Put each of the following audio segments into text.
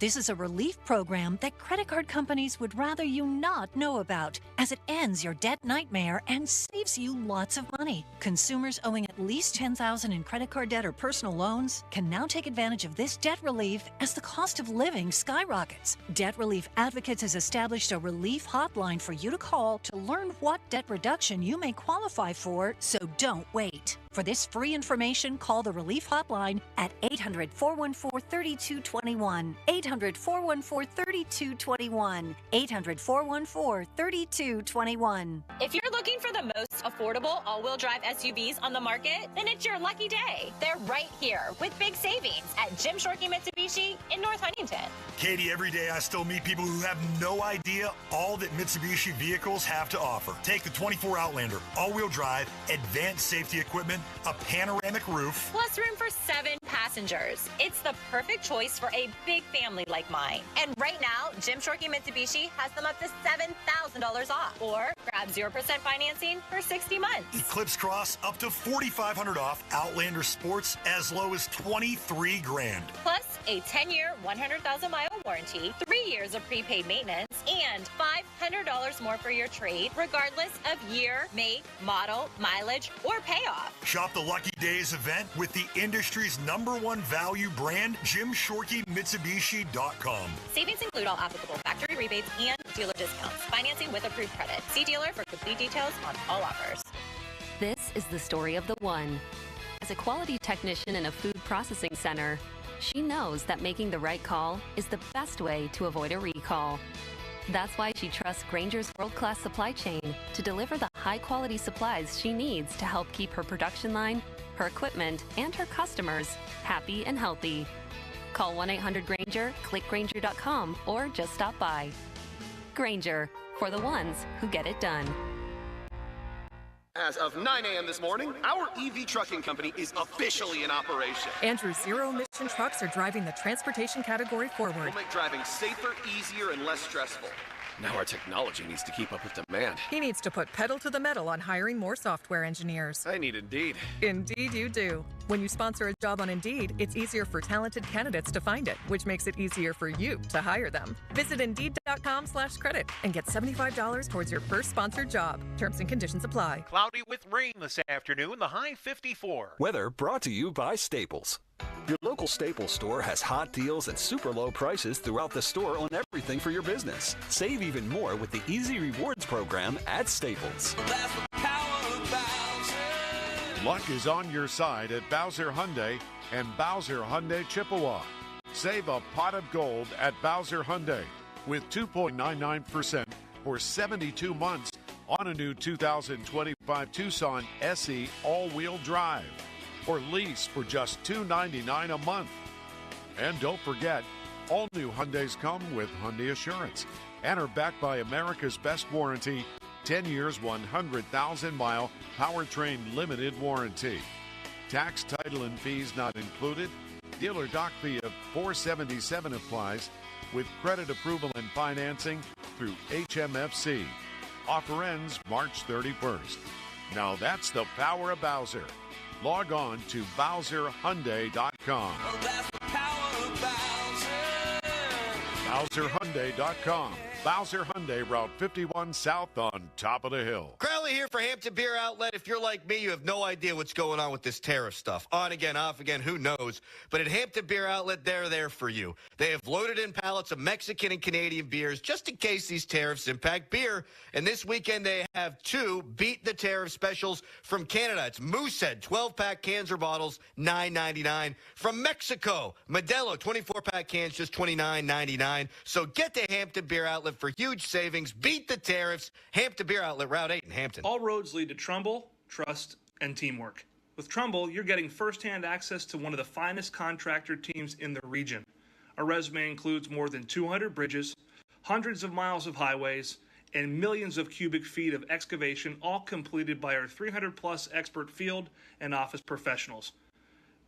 This is a relief program that credit card companies would rather you not know about, as it ends your debt nightmare and saves you lots of money. Consumers owing at least $10,000 in credit card debt or personal loans can now take advantage of this debt relief as the cost of living skyrockets. Debt Relief Advocates has established a relief hotline for you to call to learn what debt reduction you may qualify for, so don't wait. For this free information, call the Relief Hotline at 800-414-3221. 800-414-3221. 800-414-3221. If you're looking for the most affordable all-wheel drive SUVs on the market, then it's your lucky day. They're right here with big savings at Jim Shorkey Mitsubishi in North Huntington. Katie, every day I still meet people who have no idea all that Mitsubishi vehicles have to offer. Take the 24 Outlander, all-wheel drive, advanced safety equipment, a panoramic roof, plus room for 7 passengers. It's the perfect choice for a big family like mine. And right now, Jim Shorkey Mitsubishi has them up to $7,000 off. Or grab 0% financing for 60 months. Eclipse Cross up to $4,500 off. Outlander Sports as low as $23,000. Plus a 10-year, 100,000-mile warranty, 3 years of prepaid maintenance, and $500 more for your trade, regardless of year, make, model, mileage, or payoff. Shop the Lucky Days event with the industry's #1 value brand, JimShorkeyMitsubishi.com. Savings include all applicable factory rebates and dealer discounts. Financing with approved credit. See dealer for complete details on all offers. This is the story of the one. As a quality technician in a food processing center, she knows that making the right call is the best way to avoid a recall. That's why she trusts Grainger's world-class supply chain to deliver the high-quality supplies she needs to help keep her production line, her equipment, and her customers happy and healthy. Call 1-800-GRAINGER, click Grainger.com, or just stop by. Grainger, for the ones who get it done. As of 9 a.m. this morning, our EV trucking company is officially in operation. Andrew's zero-emission trucks are driving the transportation category forward. We'll make driving safer, easier, and less stressful. Now our technology needs to keep up with demand. He needs to put pedal to the metal on hiring more software engineers. I need Indeed. Indeed you do. When you sponsor a job on Indeed, it's easier for talented candidates to find it, which makes it easier for you to hire them. Visit Indeed.com/credit and get $75 towards your first sponsored job. Terms and conditions apply. Cloudy with rain this afternoon, the high 54. Weather brought to you by Staples. Your local Staples store has hot deals and super low prices throughout the store on everything for your business. Save even more with the Easy Rewards program at Staples. Luck is on your side at Bowser Hyundai and Bowser Hyundai Chippewa. Save a pot of gold at Bowser Hyundai with 2.99% for 72 months on a new 2025 Tucson SE all-wheel drive, or lease for just $299 a month. And don't forget, all new Hyundais come with Hyundai Assurance and are backed by America's best warranty, 10 years, 100,000-mile powertrain limited warranty. Tax, title, and fees not included. Dealer doc fee of $477 applies with credit approval and financing through HMFC. Offer ends March 31st. Now that's the power of Bowser. Log on to BowserHyundai.com. Oh, that's the power of Bowser. BowserHyundai.com. Bowser Hyundai, Route 51 South on top of the hill. Crowley here for Hampton Beer Outlet. If you're like me, you have no idea what's going on with this tariff stuff. On again, off again, who knows? But at Hampton Beer Outlet, they're there for you. They have loaded in pallets of Mexican and Canadian beers just in case these tariffs impact beer. And this weekend, they have 2 Beat the Tariff specials from Canada. It's Moosehead, 12-pack cans or bottles, $9.99. From Mexico, Modelo, 24-pack cans, just $29.99. So get to Hampton Beer Outlet for huge savings. Beat the tariffs. Hampton Beer Outlet, Route 8 in Hampton. All roads lead to Trumbull, trust, and teamwork. With Trumbull, you're getting firsthand access to one of the finest contractor teams in the region. Our resume includes more than 200 bridges, hundreds of miles of highways, and millions of cubic feet of excavation, all completed by our 300-plus expert field and office professionals.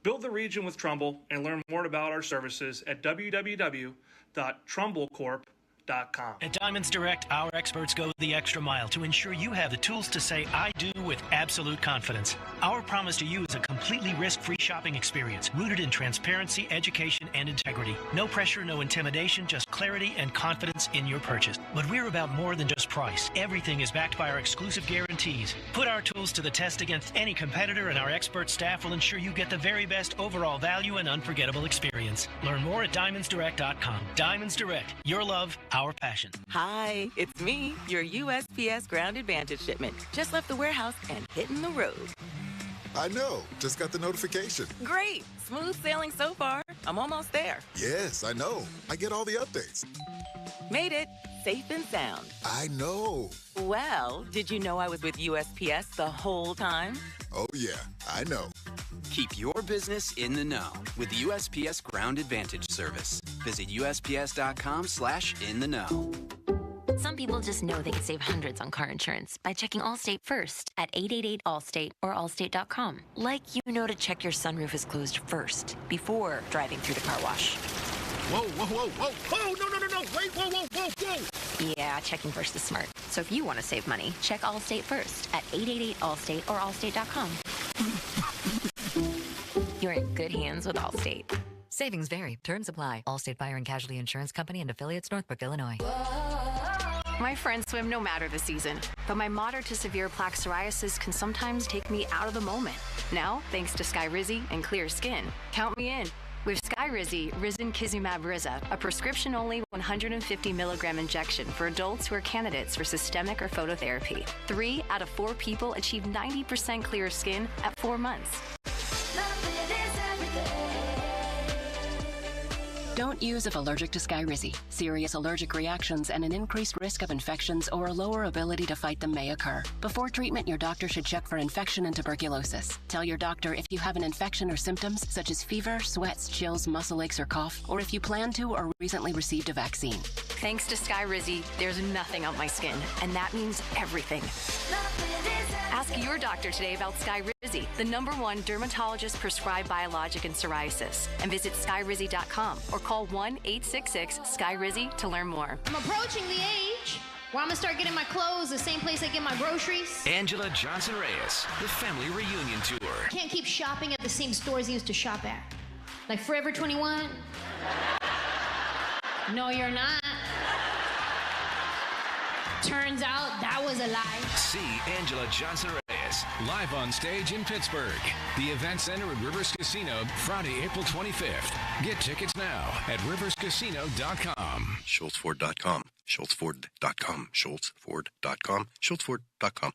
Build the region with Trumbull and learn more about our services at www.trumblecorp.com. At Diamonds Direct, our experts go the extra mile to ensure you have the tools to say I do with absolute confidence. Our promise to you is a completely risk-free shopping experience rooted in transparency, education, and integrity. No pressure, no intimidation, just clarity and confidence in your purchase. But we're about more than just price. Everything is backed by our exclusive guarantees. Put our tools to the test against any competitor, and our expert staff will ensure you get the very best overall value and unforgettable experience. Learn more at diamondsdirect.com. Diamonds Direct, your love, our passion. Hi, it's me, your USPS Ground Advantage shipment. Just left the warehouse and hitting the road. I know. Just got the notification. Great. Smooth sailing so far. I'm almost there. Yes, I know. I get all the updates. Made it. Safe and sound. I know. Well, did you know I was with USPS the whole time? Oh, yeah. I know. Keep your business in the know with the USPS Ground Advantage service. Visit USPS.com/in-the-know. Some people just know they could save hundreds on car insurance by checking Allstate first at 888-ALLSTATE or allstate.com. Like you know to check your sunroof is closed first before driving through the car wash. Whoa, whoa, whoa, whoa, whoa, no, wait, whoa, whoa, whoa, whoa. Yeah, checking first is smart. So if you want to save money, check Allstate first at 888-ALLSTATE or allstate.com. You're in good hands with Allstate. Savings vary. Terms apply. Allstate Fire and Casualty Insurance Company and affiliates, Northbrook, Illinois. My friends swim no matter the season, but my moderate to severe plaque psoriasis can sometimes take me out of the moment. Now, thanks to Skyrizi and clear skin, count me in. With Skyrizi, Risankizumab Riza, a prescription-only 150 milligram injection for adults who are candidates for systemic or phototherapy. 3 out of 4 people achieve 90% clear skin at 4 months. Don't use if allergic to Skyrizi. Serious allergic reactions and an increased risk of infections or a lower ability to fight them may occur. Before treatment, your doctor should check for infection and tuberculosis. Tell your doctor if you have an infection or symptoms such as fever, sweats, chills, muscle aches, or cough, or if you plan to or recently received a vaccine. Thanks to Skyrizi, there's nothing on my skin, and that means everything. Ask your doctor today about Skyrizi, the #1 dermatologist prescribed biologic in psoriasis, and visit skyrizi.com or call 1-866-SKYRIZI to learn more. I'm approaching the age where I'm gonna start getting my clothes the same place I get my groceries. Angela Johnson Reyes, the family reunion tour. Can't keep shopping at the same stores I used to shop at. Like Forever 21. No, you're not. Turns out that was a lie. See Angela Johnson Reyes live on stage in Pittsburgh. The Event Center at Rivers Casino, Friday, April 25th. Get tickets now at riverscasino.com. SchultzFord.com. SchultzFord.com. SchultzFord.com. SchultzFord.com.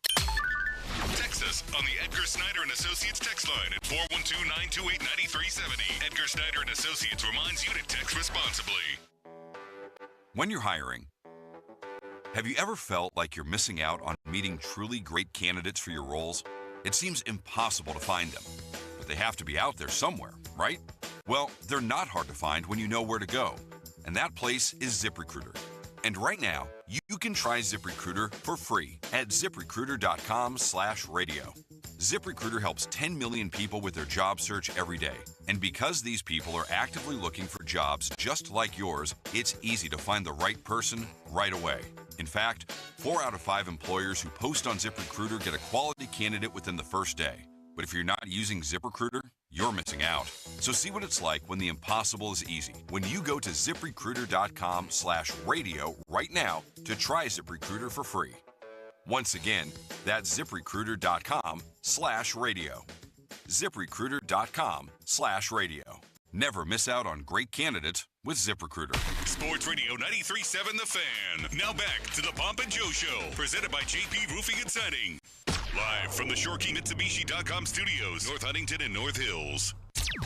Text us on the Edgar Snyder and Associates text line at 412-928-9370. Edgar Snyder and Associates reminds you to text responsibly. When you're hiring, have you ever felt like you're missing out on meeting truly great candidates for your roles? It seems impossible to find them, but they have to be out there somewhere, right? Well, they're not hard to find when you know where to go, and that place is ZipRecruiter. And right now, you can try ZipRecruiter for free at ziprecruiter.com/radio. ZipRecruiter helps 10 million people with their job search every day. And because these people are actively looking for jobs just like yours, it's easy to find the right person right away. In fact, 4 out of 5 employers who post on ZipRecruiter get a quality candidate within the first day. But if you're not using ZipRecruiter, you're missing out. So see what it's like when the impossible is easy. When you go to ziprecruiter.com/radio right now to try ZipRecruiter for free. Once again, that's ziprecruiter.com/radio. ziprecruiter.com/radio. Never miss out on great candidates with ZipRecruiter. Sports Radio 93.7 The Fan. Now back to the Pomp and Joe Show, presented by JP Roofing and Siding. Live from the ShoreKeyMitsubishi.com studios, North Huntington and North Hills.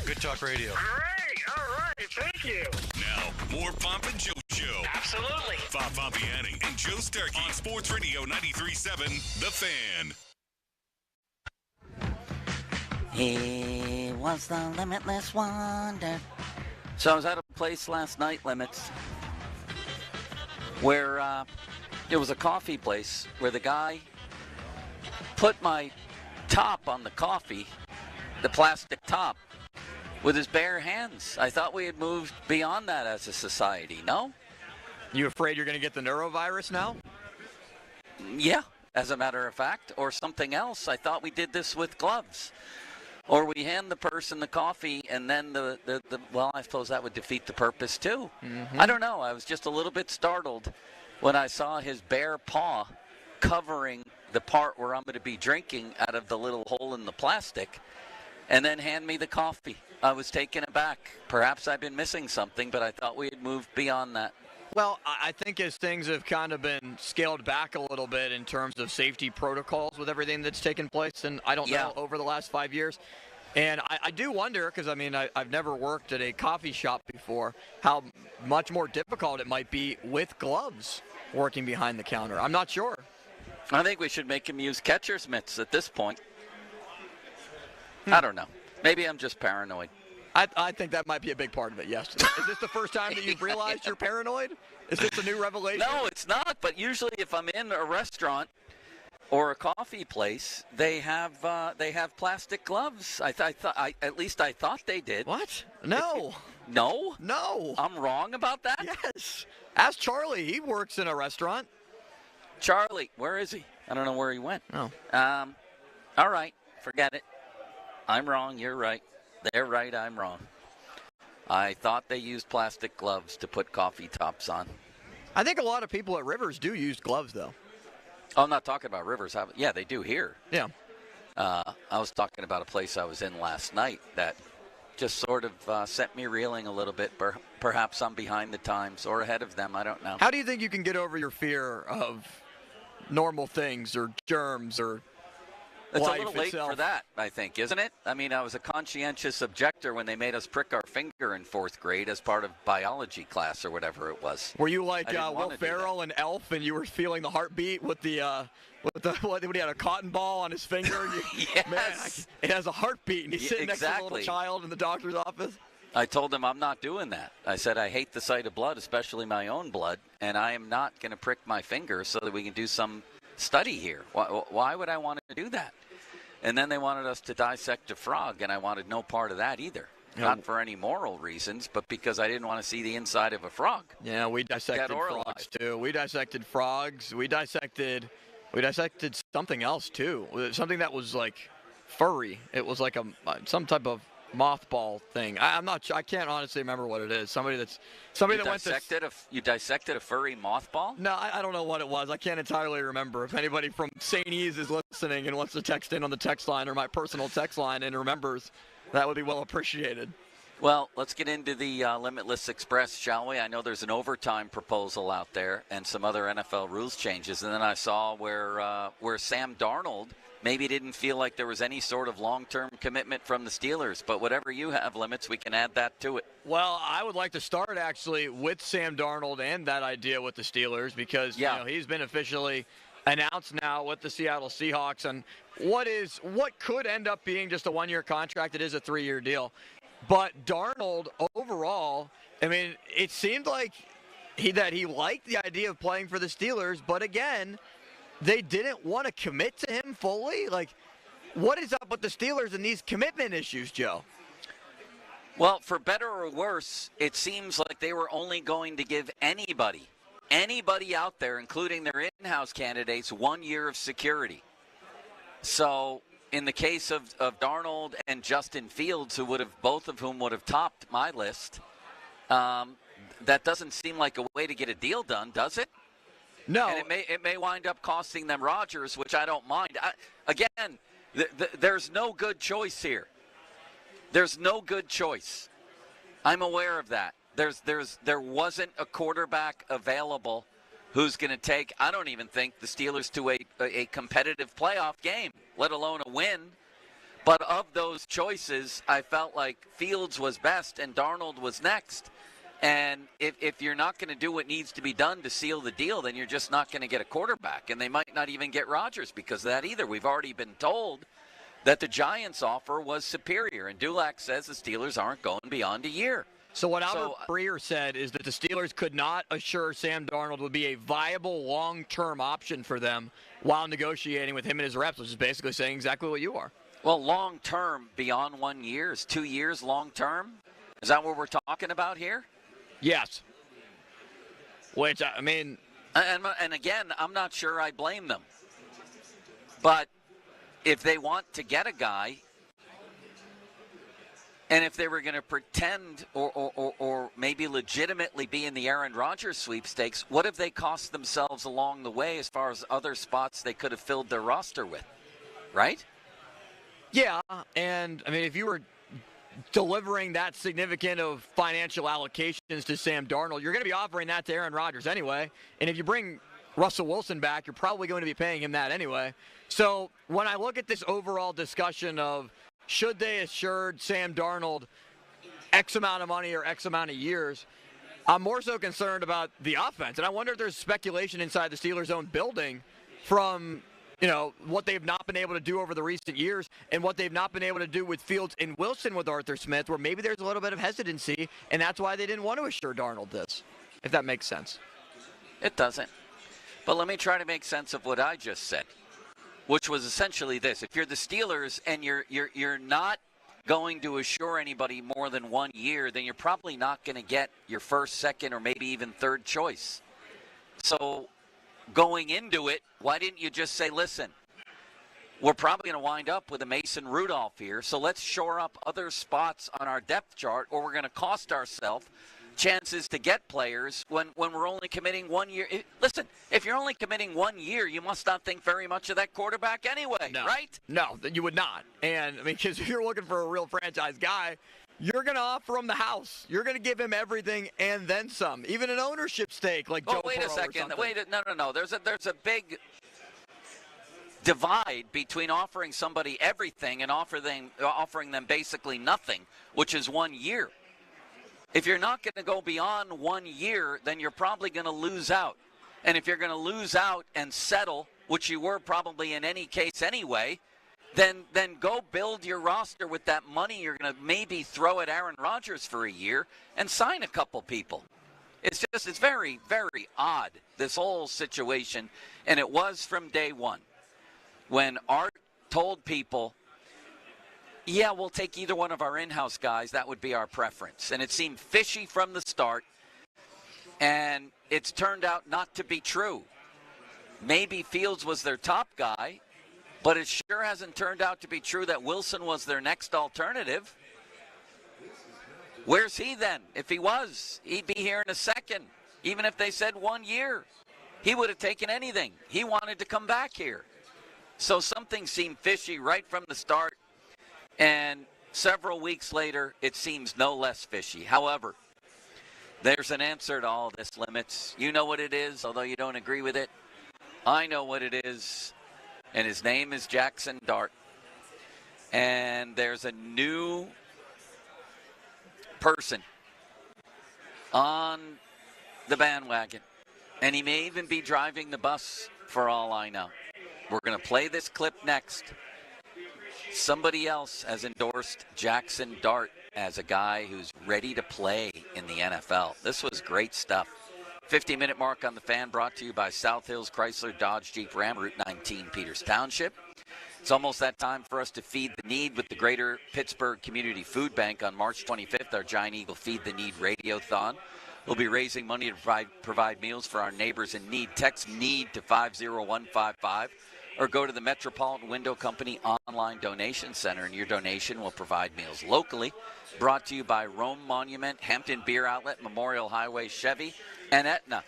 Good Talk Radio. Great, all right, thank you. Now, more Pomp and Joe Show. Absolutely. Bob Pompiani and Joe Starkey on Sports Radio 93.7 The Fan. He was the limitless wonder. So I was at a place last night, Limits, where it was a coffee place where the guy put my top on the coffee, the plastic top, with his bare hands. I thought we had moved beyond that as a society, no? You afraid you're going to get the neurovirus now? Yeah, as a matter of fact, or something else. I thought we did this with gloves. Or we hand the person the coffee, and then well, I suppose that would defeat the purpose, too. Mm-hmm. I don't know. I was just a little bit startled when I saw his bare paw covering the part where I'm going to be drinking out of the little hole in the plastic, and then hand me the coffee. I was taken aback. Perhaps I've been missing something, but I thought we had moved beyond that. Well, I think as things have kind of been scaled back a little bit in terms of safety protocols with everything that's taken place, and I don't know, over the last 5 years. And I do wonder, because, I mean, I've never worked at a coffee shop before, how much more difficult it might be with gloves working behind the counter. I'm not sure. I think we should make him use catcher's mitts at this point. I don't know. Maybe I'm just paranoid. I think that might be a big part of it, yes. Is this the first time that you've realized you're paranoid? Is this a new revelation? No, it's not. But usually if I'm in a restaurant or a coffee place, they have plastic gloves. At least I thought they did. What? No. No? No. I'm wrong about that? Yes. Ask Charlie. He works in a restaurant. Charlie, where is he? I don't know where he went. Oh. All right. Forget it. I'm wrong. You're right. They're right, I'm wrong. I thought they used plastic gloves to put coffee tops on. I think a lot of people at Rivers do use gloves, though. Oh, I'm not talking about Rivers. Yeah, they do here. Yeah. I was talking about a place I was in last night that just sort of sent me reeling a little bit. Perhaps I'm behind the times or ahead of them. I don't know. How do you think you can get over your fear of normal things or germs or It's life a little late itself? for that, I think, isn't it? I mean, I was a conscientious objector when they made us prick our finger in 4th grade as part of biology class or whatever it was. Were you like Will Ferrell and Elf, and you were feeling the heartbeat with the what he had a cotton ball on his finger? Yes. Man, it has a heartbeat, and he's sitting next to the little child in the doctor's office. I told him I'm not doing that. I said I hate the sight of blood, especially my own blood, and I am not going to prick my finger so that we can do some study here. Why would I want to do that? And then they wanted us to dissect a frog, and I wanted no part of that either. No. Not for any moral reasons, but because I didn't want to see the inside of a frog. Yeah, we dissected frogs too. We dissected frogs. We dissected something else too. Something that was like furry. It was like some type of mothball thing. I'm not sure. I can't honestly remember what it is. Somebody that You dissected a furry mothball? No, I don't know what it was. I can't entirely remember. If anybody from St. E's is listening and wants to text in on the text line or my personal text line and remembers, that would be well appreciated. Well, let's get into the Limitless Express, shall we? I know there's an overtime proposal out there and some other NFL rules changes. And then I saw where Sam Darnold maybe didn't feel like there was any sort of long-term commitment from the Steelers. But whatever you have, Limits, we can add that to it. Well, I would like to start actually with Sam Darnold and that idea with the Steelers because he's been officially announced now with the Seattle Seahawks. And what could end up being just a one-year contract, it is a 3-year deal. But Darnold, overall, I mean, it seemed like he liked the idea of playing for the Steelers, but again, they didn't want to commit to him fully. Like, what is up with the Steelers and these commitment issues, Joe? Well, for better or worse, it seems like they were only going to give anybody out there, including their in-house candidates, 1 year of security. So in the case of Darnold and Justin Fields, both of whom would have topped my list, that doesn't seem like a way to get a deal done, does it? No. And it may wind up costing them Rodgers, which I don't mind. There's no good choice here. There's no good choice. I'm aware of that. There wasn't a quarterback available who's going to take, I don't even think, the Steelers to a competitive playoff game, let alone a win. But of those choices, I felt like Fields was best and Darnold was next. And if you're not going to do what needs to be done to seal the deal, then you're just not going to get a quarterback. And they might not even get Rodgers because of that either. We've already been told that the Giants' offer was superior. And Dulac says the Steelers aren't going beyond a year. So what Albert Breer said is that the Steelers could not assure Sam Darnold would be a viable long-term option for them while negotiating with him and his reps, which is basically saying exactly what you are. Well, long-term beyond 1 year is 2 years long-term? Is that what we're talking about here? Yes. Which, I mean... And again, I'm not sure I blame them. But if they want to get a guy, and if they were going to pretend or maybe legitimately be in the Aaron Rodgers sweepstakes, what have they cost themselves along the way as far as other spots they could have filled their roster with, right? Yeah, and, I mean, if you were delivering that significant of financial allocations to Sam Darnold, you're going to be offering that to Aaron Rodgers anyway. And if you bring Russell Wilson back, you're probably going to be paying him that anyway. So when I look at this overall discussion of should they assured Sam Darnold X amount of money or X amount of years, I'm more so concerned about the offense. And I wonder if there's speculation inside the Steelers' own building from what they've not been able to do over the recent years and what they've not been able to do with Fields and Wilson with Arthur Smith, where maybe there's a little bit of hesitancy, and that's why they didn't want to assure Darnold this, if that makes sense. It doesn't. But let me try to make sense of what I just said, which was essentially this. If you're the Steelers and you're not going to assure anybody more than 1 year, then you're probably not going to get your first, second, or maybe even third choice. So going into it, why didn't you just say, listen, we're probably going to wind up with a Mason Rudolph here, so let's shore up other spots on our depth chart, or we're going to cost ourselves chances to get players when we're only committing 1 year. Listen, if you're only committing 1 year, you must not think very much of that quarterback anyway, right? No, you would not. And, I mean, because if you're looking for a real franchise guy, you're going to offer him the house. You're going to give him everything and then some, even an ownership stake like Joe Burrow. Wait a second. No. There's a big divide between offering somebody everything and offering them basically nothing, which is 1 year. If you're not going to go beyond 1 year, then you're probably going to lose out. And if you're going to lose out and settle, which you were probably in any case anyway, then go build your roster with that money you're going to maybe throw at Aaron Rodgers for a year and sign a couple people. It's very, very odd, this whole situation. And it was from day one when Art told people, yeah, we'll take either one of our in-house guys. That would be our preference. And it seemed fishy from the start. And it's turned out not to be true. Maybe Fields was their top guy, but it sure hasn't turned out to be true that Wilson was their next alternative. Where's he then? If he was, he'd be here in a second. Even if they said 1 year, he would have taken anything. He wanted to come back here. So something seemed fishy right from the start. And several weeks later, it seems no less fishy. However, there's an answer to all this, Limits. You know what it is, although you don't agree with it. I know what it is, and his name is Jackson Dart. And there's a new person on the bandwagon, and he may even be driving the bus for all I know. We're going to play this clip next. Somebody else has endorsed Jackson Dart as a guy who's ready to play in the NFL. This was great stuff. 50-minute mark on the Fan, brought to you by South Hills Chrysler Dodge Jeep Ram, Route 19, Peters Township. It's almost that time for us to feed the need with the Greater Pittsburgh Community Food Bank on March 25th, our Giant Eagle Feed the Need Radiothon. We'll be raising money to provide meals for our neighbors in need. Text NEED to 50155 or go to the Metropolitan Window Company online donation center, and your donation will provide meals locally. Brought to you by Rome Monument, Hampton Beer Outlet, Memorial Highway, Chevy, and Aetna.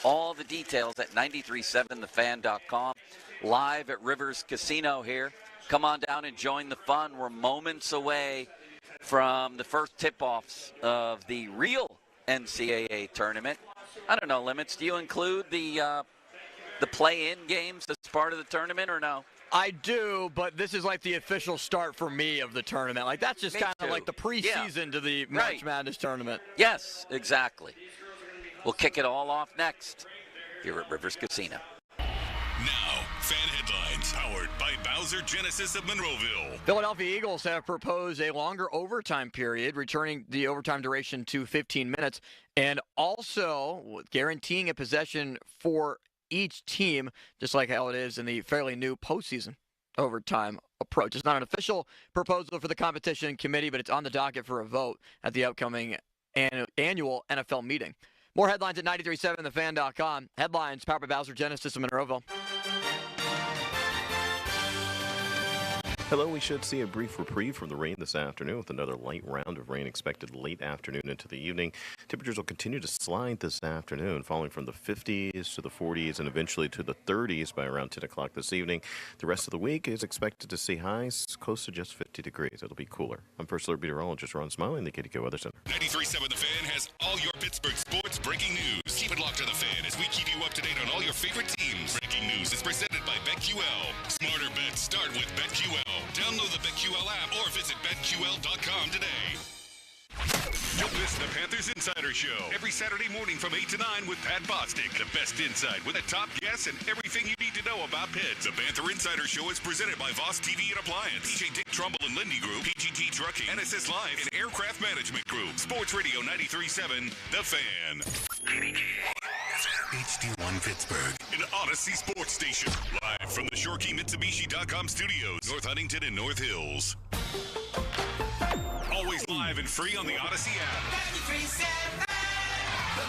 All the details at 937thefan.com. Live at Rivers Casino here. Come on down and join the fun. We're moments away from the first tip-offs of the real NCAA tournament. I don't know, Limits, do you include the play-in games as part of the tournament or no? I do, but this is like the official start for me of the tournament. Like, that's just kind of like the preseason to the March Madness tournament. Yes, exactly. We'll kick it all off next here at Rivers Casino. Now, fan headlines powered by Bowser Genesis of Monroeville. Philadelphia Eagles have proposed a longer overtime period, returning the overtime duration to 15 minutes, and also guaranteeing a possession for each team, just like how it is in the fairly new postseason overtime approach. It's not an official proposal for the competition committee, but it's on the docket for a vote at the upcoming annual NFL meeting. More headlines at 937thefan.com. Headlines powered by Bowser Genesis of Monroeville. Hello, we should see a brief reprieve from the rain this afternoon with another light round of rain expected late afternoon into the evening. Temperatures will continue to slide this afternoon, falling from the 50s to the 40s and eventually to the 30s by around 10 o'clock this evening. The rest of the week is expected to see highs close to just 50 degrees. It'll be cooler. I'm First Alert Meteorologist Ron Smiley in the KDK Weather Center. 93.7 The Fan has all your Pittsburgh sports breaking news. Keep it locked to The Fan as we keep you up to date on all your favorite teams. Breaking news is presented by BetQL. Smarter bets start with BetQL. Download the BetQL app or visit BetQL.com today. Don't miss the Panthers Insider Show every Saturday morning from 8 to 9 with Pat Bostic. The best insight with the top guests and everything you need to know about Pitt. The Panther Insider Show is presented by Voss TV and Appliance, PJ Dick Trumbull and Lindy Group, PGT Trucking, NSS Live, and Aircraft Management Group. Sports Radio 93.7 The Fan. HD1 Pittsburgh, an Odyssey sports station. Live from the ShoreKeyMitsubishi.com studios, North Huntington and North Hills. Always live and free on the Odyssey app. 93.7 The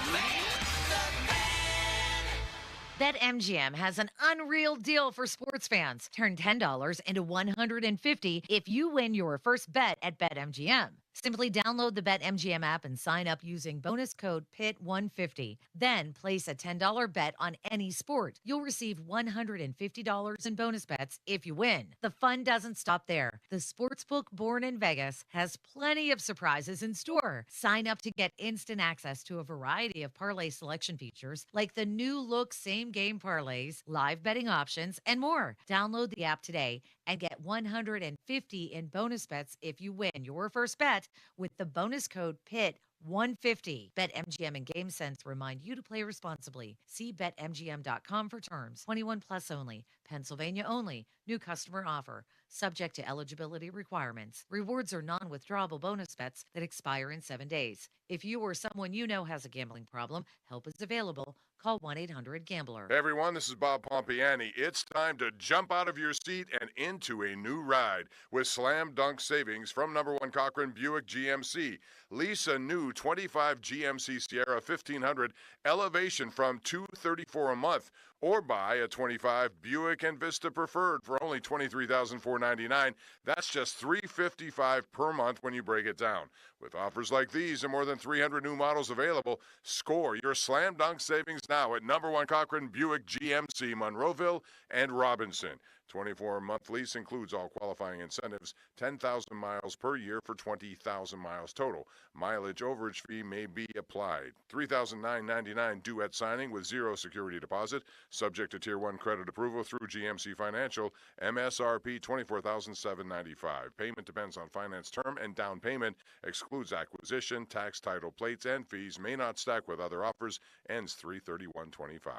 Fan. BetMGM has an unreal deal for sports fans. Turn $10 into $150 if you win your first bet at BetMGM. Simply download the BetMGM app and sign up using bonus code PIT150. Then place a $10 bet on any sport. You'll receive $150 in bonus bets if you win. The fun doesn't stop there. The sportsbook born in Vegas has plenty of surprises in store. Sign up to get instant access to a variety of parlay selection features like the new look same game parlays, live betting options, and more. Download the app today and get $150 in bonus bets if you win your first bet with the bonus code PIT150. BetMGM and GameSense remind you to play responsibly. See BetMGM.com for terms. 21 plus only. Pennsylvania only. New customer offer. Subject to eligibility requirements. Rewards are non-withdrawable bonus bets that expire in 7 days. If you or someone you know has a gambling problem, help is available. Call 1-800-GAMBLER. Hey everyone, this is Bob Pompiani. It's time to jump out of your seat and into a new ride with slam dunk savings from number 1 Cochran Buick GMC. Lease a new 25 GMC Sierra 1500 Elevation from $234 a month, or buy a 25 Buick Envista Preferred for only $23,499. That's just $355 per month when you break it down. With offers like these and more than 300 new models available, score your slam dunk savings now at number 1 Cochran Buick GMC, Monroeville and Robinson. 24-month lease includes all qualifying incentives, 10,000 miles per year for 20,000 miles total. Mileage overage fee may be applied. $3,999 due at signing with zero security deposit, subject to Tier 1 credit approval through GMC Financial. MSRP $24,795. Payment depends on finance term and down payment. Excludes acquisition, tax, title, plates, and fees. May not stack with other offers. Ends 3/31/25.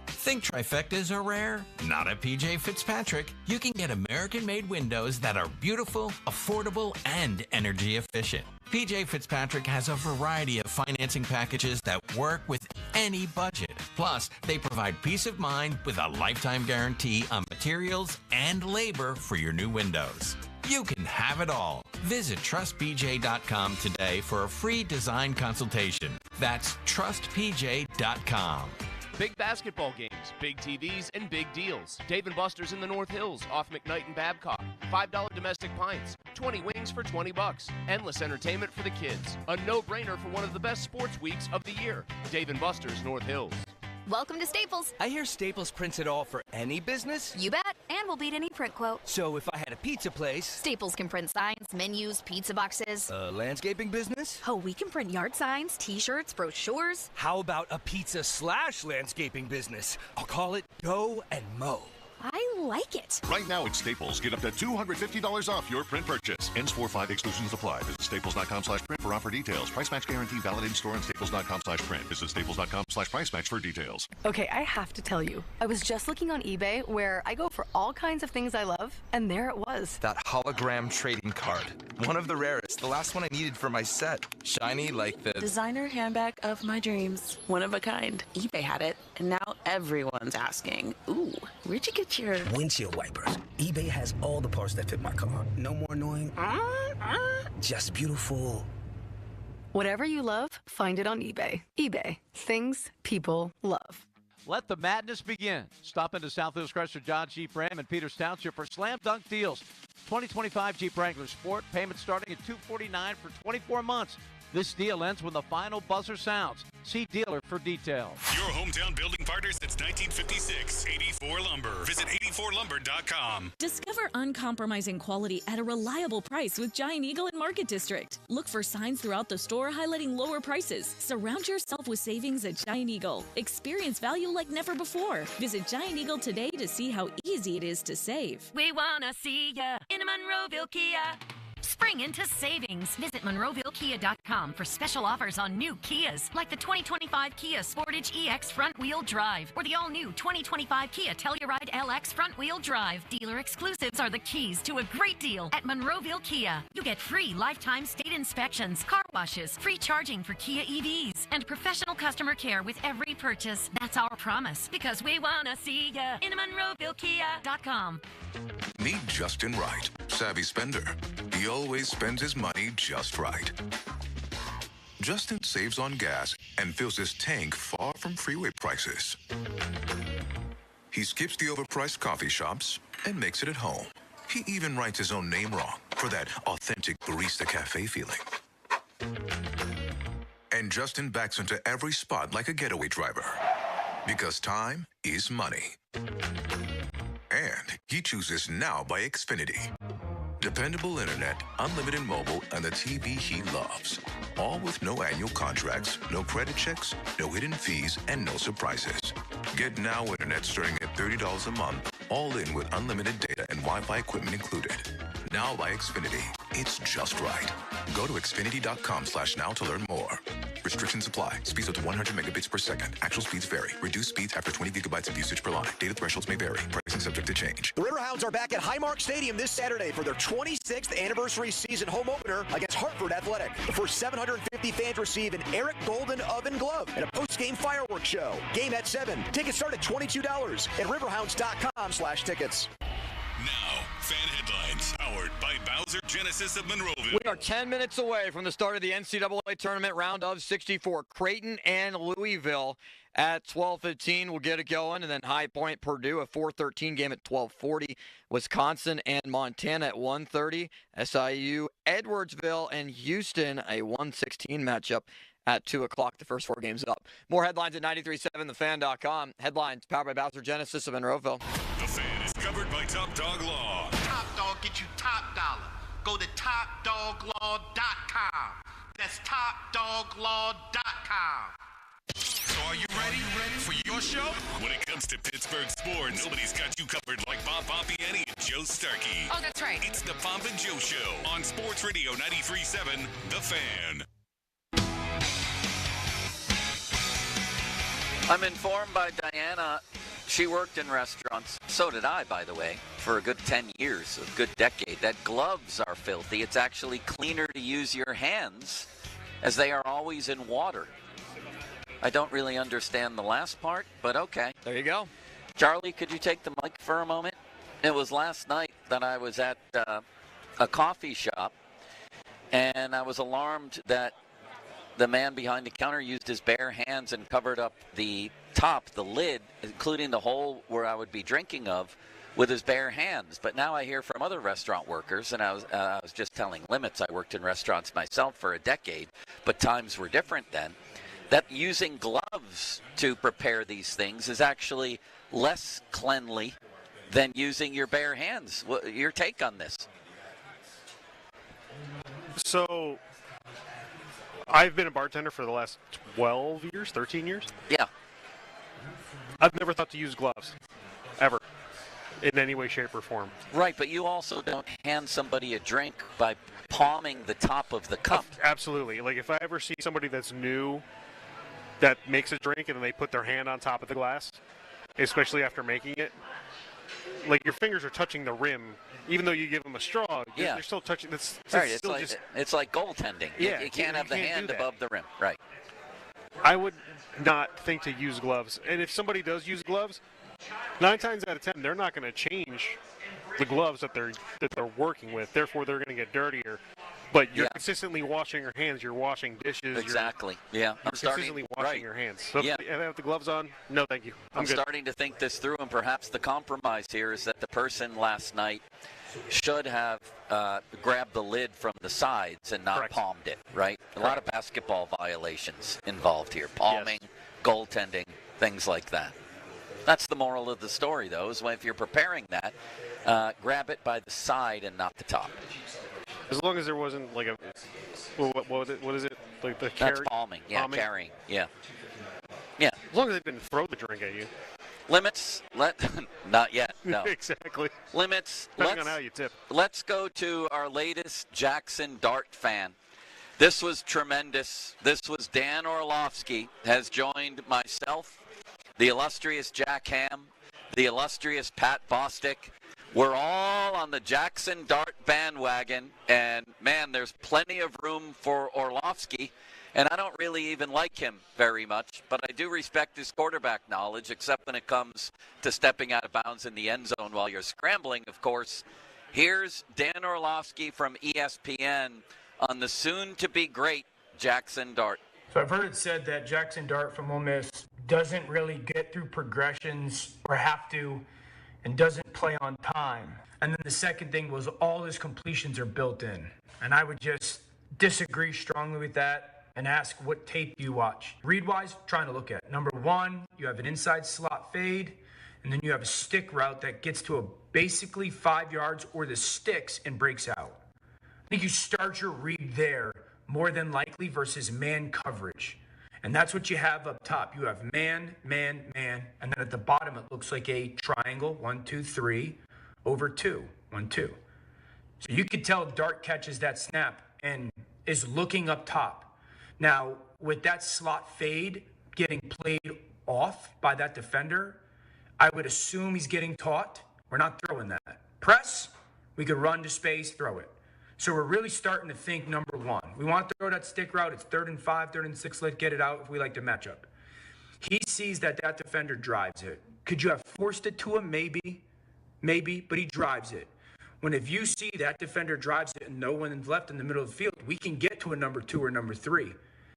Think trifectas are rare? Not at PJ Fitzpatrick. You can get American-made windows that are beautiful, affordable, and energy efficient. PJ Fitzpatrick has a variety of financing packages that work with any budget. Plus, they provide peace of mind with a lifetime guarantee on materials and labor for your new windows. You can have it all. Visit trustpj.com today for a free design consultation. That's trustpj.com. Big basketball games, big TVs, and big deals. Dave & Buster's in the North Hills, off McKnight and Babcock. $5 domestic pints, 20 wings for $20. Endless entertainment for the kids. A no-brainer for one of the best sports weeks of the year. Dave & Buster's, North Hills. Welcome to Staples. I hear Staples prints it all for any business? You bet, and we'll beat any print quote. So if I had a pizza place... Staples can print signs, menus, pizza boxes. A landscaping business? Oh, we can print yard signs, t-shirts, brochures. How about a pizza/landscaping business? I'll call it Go and Mo. I like it. Right now at Staples, get up to $250 off your print purchase. Ends 4/5, exclusions apply. Visit staples.com/print for offer details. Price match guarantee valid in store and staples.com/print. Visit staples.com/price match for details. Okay, I have to tell you, I was just looking on eBay where I go for all kinds of things I love, and there it was. That hologram trading card. One of the rarest. The last one I needed for my set. Shiny like the designer handbag of my dreams. One of a kind. eBay had it, and now everyone's asking, ooh, where'd you get your windshield wipers? eBay has all the parts that fit my car. No more annoying, just beautiful Whatever you love, find it on eBay. eBay, things people love. Let the madness begin. Stop into South Hills Chrysler Dodge Jeep Ram in Peters Township for slam dunk deals. 2025 Jeep Wrangler Sport, payment starting at $249 for 24 months. This deal ends when the final buzzer sounds. See dealer for details. Your hometown building partner since 1956. 84 Lumber. Visit 84lumber.com. Discover uncompromising quality at a reliable price with Giant Eagle in Market District. Look for signs throughout the store highlighting lower prices. Surround yourself with savings at Giant Eagle. Experience value like never before. Visit Giant Eagle today to see how easy it is to save. We wanna see ya in a Monroeville Kia. Spring into savings. Visit MonroevilleKia.com for special offers on new Kias, like the 2025 Kia Sportage EX front-wheel drive or the all-new 2025 Kia Telluride LX front-wheel drive. Dealer exclusives are the keys to a great deal at Monroeville Kia. You get free lifetime state inspections, car washes, free charging for Kia EVs, and professional customer care with every purchase. That's our promise, because we want to see ya in MonroevilleKia.com. Meet Justin Wright, savvy spender. He always spends his money just right. Justin saves on gas and fills his tank far from freeway prices. He skips the overpriced coffee shops and makes it at home. He even writes his own name wrong for that authentic barista cafe feeling. And Justin backs into every spot like a getaway driver, because time is money. And he chooses Now by Xfinity. Dependable internet, unlimited mobile, and the TV he loves. All with no annual contracts, no credit checks, no hidden fees, and no surprises. Get Now internet starting at $30 a month, all in with unlimited data and Wi-Fi equipment included. Now by Xfinity. It's just right. Go to Xfinity.com/now to learn more. Restrictions apply. Speeds up to 100 megabits per second. Actual speeds vary. Reduced speeds after 20 gigabytes of usage per line. Data thresholds may vary. Pricing subject to change. The Riverhounds are back at Highmark Stadium this Saturday for their 26th anniversary season home opener against Hartford Athletic. The first 750 fans receive an Eric Golden oven glove and a post-game fireworks show. Game at 7. Tickets start at $22 at riverhounds.com/tickets. Now, fan headlines powered by Bowser Genesis of Monroeville. We are 10 minutes away from the start of the NCAA tournament round of 64. Creighton and Louisville at 12:15 will get it going, and then High Point, Purdue, a 4:13 game at 12:40. Wisconsin and Montana at 1:30. SIU, Edwardsville, and Houston, a 1:16 matchup at 2 o'clock. The first 4 games up. More headlines at 937thefan.com. Headlines powered by Bowser Genesis of Monroeville. The Fan is covered by Top Dog Law. Top Dog get you top dollar. Go to TopDogLaw.com. That's TopDogLaw.com. So are you ready for your show? When it comes to Pittsburgh sports, nobody's got you covered like Bob Pompiani and Joe Starkey. Oh, that's right. It's the Pomp and Joe Show on Sports Radio 93.7 The Fan. I'm informed by Diana, she worked in restaurants, so did I, by the way, for a good 10 years, a good decade, that gloves are filthy. It's actually cleaner to use your hands, as they are always in water. I don't really understand the last part, but okay. There you go. Charlie, could you take the mic for a moment? It was last night that I was at a coffee shop, and I was alarmed that the man behind the counter used his bare hands and covered up the top, the lid, including the hole where I would be drinking of, with his bare hands. But now I hear from other restaurant workers, and I was just telling Limits, I worked in restaurants myself for a decade, but times were different then, that using gloves to prepare these things is actually less cleanly than using your bare hands. Your take on this? So, I've been a bartender for the last 12 years, 13 years. Yeah. I've never thought to use gloves, ever, in any way, shape, or form. Right, but you also don't hand somebody a drink by palming the top of the cup. Absolutely. Like, if I ever see somebody that's new that makes a drink and then they put their hand on top of the glass, especially after making it, like, your fingers are touching the rim. Even though you give them a straw, you're still touching. Right, it's like goaltending. Yeah, you can't have the hand above the rim. Right. I would not think to use gloves. And if somebody does use gloves, 9 times out of 10, they're not going to change the gloves that they're working with. Therefore, they're going to get dirtier. But you're consistently washing your hands. You're washing dishes. Exactly. You're consistently washing your hands. So if I have the gloves on, no thank you. I'm good. Starting to think this through, and perhaps the compromise here is that the person last night should have grabbed the lid from the sides and not palmed it, right? A lot of basketball violations involved here. Palming, goaltending, things like that. That's the moral of the story, though, is if you're preparing that, grab it by the side and not the top. As long as there wasn't like a, what is it? Like the That's palming. Yeah, palming? Carrying. Yeah. Yeah. As long as they didn't throw the drink at you. Limits. Not yet. No. Exactly. Limits. Depending on how you tip. Let's go to our latest Jackson Dart fan. This was tremendous. This was Dan Orlovsky has joined myself, the illustrious Jack Ham, the illustrious Pat Bostic. We're all on the Jackson Dart bandwagon, and, man, there's plenty of room for Orlovsky, and I don't really even like him very much, but I do respect his quarterback knowledge, except when it comes to stepping out of bounds in the end zone while you're scrambling, of course. Here's Dan Orlovsky from ESPN on the soon-to-be-great Jackson Dart. So I've heard it said that Jackson Dart from Ole Miss doesn't really get through progressions or have to, and doesn't play on time. And then the second thing was all his completions are built in. And I would just disagree strongly with that and ask what tape you watch. Read-wise, trying to look at. Number one, you have an inside slot fade, and then you have a stick route that gets to basically 5 yards or the sticks and breaks out. I think you start your read there more than likely versus man coverage. And that's what you have up top. You have man, man, man, and then at the bottom it looks like a triangle, 1, 2, 3, over 2, 1, 2. So you could tell Dart catches that snap and is looking up top. Now, with that slot fade getting played off by that defender, I would assume he's getting taught. We're not throwing that. Press, we could run to space, throw it. So we're really starting to think number one. We want to throw that stick route. It's 3rd and 5, 3rd and 6. Let's get it out if we like to match up. He sees that defender drives it. Could you have forced it to him? Maybe. Maybe, but he drives it. When if you see that defender drives it and no one's left in the middle of the field, we can get to a number 2 or number 3.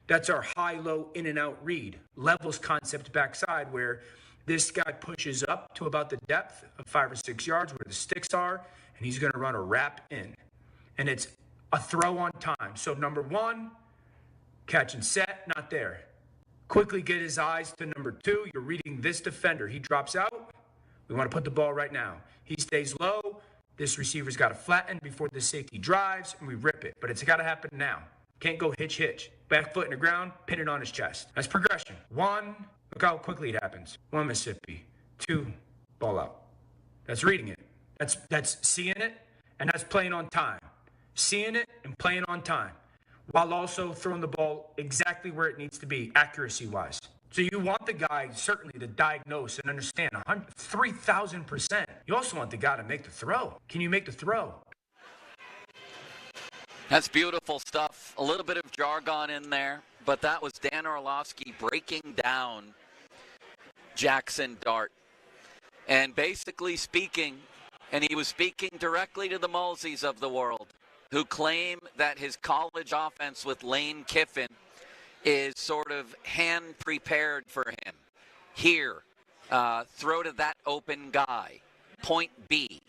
That's our high-low in-and-out read. Levels concept backside where this guy pushes up to about the depth of 5 or 6 yards where the sticks are, and he's going to run a wrap in. And it's a throw on time. So number 1, catch and set, not there. Quickly get his eyes to number 2. You're reading this defender. He drops out. We want to put the ball right now. He stays low. This receiver's got to flatten before the safety drives, and we rip it. But it's got to happen now. Can't go hitch. Back foot in the ground, pin it on his chest. That's progression. 1, look how quickly it happens. 1, Mississippi. 2, ball out. That's reading it. That's seeing it, and that's playing on time. Seeing it and playing on time, while also throwing the ball exactly where it needs to be, accuracy-wise. So you want the guy, certainly, to diagnose and understand 3,000%. You also want the guy to make the throw. Can you make the throw? That's beautiful stuff. A little bit of jargon in there, but that was Dan Orlovsky breaking down Jackson Dart. And basically speaking, and he was speaking directly to the Mulseys of the world, who claim that his college offense with Lane Kiffin is sort of hand-prepared for him. Here, throw to that open guy. Point B.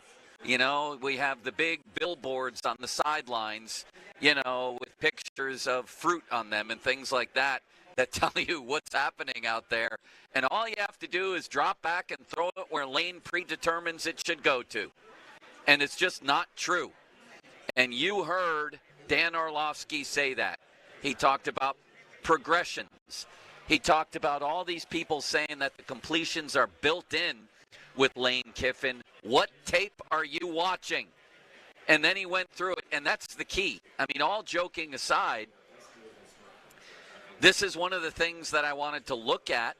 You know, we have the big billboards on the sidelines, you know, with pictures of fruit on them and things like that tell you what's happening out there. And all you have to do is drop back and throw it where Lane predetermines it should go to. And it's just not true. And you heard Dan Orlovsky say that. He talked about progressions. He talked about all these people saying that the completions are built in with Lane Kiffin. What tape are you watching? And then he went through it, and that's the key. I mean, all joking aside, this is one of the things that I wanted to look at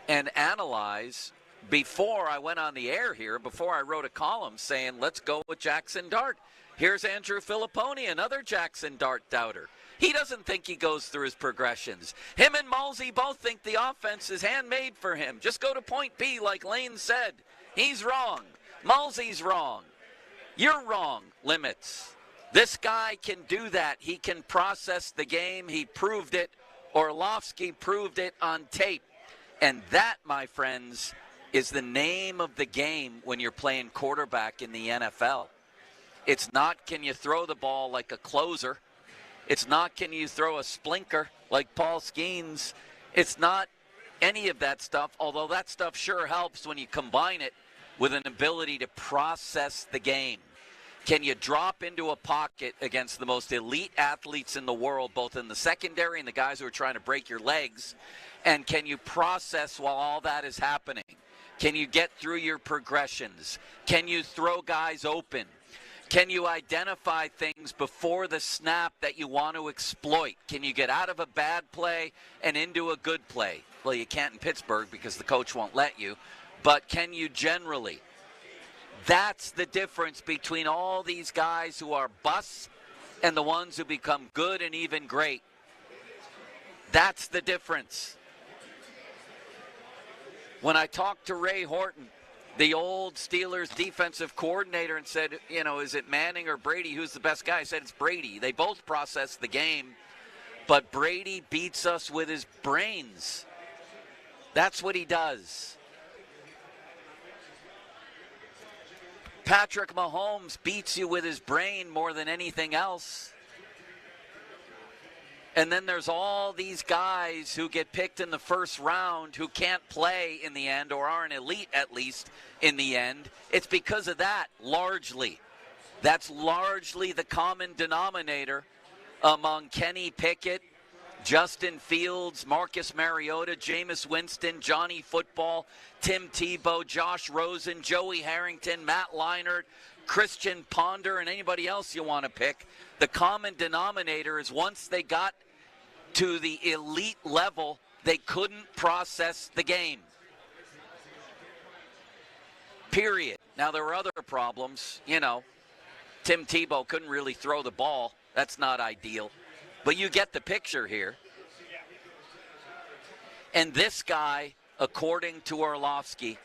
and analyze before I went on the air here, before I wrote a column saying, let's go with Jackson Dart. Here's Andrew Filipponi, another Jackson Dart doubter. He doesn't think he goes through his progressions. Him and Mulsey both think the offense is handmade for him. Just go to point B like Lane said. He's wrong. Mulsey's wrong. You're wrong, Limits. This guy can do that. He can process the game. He proved it. Orlovsky proved it on tape. And that, my friends, is the name of the game when you're playing quarterback in the NFL. It's not can you throw the ball like a closer. It's not can you throw a splinker like Paul Skeens. It's not any of that stuff, although that stuff sure helps when you combine it with an ability to process the game. Can you drop into a pocket against the most elite athletes in the world, both in the secondary and the guys who are trying to break your legs? And can you process while all that is happening? Can you get through your progressions? Can you throw guys open? Can you identify things before the snap that you want to exploit? Can you get out of a bad play and into a good play? Well, you can't in Pittsburgh because the coach won't let you. But can you generally? That's the difference between all these guys who are busts and the ones who become good and even great. That's the difference. When I talked to Ray Horton, the old Steelers defensive coordinator, and said, is it Manning or Brady? Who's the best guy? I said, it's Brady. They both process the game, but Brady beats us with his brains. That's what he does. Patrick Mahomes beats you with his brain more than anything else. And then there's all these guys who get picked in the first round who can't play in the end, or aren't elite at least in the end. It's because of that, largely. That's largely the common denominator among Kenny Pickett, Justin Fields, Marcus Mariota, Jameis Winston, Johnny Football, Tim Tebow, Josh Rosen, Joey Harrington, Matt Leinart, Christian Ponder, and anybody else you want to pick. The common denominator is once they got to the elite level, they couldn't process the game. Period. Now, there were other problems. Tim Tebow couldn't really throw the ball. That's not ideal. But you get the picture here. And this guy, according to Orlovsky,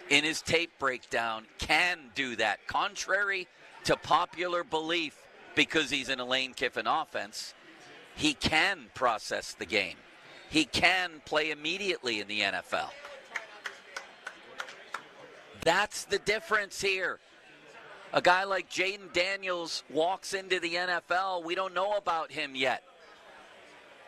in his tape breakdown, can do that. Contrary to popular belief, because he's in a Lane Kiffin offense, he can process the game. He can play immediately in the NFL. That's the difference here. A guy like Jaden Daniels walks into the NFL. We don't know about him yet.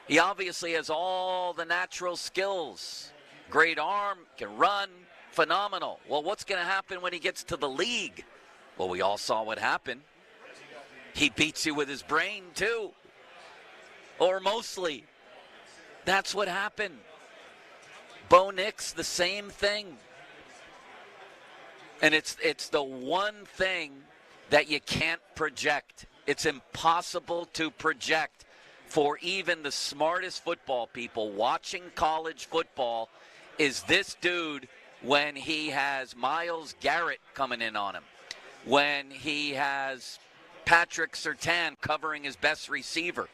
He obviously has all the natural skills. Great arm, can run, phenomenal. Well, what's going to happen when he gets to the league? Well, we all saw what happened. He beats you with his brain, too. Or mostly. That's what happened. Bo Nix, the same thing. And it's the one thing that you can't project. It's impossible to project for even the smartest football people watching college football. Is this dude, when he has Myles Garrett coming in on him, when he has Patrick Surtain covering his best receiver,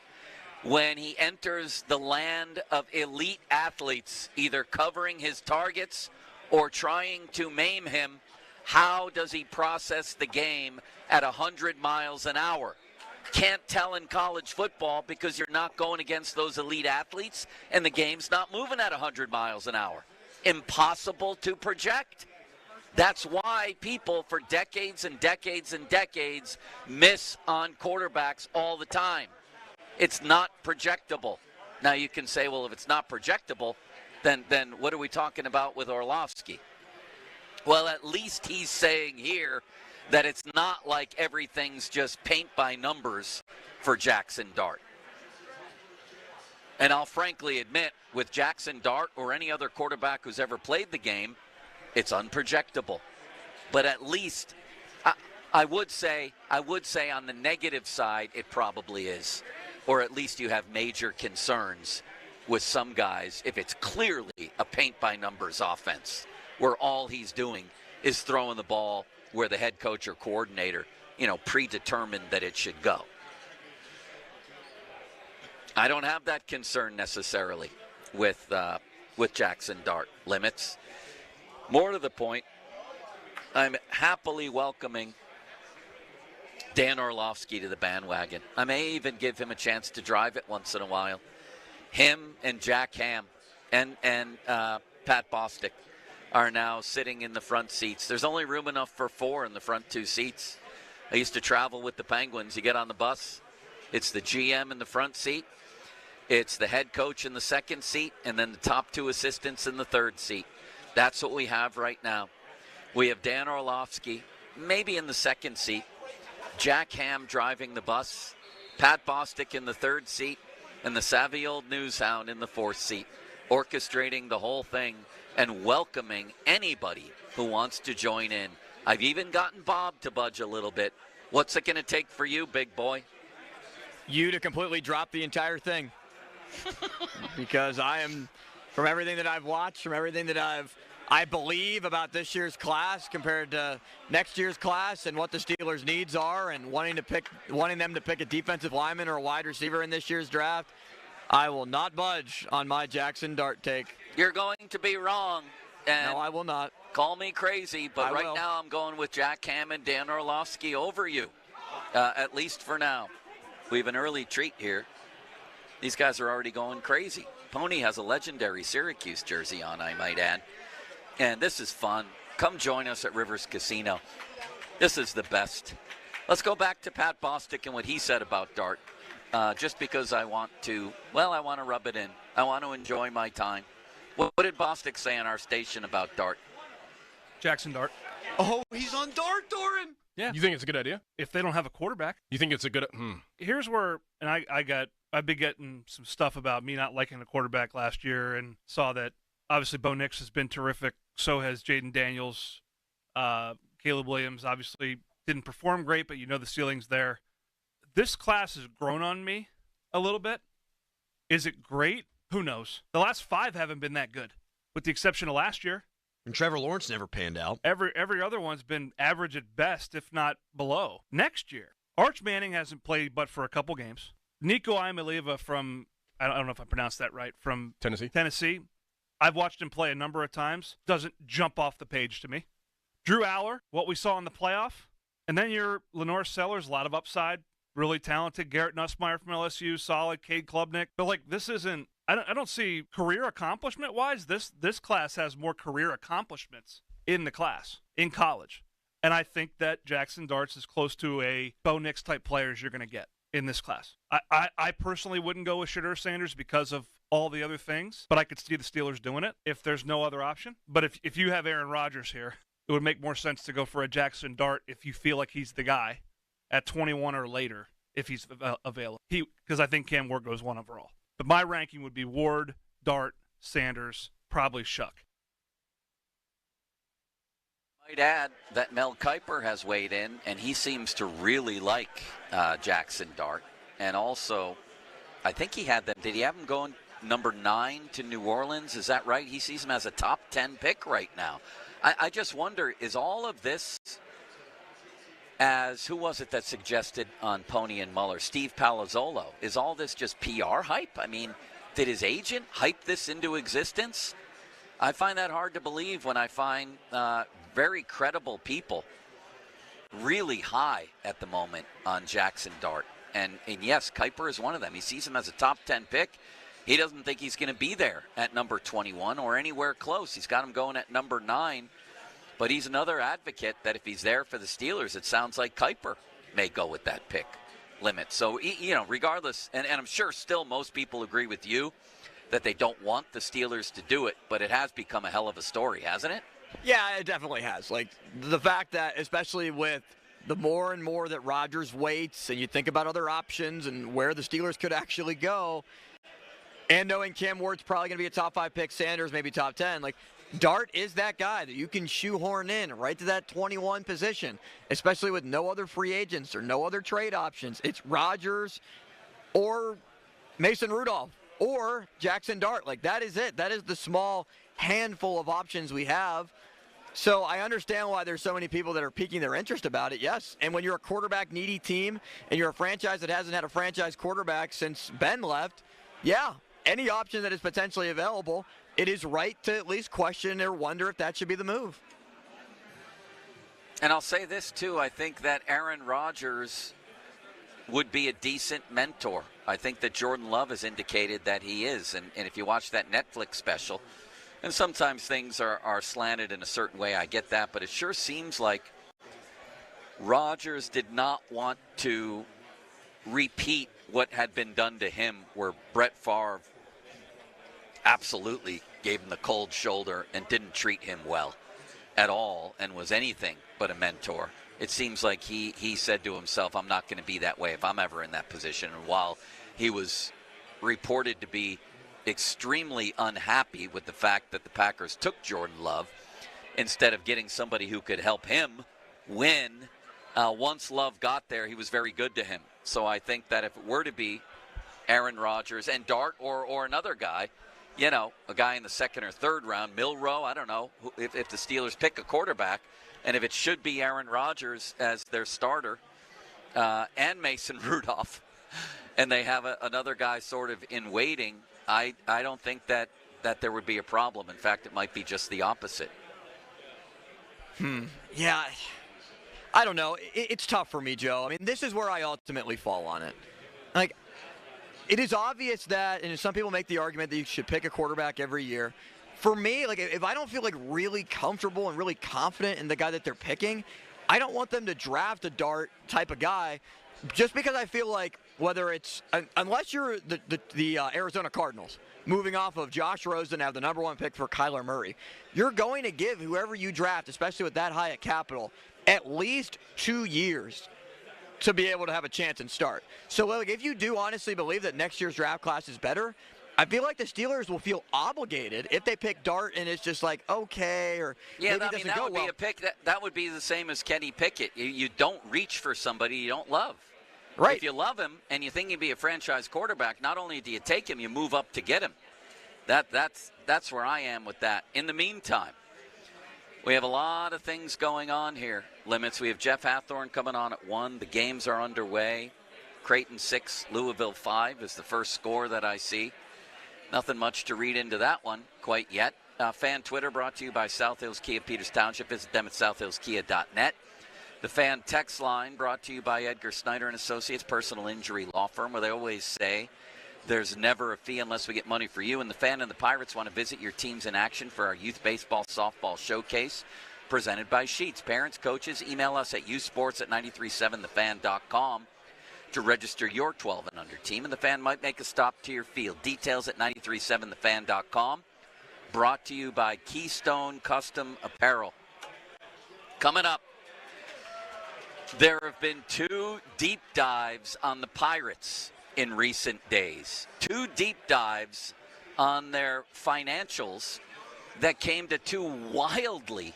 when he enters the land of elite athletes, either covering his targets or trying to maim him, how does he process the game at 100 miles an hour? Can't tell in college football because you're not going against those elite athletes and the game's not moving at 100 miles an hour. Impossible to project. That's why people for decades and decades and decades miss on quarterbacks all the time. It's not projectable. Now you can say, well, if it's not projectable, then what are we talking about with Orlovsky? Well, at least he's saying here that it's not like everything's just paint by numbers for Jackson Dart. And I'll frankly admit, with Jackson Dart or any other quarterback who's ever played the game, it's unprojectable. But at least I would say on the negative side, it probably is. Or at least you have major concerns with some guys if it's clearly a paint by numbers offense, where all he's doing is throwing the ball where the head coach or coordinator, predetermined that it should go. I don't have that concern necessarily with Jackson Dart. Limits. More to the point, I'm happily welcoming Dan Orlovsky to the bandwagon. I may even give him a chance to drive it once in a while. Him and Jack Ham and Pat Bostic are now sitting in the front seats. There's only room enough for 4 in the front 2 seats. I used to travel with the Penguins. You get on the bus, it's the GM in the front seat, it's the head coach in the second seat, and then the top 2 assistants in the third seat. That's what we have right now. We have Dan Orlovsky, maybe in the second seat, Jack Ham driving the bus, Pat Bostic in the third seat, and the savvy old newshound in the fourth seat, orchestrating the whole thing and welcoming anybody who wants to join in. I've even gotten Bob to budge a little bit. What's it going to take for you, big boy? You to completely drop the entire thing. Because I am, from everything that I've watched, from everything that I believe about this year's class compared to next year's class and what the Steelers' needs are, and wanting them to pick a defensive lineman or a wide receiver in this year's draft, I will not budge on my Jackson Dart take. You're going to be wrong. And no, I will not. Call me crazy, but right now I'm going with Jack Ham and Dan Orlovsky over you, at least for now. We have an early treat here. These guys are already going crazy. Pony has a legendary Syracuse jersey on, I might add. And this is fun. Come join us at Rivers Casino. This is the best. Let's go back to Pat Bostic and what he said about Dart. Just because I want to rub it in. I want to enjoy my time. What did Bostic say on our station about Dart? Jackson Dart. Oh, he's on Dart, Doran. Yeah. You think it's a good idea? If they don't have a quarterback. You think it's a good... Here's where, and I've been getting some stuff about me not liking the quarterback last year, and saw that obviously Bo Nix has been terrific. So has Jaden Daniels. Caleb Williams obviously didn't perform great, but you know the ceiling's there. This class has grown on me a little bit. Is it great? Who knows? The last 5 haven't been that good, with the exception of last year. And Trevor Lawrence never panned out. Every other one's been average at best, if not below. Next year, Arch Manning hasn't played but for a couple games. Nico Iamaleava from, I don't know if I pronounced that right, from Tennessee. I've watched him play a number of times. Doesn't jump off the page to me. Drew Aller, what we saw in the playoff. And then your Lenore Sellers, a lot of upside. Really talented. Garrett Nussmeier from LSU, solid. Cade Klubnik. But, this isn't, I don't see career accomplishment-wise. This class has more career accomplishments in the class, in college. And I think that Jackson Dart's is close to a Bo Nix type players you're going to get in this class. I personally wouldn't go with Shedeur Sanders because of all the other things, but I could see the Steelers doing it if there's no other option. But if you have Aaron Rodgers here, it would make more sense to go for a Jackson Dart if you feel like he's the guy at 21 or later if he's available. Because I think Cam Ward goes 1 overall. But my ranking would be Ward, Dart, Sanders, probably Shuck. I'd add that Mel Kiper has weighed in, and he seems to really like Jackson Dart. And also, I think he had them. Did he have him going number 9 to New Orleans? Is that right? He sees him as a top 10 pick right now. I just wonder, is all of this, as who was it that suggested on Pony and Muller? Steve Palazzolo. Is all this just PR hype? I mean, did his agent hype this into existence? I find that hard to believe when I find very credible people really high at the moment on Jackson Dart. And yes, Kiper is one of them. He sees him as a top 10 pick. He doesn't think he's going to be there at number 21 or anywhere close. He's got him going at number 9. But he's another advocate that if he's there for the Steelers, it sounds like Kiper may go with that pick limit. So, regardless, and I'm sure still most people agree with you that they don't want the Steelers to do it, but it has become a hell of a story, hasn't it? Yeah, it definitely has. The fact that, especially with the more and more that Rodgers waits and you think about other options and where the Steelers could actually go, and knowing Cam Ward's probably going to be a top 5 pick, Sanders maybe top 10, Dart is that guy that you can shoehorn in right to that 21 position, especially with no other free agents or no other trade options. It's Rodgers or Mason Rudolph or Jackson Dart. That is it. That is the small handful of options we have. So I understand why there's so many people that are piquing their interest about it, yes. And when you're a quarterback-needy team and you're a franchise that hasn't had a franchise quarterback since Ben left, yeah, any option that is potentially available, it is right to at least question or wonder if that should be the move. And I'll say this, too. I think that Aaron Rodgers would be a decent mentor. I think that Jordan Love has indicated that he is. And if you watch that Netflix special, and sometimes things are slanted in a certain way, I get that. But it sure seems like Rodgers did not want to repeat what had been done to him, where Brett Favre absolutely gave him the cold shoulder and didn't treat him well at all and was anything but a mentor. It seems like he said to himself, I'm not going to be that way if I'm ever in that position. And while he was reported to be extremely unhappy with the fact that the Packers took Jordan Love instead of getting somebody who could help him win, once Love got there, he was very good to him. So I think that if it were to be Aaron Rodgers and Dart or another guy, a guy in the second or third round, Milroe, I don't know, if the Steelers pick a quarterback, and if it should be Aaron Rodgers as their starter and Mason Rudolph, and they have another guy sort of in waiting, I don't think that there would be a problem. In fact, it might be just the opposite. Yeah, I don't know. It's tough for me, Joe. I mean, this is where I ultimately fall on it. Like, it is obvious that, and some people make the argument that you should pick a quarterback every year. For me, like, if I don't feel like really comfortable and really confident in the guy that they're picking, I don't want them to draft a Dart type of guy just because I feel like whether it's unless you're the Arizona Cardinals moving off of Josh Rosen to have the number 1 pick for Kyler Murray, you're going to give whoever you draft, especially with that high at capital, at least 2 years to be able to have a chance and start. So, like, if you do honestly believe that next year's draft class is better, I feel like the Steelers will feel obligated if they pick Dart and it's just like, okay, or yeah, maybe it doesn't that go would well. be a pick. That would be the same as Kenny Pickett. You don't reach for somebody you don't love. Right. If you love him and you think he'd be a franchise quarterback, not only do you take him, you move up to get him. That's where I am with that. In the meantime, we have a lot of things going on here. Limits. We have Jeff Hathorn coming on at 1. The games are underway. Creighton 6, Louisville 5 is the first score that I see. Nothing much to read into that one quite yet. Fan Twitter brought to you by South Hills Kia Peters Township. Visit them at southhillskia.net. The Fan Text Line brought to you by Edgar Snyder and Associates, personal injury law firm, where they always say there's never a fee unless we get money for you. And the Fan and the Pirates want to visit your teams in action for our youth baseball softball showcase presented by Sheets. Parents, coaches, email us at yousports@937thefan.com to register your 12 and under team, and the Fan might make a stop to your field. Details at 937thefan.com. Brought to you by Keystone Custom Apparel. Coming up, there have been 2 deep dives on the Pirates in recent days. 2 deep dives on their financials that came to 2 wildly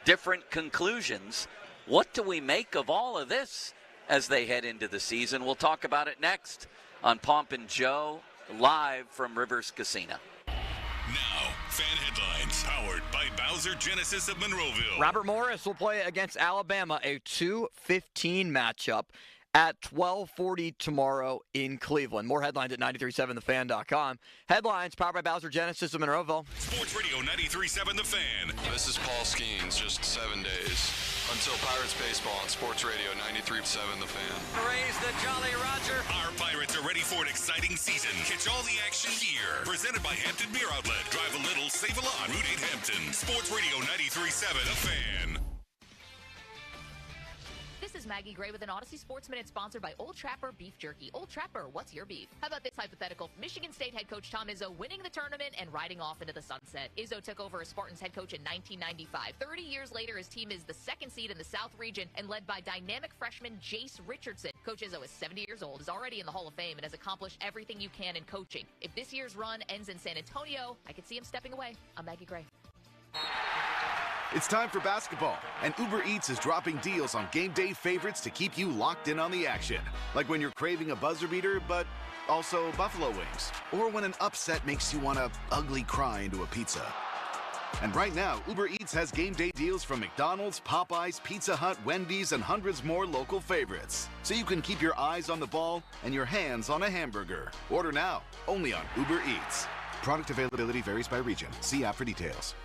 different conclusions. What do we make of all of this as they head into the season? We'll talk about it next on Pomp and Joe, live from Rivers Casino. Now, Fan Headlines, powered by Bowser Genesis of Monroeville. Robert Morris will play against Alabama, a 2:15 matchup at 12:40 tomorrow in Cleveland. More headlines at 937thefan.com. Headlines powered by Bowser Genesis of Monroeville. Sports Radio 93.7 The Fan. This is Paul Skeens, just 7 days until Pirates baseball on Sports Radio 93.7 The Fan. Raise the Jolly Roger. Our Pirates are ready for an exciting season. Catch all the action here. Presented by Hampton Beer Outlet. Drive a little, save a lot. Route 8 Hampton. Sports Radio 93.7 The Fan. This is Maggie Gray with an Odyssey Sports Minute sponsored by Old Trapper Beef Jerky. Old Trapper, what's your beef? How about this hypothetical? Michigan State head coach Tom Izzo winning the tournament and riding off into the sunset. Izzo took over as Spartans head coach in 1995. 30 years later, his team is the 2nd seed in the South region and led by dynamic freshman Jace Richardson. Coach Izzo is 70 years old, is already in the Hall of Fame, and has accomplished everything you can in coaching. If this year's run ends in San Antonio, I could see him stepping away. I'm Maggie Gray. It's time for basketball, and Uber Eats is dropping deals on game day favorites to keep you locked in on the action. Like when you're craving a buzzer beater, but also buffalo wings. Or when an upset makes you want to ugly cry into a pizza. And right now, Uber Eats has game day deals from McDonald's, Popeyes, Pizza Hut, Wendy's, and hundreds more local favorites. So you can keep your eyes on the ball and your hands on a hamburger. Order now, only on Uber Eats. Product availability varies by region. See app for details.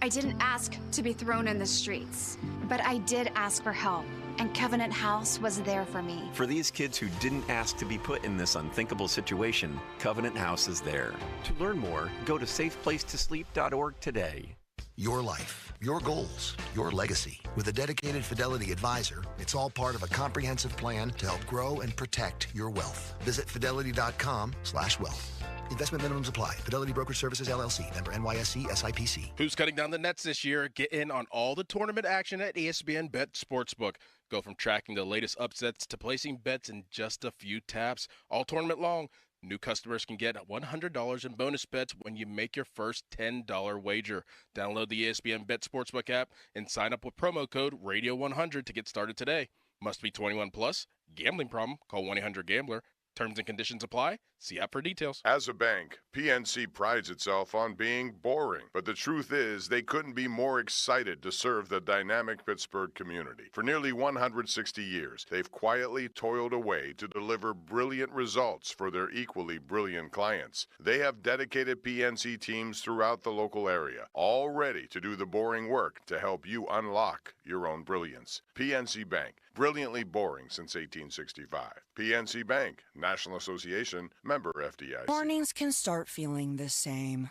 I didn't ask to be thrown in the streets, but I did ask for help, and Covenant House was there for me. For these kids who didn't ask to be put in this unthinkable situation, Covenant House is there. To learn more, go to safeplacetosleep.org today. Your life, your goals, your legacy. With a dedicated Fidelity advisor, it's all part of a comprehensive plan to help grow and protect your wealth. Visit fidelity.com/wealth. Investment minimums apply. Fidelity Brokerage Services, LLC. Member NYSE, SIPC. Who's cutting down the nets this year? Get in on all the tournament action at ESPN Bet Sportsbook. Go from tracking the latest upsets to placing bets in just a few taps. All tournament long. New customers can get $100 in bonus bets when you make your first $10 wager. Download the ESPN Bet Sportsbook app and sign up with promo code Radio100 to get started today. Must be 21 plus. Gambling problem? Call 1-800-GAMBLER. Terms and conditions apply. See app for details. As a bank, PNC prides itself on being boring. But the truth is, they couldn't be more excited to serve the dynamic Pittsburgh community. For nearly 160 years, they've quietly toiled away to deliver brilliant results for their equally brilliant clients. They have dedicated PNC teams throughout the local area, all ready to do the boring work to help you unlock your own brilliance. PNC Bank, brilliantly boring since 1865. PNC Bank, National Association, member FDIC. Mornings can start feeling the same.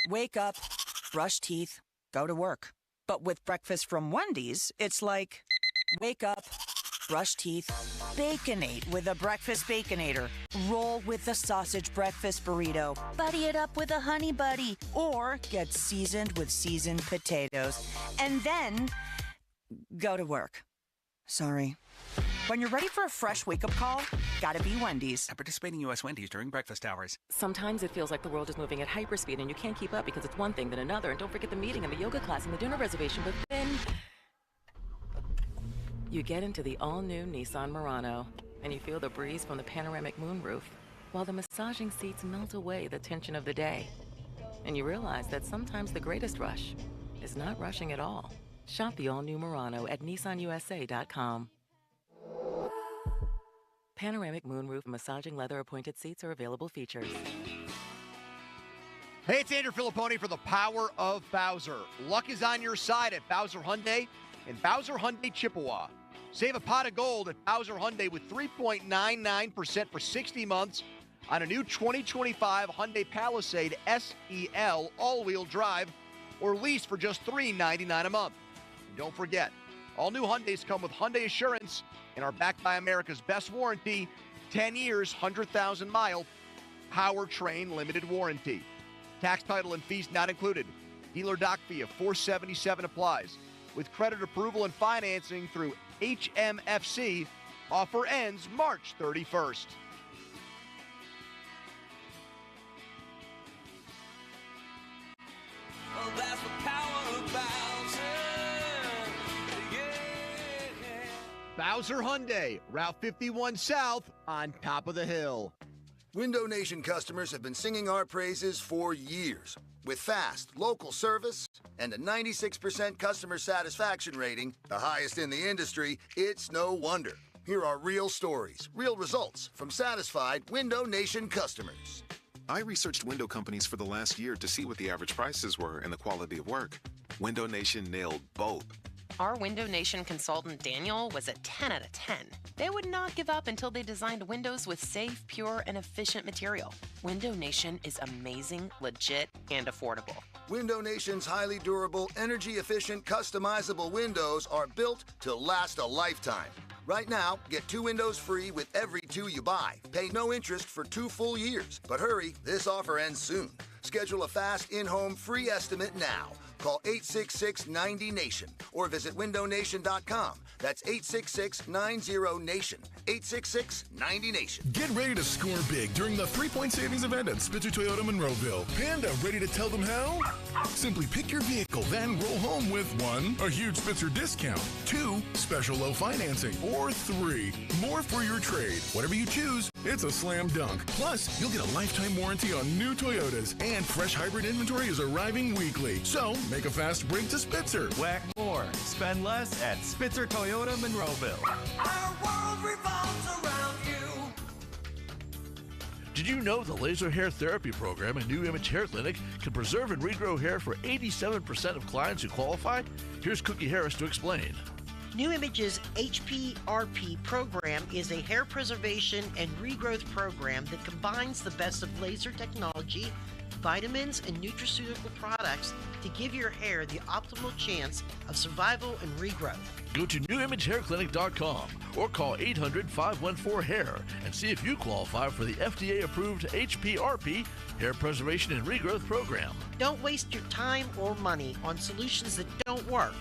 Wake up, brush teeth, go to work. But with breakfast from Wendy's, it's like, wake up, brush teeth, Baconate with a breakfast Baconator. Roll with the sausage breakfast burrito. Buddy it up with a honey buddy. Or get seasoned with seasoned potatoes. And then go to work. Sorry. When you're ready for a fresh wake-up call, gotta be Wendy's. At participating U.S. Wendy's during breakfast hours. Sometimes it feels like the world is moving at hyperspeed and you can't keep up because it's one thing then another. And don't forget the meeting and the yoga class and the dinner reservation. But then you get into the all-new Nissan Murano and you feel the breeze from the panoramic moonroof while the massaging seats melt away the tension of the day. And you realize that sometimes the greatest rush is not rushing at all. Shop the all-new Murano at nissanusa.com. Panoramic moonroof massaging leather appointed seats are available features. Hey, it's Andrew Filipponi for the Power of Bowser. Luck is on your side at Bowser Hyundai and Bowser Hyundai Chippewa. Save a pot of gold at Bowser Hyundai with 3.99% for 60 months on a new 2025 Hyundai Palisade SEL all-wheel drive or lease for just $399 a month. And don't forget, all new Hyundais come with Hyundai Assurance and are backed by America's best warranty, 10 years, 100,000-mile powertrain limited warranty. Tax, title, and fees not included. Dealer doc fee of $477 applies. With credit approval and financing through HMFC, offer ends March 31st. Well, that's the power of Bowser. Bowser Hyundai, Route 51 South, on top of the hill. Window Nation customers have been singing our praises for years. With fast, local service and a 96% customer satisfaction rating, the highest in the industry, it's no wonder. Here are real stories, real results from satisfied Window Nation customers. I researched window companies for the last year to see what the average prices were and the quality of work. Window Nation nailed both. Our Window Nation consultant, Daniel, was a 10 out of 10. They would not give up until they designed windows with safe, pure, and efficient material. Window Nation is amazing, legit, and affordable. Window Nation's highly durable, energy-efficient, customizable windows are built to last a lifetime. Right now, get 2 windows free with every 2 you buy. Pay no interest for 2 full years. But hurry, this offer ends soon. Schedule a fast in-home free estimate now. Call 866-90-NATION or visit windownation.com. That's 866-90-NATION. 866-90-NATION. Get ready to score big during the 3-point savings event at Spitzer Toyota Monroeville. Panda, ready to tell them how? Simply pick your vehicle, then roll home with 1, a huge Spitzer discount, 2, special low financing, or 3, more for your trade. Whatever you choose, it's a slam dunk. Plus, you'll get a lifetime warranty on new Toyotas, and fresh hybrid inventory is arriving weekly. So, make a fast break to Spitzer. Whack more, spend less at Spitzer Toyota Monroeville. Our world revolves around you. Did you know the laser hair therapy program at New Image Hair Clinic can preserve and regrow hair for 87% of clients who qualify? Here's Cookie Harris to explain. New Image's HPRP program is a hair preservation and regrowth program that combines the best of laser technology, vitamins, and nutraceutical products to give your hair the optimal chance of survival and regrowth. Go to newimagehairclinic.com or call 800-514-HAIR and see if you qualify for the FDA-approved HPRP Hair Preservation and Regrowth Program. Don't waste your time or money on solutions that don't work.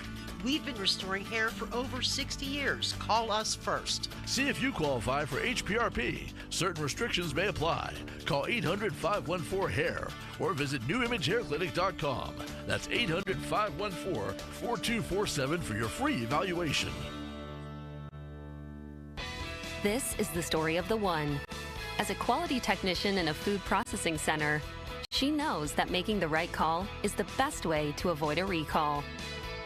We've been restoring hair for over 60 years. Call us first. See if you qualify for HPRP. Certain restrictions may apply. Call 800-514-HAIR or visit newimagehairclinic.com. That's 800-514-4247 for your free evaluation. This is the story of the one. As a quality technician in a food processing center, she knows that making the right call is the best way to avoid a recall.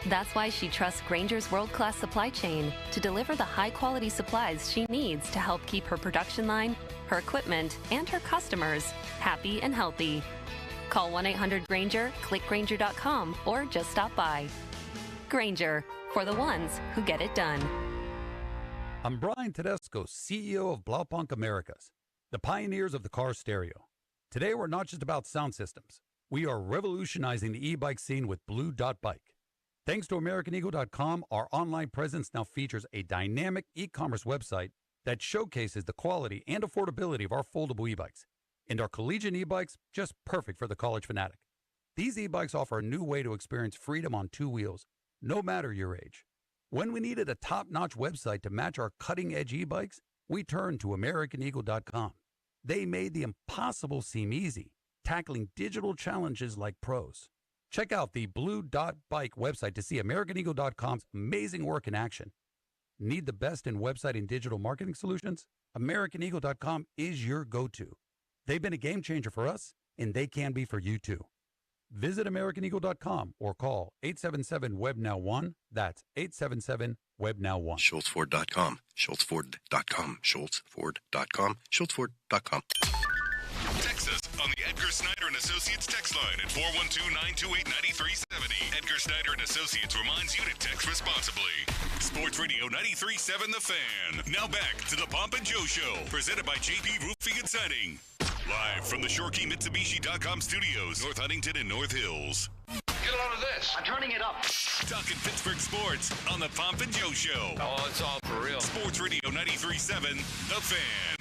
That's why she trusts Grainger's world-class supply chain to deliver the high-quality supplies she needs to help keep her production line, her equipment, and her customers happy and healthy. Call 1-800-GRAINGER, click Grainger.com, or just stop by. Grainger, for the ones who get it done. I'm Brian Tedesco, CEO of Blaupunkt Americas, the pioneers of the car stereo. Today, we're not just about sound systems. We are revolutionizing the e-bike scene with Blue Dot Bike. Thanks to AmericanEagle.com, our online presence now features a dynamic e-commerce website that showcases the quality and affordability of our foldable e-bikes. And our collegiate e-bikes, just perfect for the college fanatic. These e-bikes offer a new way to experience freedom on two wheels, no matter your age. When we needed a top-notch website to match our cutting-edge e-bikes, we turned to AmericanEagle.com. They made the impossible seem easy, tackling digital challenges like pros. Check out the Blue Dot Bike website to see AmericanEagle.com's amazing work in action. Need the best in website and digital marketing solutions? AmericanEagle.com is your go-to. They've been a game changer for us, and they can be for you too. Visit AmericanEagle.com or call 877-WEB-NOW1. That's 877-WEB-NOW1. SchultzFord.com. SchultzFord.com. SchultzFord.com. SchultzFord.com. Text us on the Edgar Snyder and Associates text line at 412-928-9370. Edgar Snyder and Associates reminds you to text responsibly. Sports Radio 93.7 The Fan. Now back to the Pomp and Joe Show, presented by JP Roofing and Siding. Live from the ShoreKeyMitsubishi.com studios, North Huntington and North Hills. Get a load of this. I'm turning it up. Talking Pittsburgh sports on the Pomp and Joe Show. Oh, it's all for real. Sports Radio 93.7 The Fan.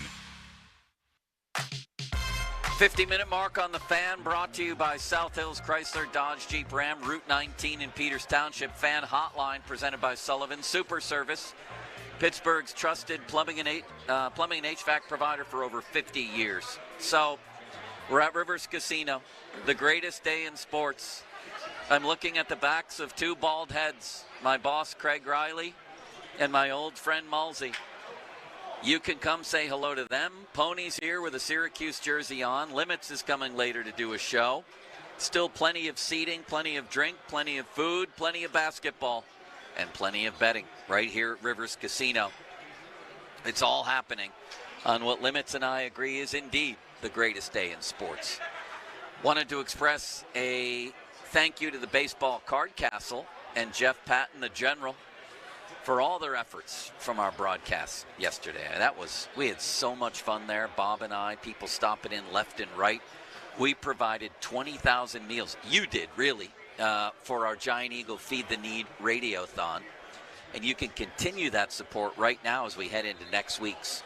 50-minute mark on The Fan, brought to you by South Hills Chrysler Dodge Jeep Ram, Route 19 in Peters Township. Fan Hotline presented by Sullivan Super Service, Pittsburgh's trusted plumbing and HVAC provider for over 50 years. So we're at Rivers Casino, the greatest day in sports. I'm looking at the backs of two bald heads, my boss Craig Riley and my old friend Mulsey. You can come say hello to them. Pony's here with a Syracuse jersey on. Limits is coming later to do a show. Still plenty of seating, plenty of drink, plenty of food, plenty of basketball, and plenty of betting right here at Rivers Casino. It's all happening on what Limits and I agree is indeed the greatest day in sports. Wanted to express a thank you to the Baseball Card Castle and Jeff Patton, the general, for all their efforts from our broadcast yesterday. We had so much fun there, Bob and I, people stopping in left and right. We provided 20,000 meals. You did, really, for our Giant Eagle Feed the Need Radiothon. And you can continue that support right now as we head into next week's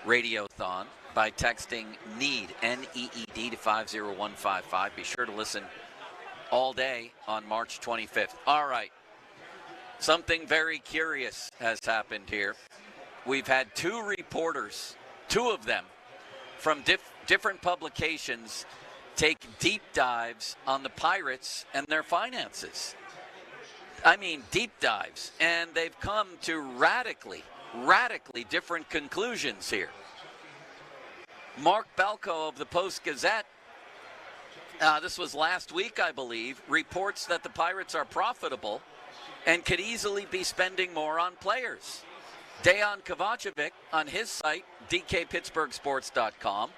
Radiothon by texting NEED, N-E-E-D, to 50155. Be sure to listen all day on March 25th. All right. Something very curious has happened here. We've had two reporters, two of them, from different publications, take deep dives on the Pirates and their finances. I mean, deep dives. And they've come to radically different conclusions here. Mark Belko of the Post-Gazette, this was last week, I believe, reports that the Pirates are profitable and could easily be spending more on players. Dejan Kovacevic on his site, DKPittsburghSports.com,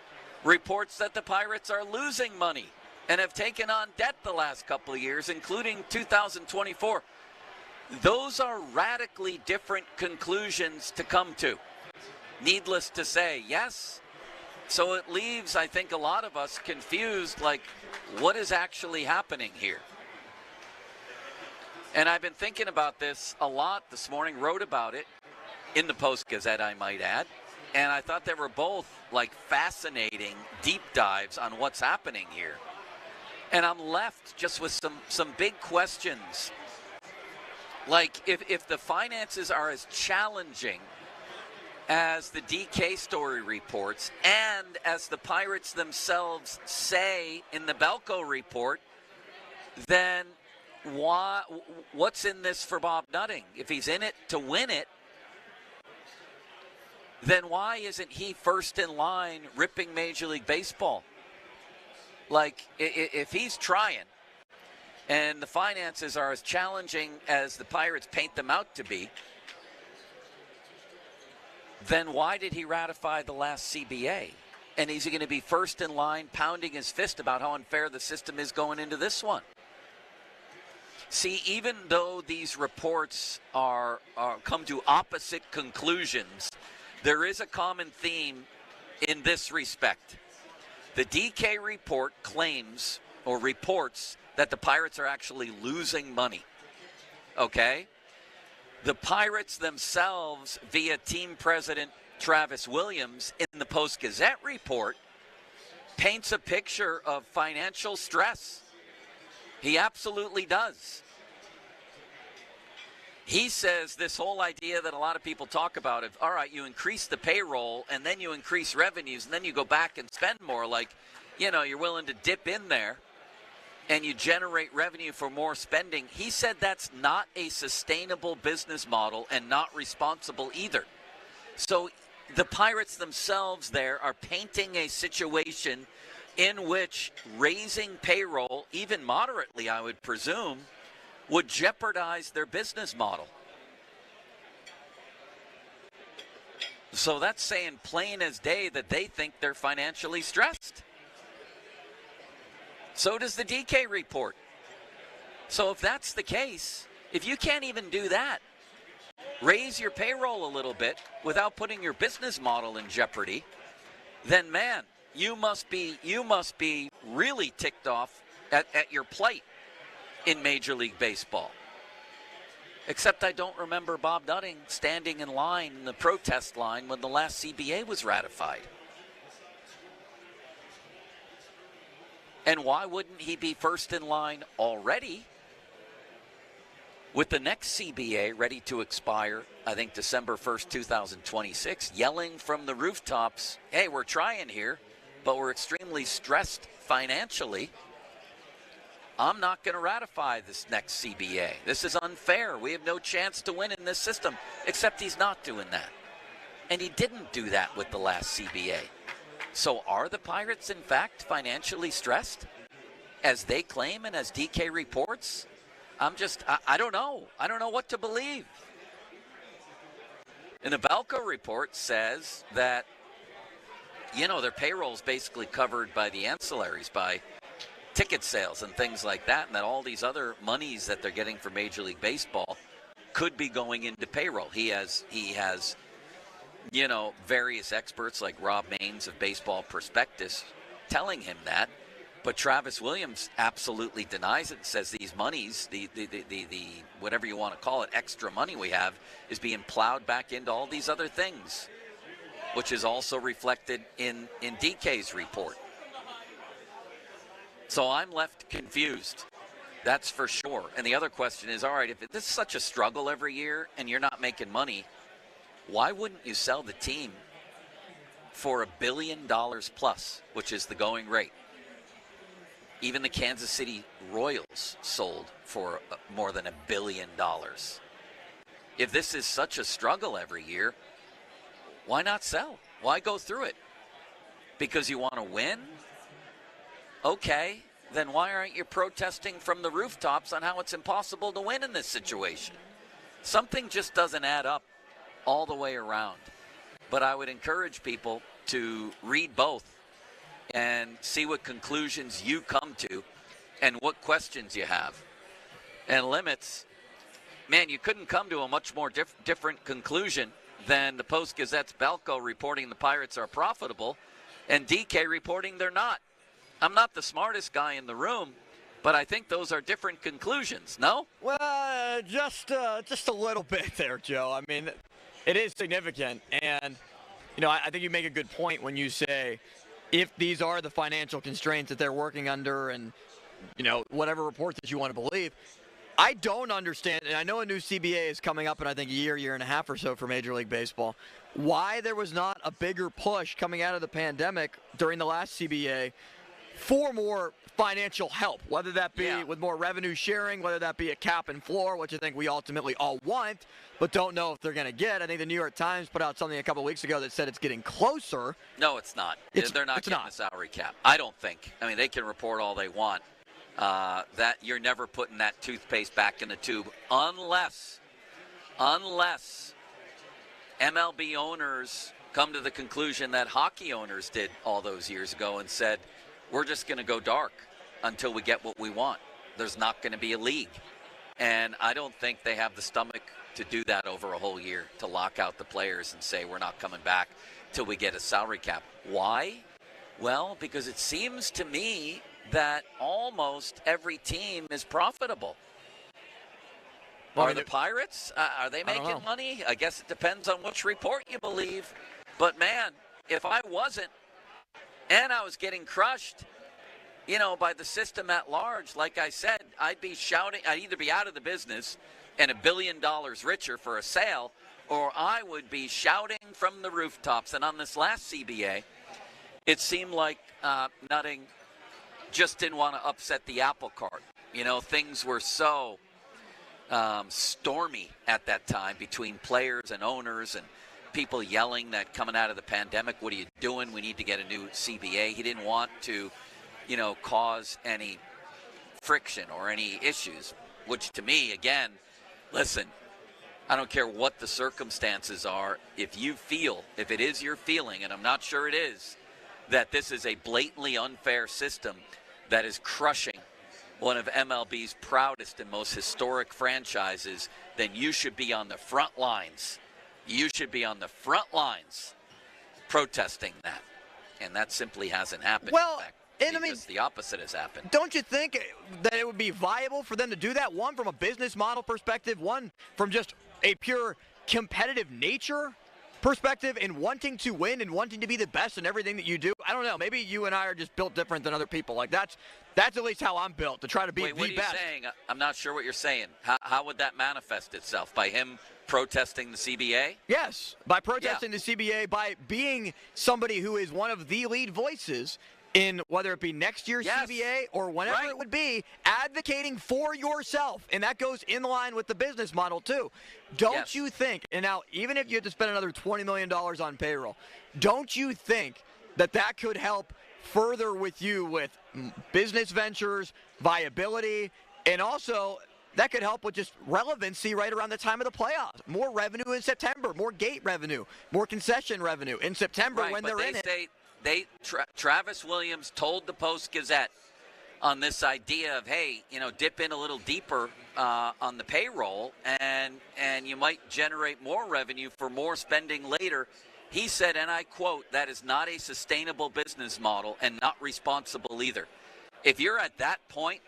reports that the Pirates are losing money and have taken on debt the last couple of years, including 2024. Those are radically different conclusions to come to. Needless to say, yes. So it leaves, I think, a lot of us confused, like, what is actually happening here? And I've been thinking about this a lot this morning, wrote about it in the Post-Gazette, I might add. And I thought they were both, like, fascinating deep dives on what's happening here. And I'm left just with some big questions. Like, if the finances are as challenging as the DK story reports, and as the Pirates themselves say in the Belko report, then what's in this for Bob Nutting? If he's in it to win it, then why isn't he first in line ripping Major League Baseball? Like, if he's trying, and the finances are as challenging as the Pirates paint them out to be, then why did he ratify the last CBA? And is he going to be first in line pounding his fist about how unfair the system is going into this one? See, even though these reports are come to opposite conclusions, there is a common theme in this respect. The DK report claims or reports that the Pirates are actually losing money. Okay? The Pirates themselves, via team president Travis Williams, in the Post-Gazette report, paints a picture of financial stress. He absolutely does. He says this whole idea that a lot of people talk about of, all right, you increase the payroll and then you increase revenues and then you go back and spend more, like, you know, you're willing to dip in there and you generate revenue for more spending. He said that's not a sustainable business model and not responsible either. So the Pirates themselves there are painting a situation in which raising payroll, even moderately, I would presume, would jeopardize their business model. So that's saying plain as day that they think they're financially stressed. So does the DK report. So if that's the case, if you can't even do that, raise your payroll a little bit without putting your business model in jeopardy, then man, you must be really ticked off at your plight in Major League Baseball. Except I don't remember Bob Nutting standing in line, in the protest line, when the last CBA was ratified. And why wouldn't he be first in line already with the next CBA ready to expire, I think December 1st, 2026, yelling from the rooftops, hey, we're trying here, but we're extremely stressed financially. I'm not going to ratify this next CBA. This is unfair. We have no chance to win in this system, except he's not doing that. And he didn't do that with the last CBA. So are the Pirates, in fact, financially stressed, as they claim and as DK reports? I don't know. I don't know what to believe. And the Balco report says that, you know, their payroll is basically covered by the ancillaries, by ticket sales and things like that, and that all these other monies that they're getting from Major League Baseball could be going into payroll. He has, you know, various experts like Rob Maines of Baseball Prospectus telling him that, but Travis Williams absolutely denies it and says these monies, the whatever you want to call it, extra money we have, is being plowed back into all these other things, which is also reflected in DK's report. So I'm left confused. That's for sure. And the other question is, all right, if this is such a struggle every year and you're not making money, why wouldn't you sell the team for $1 billion plus, which is the going rate? Even the Kansas City Royals sold for more than $1 billion. If this is such a struggle every year, why not sell? Why go through it? Because you want to win? Okay, then why aren't you protesting from the rooftops on how it's impossible to win in this situation? Something just doesn't add up all the way around. But I would encourage people to read both and see what conclusions you come to and what questions you have. And limits, man, you couldn't come to a much more different conclusion than the Post-Gazette's Belko reporting the Pirates are profitable and DK reporting they're not. I'm not the smartest guy in the room, but I think those are different conclusions, no? Well, just a little bit there, Joe. I mean, it is significant. And, I think you make a good point when you say if these are the financial constraints that they're working under and, whatever reports that you want to believe, I don't understand, and I know a new CBA is coming up in, I think, a year and a half or so for Major League Baseball, why there was not a bigger push coming out of the pandemic during the last CBA for more financial help, whether that be with more revenue sharing, whether that be a cap and floor, which I think we ultimately all want, but don't know if they're going to get. I think the New York Times put out something a couple of weeks ago that said it's getting closer. No, it's not. They're not getting a salary cap. I don't think. I mean, they can report all they want. That you're never putting that toothpaste back in the tube unless MLB owners come to the conclusion that hockey owners did all those years ago and said, we're just going to go dark until we get what we want. There's not going to be a league. And I don't think they have the stomach to do that over a whole year, to lock out the players and say we're not coming back till we get a salary cap. Why? Well, because it seems to me that almost every team is profitable. Are the Pirates? Are they making money? I guess it depends on which report you believe. But, man, if I wasn't, and I was getting crushed, by the system at large, like I said, I'd be shouting. I'd either be out of the business and $1 billion richer for a sale, or I would be shouting from the rooftops. And on this last CBA, it seemed like Nutting just didn't want to upset the apple cart. Things were so stormy at that time between players and owners and people yelling that coming out of the pandemic, what are you doing? We need to get a new CBA. He didn't want to, cause any friction or any issues, which to me, again, listen, I don't care what the circumstances are. If it is your feeling, and I'm not sure it is, that this is a blatantly unfair system that is crushing one of MLB's proudest and most historic franchises, then you should be on the front lines. You should be on the front lines protesting that. And that simply hasn't happened. Well, because the opposite has happened. Don't you think that it would be viable for them to do that? One, from a business model perspective. One, from just a pure competitive nature perspective and wanting to win and wanting to be the best in everything that you do. I don't know. Maybe you and I are just built different than other people. Like that's at least how I'm built, to try to be the best. What are you saying? I'm not sure what you're saying. How would that manifest itself? By him protesting the CBA? Yes, by protesting the CBA, by being somebody who is one of the lead voices in whether it be next year's CBA or whenever it would be, advocating for yourself. And that goes in line with the business model, too. Don't you think, and now even if you had to spend another $20 million on payroll, don't you think that could help further with you with business ventures, viability, and also that could help with just relevancy right around the time of the playoffs? More revenue in September, more gate revenue, more concession revenue in September when they're in it. Travis Williams told the Post-Gazette on this idea of, hey, dip in a little deeper on the payroll and you might generate more revenue for more spending later. He said, and I quote, that is not a sustainable business model and not responsible either. If you're at that point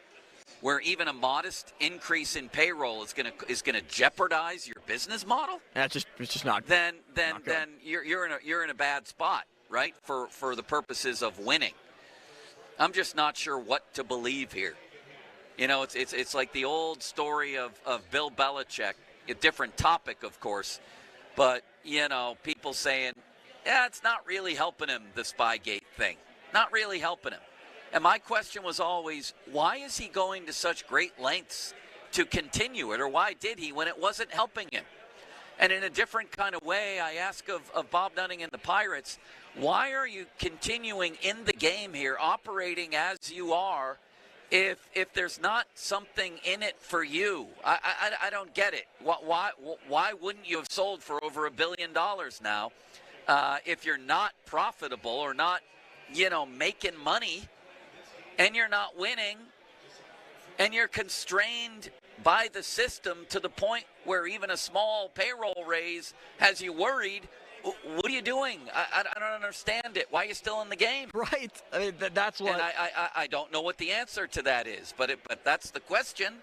where even a modest increase in payroll is going to jeopardize your business model, it's just not. Then you're in a bad spot. Right, for the purposes of winning. I'm just not sure what to believe here. It's like the old story of Bill Belichick, a different topic, of course, but, people saying, it's not really helping him, the Spygate thing. Not really helping him. And my question was always, why is he going to such great lengths to continue it, or why did he when it wasn't helping him? And in a different kind of way, I ask of Bob Nutting and the Pirates, why are you continuing in the game here, operating as you are, if there's not something in it for you? I don't get it. Why wouldn't you have sold for over $1 billion now if you're not profitable or not making money and you're not winning and you're constrained by the system to the point where even a small payroll raise has you worried, what are you doing? I don't understand it. Why are you still in the game? Right. I mean, that's what. And I don't know what the answer to that is, but that's the question.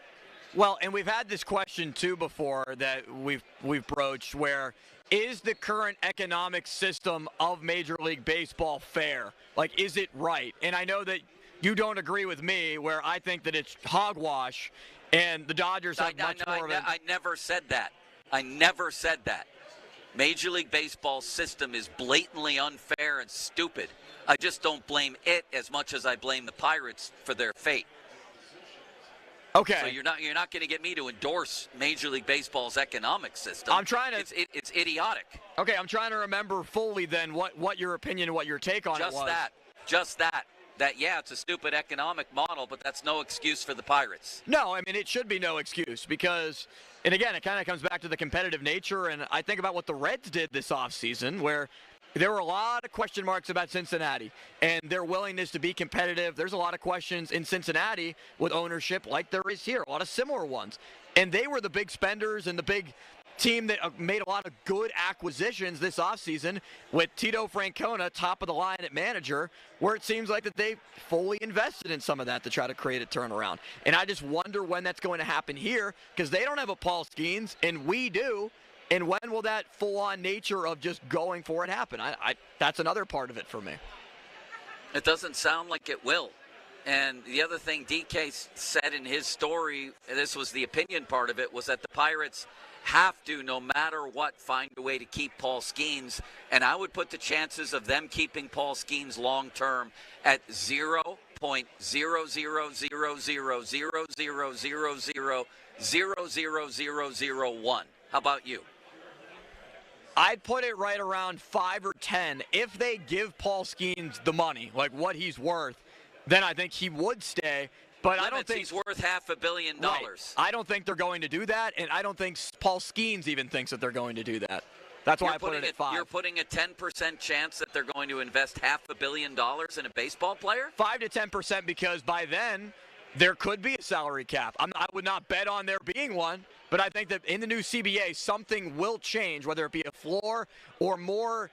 Well, and we've had this question too before that we've broached, where is the current economic system of Major League Baseball fair? Like, is it right? And I know that you don't agree with me, where I think that it's hogwash, and the Dodgers have much more of it. I never said that. I never said that. Major League Baseball's system is blatantly unfair and stupid. I just don't blame it as much as I blame the Pirates for their fate. Okay. So you're not going to get me to endorse Major League Baseball's economic system. I'm trying to. It's idiotic. Okay, I'm trying to remember fully then what your opinion and what your take on it was. Just that. That, yeah, it's a stupid economic model, but that's no excuse for the Pirates. No, I mean, it should be no excuse because, and again, it kind of comes back to the competitive nature, and I think about what the Reds did this offseason, where there were a lot of question marks about Cincinnati and their willingness to be competitive. There's a lot of questions in Cincinnati with ownership like there is here, a lot of similar ones. And they were the big spenders and the big team that made a lot of good acquisitions this offseason with Tito Francona, top of the line at manager, where it seems like that they fully invested in some of that to try to create a turnaround. And I just wonder when that's going to happen here, because they don't have a Paul Skeens, and we do. And when will that full-on nature of just going for it happen? That's another part of it for me. It doesn't sound like it will. And the other thing DK said in his story, and this was the opinion part of it, was that the Pirates have to, no matter what, find a way to keep Paul Skeens. And I would put the chances of them keeping Paul Skeens long-term at 0.0000000000001. How about you? I'd put it right around 5 or 10. If they give Paul Skeens the money, like what he's worth, then I think he would stay. But I don't think he's worth $500 million. Right. I don't think they're going to do that, and I don't think Paul Skeens even thinks that they're going to do that. That's why I put it at 5. You're putting a 10% chance that they're going to invest $500 million in a baseball player? 5 to 10%, because by then there could be a salary cap. I would not bet on there being one, but I think that in the new CBA something will change, whether it be a floor or more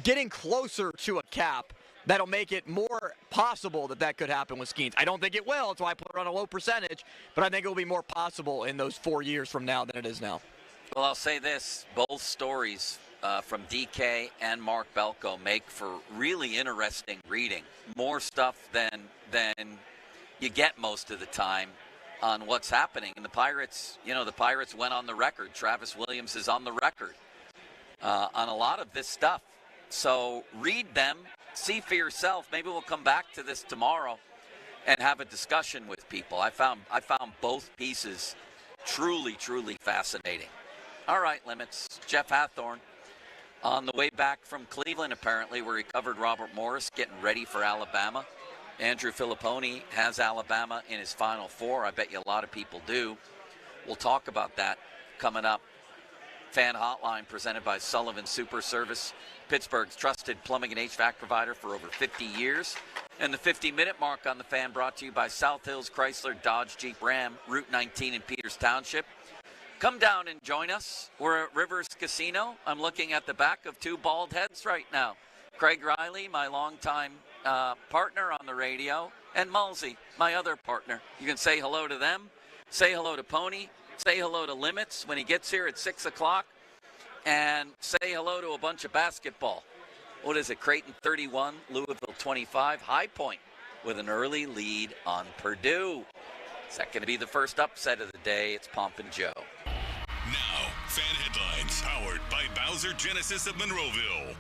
getting closer to a cap. That'll make it more possible that could happen with Skeens. I don't think it will, so I put it on a low percentage, but I think it will be more possible in those 4 years from now than it is now. Well, I'll say this. Both stories from DK and Mark Belko make for really interesting reading. More stuff than you get most of the time on what's happening. And the Pirates went on the record. Travis Williams is on the record on a lot of this stuff. So read them. See for yourself. Maybe we'll come back to this tomorrow and have a discussion with people. I found both pieces truly, truly fascinating. All right, Limits. Jeff Hathorn on the way back from Cleveland, apparently, where he covered Robert Morris getting ready for Alabama. Andrew Filipponi has Alabama in his Final Four. I bet you a lot of people do. We'll talk about that coming up. Fan Hotline presented by Sullivan Super Service, Pittsburgh's trusted plumbing and HVAC provider for over 50 years. And the 50-minute mark on the Fan brought to you by South Hills Chrysler Dodge Jeep Ram, Route 19 in Peters Township. Come down and join us. We're at Rivers Casino. I'm looking at the back of two bald heads right now. Craig Riley, my longtime partner on the radio, and Mulsey, my other partner. You can say hello to them. Say hello to Pony. Say hello to Limits when he gets here at 6 o'clock. And say hello to a bunch of basketball. What is it? Creighton 31, Louisville 25. High Point with an early lead on Purdue. Is that going to be the first upset of the day? It's Pomp and Joe. Now, Fan Headlines, powered by Bowser Genesis of Monroeville.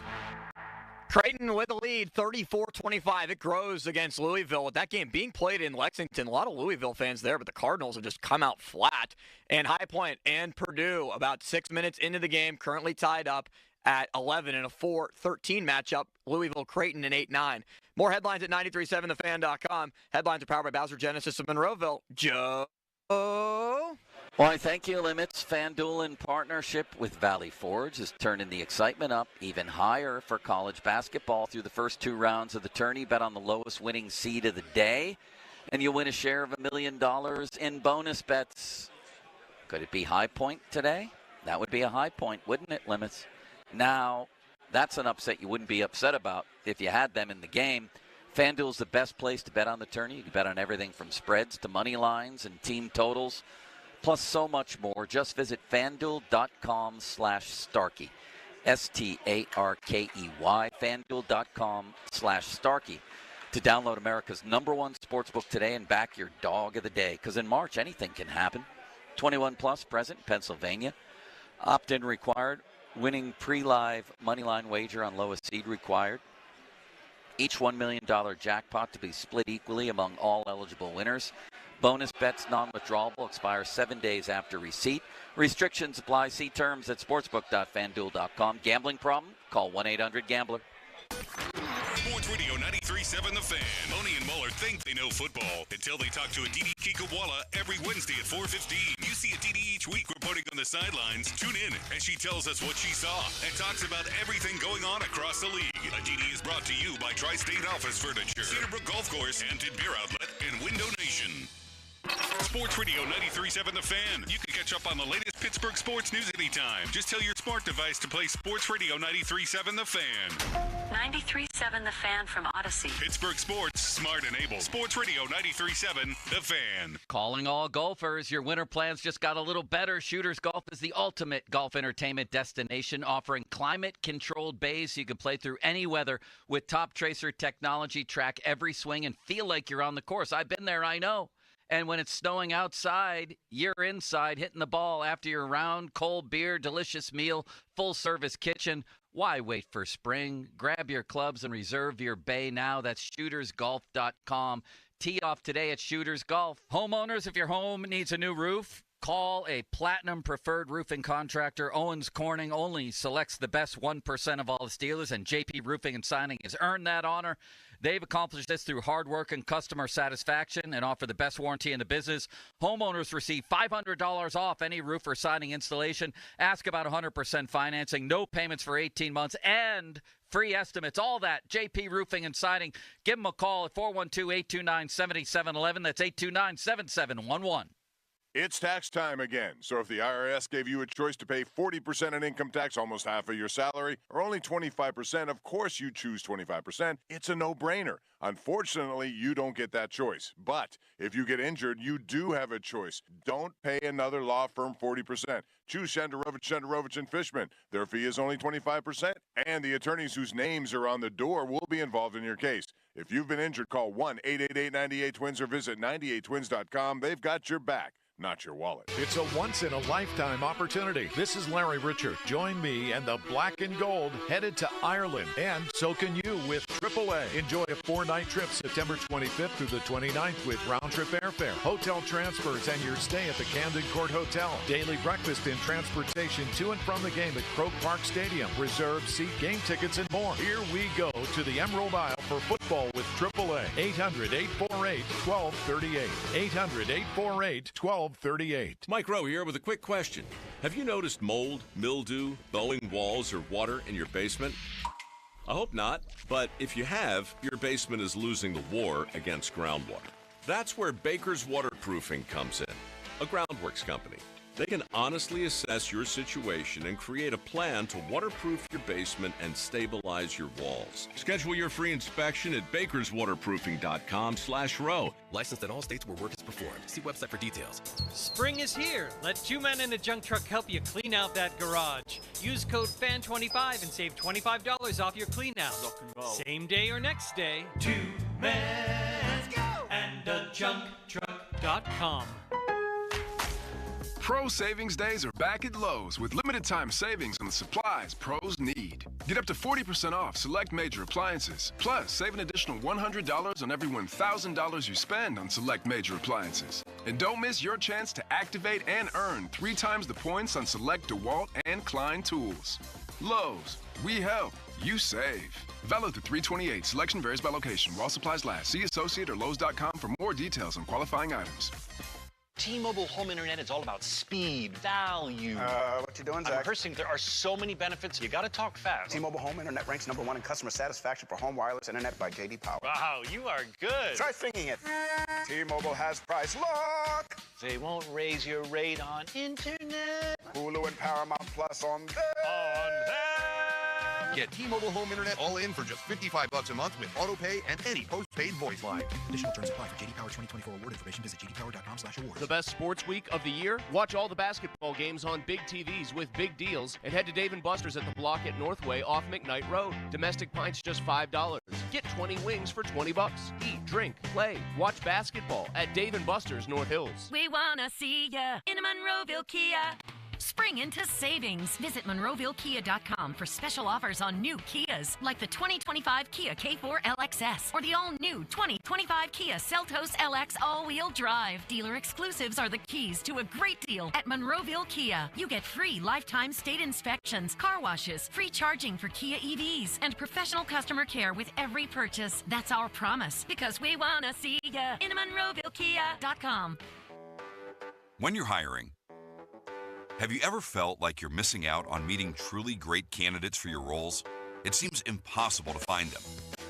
Creighton with a lead, 34-25. It grows against Louisville. With that game being played in Lexington, a lot of Louisville fans there, but the Cardinals have just come out flat. And High Point and Purdue, about 6 minutes into the game, currently tied up at 11 in a 4-13 matchup. Louisville, Creighton, in 8-9. More headlines at 937thefan.com. Headlines are powered by Bowser Genesis of Monroeville. Joe? Why, thank you, Limits. FanDuel, in partnership with Valley Forge, is turning the excitement up even higher for college basketball through the first 2 rounds of the tourney. Bet on the lowest winning seed of the day, and you'll win a share of $1 million in bonus bets. Could it be High Point today? That would be a high point, wouldn't it, Limits? Now, that's an upset you wouldn't be upset about if you had them in the game. FanDuel's the best place to bet on the tourney. You can bet on everything from spreads to money lines and team totals, plus so much more. Just visit FanDuel.com/Starkey. STARKEY. FanDuel.com/Starkey to download America's #1 sportsbook today and back your dog of the day. Because in March, anything can happen. 21 plus, present in Pennsylvania. Opt-in required. Winning pre-live moneyline wager on lowest seed required. Each $1 million jackpot to be split equally among all eligible winners. Bonus bets non-withdrawable, expire 7 days after receipt. Restrictions apply. See terms at sportsbook.fanduel.com. Gambling problem? Call 1-800-GAMBLER. Sports Radio 93.7 The Fan. Boney and Muller think they know football until they talk to Aditi Kikawala every Wednesday at 4:15. You see Aditi each week reporting on the sidelines. Tune in as she tells us what she saw and talks about everything going on across the league. Aditi is brought to you by Tri-State Office Furniture, Cedarbrook Golf Course, Hampton Beer Outlet, and Window Nation. Sports Radio 93.7 The Fan. You can catch up on the latest Pittsburgh sports news anytime. Just tell your smart device to play Sports Radio 93.7 The Fan. 93.7 The Fan from Odyssey. Pittsburgh sports, smart and able. Sports Radio 93.7 The Fan. Calling all golfers. Your winter plans just got a little better. Shooters Golf is the ultimate golf entertainment destination, offering climate-controlled bays so you can play through any weather with Top Tracer technology. Track every swing and feel like you're on the course. I've been there, I know. And when it's snowing outside, you're inside hitting the ball after your round, cold beer, delicious meal, full-service kitchen. Why wait for spring? Grab your clubs and reserve your bay now. That's shootersgolf.com. Tee off today at Shooters Golf. Homeowners, if your home needs a new roof, call a Platinum Preferred Roofing Contractor. Owens Corning only selects the best 1% of all the Steelers, and JP Roofing and Signing has earned that honor. They've accomplished this through hard work and customer satisfaction and offer the best warranty in the business. Homeowners receive $500 off any roof or siding installation. Ask about 100% financing, no payments for 18 months, and free estimates. All that, JP Roofing and Siding. Give them a call at 412-829-7711. That's 829-7711. It's tax time again, so if the IRS gave you a choice to pay 40% in income tax, almost half of your salary, or only 25%, of course you choose 25%. It's a no-brainer. Unfortunately, you don't get that choice. But if you get injured, you do have a choice. Don't pay another law firm 40%. Choose Shenderovich & Fishman. Their fee is only 25%, and the attorneys whose names are on the door will be involved in your case. If you've been injured, call 1-888-98-TWINS or visit 98twins.com. They've got your back, not your wallet. It's a once-in-a-lifetime opportunity. This is Larry Richert. Join me and the Black and Gold headed to Ireland, and so can you with AAA. Enjoy a 4-night trip September 25th through the 29th with round-trip airfare, hotel transfers, and your stay at the Camden Court Hotel. Daily breakfast and transportation to and from the game at Croke Park Stadium. Reserved seat, game tickets, and more. Here we go to the Emerald Isle for football with AAA. 800-848-1238. 800-848-1238. Mike Rowe here with a quick question. Have you noticed mold, mildew, bowing walls, or water in your basement? I hope not, but if you have, your basement is losing the war against groundwater. That's where Baker's Waterproofing comes in, a groundworks company. They can honestly assess your situation and create a plan to waterproof your basement and stabilize your walls. Schedule your free inspection at bakerswaterproofing.com/row. Licensed in all states where work is performed. See website for details. Spring is here. Let 2 men and a junk truck help you clean out that garage. Use code FAN25 and save $25 off your clean out. Same day or next day. 2 men and a junk truck.com. Pro Savings Days are back at Lowe's with limited time savings on the supplies pros need. Get up to 40% off select major appliances. Plus, save an additional $100 on every $1,000 you spend on select major appliances. And don't miss your chance to activate and earn 3 times the points on select DeWalt and Klein tools. Lowe's, we help, you save. Valid to 3/28. Selection varies by location. While supplies last. See associate or Lowe's.com for more details on qualifying items. T-Mobile home internet is all about speed, value. What you doing, Zach? I'm rehearsing. There are so many benefits. You got to talk fast. T-Mobile home internet ranks #1 in customer satisfaction for home wireless internet by J.D. Power. Wow, you are good. Try singing it. T-Mobile has price lock. They won't raise your rate on internet. Hulu and Paramount Plus on there. Get T-Mobile home internet all in for just $55 a month with autopay and any postpaid voice line. Additional terms apply for J.D. Power 2024 award information. Visit jdpower.com/awards. The best sports week of the year? Watch all the basketball games on big TVs with big deals and head to Dave & Buster's at the block at Northway off McKnight Road. Domestic pints just $5. Get 20 wings for $20. Eat, drink, play, watch basketball at Dave & Buster's North Hills. We wanna see ya in a Monroeville Kia. Spring into savings. Visit MonroevilleKia.com for special offers on new Kias, like the 2025 Kia K4 LXS or the all-new 2025 Kia Seltos LX all-wheel drive. Dealer exclusives are the keys to a great deal at Monroeville Kia. You get free lifetime state inspections, car washes, free charging for Kia EVs, and professional customer care with every purchase. That's our promise, because we want to see ya in MonroevilleKia.com. When you're hiring, have you ever felt like you're missing out on meeting truly great candidates for your roles? It seems impossible to find them,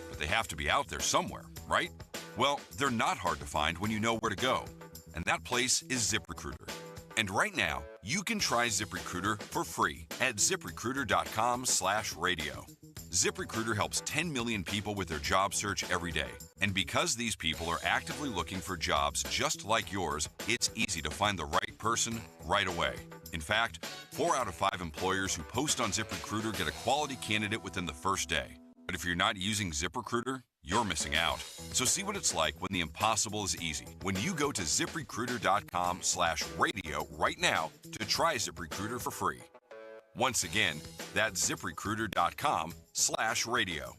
but they have to be out there somewhere, right? Well, they're not hard to find when you know where to go, and that place is ZipRecruiter. And right now, you can try ZipRecruiter for free at ZipRecruiter.com/radio. ZipRecruiter helps 10 million people with their job search every day. And because these people are actively looking for jobs just like yours, it's easy to find the right person right away. In fact, 4 out of 5 employers who post on ZipRecruiter get a quality candidate within the first day. But if you're not using ZipRecruiter, you're missing out. So see what it's like when the impossible is easy. When you go to ZipRecruiter.com/radio right now to try ZipRecruiter for free. Once again, that's ZipRecruiter.com/radio.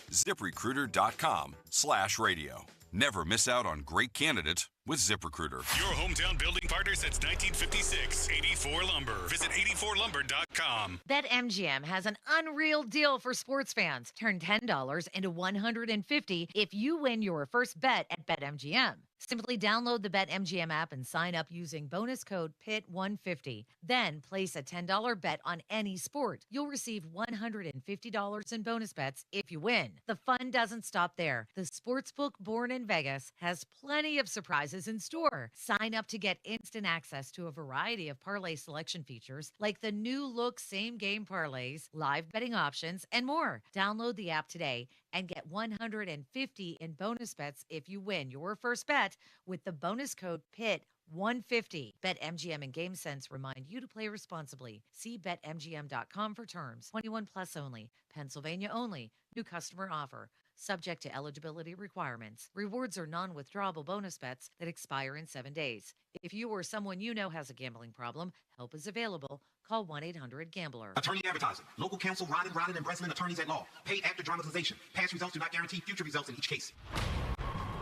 ZipRecruiter.com/radio. Never miss out on great candidates with ZipRecruiter. Your hometown building partner since 1956. 84 Lumber. Visit 84lumber.com. BetMGM has an unreal deal for sports fans. Turn $10 into $150 if you win your first bet at BetMGM. Simply download the BetMGM app and sign up using bonus code PIT150. Then place a $10 bet on any sport. You'll receive $150 in bonus bets if you win. The fun doesn't stop there. The sportsbook born in Vegas has plenty of surprises in store. Sign up to get instant access to a variety of parlay selection features like the new look same game parlays, live betting options, and more. Download the app today and get $150 in bonus bets if you win your first bet with the bonus code PIT150. BetMGM and GameSense remind you to play responsibly. See BetMGM.com for terms. 21 plus only. Pennsylvania only. New customer offer. Subject to eligibility requirements. Rewards are non-withdrawable bonus bets that expire in 7 days. If you or someone you know has a gambling problem, help is available. Call 1-800-GAMBLER. Attorney advertising. Local counsel Rodden and Breslin attorneys at law. Paid after dramatization. Past results do not guarantee future results in each case.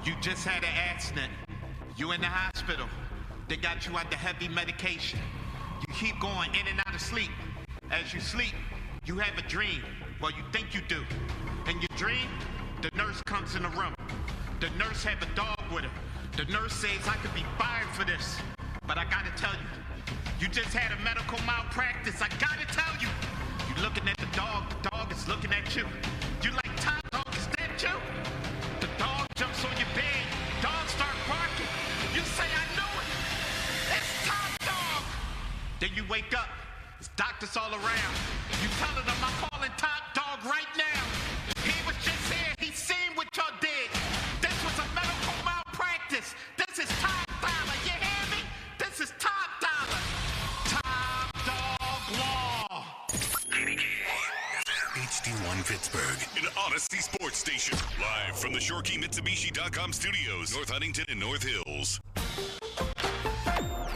You just had an accident. You in the hospital. They got you under heavy medication. You keep going in and out of sleep. As you sleep, you have a dream. Well, you think you do. In your dream, the nurse comes in the room. The nurse have a dog with her. The nurse says, I could be fired for this. But I gotta tell you, you just had a medical malpractice. I gotta tell you. You're looking at the dog is looking at you. You like, Top Dog, is that you? The dog jumps on your bed. Dog start barking. You say, I know it. It's Top Dog. Then you wake up. There's doctors all around. You telling them I'm calling Top Dog right now. He was just here. He seen what y'all did. This was a medical malpractice. This is Top Dollar. You hear me? This is Top Dollar. Top Dog Law. HD1 Pittsburgh, an Odyssey sports station. Live from the ShoreKeyMitsubishi.com studios, North Huntington and North Hills.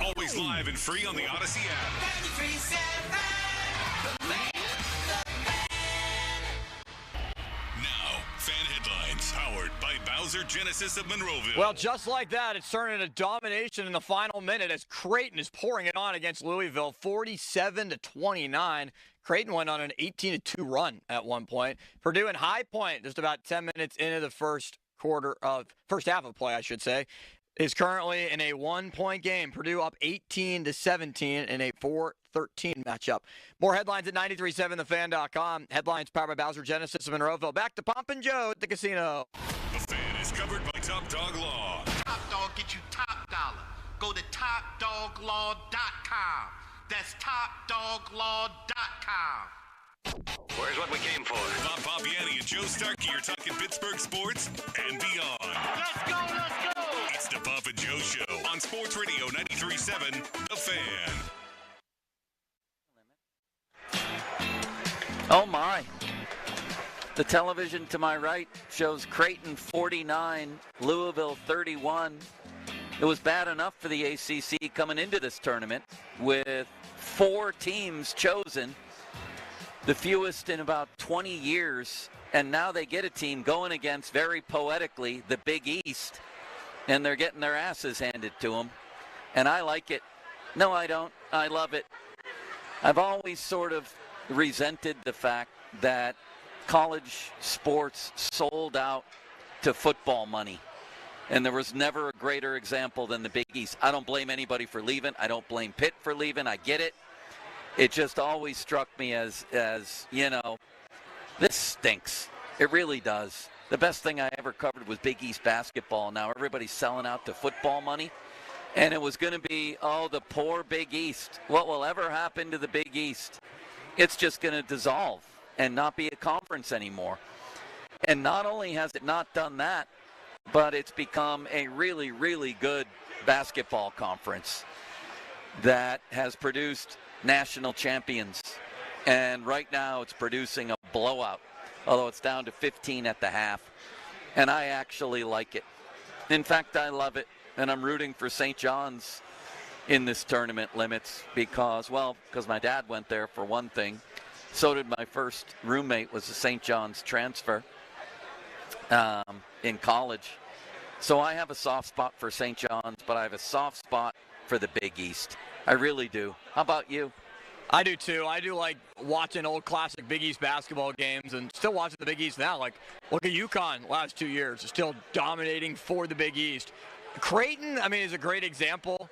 Always live and free on the Odyssey app. Now, fan headlines powered by Bowser Genesis of Monroeville. Well, just like that, it's turning into domination in the final minute as Creighton is pouring it on against Louisville, 47-29. Creighton went on an 18-2 run at one point. Purdue and High Point just about 10 minutes into the first half of play, I should say. is currently in a 1-point game. Purdue up 18-17 in a 4-13 matchup. More headlines at 937thefan.com. Headlines powered by Bowser Genesis of Monroeville. Back to Pomp and Joe at the casino. The Fan is covered by Top Dog Law. Top Dog get you top dollar. Go to TopDogLaw.com. That's TopDogLaw.com. Where's what we came for? Bob Pompiani and Joe Starkey are talking Pittsburgh sports and beyond. Let's go, let's go! It's the Pomp and Joe Show on Sports Radio 93.7 The Fan. Oh, my. The television to my right shows Creighton 49, Louisville 31. It was bad enough for the ACC coming into this tournament with 4 teams chosen, the fewest in about 20 years, and now they get a team going against, very poetically, the Big East, and they're getting their asses handed to them, and I like it. No, I don't. I love it. I've always sort of resented the fact that college sports sold out to football money, and there was never a greater example than the Big East. I don't blame anybody for leaving. I don't blame Pitt for leaving. I get it. It just always struck me as you know, this stinks. It really does. The best thing I ever covered was Big East basketball. Now everybody's selling out to football money. And it was going to be, oh, the poor Big East. What will ever happen to the Big East? It's just going to dissolve and not be a conference anymore. And not only has it not done that, but it's become a really, really good basketball conference that has produced national champions, and right now it's producing a blowout, although it's down to 15 at the half, and I actually like it. In fact, I love it, and I'm rooting for St. John's in this tournament, Limits, because my dad went there for one thing. So did my first roommate, was a St. John's transfer in college. So I have a soft spot for St. John's, but I have a soft spot for the Big East. I really do. How about you? I do too. I do like watching old classic Big East basketball games and still watching the Big East now. Like, look at UConn last 2 years. Still dominating for the Big East. Creighton, I mean, is a great example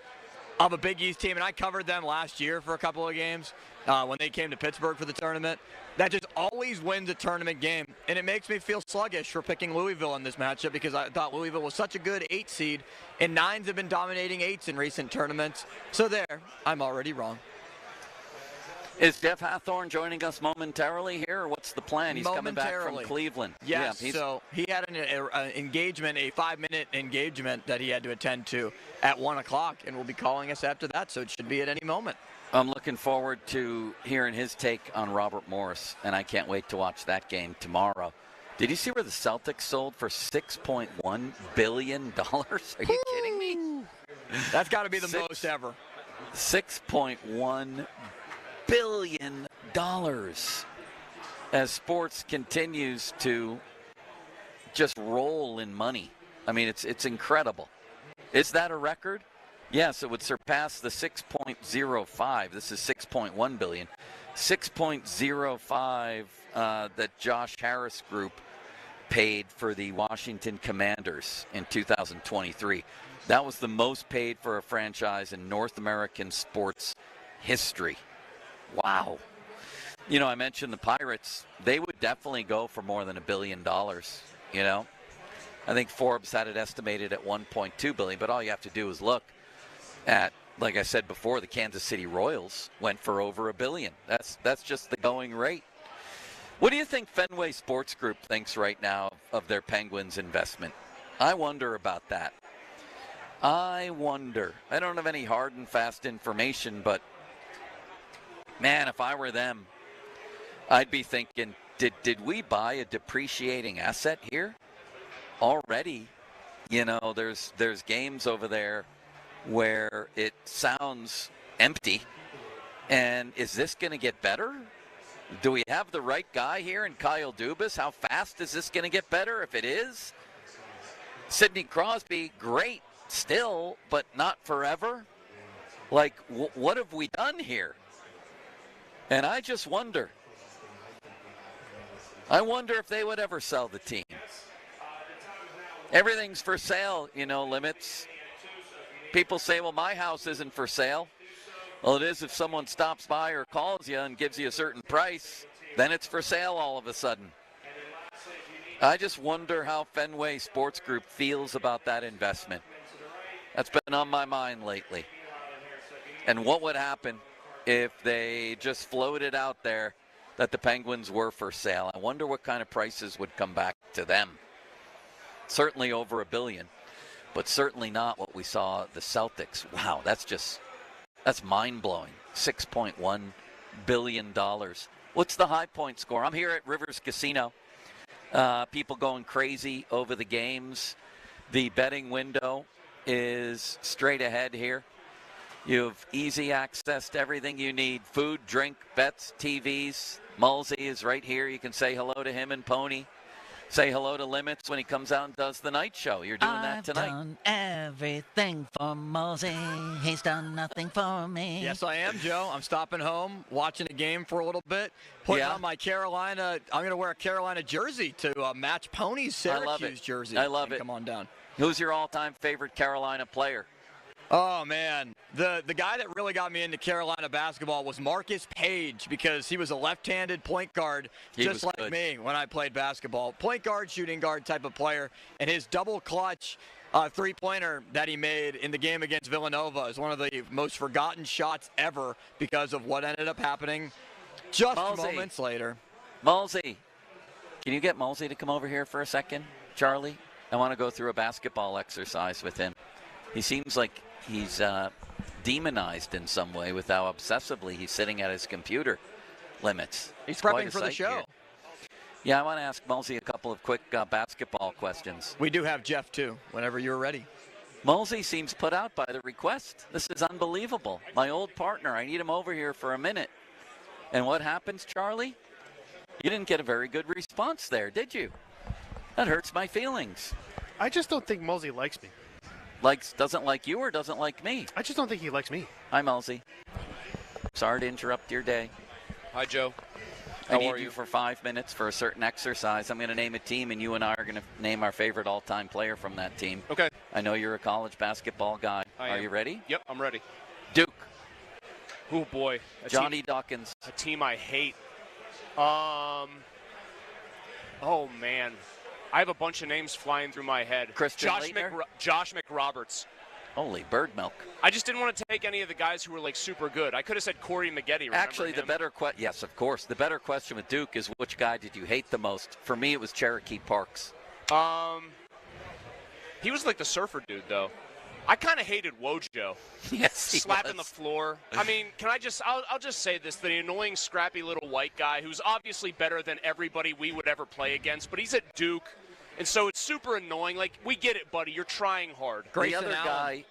of a Big East team, and I covered them last year for a couple of games when they came to Pittsburgh for the tournament. That just always wins a tournament game, and it makes me feel sluggish for picking Louisville in this matchup because I thought Louisville was such a good 8 seed, and 9s have been dominating 8s in recent tournaments. So there, I'm already wrong. Is Jeff Hathorn joining us momentarily here, or what's the plan? He's coming back from Cleveland. Yes, yeah, so he had an engagement, a 5-minute engagement that he had to attend to at 1 o'clock, and will be calling us after that, so it should be at any moment. I'm looking forward to hearing his take on Robert Morris, and I can't wait to watch that game tomorrow. Did you see where the Celtics sold for $6.1 billion? Are you kidding me? That's got to be the most ever. $6.1 billion as sports continues to just roll in money. I mean, it's incredible. Is that a record? Yes, it would surpass the 6.05. This is 6.1 billion. 6.05 that Josh Harris Group paid for the Washington Commanders in 2023. That was the most paid for a franchise in North American sports history. Wow. You know, I mentioned the Pirates. They would definitely go for more than $1 billion, you know. I think Forbes had it estimated at $1.2 billion, but all you have to do is look at, like I said before, the Kansas City Royals went for over $1 billion. That's just the going rate. What do you think Fenway Sports Group thinks right now of their Penguins investment? I wonder about that. I wonder. I don't have any hard and fast information, but man, if I were them, I'd be thinking, did we buy a depreciating asset here already? You know, there's games over there where it sounds empty. And is this going to get better? Do we have the right guy here in Kyle Dubas? How fast is this going to get better? If it is, Sidney Crosby, great still, but not forever. Like, what have we done here? And I just wonder. I wonder if they would ever sell the team. Everything's for sale, you know, Limits. People say, well, my house isn't for sale. Well, it is if someone stops by or calls you and gives you a certain price, then it's for sale all of a sudden. I just wonder how Fenway Sports Group feels about that investment. That's been on my mind lately. And what would happen if they just floated out there that the Penguins were for sale? I wonder what kind of prices would come back to them. Certainly over $1 billion, but certainly not what we saw the Celtics. Wow, that's mind-blowing. $6.1 billion. What's the high point score? I'm here at Rivers Casino. People going crazy over the games. The betting window is straight ahead here. You have easy access to everything you need. Food, drink, bets, TVs. Mulsey is right here. You can say hello to him and Pony. Say hello to Limits when he comes out and does the night show. You're doing that tonight. I've done everything for Mulsey. He's done nothing for me. Yes, I am, Joe. I'm stopping home, watching a game for a little bit, putting on my Carolina. I'm going to wear a Carolina jersey to match Pony's Syracuse jersey. I love it. Come on down. Who's your all-time favorite Carolina player? Oh, man. The guy that really got me into Carolina basketball was Marcus Page, because he was a left-handed point guard just like me when I played basketball. Point guard, shooting guard type of player. And his double clutch three-pointer that he made in the game against Villanova is one of the most forgotten shots ever because of what ended up happening just moments later. Mulsey. Can you get Mulsey to come over here for a second, Charlie? I want to go through a basketball exercise with him. He seems like he's demonized in some way with how obsessively he's sitting at his computer. Limits. He's prepping for the show. Here. Yeah, I want to ask Mulsey a couple of quick basketball questions. We do have Jeff, too, whenever you're ready. Mulsey seems put out by the request. This is unbelievable. My old partner, I need him over here for a minute. And what happens, Charlie? You didn't get a very good response there, did you? That hurts my feelings. I just don't think Mulsey likes me. Doesn't like you or doesn't like me? I just don't think he likes me. Hi, Mulsey. Sorry to interrupt your day. Hi, Joe. I need you for 5 minutes for a certain exercise. I'm going to name a team, and you and I are going to name our favorite all-time player from that team. Okay. I know you're a college basketball guy. Are you ready? Yep, I'm ready. Duke. Oh, boy. Johnny Dawkins. A team I hate. Oh, man. I have a bunch of names flying through my head. Josh McRoberts. Holy bird milk. I just didn't want to take any of the guys who were, super good. I could have said Corey Maggette. Actually, the better question, yes, of course. The better question with Duke is which guy did you hate the most? For me, it was Cherokee Parks. He was like the surfer dude, though. I kind of hated Wojo. Yes, he slapping was. the floor. I mean, I'll just say this: the annoying, scrappy little white guy who's obviously better than everybody we would ever play against, but he's at Duke, and so it's super annoying. Like, we get it, buddy. You're trying hard. The other guy,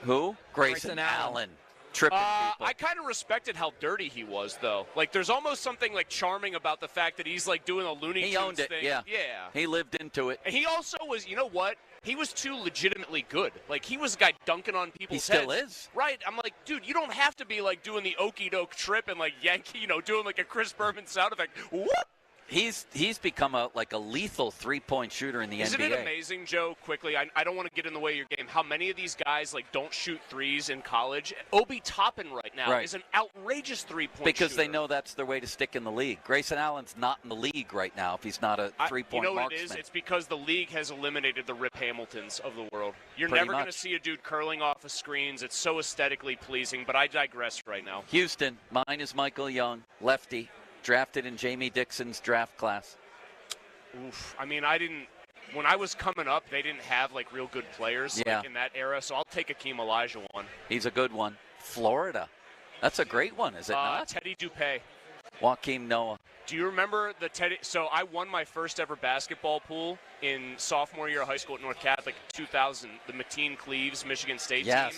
who? Grayson Allen. Tripping people. I kind of respected how dirty he was, though. Like, there's almost something charming about the fact that he's doing a Looney Tunes He owned it, thing. yeah. Yeah. He lived into it. And he also was, you know what? He was too legitimately good. He was a guy dunking on people's heads. He still is. Right. I'm like, dude, you don't have to be doing the okey doke trip and Yankee, doing a Chris Berman sound effect. Whoop! He's become a lethal three-point shooter in the NBA. Isn't it amazing, Joe, quickly, I don't want to get in the way of your game, how many of these guys don't shoot threes in college? Obi Toppin right now is an outrageous three-point because shooter. they know that's their way to stick in the league. Grayson Allen's not in the league right now if he's not a three-point You know what marksman. it is? It's because the league has eliminated the Rip Hamiltons of the world. You're Pretty never going to much. see a dude curling off of screens. It's so aesthetically pleasing, but I digress right now. Houston, mine is Michael Young, lefty, drafted in Jamie Dixon's draft class. Oof. I mean, when I was coming up, they didn't have real good players in that era, so I'll take Akeem Olajuwon. He's a good one. Florida. That's a great one, is it not? Teddy Dupay. Joakim Noah. Do you remember the Teddy? So I won my first ever basketball pool in sophomore year of high school at North Catholic, 2000, the Mateen Cleaves Michigan State team.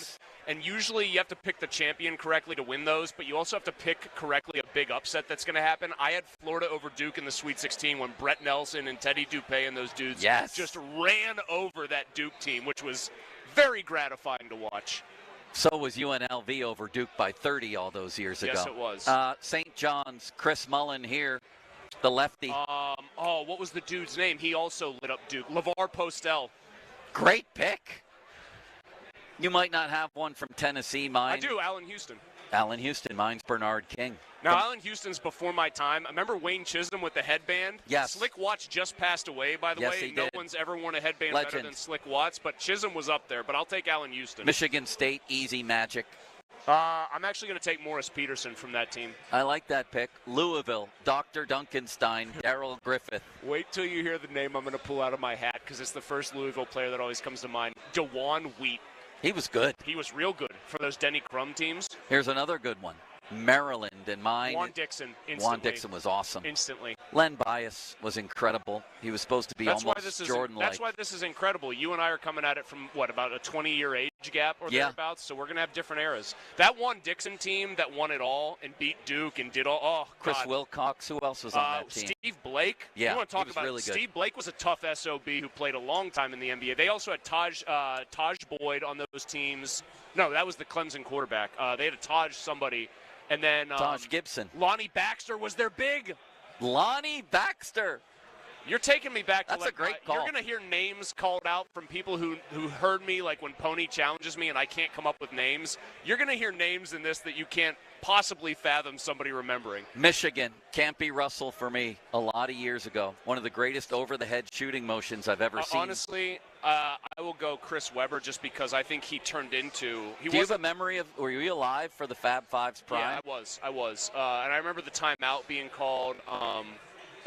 And usually you have to pick the champion correctly to win those, but you also have to pick correctly a big upset that's going to happen. I had Florida over Duke in the Sweet 16 when Brett Nelson and Teddy Dupay and those dudes just ran over that Duke team, which was very gratifying to watch. So was UNLV over Duke by 30 all those years ago. Yes, it was. St. John's, Chris Mullen here, the lefty. What was the dude's name? He also lit up Duke. LeVar Postel. Great pick. You might not have one from Tennessee. Mine. I do, Allen Houston. Allen Houston. Mine's Bernard King. Now, Allen Houston's before my time. I remember Wayne Chisholm with the headband. Yes. Slick Watts just passed away, by the Yes, way. he No did. one's ever worn a headband Legend. better than Slick Watts, but Chisholm was up there. But I'll take Allen Houston. Michigan State, easy magic. I'm actually going to take Morris Peterson from that team. I like that pick. Louisville, Dr. Duncanstein, Darrell Griffith. Wait till you hear the name I'm going to pull out of my hat because it's the first Louisville player that always comes to mind. DeJuan Wheat. He was good. He was real good for those Denny Crum teams. Here's another good one. Maryland and mine. Juan Dixon. Instantly. Juan Dixon was awesome. Instantly. Len Bias was incredible. He was supposed to be almost Jordan-like. That's why this is incredible. You and I are coming at it from, about a 20-year age gap or thereabouts, so we're going to have different eras. That Juan Dixon team that won it all and beat Duke and did all, Chris God. Wilcox, who else was on that team? Steve Blake. Yeah, you want to talk he was about really good. Steve Blake was a tough SOB who played a long time in the NBA. They also had Taj Boyd on those teams. No, that was the Clemson quarterback. They had a Taj somebody. And then Taj Gibson. Lonnie Baxter was their big. Lonnie Baxter. You're taking me back to That's a great call. You're going to hear names called out from people who heard me, like when Pony challenges me and I can't come up with names. You're going to hear names in this that you can't possibly fathom somebody remembering. Michigan, Campy Russell for me a lot of years ago. One of the greatest over-the-head shooting motions I've ever seen. Honestly, I will go Chris Webber just because I think he turned into. Do you have a memory of? Were you alive for the Fab Five's prime? Yeah, I was. And I remember the timeout being called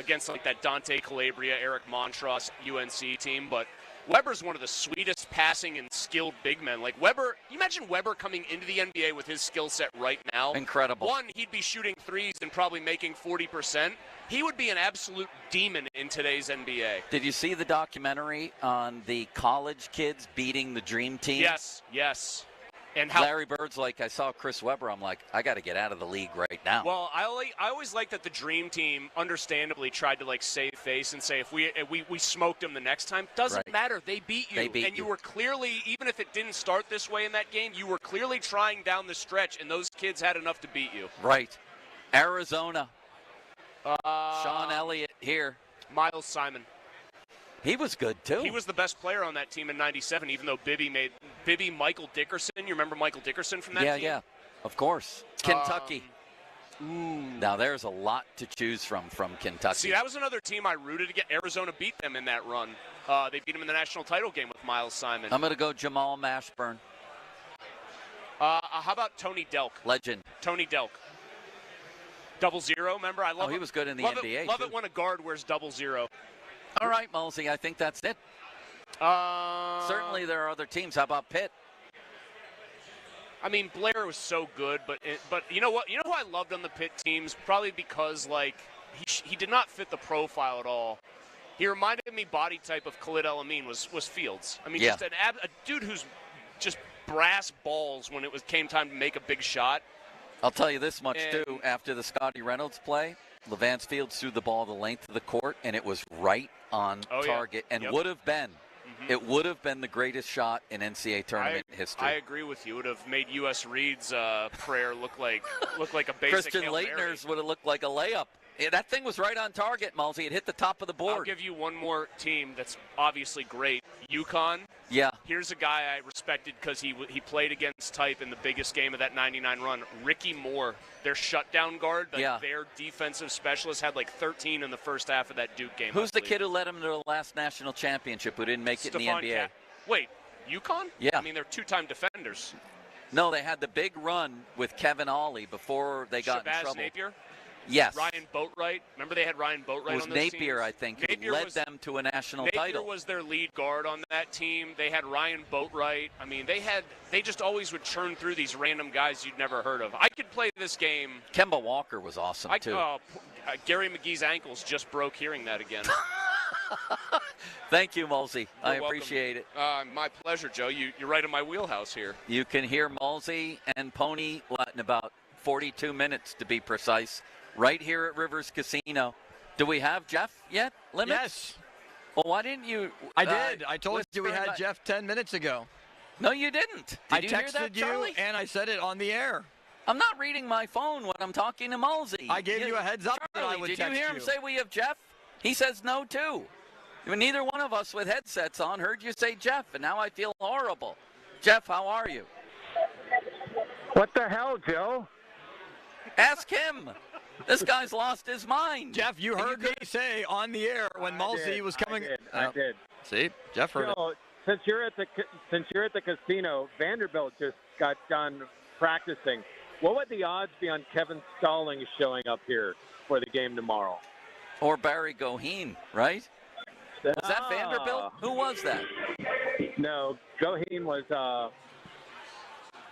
against like that Dante Calabria, Eric Montross UNC team, but Weber's one of the sweetest passing and skilled big men. Like Weber, you imagine Weber coming into the NBA with his skill set right now. Incredible. One, he'd be shooting threes and probably making 40%. He would be an absolute demon in today's NBA. Did you see the documentary on the college kids beating the Dream Team? Yes. And how Larry Bird's like, I saw Chris Webber. I'm like, I got to get out of the league right now. Well, I always like that the Dream Team understandably tried to like save face and say if we smoked them the next time, doesn't matter. They beat you. You were clearly, even if it didn't start this way in that game, you were clearly trying down the stretch, and those kids had enough to beat you. Right. Arizona. Sean Elliott here. Miles Simon. He was good, too. He was the best player on that team in 97, even though Bibby Michael Dickerson. You remember Michael Dickerson from that team? Yeah, of course. Kentucky. Now, there's a lot to choose from Kentucky. See, that was another team I rooted against. Arizona beat them in that run. They beat them in the national title game with Miles Simon. I'm going to go Jamal Mashburn. How about Tony Delk? Legend. Tony Delk. 00, remember? I love he was good in the love NBA, Love it when a guard wears 00. All right, Mulsey, I think that's it. Certainly there are other teams. How about Pitt? I mean, Blair was so good, but you know what? You know who I loved on the Pitt teams? Probably because, like, he did not fit the profile at all. He reminded me body type of Khalid El-Amin was Fields. I mean, just a dude who's just brass balls when came time to make a big shot. I'll tell you this much, too. After the Scotty Reynolds play, Levance Fields threw the ball the length of the court, and it was right on target and would have been. It would have been the greatest shot in NCAA tournament history. I agree with you. It would have made U.S. Reed's prayer look like a basic Christian Hail Mary. Leitner's would have looked like a layup. Yeah, that thing was right on target, Mulsey. It hit the top of the board. I'll give you one more team that's obviously great. UConn. Yeah. Here's a guy I respected because he played against type in the biggest game of that 99 run. Ricky Moore, their shutdown guard, their defensive specialist, had like 13 in the first half of that Duke game. Who's the kid who led him to the last national championship who didn't make it in the NBA? Wait, UConn? Yeah. I mean, they're two-time defenders. No, they had the big run with Kevin Ollie before they got in trouble. Napier? Yes. Ryan Boatwright. Remember they had Ryan Boatwright on those Napier, teams? I think, who led them to a national title. Napier was their lead guard on that team. They had Ryan Boatwright. I mean, they just always would churn through these random guys you'd never heard of. I could play this game. Kemba Walker was awesome, too. Gary McGee's ankles just broke hearing that again. Thank you, Mulsey. I You're appreciate it. My pleasure, Joe. You're right in my wheelhouse here. You can hear Mulsey and Pony in about 42 minutes, to be precise, right here at Rivers Casino. Do we have Jeff yet? Limits? Yes. Well, why didn't you? I did. I told you we had Jeff 10 minutes ago. No, you didn't. I you texted hear that, you, Charlie? and I said it on the air. I'm not reading my phone when I'm talking to Mulsey. I gave you a heads up Charlie, that I would did text you hear him say we have Jeff? He says no, too. Neither one of us with headsets on heard you say Jeff, and now I feel horrible. Jeff, how are you? What the hell, Joe? Ask him. This guy's lost his mind. Jeff, you heard me say on the air when Mulsey was coming. I did. See, Jeff heard it. Joe, since you're at the casino, Vanderbilt just got done practicing. What would the odds be on Kevin Stallings showing up here for the game tomorrow? Or Barry Goheen, right? Was that Vanderbilt? Who was that? No, Goheen was.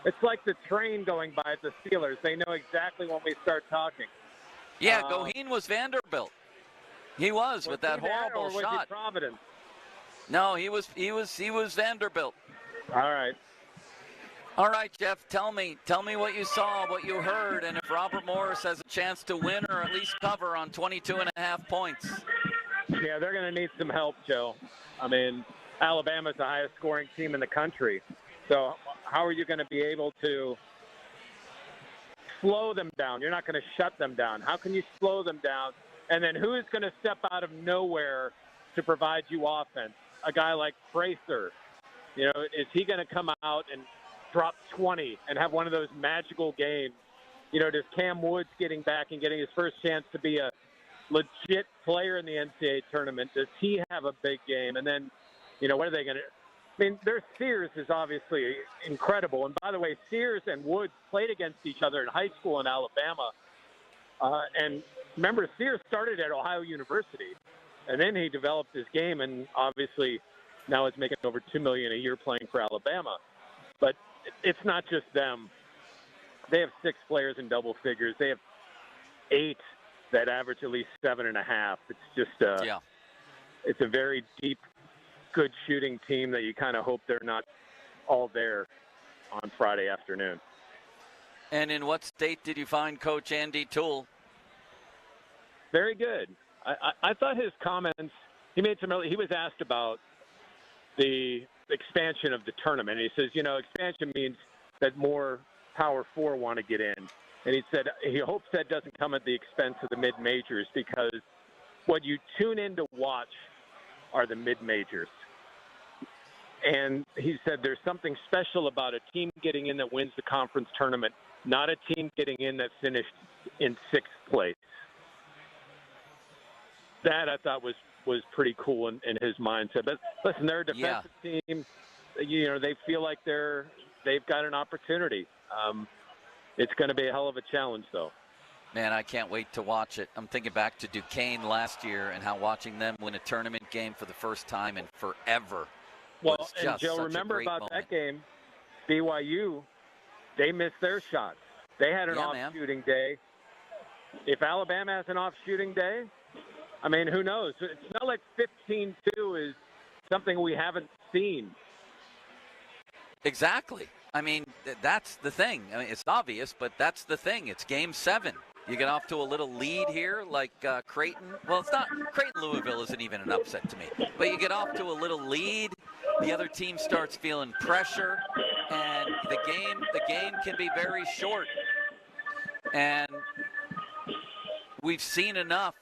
It's like the train going by at the Steelers. They know exactly when we start talking. Yeah, Goheen was Vanderbilt. He was with that he there, horrible or was shot. He Providence? No, he was Vanderbilt. All right. All right, Jeff, tell me what you saw, what you heard, and if Robert Morris has a chance to win or at least cover on 22.5 points. Yeah, they're going to need some help, Joe. I mean, Alabama's the highest scoring team in the country. So how are you going to be able to slow them down? You're not going to shut them down. How can you slow them down? And then who is going to step out of nowhere to provide you offense? A guy like Fraser. You know, is he going to come out and drop 20 and have one of those magical games? You know, does Cam Woods getting back and getting his first chance to be a legit player in the NCAA tournament, does he have a big game? And then, you know, what are they going to – I mean, their Sears is obviously incredible. And by the way, Sears and Woods played against each other in high school in Alabama. And remember, Sears started at Ohio University, and then he developed his game, and obviously now is making over $2 million a year playing for Alabama. But it's not just them. They have 6 players in double figures. They have 8 that average at least 7.5. It's just it's a very deep, good shooting team that you kind of hope they're not all there on Friday afternoon. And in what state did you find Coach Andy Toole? Very good. I thought his comments, he was asked about the expansion of the tournament. And he says, you know, expansion means that more Power 4 want to get in. And he said he hopes that doesn't come at the expense of the mid-majors, because what you tune in to watch are the mid-majors. And he said there's something special about a team getting in that wins the conference tournament, not a team getting in that finished in 6th place. That I thought was pretty cool in his mindset. But listen, they're a defensive team. You know, they feel like they've got an opportunity. It's going to be a hell of a challenge, though. Man, I can't wait to watch it. I'm thinking back to Duquesne last year and how watching them win a tournament game for the first time in forever. Well, and Joe, remember about that game, BYU, they missed their shots. They had an off-shooting day. If Alabama has an off-shooting day, I mean, who knows? It's not like 15-2 is something we haven't seen. Exactly. I mean, that's the thing. I mean, it's obvious, but that's the thing. It's Game 7. You get off to a little lead here like Creighton. Well, it's not. Creighton-Louisville isn't even an upset to me. But you get off to a little lead. The other team starts feeling pressure, and the game can be very short. And we've seen enough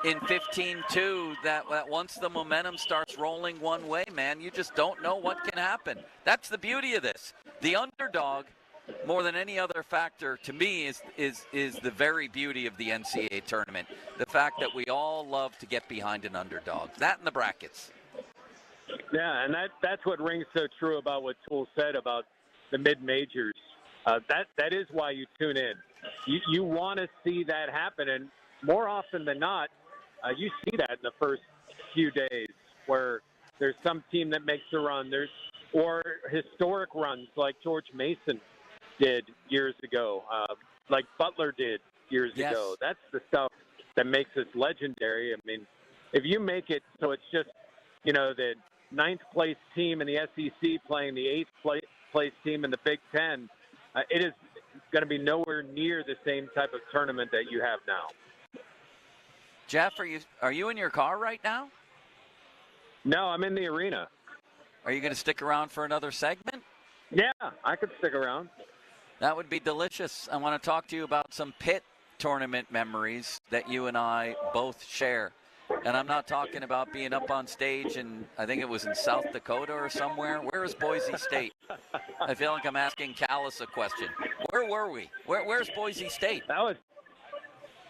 in 15-2 that once the momentum starts rolling one way, man, you just don't know what can happen. That's the beauty of this. The underdog, more than any other factor, to me, is the very beauty of the NCAA tournament. The fact that we all love to get behind an underdog. That and the brackets. Yeah, and that's what rings so true about what Toole said about the mid-majors. That is why you tune in. You want to see that happen, and more often than not, you see that in the first few days where there's some team that makes a run. Or historic runs like George Mason did years ago, like Butler did years ago. That's the stuff that makes us legendary. I mean, if you make it so it's just, you know, the 9th place team in the SEC playing the 8th place team in the Big Ten, it is going to be nowhere near the same type of tournament that you have now. Jeff, are you in your car right now? No, I'm in the arena. Are you going to stick around for another segment? Yeah, I could stick around. That would be delicious. I want to talk to you about some Pitt tournament memories that you and I both share. And I'm not talking about being up on stage in, I think it was in South Dakota or somewhere. Where is Boise State? I feel like I'm asking Callis a question. Where were we? Where's Boise State?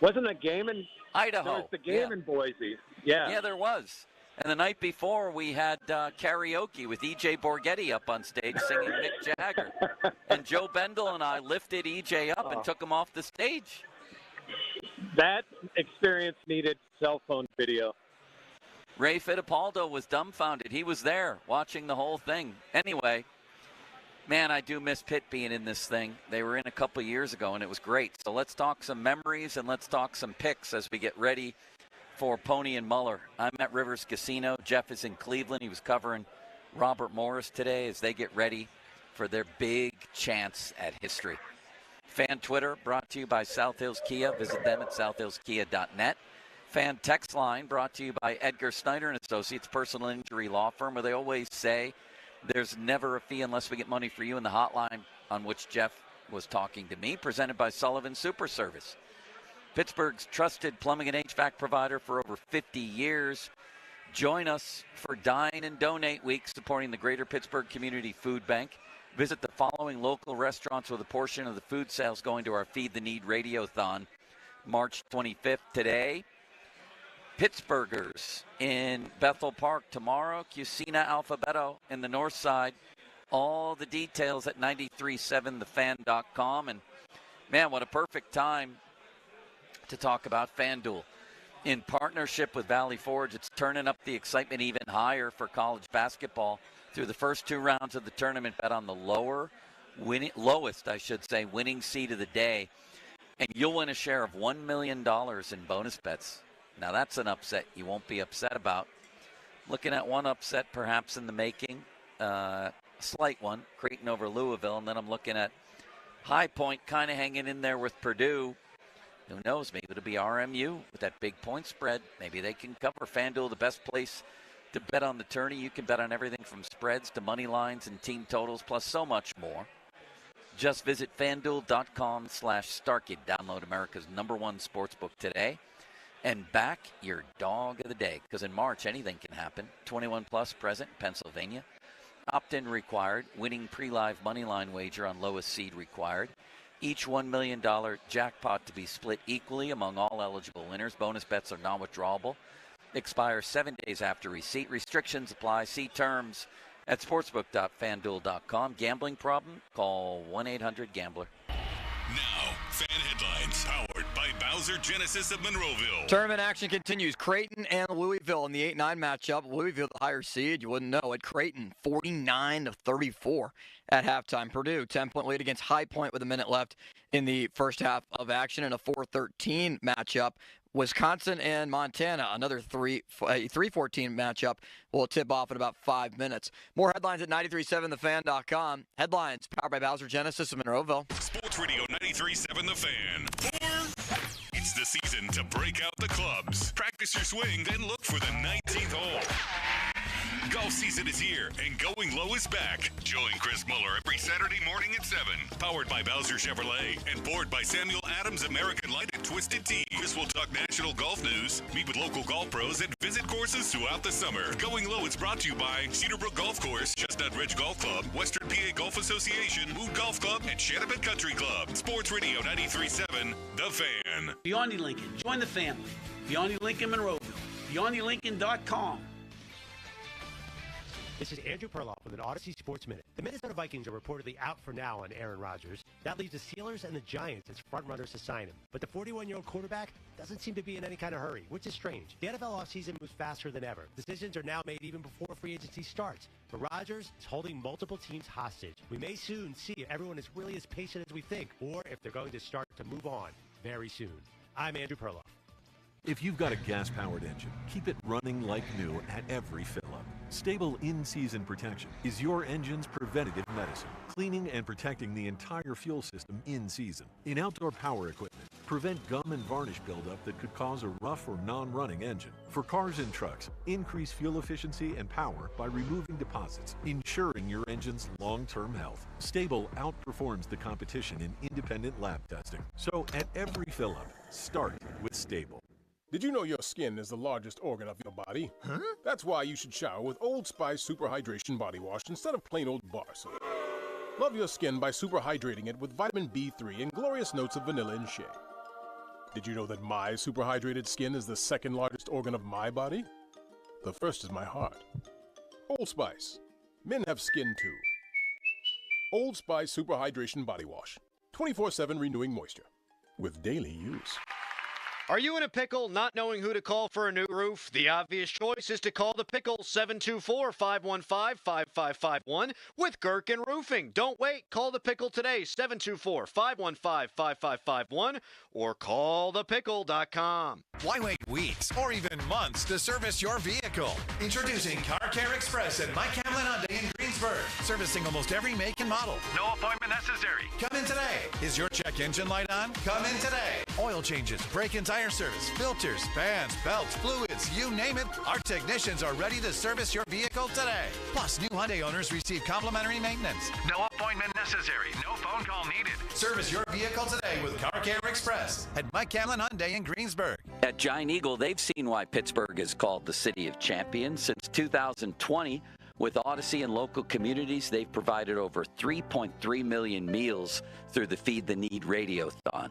Wasn't a game in Idaho. There was the game in Boise. Yeah. Yeah, there was. And the night before, we had karaoke with E.J. Borghetti up on stage singing Mick Jagger. And Joe Bendel and I lifted E.J. up and took him off the stage. That experience needed cell phone video. Ray Fittipaldo was dumbfounded. He was there watching the whole thing. Anyway, man, I do miss Pitt being in this thing. They were in a couple of years ago, and it was great. So let's talk some memories and let's talk some picks as we get ready for Pony and Muller. I'm at Rivers Casino. Jeff is in Cleveland. He was covering Robert Morris today as they get ready for their big chance at history. Fan Twitter brought to you by South Hills Kia. Visit them at southhillskia.net. Fan text line brought to you by Edgar Snyder & Associates, personal injury law firm, where they always say there's never a fee unless we get money for you, in the hotline on which Jeff was talking to me, presented by Sullivan Super Service. Pittsburgh's trusted plumbing and HVAC provider for over 50 years. Join us for Dine and Donate Week, supporting the Greater Pittsburgh Community Food Bank. Visit the following local restaurants with a portion of the food sales going to our Feed the Need Radiothon, March 25th today. Pittsburghers in Bethel Park tomorrow. Cucina Alphabeto in the north side. All the details at 937thefan.com. And, man, what a perfect time to talk about FanDuel. In partnership with Valley Forge, it's turning up the excitement even higher for college basketball. Through the first two rounds of the tournament, bet on the lowest winning seed of the day, and you'll win a share of $1 million in bonus bets. Now that's an upset you won't be upset about. Looking at one upset perhaps in the making, slight one, Creighton over Louisville, and then I'm looking at High Point kind of hanging in there with Purdue. Who knows, maybe it'll be RMU with that big point spread. Maybe they can cover. FanDuel, the best place to bet on the tourney. You can bet on everything from spreads to money lines and team totals, plus so much more. Just visit FanDuel.com/Starkey. Download America's #1 sportsbook today and back your dog of the day. Because in March, anything can happen. 21 plus present in Pennsylvania. Opt-in required. Winning pre-live money line wager on lowest seed required. Each $1 million jackpot to be split equally among all eligible winners. Bonus bets are non-withdrawable. Expire 7 days after receipt. Restrictions apply. See terms at sportsbook.fanduel.com. Gambling problem? Call 1-800-GAMBLER. Now, fan headlines powered by Bowser Genesis of Monroeville. Tournament action continues. Creighton and Louisville in the 8-9 matchup. Louisville, the higher seed, you wouldn't know it. Creighton, 49-34 at halftime. Purdue, 10-point lead against High Point with a minute left in the first half of action. In a 4-13 matchup, Wisconsin and Montana, another 3-14 matchup, will tip off in about 5 minutes. More headlines at 937thefan.com. Headlines powered by Bowser Genesis of Monroeville. Sports Radio 93.7 The Fan. It's the season to break out the clubs. Practice your swing, then look for the 19th hole. Golf season is here, and Going Low is back. Join Chris Muller every Saturday morning at 7. Powered by Bowser Chevrolet and poured by Samuel Adams American Light and Twisted Tea. Chris will talk national golf news, meet with local golf pros, and visit courses throughout the summer. Going Low is brought to you by Cedarbrook Golf Course, Chestnut Ridge Golf Club, Western PA Golf Association, Mood Golf Club, and Shattapet Country Club. Sports Radio 93.7 The Fan. Beyond Lincoln, join the family. Beyond Lincoln Monroeville. BeyondLincoln.com. This is Andrew Perloff with an Odyssey Sports Minute. The Minnesota Vikings are reportedly out for now on Aaron Rodgers. That leaves the Steelers and the Giants as frontrunners to sign him. But the 41-year-old quarterback doesn't seem to be in any kind of hurry, which is strange. The NFL offseason moves faster than ever. Decisions are now made even before free agency starts. But Rodgers is holding multiple teams hostage. We may soon see if everyone is really as patient as we think, or if they're going to start to move on very soon. I'm Andrew Perloff. If you've got a gas-powered engine, keep it running like new at every fill-up. Stable in-season protection is your engine's preventative medicine, cleaning and protecting the entire fuel system in season. In outdoor power equipment, prevent gum and varnish buildup that could cause a rough or non-running engine. For cars and trucks, increase fuel efficiency and power by removing deposits, ensuring your engine's long-term health. Stable outperforms the competition in independent lab testing. So at every fill-up, start with Stable. Did you know your skin is the largest organ of your body? Huh? That's why you should shower with Old Spice Super Hydration Body Wash instead of plain old bar soap. Love your skin by super hydrating it with vitamin B3 and glorious notes of vanilla and shea. Did you know that my super hydrated skin is the second largest organ of my body? The first is my heart. Old Spice. Men have skin too. Old Spice Super Hydration Body Wash. 24/7 renewing moisture. With daily use. Are you in a pickle not knowing who to call for a new roof? The obvious choice is to call the Pickle 724-515-5551 with Gherkin Roofing. Don't wait. Call the Pickle today, 724-515-5551 or callthepickle.com. Why wait weeks or even months to service your vehicle? Introducing Car Care Express at Mike Hamlin Hyundai in Greensburg. Servicing almost every make and model. No appointment necessary. Come in today. Is your check engine light on? Come in today. Oil changes, brake and tire service, filters, fans, belts, fluids, you name it. Our technicians are ready to service your vehicle today. Plus, new Hyundai owners receive complimentary maintenance. No appointment necessary. No phone call needed. Service your vehicle today with Car Care Express at Mike Hamlin Hyundai in Greensburg. At Giant Eagle, they've seen why Pittsburgh is called the City of Champions. Since 2020, with Odyssey and local communities, they've provided over 3.3 million meals through the Feed the Need Radiothon.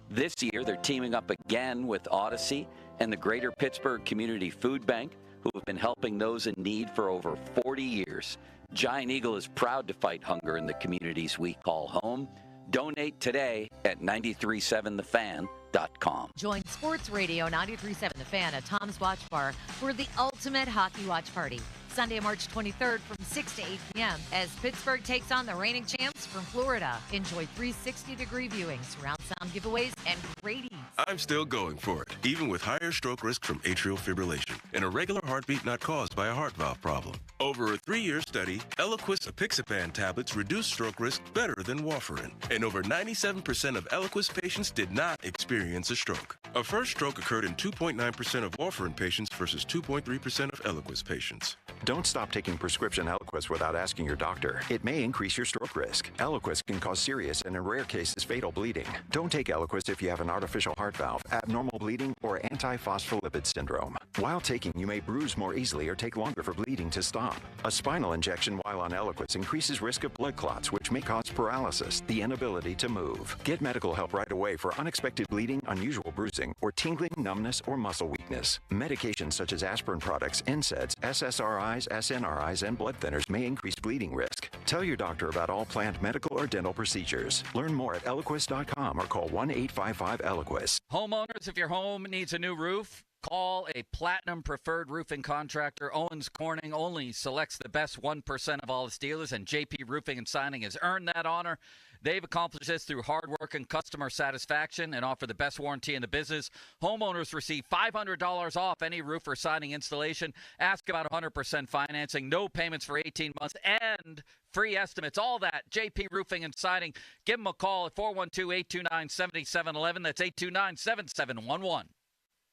This year, they're teaming up again with Odyssey and the Greater Pittsburgh Community Food Bank, who have been helping those in need for over 40 years. Giant Eagle is proud to fight hunger in the communities we call home. Donate today at 937thefan.com. Join Sports Radio 93.7 The Fan at Tom's Watch Bar for the ultimate hockey watch party. Sunday, March 23rd from 6 to 8 p.m. as Pittsburgh takes on the reigning champs from Florida. Enjoy 360-degree viewing, surround sound giveaways, and great eats. I'm still going for it, even with higher stroke risk from atrial fibrillation and a regular heartbeat not caused by a heart valve problem. Over a 3-year study, Eliquis apixaban tablets reduced stroke risk better than warfarin, and over 97% of Eliquis patients did not experience a stroke. A first stroke occurred in 2.9% of warfarin patients versus 2.3% of Eliquis patients. Don't stop taking prescription Eliquis without asking your doctor. It may increase your stroke risk. Eliquis can cause serious and in rare cases fatal bleeding. Don't take Eliquis if you have an artificial heart valve, abnormal bleeding, or antiphospholipid syndrome. While taking, you may bruise more easily or take longer for bleeding to stop. A spinal injection while on Eliquis increases risk of blood clots, which may cause paralysis, the inability to move. Get medical help right away for unexpected bleeding, unusual bruising, or tingling, numbness, or muscle weakness. Medications such as aspirin products, NSAIDs, SSRIs, SNRIs, and blood thinners may increase bleeding risk. Tell your doctor about all planned medical or dental procedures. Learn more at Eliquis.com or call 1-855-ELIQUIS. Homeowners, if your home needs a new roof, call a Platinum Preferred Roofing Contractor. Owens Corning only selects the best 1% of all its dealers, and JP Roofing and Signing has earned that honor. They've accomplished this through hard work and customer satisfaction and offer the best warranty in the business. Homeowners receive $500 off any roof or siding installation. Ask about 100% financing, no payments for 18 months, and free estimates. All that, JP Roofing and Siding. Give them a call at 412-829-7711. That's 829-7711.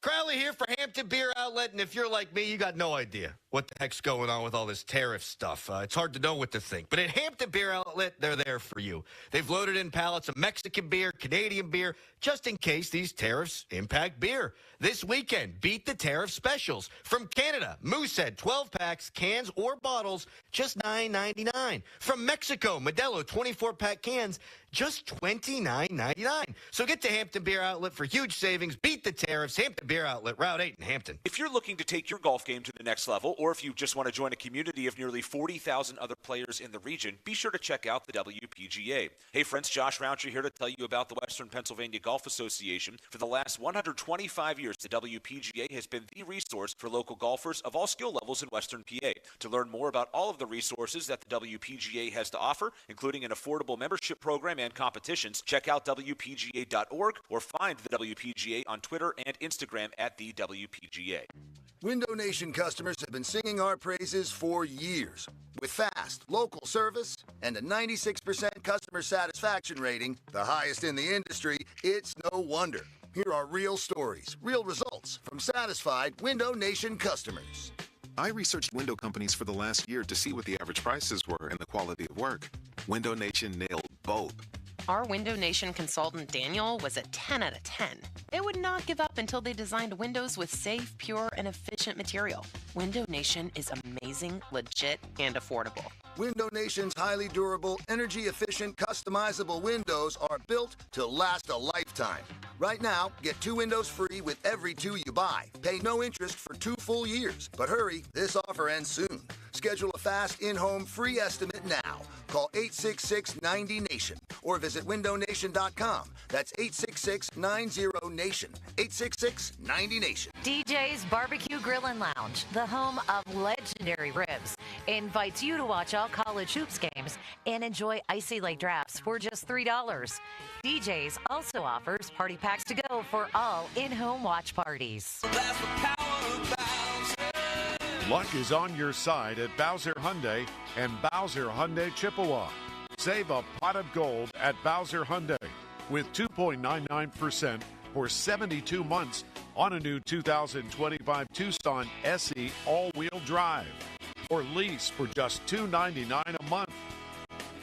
Crowley here for Hampton Beer Outlet, and if you're like me, you got no idea what the heck's going on with all this tariff stuff. It's hard to know what to think. But at Hampton Beer Outlet, they're there for you. They've loaded in pallets of Mexican beer, Canadian beer, just in case these tariffs impact beer. This weekend, beat the tariff specials. From Canada, Moosehead, 12 packs, cans or bottles, just $9.99. From Mexico, Modelo, 24-pack cans, just $29.99. So get to Hampton Beer Outlet for huge savings. Beat the tariffs. Hampton Beer Outlet, Route 8 in Hampton. If you're looking to take your golf game to the next level, or if you just want to join a community of nearly 40,000 other players in the region, be sure to check out the WPGA. Hey friends, Josh Roundtree here to tell you about the Western Pennsylvania Golf Association. For the last 125 years, the WPGA has been the resource for local golfers of all skill levels in Western PA. To learn more about all of the resources that the WPGA has to offer, including an affordable membership program and competitions, check out WPGA.org or find the WPGA on Twitter and Instagram at the WPGA. Window Nation customers have been singing our praises for years. With fast, local service and a 96% customer satisfaction rating, the highest in the industry, it's no wonder. Here are real stories, real results from satisfied Window Nation customers. I researched window companies for the last year to see what the average prices were and the quality of work. Window Nation nailed both. Our Window Nation consultant, Daniel, was a 10 out of 10. They would not give up until they designed windows with safe, pure, and efficient material. Window Nation is amazing, legit, and affordable. Window Nation's highly durable, energy-efficient, customizable windows are built to last a lifetime. Right now, get 2 windows free with every 2 you buy. Pay no interest for 2 full years. But hurry, this offer ends soon. Schedule a fast in-home free estimate now. Call 866-90-NATION or visit windownation.com. That's 866-90-NATION. 866-90-NATION. DJ's Barbecue Grill and Lounge, the home of legendary ribs, invites you to watch all college hoops games and enjoy Icy Lake drafts for just $3. DJ's also offers party packs to go for all in-home watch parties. Luck is on your side at Bowser Hyundai and Bowser Hyundai Chippewa. Save a pot of gold at Bowser Hyundai with 2.99% for 72 months on a new 2025 Tucson SE all-wheel drive, or lease for just $299 a month.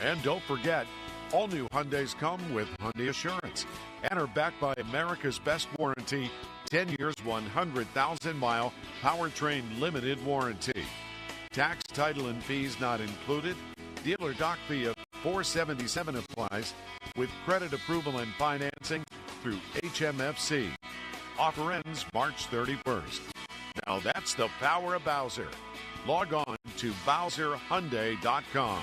And don't forget, all new Hyundais come with Hyundai Assurance and are backed by America's best warranty, 10 years, 100,000-mile powertrain limited warranty. Tax, title, and fees not included. Dealer doc fee of $477 applies with credit approval and financing through HMFC. Offer ends March 31st. Now that's the power of Bowser. Log on to BowserHyundai.com.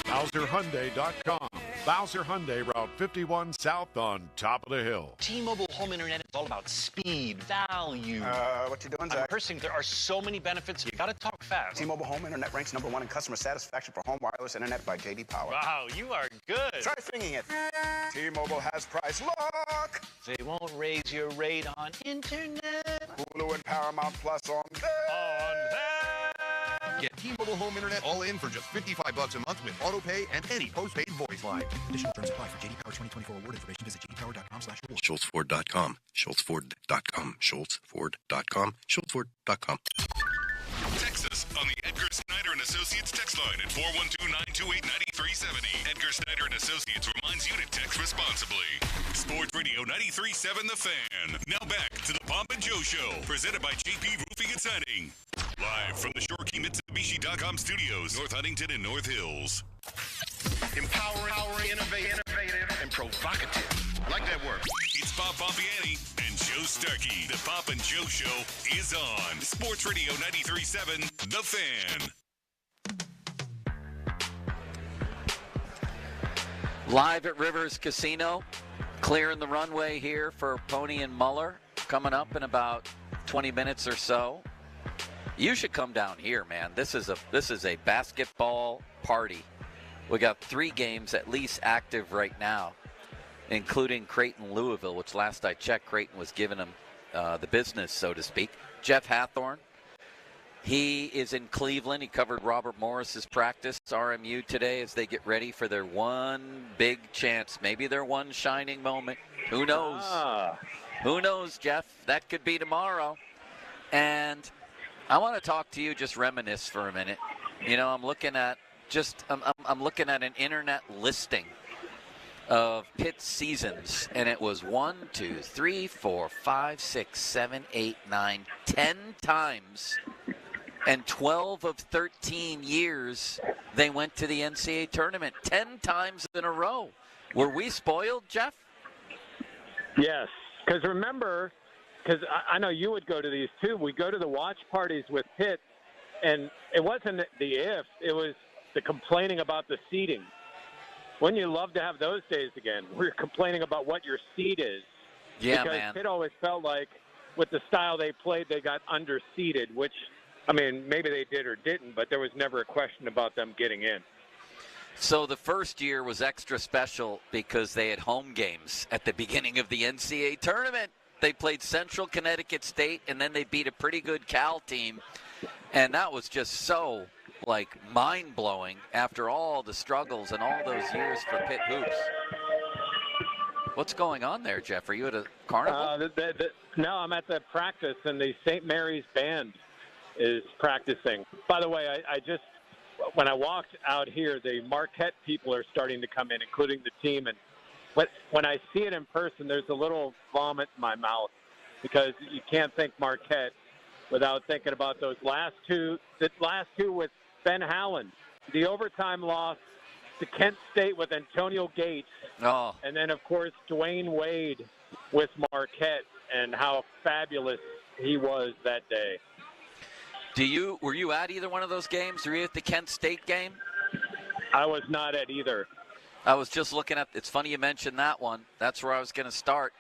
BowserHyundai.com. Bowser Hyundai, Route 51 South on top of the hill. T-Mobile home internet is all about speed, value. What you doing, Zach? I'm cursing. There are so many benefits. You gotta talk fast. T-Mobile home internet ranks #1 in customer satisfaction for home wireless internet by J.D. Power. Wow, you are good. Try singing it. T-Mobile has price lock. They won't raise your rate on internet. Hulu and Paramount Plus on there. Get T-Mobile home internet all in for just $55 a month with auto pay and any postpaid voice line. Additional terms apply. For JD Power 2024 award information, visit jdpower.com/award. SchultzFord.com. SchultzFord.com. SchultzFord.com. SchultzFord.com. Text us on the Edgar Snyder and Associates text line at 412-928-9370. Edgar Snyder and Associates reminds you to text responsibly. Sports Radio 93.7 The Fan. Now back to the Pomp and Joe Show, presented by JP Roofing and Siding. Live from the Shorkey Mitsubishi.com studios, North Huntington and North Hills. Empowering, innovative, and provocative. I like that word. It's Bob Pompiani and Joe Starkey. The Pomp and Joe Show is on Sports Radio 93.7 The Fan. Live at Rivers Casino, clearing the runway here for Pony and Muller. Coming up in about 20 minutes or so. You should come down here, man. This is a basketball party. We got 3 games at least active right now, including Creighton-Louisville, which last I checked, Creighton was giving them the business, so to speak. Jeff Hathorn, he is in Cleveland. He covered Robert Morris's practice, RMU, today as they get ready for their one big chance, maybe their one shining moment. Who knows? Who knows, Jeff? That could be tomorrow. And I want to talk to you, just reminisce for a minute. You know, I'm looking at an internet listing of Pitt's seasons, and it was 1, 2, 3, 4, 5, 6, 7, 8, 9, 10 times, and 12 of 13 years they went to the NCAA tournament. 10 times in a row. Were we spoiled, Jeff? Yes, because remember, because I know you would go to these too. We go to the watch parties with Pitt, and it wasn't the if, it was the complaining about the seating. Wouldn't you love to have those days again? We're complaining about what your seat is. Yeah, because man. Pitt always felt like with the style they played, they got underseated, which, I mean, maybe they did or didn't, but there was never a question about them getting in. So the first year was extra special because they had home games at the beginning of the NCAA tournament. They played Central Connecticut State, and then they beat a pretty good Cal team. And that was just so, mind-blowing after all the struggles and all those years for Pitt hoops. What's going on there, Jeff? Are you at a carnival? No, I'm at the practice, and the St. Mary's band is practicing. By the way, when I walked out here, the Marquette people are starting to come in, including the team. And when I see it in person, there's a little vomit in my mouth because you can't think Marquette without thinking about those last two with Ben Howland, the overtime loss to Kent State with Antonio Gates, and then, of course, Dwayne Wade with Marquette, and how fabulous he was that day. Were you at either one of those games? Were you at the Kent State game? I was not at either. I was just looking at, it's funny you mentioned that one. That's where I was going to start.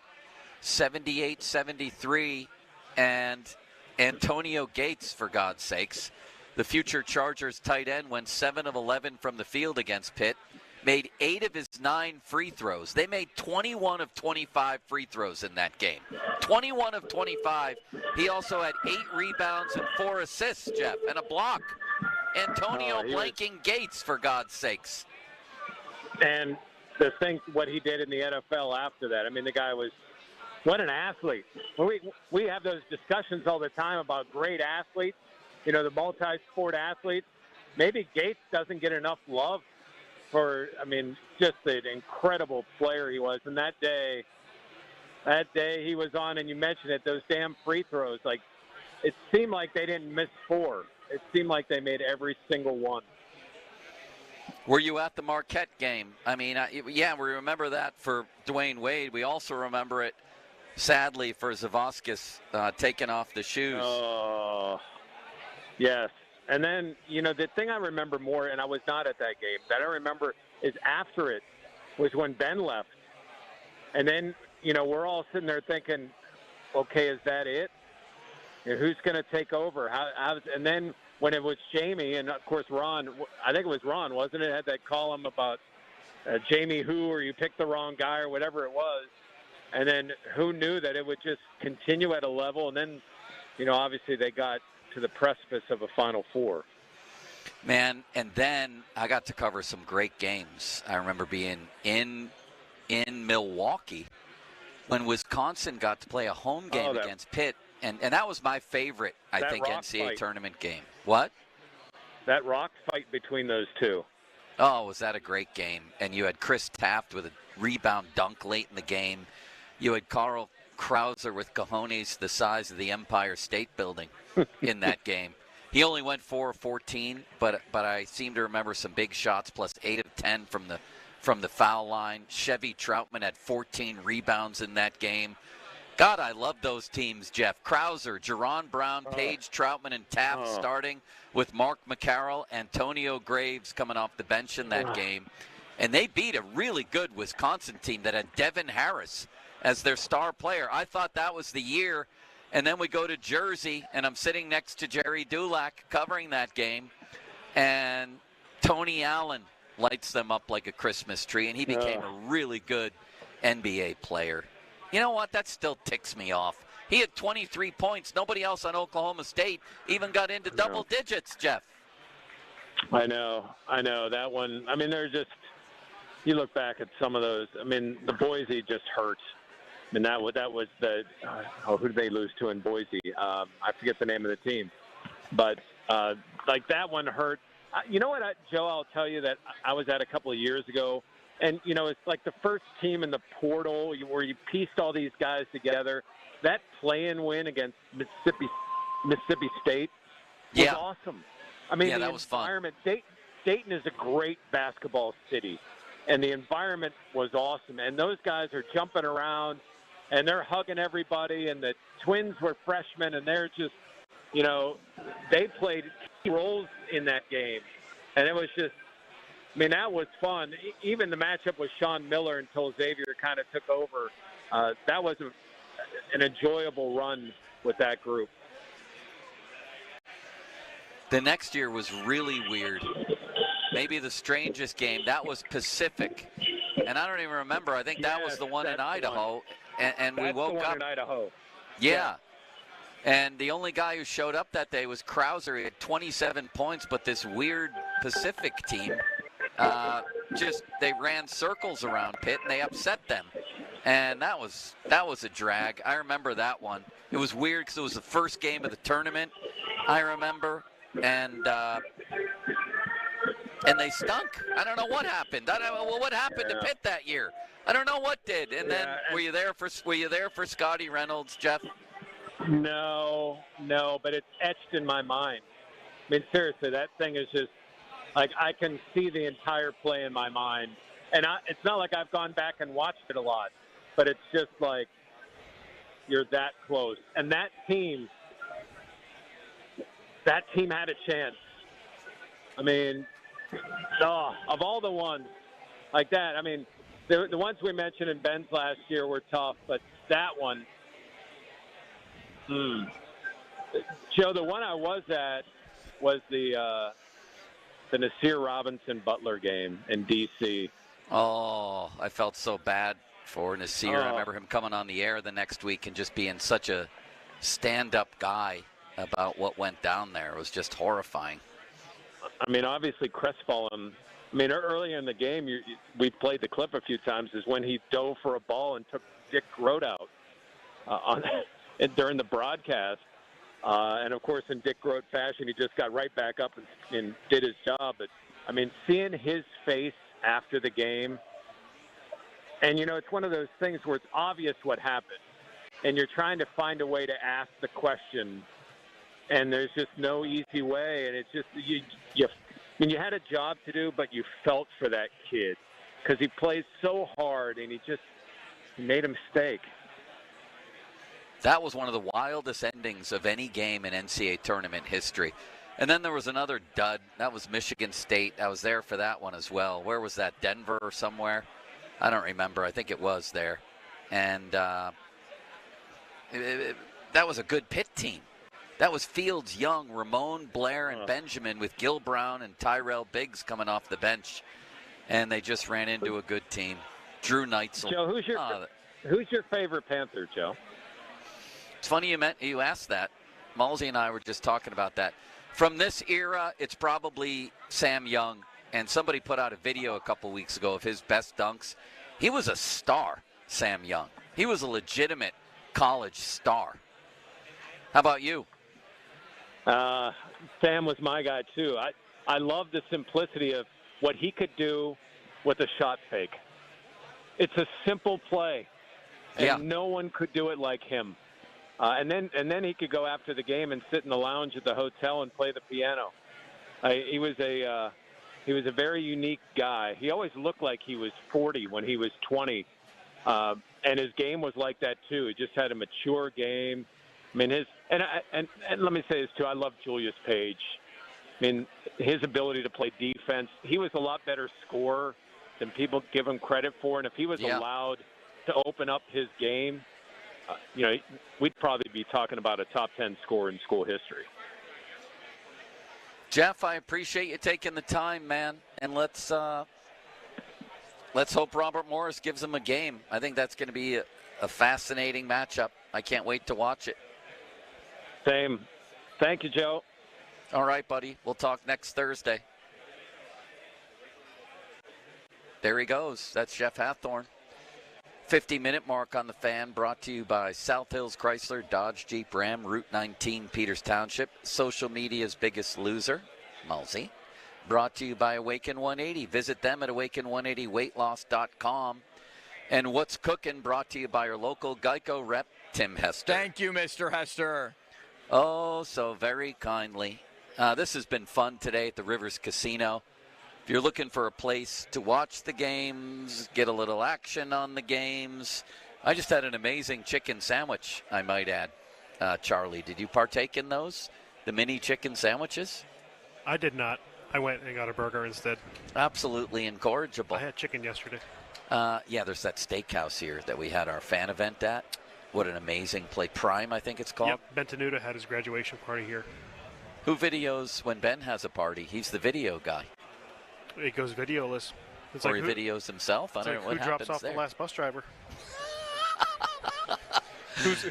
78-73, and Antonio Gates, for God's sakes, the future Chargers tight end, went 7 of 11 from the field against Pitt, made 8 of his 9 free throws. They made 21 of 25 free throws in that game. 21 of 25. He also had 8 rebounds and 4 assists, Jeff, and a block. Antonio blanking Gates, for God's sakes. And the thing, what he did in the NFL after that, I mean, the guy was, what an athlete. We have those discussions all the time about great athletes, you know, the multi-sport athletes. Maybe Gates doesn't get enough love for, I mean, just an incredible player he was. And that day he was on, and you mentioned it, those damn free throws. Like, it seemed like they didn't miss 4. It seemed like they made every single one. Were you at the Marquette game? I mean, yeah, we remember that for Dwayne Wade. We also remember it, sadly, for Zavaskis taking off the shoes. Oh, yes. And then, you know, the thing I remember more, and I was not at that game, that I remember is after it was when Ben left. And then, you know, we're all sitting there thinking, okay, is that it? You know, who's going to take over? And then when it was Jamie, and, of course, Ron, I think it was Ron, wasn't it, had that column about Jamie who, or you picked the wrong guy or whatever it was. And then who knew that it would just continue at a level. And then, you know, obviously they got to the precipice of a Final Four. Man, and then I got to cover some great games. I remember being in Milwaukee when Wisconsin got to play a home game against Pitt, and that was my favorite, I think, NCAA tournament game. What? That rock fight between those two. Oh, was that a great game? And you had Chris Taft with a rebound dunk late in the game. You had Carl Krauser with cojones the size of the Empire State Building in that game. He only went 4 of 14, but I seem to remember some big shots, plus 8 of 10 from the foul line. Chevy Troutman had 14 rebounds in that game. God, I love those teams, Jeff. Krauser, Jerron Brown, Page, Troutman, and Taft starting with Mark McCarroll, Antonio Graves coming off the bench in that game. And they beat a really good Wisconsin team that had Devin Harris as their star player. I thought that was the year. And then we go to Jersey, and I'm sitting next to Jerry Dulac covering that game. And Tony Allen lights them up like a Christmas tree, and he became a really good NBA player. You know what? That still ticks me off. He had 23 points. Nobody else on Oklahoma State even got into double digits, Jeff. I know. That one, I mean, they're just, you look back at some of those. I mean, the Boise just hurt. I mean, that was the, who did they lose to in Boise? I forget the name of the team. But, like, that one hurt. You know what, Joe, I'll tell you that I was at a couple of years ago. And, you know, it's like the first team in the portal where you pieced all these guys together. That play-in win against Mississippi State was awesome. I mean, that was fun. Dayton is a great basketball city, and the environment was awesome. And those guys are jumping around, and they're hugging everybody. And the Twins were freshmen, and they're just, you know, they played key roles in that game. And it was just, I mean, that was fun. Even the matchup with Sean Miller until Xavier kind of took over. That was an enjoyable run with that group. The next year was really weird. Maybe the strangest game. That was Pacific. And I don't even remember. I think that was the one in Idaho. And we woke up. In Idaho. Yeah. And the only guy who showed up that day was Krauser. He had 27 points, but this weird Pacific team, they ran circles around Pitt, and they upset them. And that was a drag. I remember that one. It was weird because it was the first game of the tournament, I remember. And and they stunk. I don't know what happened. What happened to Pitt that year? I don't know what did. And then were you there for Scotty Reynolds, Jeff? No, but it's etched in my mind. I mean, seriously, that thing is just like I can see the entire play in my mind. And it's not like I've gone back and watched it a lot, but it's just like you're that close. And that team had a chance. I mean, of all the ones like that, I mean, the ones we mentioned in Ben's last year were tough, but that one, Joe, the one I was at was the Nasir Robinson Butler game in D.C. Oh, I felt so bad for Nasir. I remember him coming on the air the next week and just being such a stand-up guy about what went down there. It was just horrifying. I mean, obviously crestfallen. I mean, earlier in the game, we played the clip a few times, is when he dove for a ball and took Dick Groat out during the broadcast. And, of course, in Dick Groat fashion, he just got right back up and did his job. But, I mean, seeing his face after the game, and, it's one of those things where it's obvious what happened, and you're trying to find a way to ask the question, and there's just no easy way. And it's just you had a job to do, but you felt for that kid because he plays so hard, and he made a mistake. That was one of the wildest endings of any game in NCAA tournament history. And then there was another dud. That was Michigan State. I was there for that one as well. Where was that? Denver or somewhere? I don't remember. I think it was there. And that was a good Pitt team. That was Fields, Young, Ramon, Blair, and Benjamin with Gil Brown and Tyrell Biggs coming off the bench. And they just ran into a good team. Drew Neitzel. Joe, who's your favorite Panther, Joe? It's funny you asked that. Malsey and I were just talking about that. From this era, it's probably Sam Young. And somebody put out a video a couple weeks ago of his best dunks. He was a star, Sam Young. He was a legitimate college star. How about you? Sam was my guy, too. I love the simplicity of what he could do with a shot fake. It's a simple play, and no one could do it like him. And then he could go after the game and sit in the lounge at the hotel and play the piano. He was a very unique guy. He always looked like he was 40 when he was 20, and his game was like that too. He just had a mature game. I mean, and let me say this too. I love Julius Page. I mean, his ability to play defense. He was a lot better scorer than people give him credit for. And if he was allowed to open up his game, we'd probably be talking about a top 10 scorer in school history. Jeff, I appreciate you taking the time, man. And let's hope Robert Morris gives him a game. I think that's going to be a fascinating matchup. I can't wait to watch it. Same. Thank you, Joe. All right, buddy. We'll talk next Thursday. There he goes. That's Jeff Hathhorn. 50-minute mark on the Fan, brought to you by South Hills Chrysler, Dodge, Jeep, Ram, Route 19, Peters Township. Social media's biggest loser, Mulsey. Brought to you by Awaken 180. Visit them at awaken180weightloss.com. And What's Cooking, brought to you by our local Geico rep, Tim Hester. Thank you, Mr. Hester. Oh, so very kindly. This has been fun today at the Rivers Casino. If you're looking for a place to watch the games, get a little action on the games, I just had an amazing chicken sandwich, I might add. Charlie, did you partake in those? The mini chicken sandwiches? I did not. I went and got a burger instead. Absolutely incorrigible. I had chicken yesterday. There's that steakhouse here that we had our fan event at. What an amazing play. Prime, I think it's called. Yep, Ben Tenuta had his graduation party here. Who videos when Ben has a party? He's the video guy. He goes videoless. Or he videos himself. I don't know what happens there. Who drops off the last bus driver?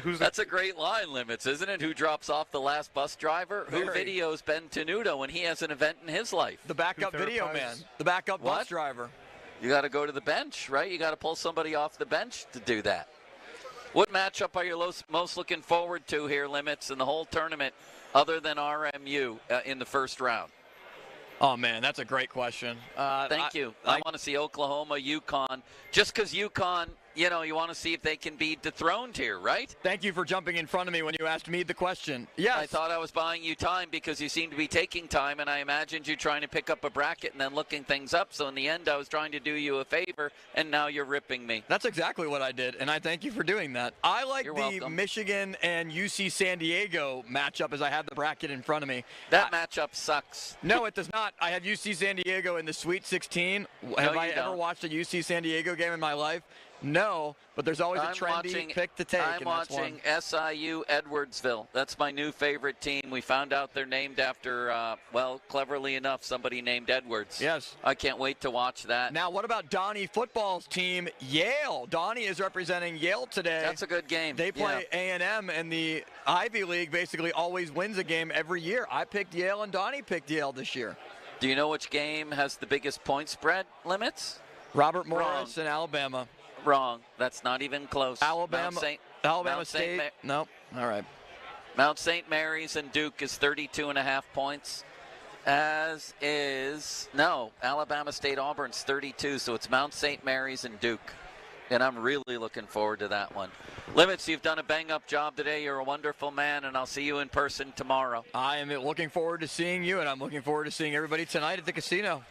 That's a great line, Limits, isn't it? Who drops off the last bus driver? Who videos Ben Tenuta when he has an event in his life? The backup video man. The backup bus driver. You got to go to the bench, right? You got to pull somebody off the bench to do that. What matchup are you most looking forward to here, Limits, in the whole tournament, other than RMU in the first round? Oh, man, that's a great question. Thank you. I want to see Oklahoma, UConn. Just because UConn, you want to see if they can be dethroned here, right? Thank you for jumping in front of me when you asked me the question. Yes. I thought I was buying you time because you seem to be taking time, and I imagined you trying to pick up a bracket and then looking things up. So in the end, I was trying to do you a favor, and now you're ripping me. That's exactly what I did, and I thank you for doing that. I like You're the welcome. Michigan and UC San Diego matchup as I have the bracket in front of me. That matchup sucks. No, it does not. I have UC San Diego in the Sweet 16. Have I ever watched a UC San Diego game in my life? No, but there's always a trendy pick to take. I'm watching SIU Edwardsville. That's my new favorite team. We found out they're named after, cleverly enough, somebody named Edwards. Yes. I can't wait to watch that. Now, what about Donnie football's team, Yale? Donnie is representing Yale today. That's a good game. They play A&M, and the Ivy League basically always wins a game every year. I picked Yale, and Donnie picked Yale this year. Do you know which game has the biggest point spread limits? Robert Morris and Alabama. Wrong. That's not even close. Alabama State. Nope. All right. Mount St. Mary's and Duke is 32.5 points. Alabama State Auburn's 32, so it's Mount St. Mary's and Duke. And I'm really looking forward to that one. Limits, you've done a bang-up job today. You're a wonderful man, and I'll see you in person tomorrow. I am looking forward to seeing you, and I'm looking forward to seeing everybody tonight at the casino.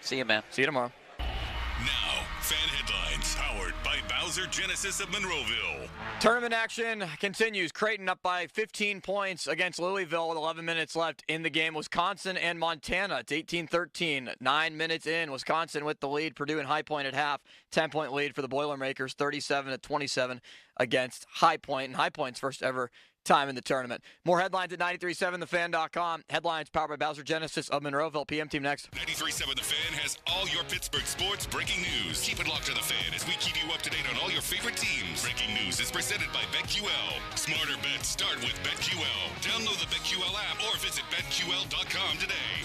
See you, man. See you tomorrow. Now, fan headlines powered by Bowser Genesis of Monroeville. Tournament action continues. Creighton up by 15 points against Louisville with 11 minutes left in the game. Wisconsin and Montana. It's 18-13. 9 minutes in. Wisconsin with the lead. Purdue and High Point at half. 10-point lead for the Boilermakers. 37-27 against High Point. And High Point's first ever time in the tournament. More headlines at 937thefan.com. Headlines powered by Bowser Genesis of Monroeville. PM Team next. 93.7 The Fan has all your Pittsburgh sports breaking news. Keep it locked to The Fan as we keep you up to date on all your favorite teams. Breaking news is presented by BetQL. Smarter bets start with BetQL. Download the BetQL app or visit BetQL.com today.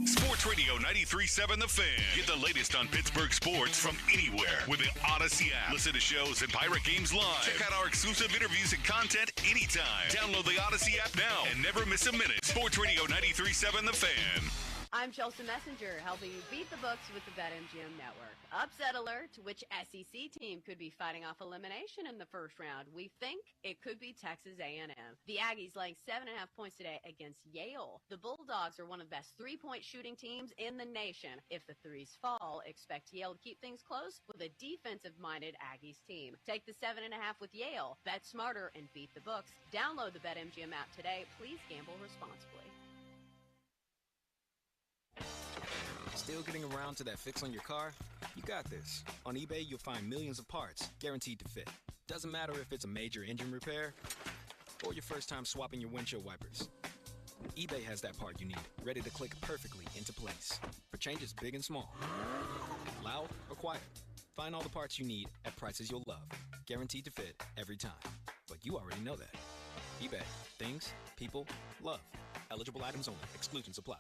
Sports Radio 93.7 The Fan. Get the latest on Pittsburgh sports from anywhere with the Odyssey app. Listen to shows and Pirate Games live. Check out our exclusive interviews and content anytime. Download the Odyssey app now and never miss a minute. Sports Radio 93.7 The Fan. I'm Chelsea Messenger, helping you beat the books with the BetMGM Network. Upset alert, which SEC team could be fighting off elimination in the first round? We think it could be Texas A&M. The Aggies laying 7.5 points today against Yale. The Bulldogs are one of the best three-point shooting teams in the nation. If the threes fall, expect Yale to keep things close with a defensive-minded Aggies team. Take the 7.5 with Yale. Bet smarter and beat the books. Download the BetMGM app today. Please gamble responsibly. Still getting around to that fix on your car? You got this. On eBay, you'll find millions of parts, guaranteed to fit. Doesn't matter if it's a major engine repair or your first time swapping your windshield wipers. eBay has that part you need, ready to click perfectly into place for changes big and small. Loud or quiet. Find all the parts you need at prices you'll love. Guaranteed to fit every time. But you already know that. eBay. Things, people, love. Eligible items only. Exclusions apply.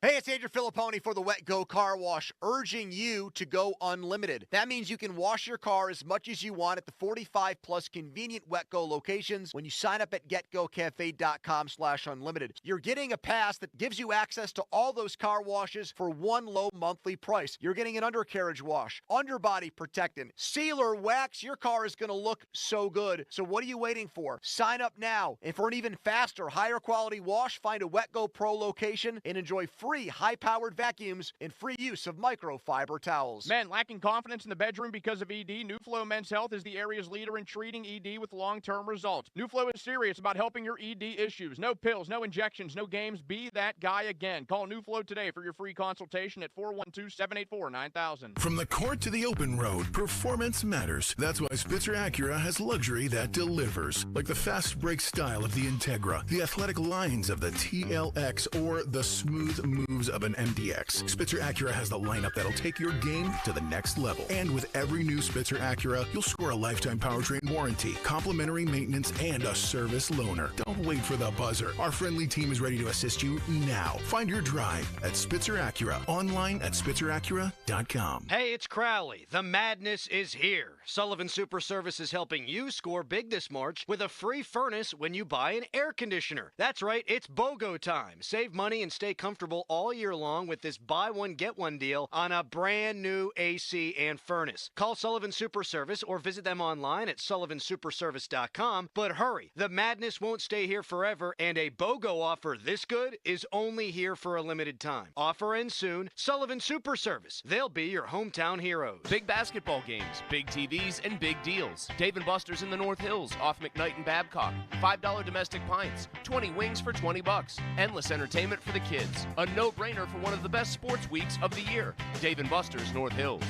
Hey, it's Andrew Filipponi for the Wet Go Car Wash, urging you to go unlimited. That means you can wash your car as much as you want at the 45-plus convenient Wet Go locations when you sign up at getgocafe.com/unlimited. You're getting a pass that gives you access to all those car washes for one low monthly price. You're getting an undercarriage wash, underbody protectant, sealer, wax. Your car is going to look so good. So what are you waiting for? Sign up now. And for an even faster, higher quality wash, find a Wet Go Pro location and enjoy free high-powered vacuums and free use of microfiber towels. Men lacking confidence in the bedroom because of ED? NuFlow Men's Health is the area's leader in treating ED with long-term results. NuFlow is serious about helping your ED issues. No pills, no injections, no games. Be that guy again. Call NuFlow today for your free consultation at 412-784-9000. From the court to the open road, performance matters. That's why Spitzer Acura has luxury that delivers. Like the fast brake style of the Integra, the athletic lines of the TLX, or the smooth moves of an MDX. Spitzer Acura has the lineup that'll take your game to the next level. And with every new Spitzer Acura, you'll score a lifetime powertrain warranty, complimentary maintenance, and a service loaner. Don't wait for the buzzer. Our friendly team is ready to assist you now. Find your drive at Spitzer Acura. Online at SpitzerAcura.com. Hey, it's Crowley. The madness is here. Sullivan Super Service is helping you score big this March with a free furnace when you buy an air conditioner. That's right, it's BOGO time. Save money and stay comfortable all year long with this buy one, get one deal on a brand new AC and furnace. Call Sullivan Super Service or visit them online at sullivansuperservice.com. But hurry, the madness won't stay here forever, and a BOGO offer this good is only here for a limited time. Offer ends soon. Sullivan Super Service. They'll be your hometown heroes. Big basketball games, big TVs, and big deals. Dave & Buster's in the North Hills, off McKnight and Babcock. $5 domestic pints, 20 wings for $20. Endless entertainment for the kids. A no-brainer for one of the best sports weeks of the year. Dave & Buster's, North Hills.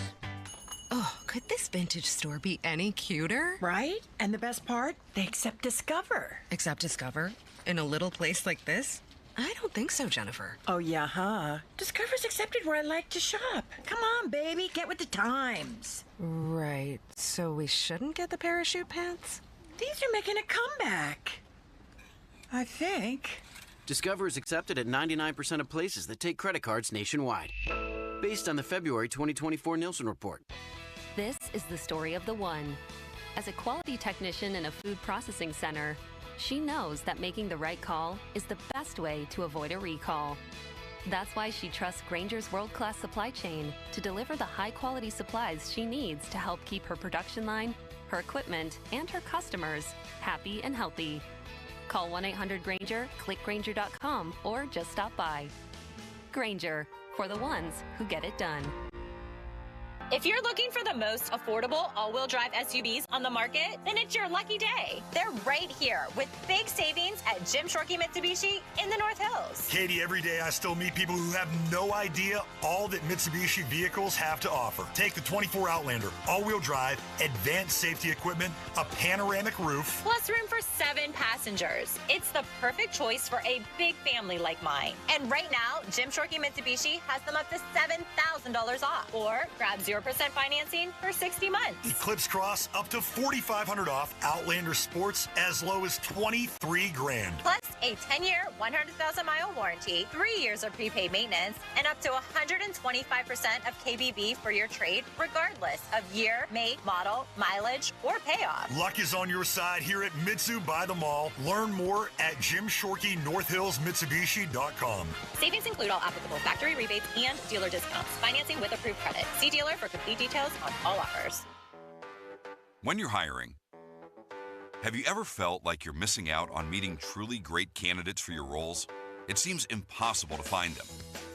Oh, could this vintage store be any cuter? Right? And the best part? They accept Discover. Accept Discover? In a little place like this? I don't think so, Jennifer. Oh, yeah, huh? Discover's accepted where I like to shop. Come on, baby, get with the times. Right. So we shouldn't get the parachute pants? These are making a comeback. I think. Discover is accepted at 99% of places that take credit cards nationwide. Based on the February 2024 Nielsen report. This is the story of the one. As a quality technician in a food processing center, she knows that making the right call is the best way to avoid a recall. That's why she trusts Grainger's world-class supply chain to deliver the high-quality supplies she needs to help keep her production line, her equipment, and her customers happy and healthy. Call 1-800-GRAINGER, click Grainger.com, or just stop by. Grainger, for the ones who get it done. If you're looking for the most affordable all-wheel drive SUVs on the market, then it's your lucky day. They're right here with big savings at Jim Shorkey Mitsubishi in the North Hills. Katie, every day I still meet people who have no idea all that Mitsubishi vehicles have to offer. Take the 24 Outlander, all-wheel drive, advanced safety equipment, a panoramic roof. Plus room for 7 passengers. It's the perfect choice for a big family like mine. And right now, Jim Shorkey Mitsubishi has them up to $7,000 off. Or grab 0% financing for 60 months. Eclipse Cross up to $4,500 off. Outlander Sports as low as $23,000. Plus a 10-year, 100,000-mile warranty, 3 years of prepaid maintenance, and up to 125% of KBB for your trade, regardless of year, make, model, mileage, or payoff. Luck is on your side here at Mitsu by the Mall. Learn more at Jim Shorkey NorthHillsMitsubishi.com. Savings include all applicable factory rebates and dealer discounts. Financing with approved credit. See dealer for complete details on all offers. When you're hiring, have you ever felt like you're missing out on meeting truly great candidates for your roles? It seems impossible to find them,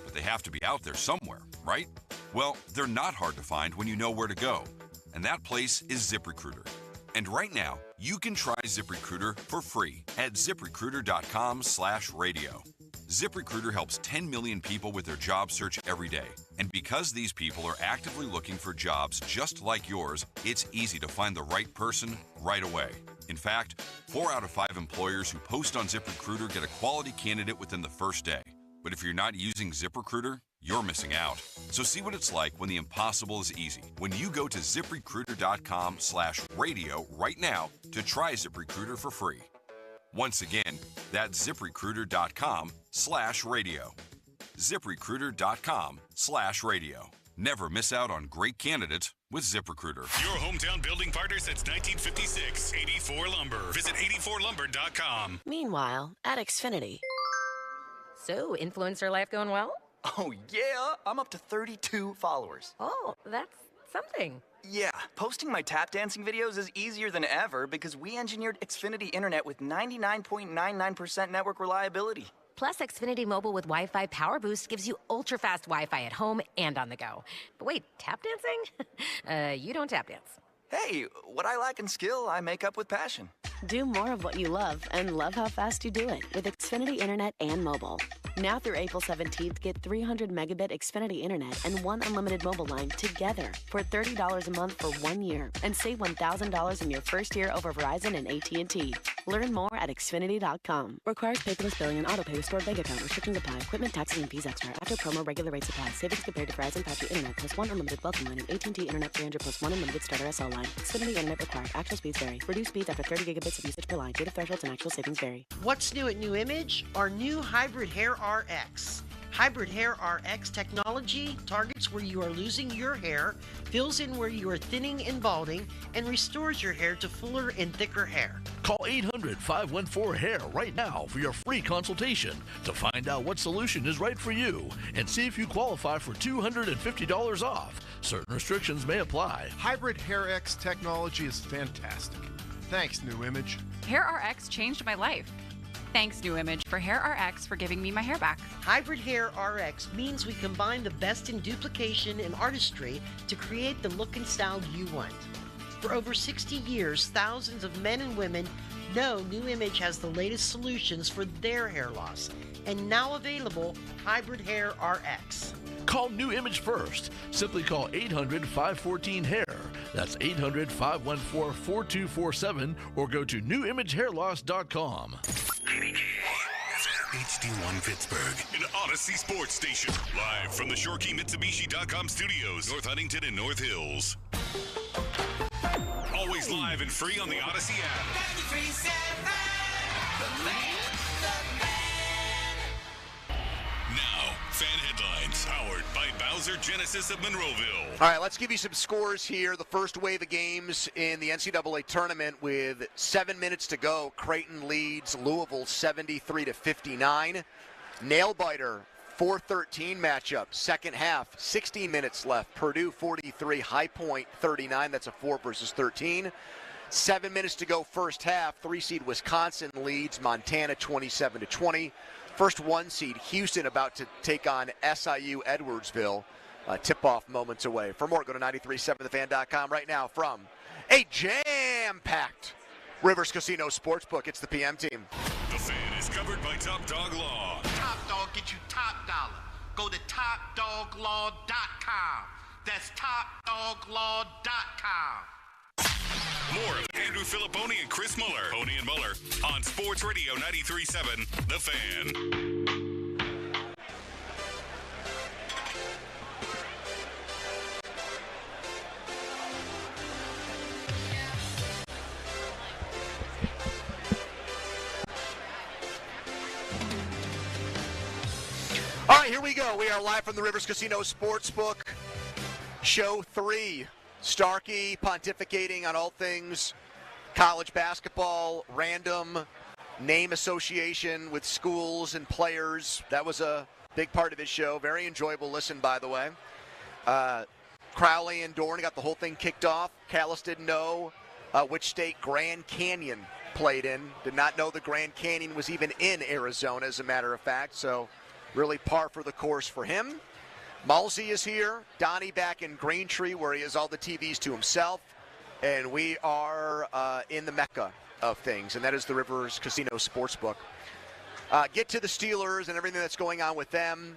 but they have to be out there somewhere, right? Well, they're not hard to find when you know where to go, and that place is ZipRecruiter. And right now, you can try ZipRecruiter for free at ZipRecruiter.com/radio. ZipRecruiter helps 10 million people with their job search every day. And because these people are actively looking for jobs just like yours, it's easy to find the right person right away. In fact, 4 out of 5 employers who post on ZipRecruiter get a quality candidate within the first day. But if you're not using ZipRecruiter, you're missing out. So see what it's like when the impossible is easy. When you go to ZipRecruiter.com/radio right now to try ZipRecruiter for free. Once again, that's ZipRecruiter.com/radio. ZipRecruiter.com/radio. Never miss out on great candidates with ZipRecruiter. Your hometown building partner since 1956. 84 Lumber. Visit 84lumber.com. Meanwhile, at Xfinity. So, influencer life going well? Oh, yeah. I'm up to 32 followers. Oh, that's something. Yeah, posting my tap dancing videos is easier than ever because we engineered Xfinity Internet with 99.99% network reliability. Plus, Xfinity Mobile with Wi-Fi Power Boost gives you ultra-fast Wi-Fi at home and on the go. But wait, tap dancing? You don't tap dance. Hey, what I lack in skill, I make up with passion. Do more of what you love and love how fast you do it with Xfinity Internet and mobile. Now through April 17th, get 300 megabit Xfinity Internet and 1 unlimited mobile line together for $30 a month for 1 year and save $1,000 in your first year over Verizon and AT&T. Learn more at Xfinity.com. Requires paperless billing and autopay with stored bank account. Restrictions apply. Equipment, taxes, and fees extra. After promo, regular rates apply. Savings compared to Verizon 5G Internet plus 1 unlimited welcome line and AT&T Internet 300 plus 1 unlimited starter SL line. Xfinity Internet required. Actual speeds vary. Reduced speeds after 30 gigabits of usage per line. Data thresholds and actual savings vary. What's new at New Image? Our new hybrid hair RX. Hybrid Hair RX technology targets where you are losing your hair, fills in where you are thinning and balding, and restores your hair to fuller and thicker hair. Call 800-514-HAIR right now for your free consultation to find out what solution is right for you and see if you qualify for $250 off. Certain restrictions may apply. Hybrid Hair X technology is fantastic. Thanks, New Image. Hair RX changed my life. Thanks, New Image, for Hair RX for giving me my hair back. Hybrid Hair RX means we combine the best in duplication and artistry to create the look and style you want. For over 60 years, thousands of men and women know New Image has the latest solutions for their hair loss. And now available, Hybrid Hair RX. Call New Image first. Simply call 800-514-HAIR. That's 800-514-4247 or go to newimagehairloss.com. HD1 Pittsburgh, an Odyssey sports station. Live from the ShoreKeyMitsubishi.com studios, North Huntington and North Hills. Always live and free on the Odyssey app. Now, fan headlines powered by Bowser Genesis of Monroeville. All right, let's give you some scores here. The first wave of games in the NCAA tournament with 7 minutes to go. Creighton leads Louisville 73-59. Nail-biter, 4-13 matchup. Second half, 16 minutes left. Purdue 43, High Point 39. That's a 4 versus 13. 7 minutes to go first half. 3-seed Wisconsin leads Montana 27-20. First 1-seed Houston about to take on SIU Edwardsville. Tip-off moments away. For more, go to 937thefan.com right now from a jam-packed Rivers Casino Sportsbook. It's the PM team. The Fan is covered by Top Dog Law. Top Dog get you top dollar. Go to TopDogLaw.com. That's TopDogLaw.com. More of Andrew Filipponi and Chris Muller. Pony and Muller on Sports Radio 93.7 The Fan. All right, here we go. We are live from the Rivers Casino Sportsbook. Show 3. Starkey pontificating on all things college basketball, random name association with schools and players. That was a big part of his show. Very enjoyable listen, by the way. Crowley and Dorn got the whole thing kicked off. Callis didn't know which state Grand Canyon played in. Did not know the Grand Canyon was even in Arizona, as a matter of fact. So really par for the course for him. Malsey is here. Donnie back in Braintree, where he has all the TVs to himself. And we are in the mecca of things, and that is the Rivers Casino Sportsbook. Get to the Steelers and everything that's going on with them.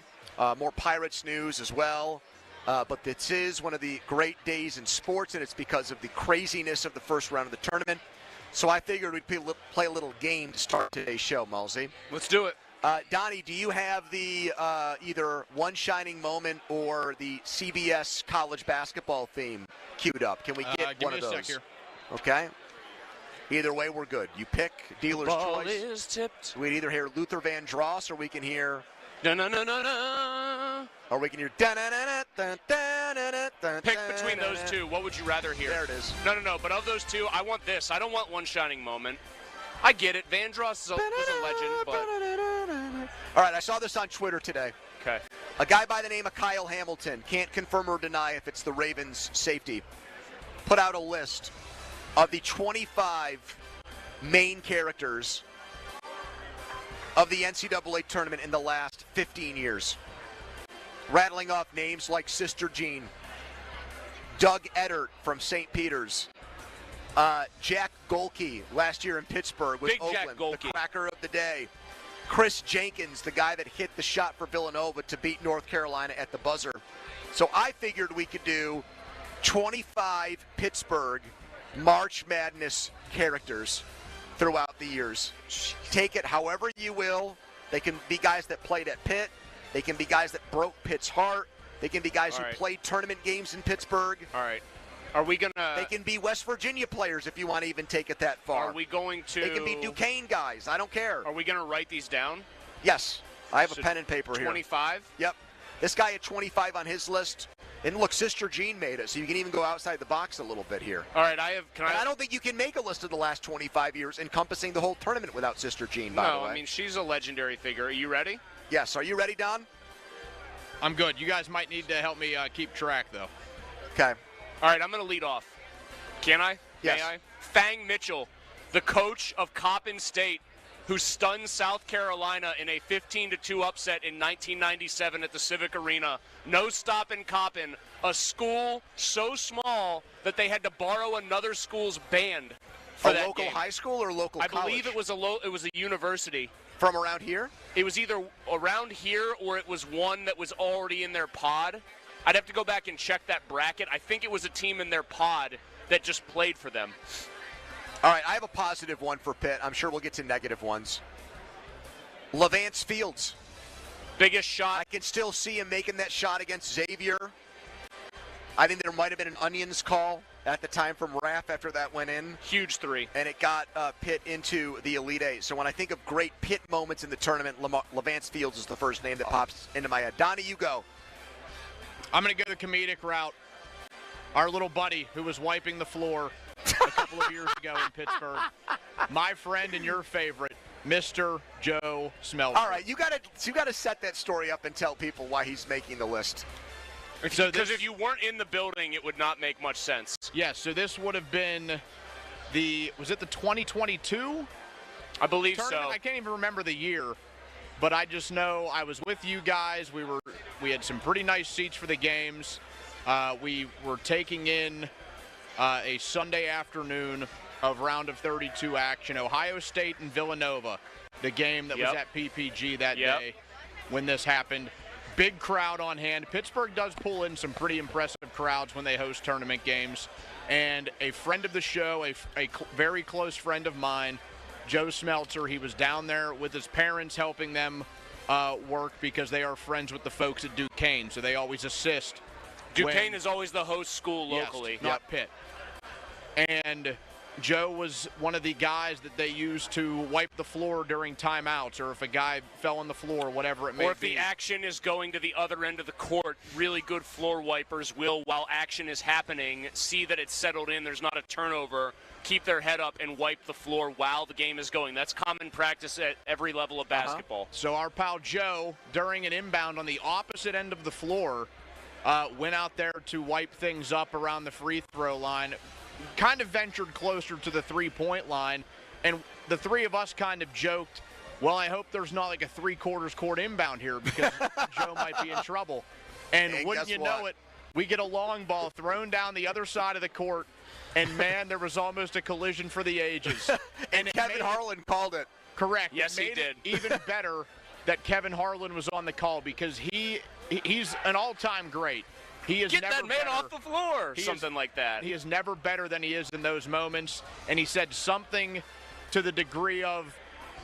More Pirates news as well. But this is one of the great days in sports, and it's because of the craziness of the first round of the tournament. So I figured we'd play a little game to start today's show, Malsey. Let's do it. Donnie, do you have the either One Shining Moment or the CBS college basketball theme queued up? Can we get one of those? Give me a sec here. Okay. Either way, we're good. You pick, dealer's Ball choice. is tipped. We'd either hear Luther Vandross or we can hear... Da-na-na-na-na. Or we can hear... Da-na-na-na-na-na-na-na-na. Pick between those two. What would you rather hear? There it is. No. But of those two, I want this. I don't want One Shining Moment. I get it. Vandross was a legend, but... All right, I saw this on Twitter today. Okay. A guy by the name of Kyle Hamilton, can't confirm or deny if it's the Ravens' safety, put out a list of the 25 main characters of the NCAA tournament in the last 15 years. Rattling off names like Sister Jean, Doug Eddert from St. Peter's, Jack Golke last year in Pittsburgh with Big Oakland, Jack Golke. the cracker of the day. Chris Jenkins, the guy that hit the shot for Villanova to beat North Carolina at the buzzer. So I figured we could do 25 Pittsburgh March Madness characters throughout the years. Take it however you will. They can be guys that played at Pitt. They can be guys that broke Pitt's heart. They can be guys who played tournament games in Pittsburgh. All right. Are we going to... They can be West Virginia players if you want to even take it that far. Are we going to... They can be Duquesne guys. I don't care. Are we going to write these down? Yes. I have a pen and paper here. 25? Yep. This guy at 25 on his list. And look, Sister Jean made it, so you can even go outside the box a little bit here. All right, I don't think you can make a list of the last 25 years encompassing the whole tournament without Sister Jean, by the way. No, I mean, she's a legendary figure. Are you ready? Yes. Are you ready, Don? I'm good. You guys might need to help me keep track, though. Okay. All right, I'm going to lead off. Can I? Yes. May I? Fang Mitchell, the coach of Coppin State, who stunned South Carolina in a 15-2 upset in 1997 at the Civic Arena. No stopping Coppin, a school so small that they had to borrow another school's band for that local game. high school or local college? I believe it was a university. From around here? It was either around here or it was one that was already in their pod. I'd have to go back and check that bracket. I think it was a team in their pod that just played for them. All right, I have a positive one for Pitt. I'm sure we'll get to negative ones. Levance Fields. Biggest shot. I can still see him making that shot against Xavier. I think there might have been an onions call at the time from Raff after that went in. Huge three. And it got Pitt into the Elite Eight. So when I think of great Pitt moments in the tournament, Levance Fields is the first name that pops into my head. Donnie, you go. I'm going to go the comedic route. Our little buddy who was wiping the floor a couple of years ago in Pittsburgh. My friend and your favorite, Mr. Joe Smeltzer. All right, you got to set that story up and tell people why he's making the list. So because if you weren't in the building, it would not make much sense. Yes, so this would have been was it the 2022? I believe tournament? so. I can't even remember the year, but I just know I was with you guys. We had some pretty nice seats for the games. We were taking in a Sunday afternoon of round of 32 action. Ohio State and Villanova, the game that was at PPG that day when this happened. Big crowd on hand. Pittsburgh does pull in some pretty impressive crowds when they host tournament games. And a friend of the show, a very close friend of mine, Joe Smeltzer, he was down there with his parents helping them work because they are friends with the folks at Duquesne, so they always assist. Duquesne is always the host school locally. Yes, not Pitt. And Joe was one of the guys that they used to wipe the floor during timeouts, or if a guy fell on the floor, whatever it may be. Or if the action is going to the other end of the court, really good floor wipers will, while action is happening, see that it's settled in, there's not a turnover, keep their head up and wipe the floor while the game is going. That's common practice at every level of basketball. So our pal Joe, during an inbound on the opposite end of the floor, went out there to wipe things up around the free throw line, kind of ventured closer to the three-point line, and the three of us kind of joked, well, I hope there's not like a three-quarters court inbound here because Joe might be in trouble. And wouldn't you know it, we get a long ball thrown down the other side of the court, and, man, there was almost a collision for the ages. and Kevin Harlan called it. Correct. Yes, he did. Even better that Kevin Harlan was on the call because he's an all-time great. He is Get never that man better. off the floor, something like that. He is never better than he is in those moments. And he said something to the degree of,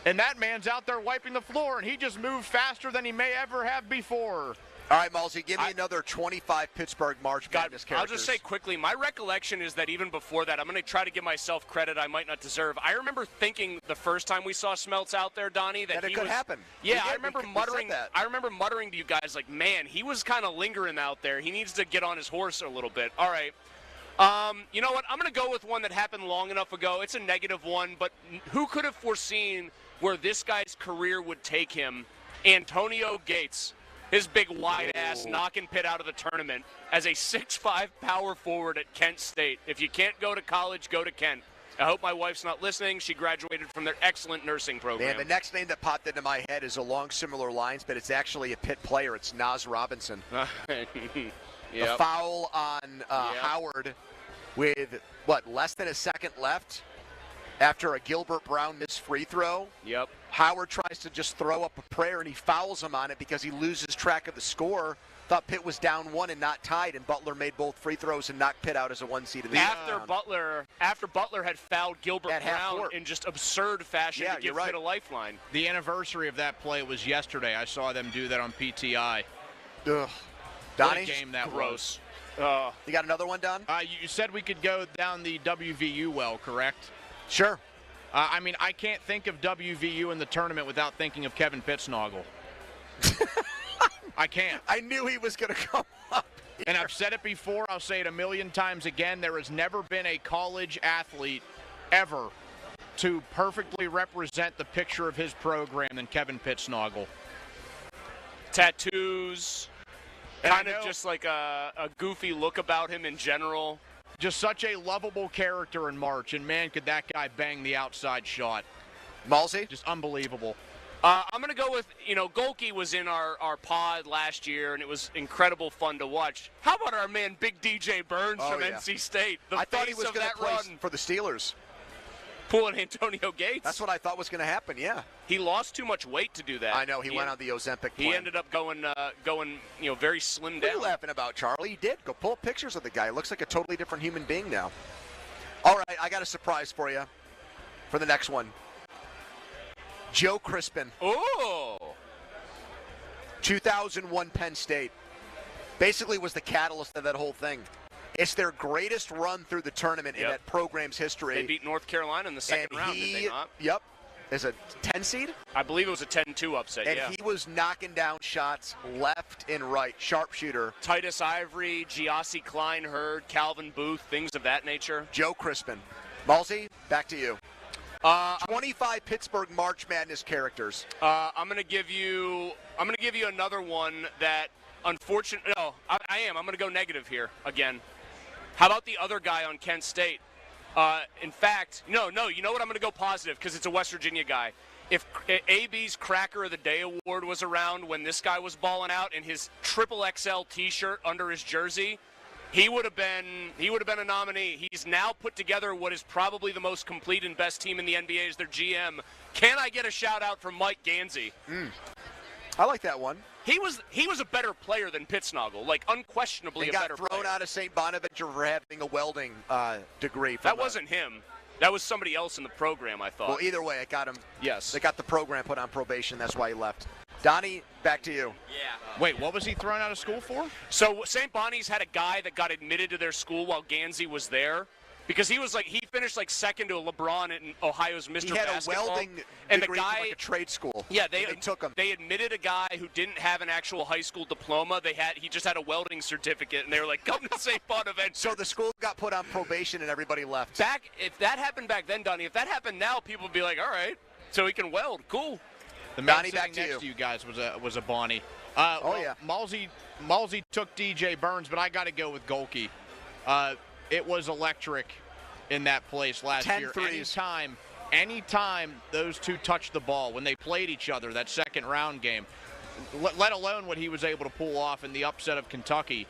and that man's out there wiping the floor, and he just moved faster than he may ever have before. All right, Malsey, give me another 25 Pittsburgh March Madness characters. I'll just say quickly, my recollection is that even before that, I'm going to try to give myself credit I might not deserve. I remember thinking the first time we saw Smeltz out there, Donnie, that it could happen. Yeah, I remember muttering that. I remember muttering to you guys like, man, he was kind of lingering out there. He needs to get on his horse a little bit. All right. You know what? I'm going to go with one that happened long enough ago. It's a negative one, but who could have foreseen where this guy's career would take him? Antonio Gates. His big wide ass knocking Pitt out of the tournament as a 6'5" power forward at Kent State. If you can't go to college, go to Kent. I hope my wife's not listening. She graduated from their excellent nursing program. Man, the next name that popped into my head is along similar lines, but it's actually a Pitt player. It's Nas Robinson. The foul on Howard with, less than a second left after a Gilbert Brown missed free throw. Yep. Howard tries to just throw up a prayer, and he fouls him on it because he loses track of the score. Thought Pitt was down one and not tied, and Butler made both free throws and knocked Pitt out as a one seed in the After Butler had fouled Gilbert Brown in just absurd fashion to give Pitt a lifeline. The anniversary of that play was yesterday. I saw them do that on PTI. Ugh. What Donnie? a game that Gross. was. You got another one, Don? You said we could go down the WVU well, correct? Sure. I can't think of WVU in the tournament without thinking of Kevin Pittsnoggle. I can't. I knew he was going to come up here. And I've said it before, I'll say it a million times again, there has never been a college athlete ever to perfectly represent the picture of his program than Kevin Pittsnogle. Tattoos, kind of just like a goofy look about him in general. Just such a lovable character in March, and man, could that guy bang the outside shot. Malsey? Just unbelievable. I'm going to go with, Golke was in our pod last year, and it was incredible fun to watch. How about our man, Big DJ Burns from NC State? I thought he was going to play for the Steelers. Pulling Antonio Gates. That's what I thought was going to happen, yeah. He lost too much weight to do that. I know, he went on the Ozempic plan. He ended up going, very slim down. What are you laughing about, Charlie? He did. Go pull up pictures of the guy. He looks like a totally different human being now. All right, I got a surprise for you for the next one. Joe Crispin. Oh! 2001 Penn State. Basically was the catalyst of that whole thing. It's their greatest run through the tournament in that program's history. They beat North Carolina in the second round, did they not? Yep. As a 10 seed? I believe it was a 10-2 upset, and he was knocking down shots left and right. Sharpshooter. Titus Ivory, Giassi Klein-Hurd, Calvin Booth, things of that nature. Joe Crispin. Malsey, back to you. 25 Pittsburgh March Madness characters. I'm going to give you another one that, unfortunately, no, I am. I'm going to go negative here again. How about the other guy on Kent State? In fact, no, you know what? I'm going to go positive because it's a West Virginia guy. If AB's Cracker of the Day award was around when this guy was balling out in his XXL T-shirt under his jersey, he would have been a nominee. He's now put together what is probably the most complete and best team in the NBA as their GM. Can I get a shout out from Mike Gansey? I like that one. He was a better player than Pittsnogle, like unquestionably a better player. He got thrown out of St. Bonaventure for having a welding degree. That wasn't him. That was somebody else in the program, I thought. Well, either way, it got him. Yes. They got the program put on probation. That's why he left. Donnie, back to you. Yeah. Wait, what was he thrown out of school for? So St. Bonnie's had a guy that got admitted to their school while Gansey was there. Because he finished like second to LeBron in Ohio's Mr. He had Basketball. a welding and degree the guy, from like a trade school. Yeah, they took him. They admitted a guy who didn't have an actual high school diploma. He just had a welding certificate, and they were like, "Come to St. Bonaventure." So the school got put on probation, and everybody left. If that happened back then, Donnie, if that happened now, people would be like, "All right, so he can weld, cool." The man Donnie, sitting back to next you. to you guys was a Bonnie. Yeah. Malsey took DJ Burns, but I got to go with Golke. It was electric in that place last 10 year. threes. Anytime those two touched the ball, when they played each other, that second round game, let alone what he was able to pull off in the upset of Kentucky,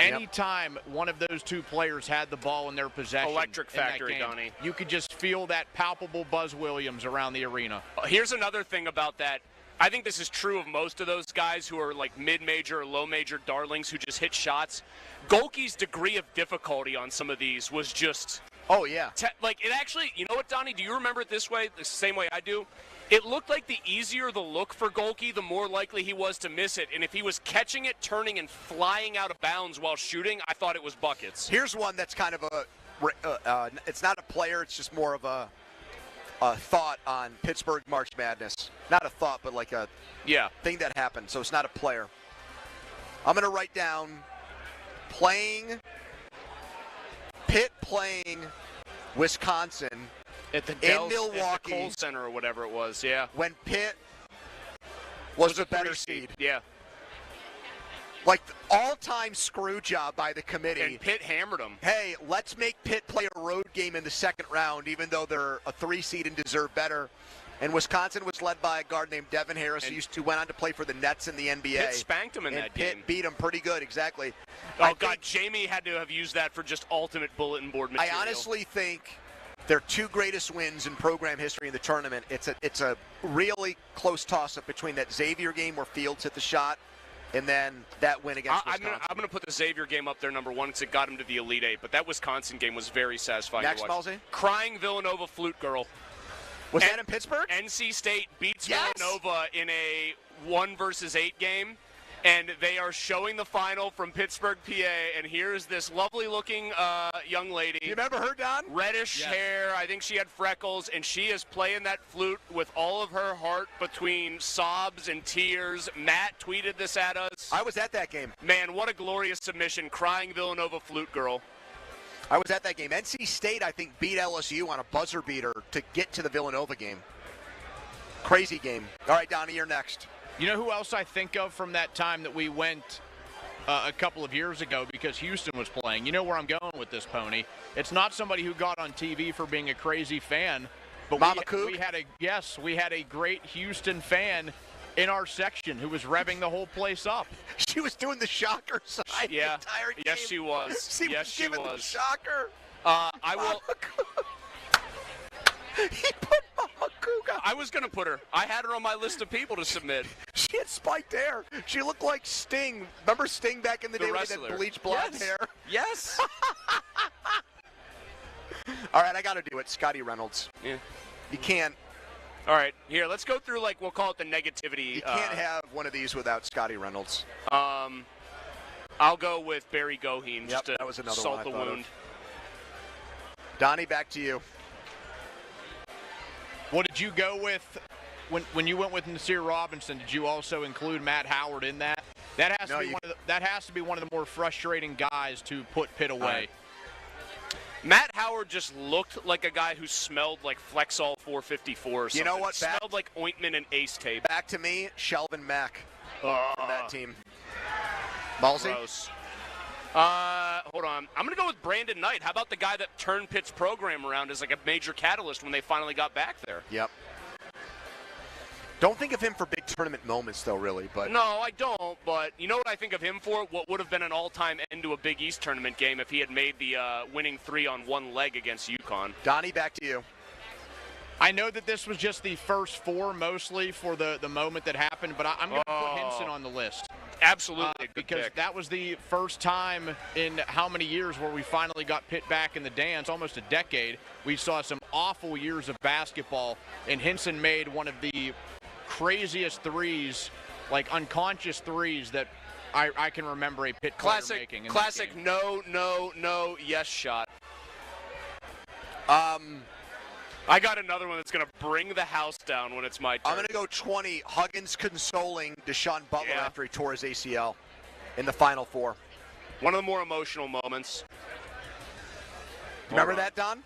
anytime one of those two players had the ball in their possession, electric factory, Donnie, you could just feel that palpable Buzz Williams around the arena. Here's another thing about that. I think this is true of most of those guys who are like mid-major or low-major darlings who just hit shots. Golke's degree of difficulty on some of these was just... Oh, yeah. It actually, you know what, Donnie? Do you remember it this way, the same way I do? It looked like the easier the look for Golke, the more likely he was to miss it. And if he was catching it, turning, and flying out of bounds while shooting, I thought it was buckets. Here's one that's kind of it's not a player, it's just more of a thought on Pittsburgh March Madness. Not a thought, but like a thing that happened. So it's not a player. I'm going to write down Pitt playing Wisconsin at the in Milwaukee. At the Kohl Center or whatever it was, yeah. When Pitt was a better seed. Yeah. Like the all-time screw job by the committee. And Pitt hammered them. Hey, let's make Pitt play a road game in the second round, even though they're a 3 seed and deserve better. And Wisconsin was led by a guard named Devin Harris, who went on to play for the Nets in the NBA. Pitt spanked him in that game. Pitt beat him pretty good, exactly. Oh, God, Jamie had to have used that for just ultimate bulletin board material. I honestly think their two greatest wins in program history in the tournament, it's a really close toss-up between that Xavier game where Fields hit the shot and then that win against Wisconsin. I'm going to put the Xavier game up there, number one, because it got him to the Elite Eight. But that Wisconsin game was very satisfying Next, to watch. Malsey? Crying Villanova flute girl. Was that in Pittsburgh? NC State beats Villanova in a 1 versus 8 game. And they are showing the final from Pittsburgh, PA, and here's this lovely-looking young lady. You remember her, Don? Reddish hair. I think she had freckles, and she is playing that flute with all of her heart between sobs and tears. Matt tweeted this at us. I was at that game. Man, what a glorious submission. Crying Villanova flute girl. I was at that game. NC State, I think, beat LSU on a buzzer beater to get to the Villanova game. Crazy game. All right, Donnie, you're next. You know who else I think of from that time that we went a couple of years ago because Houston was playing? You know where I'm going with this, Pony. It's not somebody who got on TV for being a crazy fan, but we had a great Houston fan in our section who was revving the whole place up. She was doing the shocker sign the entire game. Yes, she was. Yes, she was. The shocker. I will. He put Mama Kuga. I was going to put her. I had her on my list of people to submit. She had spiked hair. She looked like Sting. Remember Sting back in the day wrestler. with that bleach blonde hair? Yes. All right, I got to do it. Scotty Reynolds. Yeah. You can't. All right, here, let's go through, we'll call it the negativity. You can't have one of these without Scotty Reynolds. I'll go with Barry Goheen just to that was another salt one the wound. Donnie, back to you. What did you go with when you went with Nasir Robinson? Did you also include Matt Howard in that? That has to be one of the more frustrating guys to put Pitt away. Right. Matt Howard just looked like a guy who smelled like Flexol 454 or something. You know what? Smelled like ointment and Ace tape. Back to me, Shelvin Mack from that team. Ballsy? Gross. Hold on. I'm going to go with Brandon Knight. How about the guy that turned Pitt's program around as like a major catalyst when they finally got back there? Yep. Don't think of him for big tournament moments, though, really. But no, I don't. But you know what I think of him for? What would have been an all-time end to a Big East tournament game if he had made the winning three on one leg against UConn. Donnie, back to you. I know that this was just the first four mostly for the moment that happened, but I'm going to put Hinson on the list. Absolutely, because that was the first time in how many years where we finally got Pitt back in the dance, almost a decade. We saw some awful years of basketball, and Hinson made one of the craziest threes, like unconscious threes that I can remember a Pitt player making. Classic no, yes shot. I got another one that's going to bring the house down when it's my turn. I'm going to go 20. Huggins consoling Deshaun Butler after he tore his ACL in the Final Four. One of the more emotional moments. Remember that, Don?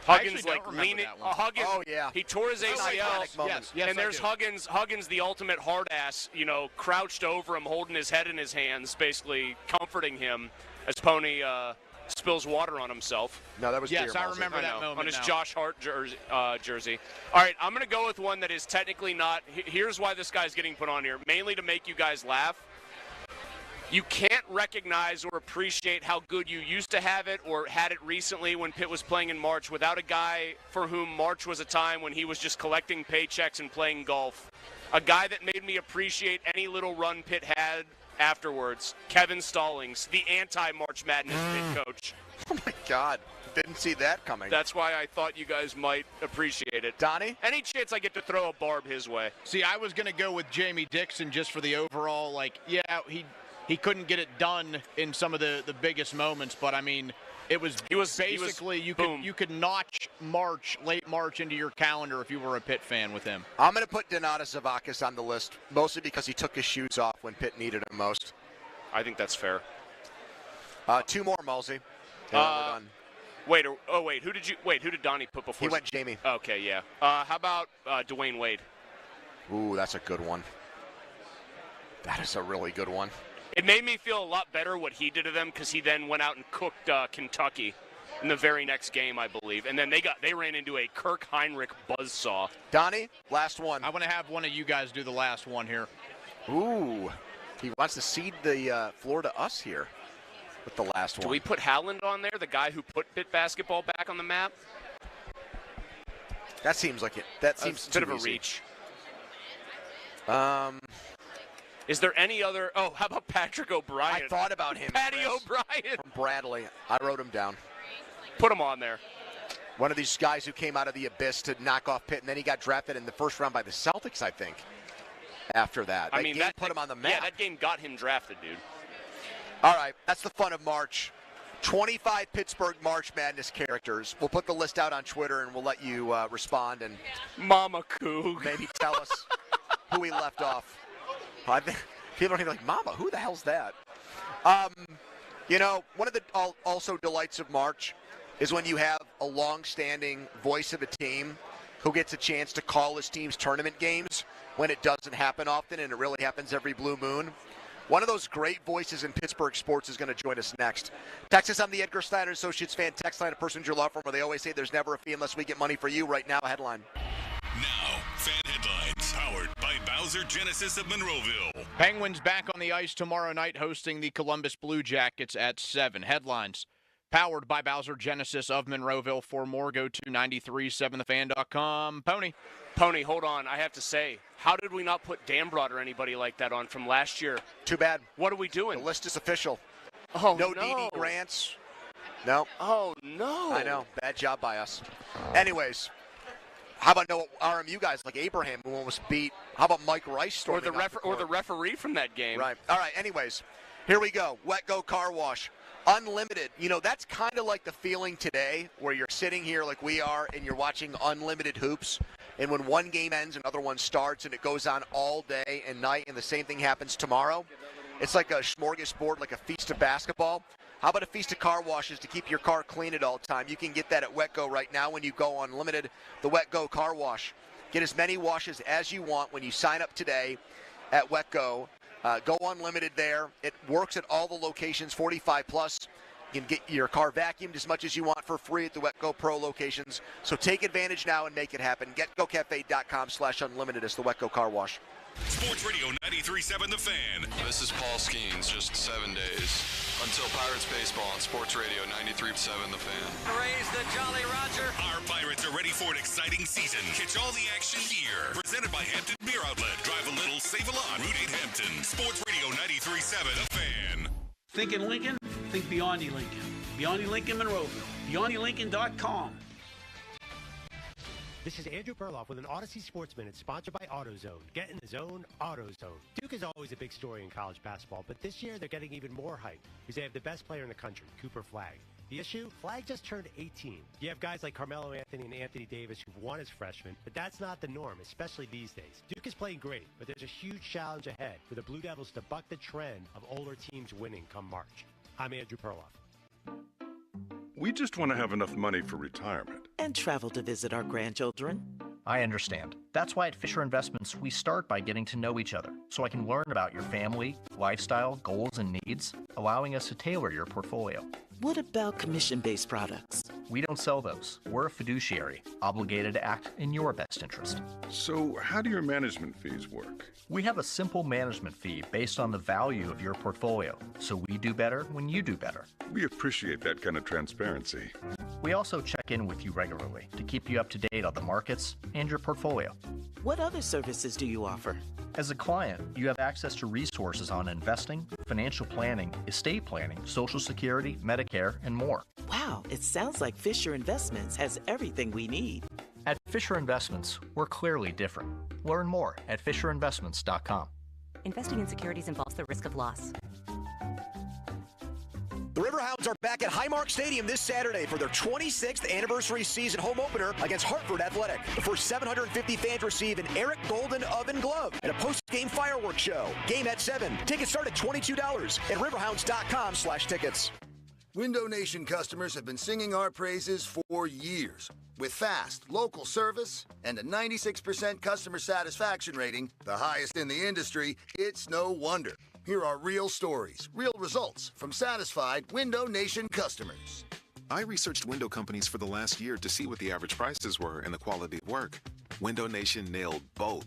Huggins leaning. Huggins. Oh yeah. He tore his ACL. Yes, and there's Huggins. Huggins, the ultimate hard ass. Crouched over him, holding his head in his hands, basically comforting him as Pony spills water on himself. No, that was yes. I remember that moment on his now. Josh Hart jersey. All right, I'm going to go with one that is technically not. Here's why this guy's getting put on here, mainly to make you guys laugh. You can't recognize or appreciate how good you used to have it or had it recently when Pitt was playing in March without a guy for whom March was a time when he was just collecting paychecks and playing golf. A guy that made me appreciate any little run Pitt had afterwards. Kevin Stallings, the anti-March Madness Pitt coach. Oh, my God. Didn't see that coming. That's why I thought you guys might appreciate it. Donnie? Any chance I get to throw a barb his way? See, I was going to go with Jamie Dixon just for the overall, he couldn't get it done in some of the biggest moments, but I mean, it was basically you could notch late March into your calendar if you were a Pitt fan with him. I'm going to put Donatas Zavakis on the list, mostly because he took his shoes off when Pitt needed him most. I think that's fair. Two more, Mulsey. We're done. Wait, who did Donnie put before? He went Jamie. Okay, yeah. How about Dwayne Wade? Ooh, that's a good one. That is a really good one. It made me feel a lot better what he did to them because he then went out and cooked Kentucky in the very next game, I believe. And then they ran into a Kirk Heinrich buzzsaw. Donnie, last one. I want to have one of you guys do the last one here. Ooh, he wants to cede the floor to us here with the last one. Do we put Howland on there, the guy who put Pitt basketball back on the map? That seems like it. That seems a bit of a easy. reach. Is there any other? Oh, how about Patrick O'Brien? I thought about him. Patty O'Brien. From Bradley. I wrote him down. Put him on there. One of these guys who came out of the abyss to knock off Pitt, and then he got drafted in the first round by the Celtics, I think. after that. I mean, that put him on the map. Yeah, that game got him drafted, dude. All right, that's the fun of March. 25 Pittsburgh March Madness characters. We'll put the list out on Twitter, and we'll let you respond and Mama Coog. Maybe tell us who we left off. People are like, Mama, who the hell's that? One of the also delights of March is when you have a long-standing voice of a team who gets a chance to call his team's tournament games when it doesn't happen often, and it really happens every blue moon. One of those great voices in Pittsburgh sports is going to join us next. Text us on the Edgar Steiner Associates fan text line, a person's your law firm, where they always say there's never a fee unless we get money for you. Right now, a headline. Now, fan headlines powered by Bowser Genesis of Monroeville. Penguins back on the ice tomorrow night hosting the Columbus Blue Jackets at 7. Headlines powered by Bowser Genesis of Monroeville. For more, go to 937thefan.com. Pony, hold on. I have to say, how did we not put Dambrot or anybody like that on from last year? Too bad. What are we doing? The list is official. Oh, no. D.D. Grants. No. Oh, no. I know. Bad job by us. Anyways, how about no RMU guys like Abraham who almost beat? How about Mike Rice or the referee from that game? Right. All right. Anyways, here we go. Wet Go Car Wash. Unlimited. That's kind of like the feeling today where you're sitting here like we are and you're watching unlimited hoops. And when one game ends, another one starts, and it goes on all day and night, and the same thing happens tomorrow. It's like a smorgasbord, like a feast of basketball. How about a feast of car washes to keep your car clean at all time? You can get that at WetGo right now when you go unlimited, the WetGo Car Wash. Get as many washes as you want when you sign up today at WetGo. Go unlimited there. It works at all the locations, 45 plus. You can get your car vacuumed as much as you want for free at the WetGo Pro locations. So take advantage now and make it happen. GetGoCafe.com/unlimited is the WetGo Car Wash. Sports Radio 93.7 The Fan. This is Paul Skeens, just 7 days until Pirates baseball on Sports Radio 93.7 The Fan. Raise the Jolly Roger. Our Pirates are ready for an exciting season. Catch all the action here. Presented by Hampton Beer Outlet. Drive a little, save a lot. Route 8 Hampton. Sports Radio 93.7 The Fan. Thinking Lincoln? Think Beyondy Lincoln. Beyondy Lincoln Monroeville. BeyondyLincoln.com. This is Andrew Perloff with an Odyssey Sports Minute sponsored by AutoZone. Get in the zone, AutoZone. Duke is always a big story in college basketball, but this year they're getting even more hype because they have the best player in the country, Cooper Flagg. The issue? Flagg just turned 18. You have guys like Carmelo Anthony and Anthony Davis who've won as freshmen, but that's not the norm, especially these days. Duke is playing great, but there's a huge challenge ahead for the Blue Devils to buck the trend of older teams winning come March. I'm Andrew Perloff. We just want to have enough money for retirement. And travel to visit our grandchildren. I understand. That's why at Fisher Investments, we start by getting to know each other, so I can learn about your family, lifestyle, goals, and needs, allowing us to tailor your portfolio. What about commission-based products? We don't sell those. We're a fiduciary, obligated to act in your best interest. So how do your management fees work? We have a simple management fee based on the value of your portfolio, so we do better when you do better. We appreciate that kind of transparency. We also check in with you regularly to keep you up to date on the markets and your portfolio. What other services do you offer? As a client, you have access to resources on investing, financial planning, estate planning, Social Security, Medicare, and more. Wow, it sounds like Fisher Investments has everything we need. At Fisher Investments, we're clearly different. Learn more at FisherInvestments.com. Investing in securities involves the risk of loss. The Riverhounds are back at Highmark Stadium this Saturday for their 26th anniversary season home opener against Hartford Athletic. The first 750 fans receive an Eric Golden oven glove and a post-game fireworks show. Game at 7. Tickets start at $22 at riverhounds.com/tickets. Window Nation customers have been singing our praises for years. With fast, local service and a 96% customer satisfaction rating, the highest in the industry, it's no wonder. Here are real stories, real results from satisfied Window Nation customers. I researched window companies for the last year to see what the average prices were and the quality of work. Window Nation nailed both.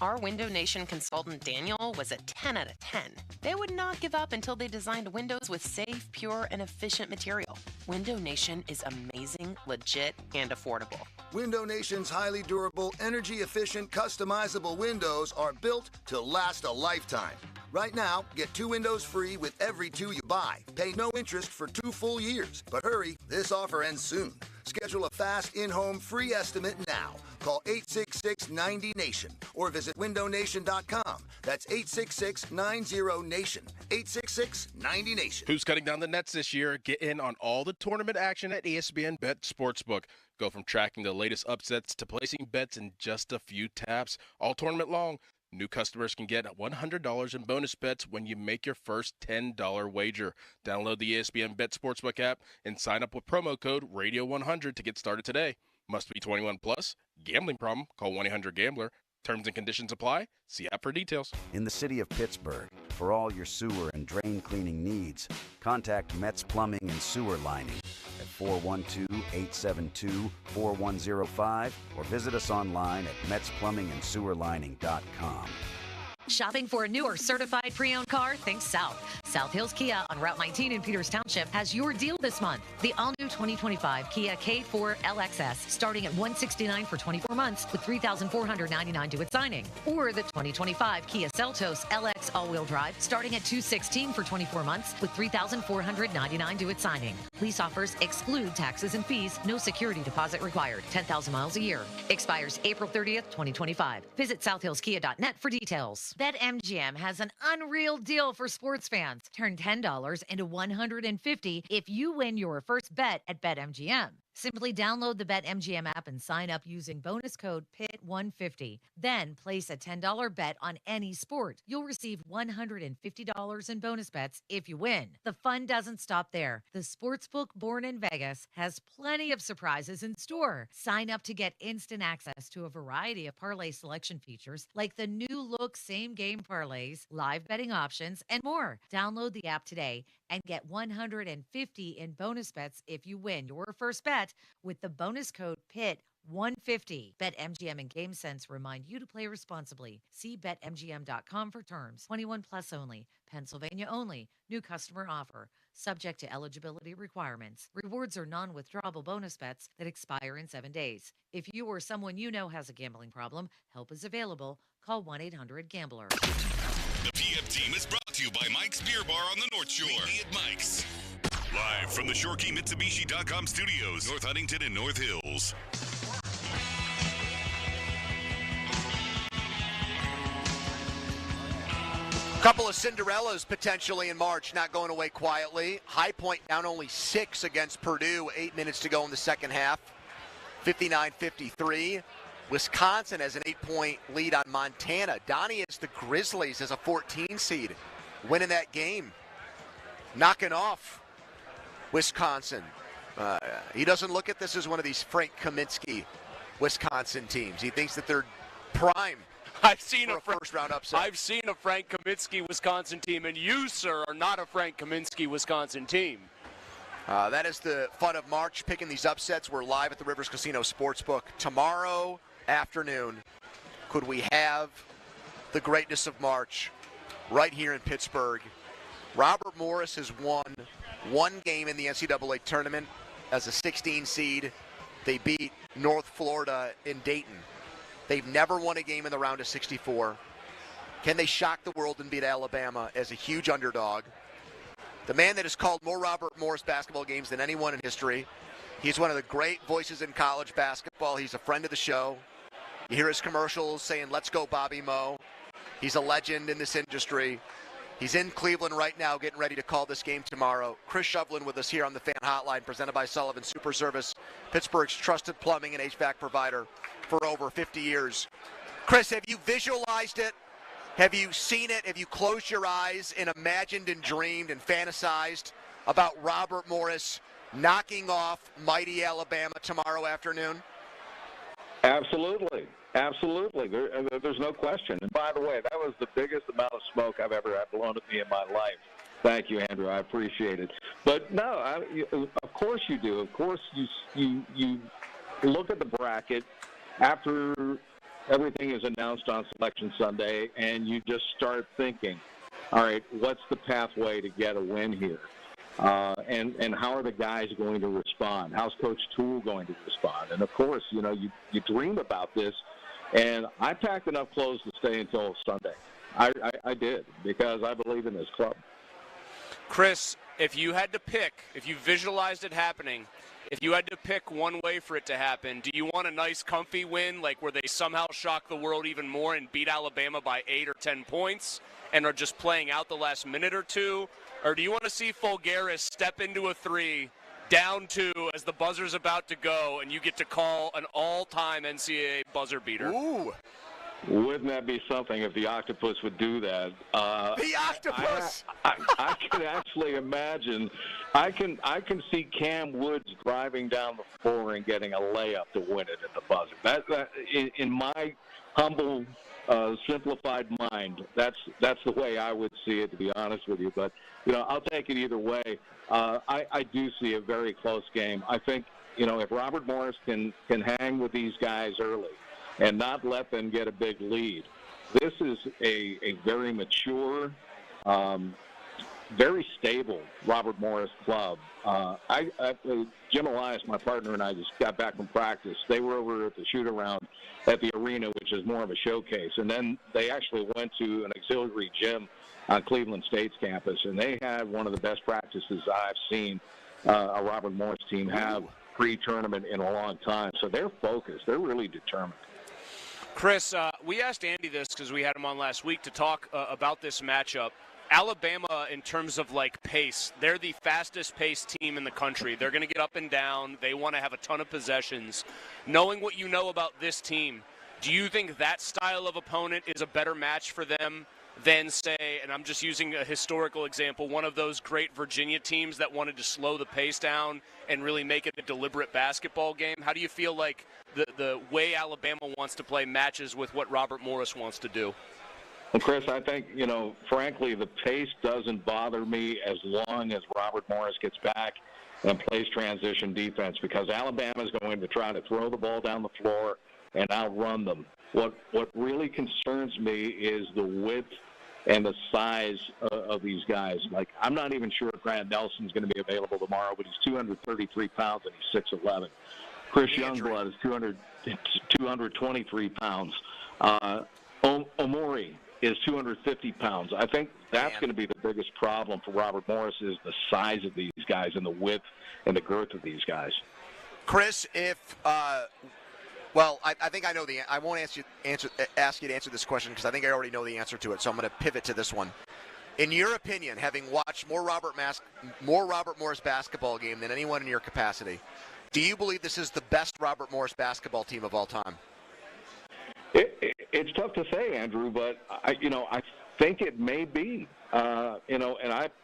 Our Window Nation consultant, Daniel, was a 10 out of 10. They would not give up until they designed windows with safe, pure, and efficient material. Window Nation is amazing, legit, and affordable. Window Nation's highly durable, energy-efficient, customizable windows are built to last a lifetime. Right now, get 2 windows free with every 2 you buy. Pay no interest for 2 full years. But hurry, this offer ends soon. Schedule a fast in-home free estimate now. Call 866-90-NATION or visit windownation.com. That's 866-90-NATION. 866-90-NATION. Who's cutting down the nets this year? Get in on all the tournament action at ESPN Bet Sportsbook. Go from tracking the latest upsets to placing bets in just a few taps, all tournament long. New customers can get $100 in bonus bets when you make your first $10 wager. Download the ESPN Bet Sportsbook app and sign up with promo code Radio100 to get started today. Must be 21 plus. Gambling problem? Call 1-800-GAMBLER. Terms and conditions apply. See app for details. In the city of Pittsburgh, for all your sewer and drain cleaning needs, contact Metz Plumbing and Sewer Lining at 412-872-4105 or visit us online at metzplumbingandsewerlining.com. Shopping for a new or certified pre-owned car? Think South. South Hills Kia on Route 19 in Peters Township has your deal this month. The all-new 2025 Kia K4 LXS starting at $169 for 24 months with $3,499 due at signing. Or the 2025 Kia Seltos LX all-wheel drive starting at $216 for 24 months with $3,499 due at signing. Lease offers exclude taxes and fees. No security deposit required. 10,000 miles a year. Expires April 30th, 2025. Visit southhillskia.net for details. BetMGM has an unreal deal for sports fans. Turn $10 into $150 if you win your first bet at BetMGM. Simply download the BetMGM app and sign up using bonus code PIT150. Then place a $10 bet on any sport. You'll receive $150 in bonus bets if you win. The fun doesn't stop there. The Sportsbook born in Vegas has plenty of surprises in store. Sign up to get instant access to a variety of parlay selection features like the new look same game parlays, live betting options, and more. Download the app today and get $150 in bonus bets if you win your first bet with the bonus code PIT150. BetMGM and GameSense remind you to play responsibly. See BetMGM.com for terms. 21 plus only. Pennsylvania only. New customer offer. Subject to eligibility requirements. Rewards are non-withdrawable bonus bets that expire in 7 days. If you or someone you know has a gambling problem, help is available. Call 1-800-GAMBLER. The PF team is brought to you by Mike's Beer Bar on the North Shore. Meet me at Mike's. Live from the ShoreKeyMitsubishi.com studios, North Huntington and North Hills. Couple of Cinderellas potentially in March, not going away quietly. High Point down only 6 against Purdue, 8 minutes to go in the second half, 59-53. Wisconsin has an 8-point lead on Montana. Donnie is the Grizzlies as a 14 seed, winning that game, knocking off Wisconsin. He doesn't look at this as one of these Frank Kaminsky Wisconsin teams. He thinks that they're prime. I've seen a first-round upset. I've seen a Frank Kaminsky Wisconsin team, and you, sir, are not a Frank Kaminsky Wisconsin team. That is the fun of March, picking these upsets. We're live at the Rivers Casino Sportsbook tomorrow afternoon. Could we have the greatness of March right here in Pittsburgh? Robert Morris has won one game in the NCAA tournament as a 16 seed. They beat North Florida in Dayton. They've never won a game in the round of 64. Can they shock the world and beat Alabama as a huge underdog? The man that has called more Robert Morris basketball games than anyone in history. He's one of the great voices in college basketball. He's a friend of the show. You hear his commercials saying, "Let's go, Bobby Moe." He's a legend in this industry. He's in Cleveland right now getting ready to call this game tomorrow. Chris Shovlin with us here on the Fan Hotline, presented by Sullivan Super Service, Pittsburgh's trusted plumbing and HVAC provider for over 50 years. Chris, have you visualized it? Have you seen it? Have you closed your eyes and imagined and dreamed and fantasized about Robert Morris knocking off mighty Alabama tomorrow afternoon? Absolutely. Absolutely. There's no question. And by the way, that was the biggest amount of smoke I've ever had blown at me in my life. Thank you, Andrew. I appreciate it. But no, of course you do. Of course you look at the bracket after everything is announced on Selection Sunday, and you just start thinking, all right, what's the pathway to get a win here? And how are the guys going to respond? How's Coach Toole going to respond? And, of course, you dream about this. And I packed enough clothes to stay until Sunday. I did, because I believe in this club. Chris, if you had to pick, if you visualized it happening, If you had to pick one way for it to happen, do you want a nice, comfy win, like where they somehow shock the world even more and beat Alabama by 8 or 10 points and are just playing out the last minute or two? Or do you want to see Fulgaris step into a 3, down 2 as the buzzer's about to go, and you get to call an all-time NCAA buzzer beater? Ooh. Wouldn't that be something if the Octopus would do that? The Octopus! I can actually imagine. I can see Cam Woods driving down the floor and getting a layup to win it at the buzzer. That in my humble, simplified mind, that's the way I would see it, to be honest with you. But I'll take it either way. I do see a very close game. I think if Robert Morris can hang with these guys early and not let them get a big lead. This is a very mature, very stable Robert Morris club. Jim Elias, my partner, and I just got back from practice. They were over at the shoot-around at the arena, which is more of a showcase. And then they actually went to an auxiliary gym on Cleveland State's campus, and they had one of the best practices I've seen a Robert Morris team have pre-tournament in a long time. So they're focused. They're really determined. Chris, we asked Andy this because we had him on last week to talk about this matchup. Alabama, in terms of pace, they're the fastest paced team in the country. They're going to get up and down. They want to have a ton of possessions. Knowing what you know about this team, do you think that style of opponent is a better match for them than, say, and I'm just using a historical example, one of those great Virginia teams that wanted to slow the pace down and really make it a deliberate basketball game? How do you feel like the way Alabama wants to play matches with what Robert Morris wants to do? Well, Chris, I think, frankly, the pace doesn't bother me as long as Robert Morris gets back and plays transition defense, because Alabama's going to try to throw the ball down the floor and outrun them. What really concerns me is the width and the size of these guys. I'm not even sure if Grant Nelson's going to be available tomorrow, but he's 233 pounds and he's 6'11". Chris Youngblood is 223 pounds. Omori is 250 pounds. I think that's going to be the biggest problem for Robert Morris, is the size of these guys and the width and the girth of these guys. Chris, I think I know I won't ask you to answer this question because I think I already know the answer to it, so I'm going to pivot to this one. In your opinion, having watched more Robert Morris basketball game than anyone in your capacity, do you believe this is the best Robert Morris basketball team of all time? It's tough to say, Andrew, but I think it may be. And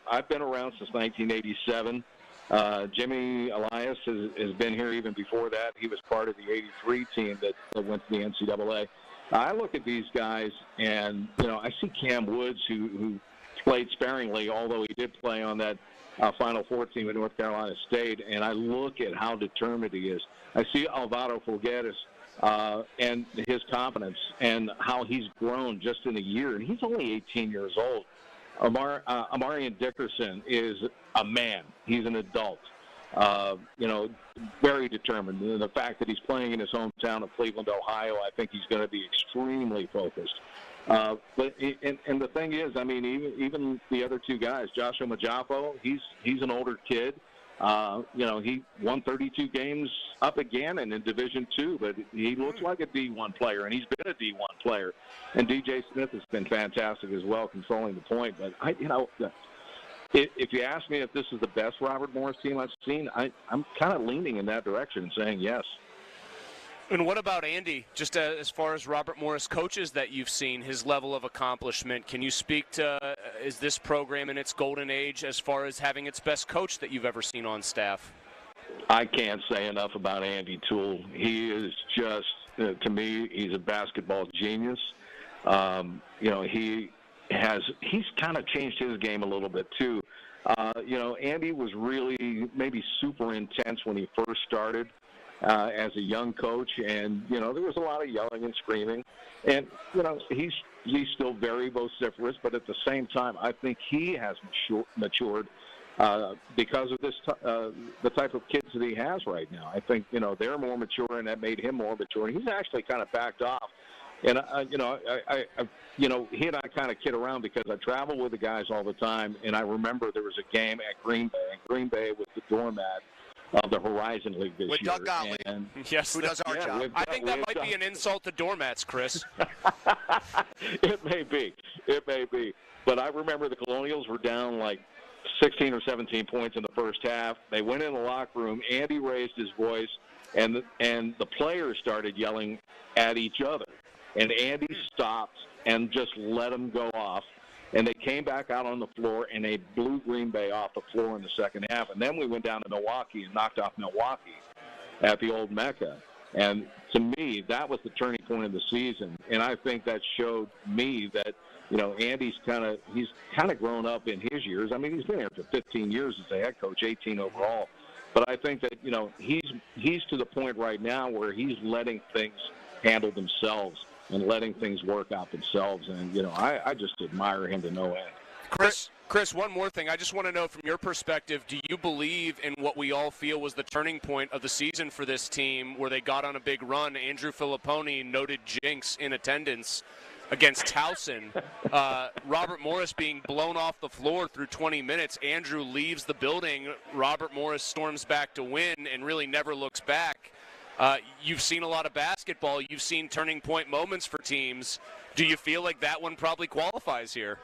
I've been around since 1987. Jimmy Elias has been here even before that. He was part of the '83 team that went to the NCAA. I look at these guys, and I see Cam Woods, who played sparingly, although he did play on that Final Four team at North Carolina State, and I look at how determined he is. I see Alvaro Fulgaris and his confidence and how he's grown just in a year, and he's only 18 years old. Amarian Dickerson is a man. He's an adult. Very determined. And the fact that he's playing in his hometown of Cleveland, Ohio, I think he's going to be extremely focused. But the thing is, even the other two guys, Joshua Majafo, he's an older kid. He won 32 games up again and in Division II, but he looks like a D1 player, and he's been a D1 player. And DJ Smith has been fantastic as well, controlling the point. But if you ask me if this is the best Robert Morris team I've seen, I'm kind of leaning in that direction and saying yes. And what about Andy, just as far as Robert Morris coaches that you've seen, his level of accomplishment? Can you speak to, is this program in its golden age as far as having its best coach that you've ever seen on staff? I can't say enough about Andy Toole. He is just, to me, he's a basketball genius. He's kind of changed his game a little bit too. Andy was really maybe super intense when he first started. As a young coach, and there was a lot of yelling and screaming, and he's still very vociferous, but at the same time, I think he has matured because of this the type of kids that he has right now. I think they're more mature, and that made him more mature. And he's actually kind of backed off, and he and I kind of kid around because I travel with the guys all the time, and I remember there was a game at Green Bay with the doormat. of the Horizon League this with year. Doug Gottlieb, yes, who does our job. I think that might be an insult to doormats, Chris. It may be. It may be. But I remember the Colonials were down like 16 or 17 points in the first half. They went in the locker room. Andy raised his voice, and the players started yelling at each other. And Andy stopped and just let them go off. And they came back out on the floor, and they blew Green Bay off the floor in the second half. And then we went down to Milwaukee and knocked off Milwaukee at the old Mecca. And to me, that was the turning point of the season. And I think that showed me that, you know, Andy's kind of grown up in his years. I mean, he's been here for 15 years as a head coach, 18 overall. But I think that, you know, he's to the point right now where he's letting things handle themselves and letting things work out themselves. And, you know, I just admire him to no end. Chris, one more thing. I just want to know from your perspective, do you believe in what we all feel was the turning point of the season for this team where they got on a big run? Andrew Filipponi, noted jinx in attendance against Towson. Robert Morris being blown off the floor through 20 minutes. Andrew leaves the building. Robert Morris storms back to win and really never looks back. You've seen a lot of basketball. You've seen turning point moments for teams. Do you feel like that one probably qualifies here?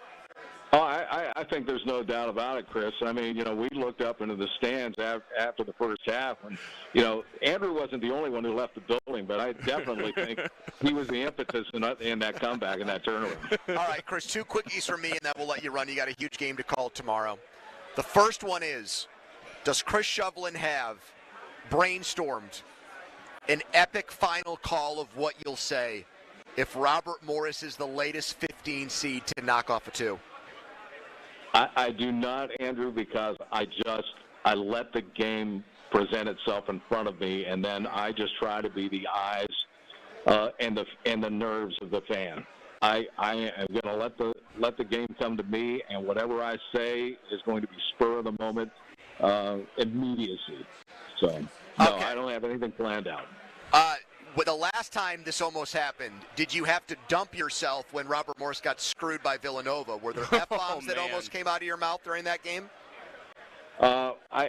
Oh, I think there's no doubt about it, Chris. I mean, you know, we looked up into the stands after the first half, and, you know, Andrew wasn't the only one who left the building, but I definitely think he was the impetus in that comeback, in that turnaround. All right, Chris, 2 quickies from me, and then we'll let you run. You got a huge game to call tomorrow. The first one is, does Chris Shovlin have brainstormed an epic final call of what you'll say if Robert Morris is the latest 15 seed to knock off a 2? I do not, Andrew, because I let the game present itself in front of me, and then I just try to be the eyes and the nerves of the fan. I am going to let the game come to me, and whatever I say is going to be spur of the moment, immediacy. So, no, I don't have anything planned out. Well, the last time this almost happened, did you have to dump yourself when Robert Morris got screwed by Villanova? Were there F-bombs that almost came out of your mouth during that game? I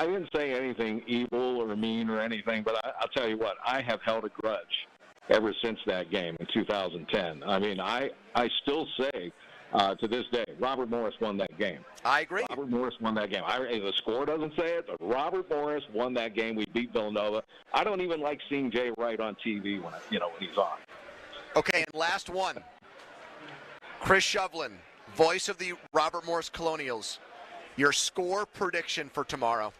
didn't say anything evil or mean or anything, but I'll tell you what, I have held a grudge ever since that game in 2010. I mean, I still say to this day, Robert Morris won that game. I agree. Robert Morris won that game. The score doesn't say it, but Robert Morris won that game. We beat Villanova. I don't even like seeing Jay Wright on TV when he's on. Okay, and last one. Chris Shovlin, voice of the Robert Morris Colonials. Your score prediction for tomorrow?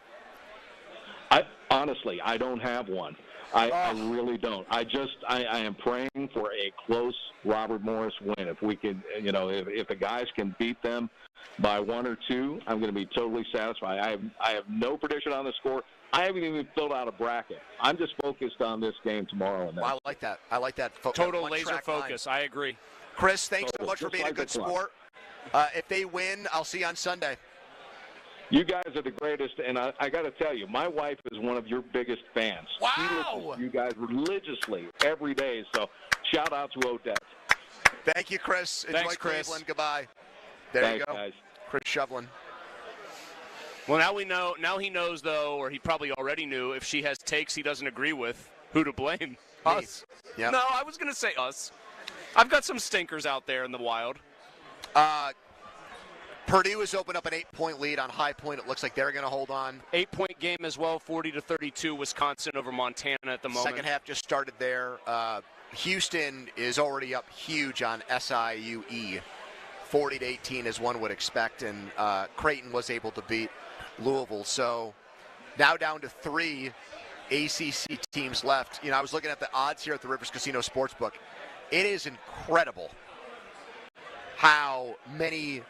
Honestly, I don't have one. I really don't. I am praying for a close Robert Morris win. If we can, if the guys can beat them by 1 or 2, I'm going to be totally satisfied. I have no prediction on the score. I haven't even filled out a bracket. I'm just focused on this game tomorrow. And I like that. I like that. Total laser focus. I agree. Chris, thanks so much for being a good sport. If they win, I'll see you on Sunday. You guys are the greatest, and I got to tell you, my wife is one of your biggest fans. Wow! She listens to you guys religiously every day, so shout out to Odette. Thank you, Chris. Enjoy Cleveland. Goodbye. There you go. Guys. Chris Shovlin. Well, now we know. Now he knows, though, or he probably already knew, if she has takes he doesn't agree with, who to blame. Us. Yep. No, I was going to say us. I've got some stinkers out there in the wild. Purdue has opened up an 8-point lead on High Point. It looks like they're going to hold on. 8-point game as well, 40-32, Wisconsin over Montana at the moment. Second half just started there. Houston is already up huge on SIUE, 40-18 as one would expect, and Creighton was able to beat Louisville. So now down to 3 ACC teams left. I was looking at the odds here at the Rivers Casino Sportsbook. It is incredible how many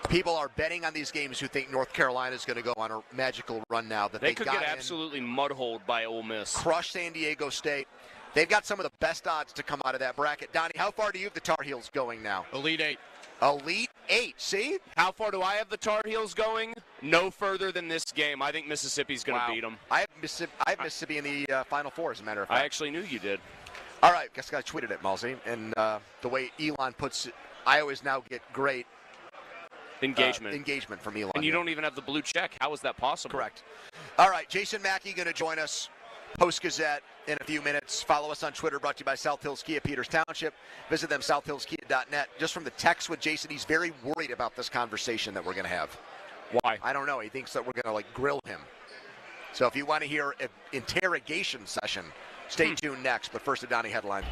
people are betting on these games who think North Carolina is going to go on a magical run now. That they could get absolutely mud-holed by Ole Miss. Crush San Diego State. They've got some of the best odds to come out of that bracket. Donnie, how far do you have the Tar Heels going now? Elite 8. Elite 8, see? How far do I have the Tar Heels going? No further than this game. I think Mississippi's going to beat them. I have Mississippi in the Final Four, as a matter of fact. I actually knew you did. All right, guess I tweeted it, Malzy. And the way Elon puts it, I always now get great engagement from Elon. And you don't even have the blue check. How is that possible? Correct. All right, Jason Mackey going to join us, Post-Gazette, in a few minutes. Follow us on Twitter, brought to you by South Hills Kia, Peters Township. Visit them, southhillskia.net. Just from the text with Jason, he's very worried about this conversation that we're going to have. Why? I don't know. He thinks that we're going to, grill him. So if you want to hear an interrogation session, stay tuned next. But first, a Donnie headline.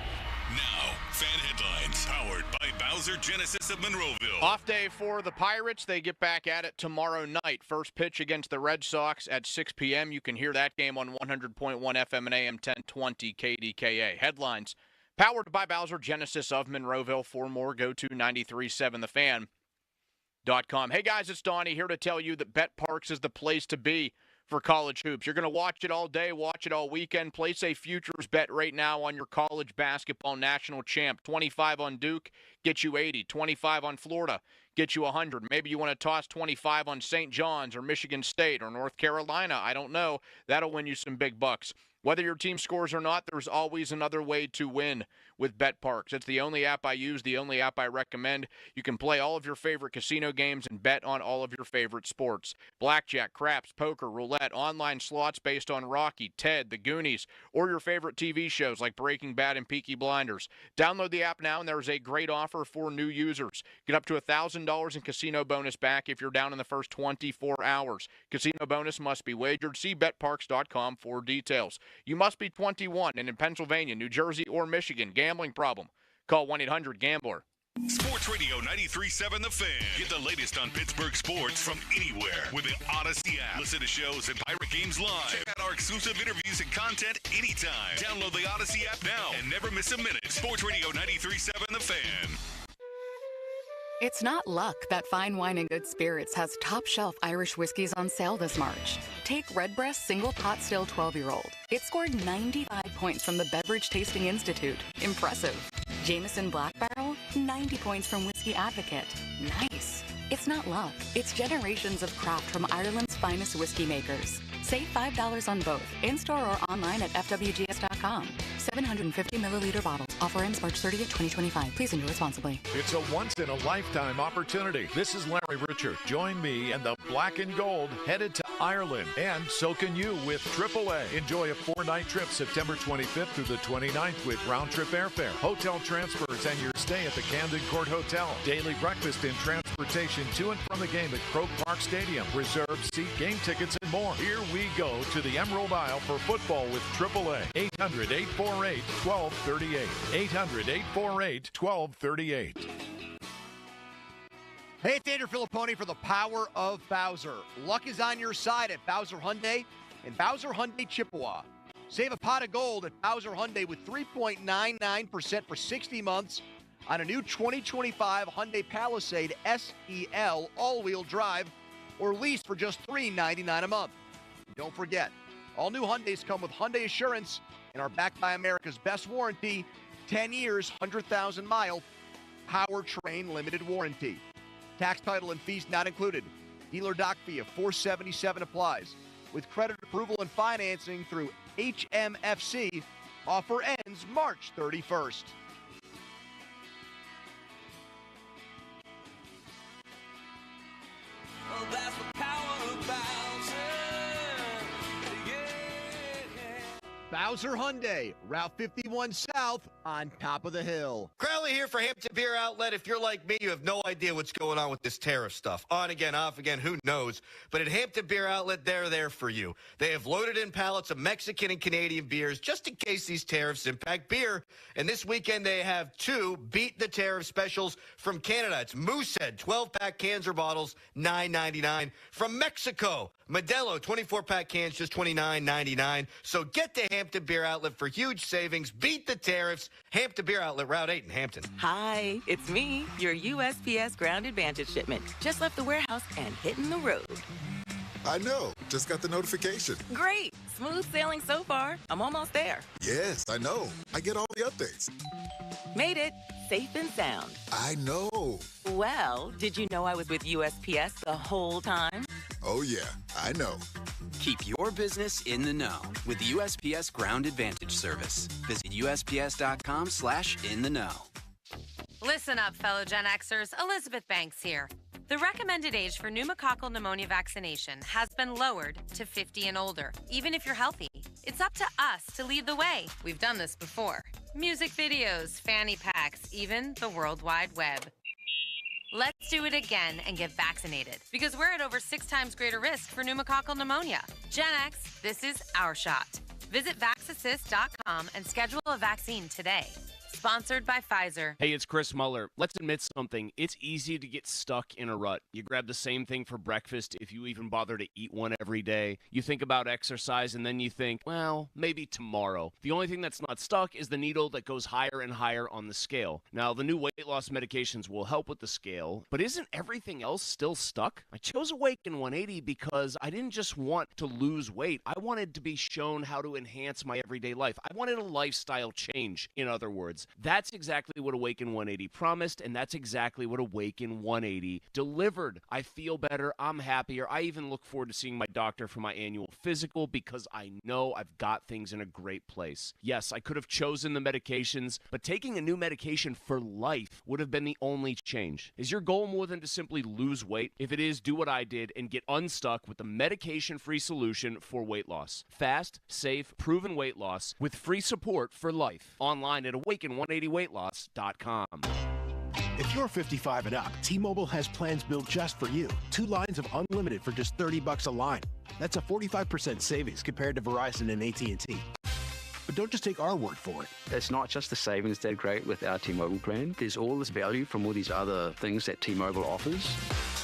Now, fan headlines powered by Bowser Genesis of Monroeville. Off day for the Pirates. They get back at it tomorrow night. First pitch against the Red Sox at 6 p.m. You can hear that game on 100.1 FM and AM 1020 KDKA. Headlines powered by Bowser Genesis of Monroeville. For more, go to 937thefan.com. Hey, guys, it's Donnie here to tell you that BetParx is the place to be for college hoops. You're going to watch it all day, watch it all weekend. Place a futures bet right now on your college basketball national champ. 25 on Duke, get you 80. 25 on Florida, get you 100. Maybe you want to toss 25 on St. John's or Michigan State or North Carolina. I don't know. That'll win you some big bucks. Whether your team scores or not, there's always another way to win with BetParx. It's the only app I use, the only app I recommend. You can play all of your favorite casino games and bet on all of your favorite sports. Blackjack, craps, poker, roulette, online slots based on Rocky, Ted, The Goonies, or your favorite TV shows like Breaking Bad and Peaky Blinders. Download the app now, and there's a great offer for new users. Get up to $1,000 in casino bonus back if you're down in the first 24 hours. Casino bonus must be wagered. See BetParx.com for details. You must be 21 and in Pennsylvania, New Jersey, or Michigan. Gambling problem? Call 1-800-GAMBLER. Sports Radio 93.7 The Fan. Get the latest on Pittsburgh sports from anywhere with the Odyssey app. Listen to shows and Pirate Games live. Check out our exclusive interviews and content anytime. Download the Odyssey app now and never miss a minute. Sports Radio 93.7 The Fan. It's not luck that Fine Wine and Good Spirits has top-shelf Irish whiskeys on sale this March. Take Redbreast Single Pot Still 12-year-old. It scored 95 points from the Beverage Tasting Institute. Impressive. Jameson Black Barrel, 90 points from Whiskey Advocate. Nice. It's not luck. It's generations of craft from Ireland's finest whiskey makers. Save $5 on both, in-store or online at FWGS.com. 750-milliliter bottles. Offer ends March 30th, 2025. Please enjoy responsibly. It's a once-in-a-lifetime opportunity. This is Larry Richard. Join me and the Black and Gold headed to Ireland. And so can you with AAA. Enjoy a 4-night trip September 25th through the 29th with round-trip airfare, hotel transfers, and your stay at the Camden Court Hotel. Daily breakfast and transportation to and from the game at Croke Park Stadium. Reserved seat, game tickets, and more. Here we go to the Emerald Isle for football with AAA. 800-848-1238. 800-848-1238. Hey, it's Andrew Filipponi for the power of Bowser. Luck is on your side at Bowser Hyundai and Bowser Hyundai Chippewa. Save a pot of gold at Bowser Hyundai with 3.99% for 60 months on a new 2025 Hyundai Palisade SEL all-wheel drive or lease for just $399 a month. Don't forget, all new Hyundais come with Hyundai Assurance and are backed by America's best warranty, 10 years, 100,000-mile powertrain limited warranty. Tax, title, and fees not included. Dealer doc fee of $477 applies. With credit approval and financing through HMFC, offer ends March 31st. Well, that's the power of Bowser. Bowser Hyundai, Route 51 South, on top of the hill. Crowley here for Hampton Beer Outlet. If you're like me, you have no idea what's going on with this tariff stuff. On again, off again, who knows? But at Hampton Beer Outlet, they're there for you. They have loaded in pallets of Mexican and Canadian beers just in case these tariffs impact beer. And this weekend, they have 2 Beat the Tariff specials from Canada. It's Moosehead, 12-pack cans or bottles, $9.99. From Mexico, Modelo, 24-pack cans, just $29.99. So get to Hampton Beer Outlet for huge savings. Beat the tariffs. Hampton Beer Outlet, Route 8 in Hampton. Hi, it's me, your USPS Ground Advantage shipment. Just left the warehouse and hitting the road. I know. Just got the notification. Great. Smooth sailing so far. I'm almost there. Yes, I know. I get all the updates. Made it. Safe and sound. I know. Well, did you know I was with USPS the whole time? Oh, yeah. I know. Keep your business in the know with the USPS Ground Advantage service. Visit USPS.com/in-the-know. Listen up, fellow Gen Xers. Elizabeth Banks here. The recommended age for pneumococcal pneumonia vaccination has been lowered to 50 and older, even if you're healthy. It's up to us to lead the way. We've done this before. Music videos, fanny packs, even the World Wide Web. Let's do it again and get vaccinated, because we're at over 6 times greater risk for pneumococcal pneumonia. Gen X, this is our shot. Visit VaxAssist.com and schedule a vaccine today. Sponsored by Pfizer. Hey, it's Chris Muller. Let's admit something. It's easy to get stuck in a rut. You grab the same thing for breakfast if you even bother to eat one every day. You think about exercise and then you think, well, maybe tomorrow. The only thing that's not stuck is the needle that goes higher and higher on the scale. Now, the new weight loss medications will help with the scale, but isn't everything else still stuck? I chose Awaken 180 because I didn't just want to lose weight. I wanted to be shown how to enhance my everyday life. I wanted a lifestyle change, in other words. That's exactly what Awaken 180 promised, and that's exactly what Awaken 180 delivered. I feel better. I'm happier. I even look forward to seeing my doctor for my annual physical because I know I've got things in a great place. Yes, I could have chosen the medications, but taking a new medication for life would have been the only change. Is your goal more than to simply lose weight? If it is, do what I did and get unstuck with the medication-free solution for weight loss. Fast, safe, proven weight loss with free support for life. Online at Awaken180weightloss.com. If you're 55 and up, T-Mobile has plans built just for you. 2 lines of unlimited for just $30 a line. That's a 45% savings compared to Verizon and AT&T. But don't just take our word for it. It's not just the savings that are great with our T-Mobile plan. There's all this value from all these other things that T-Mobile offers.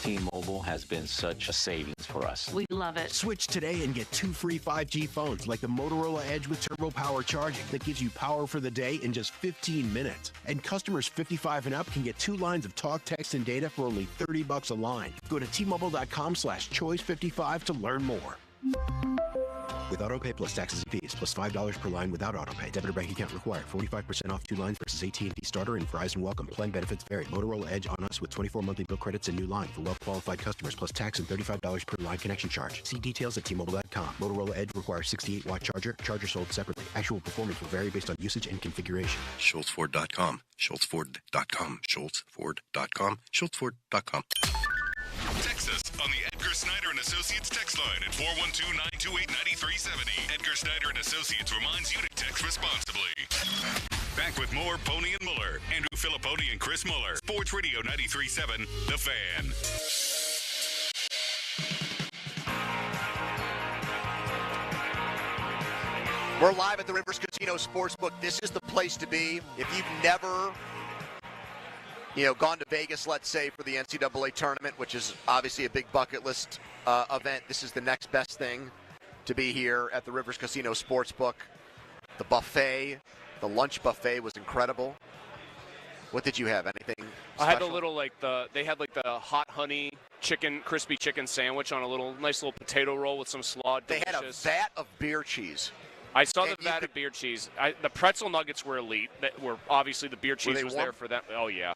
T-Mobile has been such a savings for us. We love it. Switch today and get 2 free 5G phones like the Motorola Edge with Turbo Power charging that gives you power for the day in just 15 minutes. And customers 55 and up can get 2 lines of talk, text, and data for only $30 a line. Go to T-Mobile.com/choice55 to learn more. With AutoPay plus taxes and fees, plus $5 per line without AutoPay. Debit or bank account required. 45% off 2 lines versus AT&T Starter and Verizon Welcome. Plan benefits vary. Motorola Edge on us with 24 monthly bill credits and new line for well-qualified customers, plus tax and $35 per line connection charge. See details at T-Mobile.com. Motorola Edge requires 68-watt charger. Charger sold separately. Actual performance will vary based on usage and configuration. SchultzFord.com. SchultzFord.com. SchultzFord.com. SchultzFord.com. Text us on the Edgar Snyder and Associates text line at 412-928-9370. Edgar Snyder and Associates reminds you to text responsibly. Back with more Pony and Muller. Andrew Filipponi and Chris Muller. Sports Radio 93.7, The Fan. We're live at the Rivers Casino Sportsbook. This is the place to be. If you've never gone to Vegas, let's say, for the NCAA tournament, which is obviously a big bucket list event, this is the next best thing to be here at the Rivers Casino Sportsbook. The buffet, the lunch buffet was incredible. What did you have? Anything special? I had a little, they had the hot honey chicken, crispy chicken sandwich on a nice little potato roll with some slaw. They had a vat of beer cheese. I saw the vat of beer cheese. The pretzel nuggets were elite. That were obviously the beer cheese was there for that. Oh yeah,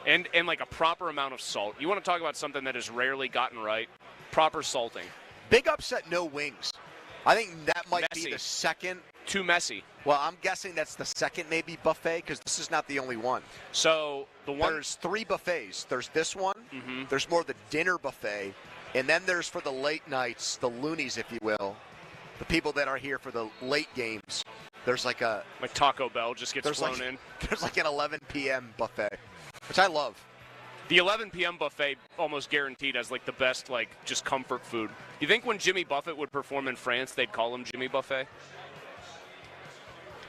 and like a proper amount of salt. You want to talk about something that is rarely gotten right? Proper salting. Big upset, no wings. I think that might be the second. Too messy. Well, I'm guessing that's the second maybe buffet because this is not the only one. So there's 3 buffets. There's this one. Mm-hmm. There's more of the dinner buffet, and then there's for the late nights, the loonies, if you will. The people that are here for the late games, there's like Taco Bell just gets thrown in. There's like an 11 p.m. buffet, which I love. The 11 p.m. buffet almost guaranteed has the best just comfort food. You think when Jimmy Buffett would perform in France, they'd call him Jimmy Buffet?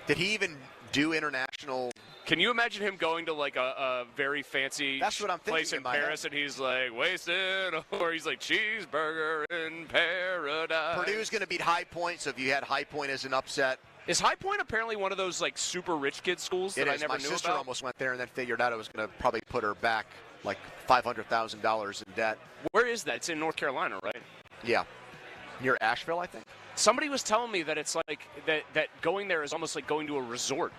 Did he even do international? Can you imagine him going to a very fancy place in Paris and he's wasted, or he's cheeseburger in paradise? Purdue's going to beat High Point, so if you had High Point as an upset. Is High Point apparently one of those super rich kid schools that I never knew about? My sister almost went there and then figured out it was going to probably put her back $500,000 in debt. Where is that? It's in North Carolina, right? Yeah. Near Asheville, I think. Somebody was telling me that it's that going there is almost like going to a resort.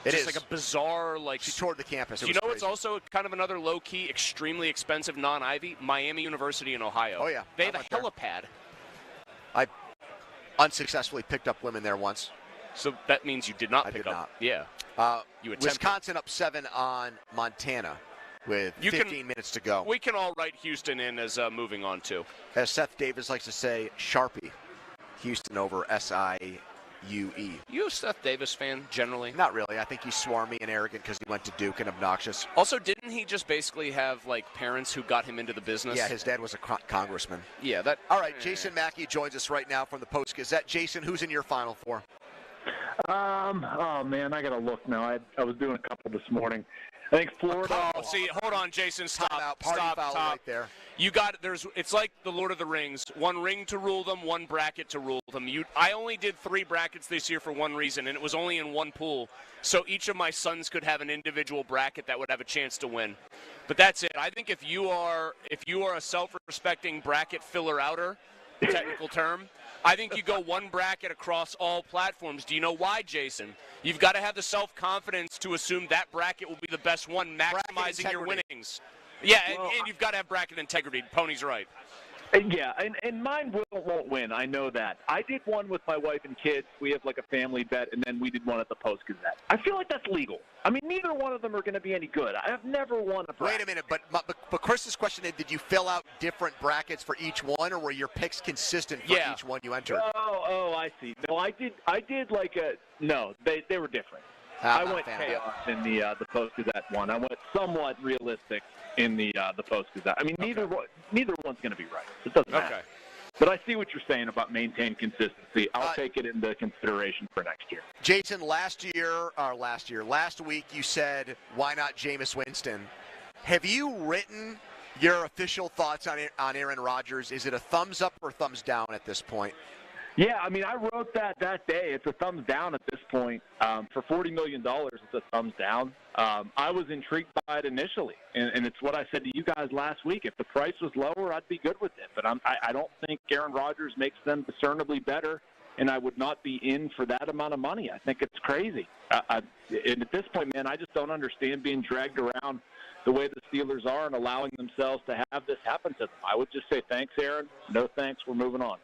It is like a bizarre She toured the campus. You know what's also kind of another low-key, extremely expensive non-Ivy? Miami University in Ohio. Oh, yeah. They have a helipad. I unsuccessfully picked up women there once. So that means you did not pick up. Yeah. Wisconsin up 7 on Montana. with 15 minutes to go. We can all write Houston in as moving on, too. As Seth Davis likes to say, Sharpie. Houston over SIUE. You a Seth Davis fan, generally? Not really. I think he's swarmy and arrogant because he went to Duke and obnoxious. Also, didn't he just basically have, parents who got him into the business? Yeah, his dad was a congressman. Yeah, that... All right, Jason Mackey joins us right now from the Post-Gazette. Jason, who's in your Final Four? Oh, man, I got to look now. I was doing a couple this morning. I think Florida. Oh, see, hold on, Jason. Stop. Party Stop. foul Stop. right there. You got it's like the Lord of the Rings. One ring to rule them, one bracket to rule them. I only did 3 brackets this year for one reason, and it was only in one pool. So each of my sons could have an individual bracket that would have a chance to win. But that's it. I think if you are a self-respecting bracket filler-outer, technical term, I think you go one bracket across all platforms. Do you know why, Jason? You've got to have the self-confidence to assume that bracket will be the best one, maximizing your winnings. Yeah, and you've got to have bracket integrity. Pony's right. Yeah, and mine won't win. I know that. I did one with my wife and kids. We have a family bet, and then we did one at the Post-Gazette. I feel like that's legal. I mean, neither one of them are going to be any good. I have never won a bracket. Wait a minute, but Chris's question is, did you fill out different brackets for each one, or were your picks consistent for each one you entered? Oh, I see. No, I did no, they were different. I went chaos in the Post-Gazette one. I went somewhat realistic in the Post-Gazette. I mean, neither one's going to be right. It doesn't matter. But I see what you're saying about maintain consistency. I'll take it into consideration for next year. Jason, last week you said, why not Jameis Winston? Have you written your official thoughts on Aaron Rodgers? Is it a thumbs up or thumbs down at this point? Yeah, I mean, I wrote that day. It's a thumbs down at this point. For $40 million, it's a thumbs down. I was intrigued by it initially, and it's what I said to you guys last week. If the price was lower, I'd be good with it. But I don't think Aaron Rodgers makes them discernibly better, and I would not be in for that amount of money. I think it's crazy. And at this point, man, I just don't understand being dragged around the way the Steelers are and allowing themselves to have this happen to them. I would just say, thanks, Aaron. No thanks. We're moving on.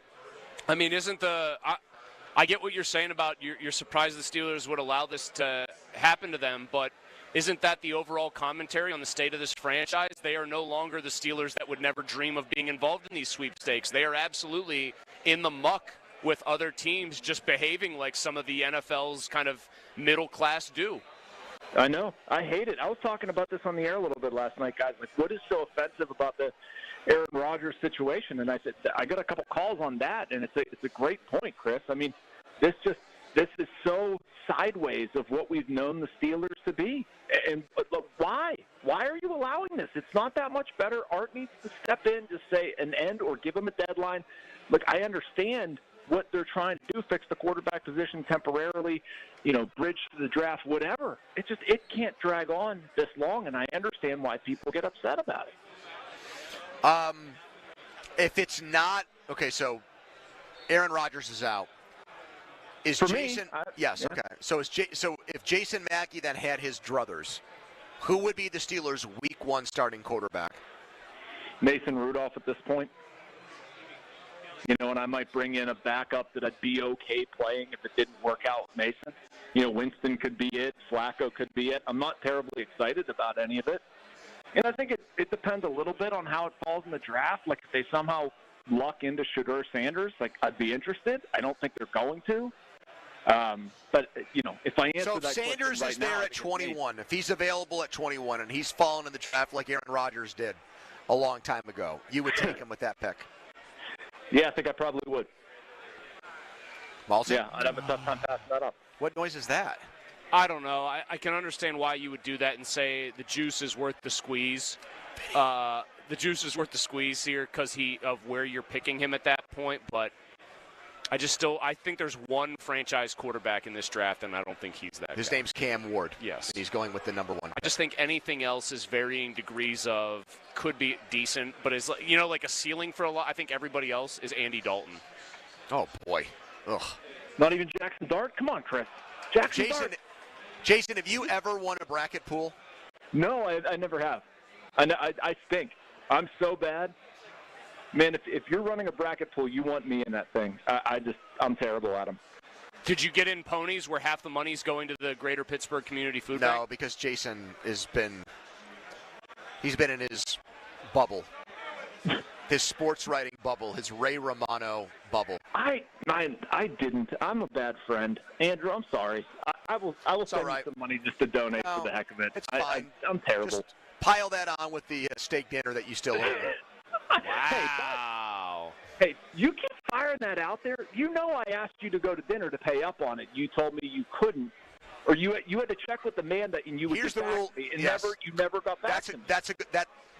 I mean, I get what you're saying about you're surprised the Steelers would allow this to happen to them, but isn't that the overall commentary on the state of this franchise? They are no longer the Steelers that would never dream of being involved in these sweepstakes. They are absolutely in the muck with other teams, just behaving like some of the NFL's kind of middle class do. I know. I hate it. I was talking about this on the air a little bit last night, guys. Like, what is so offensive about the Aaron Rodgers situation? And I said, I got a couple calls on that, and it's a great point, Chris. I mean, this is so sideways of what we've known the Steelers to be. And look, why? Why are you allowing this? It's not that much better. Art needs to step in, just say an end or give them a deadline. Look, I understand what they're trying to do, fix the quarterback position temporarily, bridge to the draft, whatever. It can't drag on this long, and I understand why people get upset about it. If it's not – okay, so Aaron Rodgers is out. Is For Jason me, – yes, yeah. okay. So if Jason Mackey then had his druthers, who would be the Steelers' Week 1 starting quarterback? Mason Rudolph at this point. And I might bring in a backup that I'd be okay playing if it didn't work out with Mason. Winston could be it. Flacco could be it. I'm not terribly excited about any of it. And I think it depends a little bit on how it falls in the draft. Like, if they somehow luck into Shedeur Sanders, I'd be interested. I don't think they're going to. But, if I answer so if that Sanders question is there at 21, if he's available at 21 and he's fallen in the draft like Aaron Rodgers did a long time ago, you would take him with that pick? Yeah, I think I probably would. Malsey? Yeah, I'd have a tough time passing that up. What noise is that? I don't know. I can understand why you would do that and say the juice is worth the squeeze. The juice is worth the squeeze here because of where you're picking him at that point. But I think there's one franchise quarterback in this draft, and I don't think he's that His guy. name's Cam Ward. Yes. And he's going with the number 1 pick. I just think anything else is varying degrees of could be decent, but is like a ceiling for a lot. I think everybody else is Andy Dalton. Oh, boy. Ugh. Not even Jackson Dart? Come on, Chris. Jason, have you ever won a bracket pool? No, I never have. I stink. I'm so bad. Man, if you're running a bracket pool, you want me in that thing. I'm terrible at them. Did you get in ponies where half the money's going to the Greater Pittsburgh Community Food Bank? No, because Jason He's been in his bubble. His sports writing bubble, his Ray Romano bubble. I didn't. I'm a bad friend, Andrew. I'm sorry. I will send you some money just to donate for the heck of it. It's fine. I'm terrible. Just pile that on with the steak dinner that you still owe me. Wow. Hey, you keep firing that out there. You know I asked you to go to dinner to pay up on it. You told me you couldn't, or you had to check with Amanda, and you would. Here's get the rule. back to me, and Yes. you never got back to me. That's a good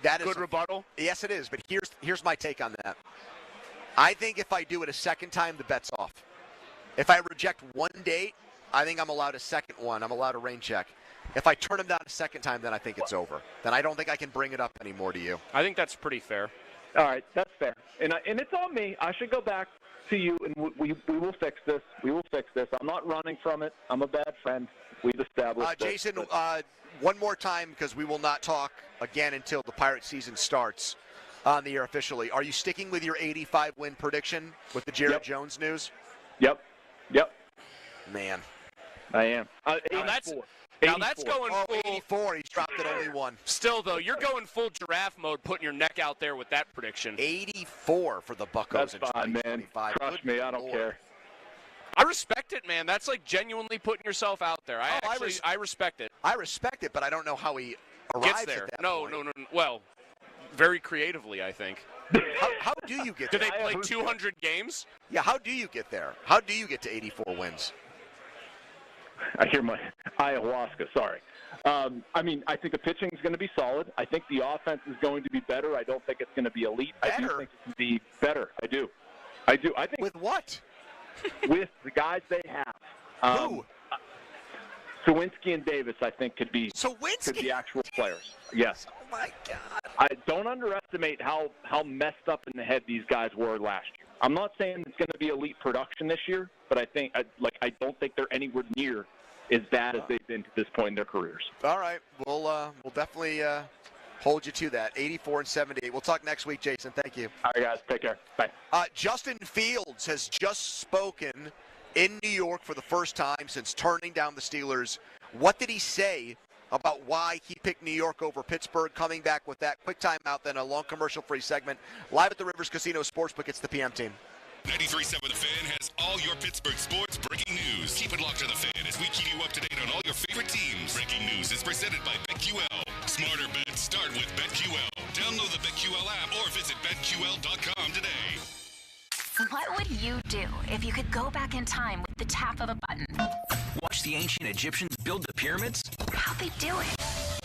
that is Good rebuttal? Yes, it is. But here's my take on that. I think if I do it a second time, the bet's off. If I reject one date, I think I'm allowed a second one. I'm allowed a rain check. If I turn him down a second time, then I think it's over. Then I don't think I can bring it up anymore to you. I think that's pretty fair. All right, that's fair. And it's on me. I should go back to you, and we will fix this. We will fix this. I'm not running from it. I'm a bad friend. We've established this. Jason, one more time, because we will not talk again until the Pirate season starts on the air officially. Are you sticking with your 85-win prediction with the Jared Jones news? Yep. Man. I am. Now that's going full. 84. He's dropped it only one. Still, though, you're going full giraffe mode, putting your neck out there with that prediction. 84 for the Buccos That's in fine, man. 2025. Trust me, I don't care. I respect it, man. That's like genuinely putting yourself out there. I respect it. I respect it, but I don't know how he arrives Gets there. at that No. Well, very creatively, I think. How do you get Do there? they play 200 games? Yeah, how do you get there? How do you get to 84 wins? I hear my ayahuasca. Sorry. I think the pitching is going to be solid. I think the offense is going to be better. I don't think it's going to be elite. I do think it can be better. I do. I think. With what? With the guys they have. Who? Sawinski and Davis, I think, could be actual players. Yes. Oh my God. I don't underestimate how messed up in the head these guys were last year. I'm not saying it's going to be elite production this year, but I don't think they're anywhere near as bad as they've been to this point in their careers. All right, we'll definitely hold you to that. 84 and 78. We'll talk next week, Jason. Thank you. All right, guys. Take care. Bye. Justin Fields has just spoken in New York for the first time since turning down the Steelers. What did he say about why he picked New York over Pittsburgh? Coming back with that quick timeout, then a long commercial-free segment. Live at the Rivers Casino Sportsbook, it's the PM Team. 93.7 The Fan has all your Pittsburgh sports breaking news. Keep it locked to The Fan as we keep you up to date on all your favorite teams. Breaking news is presented by BetQL. Smarter bets start with BetQL. Download the BetQL app or visit BetQL.com today. What would you do if you could go back in time with the tap of a button? Watch the ancient Egyptians build the pyramids? How'd they do it?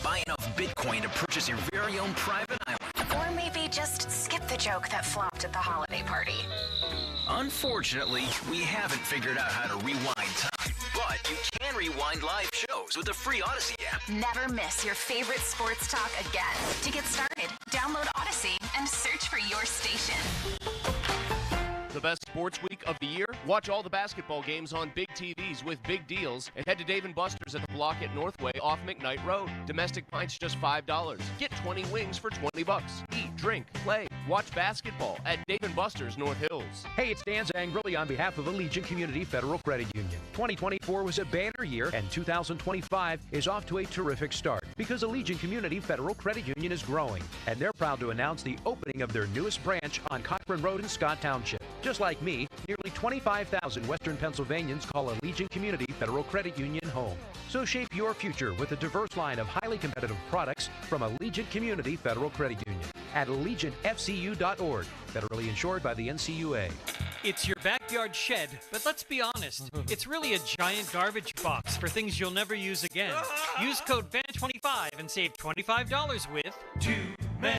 Buy enough Bitcoin to purchase your very own private island. Or maybe just skip the joke that flopped at the holiday party. Unfortunately, we haven't figured out how to rewind time. But you can rewind live shows with the free Odyssey app. Never miss your favorite sports talk again. To get started, download Odyssey and search for your station. The best sports week of the year? Watch all the basketball games on big TVs with big deals and head to Dave & Buster's at the block at Northway off McKnight Road. Domestic pints just $5. Get 20 wings for $20. Eat, drink, play, watch basketball at Dave & Buster's North Hills. Hey, it's Dan Zangrili on behalf of Allegiant Community Federal Credit Union. 2024 was a banner year, and 2025 is off to a terrific start because Allegiant Community Federal Credit Union is growing, and they're proud to announce the opening of their newest branch on Cochran Road in Scott Township. Just like me, nearly 25,000 Western Pennsylvanians call Allegiant Community Federal Credit Union home. So shape your future with a diverse line of highly competitive products from Allegiant Community Federal Credit Union at AllegiantFCU.org, federally insured by the NCUA. It's your backyard shed, but let's be honest, it's really a giant garbage box for things you'll never use again. Use code FAN25 and save $25 with 2 Men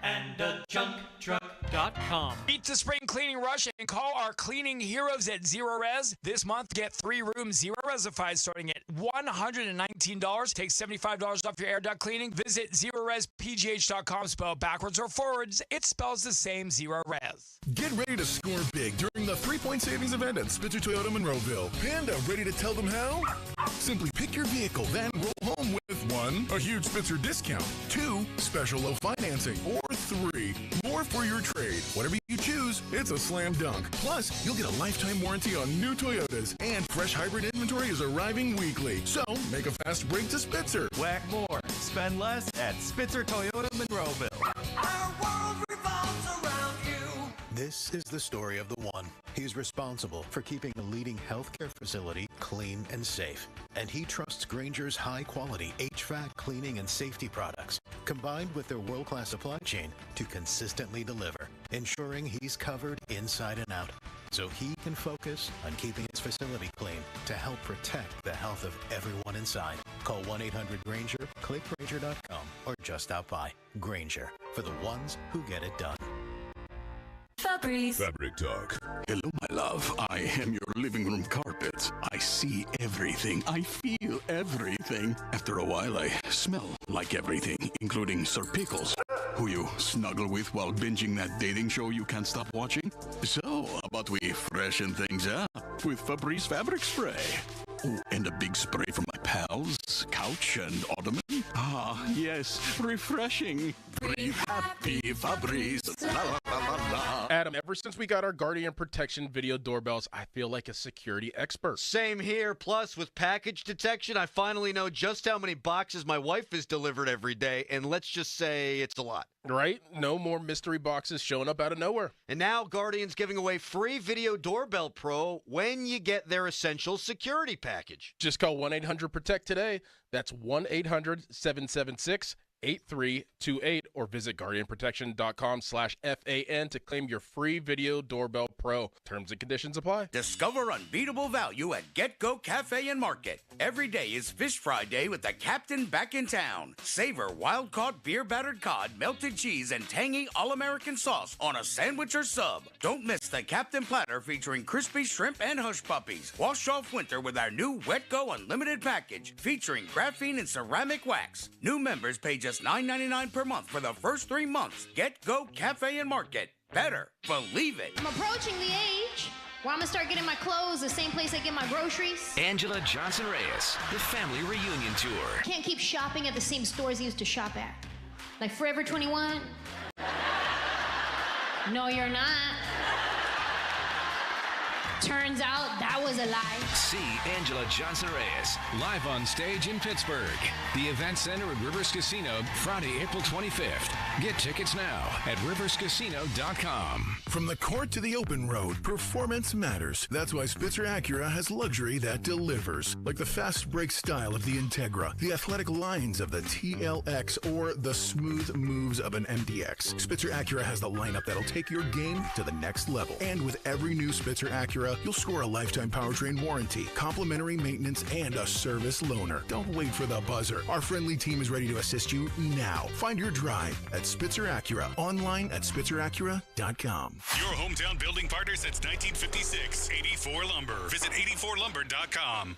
and a Junk Truck.com. Beat the spring cleaning rush and call our cleaning heroes at Zero Res. This month, get 3 rooms Zero Resified starting at $119. Take $75 off your air duct cleaning. Visit ZeroResPGH.com. Spelled backwards or forwards, it spells the same, Zero Res. Get ready to score big during the 3-point savings event at Spitzer Toyota Monroeville. Panda, ready to tell them how? Simply pick your vehicle, then roll home with 1, a huge Spitzer discount, 2, special low financing, or 3, more for your trade. Whatever you choose, it's a slam dunk. Plus, you'll get a lifetime warranty on new Toyotas, and fresh hybrid inventory is arriving weekly. So, make a fast break to Spitzer. Whack more. spend less at Spitzer Toyota Monroeville. Our world revolves around you. This is the story of the one. He's responsible for keeping a leading healthcare facility clean and safe. And he trusts Grainger's high-quality HVAC cleaning and safety products, combined with their world-class supply chain, to consistently deliver, ensuring he's covered inside and out, so he can focus on keeping his facility clean to help protect the health of everyone inside. Call 1-800-GRAINGER, click Grainger.com, or just stop by. Grainger, for the ones who get it done. Fabrice. Fabric Talk. Hello, my love. I am your living room carpet. I see everything. I feel everything. After a while, I smell like everything, including Sir Pickles, who you snuggle with while binging that dating show you can't stop watching. So, how about we freshen things up with Fabrice Fabric Spray? Oh, and a big spray for my pals, couch and ottoman. Ah, yes, refreshing. Breathe happy, Fabrice. La, la, la, la, la. Adam, ever since we got our Guardian Protection video doorbells, I feel like a security expert. Same here. Plus, with package detection, I finally know just how many boxes my wife has delivered every day, and let's just say it's a lot. Right? No more mystery boxes showing up out of nowhere. And now Guardian's giving away free Video Doorbell Pro when you get their Essential Security Package. Just call 1-800-PROTECT today. That's 1-800-776-8328 or visit guardianprotection.com/FAN to claim your free Video Doorbell Pro. Terms and conditions apply. Discover unbeatable value at Get Go Cafe and Market. Every day is Fish Fry Day with the Captain back in town. Savor wild-caught beer-battered cod, melted cheese, and tangy all-American sauce on a sandwich or sub. Don't miss the Captain Platter featuring crispy shrimp and hush puppies. Wash off winter with our new Wet Go Unlimited package featuring graphene and ceramic wax. New members pay just $9.99 per month for the first 3 months. Get Go Cafe and Market. Better believe it. I'm approaching the age where I'm gonna start getting my clothes the same place I get my groceries. Angela Johnson Reyes, the family reunion tour. Can't keep shopping at the same stores I used to shop at. Like Forever 21. No, you're not. Turns out that was a lie. See Angela Johnson Reyes live on stage in Pittsburgh. The Event Center at Rivers Casino, Friday, April 25th. Get tickets now at riverscasino.com. From the court to the open road, performance matters. That's why Spitzer Acura has luxury that delivers. Like the fast brake style of the Integra, the athletic lines of the TLX, or the smooth moves of an MDX. Spitzer Acura has the lineup that'll take your game to the next level. And with every new Spitzer Acura, you'll score a lifetime powertrain warranty, complimentary maintenance, and a service loaner. Don't wait for the buzzer. Our friendly team is ready to assist you now. Find your drive at Spitzer Acura. Online at spitzeracura.com. Your hometown building partner since 1956. 84 Lumber. Visit 84lumber.com.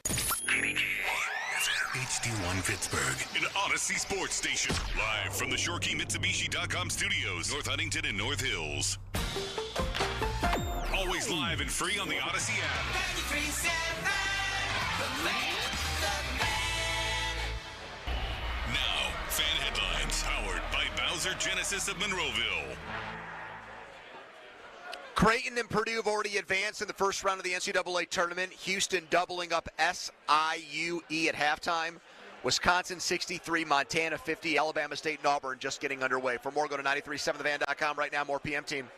HD1 Pittsburgh, an Odyssey sports station. Live from the ShoreKeyMitsubishi.com studios, North Huntington and North Hills. Always live and free on the Odyssey app. Now, fan headlines powered by Bowser Genesis of Monroeville. Creighton and Purdue have already advanced in the first round of the NCAA tournament. Houston doubling up SIUE at halftime. Wisconsin 63, Montana 50, Alabama State and Auburn just getting underway. For more, go to 937thevan.com right now. More PM Team.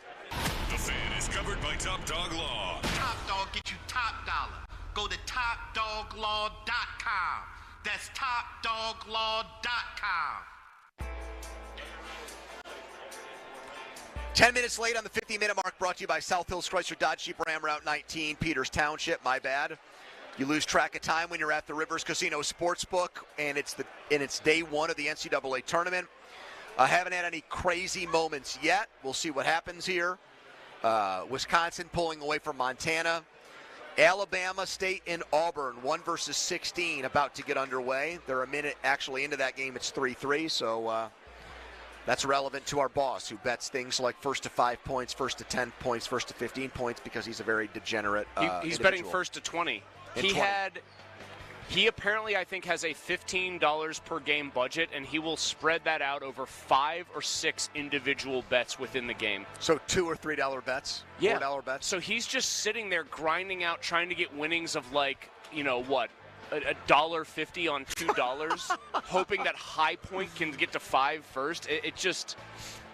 The Fan is covered by Top Dog Law. Top Dog get you top dollar. Go to TopDogLaw.com. That's TopDogLaw.com. 10 minutes late on the 50-minute mark, brought to you by South Hills Chrysler Dodge Jeep Ram Route 19, Peters Township. My bad. You lose track of time when you're at the Rivers Casino Sportsbook, and it's day one of the NCAA tournament. I haven't had any crazy moments yet. We'll see what happens here. Wisconsin pulling away from Montana. Alabama State and Auburn, 1 versus 16, about to get underway. They're a minute actually into that game. It's 3-3, so that's relevant to our boss, who bets things like first to 5 points, first to 10 points, first to 15 points, because he's a very degenerate He's betting first to 20. He apparently, I think, has a $15 per game budget, and he will spread that out over 5 or 6 individual bets within the game. So $2 or $3 bets? Yeah. $4 bets? So he's just sitting there grinding out, trying to get winnings of, like, you know, what, $1.50 on $2, hoping that High Point can get to 5 first. It just,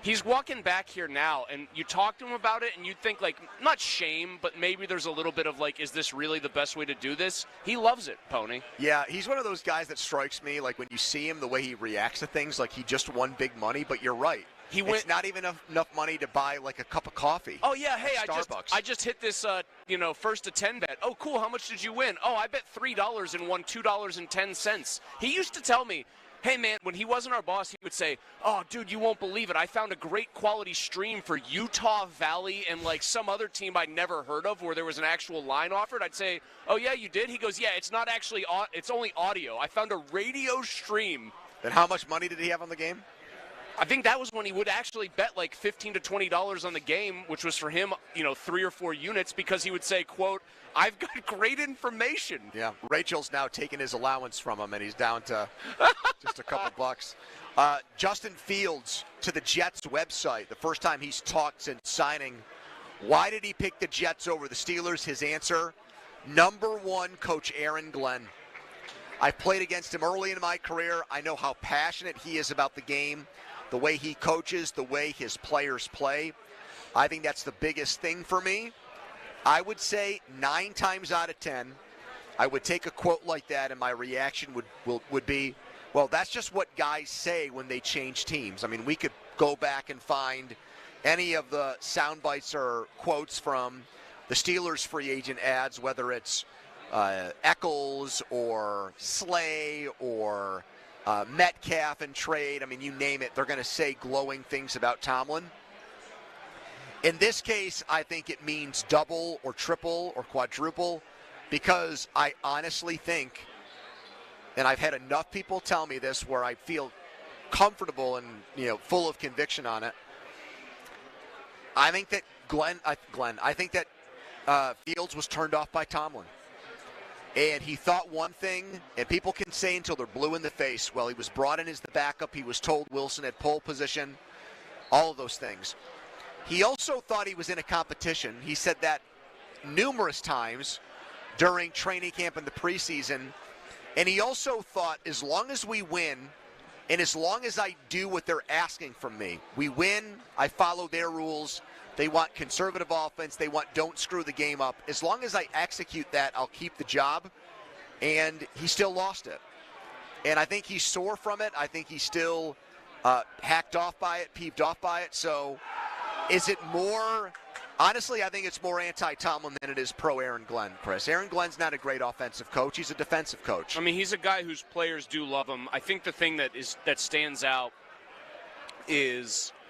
he's walking back here now, and you talk to him about it, and you think, like, not shame, but maybe there's a little bit of, like, is this really the best way to do this? He loves it, Pony. Yeah, he's one of those guys that strikes me, like, when you see him, the way he reacts to things, like he just won big money, but you're right. It's not even enough money to buy, like, a cup of coffee. Oh, yeah, hey, Starbucks. I just hit this, first to 10 bet. Oh, cool, how much did you win? Oh, I bet $3 and won $2.10. He used to tell me, hey, man, when he wasn't our boss, he would say, oh, dude, you won't believe it. I found a great quality stream for Utah Valley and, like, some other team I'd never heard of where there was an actual line offered. I'd say, oh, yeah, you did? He goes, yeah, it's not actually it's only audio. I found a radio stream. And how much money did he have on the game? I think that was when he would actually bet like $15 to $20 on the game, which was for him, 3 or 4 units, because he would say, quote, I've got great information. Yeah, Rachel's now taking his allowance from him, and he's down to just a couple bucks. Justin Fields to the Jets website, the first time he's talked since signing. Why did he pick the Jets over the Steelers? His answer, number 1, Coach Aaron Glenn. I've played against him early in my career. I know how passionate he is about the game, the way he coaches, the way his players play. I think that's the biggest thing for me. I would say 9 times out of 10, I would take a quote like that, and my reaction would be, well, that's just what guys say when they change teams. I mean, we could go back and find any of the sound bites or quotes from the Steelers free agent ads, whether it's Eccles or Slay or Metcalf and trade. I mean, you name it, they're going to say glowing things about Tomlin. In this case, I think it means double or triple or quadruple, because I honestly think, and I've had enough people tell me this where I feel comfortable and full of conviction on it. I think that I think that Fields was turned off by Tomlin. And he thought one thing, and people can say until they're blue in the face, well, he was brought in as the backup. He was told Wilson had pole position, all of those things. He also thought he was in a competition. He said that numerous times during training camp in the preseason. And he also thought, as long as we win, and as long as I do what they're asking from me, we win, I follow their rules. They want conservative offense. They want don't screw the game up. As long as I execute that, I'll keep the job. And he still lost it. And I think he's sore from it. I think he's still hacked off by it, peeved off by it. So is it more – honestly, I think it's more anti-Tomlin than it is pro-Aaron Glenn, Chris. Aaron Glenn's not a great offensive coach. He's a defensive coach. I mean, he's a guy whose players do love him. I think the thing that stands out is –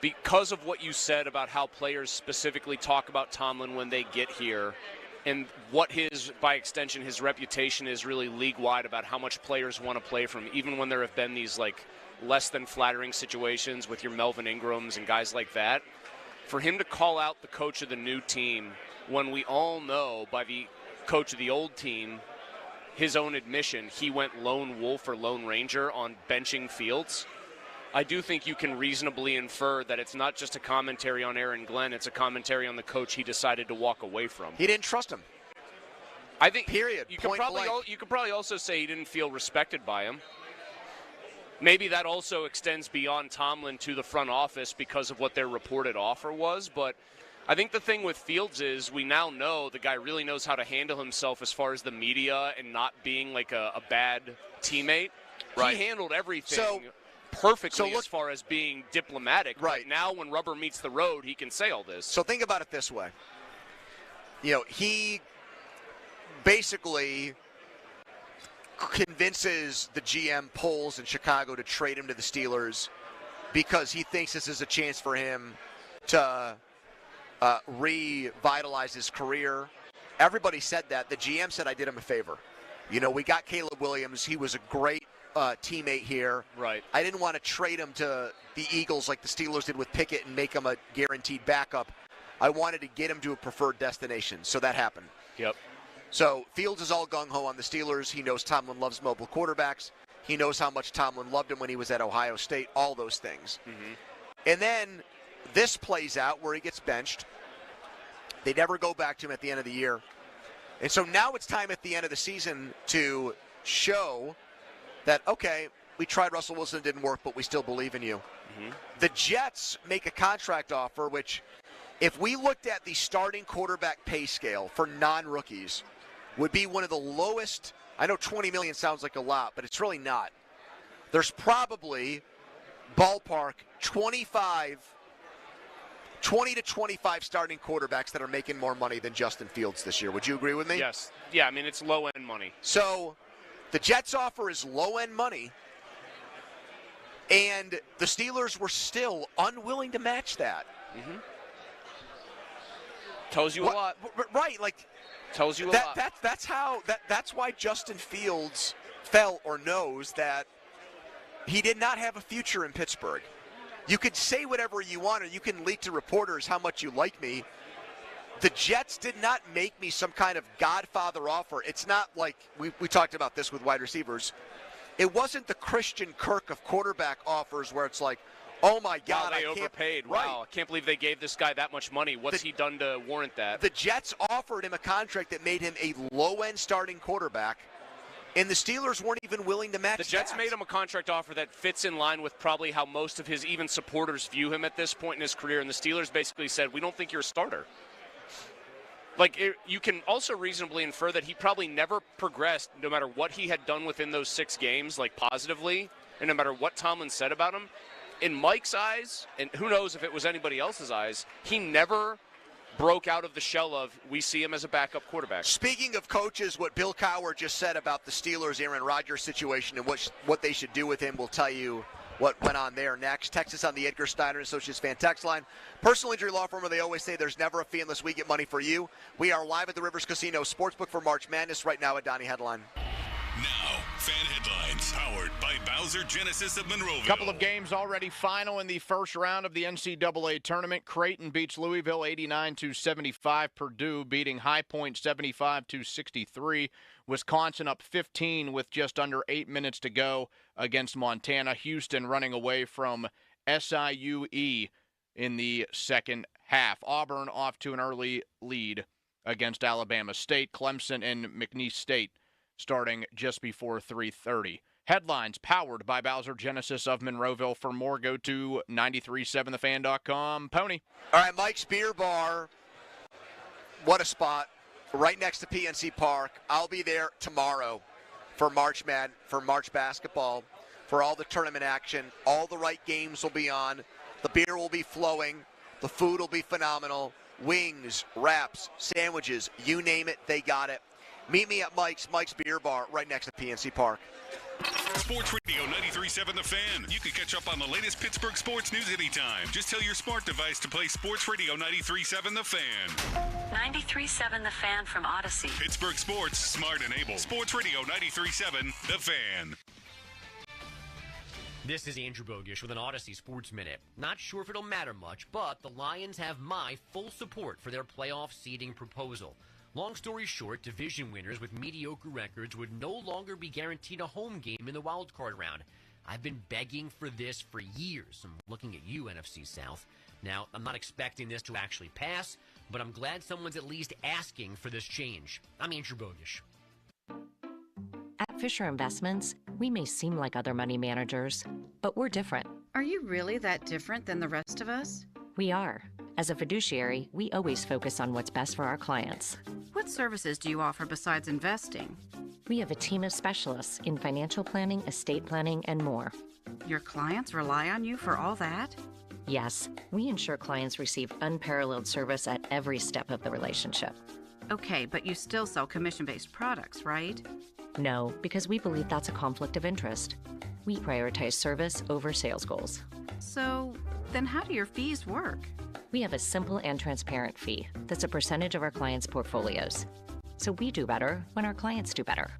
because of what you said about how players specifically talk about Tomlin when they get here, and what by extension, his reputation is really league-wide about how much players want to play from, even when there have been these, like, less than flattering situations with your Melvin Ingrams and guys like that. For him to call out the coach of the new team when we all know by the coach of the old team, his own admission, he went lone wolf or lone ranger on benching Fields, I do think you can reasonably infer that it's not just a commentary on Aaron Glenn, it's a commentary on the coach he decided to walk away from. He didn't trust him. I think period. You could probably also say he didn't feel respected by him. Maybe that also extends beyond Tomlin to the front office because of what their reported offer was, but I think the thing with Fields is we now know the guy really knows how to handle himself as far as the media and not being like a bad teammate. Right. He handled everything perfectly as far as being diplomatic. Right. But now when rubber meets the road, he can say all this. So think about it this way. He basically convinces the GM Poles in Chicago to trade him to the Steelers because he thinks this is a chance for him to revitalize his career. Everybody said that. The GM said I did him a favor. We got Caleb Williams. He was a great teammate here. Right. I didn't want to trade him to the Eagles like the Steelers did with Pickett and make him a guaranteed backup. I wanted to get him to a preferred destination, so that happened. Yep. So Fields is all gung-ho on the Steelers. He knows Tomlin loves mobile quarterbacks. He knows how much Tomlin loved him when he was at Ohio State, all those things. Mm-hmm. And then this plays out where he gets benched. They never go back to him at the end of the year. And so now it's time at the end of the season to show that, okay, we tried Russell Wilson, it didn't work, but we still believe in you. The Jets make a contract offer, which if we looked at the starting quarterback pay scale for non-rookies, would be one of the lowest. I know $20 million sounds like a lot, but it's really not. There's probably ballpark 20 to 25 starting quarterbacks that are making more money than Justin Fields this year. Would you agree with me? Yes. Yeah, I mean, it's low-end money. So the Jets offer is low-end money, and the Steelers were still unwilling to match that. Tells you a lot. Right, like tells you a lot. That's why Justin Fields felt or knows that he did not have a future in Pittsburgh. You could say whatever you want, or you can leak to reporters how much you like me. The Jets did not make me some kind of Godfather offer. It's not like we talked about this with wide receivers. It wasn't the Christian Kirk of quarterback offers where it's like, oh my God, wow, they overpaid. Right. Wow, I can't believe they gave this guy that much money. What's he done to warrant that? The Jets offered him a contract that made him a low-end starting quarterback, and the Steelers weren't even willing to match The Jets that. made him a contract offer that fits in line with probably how most of his even supporters view him at this point in his career, and the Steelers basically said, we don't think you're a starter. You can also reasonably infer that he probably never progressed no matter what he had done within those 6 games, positively, and no matter what Tomlin said about him. In Mike's eyes, and who knows if it was anybody else's eyes, he never broke out of the shell of, we see him as a backup quarterback. Speaking of coaches, what Bill Cowher just said about the Steelers' Aaron Rodgers situation and what they should do with him, will tell you what went on there next. Texas on the Edgar Steiner Associates fan text line. Personal injury law firm where they always say there's never a fee unless we get money for you. We are live at the Rivers Casino Sportsbook for March Madness right now at Donnie Headline. Now, fan headlines powered by Bowser Genesis of Monroeville. Couple of games already final in the first round of the NCAA tournament. Creighton beats Louisville 89-75. Purdue beating High Point 75-63. Wisconsin up 15 with just under 8 minutes to go against Montana. Houston running away from SIUE in the second half. Auburn off to an early lead against Alabama State. Clemson and McNeese State starting just before 3:30. Headlines powered by Bowser Genesis of Monroeville. For more, go to 937thefan.com. Pony. All right, Mike's Beer Bar. What a spot. Right next to PNC Park. I'll be there tomorrow for March basketball, for all the tournament action. All the right games will be on. The beer will be flowing. The food will be phenomenal. Wings, wraps, sandwiches, you name it, they got it. Meet me at Mike's Beer Bar right next to PNC Park. Sports Radio 93.7 The Fan. You can catch up on the latest Pittsburgh sports news anytime. Just tell your smart device to play Sports Radio 93.7 The Fan. 93.7 The Fan from Odyssey. Pittsburgh sports, smart and able. Sports Radio 93.7 The Fan. This is Andrew Bogish with an Odyssey Sports Minute. Not sure if it'll matter much, but the Lions have my full support for their playoff seeding proposal. Long story short, division winners with mediocre records would no longer be guaranteed a home game in the wild card round. I've been begging for this for years. I'm looking at you, NFC South. Now, I'm not expecting this to actually pass, but I'm glad someone's at least asking for this change. I'm Andrew Bogish. At Fisher Investments, we may seem like other money managers, but we're different. Are you really that different than the rest of us? We are. As a fiduciary, we always focus on what's best for our clients. What services do you offer besides investing? We have a team of specialists in financial planning, estate planning, and more. Your clients rely on you for all that? Yes, we ensure clients receive unparalleled service at every step of the relationship. Okay, but you still sell commission-based products, right? No, because we believe that's a conflict of interest. We prioritize service over sales goals. So, then how do your fees work? We have a simple and transparent fee that's a percentage of our clients' portfolios. So we do better when our clients do better.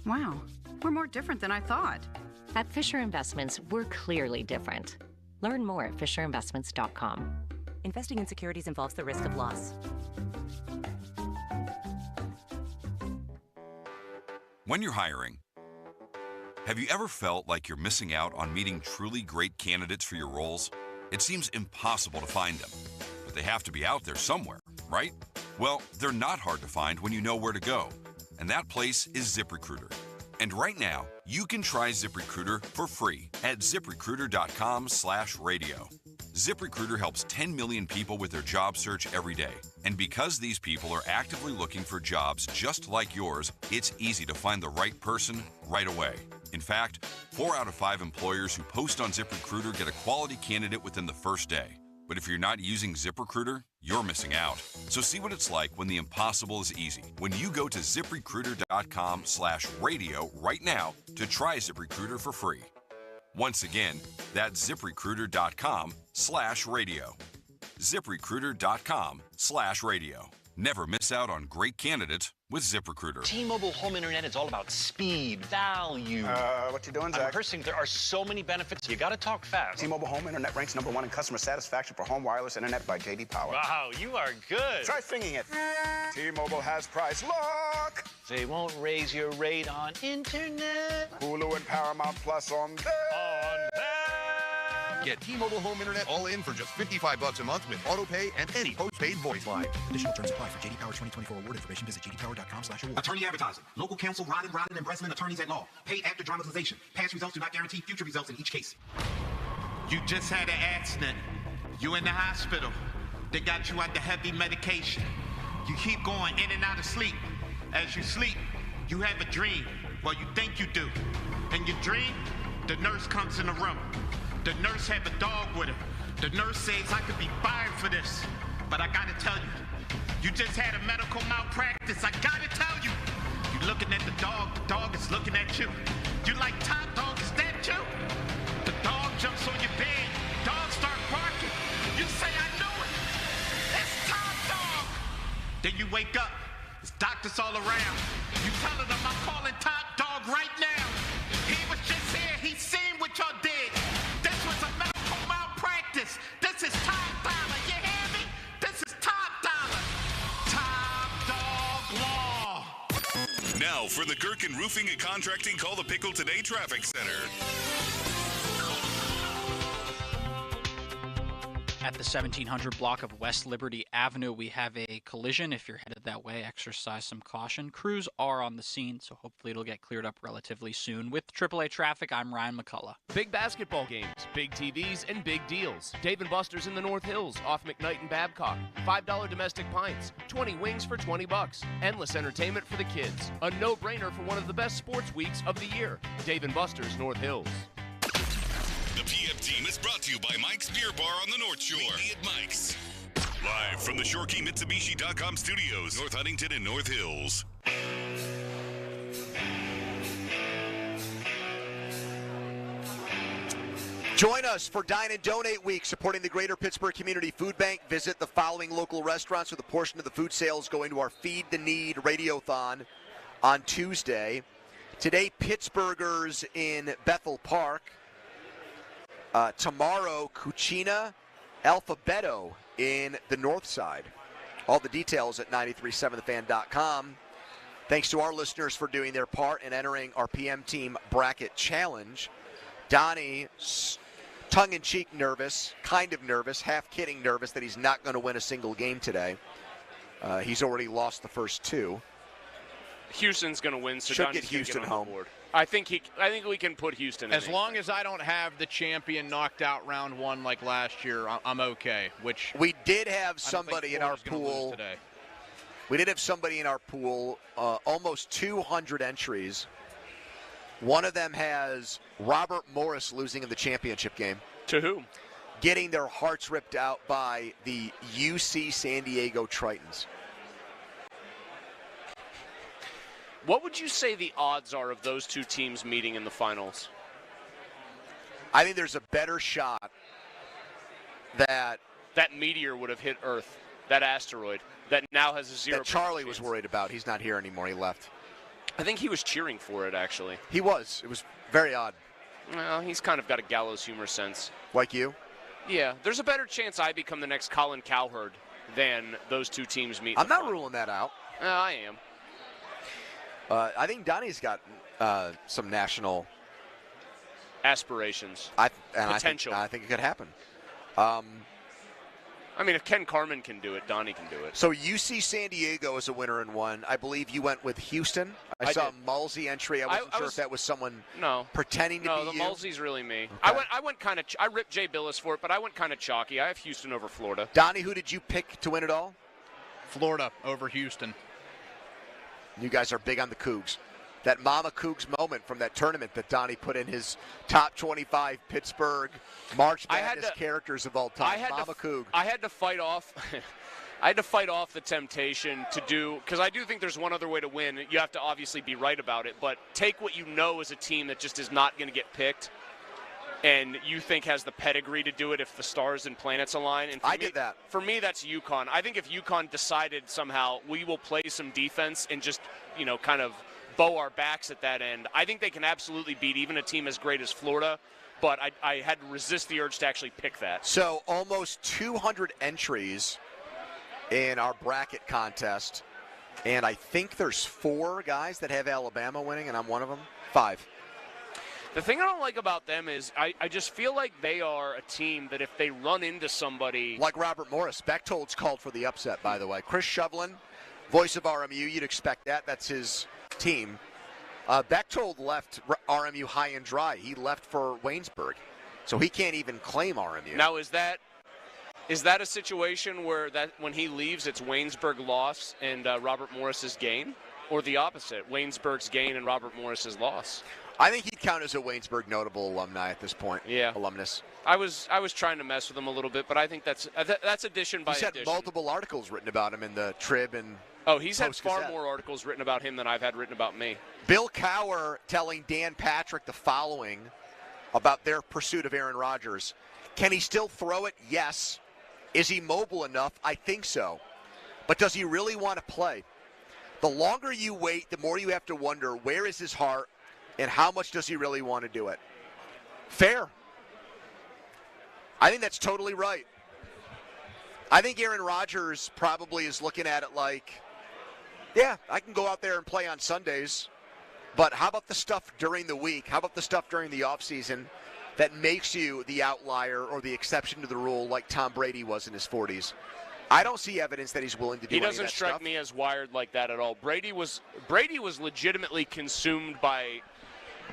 Wow, we're more different than I thought. At Fisher Investments, we're clearly different. Learn more at fisherinvestments.com. Investing in securities involves the risk of loss. When you're hiring, have you ever felt like you're missing out on meeting truly great candidates for your roles? It seems impossible to find them, but they have to be out there somewhere, right? Well, they're not hard to find when you know where to go. And that place is ZipRecruiter. And right now, you can try ZipRecruiter for free at ZipRecruiter.com/radio. ZipRecruiter helps 10 million people with their job search every day. And because these people are actively looking for jobs just like yours, it's easy to find the right person right away. In fact, 4 out of 5 employers who post on ZipRecruiter get a quality candidate within the first day. But if you're not using ZipRecruiter, you're missing out. So see what it's like when the impossible is easy. When you go to ZipRecruiter.com/radio right now to try ZipRecruiter for free. Once again, that's ZipRecruiter.com/radio. ZipRecruiter.com/radio. Never miss out on great candidates with ZipRecruiter. T-Mobile home internet is all about speed, value. What you doing, Zach? I'm rehearsing. There are so many benefits. You got to talk fast. T-Mobile home internet ranks #1 in customer satisfaction for home wireless internet by J.D. Power. Wow, you are good. Try singing it. T-Mobile has price lock. They won't raise your rate on internet. Hulu and Paramount Plus on there. Get T-Mobile home internet all in for just $55 a month with auto pay and any postpaid voice line. Additional terms apply. For J.D. Power 2024 award information, visit jdpower.com/award. Attorney advertising. Local counsel Rodden and Breslin attorneys at law. Paid after dramatization. Past results do not guarantee future results in each case. You just had an accident. You in the hospital. They got you under heavy medication. You keep going in and out of sleep. As you sleep, you have a dream. Well, you think you do. In your dream, the nurse comes in the room. The nurse have a dog with her. The nurse says, I could be fired for this. But I gotta tell you, you just had a medical malpractice. I gotta tell you. You're looking at the dog is looking at you. You like, Top Dog, is that you? The dog jumps on your bed. Dog start barking. You say, I knew it. It's Top Dog. Then you wake up. There's doctors all around. You telling them I'm calling Top Dog right now. He was just here. He seen what y'all did. This was a medical malpractice. This is Top Dollar. You hear me? This is Top Dollar. Top Dog Law. Now for the Gherkin Roofing and Contracting Call the Pickle Today Traffic Center. At the 1700 block of West Liberty Avenue, we have a collision. If you're headed that way, exercise some caution. Crews are on the scene, so hopefully it'll get cleared up relatively soon. With AAA Traffic, I'm Ryan McCullough. Big basketball games, big TVs, and big deals. Dave & Buster's in the North Hills, off McKnight and Babcock. $5 domestic pints, 20 wings for $20. Endless entertainment for the kids. A no-brainer for one of the best sports weeks of the year. Dave & Buster's, North Hills. The PM team is brought to you by Mike's Beer Bar on the North Shore. Meet me at Mike's. Live from the ShoreKeyMitsubishi.com studios, North Huntington and North Hills. Join us for Dine and Donate Week, supporting the Greater Pittsburgh Community Food Bank. Visit the following local restaurants with a portion of the food sales going to our Feed the Need Radiothon on Tuesday. Today, Pittsburghers in Bethel Park. Tomorrow, Cucina Alphabeto in the North Side. All the details at 937thefan.com. Thanks to our listeners for doing their part and entering our PM Team Bracket Challenge. Donnie, tongue-in-cheek nervous, kind of nervous, half-kidding nervous that he's not going to win a single game today. He's already lost the first two. Houston's going to win, so should Donnie's get Houston get home. Board. I think we can put Houston in. As long as I don't have the champion knocked out round one like last year, I'm okay. Which we did have somebody in our pool today. We did have somebody in our pool, almost 200 entries. One of them has Robert Morris losing in the championship game. To whom? Getting their hearts ripped out by the UC San Diego Tritons. What would you say the odds are of those two teams meeting in the finals? I think there's a better shot that meteor would have hit Earth, that asteroid, that now has a 0%. That Charlie was worried about. He's not here anymore. He left. I think he was cheering for it, actually. He was. It was very odd. Well, he's kind of got a gallows humor sense. Like you? Yeah. There's a better chance I become the next Colin Cowherd than those two teams meet. I'm not ruling that out. I am. I think Donnie's got some national aspirations. Potential. I think it could happen. I mean, if Ken Carman can do it, Donnie can do it. So you see San Diego as a winner in one. I believe you went with Houston. I saw did. a Mulsey entry. I wasn't sure if that was someone pretending to be the you. Mulsey's really me. Okay. I went kind of. I ripped Jay Billis for it, but I went kind of chalky. I have Houston over Florida. Donnie, who did you pick to win it all? Florida over Houston. You guys are big on the Cougs. That Mama Cougs moment from that tournament that Donnie put in his top 25 Pittsburgh March Madness characters of all time. Mama Coug. I had to fight off. I had to fight off the temptation to do, because I do think there's one other way to win. You have to obviously be right about it, but take what you know as a team that just is not going to get picked, and you think has the pedigree to do it if the stars and planets align. And did that. For me, that's UConn. I think if UConn decided somehow we will play some defense and just, kind of bow our backs at that end, I think they can absolutely beat even a team as great as Florida, but I had to resist the urge to actually pick that. So almost 200 entries in our bracket contest, and I think there's 4 guys that have Alabama winning, and I'm one of them. 5. The thing I don't like about them is I just feel like they are a team that if they run into somebody... Like Robert Morris. Bechtold's called for the upset, by the way. Chris Shovlin, voice of RMU, you'd expect that. That's his team. Bechtold left RMU high and dry. He left for Waynesburg, so he can't even claim RMU. Now, is that a situation where that when he leaves, it's Waynesburg loss and Robert Morris's gain, or the opposite, Waynesburg's gain and Robert Morris's loss? I think he'd count as a Waynesburg notable alumni at this point. Yeah, alumnus. I was trying to mess with him a little bit, but I think that's addition by addition. He's had multiple articles written about him in the Trib and. Oh, he's had far Post-Gazette. more articles written about him than I've had written about me. Bill Cowher telling Dan Patrick the following about their pursuit of Aaron Rodgers. Can he still throw it? Yes. Is he mobile enough? I think so. But does he really want to play? The longer you wait, the more you have to wonder, where is his heart and how much does he really want to do it? Fair. I think that's totally right. I think Aaron Rodgers probably is looking at it like, yeah, I can go out there and play on Sundays, but how about the stuff during the week? How about the stuff during the offseason that makes you the outlier or the exception to the rule like Tom Brady was in his 40s? I don't see evidence that he's willing to do any of that stuff. He doesn't strike me as wired like that at all. Brady was legitimately consumed by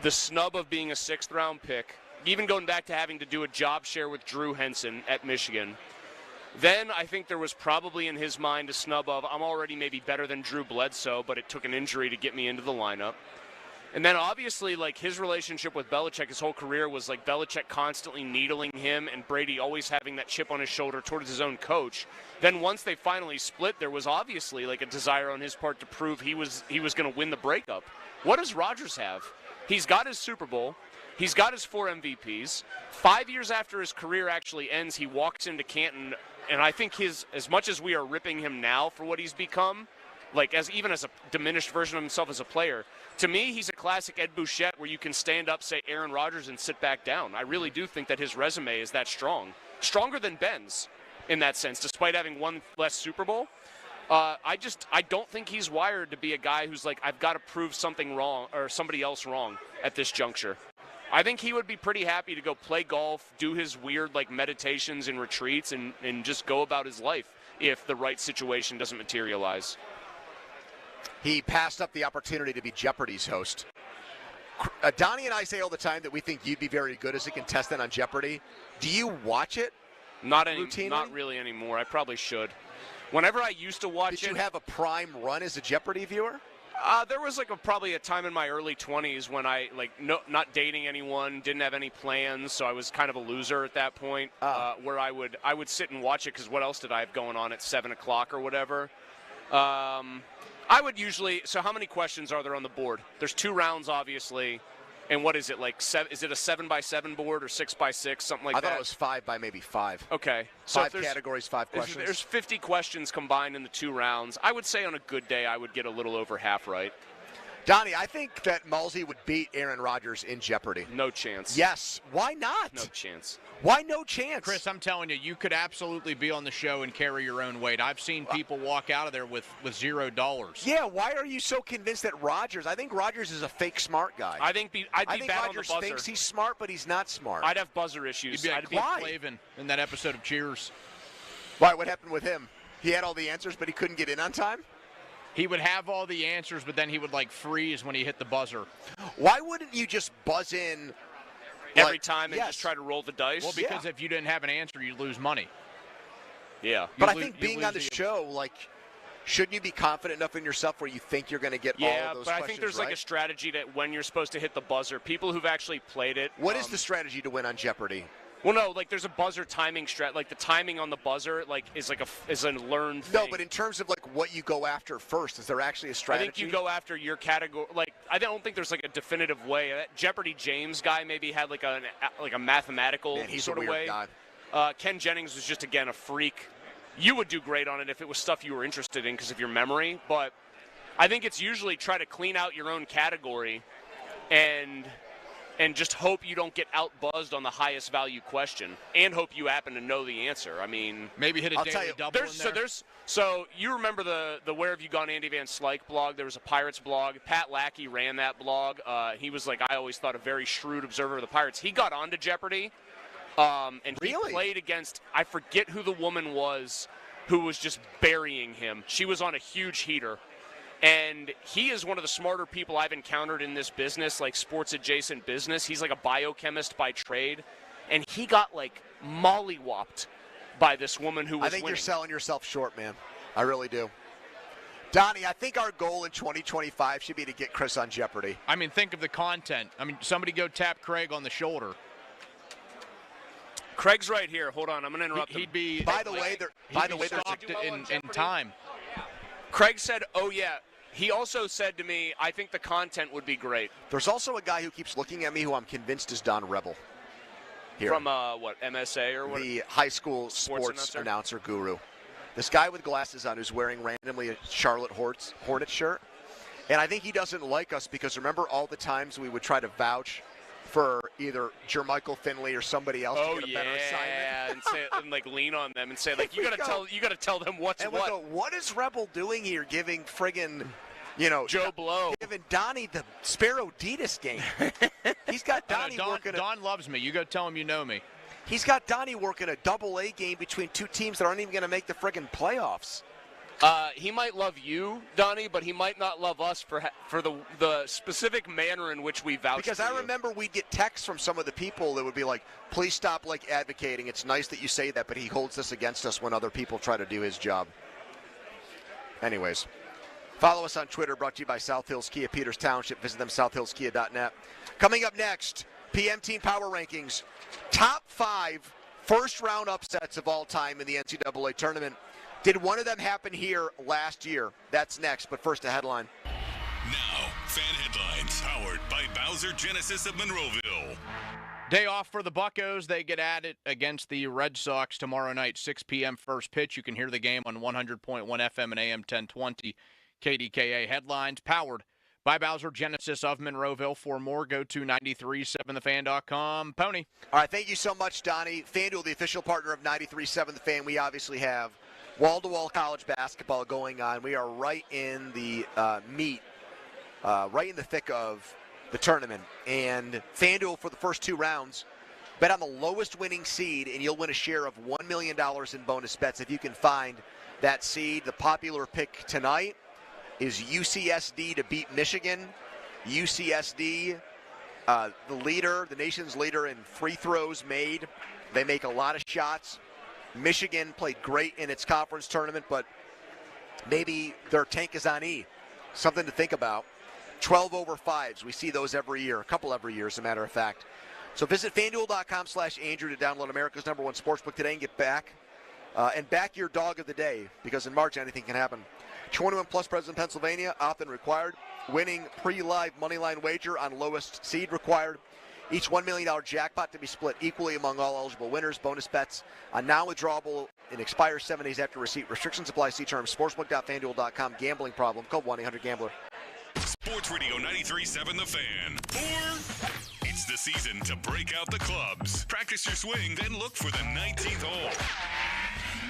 the snub of being a 6th-round pick, even going back to having to do a job share with Drew Henson at Michigan. Then I think there was probably in his mind a snub of, I'm already maybe better than Drew Bledsoe, but it took an injury to get me into the lineup. And then obviously, like, his relationship with Belichick his whole career was like Belichick constantly needling him and Brady always having that chip on his shoulder towards his own coach. Then once they finally split, there was obviously like a desire on his part to prove he was going to win the breakup. What does Rodgers have? He's got his Super Bowl. He's got his 4 MVPs. 5 years after his career actually ends, he walks into Canton. And I think as much as we are ripping him now for what he's become, like even as a diminished version of himself as a player, to me, he's a classic Ed Bouchette where you can stand up, say Aaron Rodgers, and sit back down. I really do think that his resume is that strong. Stronger than Ben's in that sense, despite having one less Super Bowl. I don't think he's wired to be a guy who's like, I've got to prove something wrong or somebody else wrong at this juncture. I think he would be pretty happy to go play golf, do his weird like meditations and retreats, and just go about his life if the right situation doesn't materialize. He passed up the opportunity to be Jeopardy's host. Donnie and I say all the time that we think you'd be very good as a contestant on Jeopardy. Do you watch it? Not routinely? really anymore. I probably should. Whenever I used to watch Did you have a prime run as a Jeopardy viewer? There was probably a time in my early 20s when I not dating anyone, didn't have any plans, so I was kind of a loser at that point. Where I would sit and watch it because what else did I have going on at 7 o'clock or whatever? I would usually. So how many questions are there on the board? There's 2 rounds, obviously. And what is it, like, is it a 7x7 board or 6x6, something like that? I thought it was 5 by maybe 5. Okay. 5 categories, 5 questions. There's 50 questions combined in the 2 rounds. I would say on a good day I would get a little over half right. Donnie, I think that Mulsey would beat Aaron Rodgers in Jeopardy. No chance. Yes. Why not? No chance. Why no chance? Chris, I'm telling you, you could absolutely be on the show and carry your own weight. I've seen people walk out of there with $0. Yeah, why are you so convinced that Rodgers? I think Rodgers is a fake smart guy. I think I I'd be think bad Rodgers on the buzzer. thinks he's smart, but he's not smart. I'd have buzzer issues. You'd be like I'd Flavin in that episode of Cheers. Why? What happened with him? He had all the answers, but he couldn't get in on time? He would have all the answers, but then he would, freeze when he hit the buzzer. Why wouldn't you just buzz in every time and just try to roll the dice? Well, because if you didn't have an answer, you'd lose money. Yeah. But I think being on the show, shouldn't you be confident enough in yourself where you think you're going to get all of those questions but I think there's right? a strategy that when you're supposed to hit the buzzer, people who've actually played it. What is the strategy to win on Jeopardy? Well, no, there's a buzzer timing strat. The timing on the buzzer, is a learned thing. No, but in terms of what you go after first, is there actually a strategy? I think you go after your category. I don't think there's a definitive way. That Jeopardy James guy maybe had a mathematical he's sort a of weird way. guy. Ken Jennings was just again a freak. You would do great on it if it was stuff you were interested in because of your memory. But I think it's usually try to clean out your own category and just hope you don't get outbuzzed on the highest value question, and hope you happen to know the answer. I mean, maybe hit a daily double in there. So you remember the Where Have You Gone Andy Van Slyke blog? There was a Pirates blog. Pat Lackey ran that blog. He was I always thought, a very shrewd observer of the Pirates. He got onto Jeopardy, and he played against, I forget who the woman was who was just burying him. She was on a huge heater. And he is one of the smarter people I've encountered in this business, sports-adjacent business. He's a biochemist by trade. And he got, mollywopped by this woman who was I think winning. You're selling yourself short, man. I really do. Donnie, I think our goal in 2025 should be to get Chris on Jeopardy. I mean, think of the content. I mean, somebody go tap Craig on the shoulder. Craig's right here. Hold on, I'm going to interrupt him. He'd be. By the way, there's stopped in time. Craig said, "Oh yeah." He also said to me, I think the content would be great. There's also a guy who keeps looking at me who I'm convinced is Don Rebel. Here. From, MSA or what? The high school sports announcer guru. This guy with glasses on who's wearing randomly a Charlotte Hornets shirt. And I think he doesn't like us because remember all the times we would try to vouch for either Jermichael Finley or somebody else to get a better assignment. and lean on them and say you gotta tell them what's and what. Go, what is Rebel doing here, giving friggin' Joe Blow, giving Donnie the Sparrow Ditas game? He's got Donnie working. Don loves me. You go tell him you know me. He's got Donnie working a double-A game between two teams that aren't even going to make the friggin' playoffs. He might love you, Donnie, but he might not love us for the specific manner in which we vouch. Because for I you. remember we'd get texts from some of the people that would be like, "Please stop advocating. It's nice that you say that, but he holds this against us when other people try to do his job." Anyways, follow us on Twitter. Brought to you by South Hills Kia, Peters Township. Visit them southhillskia.net. Coming up next, PM Team Power Rankings. Top 5 first-round upsets of all time in the NCAA tournament. Did one of them happen here last year? That's next, but first a headline. Now, fan headlines powered by Bowser Genesis of Monroeville. Day off for the Buccos. They get at it against the Red Sox tomorrow night, 6 p.m. first pitch. You can hear the game on 100.1 FM and AM 1020 KDKA. Headlines powered by Bowser Genesis of Monroeville. For more, go to 937thefan.com. Pony. All right, thank you so much, Donnie. FanDuel, the official partner of 93.7 The Fan. We obviously have wall-to-wall college basketball going on. We are right in the right in the thick of the tournament. And FanDuel, for the first 2 rounds, bet on the lowest winning seed, and you'll win a share of $1 million in bonus bets if you can find that seed. The popular pick tonight is UCSD to beat Michigan. UCSD, the nation's leader in free throws made. They make a lot of shots. Michigan played great in its conference tournament, but maybe their tank is on E. Something to think about. 12 over 5s. We see those every year, a couple every year, as a matter of fact. So visit FanDuel.com/Andrew to download America's #1 sportsbook today and get back. And back your dog of the day, because in March anything can happen. 21 plus President Pennsylvania, opt-in required. Winning pre-live moneyline wager on lowest seed required. Each $1 million jackpot to be split equally among all eligible winners. Bonus bets are now withdrawable and expire 7 days after receipt. Restrictions apply. See terms. Sportsbook.fanduel.com. Gambling problem. Call 1-800-GAMBLER. Sports Radio 93.7 The Fan. Or it's the season to break out the clubs. Practice your swing, then look for the 19th hole.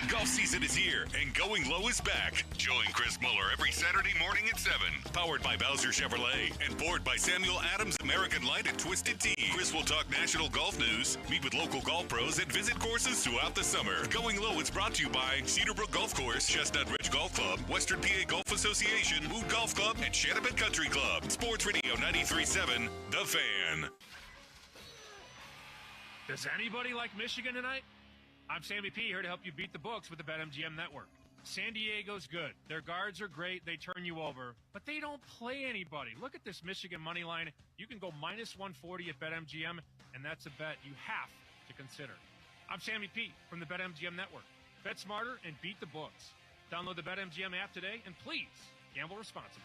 Golf season is here, and Going Low is back. Join Chris Muller every Saturday morning at 7. Powered by Bowser Chevrolet and poured by Samuel Adams American Light and Twisted Tea. Chris will talk national golf news, meet with local golf pros, and visit courses throughout the summer. Going Low is brought to you by Cedarbrook Golf Course, Chestnut Ridge Golf Club, Western PA Golf Association, Mood Golf Club, and Shattapet Country Club. Sports Radio 93.7, The Fan. Does anybody like Michigan tonight? I'm Sammy P, here to help you beat the books with the BetMGM Network. San Diego's good. Their guards are great. They turn you over. But they don't play anybody. Look at this Michigan money line. You can go minus 140 at BetMGM, and that's a bet you have to consider. I'm Sammy P from the BetMGM Network. Bet smarter and beat the books. Download the BetMGM app today, and please, gamble responsibly.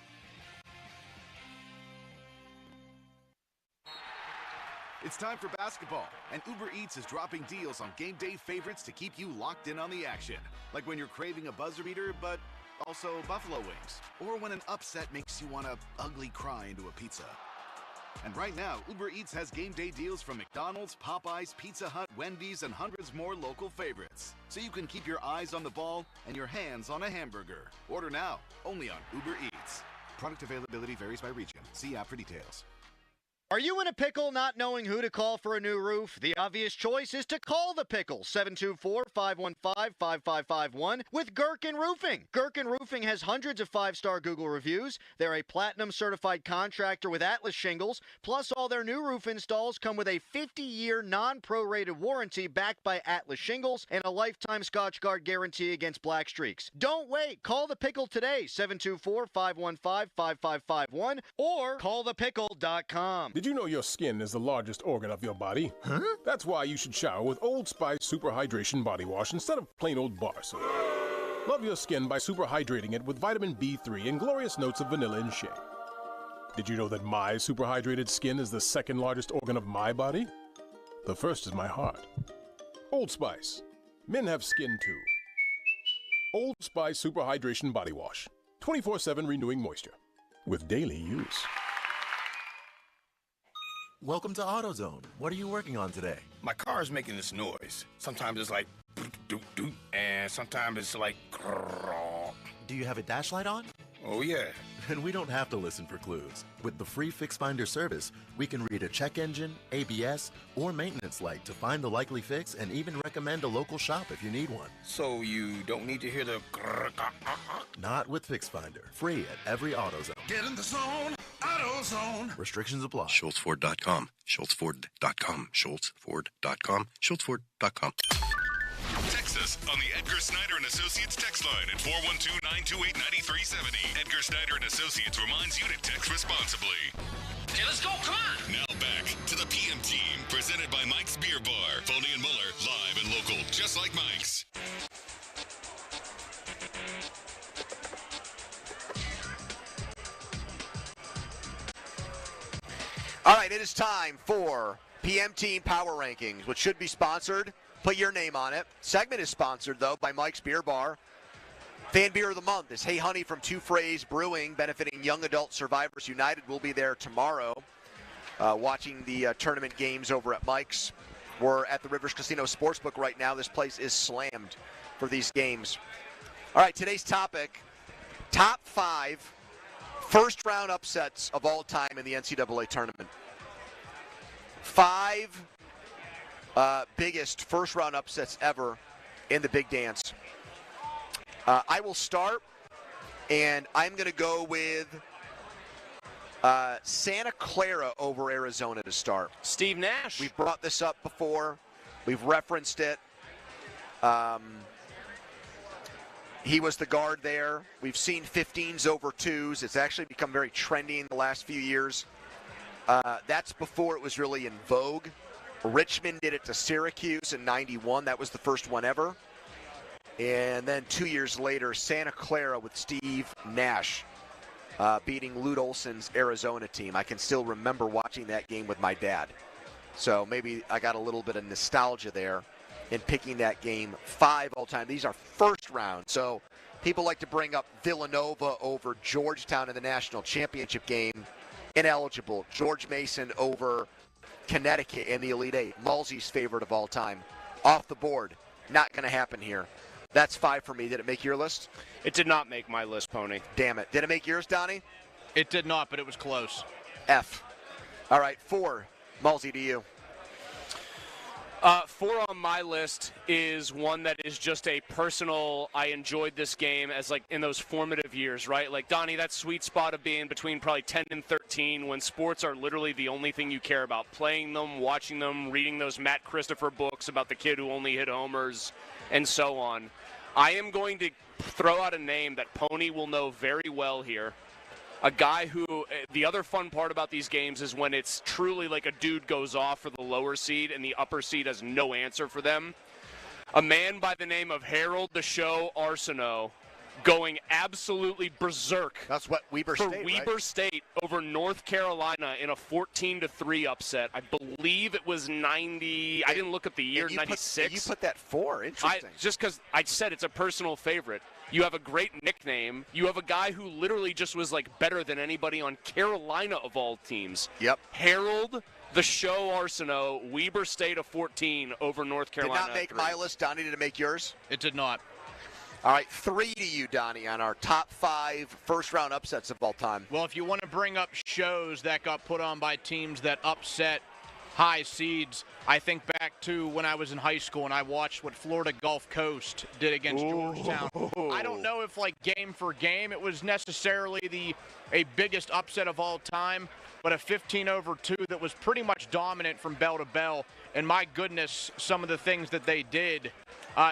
It's time for basketball, and Uber Eats is dropping deals on game day favorites to keep you locked in on the action. Like when you're craving a buzzer beater, but also buffalo wings. Or when an upset makes you want to ugly cry into a pizza. And right now, Uber Eats has game day deals from McDonald's, Popeyes, Pizza Hut, Wendy's, and hundreds more local favorites. So you can keep your eyes on the ball and your hands on a hamburger. Order now, only on Uber Eats. Product availability varies by region. See app for details. Are you in a pickle not knowing who to call for a new roof? The obvious choice is to call the pickle, 724-515-5551 with Gherkin Roofing. Gherkin Roofing has hundreds of 5-star Google reviews. They're a platinum certified contractor with Atlas shingles, plus all their new roof installs come with a 50-year non-prorated warranty backed by Atlas shingles and a lifetime Scotchgard guarantee against black streaks. Don't wait. Call the pickle today, 724-515-5551 or callthepickle.com. Did you know your skin is the largest organ of your body? Huh? That's why you should shower with Old Spice Super Hydration Body Wash instead of plain old bar soap. Love your skin by super hydrating it with vitamin B3 and glorious notes of vanilla and shea. Did you know that my super hydrated skin is the second largest organ of my body? The first is my heart. Old Spice. Men have skin too. Old Spice Super Hydration Body Wash. 24/7 renewing moisture. With daily use. Welcome to AutoZone. What are you working on today? My car is making this noise. Sometimes it's like doot doot, and sometimes it's like. Do you have a dash light on? Oh yeah. And we don't have to listen for clues. With the free Fix Finder service, we can read a check engine, ABS, or maintenance light to find the likely fix and even recommend a local shop if you need one. So you don't need to hear the. Not with Fix Finder. Free at every AutoZone. Get in the zone, AutoZone. Restrictions apply. SchultzFord.com. SchultzFord.com. SchultzFord.com. SchultzFord.com. Text us on the Edgar Snyder and Associates text line at 412-928-9370. Edgar Snyder and Associates reminds you to text responsibly. Okay, let's go. Come on. Now back to the PM Team, presented by Mike's Beer Bar. Foley and Muller, live and local, just like Mike's. All right, it is time for PM Team Power Rankings, which should be sponsored. Put your name on it. Segment is sponsored, though, by Mike's Beer Bar. Fan Beer of the Month is Hey Honey from Two Phrase Brewing, benefiting Young Adult Survivors United. We'll be there tomorrow watching the tournament games over at Mike's. We're at the Rivers Casino Sportsbook right now. This place is slammed for these games. All right, today's topic, top 5 first-round upsets of all time in the NCAA tournament. 5 biggest first-round upsets ever in the Big Dance. I will start, and I'm going to go with Santa Clara over Arizona to start. Steve Nash. We've brought this up before. We've referenced it. He was the guard there. We've seen 15s over 2s. It's actually become very trendy in the last few years. That's before it was really in vogue. Richmond did it to Syracuse in '91. That was the first one ever. And then 2 years later, Santa Clara with Steve Nash beating Lute Olson's Arizona team. I can still remember watching that game with my dad. So maybe I got a little bit of nostalgia there in picking that game. 5 all time. These are first round. So people like to bring up Villanova over Georgetown in the national championship game. Ineligible. George Mason over Connecticut in the Elite Eight. Mulsey's favorite of all time. Off the board. Not going to happen here. That's 5 for me. Did it make your list? It did not make my list, Pony. Damn it. Did it make yours, Donnie? It did not, but it was close. F. All right, 4. Mulsey, to you. 4 on my list is one that is just a personal, I enjoyed this game as like in those formative years, right? Like, Donnie, that sweet spot of being between probably 10 and 13 when sports are literally the only thing you care about. Playing them, watching them, reading those Matt Christopher books about the kid who only hit homers and so on. I am going to throw out a name that Pony will know very well here. A guy who, the other fun part about these games is when it's truly like a dude goes off for the lower seed and the upper seed has no answer for them. A man by the name of Harold the Show Arsenault going absolutely berserk. That's what Weber for State, Weber right? State over North Carolina in a 14-3 upset. I believe it was 90. I didn't look at the year, 96. You put that 4. Interesting. Just because I said it's a personal favorite. You have a great nickname. You have a guy who literally just was like better than anybody on Carolina of all teams. Yep. Harold the Show Arsenault, Weber State of 14 over North Carolina. Did not make my list. Donnie, did it make yours? It did not. All right, 3 to you, Donnie, on our top 5 first-round upsets of all time. Well, if you want to bring up shows that got put on by teams that upset high seeds, I think back to when I was in high school and I watched what Florida Gulf Coast did against Georgetown. I don't know if, like, game for game, it was necessarily a biggest upset of all time, but a 15-2 that was pretty much dominant from bell to bell. And my goodness, some of the things that they did.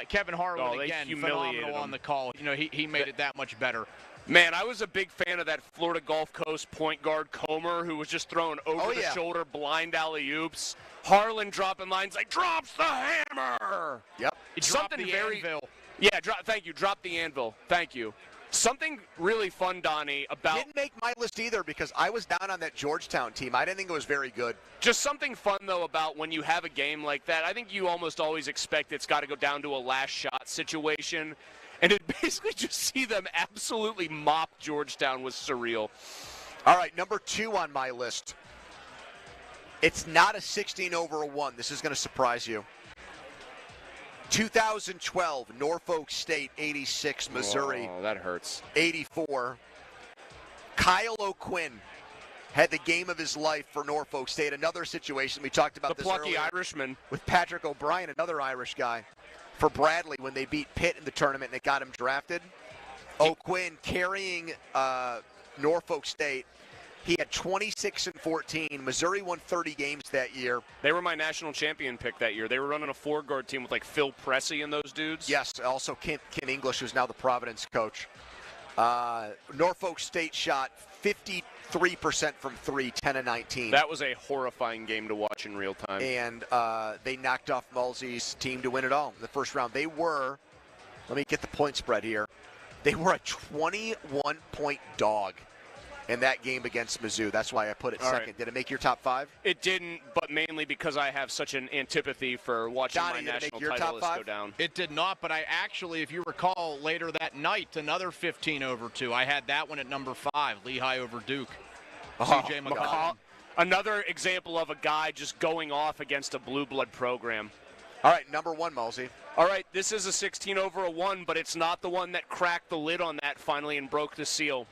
Kevin Harlan, again, phenomenal on the call. You know, he made it that much better. Man, I was a big fan of that Florida Gulf Coast point guard Comer who was just throwing over-the-shoulder blind alley-oops. Harlan dropping lines like, drops the hammer! Yep. Dropped the anvil. Yeah, thank you. Drop the anvil. Thank you. Something really fun, Donnie, about... Didn't make my list either because I was down on that Georgetown team. I didn't think it was very good. Just something fun, though, about when you have a game like that. I think you almost always expect it's got to go down to a last shot situation. And it basically just see them absolutely mop Georgetown was surreal. All right, number 2 on my list. It's not a 16-1. This is going to surprise you. 2012, Norfolk State 86, Missouri. Oh, that hurts. 84. Kyle O'Quinn had the game of his life for Norfolk State. Another situation we talked about this plucky earlier Irishman with Patrick O'Brien, another Irish guy, for Bradley when they beat Pitt in the tournament and it got him drafted. O'Quinn carrying Norfolk State. He had 26 and 14. Missouri won 30 games that year. They were my national champion pick that year. They were running a 4-guard team with like Phil Pressey and those dudes. Yes, also Ken English, who's now the Providence coach. Norfolk State shot 53% from 3, 10 and 19. That was a horrifying game to watch in real time. And they knocked off Mulsey's team to win it all in the first round. They were, let me get the point spread here, they were a 21-point dog in that game against Mizzou. That's why I put it second. Right. Did it make your top 5? It didn't, but mainly because I have such an antipathy for watching my national title list go down. It did not, but I actually, if you recall, later that night, another 15-2. I had that one at number 5, Lehigh over Duke. C.J. McCollum. Another example of a guy just going off against a blue blood program. All right, number 1, Mulsey. All right, this is a 16-1, but it's not the one that cracked the lid on that finally and broke the seal.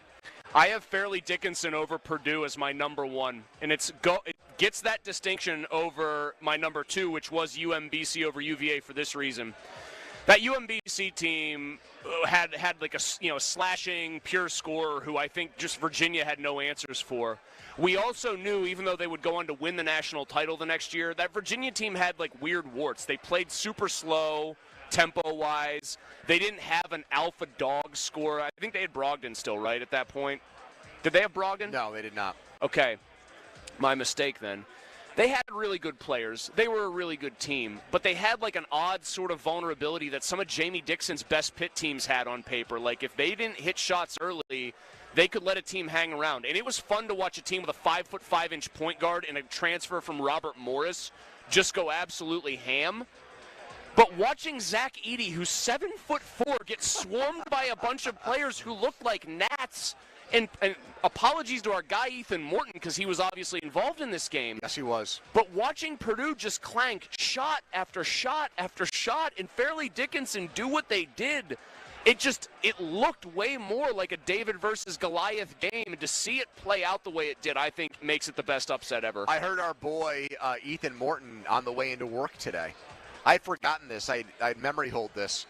I have Fairleigh Dickinson over Purdue as my number 1, and it gets that distinction over my number 2, which was UMBC over UVA for this reason. That UMBC team had like a slashing pure scorer who I think just Virginia had no answers for. We also knew, even though they would go on to win the national title the next year, that Virginia team had like weird warts. They played super slow, tempo-wise. They didn't have an alpha dog scorer. I think they had Brogdon still, right, at that point? Did they have Brogdon? No, they did not. Okay. My mistake then. They had really good players. They were a really good team. But they had like an odd sort of vulnerability that some of Jamie Dixon's best Pitt teams had on paper. Like if they didn't hit shots early, they could let a team hang around. And it was fun to watch a team with a 5'5" point guard and a transfer from Robert Morris just go absolutely ham. But watching Zach Edey, who's 7'4", get swarmed by a bunch of players who looked like gnats And apologies to our guy Ethan Morton because he was obviously involved in this game. Yes, he was. But watching Purdue just clank shot after shot after shot and Fairleigh Dickinson do what they did, it looked way more like a David versus Goliath game. And to see it play out the way it did, I think makes it the best upset ever. I heard our boy Ethan Morton on the way into work today. I had forgotten this. I memory hold this.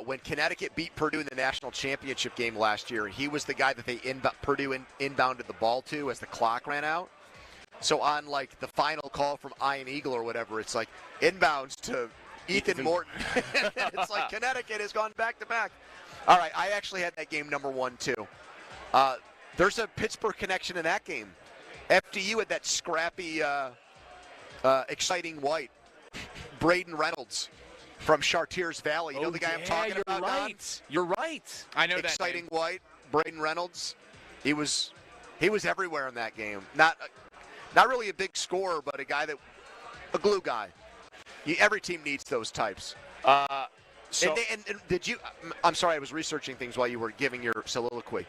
When Connecticut beat Purdue in the national championship game last year, he was the guy that Purdue inbounded the ball to as the clock ran out. So on like the final call from Ian Eagle or whatever, it's like inbounds to Ethan Morton. And it's like Connecticut has gone back to back. All right, I actually had that game number 1 too. There's a Pittsburgh connection in that game. FDU had that scrappy, exciting white, Braden Reynolds. From Chartiers Valley. You know the guy I'm talking about, right. You're right. I know that exciting white, Braden Reynolds. He was everywhere in that game. Not really a big scorer, but a glue guy. Every team needs those types. And did you? I'm sorry, I was researching things while you were giving your soliloquy.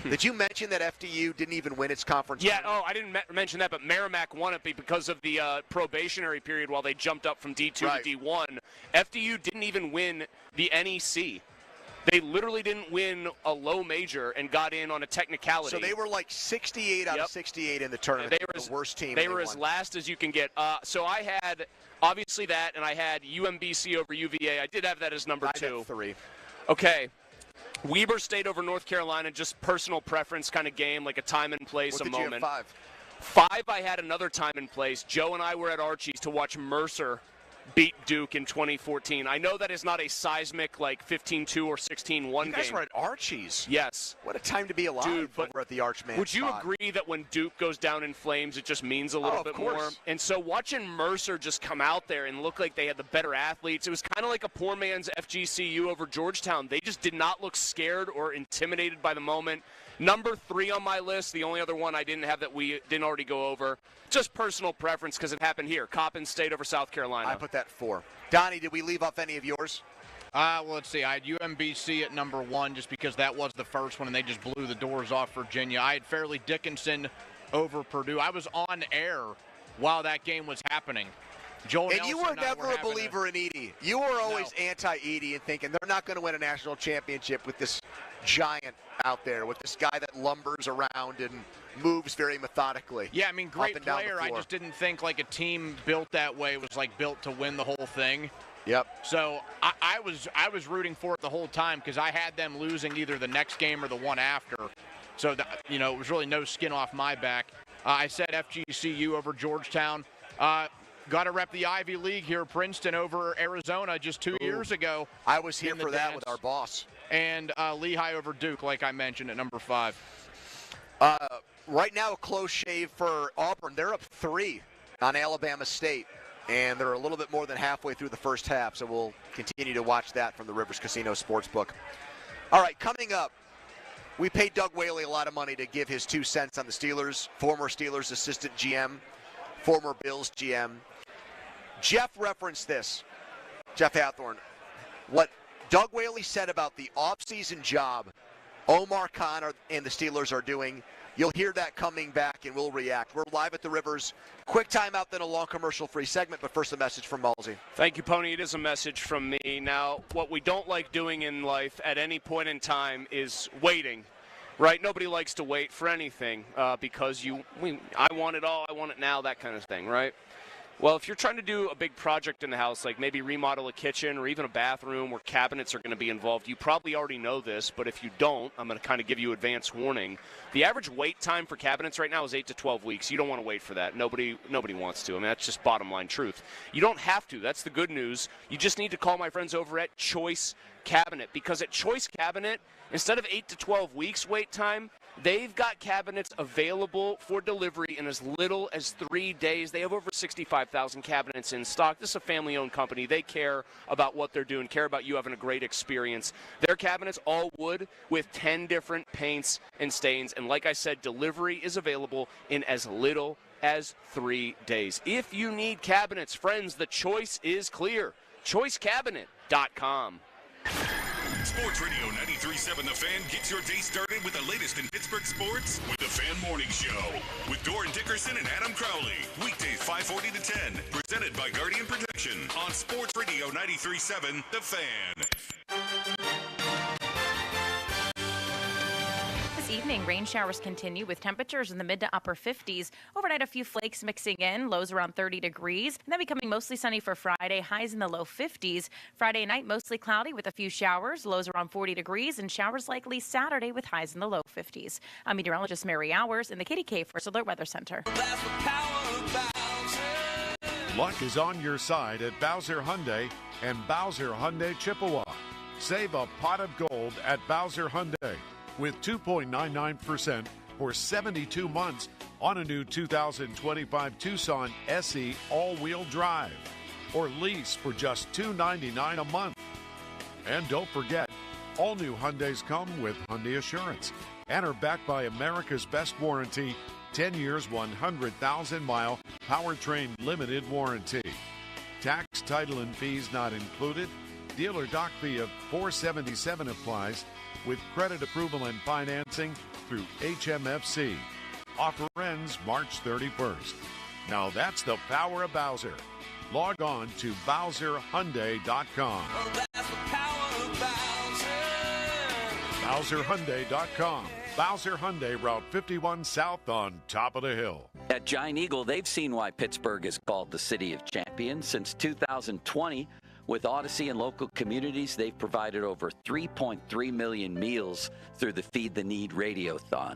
Did you mention that FDU didn't even win its conference? Yeah. I didn't mention that, but Merrimack won it because of the probationary period while they jumped up from D2 to D1. FDU didn't even win the NEC. They literally didn't win a low major and got in on a technicality. So they were like 68 out of 68 in the tournament. They were the worst team. They were as last as you can get. So I had obviously that, and I had UMBC over UVA. I did have that as number 2. I had 3. Okay. Weber State over North Carolina, just personal preference kind of game, like a time and place, what a did moment. You have 5, I had another time and place. Joe and I were at Archie's to watch Mercer beat Duke in 2014. I know that is not a seismic like 15-2 or 16-1 game. You guys were at Archie's. Yes. What a time to be alive. Dude, but over at the Archman. Would you agree that when Duke goes down in flames, it just means a little bit more? And so watching Mercer just come out there and look like they had the better athletes, it was kind of like a poor man's FGCU over Georgetown. They just did not look scared or intimidated by the moment. Number 3 on my list, the only other one I didn't have that we didn't already go over, just personal preference because it happened here. Coppin State over South Carolina. I put that 4. Donnie, did we leave off any of yours? Well, let's see. I had UMBC at number 1 just because that was the first one and they just blew the doors off Virginia. I had Fairleigh Dickinson over Purdue. I was on air while that game was happening. Joel and Nelson you were never a believer in Edey. You were always anti-Edey and thinking they're not going to win a national championship with this giant out there, with this guy that lumbers around and moves very methodically. Yeah, I mean, great player. I just didn't think like a team built that way was like built to win the whole thing. Yep. So I was rooting for it the whole time because I had them losing either the next game or the one after. So it was really no skin off my back. I said FGCU over Georgetown. Got to rep the Ivy League here. Princeton over Arizona just 2 years ago. I was here for that with our boss. And Lehigh over Duke, like I mentioned, at number 5. Right now, a close shave for Auburn. They're up 3 on Alabama State, and they're a little bit more than halfway through the first half, so we'll continue to watch that from the Rivers Casino Sportsbook. All right, coming up, we paid Doug Whaley a lot of money to give his 2 cents on the Steelers, former Steelers assistant GM, former Bills GM. Jeff referenced this, Jeff Hathorn, what Doug Whaley said about the offseason job Omar Khan and the Steelers are doing. You'll hear that coming back, and we'll react. We're live at the Rivers. Quick timeout, then a long commercial-free segment, but first a message from Malsey. Thank you, Pony. It is a message from me. Now, what we don't like doing in life at any point in time is waiting. Right? Nobody likes to wait for anything because I want it all, I want it now, that kind of thing, right? Well, if you're trying to do a big project in the house, like maybe remodel a kitchen or even a bathroom where cabinets are going to be involved, you probably already know this, but if you don't, I'm going to kind of give you advance warning. The average wait time for cabinets right now is 8 to 12 weeks. You don't want to wait for that. Nobody wants to. I mean, that's just bottom line truth. You don't have to. That's the good news. You just need to call my friends over at Choice Cabinet, because at Choice Cabinet, instead of 8 to 12 weeks wait time, they've got cabinets available for delivery in as little as 3 days. They have over 65,000 cabinets in stock. This is a family-owned company. They care about what they're doing, care about you having a great experience. Their cabinets, all wood, with 10 different paints and stains. And like I said, delivery is available in as little as 3 days. If you need cabinets, friends, the choice is clear. ChoiceCabinet.com. Sports Radio 93.7 The Fan gets your day started with the latest in Pittsburgh sports with The Fan Morning Show. With Doran Dickerson and Adam Crowley. Weekdays 5:40 to 10. Presented by Guardian Protection on Sports Radio 93.7 The Fan. Evening, rain showers continue with temperatures in the mid to upper 50s. Overnight, a few flakes mixing in, lows around 30 degrees. And then becoming mostly sunny for Friday, highs in the low 50s. Friday night, mostly cloudy with a few showers, lows around 40 degrees, and showers likely Saturday with highs in the low 50s. I'm meteorologist Mary Hours in the KDK First Alert Weather Center. Luck is on your side at Bowser Hyundai and Bowser Hyundai Chippewa. Save a pot of gold at Bowser Hyundai with 2.99% for 72 months on a new 2025 Tucson SE all-wheel drive, or lease for just $299 a month. And don't forget, all new Hyundais come with Hyundai Assurance and are backed by America's best warranty, 10 years, 100,000-mile powertrain limited warranty. Tax, title, and fees not included. Dealer doc fee of $477 applies with credit approval and financing through HMFC. Offer ends March 31st. Now that's the power of Bowser. Log on to BowserHyundai.com. BowserHyundai.com. Bowser Hyundai, Route 51 South on top of the hill. At Giant Eagle, they've seen why Pittsburgh is called the City of Champions. Since 2020, with Odyssey and local communities, they've provided over 3.3 million meals through the Feed the Need Radiothon.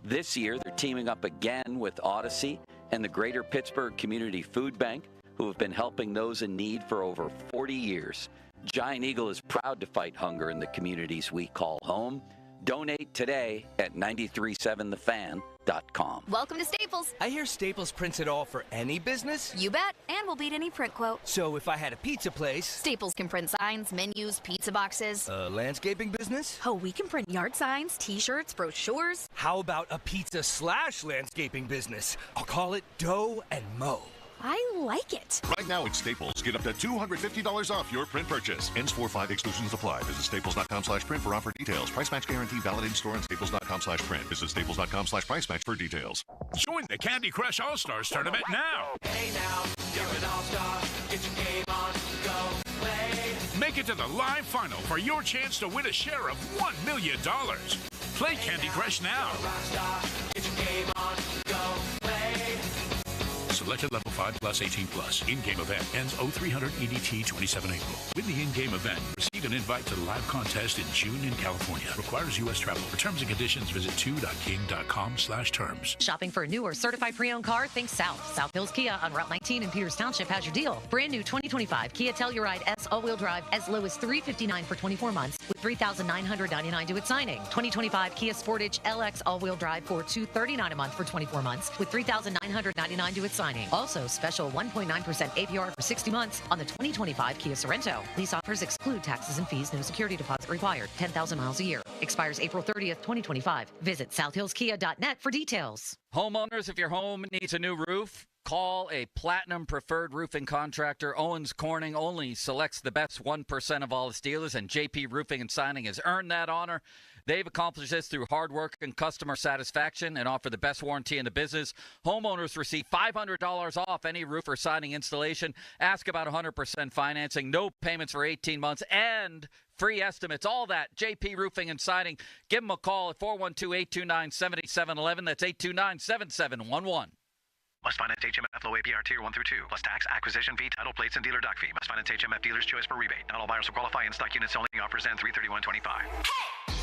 This year, they're teaming up again with Odyssey and the Greater Pittsburgh Community Food Bank, who have been helping those in need for over 40 years. Giant Eagle is proud to fight hunger in the communities we call home. Donate today at 937thefan.com. Welcome to Staples. I hear Staples prints it all for any business. You bet, and we'll beat any print quote. So if I had a pizza place... Staples can print signs, menus, pizza boxes. A landscaping business? Oh, we can print yard signs, t-shirts, brochures. How about a pizza/landscaping business? I'll call it Dough and Mo. I like it. Right now at Staples, get up to $250 off your print purchase. Ends 4/5 exclusions apply. Visit staples.com/print for offer details. Price match guarantee valid in store and staples.com/print. Visit staples.com/price match for details. Join the Candy Crush All-Stars tournament now. Hey now, you're an all-star. Get your game on, go play. Make it to the live final for your chance to win a share of $1 million. Play Candy Crush now. Get your game on, go play. Selected level 5 plus 18 plus. In-game event ends 0300 EDT 27 April. Win the in-game event. Receive an invite to the live contest in June in California. Requires U.S. travel. For terms and conditions, visit 2.king.com/terms. Shopping for a new or certified pre-owned car? Think South. South Hills Kia on Route 19 in Peters Township has your deal. Brand new 2025 Kia Telluride S all-wheel drive as low as $359 for 24 months with $3,999 due at signing. 2025 Kia Sportage LX all-wheel drive for $239 a month for 24 months with $3,999 due at signing. Also, special 1.9% APR for 60 months on the 2025 Kia Sorento. Lease offers exclude taxes and fees. No security deposit required. 10,000 miles a year. Expires April 30th, 2025. Visit southhillskia.net for details. Homeowners, if your home needs a new roof, call a Platinum Preferred Roofing Contractor. Owens Corning only selects the best 1% of all its dealers, and JP Roofing and Signing has earned that honor. They've accomplished this through hard work and customer satisfaction and offer the best warranty in the business. Homeowners receive $500 off any roof or siding installation. Ask about 100% financing, no payments for 18 months, and free estimates. All that, JP Roofing and Siding. Give them a call at 412-829-7711. That's 829-7711. Must finance HMF low APR tier 1 through 2, plus tax, acquisition fee, title plates, and dealer dock fee. Must finance HMF dealer's choice for rebate. Not all buyers will qualify. In stock units only. Offers end 3/31/25.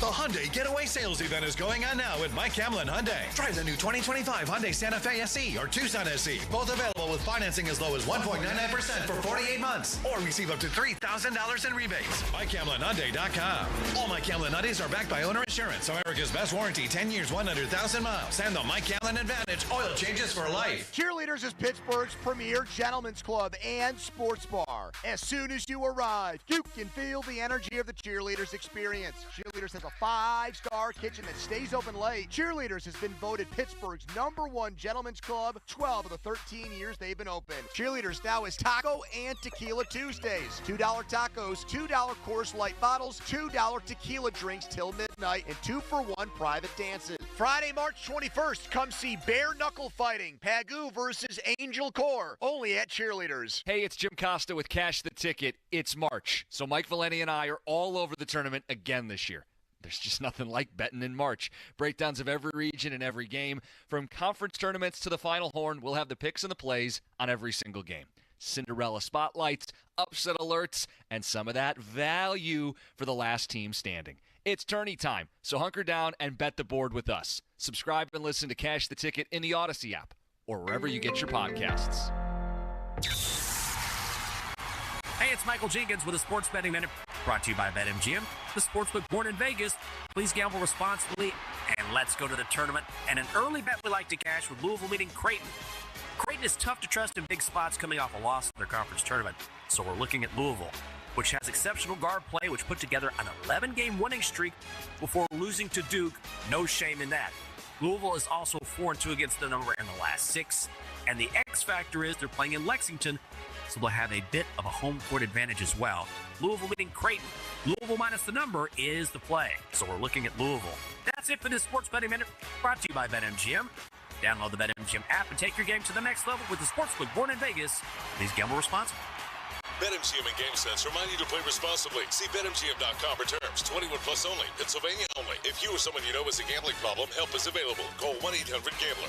The Hyundai Getaway Sales Event is going on now at Mike Hamlin Hyundai. Drive the new 2025 Hyundai Santa Fe SE or Tucson SE. Both available with financing as low as 1.99% for 48 months. Or receive up to $3,000 in rebates. MikeHamlinHyundai.com. All Mike Hamlin Hyundais are backed by owner insurance. America's best warranty, 10 years, 100,000 miles. And the Mike Hamlin Advantage. Oil changes for life. Cheerleaders is Pittsburgh's premier gentleman's club and sports bar. car. As soon as you arrive, you can feel the energy of the Cheerleaders experience. Cheerleaders has a 5-star kitchen that stays open late. Cheerleaders has been voted Pittsburgh's #1 gentlemen's club 12 of the 13 years they've been open. Cheerleaders now is Taco and Tequila Tuesdays. $2 tacos, $2 Coors Light bottles, $2 tequila drinks till midnight, and 2-for-1 private dances. Friday, March 21st, come see bare knuckle fighting. Pagoo versus Angel Core, only at Cheerleaders. Hey, it's Jim Costa with Cash the Ticket. It's March, so Mike Valenti and I are all over the tournament again this year. There's just nothing like betting in March. Breakdowns of every region and every game. From conference tournaments to the Final Horn, we'll have the picks and the plays on every single game. Cinderella spotlights, upset alerts, and some of that value for the last team standing. It's tourney time, so hunker down and bet the board with us. Subscribe and listen to Cash the Ticket in the Odyssey app or wherever you get your podcasts. Hey, it's Michael Jenkins with a Sports Betting Minute brought to you by BetMGM, the sportsbook born in Vegas. Please gamble responsibly, and let's go to the tournament. And an early bet we like to cash with Louisville meeting Creighton. Creighton is tough to trust in big spots coming off a loss in their conference tournament, so we're looking at Louisville, which has exceptional guard play, which put together an 11-game winning streak before losing to Duke. No shame in that. Louisville is also 4-2 against the number in the last 6, and the X factor is they're playing in Lexington, so they'll have a bit of a home court advantage as well. Louisville meeting Creighton. Louisville minus the number is the play, so we're looking at Louisville. That's it for this Sports Betting Minute, brought to you by BetMGM. Download the BetMGM app and take your game to the next level with the sportsbook born in Vegas. Please gamble responsibly. BetMGM and GameSense remind you to play responsibly. See BetMGM.com for terms. 21 plus only. Pennsylvania only. If you or someone you know has a gambling problem, help is available. Call 1-800-GAMBLER.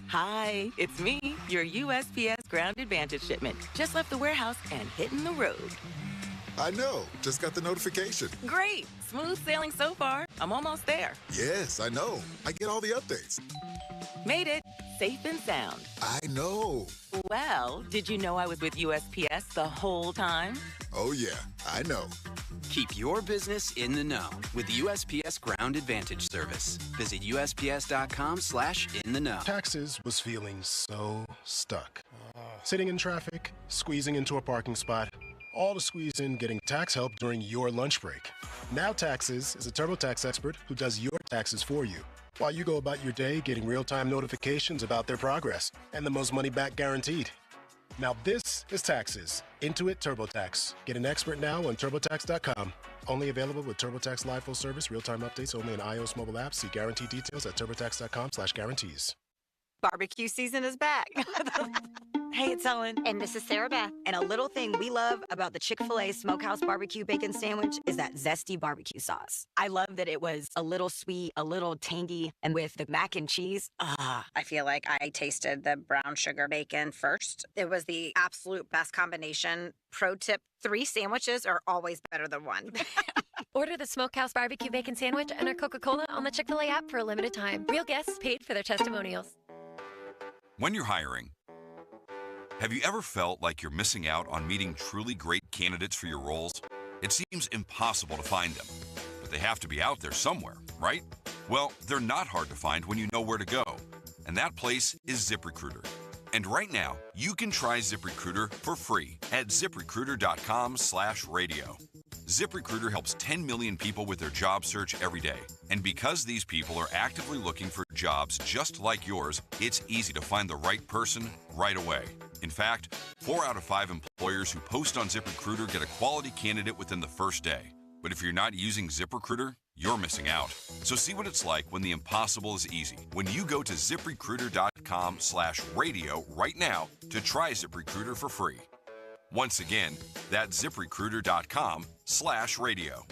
Hi, it's me, your USPS Ground Advantage shipment. Just left the warehouse and hitting the road. I know. Just got the notification. Great. Smooth sailing so far. I'm almost there. Yes, I know. I get all the updates. Made it. Safe and sound. I know. Well, did you know I was with USPS the whole time? Oh, yeah. I know. Keep your business in the know with the USPS Ground Advantage service. Visit USPS.com/in-the-know. Taxes was feeling so stuck. Sitting in traffic, squeezing into a parking spot, all to squeeze in getting tax help during your lunch break. Now Taxes is a TurboTax expert who does your taxes for you, while you go about your day getting real-time notifications about their progress and the most money back guaranteed. Now this is Taxes. Intuit TurboTax. Get an expert now on TurboTax.com. Only available with TurboTax Live full service, real-time updates only in iOS mobile apps. See guarantee details at TurboTax.com/guarantees. Barbecue season is back. Hey, it's Ellen. And this is Sarah Beth. And a little thing we love about the Chick-fil-A Smokehouse Barbecue Bacon Sandwich is that zesty barbecue sauce. I love that it was a little sweet, a little tangy, and with the mac and cheese, I feel like I tasted the brown sugar bacon first. It was the absolute best combination. Pro tip, 3 sandwiches are always better than 1. Order the Smokehouse Barbecue Bacon Sandwich and our Coca-Cola on the Chick-fil-A app for a limited time. Real guests paid for their testimonials. When you're hiring, have you ever felt like you're missing out on meeting truly great candidates for your roles? It seems impossible to find them, but they have to be out there somewhere, right? Well, they're not hard to find when you know where to go, and that place is ZipRecruiter. And right now, you can try ZipRecruiter for free at ZipRecruiter.com/radio. ZipRecruiter helps 10 million people with their job search every day. And because these people are actively looking for jobs just like yours, it's easy to find the right person right away. In fact, 4 out of 5 employers who post on ZipRecruiter get a quality candidate within the first day. But if you're not using ZipRecruiter, you're missing out. So see what it's like when the impossible is easy. When you go to ZipRecruiter.com/radio right now to try ZipRecruiter for free. Once again, that's ZipRecruiter.com/radio.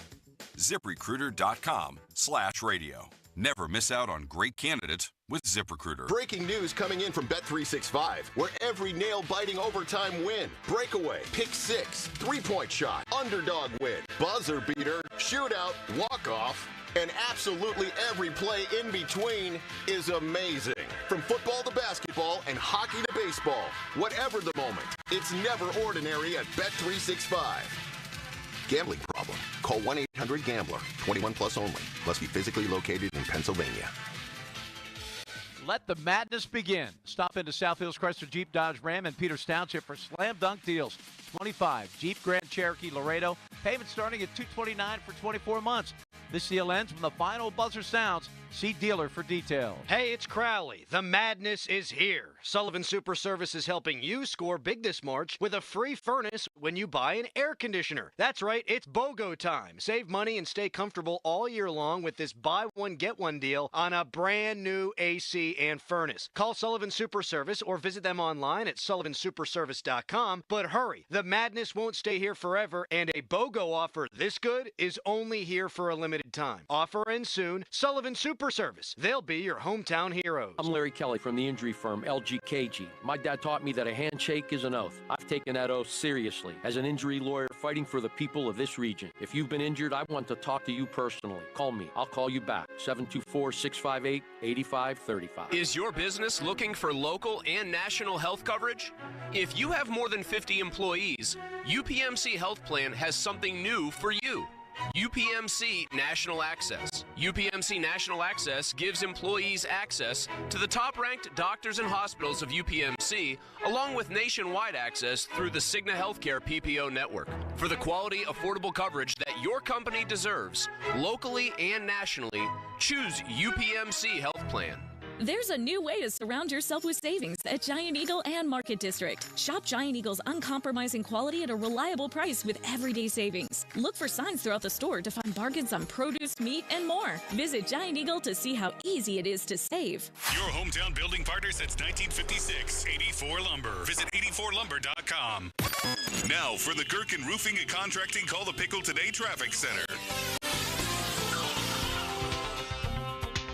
ZipRecruiter.com/radio. Never miss out on great candidates with ZipRecruiter. Breaking news coming in from Bet365, where every nail-biting overtime win, breakaway, pick six, three-point shot, underdog win, buzzer beater, shootout, walk-off, and absolutely every play in between is amazing. From football to basketball and hockey to baseball, whatever the moment, it's never ordinary at Bet365. Gambling problem? Call 1-800-GAMBLER. 21 plus only. Must be physically located in Pennsylvania. Let the madness begin. Stop into South Hills Chrysler Jeep Dodge Ram and Peters Township for slam dunk deals. 25 Jeep Grand Cherokee Laredo. Payment starting at $229 for 24 months. This deal ends when the final buzzer sounds. See dealer for details. Hey, it's Crowley. The madness is here. Sullivan Super Service is helping you score big this March with a free furnace when you buy an air conditioner. That's right, it's BOGO time. Save money and stay comfortable all year long with this buy one, get one deal on a brand new AC and furnace. Call Sullivan Super Service or visit them online at sullivansuperservice.com. But hurry, the madness won't stay here forever, and a BOGO offer this good is only here for a limited time. Offer ends soon. Sullivan Super Service. They'll be your hometown heroes. I'm Larry Kelly from the injury firm LGKG. My dad taught me that a handshake is an oath. I've taken that oath seriously as an injury lawyer fighting for the people of this region. If you've been injured, I want to talk to you personally. Call me. I'll call you back. 724-658-8535. Is your business looking for local and national health coverage? If you have more than 50 employees, UPMC Health Plan has something new for you. UPMC National Access. UPMC National Access gives employees access to the top-ranked doctors and hospitals of UPMC, along with nationwide access through the Cigna Healthcare PPO network. For the quality, affordable coverage that your company deserves, locally and nationally, choose UPMC Health Plan. There's a new way to surround yourself with savings at Giant Eagle and Market District. Shop Giant Eagle's uncompromising quality at a reliable price with everyday savings. Look for signs throughout the store to find bargains on produce, meat, and more. Visit Giant Eagle to see how easy it is to save. Your hometown building partner since 1956, 84 Lumber. Visit 84lumber.com. Now for the Gherkin Roofing and Contracting Call the Pickle Today Traffic Center.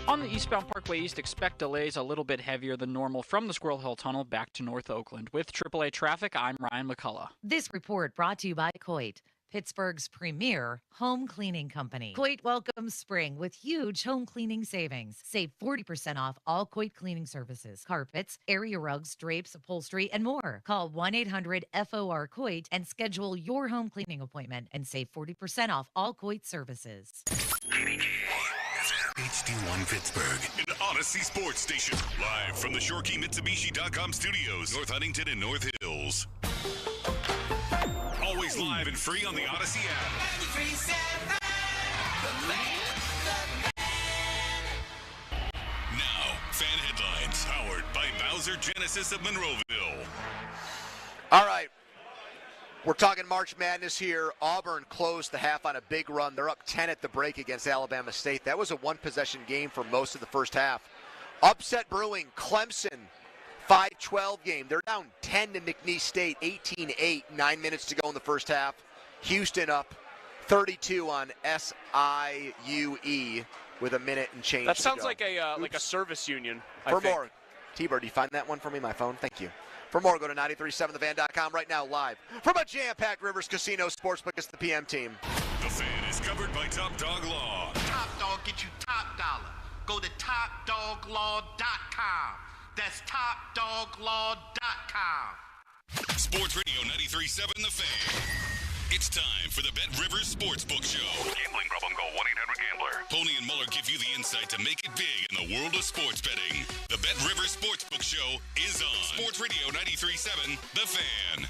On the eastbound Parkway East, expect delays a little bit heavier than normal from the Squirrel Hill Tunnel back to North Oakland. With AAA Traffic, I'm Ryan McCullough. This report brought to you by Coit, Pittsburgh's premier home cleaning company. Coit welcomes spring with huge home cleaning savings. Save 40% off all Coit cleaning services, carpets, area rugs, drapes, upholstery, and more. Call 1-800-FOR-COIT and schedule your home cleaning appointment and save 40% off all Coit services. HD1 Pittsburgh, an Odyssey Sports Station. Live from the ShoreKeyMitsubishi.com studios, North Huntington and North Hills. Always live and free on the Odyssey app. Now, fan headlines powered by Bowser Genesis of Monroeville. All right. We're talking March Madness here. Auburn closed the half on a big run. They're up 10 at the break against Alabama State. That was a one-possession game for most of the first half. Upset brewing, Clemson, 5-12 game. They're down 10 to McNeese State, 18-8, 9 minutes to go in the first half. Houston up 32 on SIUE with a minute and change. That to sounds go. like a service union. For more, T-Bird, do you find that one for me, my phone? Thank you. For more, go to 937thevan.com right now, live from a jam-packed Rivers Casino Sportsbook. It's the PM team. The Fan is covered by Top Dog Law. Top Dog get you top dollar. Go to TopDogLaw.com. That's TopDogLaw.com. Sports Radio 93.7 The Fan. It's time for the Bet Rivers Sportsbook Show. Gambling problem? Call 1-800-GAMBLER. Pony and Muller give you the insight to make it big in the world of sports betting. The Bet Rivers Sportsbook Show is on Sports Radio 93.7 The Fan.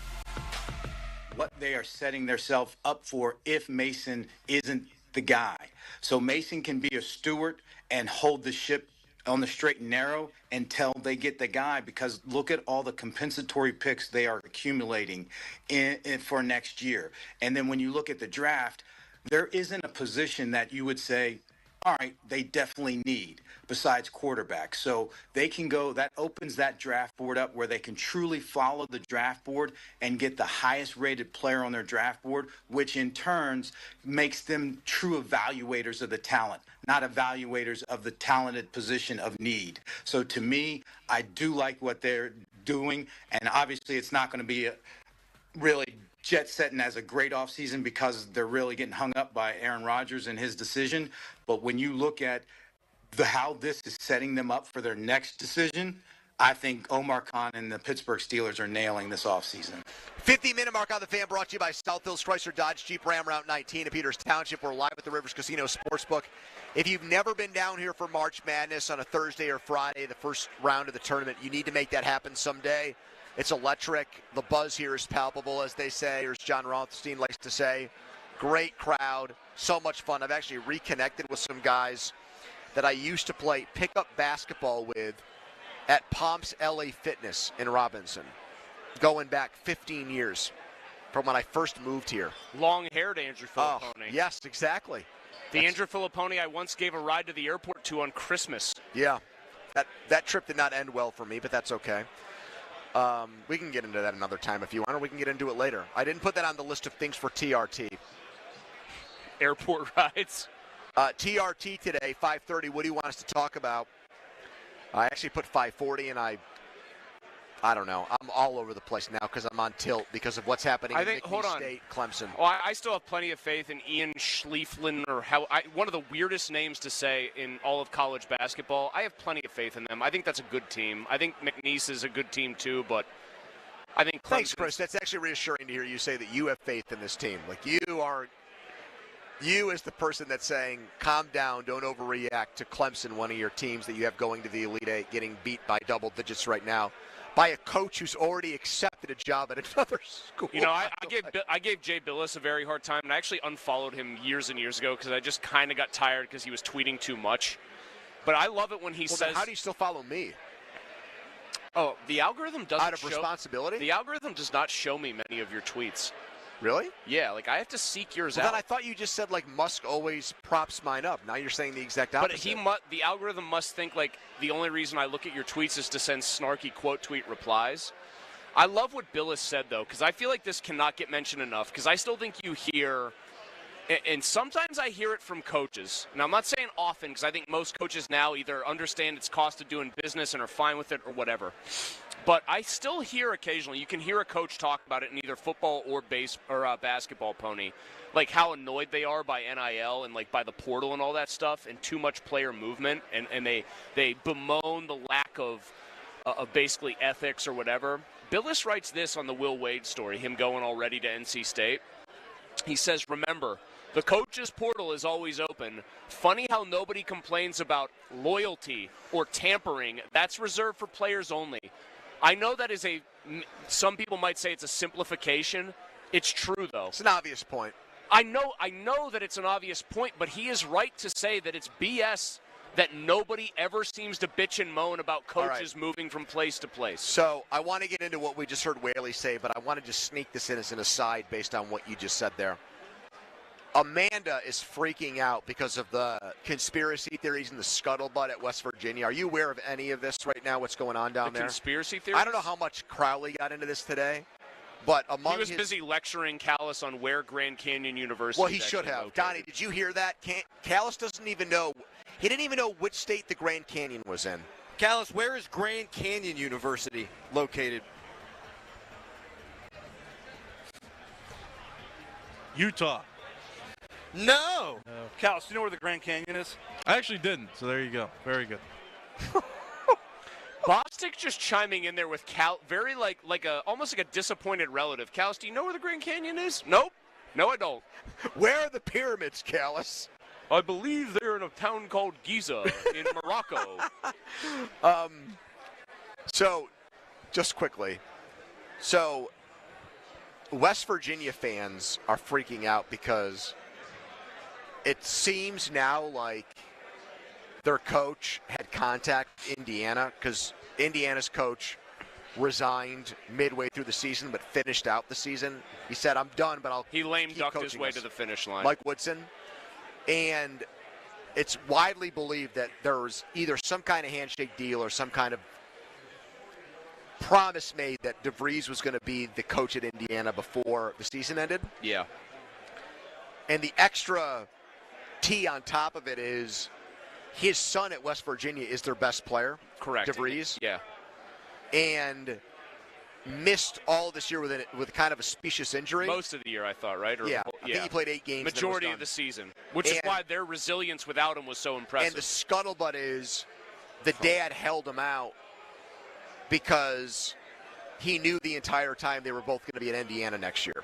What they are setting themselves up for if Mason isn't the guy. So Mason can be a steward and hold the ship on the straight and narrow until they get the guy, because look at all the compensatory picks they are accumulating in for next year. And then when you look at the draft, there isn't a position that you would say, all right, they definitely need besides quarterback. So they can go, that opens that draft board up where they can truly follow the draft board and get the highest rated player on their draft board, which in turns makes them true evaluators of the talent, not evaluators of the talented position of need. So to me, I do like what they're doing. And obviously it's not going to be really jet setting as a great offseason because they're really getting hung up by Aaron Rodgers and his decision. But when you look at how this is setting them up for their next decision, I think Omar Khan and the Pittsburgh Steelers are nailing this offseason. 50-minute mark on the Fan, brought to you by South Hills Chrysler Dodge Jeep Ram Route 19 in Peters Township. We're live at the Rivers Casino Sportsbook. If you've never been down here for March Madness on a Thursday or Friday, the first round of the tournament, you need to make that happen someday. It's electric. The buzz here is palpable, as they say, or as John Rothstein likes to say. Great crowd. So much fun. I've actually reconnected with some guys that I used to play pickup basketball with at Pomps LA Fitness in Robinson, going back 15 years from when I first moved here. Long-haired Andrew Filippone. Oh, yes, exactly. The Andrew Filippone I once gave a ride to the airport to on Christmas. Yeah, that trip did not end well for me, but that's okay. We can get into that another time if you want, or we can get into it later. I didn't put that on the list of things for TRT. Airport rides. TRT today, 5:30. What do you want us to talk about? I actually put 5:40, and I don't know. I'm all over the place now because I'm on tilt because of what's happening in McNeese State, Clemson. Well, I still have plenty of faith in Ian Schlieflin, or one of the weirdest names to say in all of college basketball. I have plenty of faith in them. I think that's a good team. I think McNeese is a good team too, but I think Clemson. Thanks, Chris. That's actually reassuring to hear you say that you have faith in this team. Like you as the person that's saying, calm down, don't overreact to Clemson, one of your teams that you have going to the Elite Eight, getting beat by double digits right now by a coach who's already accepted a job at another school. You know, I gave Jay Billis a very hard time, and I actually unfollowed him years and years ago because I just kind of got tired because he was tweeting too much. But I love it when he says... Then how do you still follow me? Oh, the algorithm doesn't Out of responsibility? The algorithm does not show me many of your tweets. Really? Yeah, like I have to seek yours out. out. Then I thought you just said like Musk always props mine up. Now you're saying the exact opposite. But the algorithm must think like the only reason I look at your tweets is to send snarky quote tweet replies. I love what Billis said though, because I feel like this cannot get mentioned enough. Because I still think you hear, and sometimes I hear it from coaches. Now I'm not saying often, because I think most coaches now either understand its cost of doing business and are fine with it or whatever. But I still hear occasionally, you can hear a coach talk about it in either football or basketball, Pony, like how annoyed they are by NIL and like by the portal and all that stuff and too much player movement, and they bemoan the lack of basically ethics or whatever. Billis writes this on the Will Wade story, him going already to NC State. He says, remember, the coach's portal is always open. Funny how nobody complains about loyalty or tampering. That's reserved for players only. I know that is some people might say it's a simplification. It's true, though. It's an obvious point. I know that it's an obvious point, but he is right to say that it's BS that nobody ever seems to bitch and moan about coaches moving from place to place. So I want to get into what we just heard Whaley say, but I want to just sneak this in as an aside based on what you just said there. Amanda is freaking out because of the conspiracy theories and the scuttlebutt at West Virginia. Are you aware of any of this right now, what's going on down there? Conspiracy theories? I don't know how much Crowley got into this today, but he was busy lecturing Callis on where Grand Canyon University Well, he should have. Located. Donnie, did you hear that? Callis doesn't even know. He didn't even know which state the Grand Canyon was in. Callis, where is Grand Canyon University located? Utah. No. Callis, do you know where the Grand Canyon is? I actually didn't, so there you go. Very good. Bostic just chiming in there with very almost like a disappointed relative. Callis, do you know where the Grand Canyon is? Nope. No, I don't. Where are the pyramids, Callis? I believe they're in a town called Giza in Morocco. So, just quickly. So, West Virginia fans are freaking out because it seems now like their coach had contact Indiana because Indiana's coach resigned midway through the season but finished out the season. He said, I'm done, but He lame ducked his way to the finish line. Mike Woodson. And it's widely believed that there was either some kind of handshake deal or some kind of promise made that DeVries was going to be the coach at Indiana before the season ended. Yeah. And the extra T on top of it is his son at West Virginia is their best player. Correct. DeVries. Yeah. And missed all this year with kind of a specious injury. Most of the year, I thought, right? I think he played 8 games. Majority of the season, which is why their resilience without him was so impressive. And the scuttlebutt is the dad held him out because he knew the entire time they were both going to be at Indiana next year.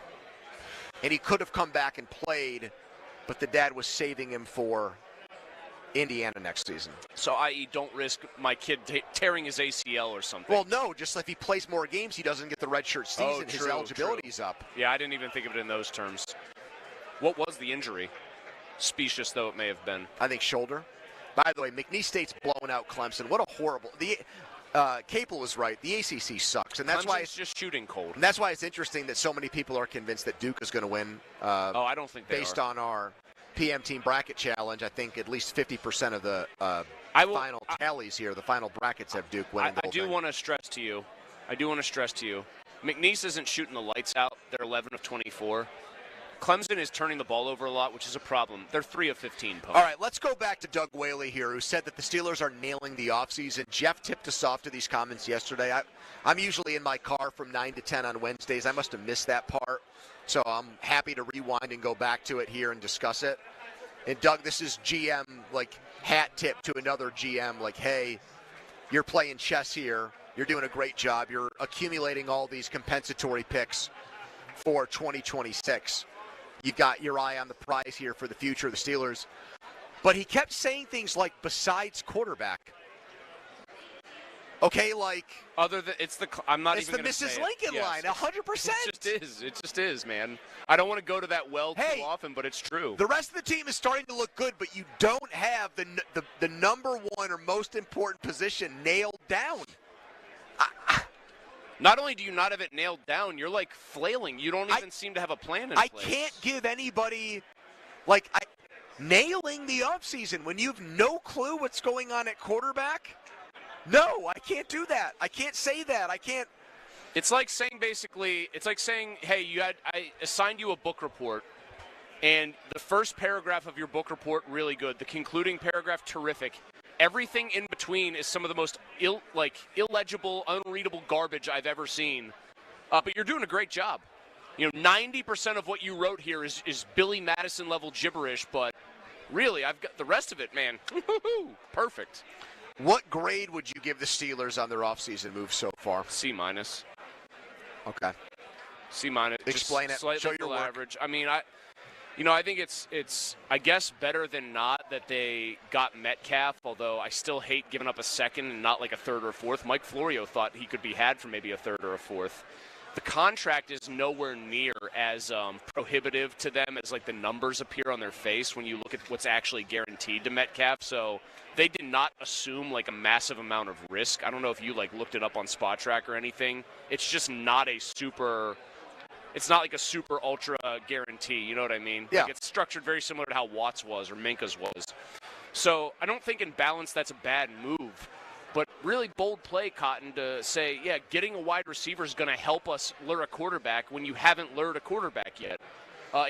And he could have come back and played, but the dad was saving him for Indiana next season. So, i.e., don't risk my kid tearing his ACL or something. Well, no, just if he plays more games, he doesn't get the redshirt season. His eligibility's up. Yeah, I didn't even think of it in those terms. What was the injury? Specious though it may have been. I think shoulder. By the way, McNeese State's blowing out Clemson. What a horrible. Capel was right. The ACC sucks, and that's why it's just shooting cold. And that's why it's interesting that so many people are convinced that Duke is going to win. I don't think they based are. on our PM Team Bracket Challenge, I think at least 50% of the final tallies here, the final brackets have Duke winning the whole I do thing. want to stress to you, McNeese isn't shooting the lights out. They're 11 of 24. Clemson is turning the ball over a lot, which is a problem. They're 3 of 15. All right, let's go back to Doug Whaley here, who said that the Steelers are nailing the offseason. Jeff tipped us off to these comments yesterday. I'm usually in my car from 9 to 10 on Wednesdays. I must have missed that part, so I'm happy to rewind and go back to it here and discuss it. And, Doug, this is GM, hat tip to another GM, hey, you're playing chess here. You're doing a great job. You're accumulating all these compensatory picks for 2026. You've got your eye on the prize here for the future of the Steelers. But he kept saying things like, besides quarterback. Okay, other than I'm not it's even the going to say Mrs. it. Lincoln Yes, line, 100%. It just is, man. I don't want to go to that well too often, but it's true. The rest of the team is starting to look good, but you don't have the number one or most important position nailed down. Not only do you not have it nailed down, you're flailing. You don't even seem to have a plan in place. I can't give anybody nailing the offseason when you have no clue what's going on at quarterback. No, I can't do that. I can't say that. I can't. It's like saying hey, I assigned you a book report, and the first paragraph of your book report really good, the concluding paragraph terrific. Everything in between is some of the most illegible, unreadable garbage I've ever seen. But you're doing a great job. 90% of what you wrote here is Billy Madison level gibberish, but really, I've got the rest of it, man. Perfect. What grade would you give the Steelers on their offseason move so far? C-. Okay. C-. Explain it. Slightly Show your below work. average. I mean, I think it's I guess better than not that they got Metcalf, although I still hate giving up a second and not a third or fourth. Mike Florio thought he could be had for maybe a third or a fourth. The contract is nowhere near as prohibitive to them as the numbers appear on their face when you look at what's actually guaranteed to Metcalf. So they did not assume a massive amount of risk. I don't know if you looked it up on Spot Track or anything. It's just not a super. It's not a super ultra guarantee. You know what I mean? Yeah. It's structured very similar to how Watt's was or Minka's was. So I don't think in balance that's a bad move. But really bold play, Cotton, to say, yeah, getting a wide receiver is going to help us lure a quarterback when you haven't lured a quarterback yet.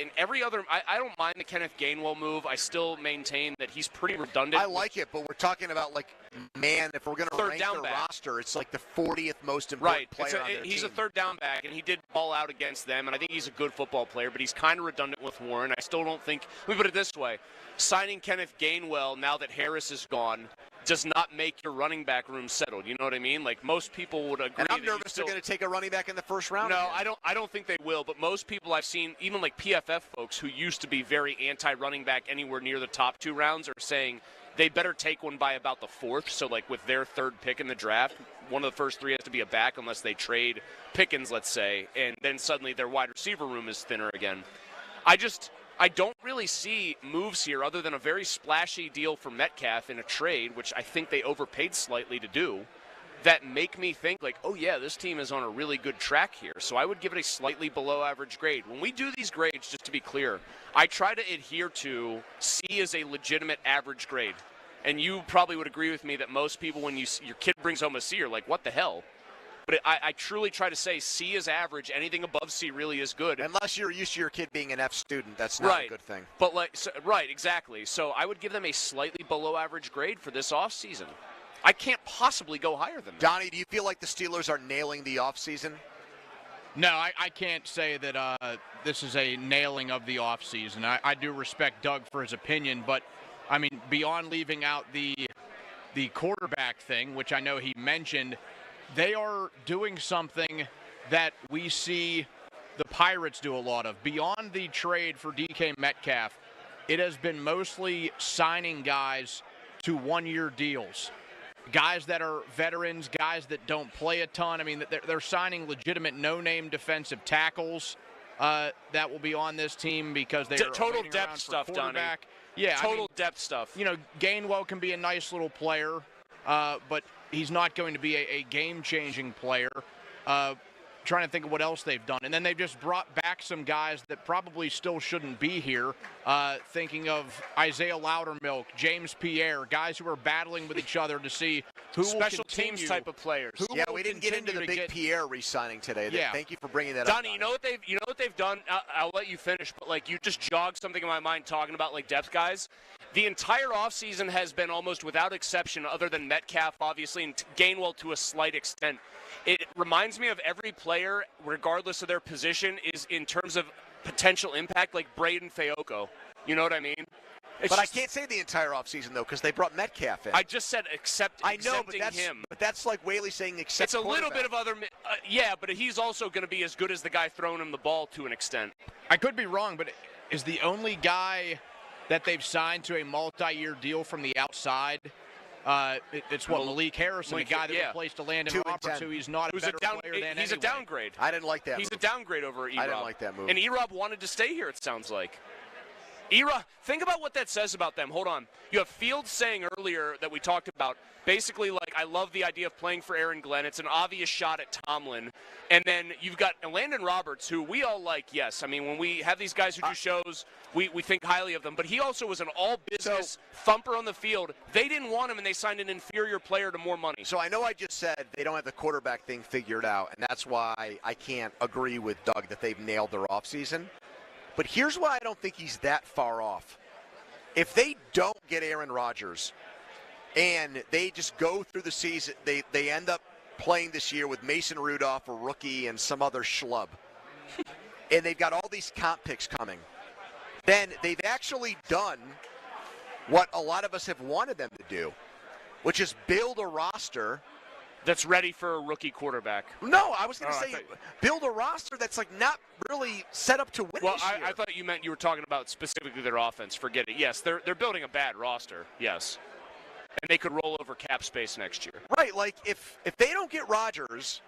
In every other, I don't mind the Kenneth Gainwell move. I still maintain that he's pretty redundant. I like it, but we're talking about if we're going to rank down their back. roster, it's the 40th most important Right. player on their He's team. a third down back, and he did ball out against them, and I think he's a good football player, but he's kind of redundant with Warren. I still don't think, let me put it this way, signing Kenneth Gainwell now that Harris is gone does not make your running back room settled. You know what I mean? Most people would agree. And I'm nervous they're going to take a running back in the first round. No, again. I don't think they will, but most people I've seen, even PFF folks who used to be very anti-running back anywhere near the top 2 rounds, are saying they better take one by about the 4th. So, with their 3rd pick in the draft, one of the first 3 has to be a back unless they trade Pickens, let's say, and then suddenly their wide receiver room is thinner again. I don't really see moves here other than a very splashy deal for Metcalf in a trade, which I think they overpaid slightly to do, that make me think oh yeah, this team is on a really good track here. So I would give it a slightly below average grade. When we do these grades, just to be clear, I try to adhere to C as a legitimate average grade. And you probably would agree with me that most people, when your kid brings home a C, are like, what the hell? But I truly try to say C is average. Anything above C really is good. Unless you're used to your kid being an F student, that's not a good thing. But right, exactly. So I would give them a slightly below average grade for this offseason. I can't possibly go higher than that. Donnie, do you feel like the Steelers are nailing the offseason? No, I can't say that this is a nailing of the offseason. I do respect Doug for his opinion, but, I mean, beyond leaving out the quarterback thing, which I know he mentioned, they are doing something that we see the Pirates do a lot of. Beyond the trade for DK Metcalf, it has been mostly signing guys to one-year deals. Guys that are veterans, guys that don't play a ton. I mean, they're signing legitimate no-name defensive tackles that will be on this team because they are total waiting around depth for stuff, Donnie. quarterback. Yeah, total depth stuff. You know, Gainwell can be a nice little player, but he's not going to be a game-changing player. Trying to think of what else they've done. And then they've just brought back some guys that probably still shouldn't be here. Thinking of Isaiah Loudermilk, James Pierre, guys who are battling with each other to see who special will continue, teams type of players. Yeah, we didn't get into the big Pierre re-signing today. Yeah. Thank you for bringing that Donnie, up. you know what they've done? I'll let you finish, but like you just jogged something in my mind talking about like depth guys. The entire offseason has been almost without exception, other than Metcalf, obviously, and Gainwell to a slight extent. It reminds me of every player, regardless of their position, is in terms of potential impact, like Braden Fayoko. You know what I mean? But I can't say the entire offseason, though, because they brought Metcalf in. I just said I know, but accepting him. But that's like Whaley saying accept It's a little bit of other yeah, but he's also going to be as good as the guy throwing him the ball to an extent. I could be wrong, but is the only guy that they've signed to a multi-year deal from the outside it's Malik Harrison, a guy that replaced Landon Roberts, who he's not a better player than He's a downgrade. I didn't like that He's move. a downgrade over E-Rob. I didn't like that move. And E-Rob wanted to stay here, it sounds like. E-Rob, think about what that says about them. Hold on. You have Fields saying earlier that we talked about, basically like, I love the idea of playing for Aaron Glenn. It's an obvious shot at Tomlin. And then you've got Landon Roberts, who we all like, yes. I mean, when we have these guys who do shows, we think highly of them. But he also was an all-business thumper on the field. They didn't want him, and they signed an inferior player to more money. So I know I just said they don't have the quarterback thing figured out, and that's why I can't agree with Doug that they've nailed their offseason. But here's why I don't think he's that far off. If they don't get Aaron Rodgers and they just go through the season, they end up playing this year with Mason Rudolph, a rookie, and some other schlub, and they've got all these comp picks coming, then they've actually done what a lot of us have wanted them to do, which is build a roster that's ready for a rookie quarterback. No, I was going to say build a roster that's like not really set up to win well, this year. I thought you meant you were talking about specifically their offense. Forget it. Yes, they're building a bad roster. Yes. And they could roll over cap space next year. Right, like if they don't get Rodgers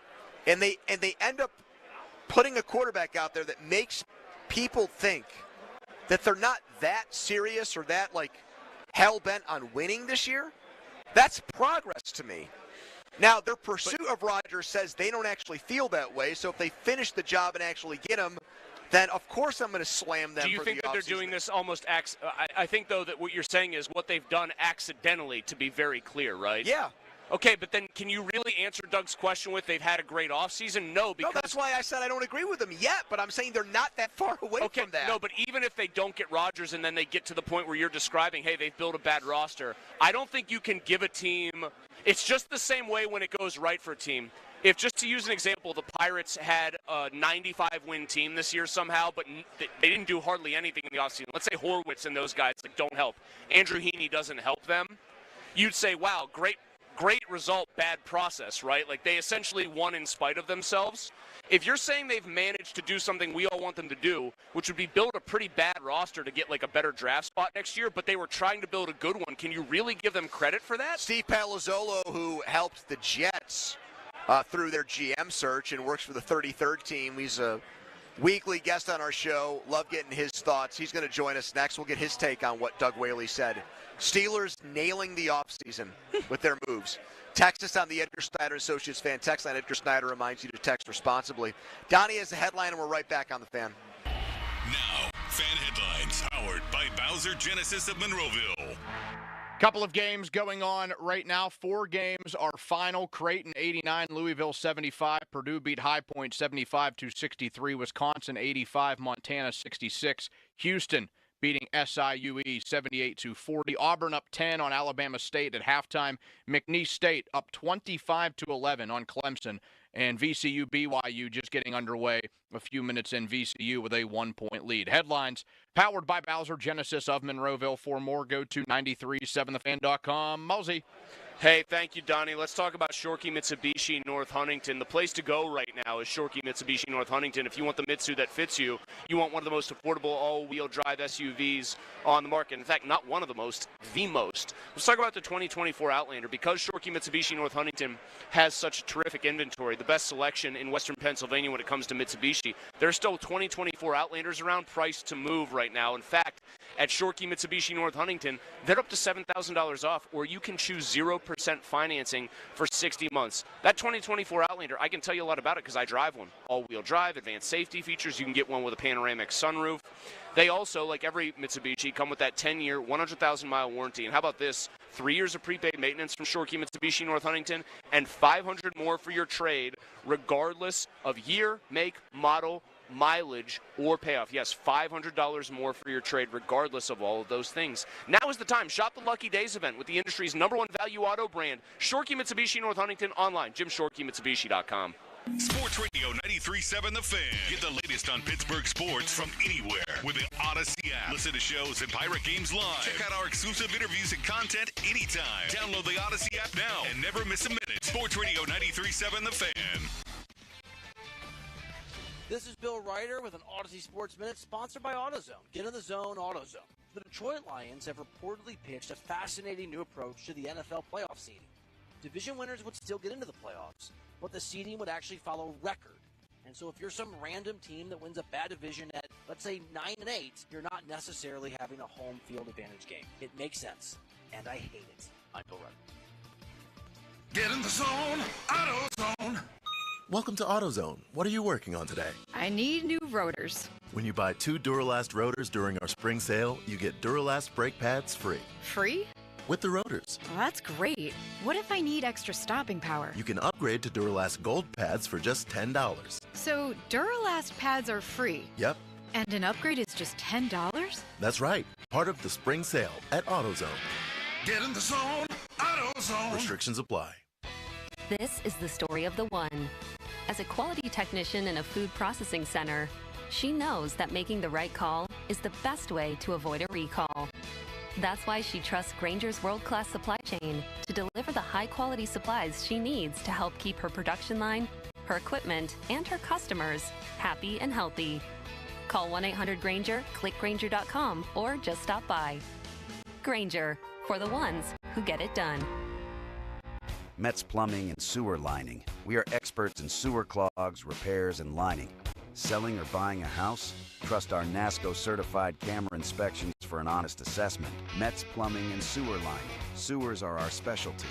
and they end up putting a quarterback out there that makes people think that they're not that serious or that like hell-bent on winning this year, that's progress to me. Now, their pursuit of Rodgers says they don't actually feel that way, so if they finish the job and actually get him, then of course I'm going to slam them. Do you think that they're doing this almost I think, though, that what you're saying is what they've done accidentally, to be very clear, right? Yeah. Okay, but then can you really answer Doug's question with they've had a great offseason? No, because that's why I said I don't agree with them yet, but I'm saying they're not that far away from that. No, but even if they don't get Rodgers and then they get to the point where you're describing, hey, they've built a bad roster, I don't think you can give a team – it's just the same way when it goes right for a team. If, just to use an example, the Pirates had a 95-win team this year somehow, but they didn't do hardly anything in the offseason. Let's say Horwitz and those guys don't help. Andrew Heaney doesn't help them. You'd say, wow, great result, bad process, right? Like they essentially won in spite of themselves. If you're saying they've managed to do something we all want them to do, which would be build a pretty bad roster to get like a better draft spot next year, but they were trying to build a good one, can you really give them credit for that? Steve Palazzolo, who helped the Jets through their GM search and works for the 33rd team, he's a weekly guest on our show. Love getting his thoughts. He's going to join us next. We'll get his take on what Doug Whaley said. Steelers nailing the offseason with their moves. Text us on the Edgar Snyder Associates fan text line. Edgar Snyder reminds you to text responsibly. Donnie has the headline, and we're right back on the Fan. Now, Fan Headlines, powered by Bowser Genesis of Monroeville. Couple of games going on right now. 4 games are final. Creighton 89, Louisville 75. Purdue beat High Point 75-63. Wisconsin 85, Montana 66. Houston beating SIUE 78-40. Auburn up 10 on Alabama State at halftime. McNeese State up 25-11 on Clemson. And VCU BYU just getting underway a few minutes in. VCU with a 1-point lead. Headlines powered by Bowser Genesis of Monroeville. For more, go to 93.7thefan.com. Mosey. Hey, thank you, Donnie. Let's talk about Shorkey Mitsubishi North Huntington. The place to go right now is Shorkey Mitsubishi North Huntington. If you want the Mitsu that fits you, you want one of the most affordable all-wheel drive SUVs on the market. In fact, not one of the most, the most. Let's talk about the 2024 Outlander. Because Shorkey Mitsubishi North Huntington has such a terrific inventory, the best selection in Western Pennsylvania when it comes to Mitsubishi, there are still 2024 Outlanders around, priced to move right now. In fact, at Shorkey Mitsubishi North Huntington, they're up to $7,000 off, or you can choose 0% financing for 60 months. That 2024 Outlander, I can tell you a lot about it because I drive one. All-wheel drive, advanced safety features. You can get one with a panoramic sunroof. They also, like every Mitsubishi, come with that 10-year, 100,000-mile warranty. And how about this? 3 years of prepaid maintenance from Shorkey Mitsubishi North Huntington and $500 more for your trade, regardless of year, make, model, mileage, or payoff. Yes, $500 more for your trade, regardless of all of those things. Now is the time. Shop the Lucky Days event with the industry's #1 value auto brand, Shorkey Mitsubishi North Huntington, online, JimShorkeyMitsubishi.com. Sports Radio 93.7 The Fan. Get the latest on Pittsburgh sports from anywhere with the Odyssey app. Listen to shows and Pirate Games live. Check out our exclusive interviews and content anytime. Download the Odyssey app now and never miss a minute. Sports Radio 93.7 The Fan. This is Bill Ryder with an Odyssey Sports Minute sponsored by AutoZone. Get in the zone, AutoZone. The Detroit Lions have reportedly pitched a fascinating new approach to the NFL playoff seeding. Division winners would still get into the playoffs, but the seeding would actually follow record. And so if you're some random team that wins a bad division at, let's say, 9-8, you're not necessarily having a home field advantage game. It makes sense, and I hate it. I'm Bill Ryder. Get in the zone, AutoZone. Welcome to AutoZone. What are you working on today? I need new rotors. When you buy 2 Duralast rotors during our spring sale, you get Duralast brake pads free. Free? With the rotors. Well, that's great. What if I need extra stopping power? You can upgrade to Duralast Gold pads for just $10. So Duralast pads are free? Yep. And an upgrade is just $10? That's right. Part of the spring sale at AutoZone. Get in the zone, AutoZone. Restrictions apply. This is the story of the one. As a quality technician in a food processing center, she knows that making the right call is the best way to avoid a recall. That's why she trusts Grainger's world-class supply chain to deliver the high-quality supplies she needs to help keep her production line, her equipment, and her customers happy and healthy. Call 1-800-GRAINGER, click Grainger.com, or just stop by. Grainger, for the ones who get it done. Metz Plumbing and Sewer Lining. We are experts in sewer clogs, repairs, and lining. Selling or buying a house? Trust our NASCO certified camera inspections for an honest assessment. Metz Plumbing and Sewer Lining. Sewers are our specialty.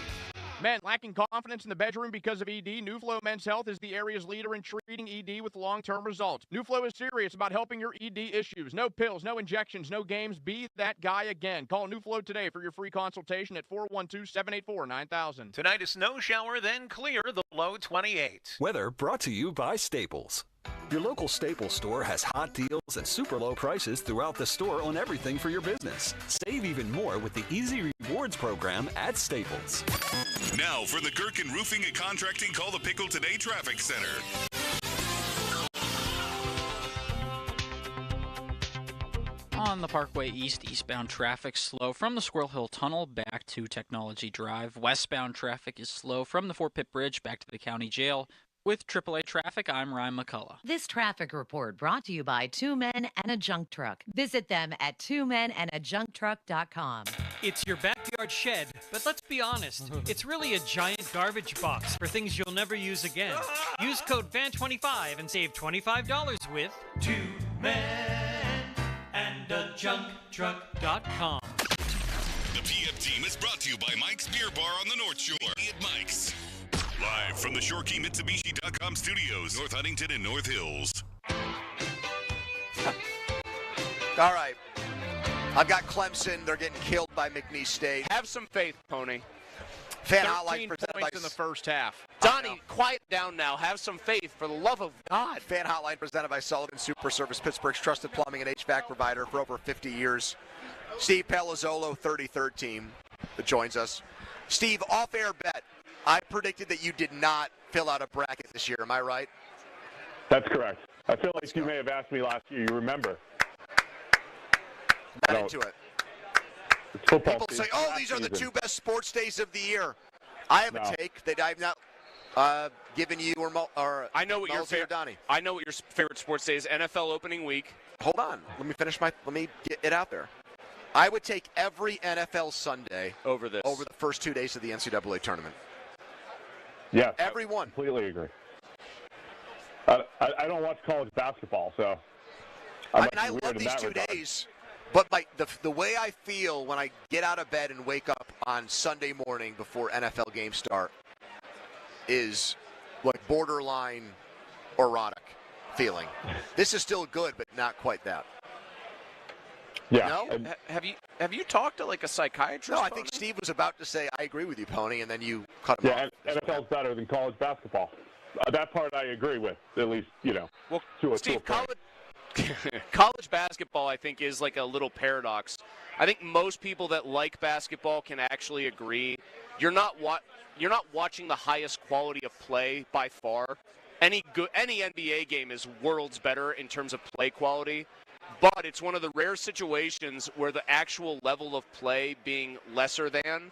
Men lacking confidence in the bedroom because of ED, NuFlow Men's Health is the area's leader in treating ED with long-term results. NuFlow is serious about helping your ED issues. No pills, no injections, no games. Be that guy again. Call NuFlow today for your free consultation at 412-784-9000. Tonight a snow shower, then clear, the low 28. Weather brought to you by Staples. Your local Staples store has hot deals and super low prices throughout the store on everything for your business. Save even more with the Easy Rewards program at Staples. Now for the Gherkin Roofing and Contracting Call the Pickle Today Traffic Center. On the Parkway East, eastbound traffic slow from the Squirrel Hill Tunnel back to Technology Drive. Westbound traffic is slow from the Fort Pitt Bridge back to the County Jail. With AAA Traffic, I'm Ryan McCullough. This traffic report brought to you by Two Men and a Junk Truck. Visit them at twomenandajuncktruck.com. It's your backyard shed, but let's be honest, it's really a giant garbage box for things you'll never use again. Use code FAN25 and save $25 with Two Men and a JunkTruck.com. The PM team is brought to you by Mike's Beer Bar on the North Shore. At Mike's. Live from the ShorkeyMitsubishi.com studios, North Huntington and North Hills. All right. I've got Clemson. They're getting killed by McNeese State. Have some faith, Pony. Fan Hotline presented by in the first half. Donnie, quiet down now. Have some faith, for the love of God. Fan Hotline presented by Sullivan Super Service, Pittsburgh's trusted plumbing and HVAC provider for over 50 years. Steve Palazzolo, 33rd team, that joins us. Steve, off-air bet. I predicted that you did not fill out a bracket this year. Am I right? That's correct. I feel like you may have asked me last year. You remember? Not into it. It's football People say, season, oh, these are the 2 best sports days of the year. I have a take that I've not given you or I know what your favorite Donnie. I know what your favorite sports day is. NFL opening week. Hold on. Let me get it out there. I would take every NFL Sunday over the first 2 days of the NCAA tournament. Yeah, everyone. I completely agree. I don't watch college basketball, so I love these 2 days. But the way I feel when I get out of bed and wake up on Sunday morning before NFL games start is like borderline erotic feeling. This is still good, but not quite that. Yeah. No? Have you talked to like a psychiatrist? No, I think Steve was about to say, I agree with you, Pony, and then you cut him off. Yeah, NFL's better than college basketball. That part I agree with, at least, Well, to Steve, a point. college basketball, I think, is like a little paradox. I think most people that like basketball can actually agree. You're not watching the highest quality of play by far. Any NBA game is worlds better in terms of play quality, but it's one of the rare situations where the actual level of play being lesser than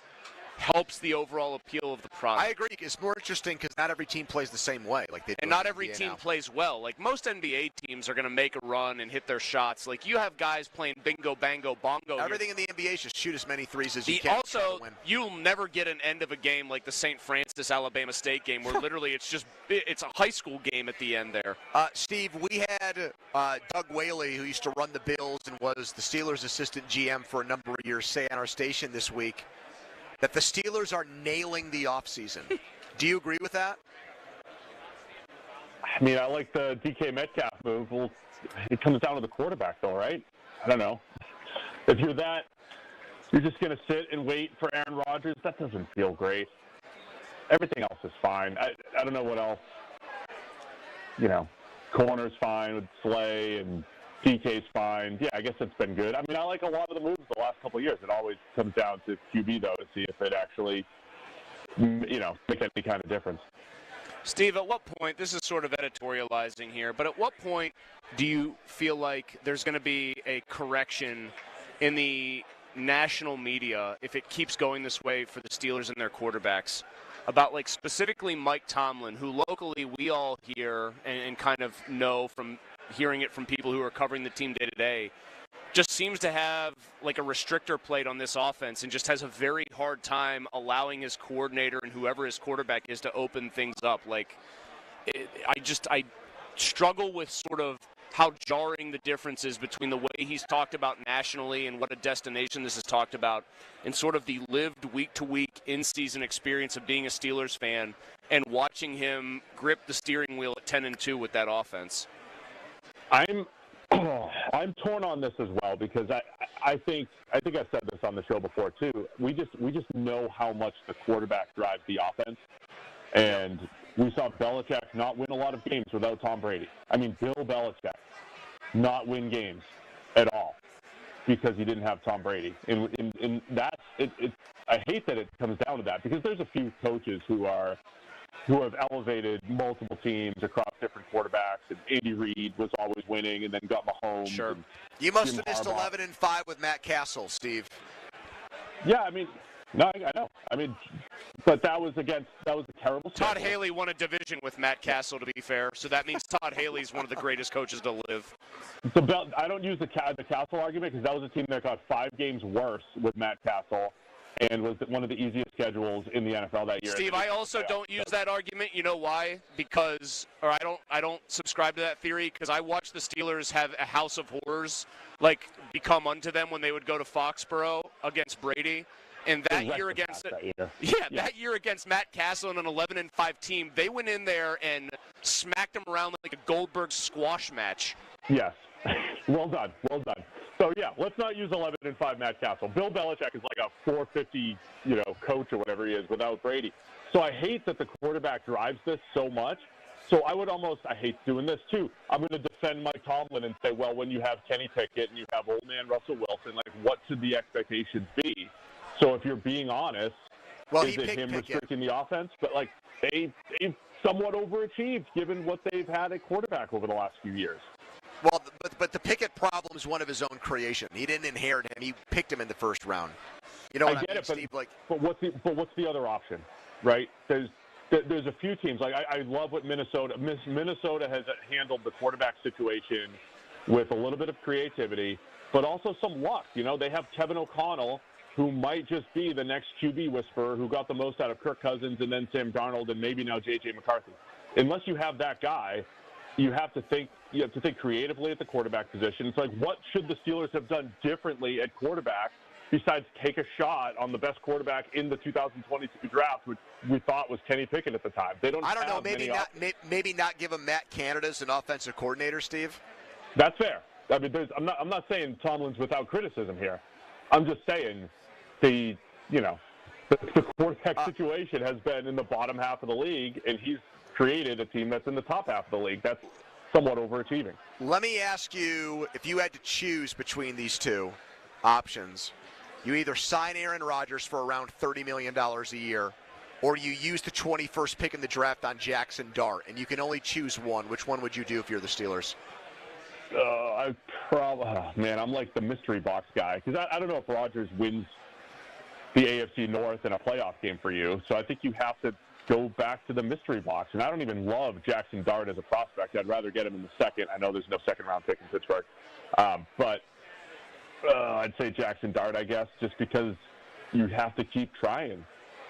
helps the overall appeal of the product. I agree. It's more interesting because not every team plays the same way. And not every team plays well. Like most NBA teams are going to make a run and hit their shots. Like you have guys playing bingo, bango, bongo. Everything in the NBA is just shoot as many threes as you can. Also, you'll never get an end of a game like the St. Francis Alabama State game, where literally it's a high school game at the end there. Steve, we had Doug Whaley, who used to run the Bills and was the Steelers' assistant GM for a number of years, say on our station this week that the Steelers are nailing the offseason. Do you agree with that? I mean, I like the DK Metcalf move. Well, it comes down to the quarterback, though, right? I don't know. If you're just going to sit and wait for Aaron Rodgers, that doesn't feel great. Everything else is fine. I don't know what else. Corner's fine with Slay and DK's fine. Yeah, I guess it's been good. I mean, I like a lot of the moves the last couple of years. It always comes down to QB, though, to see if it actually, makes any kind of difference. Steve, at what point, this is sort of editorializing here, but at what point do you feel like there's going to be a correction in the national media if it keeps going this way for the Steelers and their quarterbacks? About, like, specifically Mike Tomlin, who locally we all hear and kind of know from hearing it from people who are covering the team day to day, just seems to have like a restrictor plate on this offense and just has a very hard time allowing his coordinator and whoever his quarterback is to open things up. Like, I struggle with sort of how jarring the difference is between the way he's talked about nationally and what a destination this is talked about and sort of the lived week-to-week in-season experience of being a Steelers fan and watching him grip the steering wheel at 10-2 with that offense. I'm torn on this as well because I think I've said this on the show before too. We just know how much the quarterback drives the offense, and we saw Belichick not win a lot of games without Tom Brady. I mean, Bill Belichick not win games at all because he didn't have Tom Brady, and that's it. I hate that it comes down to that because there's a few coaches who have elevated multiple teams across different quarterbacks, and Andy Reid was always winning and then got Mahomes. Sure. You must have missed 11-5 with Matt Castle, Steve. Yeah, I mean, no, I know. I mean, but that was a terrible Todd Haley won a division with Matt Castle, to be fair, so that means Todd Haley's one of the greatest coaches to live. I don't use the Castle argument because that was a team that got 5 games worse with Matt Castle and was one of the easiest schedules in the NFL that year. Steve, I also don't use that argument. You know why? I don't subscribe to that theory because I watched the Steelers have a house of horrors like become unto them when they would go to Foxborough against Brady. And that year against that year against Matt Castle and an 11-5 team, they went in there and smacked them around like a Goldberg squash match. Yes. Well done. So, yeah, let's not use 11-5 Matt Castle. Bill Belichick is like a 450, coach or whatever he is without Brady. So I hate that the quarterback drives this so much. So I hate doing this too. I'm going to defend Mike Tomlin and say, well, when you have Kenny Pickett and you have old man Russell Wilson, like what should the expectations be? So if you're being honest, is it him restricting the offense? But like they've somewhat overachieved given what they've had at quarterback over the last few years. Well, but the Pickett problem is one of his own creation. He didn't inherit him. He picked him in the first round. You know what I get it, Steve? But what's the other option, right? There's a few teams. Like I love what Minnesota has handled the quarterback situation with a little bit of creativity, but also some luck. You know, they have Kevin O'Connell, who might just be the next QB whisperer, who got the most out of Kirk Cousins and then Sam Darnold and maybe now J.J. McCarthy. Unless you have that guy, you have to think creatively at the quarterback position. It's like, what should the Steelers have done differently at quarterback besides take a shot on the best quarterback in the 2022 draft, which we thought was Kenny Pickett at the time? They don't. I don't know. have Maybe not give him Matt Canada as an offensive coordinator, Steve. That's fair. I mean, I'm not saying Tomlin's without criticism here. I'm just saying the quarterback situation has been in the bottom half of the league, and he's created a team that's in the top half of the league. That's somewhat overachieving. Let me ask you, if you had to choose between these two options, you either sign Aaron Rodgers for around $30 million a year, or you use the 21st pick in the draft on Jackson Dart, and you can only choose one. Which one would you do if you're the Steelers? I'm like the mystery box guy, because I don't know if Rodgers wins the AFC North in a playoff game for you. So I think you have to go back to the mystery box. And I don't even love Jackson Dart as a prospect. I'd rather get him in the second. I know there's no second-round pick in Pittsburgh. But I'd say Jackson Dart, I guess, just because you have to keep trying.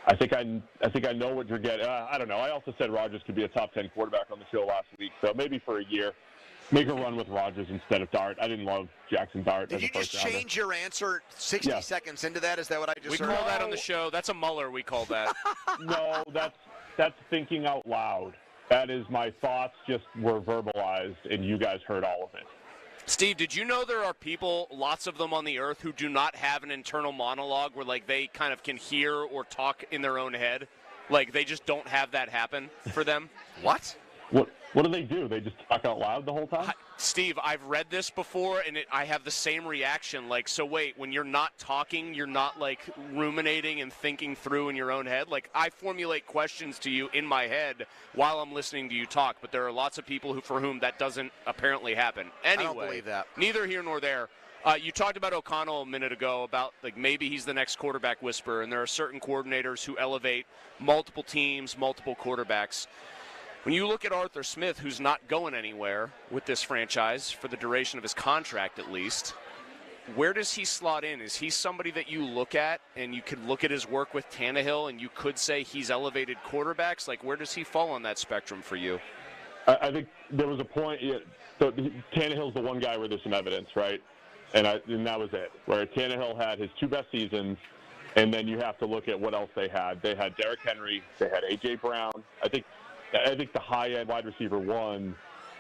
I think I know what you're getting. I don't know. I also said Rodgers could be a top 10 quarterback on the show last week. So maybe for a year, make a run with Rodgers instead of Dart. I didn't love Jackson Dart as a first rounder. Did you just change your answer 60 seconds into that? Is that what I just heard? We call that on the show. That's a Mueller, we call that. No, that's thinking out loud. That is my thoughts just were verbalized, and you guys heard all of it. Steve, did you know there are people, lots of them on the earth, who do not have an internal monologue where, like, they kind of can hear or talk in their own head? Like, they just don't have that happen for them? What? What do they do? They just talk out loud the whole time? Steve, I've read this before, and I have the same reaction. Like, so wait, when you're not talking, you're not, like, ruminating and thinking through in your own head? Like, I formulate questions to you in my head while I'm listening to you talk, but there are lots of people for whom that doesn't apparently happen. Anyway, I don't believe that. Neither here nor there. You talked about O'Connell a minute ago about, like, maybe he's the next quarterback whisperer, and there are certain coordinators who elevate multiple teams, multiple quarterbacks. When you look at Arthur Smith, who's not going anywhere with this franchise for the duration of his contract at least, where does he slot in? Is he somebody that you look at and you could look at his work with Tannehill and you could say he's elevated quarterbacks? Like, where does he fall on that spectrum for you? I think there was a point. Tannehill's the one guy where there's some evidence, right? And that was it. Where Tannehill had his two best seasons, and then you have to look at what else they had. They had Derrick Henry. They had A.J. Brown. I think the high-end wide receiver one,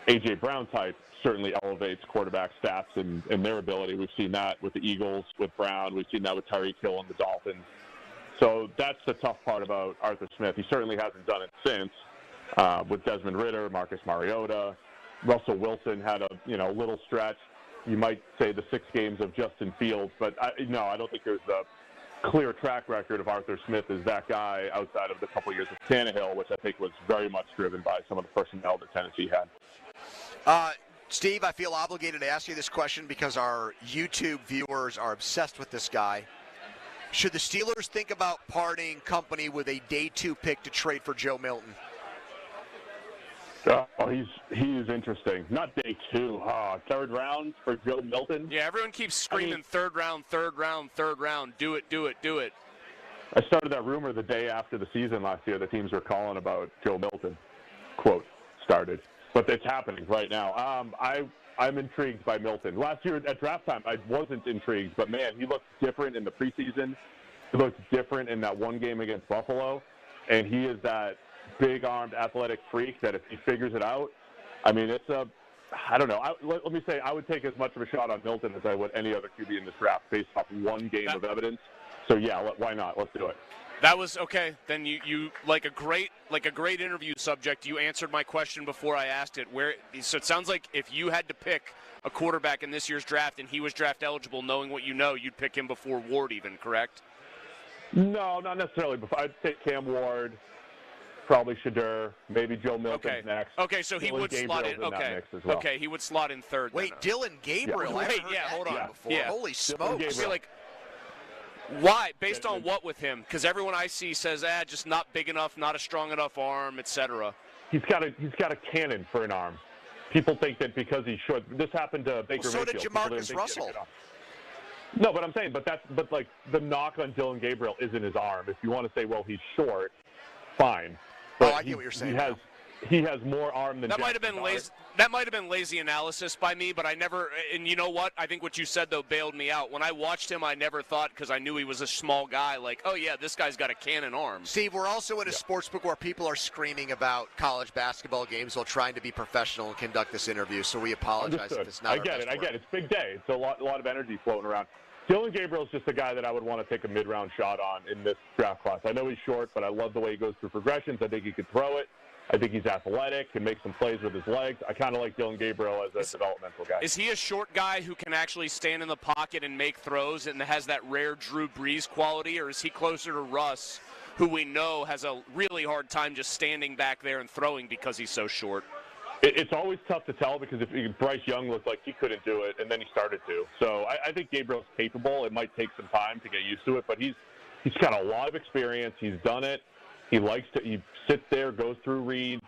A.J. Brown type, certainly elevates quarterback stats and their ability. We've seen that with the Eagles, with Brown. We've seen that with Tyreek Hill and the Dolphins. So that's the tough part about Arthur Smith. He certainly hasn't done it since. With Desmond Ridder, Marcus Mariota, Russell Wilson had a little stretch. You might say the 6 games of Justin Fields, but I don't think there's the clear track record of Arthur Smith as that guy outside of the couple years of Tannehill, which I think was very much driven by some of the personnel that Tennessee had. Steve, I feel obligated to ask you this question because our YouTube viewers are obsessed with this guy. Should the Steelers think about parting company with a day 2 pick to trade for Joe Milton? He is interesting. Not day 2. 3rd round for Joe Milton. Yeah, everyone keeps screaming third round. Do it. I started that rumor the day after the season last year. The teams were calling about Joe Milton. Quote, started. But it's happening right now. I'm intrigued by Milton. Last year at draft time, I wasn't intrigued. But, man, he looked different in the preseason. He looked different in that one game against Buffalo. And he is that big-armed athletic freak that if he figures it out, I mean, I don't know. Let me say, I would take as much of a shot on Milton as I would any other QB in this draft based off one game of evidence. So, yeah, why not? Let's do it. That was okay. Then you like a great interview subject. You answered my question before I asked it. So it sounds like if you had to pick a quarterback in this year's draft and he was draft eligible, knowing what you know, you'd pick him before Ward even, correct? No, not necessarily. I'd take Cam Ward. Probably Shadur, maybe Joe Milton's next. Okay, so he would slot in. Okay, well. Okay, he would slot in third. Wait, Dylan Gabriel? Yeah. I haven't heard that hold on. before. Holy smokes! Why? Based on what with him? Because everyone I see says, just not big enough, not a strong enough arm, etc. He's got a cannon for an arm. People think that because he's short. This happened to Baker So Mayfield. did Jamarcus Russell. No, but I'm saying, but like the knock on Dylan Gabriel isn't his arm. If you want to say, well, he's short, fine. But I get what you're saying. He has more arm than that might have been lazy. That might have been lazy analysis by me, but I never. And you know what? I think what you said though bailed me out. When I watched him, I never thought, because I knew he was a small guy, like, oh yeah, this guy's got a cannon arm. Steve, we're also in a sports book where people are screaming about college basketball games while trying to be professional and conduct this interview. So we apologize if it's not. I get it. It's a big day. It's a lot of energy floating around. Dylan Gabriel's just a guy that I would want to take a mid-round shot on in this draft class. I know he's short, but I love the way he goes through progressions. I think he could throw it. I think he's athletic, can make some plays with his legs. I kind of like Dylan Gabriel as a developmental guy. Is he a short guy who can actually stand in the pocket and make throws and has that rare Drew Brees quality, or is he closer to Russ, who we know has a really hard time just standing back there and throwing because he's so short? It's always tough to tell because if Bryce Young looked like he couldn't do it, and then he started to. So I think Gabriel's capable. It might take some time to get used to it, but he's got a lot of experience. He's done it. He sits there, goes through reads.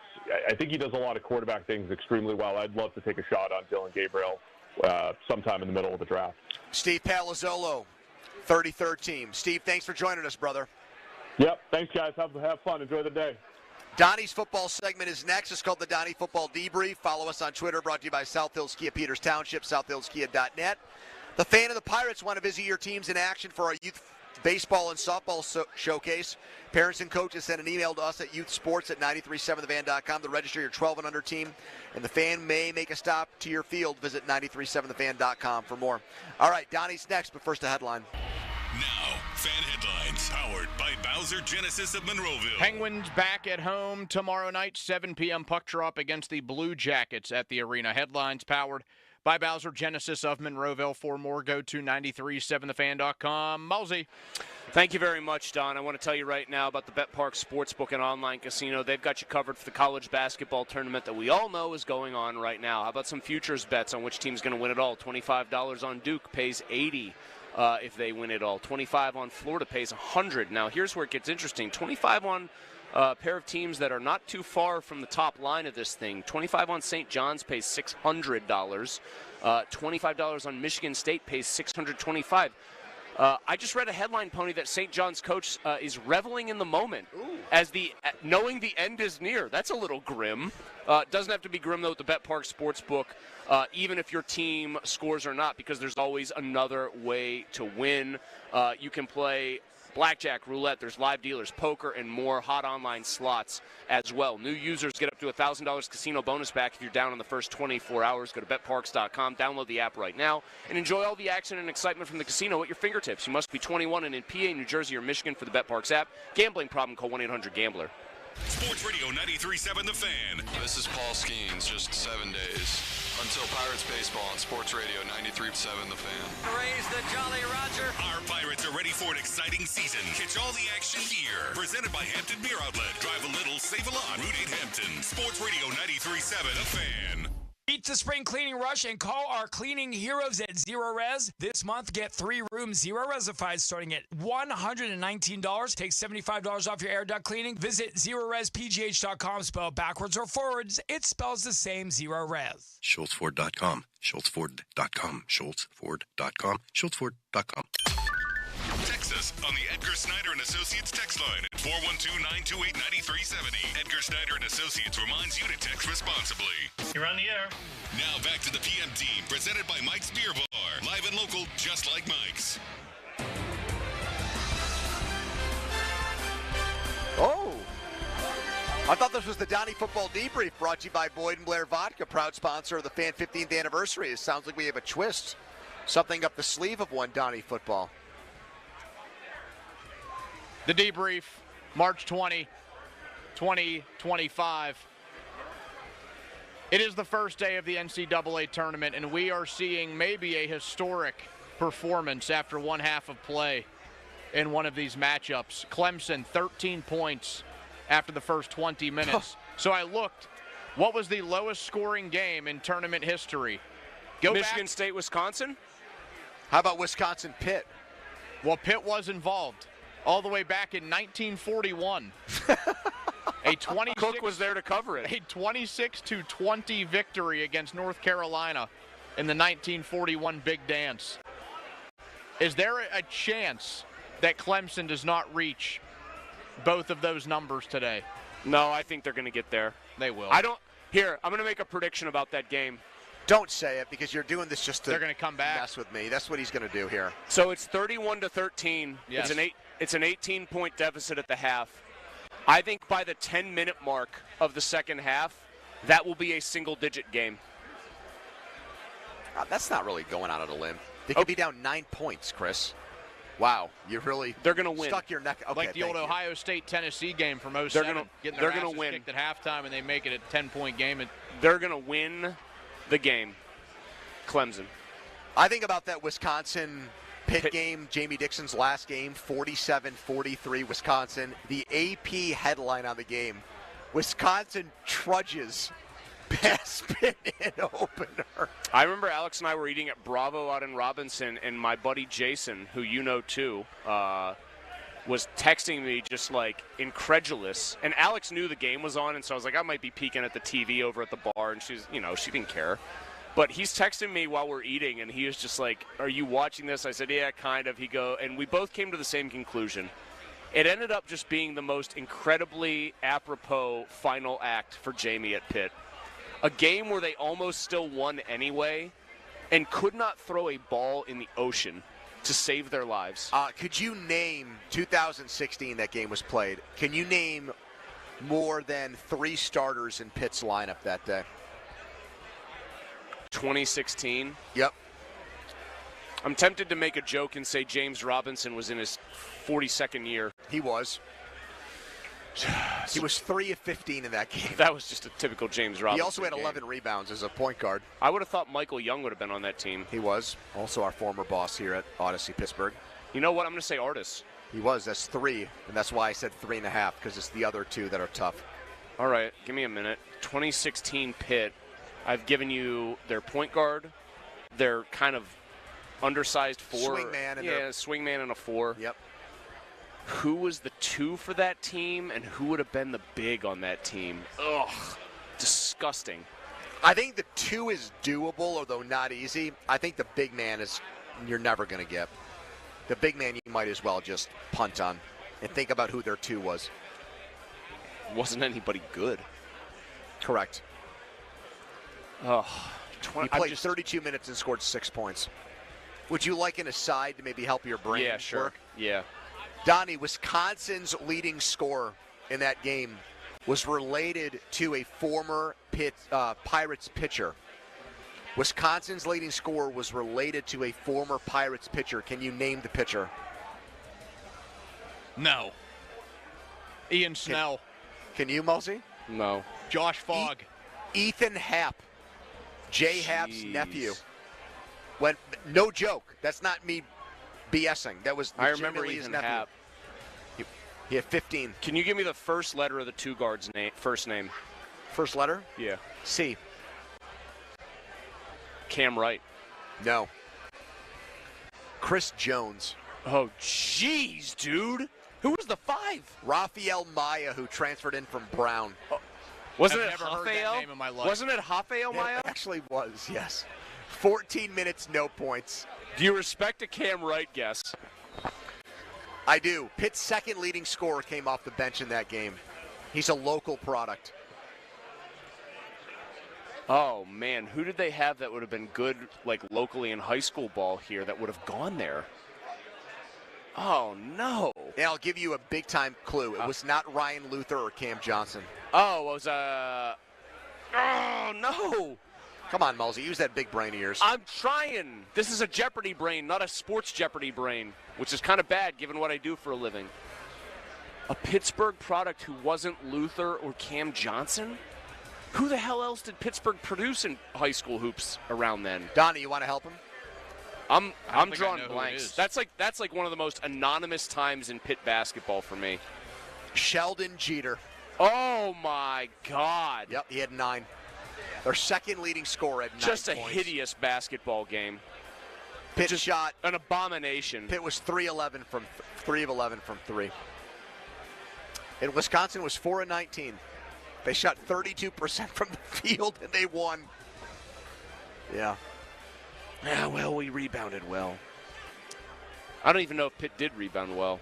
I think he does a lot of quarterback things extremely well. I'd love to take a shot on Dylan Gabriel sometime in the middle of the draft. Steve Palazzolo, 33rd team. Steve, thanks for joining us, brother. Yep, thanks, guys. Have fun. Enjoy the day. Donnie's football segment is next. It's called the Donnie Football Debrief. Follow us on Twitter, brought to you by South Hills Kia Peters Township, southhillskia.net. The Fan of the Pirates want to visit your teams in action for our youth baseball and softball showcase. Parents and coaches send an email to us at youthsports@937thevan.com to register your 12 and under team, and the Fan may make a stop to your field. Visit 937thevan.com for more. All right, Donnie's next, but first a headline. Now, Fan Headlines, powered by Bowser Genesis of Monroeville. Penguins back at home tomorrow night, 7 p.m. puck drop against the Blue Jackets at the arena. Headlines powered by Bowser Genesis of Monroeville. For more, go to 937thefan.com. Mulsey. Thank you very much, Don. I want to tell you right now about the Bet Park Sportsbook and Online Casino. They've got you covered for the college basketball tournament that we all know is going on right now. How about some futures bets on which team's going to win it all? $25 on Duke pays $80 if they win it all. $25 on Florida pays $100. Now, here's where it gets interesting. $25 on a pair of teams that are not too far from the top line of this thing. $25 on St. John's pays $600. $25 on Michigan State pays $625. I just read a headline, Pony, that St. John's coach is reveling in the moment as knowing the end is near. That's a little grim. Doesn't have to be grim, though, with the Bet Park Sportsbook, even if your team scores or not, because there's always another way to win. You can play blackjack, roulette, there's live dealers, poker, and more hot online slots as well. New users get up to $1,000 casino bonus back if you're down in the first 24 hours. Go to betparks.com, download the app right now, and enjoy all the action and excitement from the casino at your fingertips. You must be 21 and in PA, New Jersey, or Michigan for the BetParks app. Gambling problem, call 1-800-GAMBLER. Sports Radio 93.7 The Fan. This is Paul Skeens, just 7 days until Pirates baseball on Sports Radio 93.7 The Fan. Raise the Jolly Roger. Our Pirates are ready for an exciting season. Catch all the action here. Presented by Hampton Beer Outlet. Drive a little, save a lot. Route 8 Hampton. Sports Radio 93.7 The Fan. Beat the spring cleaning rush and call our cleaning heroes at Zero Res. This month, get 3 rooms Zero Resified starting at $119. Take $75 off your air duct cleaning. Visit ZeroResPGH.com. Spell backwards or forwards. It spells the same, Zero Res. SchultzFord.com. SchultzFord.com. SchultzFord.com. SchultzFord.com. Text us on the Edgar Snyder and Associates text line at 412-928-9370. Edgar Snyder and Associates reminds you to text responsibly. You're on the air. Now back to the PM team, presented by Mike's Beer Bar. Live and local, just like Mike's. Oh, I thought this was the Donnie Football Debrief, brought to you by Boyd & Blair Vodka, proud sponsor of the Fan 15th anniversary. It sounds like we have a twist, something up the sleeve of one Donnie Football. The debrief, March 20, 2025. It is the first day of the NCAA tournament, and we are seeing maybe a historic performance after one half of play in one of these matchups. Clemson, 13 points after the first 20 minutes. So I looked, what was the lowest scoring game in tournament history? Michigan State, Wisconsin? How about Wisconsin Pitt? Well, Pitt was involved all the way back in 1941. Cook was there to cover it. A 26-20 victory against North Carolina in the 1941 Big Dance. Is there a chance that Clemson does not reach both of those numbers today? No, I think they're going to get there. They will. I'm going to make a prediction about that game. Don't say it because you're doing this just to They're going to come back. mess with me. That's what he's going to do here. So it's 31-13. Yes. It's an 18-point deficit at the half. I think by the 10-minute mark of the second half, that will be a single-digit game. That's not really going out on a limb. They could be down 9 points, Chris. Wow, you really they're going to win. Stuck your neck. Okay, like the old Ohio State-Tennessee game from 07. Getting they're their gonna asses win. kicked at halftime, and they make it a 10-point game. They're going to win the game. Clemson. I think about that Wisconsin-Pitt game, Jamie Dixon's last game, 47-43 Wisconsin. The AP headline on the game, Wisconsin trudges past Pitt in opener. I remember Alex and I were eating at Bravo out in Robinson, and my buddy Jason, who you know too, was texting me just like incredulous. And Alex knew the game was on, and so I was like, I might be peeking at the TV over at the bar, and she didn't care. But he's texting me while we're eating, and he was just like, are you watching this? I said, yeah, kind of. And we both came to the same conclusion. It ended up just being the most incredibly apropos final act for Jamie at Pitt. A game where they almost still won anyway and could not throw a ball in the ocean to save their lives. Could you name 2016 that game was played? Can you name more than 3 starters in Pitt's lineup that day? 2016? Yep. I'm tempted to make a joke and say James Robinson was in his 42nd year. He was. He was 3 of 15 in that game. That was just a typical James Robinson. He also had game. 11 rebounds as a point guard. I would have thought Michael Young would have been on that team. He was. Also our former boss here at Odyssey Pittsburgh. You know what? I'm going to say Artis. He was. That's 3, and that's why I said 3.5, because it's the other 2 that are tough. All right, give me a minute. 2016 Pitt. I've given you their point guard, their kind of undersized 4. Swingman. Swingman and a 4. Yep. Who was the 2 for that team, and who would have been the big on that team? Ugh, disgusting. I think the 2 is doable, although not easy. I think the big man you're never going to get. The big man you might as well just punt on and think about who their 2 was. Wasn't anybody good. Correct. Oh, he played 32 minutes and scored 6 points. Would you like an aside to maybe help your brain Yeah, sure. work? Yeah. Donnie, Wisconsin's leading scorer in that game was related to a former Pirates pitcher. Wisconsin's leading scorer was related to a former Pirates pitcher. Can you name the pitcher? No. Ian Snell. Can you, Mosey? No. Josh Fogg. Ethan Happ. Jay Happ's nephew. No joke. That's not me BSing. That was I remember his Ethan nephew. Happ. He had 15. Can you give me the first letter of the 2 guards' first name? First letter? Yeah. C. Cam Wright. No. Chris Jones. Oh, jeez, dude. Who was the 5? Rafael Maya, who transferred in from Brown. Wasn't I've it never heard that Rafael? name in my life. Wasn't it Rafael Maya? It actually was, yes. 14 minutes, no points. Do you respect a Cam Wright guess? I do. Pitt's second leading scorer came off the bench in that game. He's a local product. Oh, man. Who did they have that would have been good, like, locally in high school ball here that would have gone there? Oh, no. And I'll give you a big-time clue. It was not Ryan Luther or Cam Johnson. Oh, it was, oh, no. Come on, Mosey. Use that big brain of yours. I'm trying. This is a Jeopardy brain, not a sports Jeopardy brain, which is kind of bad given what I do for a living. A Pittsburgh product who wasn't Luther or Cam Johnson? Who the hell else did Pittsburgh produce in high school hoops around then? Donnie, you want to help him? I'm drawing blanks. That's like one of the most anonymous times in Pitt basketball for me. Sheldon Jeter. Oh my God. Yep, he had 9. Their second leading scorer at 9 Just a points. hideous basketball game. Pitt shot an abomination. Pitt was 3 of 11 from 3. And Wisconsin was 4 of 19. They shot 32% from the field and they won. Yeah. Yeah, well, we rebounded well. I don't even know if Pitt did rebound well.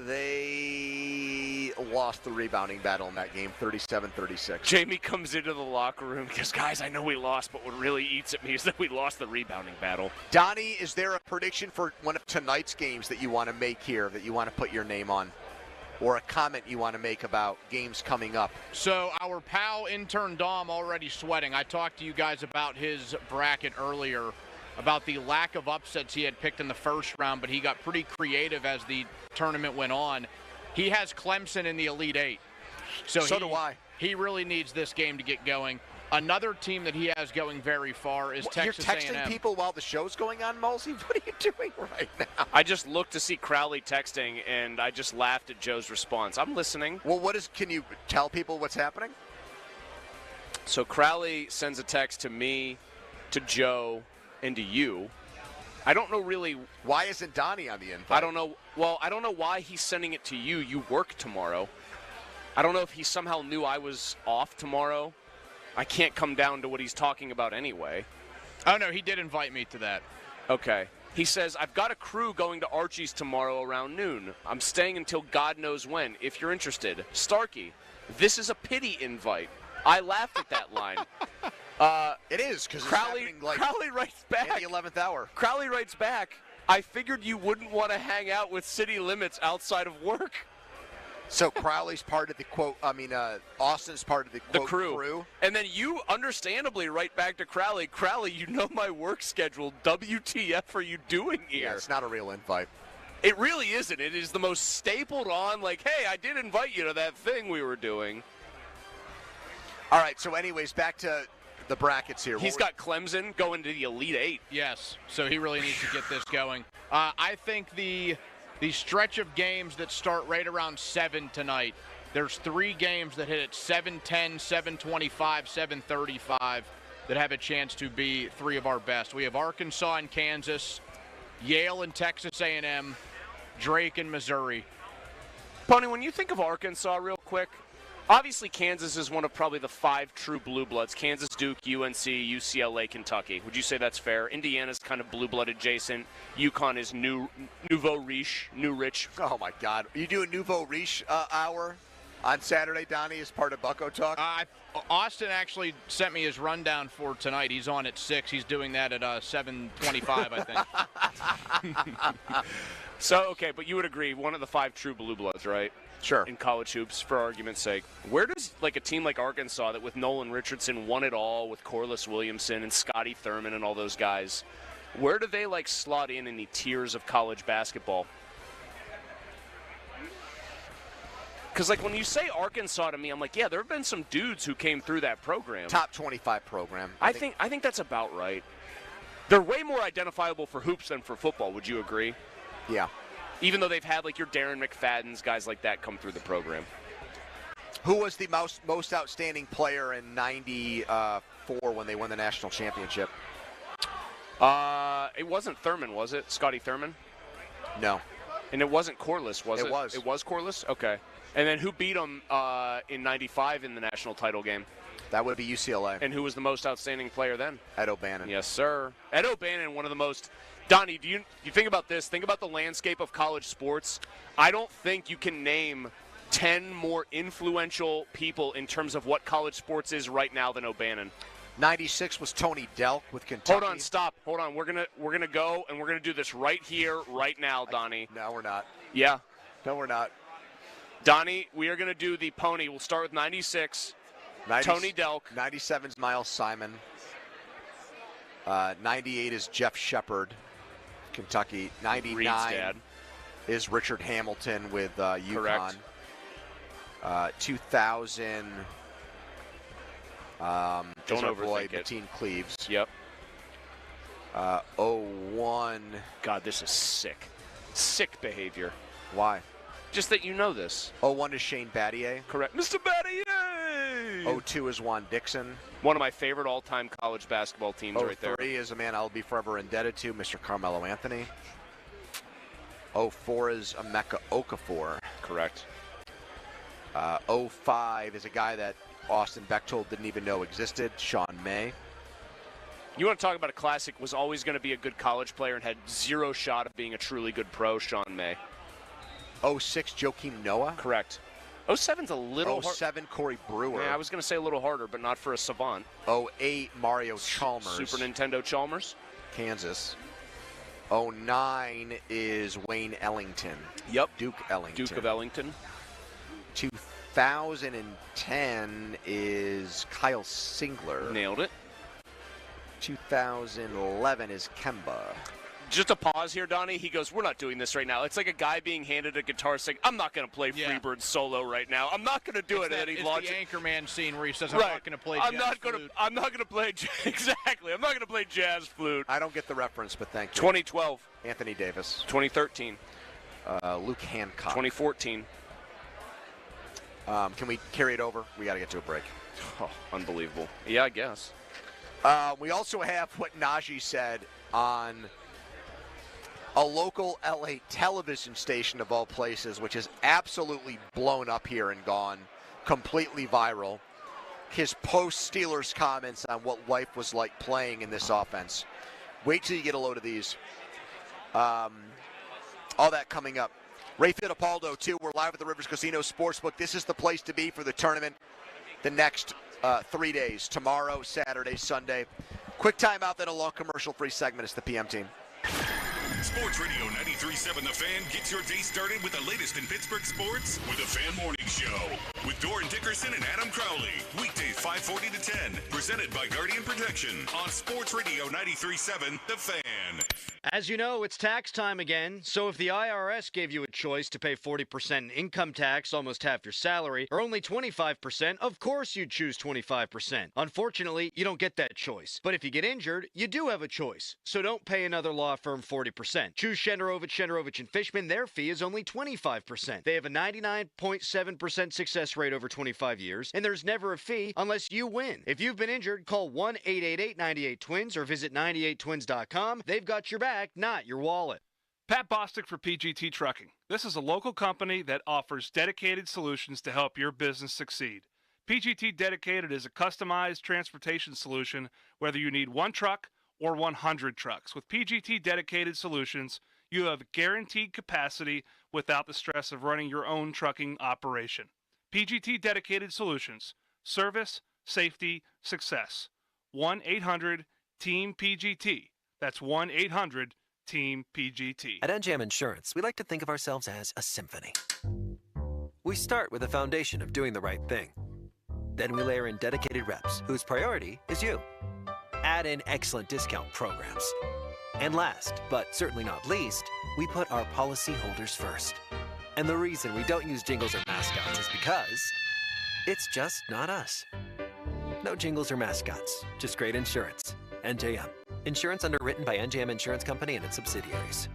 They lost the rebounding battle in that game, 37-36. Jamie comes into the locker room because, guys, I know we lost, but what really eats at me is that we lost the rebounding battle. Donnie, is there a prediction for one of tonight's games that you want to make here, that you want to put your name on? Or a comment you want to make about games coming up? So our pal intern Dom already sweating. I talked to you guys about his bracket earlier, about the lack of upsets he had picked in the first round, but he got pretty creative as the tournament went on. He has Clemson in the Elite Eight. So do I. He really needs this game to get going. Another team that he has going very far is Texas A&M. You're texting people while the show's going on, Mulsey? What are you doing right now? I just looked to see Crowley texting, and I just laughed at Joe's response. I'm listening. Well, can you tell people what's happening? So Crowley sends a text to me, to Joe, and to you. I don't know really. Why isn't Donnie on the invite? I don't know. Well, I don't know why he's sending it to you. You work tomorrow. I don't know if he somehow knew I was off tomorrow. I can't come down to what he's talking about anyway. Oh, no, he did invite me to that. Okay. He says, I've got a crew going to Archie's tomorrow around noon. I'm staying until God knows when, if you're interested. Starkey, this is a pity invite. I laughed at that line. It is, because Crowley writes back. In the 11th hour. Crowley writes back, I figured you wouldn't want to hang out with city limits outside of work. So Crowley's part of the Austin's part of the quote, crew. And then you understandably write back to Crowley, you know my work schedule. WTF are you doing here? Yeah, it's not a real invite. It really isn't. It is the most stapled on, hey, I did invite you to that thing we were doing. All right, so anyways, back to the brackets here. He's got Clemson going to the Elite Eight. Yes, so he really needs to get this going. I think the stretch of games that start right around 7 tonight, there's 3 games that hit at 7:10, 7:25, 7:35 that have a chance to be 3 of our best. We have Arkansas and Kansas, Yale and Texas A&M, Drake and Missouri. Pony, when you think of Arkansas real quick, obviously Kansas is one of probably the 5 true blue bloods. Kansas, Duke, UNC, UCLA, Kentucky. Would you say that's fair? Indiana's kind of blue-blood adjacent. UConn is nouveau riche, new rich. Oh, my God. You do a nouveau riche hour on Saturday, Donnie, as part of Bucko Talk? Austin actually sent me his rundown for tonight. He's on at 6. He's doing that at 7:25, I think. So, okay, but you would agree, one of the 5 true blue bloods, right? Sure. In college hoops, for argument's sake. Where does a team like Arkansas that with Nolan Richardson won it all with Corliss Williamson and Scotty Thurman and all those guys, where do they slot in the tiers of college basketball? Because when you say Arkansas to me, I'm yeah, there have been some dudes who came through that program. Top 25 program. I think that's about right. They're way more identifiable for hoops than for football. Would you agree? Yeah. Even though they've had your Darren McFadden's, guys like that come through the program. Who was the most outstanding player in '94 when they won the national championship? It wasn't Thurman, was it? Scotty Thurman? No. And it wasn't Corliss, was it? It was. It was Corliss? Okay. And then who beat them in '95 in the national title game? That would be UCLA. And who was the most outstanding player then? Ed O'Bannon. Yes, sir. Ed O'Bannon, one of the most... Donnie, do you think about this? Think about the landscape of college sports. I don't think you can name 10 more influential people in terms of what college sports is right now than O'Bannon. 96 was Tony Delk with Kentucky. Hold on, stop. Hold on. We're gonna go and we're gonna do this right here, right now, Donnie. No, we're not. Yeah. No, we're not. Donnie, we are gonna do the pony. We'll start with 96. Tony Delk. 97's Miles Simon. 98 is Jeff Shepard, Kentucky. 99 is Richard Hamilton with UConn. 2000. Don't overthink it. Mateen Cleaves. Yep. 01. God, this is sick. Sick behavior. Why? Just that you know this. 01 is Shane Battier. Correct. Mr. Battier! 02 is Juan Dixon. One of my favorite all-time college basketball teams right there. 03 is a man I'll be forever indebted to, Mr. Carmelo Anthony. 04 is Emeka Okafor. Correct. 05 is a guy that Austin Bechtold didn't even know existed, Sean May. You want to talk about a classic, was always going to be a good college player and had zero shot of being a truly good pro, Sean May. 06, Joakim Noah. Correct. 07's a little 07, Corey Brewer. Yeah, I was going to say a little harder, but not for a savant. 08, Mario Chalmers. Super Nintendo Chalmers. Kansas. 09 is Wayne Ellington. Yep. Duke Ellington. Duke of Ellington. 2010 is Kyle Singler. Nailed it. 2011 is Kemba. Just a pause here, Donnie. He goes, we're not doing this right now. It's like a guy being handed a guitar saying, I'm not going to play Freebird solo right now. I'm not going to do it. And then he launches. It's the Anchorman scene where he says, I'm not going to play jazz flute. I'm not going to play exactly. I'm not going to play jazz flute. I don't get the reference, but thank you. 2012. Anthony Davis. 2013. Luke Hancock. 2014. Can we carry it over? We got to get to a break. Oh, unbelievable. Yeah, I guess. We also have what Najee said on a local LA television station of all places, which is absolutely blown up here and gone completely viral. His post-Steelers comments on what life was like playing in this offense. Wait till you get a load of these. All that coming up. Ray Fittipaldo, too. We're live at the Rivers Casino Sportsbook. This is the place to be for the tournament the next 3 days. Tomorrow, Saturday, Sunday. Quick timeout, then a long commercial-free segment. It's the PM Team. Sports Radio 93.7 The Fan gets your day started with the latest in Pittsburgh sports with the Fan Morning Show with Doran Dickerson and Adam Crowley. Weekdays 5:40 to 10. Presented by Guardian Protection on Sports Radio 93.7 The Fan. As you know, it's tax time again, so if the IRS gave you a choice to pay 40% in income tax, almost half your salary, or only 25%, of course you'd choose 25%. Unfortunately, you don't get that choice. But if you get injured, you do have a choice. So don't pay another law firm 40%. Choose Shenderovich & Fishman. Their fee is only 25%. They have a 99.7% success rate over 25 years, and there's never a fee unless you win. If you've been injured, call 1-888-98-TWINS or visit 98twins.com. They've got your back, not your wallet. Pat Bostic for PGT Trucking. This is a local company that offers dedicated solutions to help your business succeed. PGT Dedicated is a customized transportation solution, whether you need one truck or 100 trucks. With PGT Dedicated Solutions, you have guaranteed capacity without the stress of running your own trucking operation. PGT Dedicated Solutions. Service, safety, success. 1-800-TEAM-PGT. That's 1-800-TEAM-PGT. At NJM Insurance, we like to think of ourselves as a symphony. We start with a foundation of doing the right thing. Then we layer in dedicated reps, whose priority is you. Add in excellent discount programs. And last, but certainly not least, we put our policyholders first. And the reason we don't use jingles or mascots is because it's just not us. No jingles or mascots, just great insurance. NJM. Insurance underwritten by NJM Insurance Company and its subsidiaries.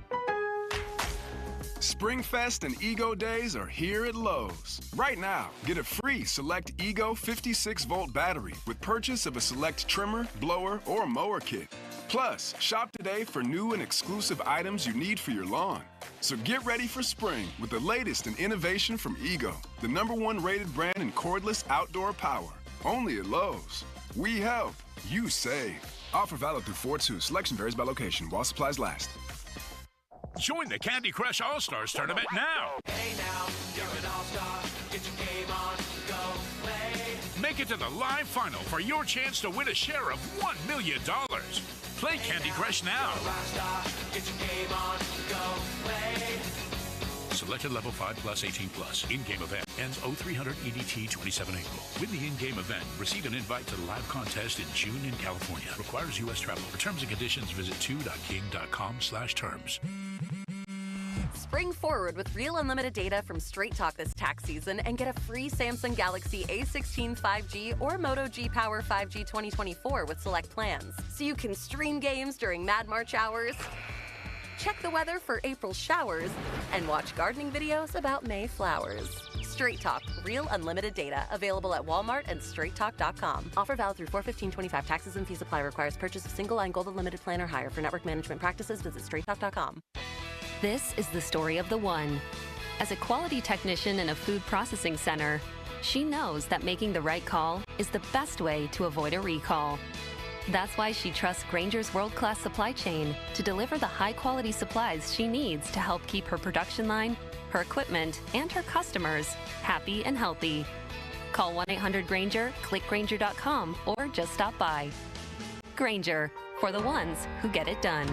Springfest and Ego Days are here at Lowe's. Right now, get a free Select Ego 56-volt battery with purchase of a Select trimmer, blower, or mower kit. Plus, shop today for new and exclusive items you need for your lawn. So get ready for spring with the latest in innovation from Ego, the #1 rated brand in cordless outdoor power. Only at Lowe's. We help, you save. Offer valid through 4/2. Selection varies by location while supplies last. Join the Candy Crush All-Stars tournament now. Hey now, you're an all-star. Get your game on, go play. Make it to the live final for your chance to win a share of $1 million. Play Candy Crush now. Get your game on, go play. Selected level 5 plus 18 plus. In-game event ends 0300 EDT 27 April. Win the in-game event. Receive an invite to the live contest in June in California. Requires U.S. travel. For terms and conditions, visit 2.king.com/terms. Spring forward with real unlimited data from Straight Talk this tax season and get a free Samsung Galaxy A16 5G or Moto G Power 5G 2024 with select plans. So you can stream games during Mad March hours, check the weather for April showers, and watch gardening videos about May flowers. Straight Talk, real unlimited data. Available at Walmart and straighttalk.com. Offer valid through 4/15/25. Taxes and fees apply. Requires purchase of single line gold unlimited plan or higher. For network management practices, visit straighttalk.com. This is the story of the one. As a quality technician in a food processing center, she knows that making the right call is the best way to avoid a recall. That's why she trusts Grainger's world-class supply chain to deliver the high-quality supplies she needs to help keep her production line, her equipment, and her customers happy and healthy. Call 1-800-GRAINGER, click Grainger.com, or just stop by. Grainger, for the ones who get it done.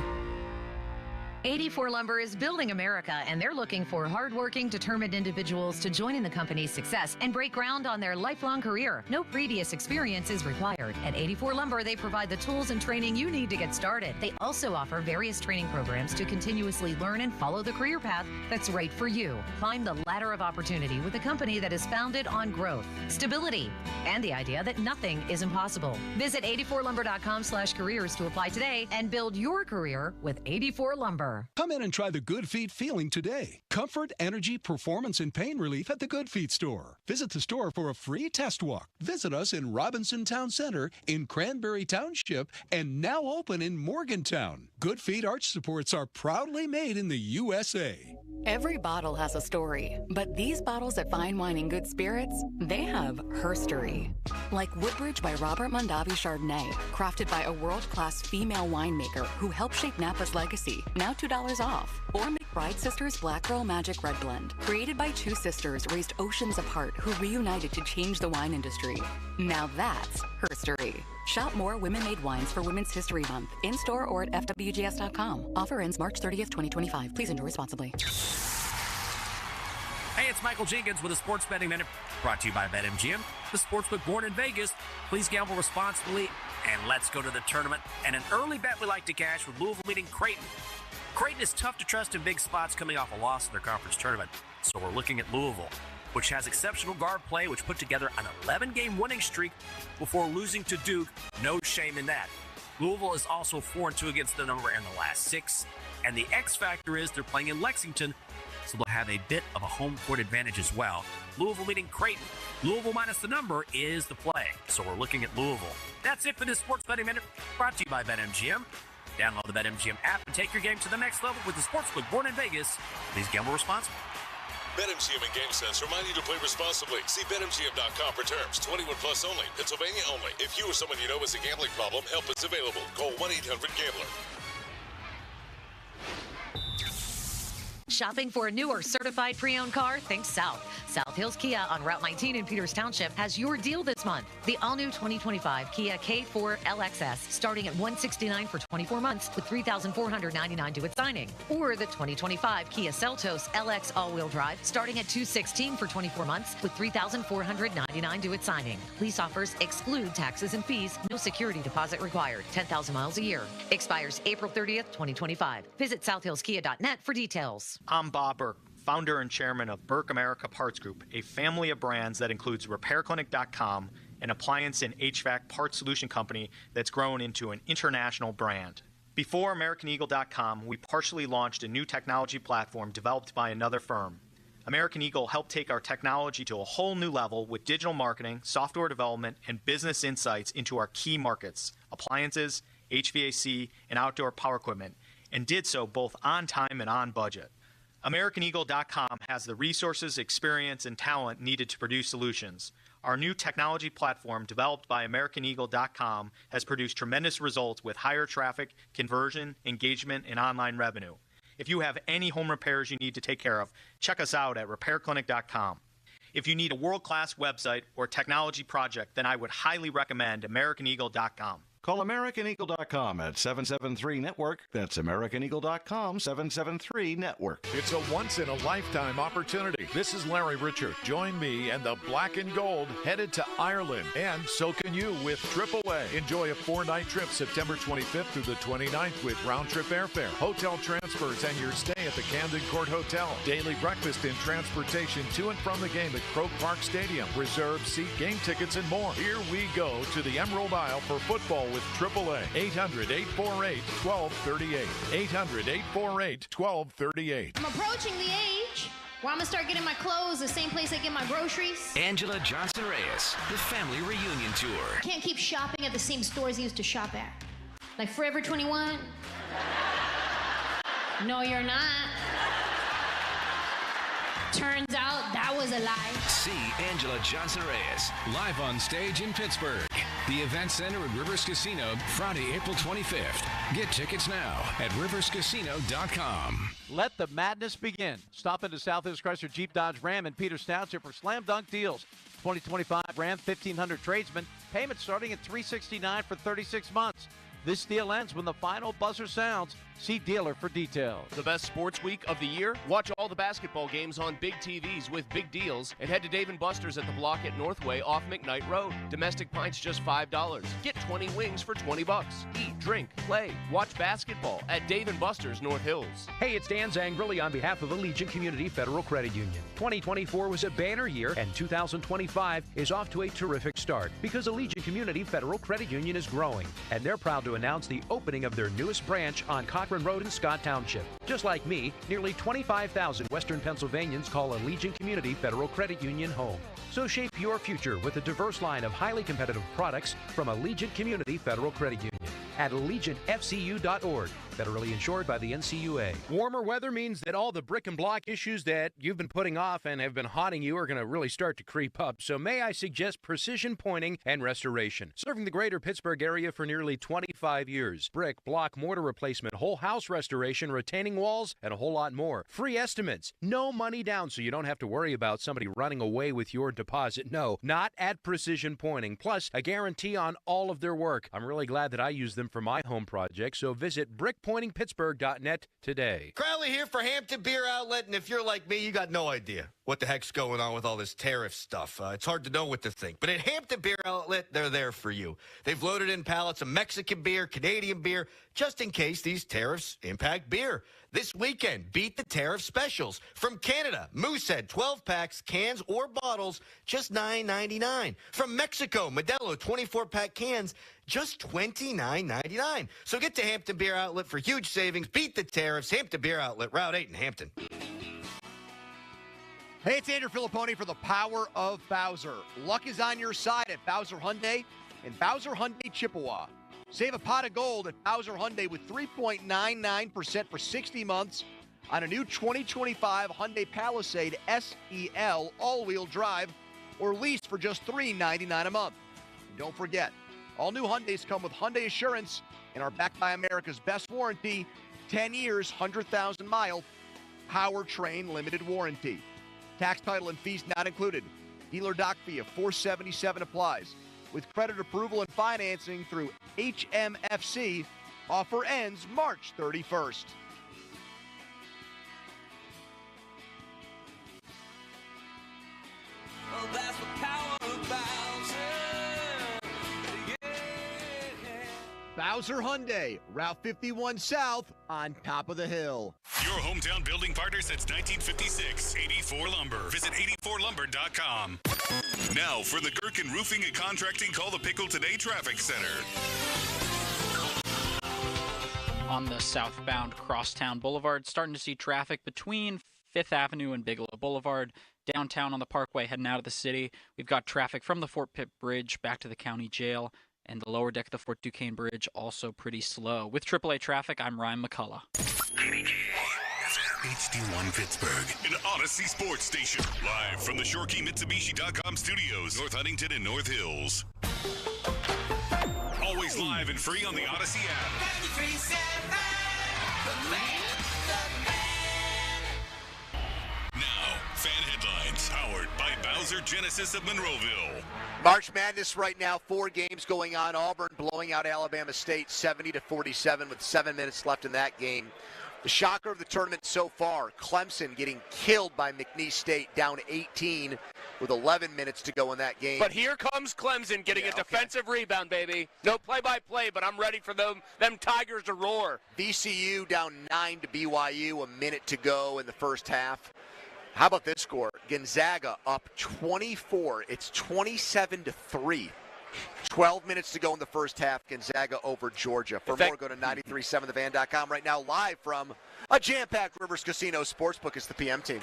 84 Lumber is building America, and they're looking for hardworking, determined individuals to join in the company's success and break ground on their lifelong career. No previous experience is required. At 84 Lumber, they provide the tools and training you need to get started. They also offer various training programs to continuously learn and follow the career path that's right for you. Climb the ladder of opportunity with a company that is founded on growth, stability, and the idea that nothing is impossible. Visit 84lumber.com/careers to apply today and build your career with 84 Lumber. Come in and try the Good Feet feeling today. Comfort, energy, performance, and pain relief at the Good Feet store. Visit the store for a free test walk. Visit us in Robinson Town Center, in Cranberry Township, and now open in Morgantown. Good Feet arch supports are proudly made in the USA. Every bottle has a story, but these bottles at Fine Wine and Good Spirits, they have herstory. Like Woodbridge by Robert Mondavi Chardonnay, crafted by a world-class female winemaker who helped shape Napa's legacy, now $2 off. Or McBride Sisters Black Girl Magic Red Blend, created by two sisters raised oceans apart who reunited to change the wine industry. Now that's herstory. Shop more women-made wines for Women's History Month, in-store or at fwgs.com. Offer ends March 30th, 2025. Please enjoy responsibly. Hey, it's Michael Jenkins with a Sports Betting Minute, brought to you by BetMGM, the sportsbook born in Vegas. Please gamble responsibly, and let's go to the tournament. And an early bet we like to cash with Louisville meeting Creighton. Creighton is tough to trust in big spots coming off a loss in their conference tournament, so we're looking at Louisville, which has exceptional guard play, which put together an 11-game winning streak before losing to Duke. No shame in that. Louisville is also 4-2 against the number in the last 6, and the X factor is they're playing in Lexington, so they'll have a bit of a home court advantage as well. Louisville meeting Creighton. Louisville minus the number is the play, so we're looking at Louisville. That's it for this Sports Betting Minute, brought to you by BetMGM. Download the BetMGM app and take your game to the next level with the sportsbook born in Vegas. Please gamble responsibly. BetMGM and GameSense remind you to play responsibly. See BetMGM.com for terms. 21 plus only. Pennsylvania only. If you or someone you know has a gambling problem, help is available. Call 1-800-GAMBLER. Shopping for a new or certified pre-owned car? Think South. South Hills Kia on Route 19 in Peters Township has your deal this month. The all-new 2025 Kia K4 LXS starting at $169 for 24 months with $3,499 due at signing. Or the 2025 Kia Seltos LX all-wheel drive starting at $216 for 24 months with $3,499 due at signing. Lease offers exclude taxes and fees. No security deposit required. 10,000 miles a year. Expires April 30th, 2025. Visit southhillskia.net for details. I'm Bob Burke, founder and chairman of Burke America Parts Group, a family of brands that includes RepairClinic.com, an appliance and HVAC parts solution company that's grown into an international brand. Before AmericanEagle.com, we partially launched a new technology platform developed by another firm. American Eagle helped take our technology to a whole new level with digital marketing, software development, and business insights into our key markets, appliances, HVAC, and outdoor power equipment, and did so both on time and on budget. AmericanEagle.com has the resources, experience, and talent needed to produce solutions. Our new technology platform, developed by AmericanEagle.com, has produced tremendous results with higher traffic, conversion, engagement, and online revenue. If you have any home repairs you need to take care of, check us out at RepairClinic.com. If you need a world-class website or technology project, then I would highly recommend AmericanEagle.com. Call AmericanEagle.com at 773-NETWORK. That's AmericanEagle.com, 773-NETWORK. It's a once-in-a-lifetime opportunity. This is Larry Richert. Join me and the Black and Gold headed to Ireland, and so can you with AAA. Enjoy a 4-night trip September 25th through the 29th with round-trip airfare, hotel transfers, and your stay at the Camden Court Hotel. Daily breakfast and transportation to and from the game at Croke Park Stadium. Reserve seat, game tickets, and more. Here we go to the Emerald Isle for football with AAA. 800-848-1238. 800-848-1238. I'm approaching the age Where I'm gonna start getting my clothes, the same place I get my groceries. Angela Johnson Reyes, the family reunion tour. Can't keep shopping at the same stores I used to shop at. Like Forever 21. No, you're not. Turns out that was a lie. See Angela Johnson Reyes live on stage in Pittsburgh. The Event Center at Rivers Casino, Friday, April 25th. Get tickets now at riverscasino.com. Let the madness begin. Stop into Southeast Chrysler Jeep Dodge Ram in Peters Township for slam dunk deals. 2025 Ram 1500 Tradesman. Payment starting at $369 for 36 months. This deal ends when the final buzzer sounds. See dealer for details. The best sports week of the year? Watch all the basketball games on big TVs with big deals and head to Dave & Buster's at the block at Northway off McKnight Road. Domestic pints just $5. Get 20 wings for $20. Eat, drink, play, watch basketball at Dave & Buster's North Hills. Hey, it's Dan Zangrilli on behalf of Allegiant Community Federal Credit Union. 2024 was a banner year, and 2025 is off to a terrific start because Allegiant Community Federal Credit Union is growing, and they're proud to announce the opening of their newest branch on Cochrane Road in Scott Township. Just like me, nearly 25,000 Western Pennsylvanians call Allegiant Community Federal Credit Union home. So shape your future with a diverse line of highly competitive products from Allegiant Community Federal Credit Union at AllegiantFCU.org. Federally insured by the NCUA. Warmer weather means that all the brick and block issues that you've been putting off and have been haunting you are going to really start to creep up. So may I suggest precision pointing and restoration. Serving the greater Pittsburgh area for nearly 25 years. Brick, block, mortar replacement, whole house restoration, retaining walls, and a whole lot more. Free estimates. No money down, so you don't have to worry about somebody running away with your deposit. No, not at Precision Pointing. Plus, a guarantee on all of their work. I'm really glad that I use them for my home project, so visit brickpointingpittsburgh.net today. Crowley here for Hampton Beer Outlet, and if you're like me, you got no idea what the heck's going on with all this tariff stuff. It's hard to know what to think. But at Hampton Beer Outlet, they're there for you. They've loaded in pallets of Mexican beer, Canadian beer, just in case these tariffs impact beer. This weekend, beat the tariff specials. From Canada, Moosehead, 12 packs, cans or bottles, just $9.99. From Mexico, Modelo, 24-pack cans, just $29.99. So get to Hampton Beer Outlet for huge savings. Beat the tariffs. Hampton Beer Outlet, Route 8 in Hampton. Hey, it's Andrew Filipponi for the Power of Bowser. Luck is on your side at Bowser Hyundai and Bowser Hyundai Chippewa. Save a pot of gold at Bowser Hyundai with 3.99% for 60 months on a new 2025 Hyundai Palisade SEL all-wheel drive or leased for just $399 a month. And don't forget, all new Hyundais come with Hyundai Assurance and are backed by America's best warranty, 10 years, 100,000-mile powertrain limited warranty. Tax, title, and fees not included. Dealer doc fee of $477 applies. With credit approval and financing through HMFC, offer ends March 31st. Oh, that's the power of Bowser. Bowser Hyundai, Route 51 South, on top of the hill. Your hometown building partner since 1956, 84 Lumber. Visit 84lumber.com. Now for the Gherkin Roofing and Contracting Call the Pickle Today Traffic Center. On the southbound Crosstown Boulevard, starting to see traffic between 5th Avenue and Bigelow Boulevard. Downtown on the Parkway, heading out of the city. We've got traffic from the Fort Pitt Bridge back to the county jail. And the lower deck of the Fort Duquesne Bridge also pretty slow. With AAA traffic, I'm Ryan McCullough. HD1 Pittsburgh, an Odyssey sports station. Live from the ShoreKeyMitsubishi.com studios, North Huntington and North Hills. Always live and free on the Odyssey app. Now, fan headlines powered by Bowser Genesis of Monroeville. March Madness right now, 4 games going on. Auburn blowing out Alabama State 70-47 with 7 minutes left in that game. The shocker of the tournament so far, Clemson getting killed by McNeese State, down 18 with 11 minutes to go in that game. But here comes Clemson getting a defensive rebound, baby. No play-by-play, but I'm ready for them Tigers to roar. VCU down 9 to BYU, a minute to go in the first half. How about this score? Gonzaga up 24. It's 27-3. 12 minutes to go in the first half. Gonzaga over Georgia. For more, go to 93.7thevan.com right now, live from a jam-packed Rivers Casino Sportsbook. It's the PM team.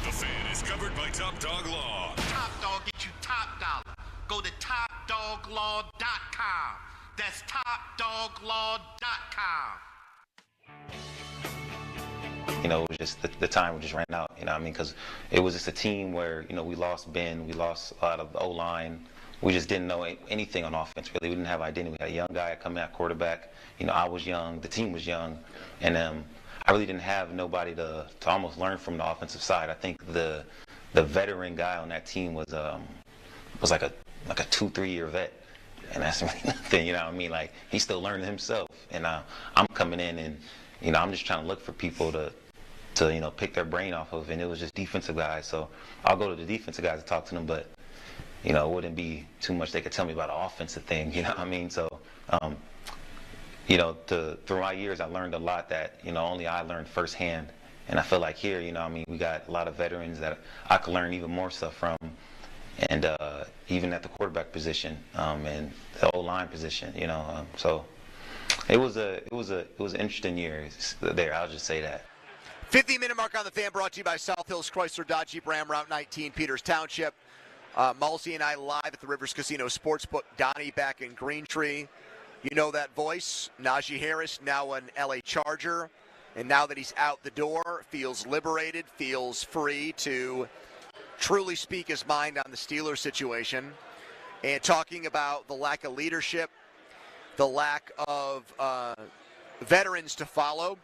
The Fan is covered by Top Dog Law. Top Dog get you top dollar. Go to topdoglaw.com. That's topdoglaw.com. You know, it was just the time just ran out, you know what I mean? Because it was just a team where, you know, we lost Ben, we lost a lot of the O-line. We just didn't know anything on offense, really. We didn't have identity. We had a young guy coming out quarterback. You know, I was young, the team was young, and I really didn't have nobody to almost learn from the offensive side. I think the veteran guy on that team was like a 2-3 year vet. And that's really nothing, you know what I mean? Like, he's still learning himself. And I'm coming in and, you know, I'm just trying to look for people to you know, pick their brain off of. And it was just defensive guys. So I'll go to the defensive guys to talk to them, but, you know, it wouldn't be too much they could tell me about an offensive thing, you know what I mean? So, you know, through my years, I learned a lot that, you know, only I learned firsthand. And I feel like here, you know what I mean, we got a lot of veterans that I could learn even more stuff from. And even at the quarterback position and the O-line position, you know, so it was an interesting year there. I'll just say that. 50-minute mark on the Fan, brought to you by South Hills Chrysler Dodge Jeep Ram, Route 19, Peters Township. Mulsey and I live at the Rivers Casino Sportsbook. Donnie back in Green Tree. You know that voice. Najee Harris, now an LA Charger, and now that he's out the door, feels liberated, feels free to truly speak his mind on the Steelers situation, and talking about the lack of leadership, the lack of veterans to follow.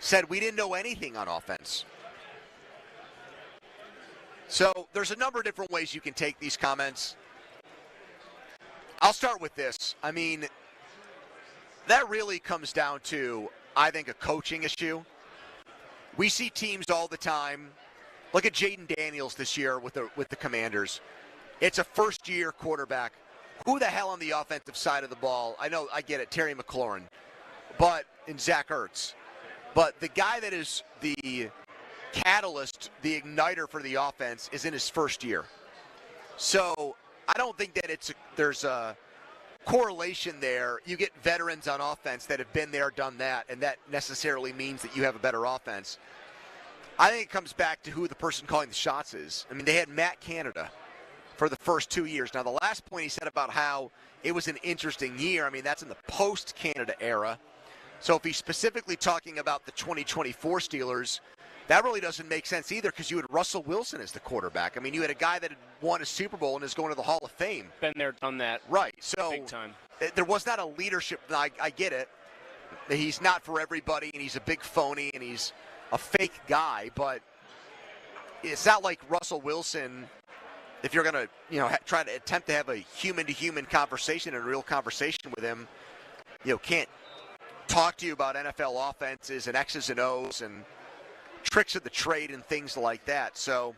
Said we didn't know anything on offense. So there's a number of different ways you can take these comments. I'll start with this. I mean, that really comes down to, I think, a coaching issue. We see teams all the time. Look at Jaden Daniels this year with the Commanders. It's a first-year quarterback. Who the hell on the offensive side of the ball? I know, I get it, Terry McLaurin, and Zach Ertz. But the guy that is the catalyst, the igniter for the offense, is in his first year. So I don't think that there's a correlation there. You get veterans on offense that have been there, done that, and that necessarily means that you have a better offense. I think it comes back to who the person calling the shots is. I mean, they had Matt Canada for the first 2 years. Now, the last point he said about how it was an interesting year, I mean, that's in the post-Canada era. So if he's specifically talking about the 2024 Steelers, that really doesn't make sense either, because you had Russell Wilson as the quarterback. I mean, you had a guy that had won a Super Bowl and is going to the Hall of Fame. Been there, done that. Right. So big time. There was not a leadership. I get it. He's not for everybody, and he's a big phony, and he's a fake guy, but it's not like Russell Wilson, if you're going to, you know, try to attempt to have a human-to-human conversation and a real conversation with him, you know, can't talk to you about NFL offenses and X's and O's and tricks of the trade and things like that. So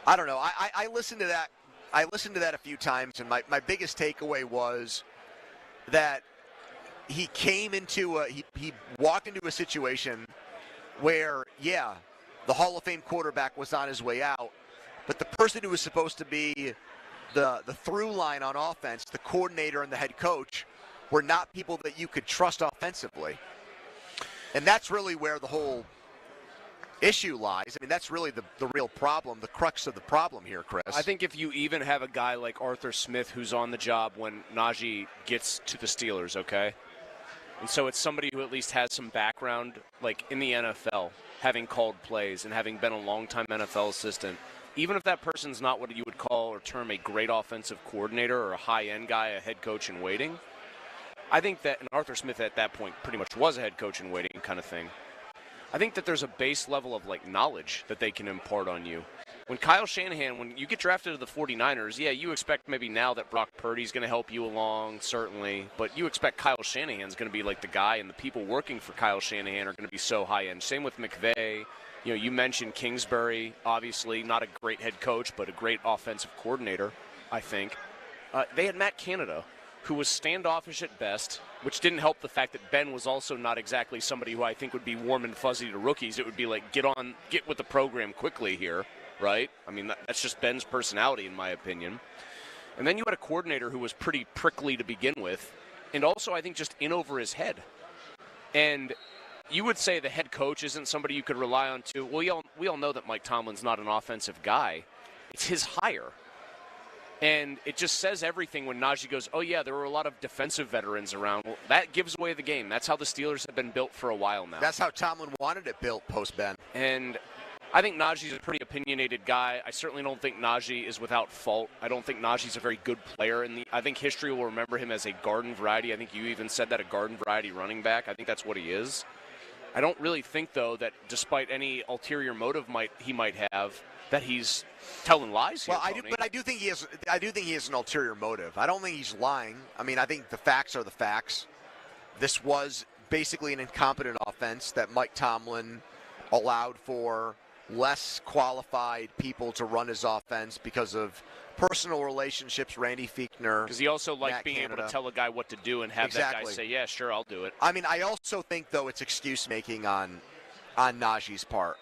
I don't know. I listened to that. I listened to that a few times, and my biggest takeaway was that he came into he walked into a situation where, yeah, the Hall of Fame quarterback was on his way out, but the person who was supposed to be the through line on offense, the coordinator and the head coach, were not people that you could trust offensively. And that's really where the whole issue lies. I mean, that's really the real problem, the crux of the problem here, Chris. I think if you even have a guy like Arthur Smith who's on the job when Najee gets to the Steelers, okay? And so it's somebody who at least has some background, like in the NFL, having called plays and having been a long-time NFL assistant. Even if that person's not what you would call or term a great offensive coordinator or a high-end guy, a head coach in waiting, I think that, and Arthur Smith at that point pretty much was a head coach in waiting kind of thing. I think that there's a base level of, like, knowledge that they can impart on you. When Kyle Shanahan, when you get drafted to the 49ers, yeah, you expect maybe now that Brock Purdy's going to help you along, certainly, but you expect Kyle Shanahan's going to be like the guy, and the people working for Kyle Shanahan are going to be so high-end. Same with McVay. You know, you mentioned Kingsbury, obviously not a great head coach, but a great offensive coordinator, I think. They had Matt Canada, who was standoffish at best, which didn't help the fact that Ben was also not exactly somebody who I think would be warm and fuzzy to rookies. It would be like, get with the program quickly here, right? I mean, that's just Ben's personality, in my opinion. And then you had a coordinator who was pretty prickly to begin with, and also I think just in over his head. And you would say the head coach isn't somebody you could rely on too. Well, we all know that Mike Tomlin's not an offensive guy. It's his hire. And it just says everything when Najee goes, oh, yeah, there were a lot of defensive veterans around. Well, that gives away the game. That's how the Steelers have been built for a while now. That's how Tomlin wanted it built post-Ben. And I think Najee's a pretty opinionated guy. I certainly don't think Najee is without fault. I don't think Najee's a very good player. I think history will remember him as a garden variety. I think you even said that, a garden variety running back. I think that's what he is. I don't really think, though, that despite any ulterior motive he might have, that he's telling lies here. Well, I do think he has an ulterior motive. I don't think he's lying. I mean, I think the facts are the facts. This was basically an incompetent offense that Mike Tomlin allowed for less qualified people to run his offense because of personal relationships, Randy Fichtner. Because he also likes Matt being Canada. able to tell a guy what to do and have that guy say, yeah, sure, I'll do it. I mean, I also think, though, it's excuse-making on Najee's part.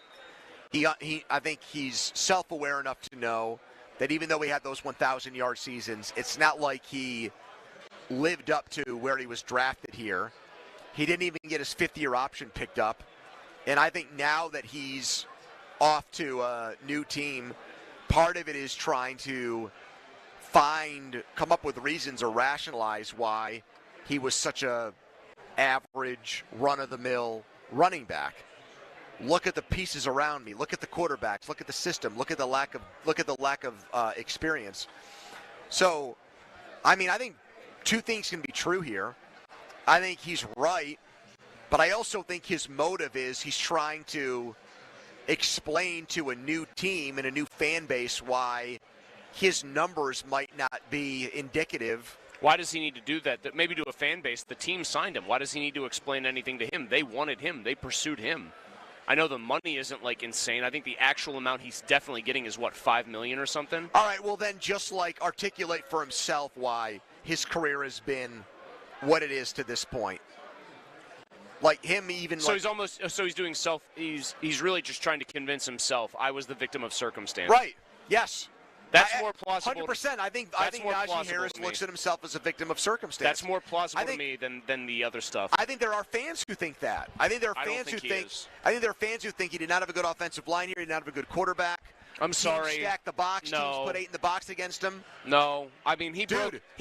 I think he's self-aware enough to know that even though he had those 1,000-yard seasons, it's not like he lived up to where he was drafted here. He didn't even get his fifth-year option picked up. And I think now that he's off to a new team, part of it is trying to come up with reasons or rationalize why he was such a average, run-of-the-mill running back. Look at the pieces around me. Look at the quarterbacks. Look at the system. Look at the lack of experience. So, I mean, I think two things can be true here. I think he's right, but I also think his motive is he's trying to explain to a new team and a new fan base why his numbers might not be indicative. Why does he need to do that? Maybe to a fan base. The team signed him. Why does he need to explain anything to him? They wanted him. They pursued him. I know the money isn't like insane. I think the actual amount he's definitely getting is what, $5 million or something? All right, well then just like articulate for himself why his career has been what it is to this point. Like him even so he's doing he's really just trying to convince himself I was the victim of circumstance. Right. Yes. That's more plausible. 100%. I think Najee Harris looks at himself as a victim of circumstance. That's more plausible to me than the other stuff. I think there are fans who think that. I think there are fans who think he did not have a good offensive line here. He did not have a good quarterback. I'm sorry. Teams stacked the box. No. Teams put 8 in the box against him. No. I mean, he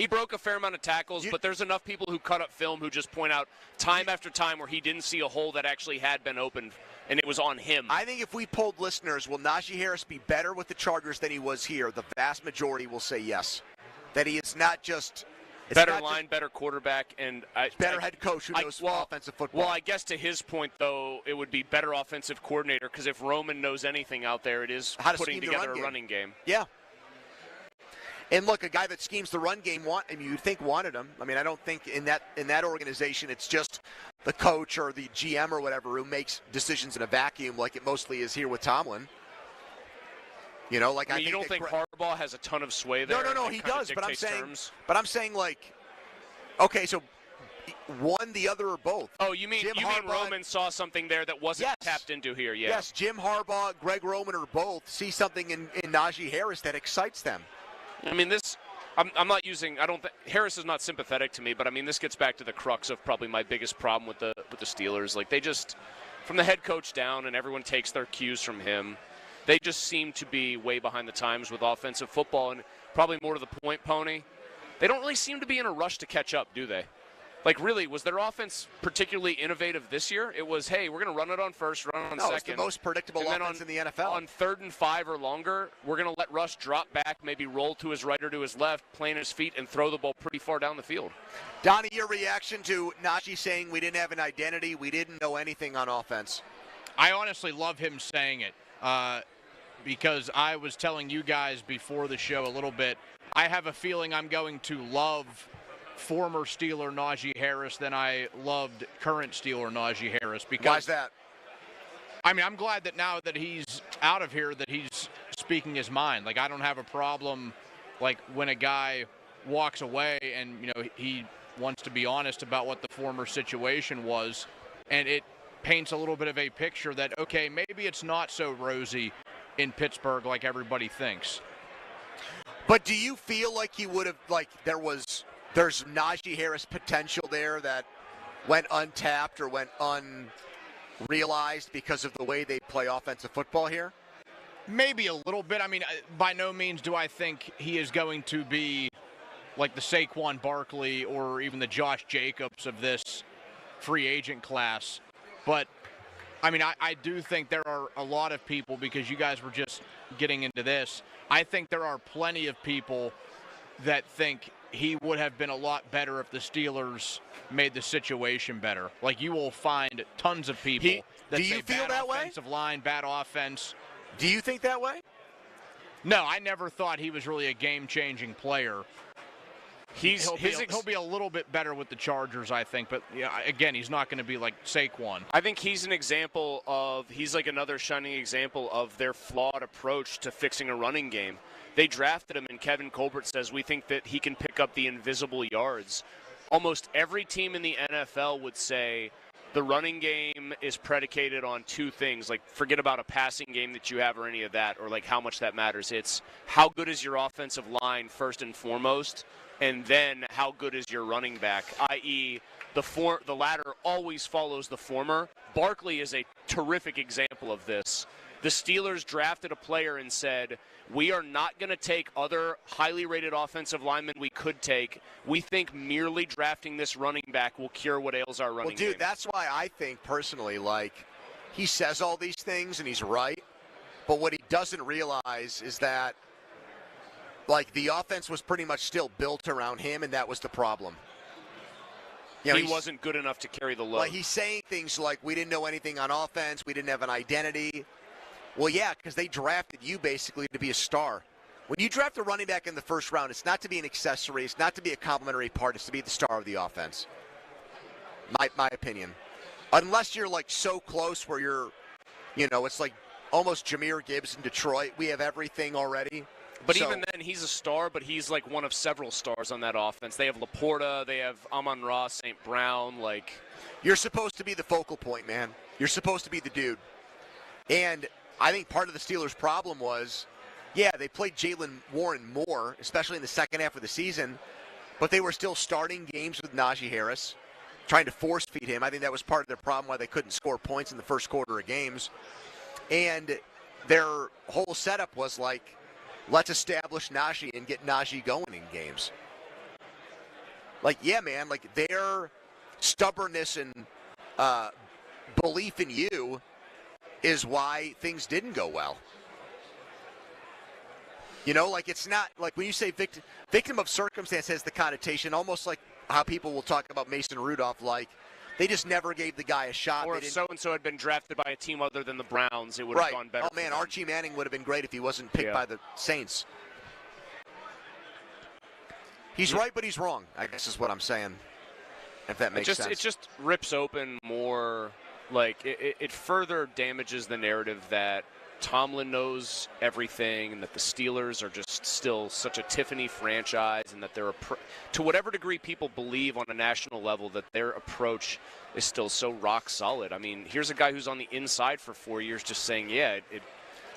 broke a fair amount of tackles, but there's enough people who cut up film who just point out time after time where he didn't see a hole that actually had been opened, and it was on him. I think if we polled listeners, will Najee Harris be better with the Chargers than he was here? The vast majority will say yes. That he is not just... Better line, better quarterback, and better head coach who knows offensive football. Well, I guess to his point, though, it would be better offensive coordinator because if Roman knows anything out there, it is putting together a running game. Yeah. And look, a guy that schemes the run game, you'd think wanted him. I mean, I don't think in that organization it's just the coach or the GM or whatever who makes decisions in a vacuum like it mostly is here with Tomlin. You know, like I mean, you don't think Harbaugh has a ton of sway there? No, he does. But I'm saying, like, okay, so one, the other, or both. Oh, you mean Roman saw something there that wasn't tapped into here? Yeah. Yes, Jim Harbaugh, Greg Roman, or both see something in Najee Harris that excites them. I mean, I'm not using. Harris is not sympathetic to me, but I mean, this gets back to the crux of probably my biggest problem with the Steelers. Like they just, from the head coach down, and everyone takes their cues from him. They just seem to be way behind the times with offensive football, and probably more to the point, Pony. They don't really seem to be in a rush to catch up, do they? Like, really, was their offense particularly innovative this year? It was, hey, we're going to run it on first, run it on second. It's the most predictable offense in the NFL. On 3rd and 5 or longer, we're going to let Russ drop back, maybe roll to his right or to his left, plant his feet, and throw the ball pretty far down the field. Donnie, your reaction to Najee saying we didn't have an identity, we didn't know anything on offense? I honestly love him saying it. Because I was telling you guys before the show a little bit, I have a feeling I'm going to love former Steeler Najee Harris than I loved current Steeler Najee Harris. Because, why is that? I mean, I'm glad that now that he's out of here that he's speaking his mind. Like, I don't have a problem, like, when a guy walks away and, you know, he wants to be honest about what the former situation was. And it paints a little bit of a picture that, okay, maybe it's not so rosy in Pittsburgh like everybody thinks. But do you feel like he would have, like, there's Najee Harris potential there that went untapped or went realized because of the way they play offensive football here? Maybe a little bit. I mean, by no means do I think he is going to be like the Saquon Barkley or even the Josh Jacobs of this free agent class. But, I mean, I do think there are a lot of people, because you guys were just getting into this, I think there are plenty of people that think he would have been a lot better if the Steelers made the situation better. Like, you will find tons of people that say bad offensive line, bad offense. Do you think that way? No, I never thought he was really a game-changing player. He'll be a little bit better with the Chargers, I think. But, again, he's not going to be like Saquon. I think he's he's like another shining example of their flawed approach to fixing a running game. They drafted him, and Kevin Colbert says, we think that he can pick up the invisible yards. Almost every team in the NFL would say the running game is predicated on two things. Like, forget about a passing game that you have or any of that, or like how much that matters. It's how good is your offensive line first and foremost, and then how good is your running back, i.e., the latter always follows the former. Barkley is a terrific example of this. The Steelers drafted a player and said, we are not going to take other highly rated offensive linemen we could take. We think merely drafting this running back will cure what ails our running game. Well, dude, that's why I think personally, like, he says all these things and he's right, but what he doesn't realize is that, like, the offense was pretty much still built around him, and that was the problem. He wasn't good enough to carry the load. Like, he's saying things like, we didn't know anything on offense, we didn't have an identity. Well, yeah, because they drafted you basically to be a star. When you draft a running back in the first round, it's not to be an accessory, it's not to be a complementary part, it's to be the star of the offense. My opinion. Unless you're, like, so close where you're, it's like almost Jahmyr Gibbs in Detroit. We have everything already. But even then, he's a star, but he's like one of several stars on that offense. They have Laporta, they have Amon-Ra, St. Brown. Like, you're supposed to be the focal point, man. You're supposed to be the dude. And I think part of the Steelers' problem was, they played Jaylen Warren more, especially in the second half of the season, but they were still starting games with Najee Harris, trying to force-feed him. I think that was part of their problem why they couldn't score points in the first quarter of games. And their whole setup was like, let's establish Najee and get Najee going in games. Like, yeah, man, like their stubbornness and belief in you is why things didn't go well. Like, it's not like when you say victim of circumstance has the connotation almost like how people will talk about Mason Rudolph, like they just never gave the guy a shot. Or if so-and-so had been drafted by a team other than the Browns, it would have gone better. Oh, man, Archie Manning would have been great if he wasn't picked by the Saints. He's right, but he's wrong, I guess is what I'm saying, if that makes sense. It just rips open more, like, it further damages the narrative that Tomlin knows everything and that the Steelers are just still such a Tiffany franchise and that they're, to whatever degree people believe on a national level, that their approach is still so rock solid. I mean, here's a guy who's on the inside for 4 years just saying, it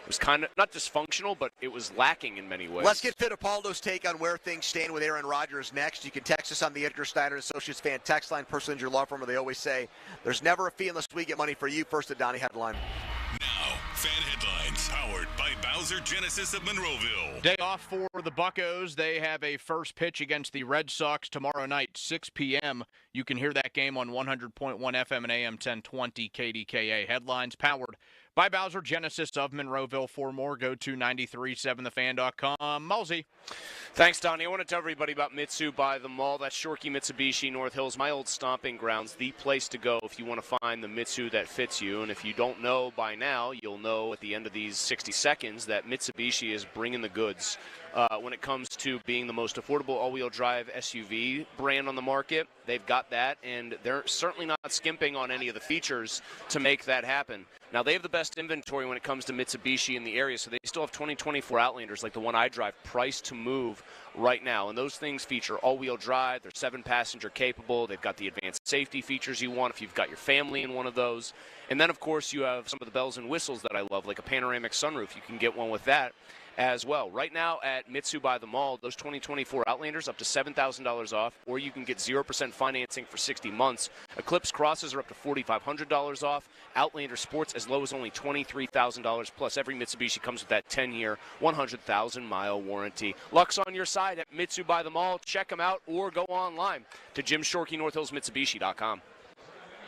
was kind of not dysfunctional, but it was lacking in many ways. Let's get Fittipaldo's take on where things stand with Aaron Rodgers next. You can text us on the Edgar Steiner Associates fan text line, personal injury law firm, where they always say, there's never a fee unless we get money for you. First, the Donnie headline. Now, fan headlines powered by Bowser Genesis of Monroeville. Day off for the Buccos. They have a first pitch against the Red Sox tomorrow night, 6 p.m. You can hear that game on 100.1 FM and AM 1020 KDKA. Headlines powered by Bowser Genesis of Monroeville. For more, go to 937thefan.com. Mulsey. Thanks, Donnie. I want to tell everybody about Mitsu by the Mall. That's Shorkey Mitsubishi, North Hills, my old stomping grounds, the place to go if you want to find the Mitsu that fits you. And if you don't know by now, you'll know at the end of these 60 seconds that Mitsubishi is bringing the goods when it comes to being the most affordable all-wheel drive SUV brand on the market. They've got that, and they're certainly not skimping on any of the features to make that happen. Now, they have the best inventory when it comes to Mitsubishi in the area, so they still have 2024 Outlanders like the one I drive, priced to move right now. And those things feature all-wheel drive. They're 7-passenger capable. They've got the advanced safety features you want if you've got your family in one of those. And then, of course, you have some of the bells and whistles that I love, like a panoramic sunroof. You can get one with that. as well. Right now at Mitsu by the Mall, those 2024 Outlanders up to $7,000 off, or you can get 0% financing for 60 months. Eclipse Crosses are up to $4,500 off. Outlander Sports as low as only $23,000, plus every Mitsubishi comes with that 10-year, 100,000-mile warranty. Luck's on your side at Mitsu by the Mall. Check them out or go online to Jim Shorkey, NorthHillsMitsubishi.com.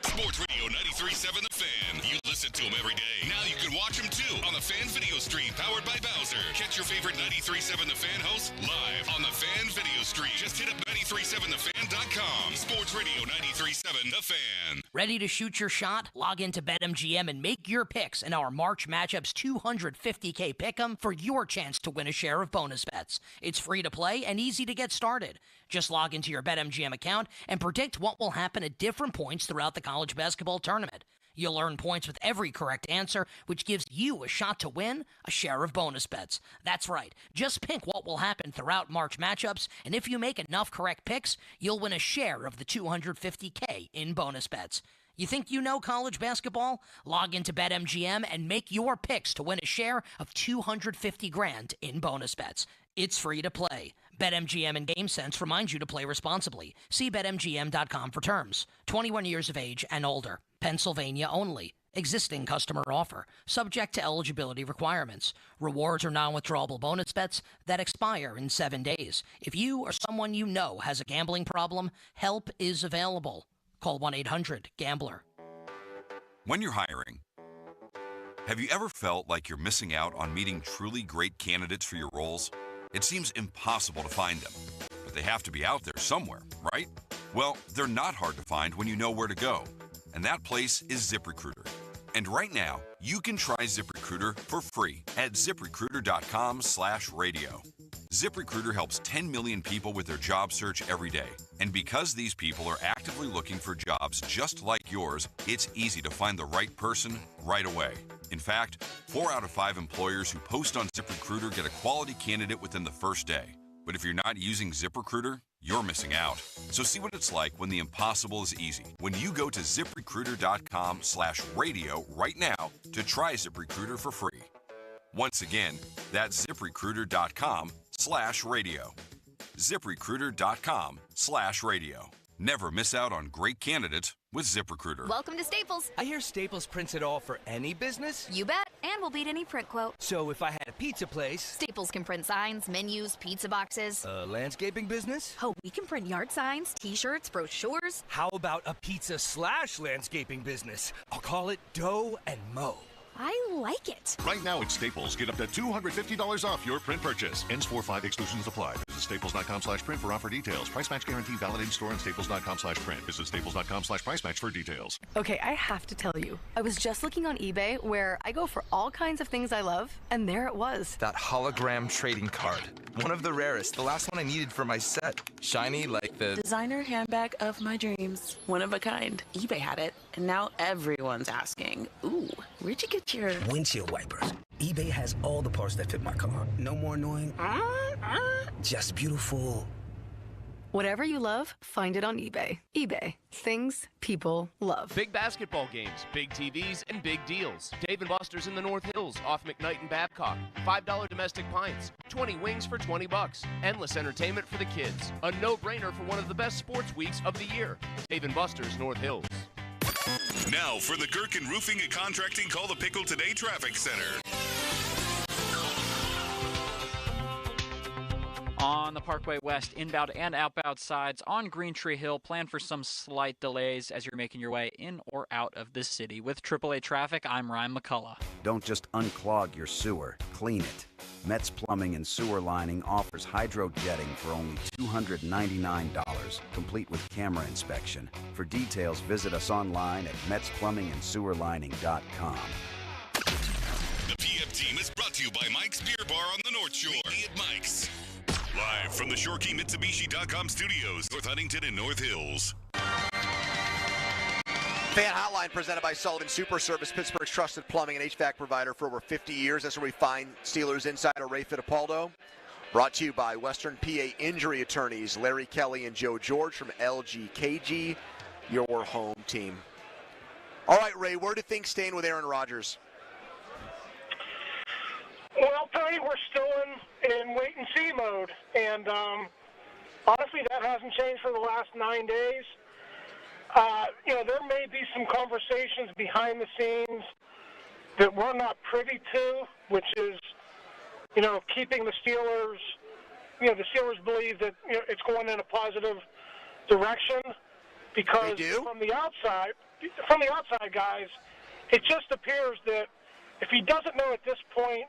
Sports Radio 93.7 The Fan. You listen to them every day. Now you can watch them too on the Fan Video Stream powered by Bowser. Catch your favorite 93.7 The Fan hosts live on the Fan Video Stream. Just hit up 937thefan.com. Sports Radio 93.7 The Fan. Ready to shoot your shot? Log into BetMGM and make your picks in our March Matchups $250K Pick'em for your chance to win a share of bonus bets. It's free to play and easy to get started. Just log into your BetMGM account and predict what will happen at different points throughout the college basketball tournament. You'll earn points with every correct answer, which gives you a shot to win a share of bonus bets. That's right. Just pick what will happen throughout March matchups, and if you make enough correct picks, you'll win a share of the $250K in bonus bets. You think you know college basketball? Log into BetMGM and make your picks to win a share of $250,000 in bonus bets. It's free to play. BetMGM and GameSense reminds you to play responsibly. See BetMGM.com for terms. 21 years of age and older. Pennsylvania only. Existing customer offer. Subject to eligibility requirements. Rewards are non-withdrawable bonus bets that expire in 7 days. If you or someone you know has a gambling problem, help is available. Call 1-800-GAMBLER. When you're hiring, have you ever felt like you're missing out on meeting truly great candidates for your roles? It seems impossible to find them, but they have to be out there somewhere, right? Well, they're not hard to find when you know where to go, and that place is ZipRecruiter. And right now, you can try ZipRecruiter for free at ZipRecruiter.com/radio. ZipRecruiter helps 10 million people with their job search every day. And because these people are actively looking for jobs just like yours, it's easy to find the right person right away. In fact, 4 out of 5 employers who post on ZipRecruiter get a quality candidate within the first day. But if you're not using ZipRecruiter, you're missing out. So see what it's like when the impossible is easy. When you go to ZipRecruiter.com/radio right now to try ZipRecruiter for free. Once again, that's ZipRecruiter.com/radio. ZipRecruiter.com/radio. Never miss out on great candidates with ZipRecruiter. Welcome to Staples. I hear Staples prints it all for any business? You bet, and we'll beat any print quote. So if I had a pizza place... Staples can print signs, menus, pizza boxes. A landscaping business? Oh, we can print yard signs, t-shirts, brochures. How about a pizza/landscaping business? I'll call it Dough and Mo. I like it. Right now at Staples, get up to $250 off your print purchase. Ends 4/5, exclusions apply. Visit staples.com/print for offer details. Price match guarantee valid in store and staples.com/print. Visit staples.com/price match for details. Okay, I have to tell you, I was just looking on eBay where I go for all kinds of things I love, and there it was. That hologram trading card. One of the rarest. The last one I needed for my set. Shiny like the designer handbag of my dreams. One of a kind. eBay had it, and now everyone's asking, ooh, where'd you get your windshield wipers? eBay has all the parts that fit my car. No more annoying. Just beautiful. Whatever you love, find it on eBay. eBay. Things people love. Big basketball games, big TVs, and big deals. Dave & Buster's in the North Hills, off McKnight and Babcock. $5 domestic pints. 20 wings for $20. Endless entertainment for the kids. A no-brainer for one of the best sports weeks of the year. Dave & Buster's, North Hills. Now for the Gherkin Roofing and Contracting Call the Pickle Today Traffic Center. On the Parkway West inbound and outbound sides on Green Tree Hill, plan for some slight delays as you're making your way in or out of the city. With AAA Traffic, I'm Ryan McCullough. Don't just unclog your sewer, clean it. Metz Plumbing and Sewer Lining offers hydro jetting for only $299, complete with camera inspection. For details, visit us online at metzplumbingandsewerlining.com. The PF Team is brought to you by Mike's Beer Bar on the North Shore. Be at Mike's. Live from the ShorkeyMitsubishi.com studios, North Huntington and North Hills. Fan Hotline presented by Sullivan Super Service, Pittsburgh's trusted plumbing and HVAC provider for over 50 years. That's where we find Steelers insider Ray Fittipaldo. Brought to you by Western PA Injury Attorneys, Larry Kelly and Joe George from LGKG, your home team. All right, Ray, where do things stand with Aaron Rodgers? Well, per Tony, we're still in wait-and-see mode. And honestly, that hasn't changed for the last 9 days. There may be some conversations behind the scenes that we're not privy to, which is, keeping the Steelers, the Steelers believe that, it's going in a positive direction because from the outside, guys, it just appears that if he doesn't know at this point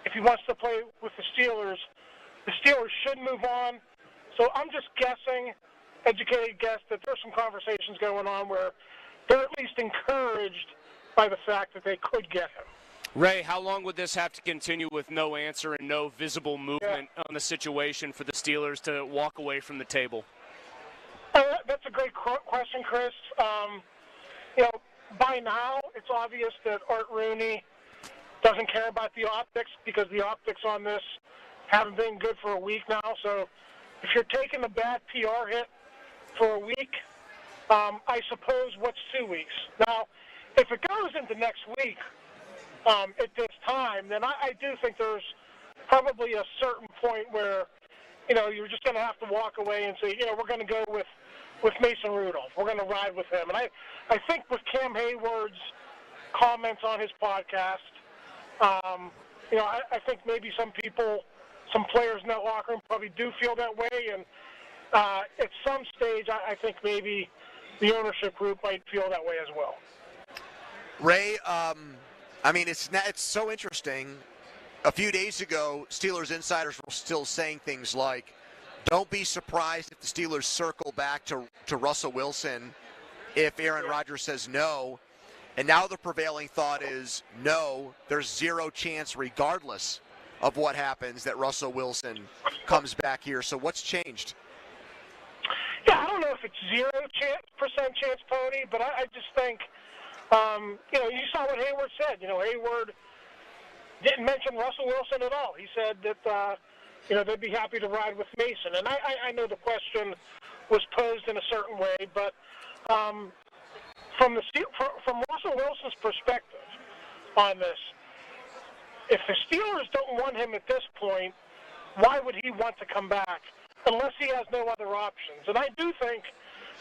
if he wants to play with the Steelers should move on. So I'm just guessing, educated guess, that there's some conversations going on where they're at least encouraged by the fact that they could get him. Ray, how long would this have to continue with no answer and no visible movement on the situation for the Steelers to walk away from the table? That's a great question, Chris. By now, it's obvious that Art Rooney doesn't care about the optics because the optics on this haven't been good for a week now. So if you're taking a bad PR hit for a week, I suppose what's 2 weeks? Now, if it goes into next week at this time, then I do think there's probably a certain point where, you're just going to have to walk away and say, we're going to go with Mason Rudolph. We're going to ride with him. And I think with Cam Hayward's comments on his podcast, I think maybe some players in that locker room probably do feel that way. And at some stage, I think maybe the ownership group might feel that way as well. Ray, it's so interesting. A few days ago, Steelers insiders were still saying things like, don't be surprised if the Steelers circle back to Russell Wilson if Aaron Rodgers says no. And now the prevailing thought is, no, there's zero chance regardless of what happens that Russell Wilson comes back here. So what's changed? Yeah, I don't know if it's 0% chance, Tony, but I just think, you saw what Hayward said. Hayward didn't mention Russell Wilson at all. He said that, they'd be happy to ride with Mason. And I know the question was posed in a certain way, but from Russell Wilson's perspective on this, if the Steelers don't want him at this point, why would he want to come back unless he has no other options? And I do think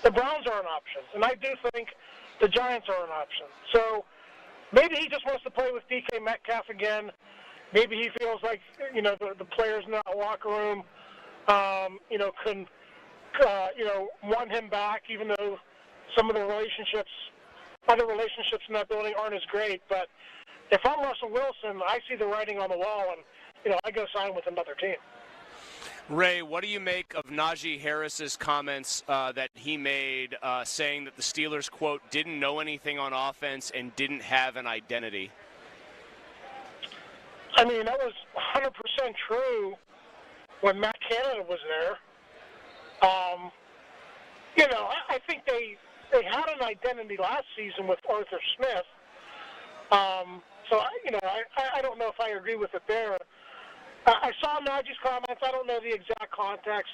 the Browns are an option, and I do think the Giants are an option. So maybe he just wants to play with DK Metcalf again. Maybe he feels like, the players in that locker room, can, want him back, even though some of the other relationships in that building aren't as great. But if I'm Russell Wilson, I see the writing on the wall, and, I go sign with another team. Ray, what do you make of Najee Harris's comments that he made saying that the Steelers, quote, didn't know anything on offense and didn't have an identity? That was 100% true when Matt Canada was there. I think they had an identity last season with Arthur Smith. So, I don't know if I agree with it there. I saw Najee's comments. I don't know the exact context.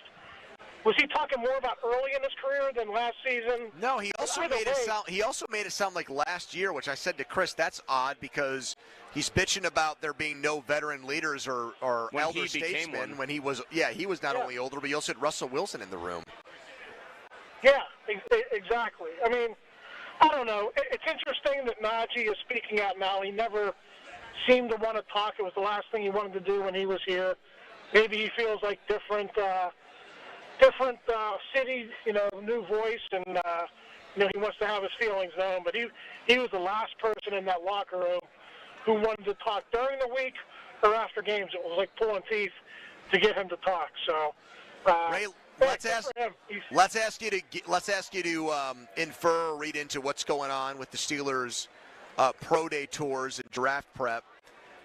Was he talking more about early in his career than last season? No, he also made it sound like last year, which I said to Chris, that's odd because he's bitching about there being no veteran leaders or elder statesmen when he was not only older, but he also had Russell Wilson in the room. Yeah, exactly. I don't know. It's interesting that Najee is speaking out now. He never seemed to want to talk. It was the last thing he wanted to do when he was here. Maybe he feels like different city, new voice, and he wants to have his feelings known. But he was the last person in that locker room who wanted to talk during the week or after games. It was like pulling teeth to get him to talk. So, Ray, let's ask you to infer or read into what's going on with the Steelers' pro day tours and draft prep.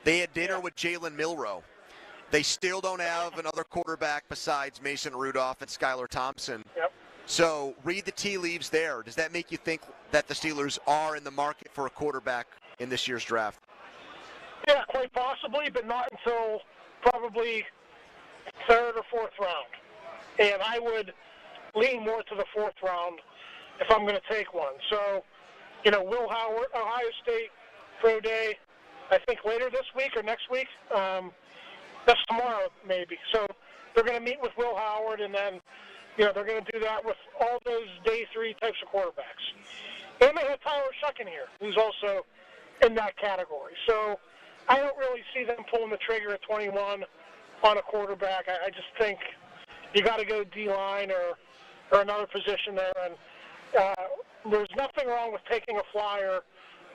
They had dinner with Jalen Milroe. They still don't have another quarterback besides Mason Rudolph and Skylar Thompson. Yep. So read the tea leaves there. Does that make you think that the Steelers are in the market for a quarterback in this year's draft? Yeah, quite possibly, but not until probably third or fourth round. And I would lean more to the fourth round if I'm going to take one. So, Will Howard, Ohio State Pro Day, I think later this week or next week. That's tomorrow, maybe. So they're going to meet with Will Howard, and then, they're going to do that with all those day 3 types of quarterbacks. And they have Tyler Shucken here, who's also in that category. So I don't really see them pulling the trigger at 21 on a quarterback. I just think you got to go D-line or another position there. And there's nothing wrong with taking a flyer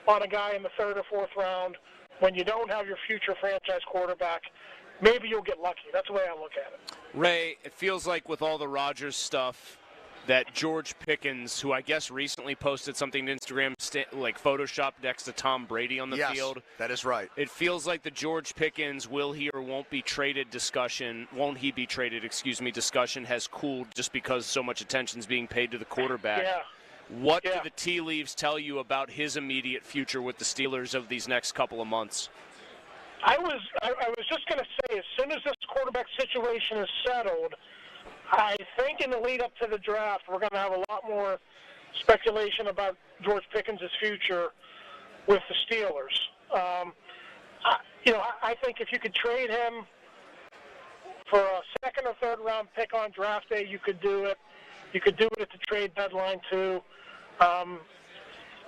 on a guy in the 3rd or 4th round when you don't have your future franchise quarterback. Maybe you'll get lucky. That's the way I look at it. Ray, it feels like with all the Rodgers stuff that George Pickens, who I guess recently posted something to Instagram, like photoshopped next to Tom Brady on the field. Yes, that is right. It feels like the George Pickens will he or won't he be traded discussion has cooled just because so much attention is being paid to the quarterback. Yeah. What do the tea leaves tell you about his immediate future with the Steelers of these next couple of months? I was just going to say, as soon as this quarterback situation is settled, I think in the lead up to the draft, we're going to have a lot more speculation about George Pickens' future with the Steelers. I think if you could trade him for a 2nd or 3rd round pick on draft day, you could do it. You could do it at the trade deadline too.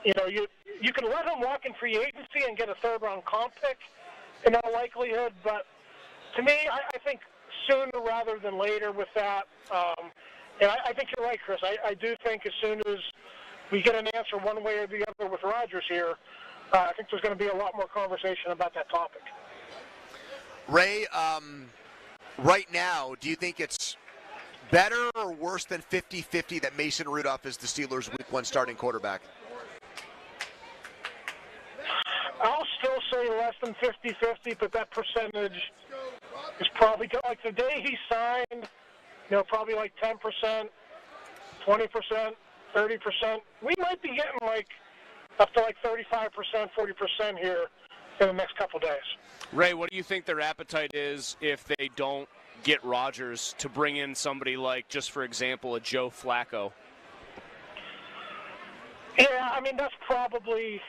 You can let him walk in free agency and get a 3rd round comp pick in all likelihood, but to me, I think sooner rather than later with that. And I think you're right, Chris. I do think as soon as we get an answer one way or the other with Rodgers here, I think there's going to be a lot more conversation about that topic. Ray, right now, do you think it's better or worse than 50-50 that Mason Rudolph is the Steelers' Week 1 starting quarterback? I'll still say less than 50-50, but that percentage is probably like the day he signed, probably like 10%, 20%, 30%. We might be getting like up to like 35%, 40% here in the next couple days. Ray, what do you think their appetite is if they don't get Rodgers to bring in somebody like, just for example, a Joe Flacco? Yeah, that's probably.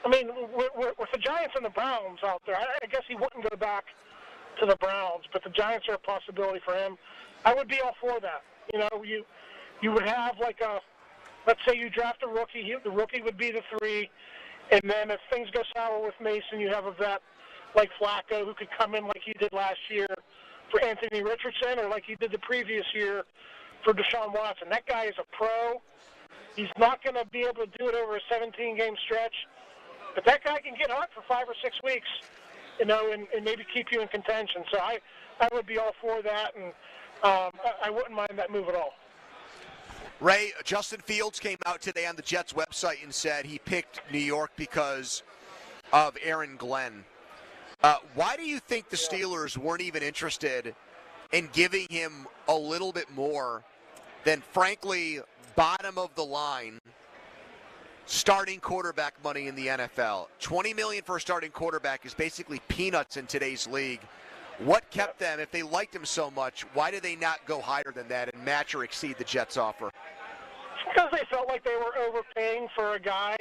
With the Giants and the Browns out there, I guess he wouldn't go back to the Browns, but the Giants are a possibility for him. I would be all for that. You would have let's say you draft a rookie, the rookie would be the 3, and then if things go sour with Mason, you have a vet like Flacco who could come in like he did last year for Anthony Richardson or like he did the previous year for Deshaun Watson. That guy is a pro. He's not going to be able to do it over a 17-game stretch. But that guy can get hot for 5 or 6 weeks, and maybe keep you in contention. So I would be all for that, and I wouldn't mind that move at all. Ray, Justin Fields came out today on the Jets website and said he picked New York because of Aaron Glenn. Why do you think the Steelers weren't even interested in giving him a little bit more than, frankly, bottom of the line starting quarterback money in the NFL? $20 million for a starting quarterback is basically peanuts in today's league. What kept them, if they liked him so much, why did they not go higher than that and match or exceed the Jets' offer? Because they felt like they were overpaying for a guy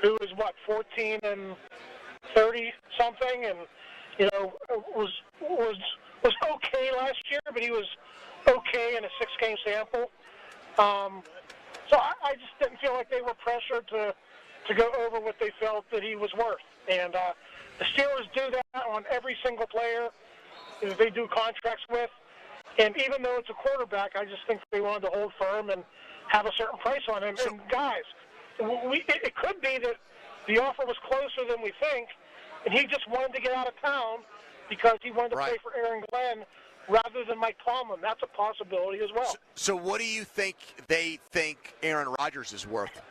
who was, 14 and 30 something, and was okay last year, but he was okay in a 6-game sample. So I just didn't feel like they were pressured to go over what they felt that he was worth. And the Steelers do that on every single player that they do contracts with. And even though it's a quarterback, I just think they wanted to hold firm and have a certain price on him. And guys, it could be that the offer was closer than we think, and he just wanted to get out of town because he wanted to play for Aaron Glenn rather than Mike Tomlin. That's a possibility as well. So what do you think they think Aaron Rodgers is worth?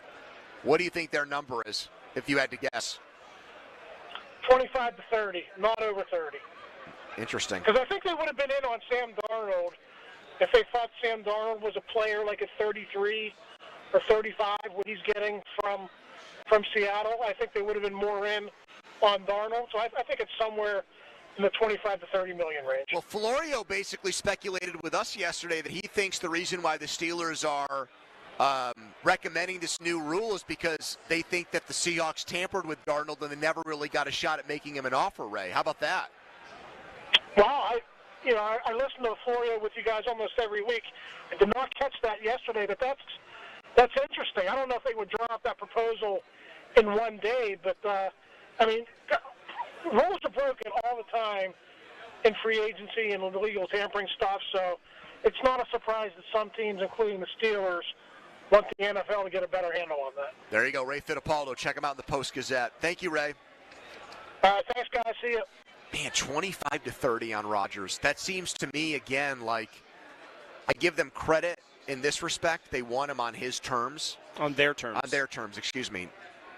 What do you think their number is, if you had to guess? 25 to 30, not over 30. Interesting. Because I think they would have been in on Sam Darnold if they thought Sam Darnold was a player like at 33 or 35, what he's getting from Seattle. I think they would have been more in on Darnold. So I think it's somewhere in the 25 to 30 million range. Well, Florio basically speculated with us yesterday that he thinks the reason why the Steelers are recommending this new rule is because they think that the Seahawks tampered with Darnold and they never really got a shot at making him an offer, Ray. How about that? Wow, I listen to Florio with you guys almost every week. I did not catch that yesterday, but that's interesting. I don't know if they would draw up that proposal in one day, but rules are broken all the time in free agency and illegal tampering stuff, so it's not a surprise that some teams, including the Steelers, want the NFL to get a better handle on that. There you go, Ray Fittipaldo. Check him out in the Post-Gazette. Thank you, Ray. Thanks, guys. See you. Man, 25-30 on Rodgers. That seems to me, again, like I give them credit in this respect. They want him on his terms. On their terms. On their terms, excuse me.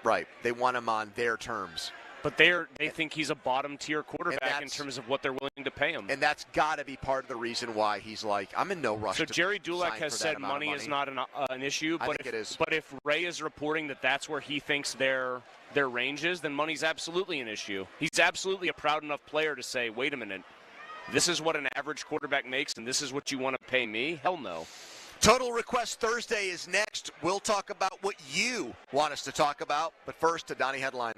Right. They want him on their terms. But they think he's a bottom-tier quarterback in terms of what they're willing to pay him. And that's got to be part of the reason why he's like, I'm in no rush. So to Jerry Dulac sign has for said that amount of money is not an issue. I think it is. But if Ray is reporting that that's where he thinks their range is, then money's absolutely an issue. He's absolutely a proud enough player to say, wait a minute, this is what an average quarterback makes, and this is what you want to pay me? Hell no. Total Request Thursday is next. We'll talk about what you want us to talk about. But first, a Donnie headline.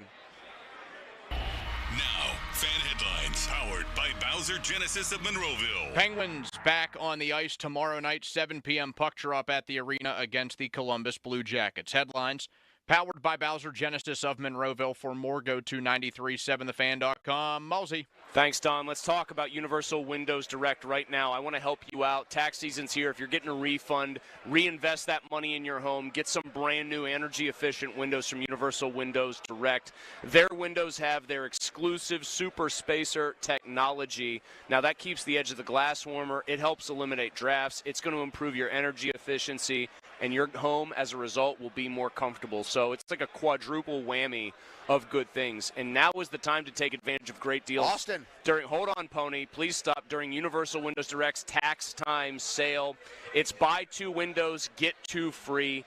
Now, fan headlines powered by Bowser Genesis of Monroeville. Penguins back on the ice tomorrow night, 7 p.m. puck drop at the arena against the Columbus Blue Jackets. Headlines powered by Bowser Genesis of Monroeville. For more, go to 937thefan.com. Mulsey. Thanks, Don. Let's talk about Universal Windows Direct right now. I want to help you out. Tax season's here. If you're getting a refund, reinvest that money in your home. Get some brand new energy-efficient windows from Universal Windows Direct. Their windows have their exclusive Super Spacer technology. Now, that keeps the edge of the glass warmer. It helps eliminate drafts. It's going to improve your energy efficiency, and your home, as a result, will be more comfortable. So it's like a quadruple whammy of good things. And now is the time to take advantage of great deals. Austin. Hold on, Pony. Please stop. During Universal Windows Direct's tax time sale, it's buy 2 windows, get 2 free.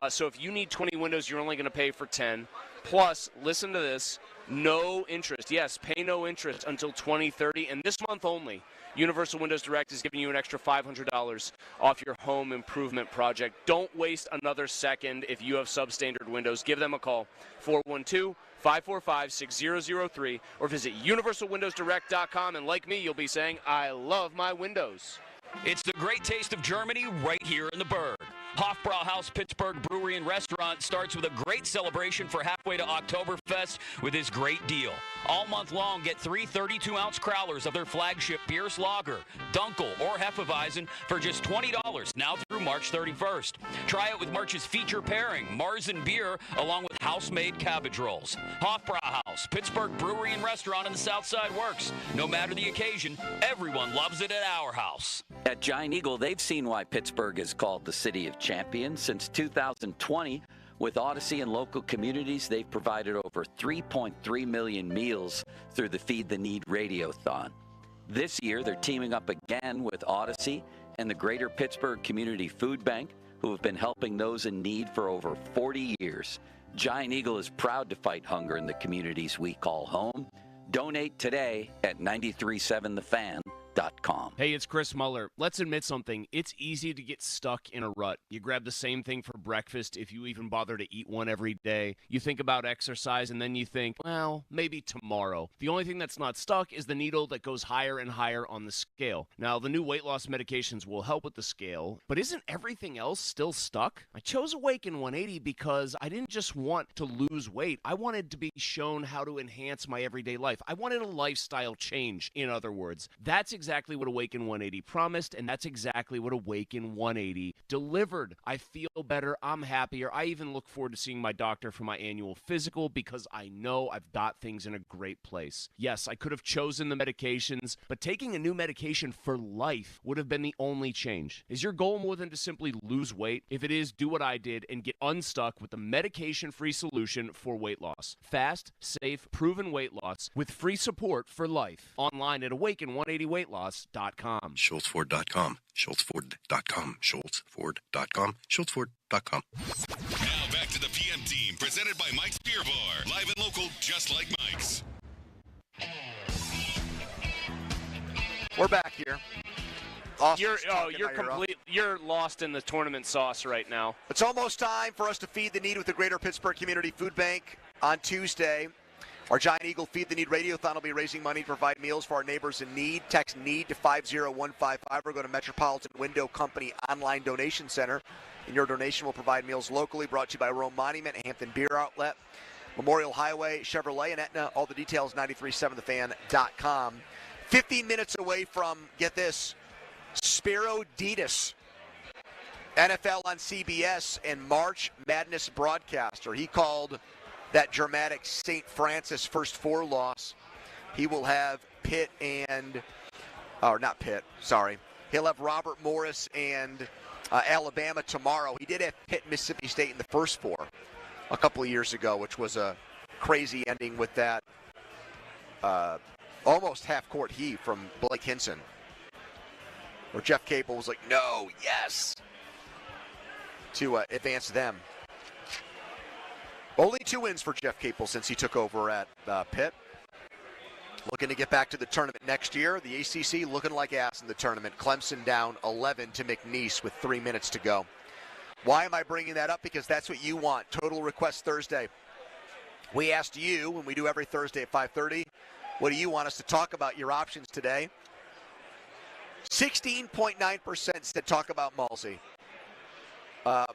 So if you need 20 windows, you're only going to pay for 10. Plus, listen to this, no interest. Yes, pay no interest until 2030, and this month only. Universal Windows Direct is giving you an extra $500 off your home improvement project. Don't waste another second if you have substandard windows. Give them a call, 412-545-6003, or visit universalwindowsdirect.com. And like me, you'll be saying, I love my windows. It's the great taste of Germany right here in the Berg. Hofbrauhaus Pittsburgh Brewery and Restaurant starts with a great celebration for halfway to Oktoberfest with this great deal. All month long, get 3 32-ounce crowlers of their flagship Bierce Lager, Dunkel, or Hefeweizen for just $20 now through March 31st. Try it with March's feature pairing, Marzen beer, along with house-made cabbage rolls. Hofbrauhaus, Pittsburgh Brewery and Restaurant in the Southside Works. No matter the occasion, everyone loves it at our house. At Giant Eagle, they've seen why Pittsburgh is called the City of Champions since 2020. With Odyssey and local communities, they've provided over 3.3 million meals through the Feed the Need Radiothon. This year, they're teaming up again with Odyssey and the Greater Pittsburgh Community Food Bank, who have been helping those in need for over 40 years. Giant Eagle is proud to fight hunger in the communities we call home. Donate today at 937thefan.com. Hey, it's Chris Muller. Let's admit something. It's easy to get stuck in a rut. You grab the same thing for breakfast if you even bother to eat one every day. You think about exercise and then you think, well, maybe tomorrow. The only thing that's not stuck is the needle that goes higher and higher on the scale. Now, the new weight loss medications will help with the scale, but isn't everything else still stuck? I chose Awaken 180 because I didn't just want to lose weight. I wanted to be shown how to enhance my everyday life. I wanted a lifestyle change, in other words. That's exactly what Awaken 180 promised, and that's exactly what Awaken 180 delivered. I feel better. I'm happier. I even look forward to seeing my doctor for my annual physical because I know I've got things in a great place. Yes, I could have chosen the medications, but taking a new medication for life would have been the only change. Is your goal more than to simply lose weight? If it is, do what I did and get unstuck with the medication-free solution for weight loss. Fast, safe, proven weight loss with free support for life. Online at Awaken180weightloss.com. SchultzFord.com. SchultzFord.com. SchultzFord.com. SchultzFord.com. Now back to the PM team, presented by Mike's Beer Bar. Live and local, just like Mike's. We're back here. You're lost in the tournament sauce right now. It's almost time for us to feed the need with the Greater Pittsburgh Community Food Bank on Tuesday. Our Giant Eagle Feed the Need Radiothon will be raising money to provide meals for our neighbors in need. Text NEED to 50155 or go to Metropolitan Window Company online donation center. And your donation will provide meals locally, brought to you by Rome Monument, Hampton Beer Outlet, Memorial Highway, Chevrolet, and Aetna. All the details, 937thefan.com. 15 minutes away from, get this, Spiro Dedes, NFL on CBS and March Madness broadcaster. He called that dramatic St. Francis first four loss. He will have Pitt and, or not Pitt, sorry. He'll have Robert Morris and Alabama tomorrow. He did have Pitt, Mississippi State in the first four a couple of years ago, which was a crazy ending with that almost half-court heave from Blake Hinson, where Jeff Capel was like, no, yes, to advance them. Only 2 wins for Jeff Capel since he took over at Pitt. Looking to get back to the tournament next year. The ACC looking like ass in the tournament. Clemson down 11 to McNeese with 3 minutes to go. Why am I bringing that up? Because that's what you want. Total Request Thursday. We asked you, when we do every Thursday at 5:30, what do you want us to talk about? Your options today. 16.9% said talk about Malsey.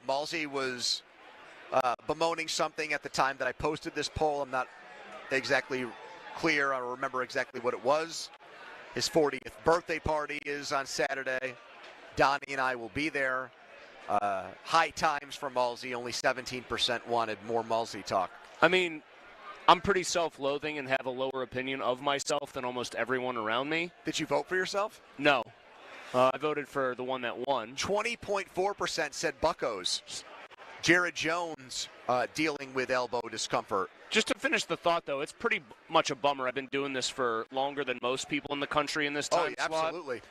Malsey was bemoaning something at the time that I posted this poll. I'm not exactly clear. I don't remember exactly what it was. His 40th birthday party is on Saturday. Donnie and I will be there. High times for Malsey. Only 17% wanted more Malsey talk. I mean, I'm pretty self-loathing and have a lower opinion of myself than almost everyone around me. Did you vote for yourself? No. I voted for the one that won. 20.4% said Buccos. Jared Jones dealing with elbow discomfort. Just to finish the thought, though, it's pretty much a bummer. I've been doing this for longer than most people in the country in this time slot. Absolutely.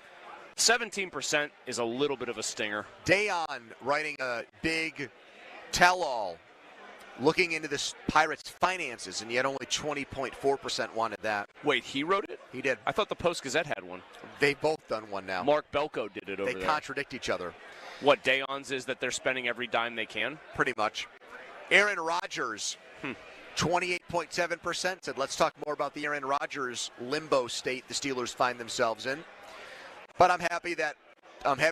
17% is a little bit of a stinger. Dayon writing a big tell-all looking into this Pirates' finances, and yet only 20.4% wanted that. Wait, he wrote it? He did. I thought the Post-Gazette had one. They've both done one now. Mark Belko did it over there. They contradict each other. What, Dayon's is that they're spending every dime they can? Pretty much. Aaron Rodgers, 28.7% said, let's talk more about the Aaron Rodgers limbo state the Steelers find themselves in. But I'm happy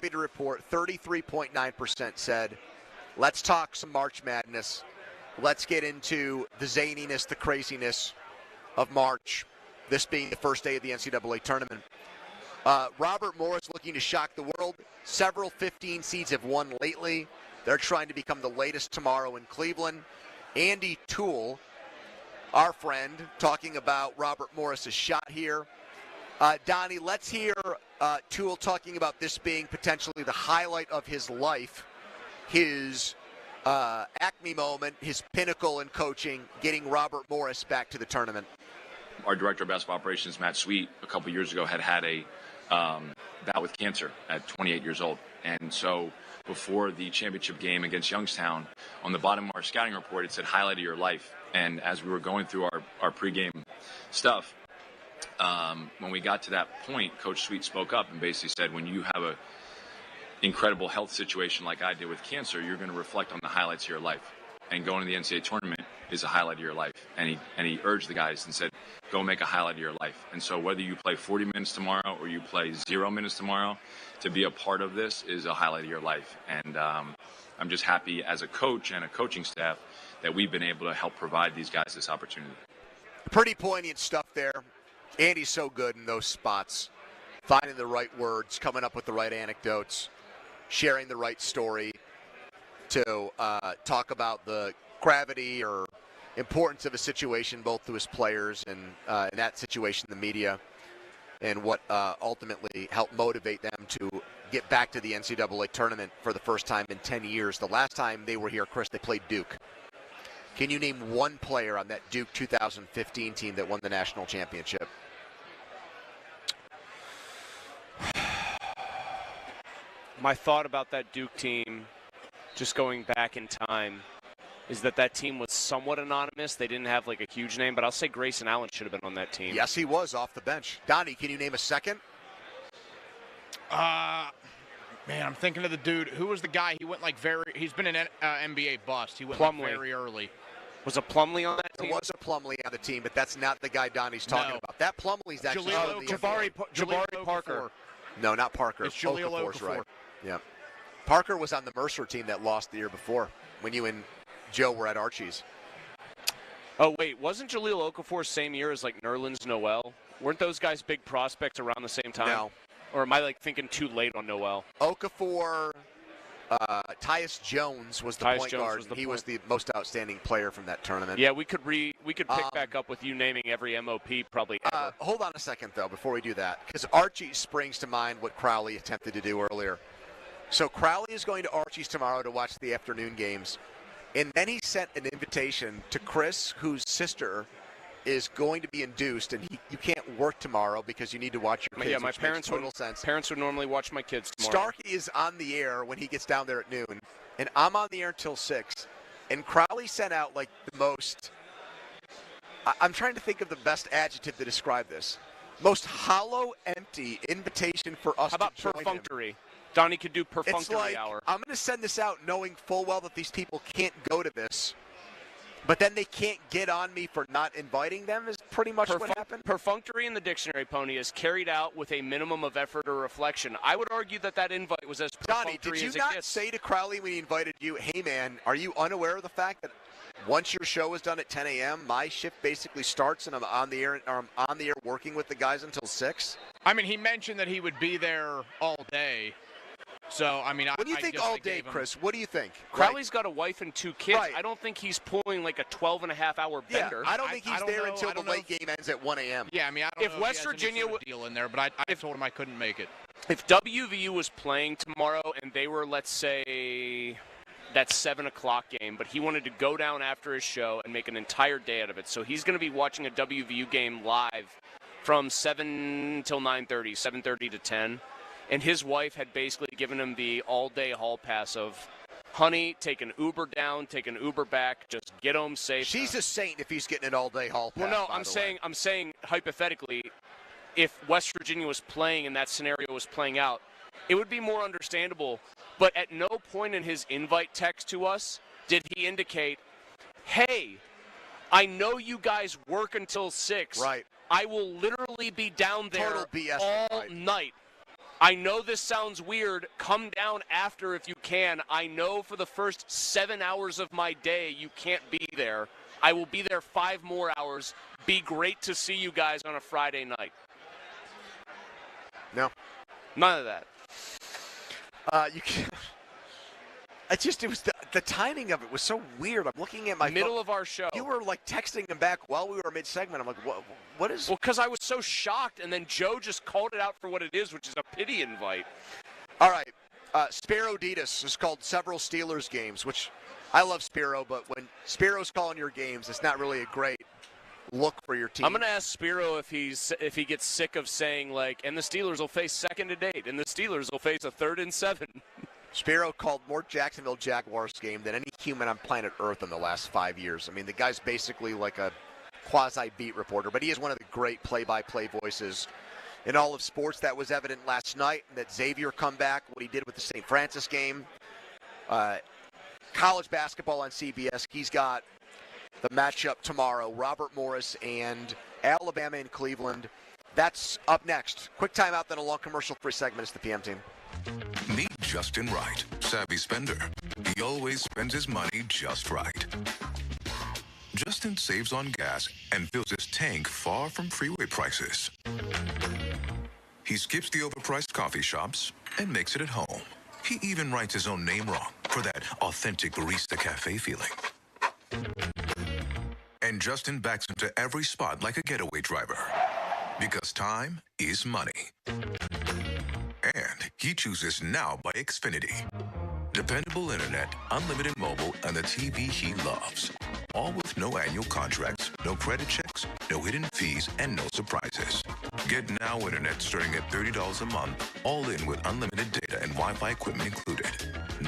to report 33.9% said, let's talk some March Madness. Let's get into the zaniness, the craziness of March, this being the first day of the NCAA tournament. Robert Morris looking to shock the world. Several 15 seeds have won lately. They're trying to become the latest tomorrow in Cleveland. Andy Toole, our friend, talking about Robert Morris's shot here. Donnie, let's hear Toole talking about this being potentially the highlight of his life, his acme moment, his pinnacle in coaching, getting Robert Morris back to the tournament. Our director of basketball operations, Matt Sweet, a couple years ago had a bout with cancer at 28 years old. And so before the championship game against Youngstown, on the bottom of our scouting report, it said highlight of your life. And as we were going through our pregame stuff, when we got to that point, Coach Sweet spoke up and basically said, when you have a incredible health situation like I did with cancer, you're going to reflect on the highlights of your life. And going to the NCAA tournament is a highlight of your life. And he urged the guys and said, go make a highlight of your life. And so whether you play 40 minutes tomorrow or you play 0 minutes tomorrow, to be a part of this is a highlight of your life. And I'm just happy as a coach and a coaching staff that we've been able to help provide these guys this opportunity. Pretty poignant stuff there. Andy's so good in those spots, finding the right words, coming up with the right anecdotes, sharing the right story to talk about the gravity or importance of a situation, both to his players and in that situation, the media, and what ultimately helped motivate them to get back to the NCAA tournament for the first time in 10 years. The last time they were here, Chris, they played Duke. Can you name one player on that Duke 2015 team that won the national championship? My thought about that Duke team, just going back in time, is that team was somewhat anonymous. They didn't have like a huge name, but I'll say Grayson Allen should have been on that team. Yes, he was off the bench. Donnie, can you name a second? Man, I'm thinking of the dude. Who was the guy? He went like he's been an NBA bust. He went Plumlee. like very early. Was a Plumlee on that team? There was a Plumlee on the team, but that's not the guy Donnie's talking about. That Plumlee's actually Jabari Parker. No, not Parker. It's Jaleel Okafor's Okafor. right. Yeah. Parker was on the Mercer team that lost the year before when you and Joe were at Archie's. Oh, wait. Wasn't Jaleel Okafor same year as, like, Nerlens Noel? Weren't those guys big prospects around the same time? No. Or am I, like, thinking too late on Noel? Okafor, Tyus Jones was the point guard. He was the most outstanding player from that tournament. Yeah, we could pick back up with you naming every MOP probably ever. Hold on a second, though, before we do that, because Archie springs to mind what Crowley attempted to do earlier. So Crowley is going to Archie's tomorrow to watch the afternoon games, and then he sent an invitation to Chris, whose sister is going to be induced, and you can't work tomorrow because you need to watch your kids. Yeah, my which parents makes total sense. Parents would normally watch my kids tomorrow. Starkey is on the air when he gets down there at noon, and I'm on the air until 6. And Crowley sent out like the most. I'm trying to think of the best adjective to describe this. Most hollow, empty invitation for us. How about to join perfunctory? him. Donnie could do perfunctory It's like, hour. I'm going to send this out knowing full well that these people can't go to this, but then they can't get on me for not inviting them is pretty much what happened. Perfunctory in the dictionary, Pony, is carried out with a minimum of effort or reflection. I would argue that invite was as Donnie, perfunctory did as you it not gets. say to Crowley when he invited you, hey, man, are you unaware of the fact that once your show is done at 10 a.m., my shift basically starts and I'm on the air working with the guys until 6? I mean, he mentioned that he would be there all day. So, I mean, when you think all day, Chris, what do you think? Crowley's got a wife and 2 kids. Right. I don't think he's pulling like a 12-and-a-half-hour bender. I don't think he's there until the late game ends at 1 a.m. Yeah, I mean, I don't If know West if he has Virginia any sort of deal in there, but I told him I couldn't make it. If WVU was playing tomorrow and they were, let's say, that 7 o'clock game, but he wanted to go down after his show and make an entire day out of it. So he's going to be watching a WVU game live from 7 till 9:30, 7:30 to 10. And his wife had basically given him the all-day hall pass of, honey, take an Uber down, take an Uber back, just get home safe. She's a saint if he's getting an all-day hall pass. Well, no, I'm saying hypothetically, if West Virginia was playing and that scenario was playing out, it would be more understandable. But at no point in his invite text to us did he indicate, hey, I know you guys work until 6. Right. I will literally be down there Total BS all night. I know this sounds weird. Come down after if you can. I know for the first 7 hours of my day you can't be there. I will be there 5 more hours. Be great to see you guys on a Friday night. No. None of that. You can't. It was the timing of it was so weird. I'm looking at my middle of our show. You were like texting him back while we were mid-segment. I'm like, what is? Well, because I was so shocked, and then Joe just called it out for what it is, which is a pity invite. All right. Spiro Ditas has called several Steelers games, which I love Spiro, but when Spiro's calling your games, it's not really a great look for your team. I'm going to ask Spiro if he gets sick of saying, like, and the Steelers will face 2nd and 8, and the Steelers will face a 3rd and 7. Spiro called more Jacksonville Jaguars game than any human on planet Earth in the last 5 years. I mean, the guy's basically like a quasi-beat reporter, but he is one of the great play-by-play voices in all of sports. That was evident last night, that Xavier comeback, what he did with the St. Francis game. College basketball on CBS, he's got the matchup tomorrow, Robert Morris and Alabama and Cleveland. That's up next. Quick timeout, then a long commercial-free segment. It's the PM Team. Meet Justin Wright, savvy spender. He always spends his money just right. Justin saves on gas and fills his tank far from freeway prices. He skips the overpriced coffee shops and makes it at home. He even writes his own name wrong for that authentic barista cafe feeling. And Justin backs into every spot like a getaway driver. Because time is money. And he chooses Now by Xfinity. Dependable internet, unlimited mobile, and the TV he loves. All with no annual contracts, no credit checks, no hidden fees, and no surprises. Get Now internet starting at $30 a month, all in with unlimited data and Wi-Fi equipment included.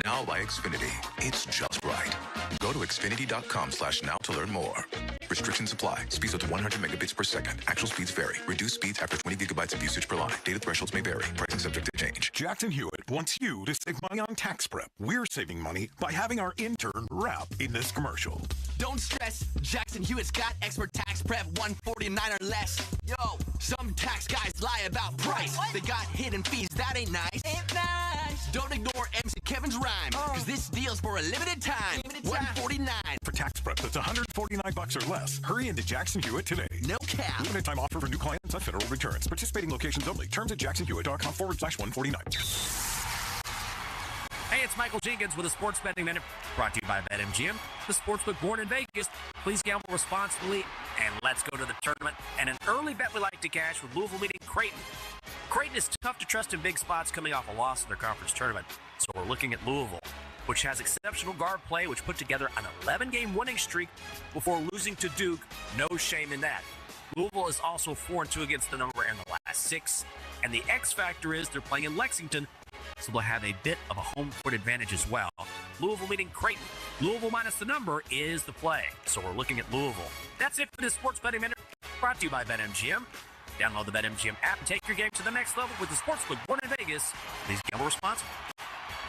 Now by Xfinity. It's just right. Go to Xfinity.com/now to learn more. Restrictions apply. Speeds up to 100 megabits per second. Actual speeds vary. Reduced speeds after 20 gigabytes of usage per line. Data thresholds may vary. Pricing subject to change. Jackson Hewitt wants you to save money on tax prep. We're saving money by having our intern rap in this commercial. Don't stress. Jackson Hewitt's got expert tax prep, $149 or less. Yo, some tax guys lie about price. They got hidden fees. That ain't nice. Ain't nice. Don't ignore MC Kevin's rhyme, because this deal's for a limited time. $149. For tax prep that's $149 or less. Hurry into Jackson Hewitt today. No cap. Limited time offer for new clients on federal returns. Participating locations only. Terms at jacksonhewitt.com/149. Hey, it's Michael Jenkins with a Sports Betting Minute brought to you by BetMGM, the sportsbook born in Vegas. Please gamble responsibly, and let's go to the tournament. And an early bet we like to cash with Louisville meeting Creighton. Creighton is tough to trust in big spots coming off a loss in their conference tournament, so we're looking at Louisville, which has exceptional guard play, which put together an 11-game winning streak before losing to Duke. No shame in that. Louisville is also 4-2 against the number in the last 6, and the X factor is they're playing in Lexington, so they'll have a bit of a home court advantage as well. Louisville meeting Creighton. Louisville minus the number is the play, so we're looking at Louisville. That's it for this Sports Betting Minute, brought to you by BetMGM. Download the BetMGM app and take your game to the next level with the sportsbook born in Vegas. Please gamble responsibly.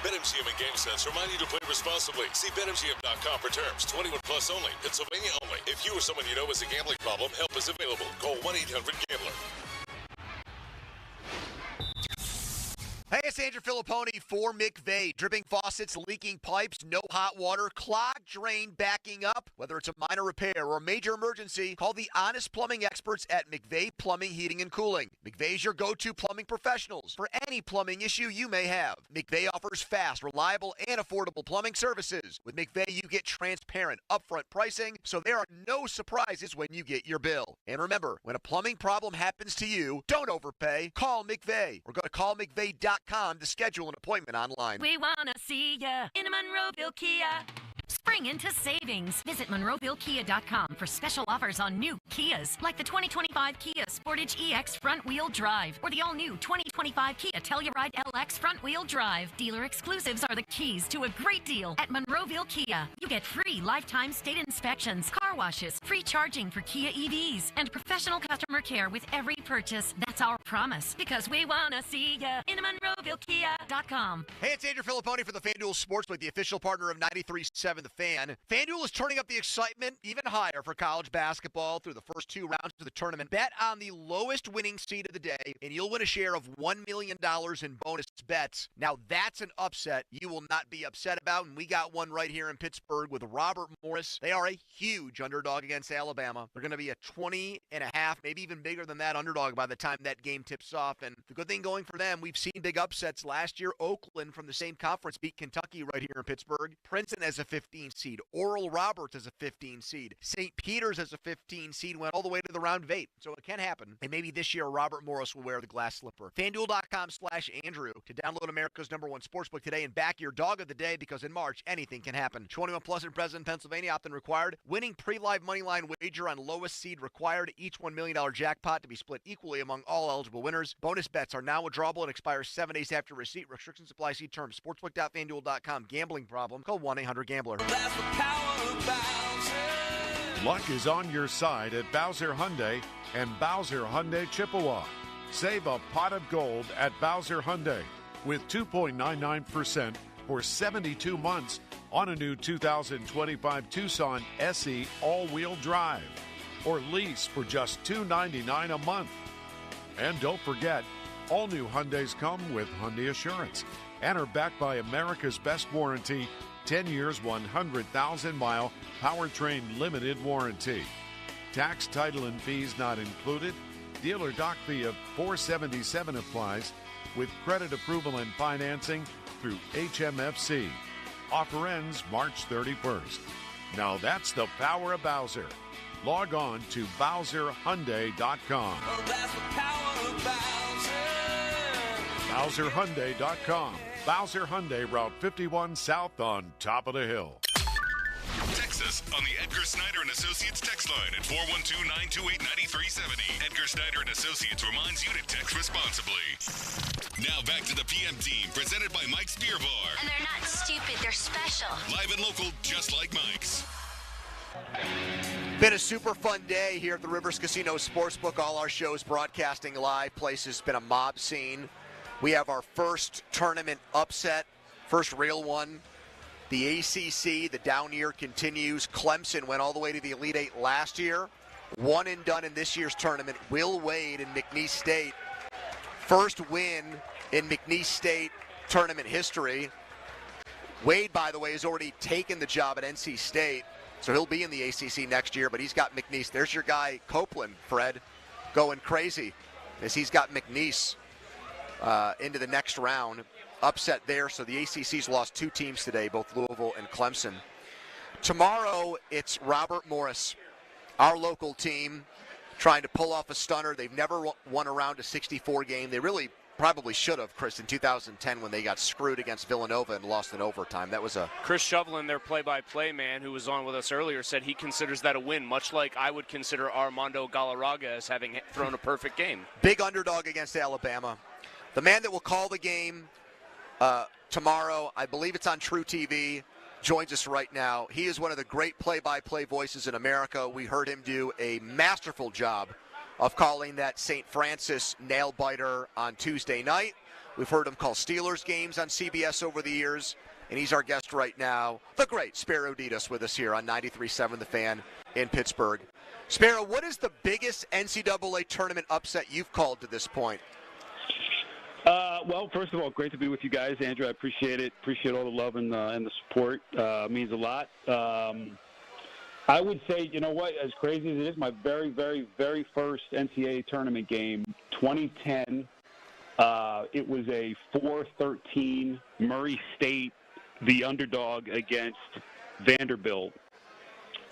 BetMGM and GameSense remind you to play responsibly. See BetMGM.com for terms. 21 plus only. Pennsylvania only. If you or someone you know has a gambling problem, help is available. Call 1-800-GAMBLER. Hey, it's Andrew Filipponi for McVay. Dripping faucets, leaking pipes, no hot water, clogged drain backing up. Whether it's a minor repair or a major emergency, call the honest plumbing experts at McVay Plumbing, Heating, and Cooling. McVay's your go-to plumbing professionals for any plumbing issue you may have. McVay offers fast, reliable, and affordable plumbing services. With McVay, you get transparent, upfront pricing, so there are no surprises when you get your bill. And remember, when a plumbing problem happens to you, don't overpay. Call McVay or go to callmcvay.com to schedule an appointment online. We want to see ya in a Monroeville Kia. Spring into savings. Visit MonroevilleKia.com for special offers on new Kias, like the 2025 Kia Sportage EX front-wheel drive or the all-new 2025 Kia Telluride LX front-wheel drive. Dealer exclusives are the keys to a great deal at Monroeville Kia. You get free lifetime state inspections, car washes, free charging for Kia EVs, and professional customer care with every purchase. That's our promise, because we want to see ya in MonroevilleKia.com. Hey, it's Andrew Filipponi for the FanDuel Sportsbook, the official partner of 93.7 The Fan. FanDuel is turning up the excitement even higher for college basketball through the first 2 rounds of the tournament. Bet on the lowest winning seed of the day, and you'll win a share of $1 million in bonus bets. Now, that's an upset you will not be upset about, and we got one right here in Pittsburgh with Robert Morris. They are a huge underdog against Alabama. They're going to be a 20.5, maybe even bigger than that underdog by the time that game tips off. And the good thing going for them, we've seen big upsets last year. Oakland from the same conference beat Kentucky right here in Pittsburgh. Princeton as a 15 seed. Oral Roberts as a 15 seed. St. Peter's as a 15 seed went all the way to the round of 8. So it can happen. And maybe this year Robert Morris will wear the glass slipper. FanDuel.com/Andrew to download America's #1 sportsbook today and back your dog of the day, because in March, anything can happen. 21 plus and present in Pennsylvania, opt-in required. Winning pre-live moneyline wager on lowest seed required. Each $1 million jackpot to be split equally among all eligible winners. Bonus bets are now withdrawable and expire 7 days after receipt. Restrictions apply. See terms. Sportsbook.fanduel.com. Gambling problem? Call 1-800-GAMBLER. Luck is on your side at Bowser Hyundai and Bowser Hyundai Chippewa. Save a pot of gold at Bowser Hyundai with 2.99% for 72 months on a new 2025 Tucson SE all-wheel drive, or lease for just $299 a month. And don't forget, all new Hyundais come with Hyundai Assurance and are backed by America's best warranty, 10 years, 100,000-mile powertrain limited warranty. Tax, title, and fees not included. Dealer doc fee of $477 applies with credit approval and financing through HMFC. Offer ends March 31st. Now that's the power of Bowser. Log on to BowserHyundai.com. BowserHyundai.com. Bowser Hyundai, Route 51 South on top of the hill. Text us on the Edgar Snyder and Associates text line at 412-928-9370. Edgar Snyder and Associates reminds you to text responsibly. Now back to the PM Team, presented by Mike's Beer Bar. And they're not stupid, they're special. Live and local, just like Mike's. Been a super fun day here at the Rivers Casino Sportsbook. All our shows broadcasting live. Place has been a mob scene. We have our first tournament upset, first real one. The ACC, the down year continues. Clemson went all the way to the Elite Eight last year. One and done in this year's tournament. Will Wade in McNeese State. First win in McNeese State tournament history. Wade, by the way, has already taken the job at NC State, so he'll be in the ACC next year, but he's got McNeese. There's your guy, Copeland, Fred, going crazy as he's got McNeese into the next round. Upset there, so the ACC's lost 2 teams today, both Louisville and Clemson. Tomorrow, it's Robert Morris, our local team, trying to pull off a stunner. They've never won a round of 64 game. They really probably should have, Chris, in 2010 when they got screwed against Villanova and lost in overtime. That was a... Chris Shovelin, their play-by-play man who was on with us earlier, said he considers that a win, much like I would consider Armando Galarraga as having thrown a perfect game. Big underdog against Alabama. The man that will call the game tomorrow, I believe it's on True TV, joins us right now. He is one of the great play-by-play voices in America. We heard him do a masterful job of calling that St. Francis nail-biter on Tuesday night. We've heard him call Steelers games on CBS over the years, and he's our guest right now, the great Spero Dedes, with us here on 93.7 The Fan in Pittsburgh. Spero, what is the biggest NCAA tournament upset you've called to this point? Well, first of all, great to be with you guys, Andrew. I appreciate it. Appreciate all the love and the support. Means a lot. I would say, you know what, as crazy as it is, my very, very, very first NCAA tournament game, 2010, it was a 4-13 Murray State, the underdog against Vanderbilt,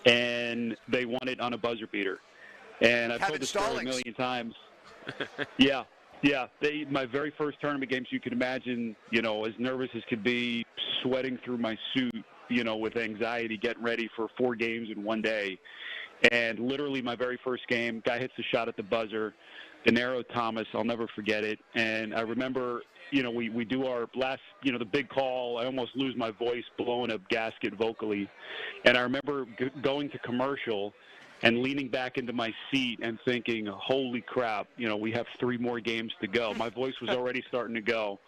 and they won it on a buzzer beater. And I've told this story a million times. Yeah. My very first tournament games, you can imagine, you know, as nervous as could be, sweating through my suit, you know, with anxiety, getting ready for 4 games in one day. And literally my very first game, guy hits the shot at the buzzer, Denaro Thomas, I'll never forget it. And I remember, you know, we do our last, you know, the big call. I almost lose my voice, blowing a gasket vocally. And I remember going to commercial and leaning back into my seat and thinking, holy crap, you know, we have 3 more games to go. My voice was already starting to go.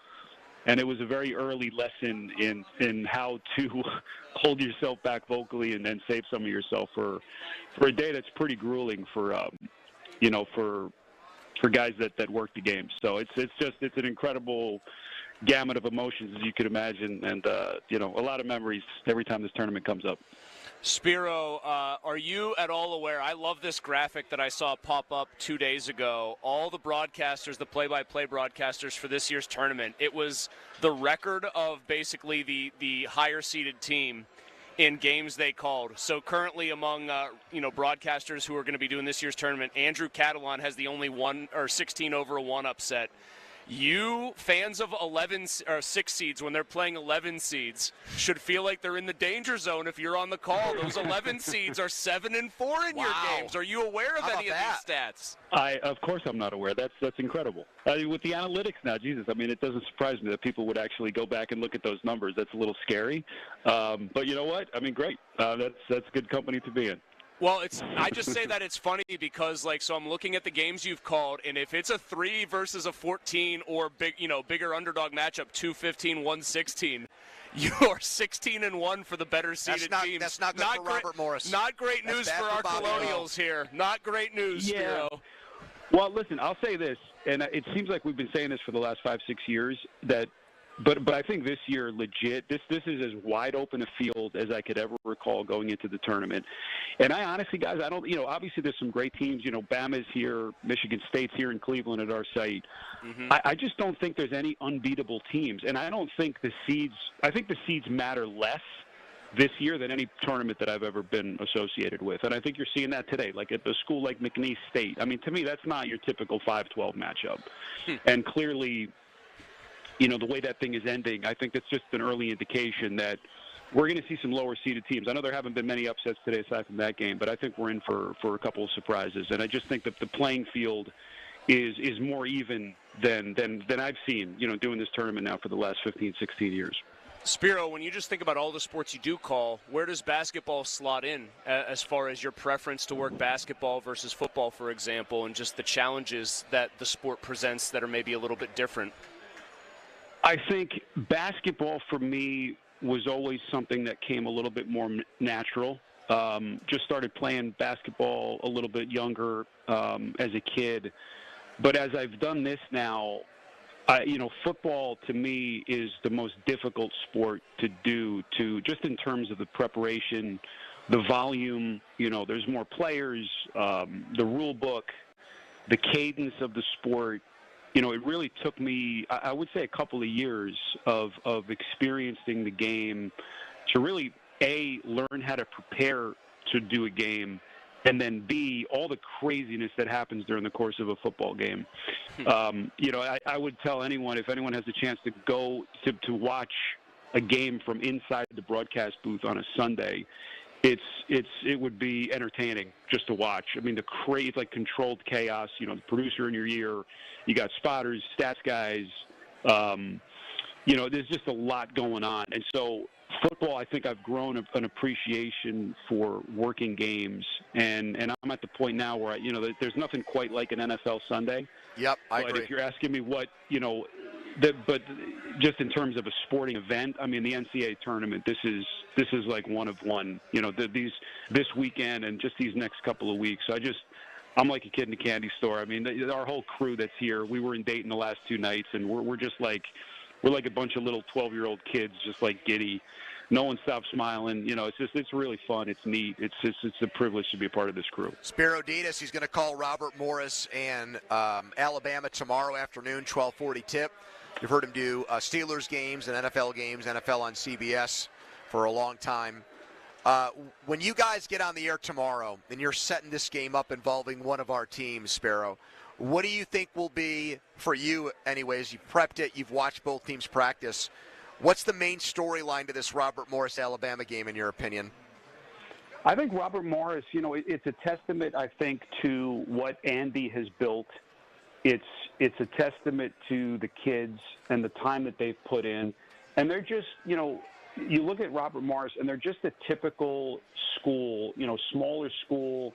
And it was a very early lesson in how to hold yourself back vocally and then save some of yourself for a day that's pretty grueling for you know, for guys that work the game. So it's an incredible gamut of emotions, as you could imagine, and you know, a lot of memories every time this tournament comes up. Spero, are you at all aware? I love this graphic that I saw pop up 2 days ago. All the broadcasters, the play-by-play broadcasters for this year's tournament, it was the record of basically the higher-seeded team in games they called. So currently among you know, broadcasters who are going to be doing this year's tournament, Andrew Catalan has the only 16-over-1 upset. You, fans of 6 seeds, when they're playing 11 seeds, should feel like they're in the danger zone if you're on the call. Those 11 seeds are 7-4 in your games. Are you aware of any of these stats? Of course I'm not aware. That's incredible. With the analytics now, Jesus, I mean, it doesn't surprise me that people would actually go back and look at those numbers. That's a little scary. But you know what? I mean, great. That's good company to be in. Well, I just say that it's funny because, like, so I'm looking at the games you've called, and if it's a 3 versus a 14 or bigger underdog matchup, 2-15, 1-16, you are 16-1 for the better seeded teams. That's not good for Robert Morris. Not great news for our Colonials here. Not great news, Spero. Well, listen, I'll say this, and it seems like we've been saying this for the last 5-6 years, that But I think this year, legit, this is as wide open a field as I could ever recall going into the tournament. And I honestly, guys, I don't, you know, obviously there's some great teams. You know, Bama's here, Michigan State's here in Cleveland at our site. Mm-hmm. I just don't think there's any unbeatable teams. And I don't think the seeds matter less this year than any tournament that I've ever been associated with. And I think you're seeing that today, like at a school like McNeese State. I mean, to me, that's not your typical 5-12 matchup. And clearly, you know, the way that thing is ending, I think that's just an early indication that we're going to see some lower-seeded teams. I know there haven't been many upsets today aside from that game, but I think we're in for a couple of surprises. And I just think that the playing field is more even than I've seen, you know, doing this tournament now for the last 15, 16 years. Spiro, when you just think about all the sports you do call, where does basketball slot in as far as your preference to work basketball versus football, for example, and just the challenges that the sport presents that are maybe a little bit different? I think basketball for me was always something that came a little bit more natural. Just started playing basketball a little bit younger as a kid. But as I've done this now, football to me is the most difficult sport to do, just in terms of the preparation, the volume. There's more players, the rule book, the cadence of the sport. It really took me, I would say, a couple of years of experiencing the game to really, A, learn how to prepare to do a game, and then B, all the craziness that happens during the course of a football game. I would tell anyone, if anyone has a chance to go to watch a game from inside the broadcast booth on a Sunday, it would be entertaining just to watch. I mean, the crazy, like, controlled chaos. The producer in your ear, you got spotters, stats guys. There's just a lot going on, and so football, I think I've grown an appreciation for working games, and I'm at the point now where there's nothing quite like an NFL Sunday. Yep, I agree. agree. If you're asking me what but just in terms of a sporting event, I mean, the NCAA tournament, this is like one of one. This weekend and just these next couple of weeks. So I'm like a kid in a candy store. I mean, our whole crew that's here, we were in Dayton the last 2 nights, and we're just like a bunch of little 12-year-old kids, just like giddy. No one stops smiling. It's really fun. It's neat. It's a privilege to be a part of this crew. Spiro Dedes, he's going to call Robert Morris and Alabama tomorrow afternoon, 12:40 tip. You've heard him do Steelers games and NFL games, NFL on CBS for a long time. When you guys get on the air tomorrow and you're setting this game up involving one of our teams, Spiro, what do you think will be, for you anyways, you've prepped it, you've watched both teams practice, what's the main storyline to this Robert Morris-Alabama game in your opinion? I think Robert Morris, it's a testament, I think, to what Andy has built. It's a testament to the kids and the time that they've put in. And they're just, you look at Robert Morris, and they're just a typical school, smaller school.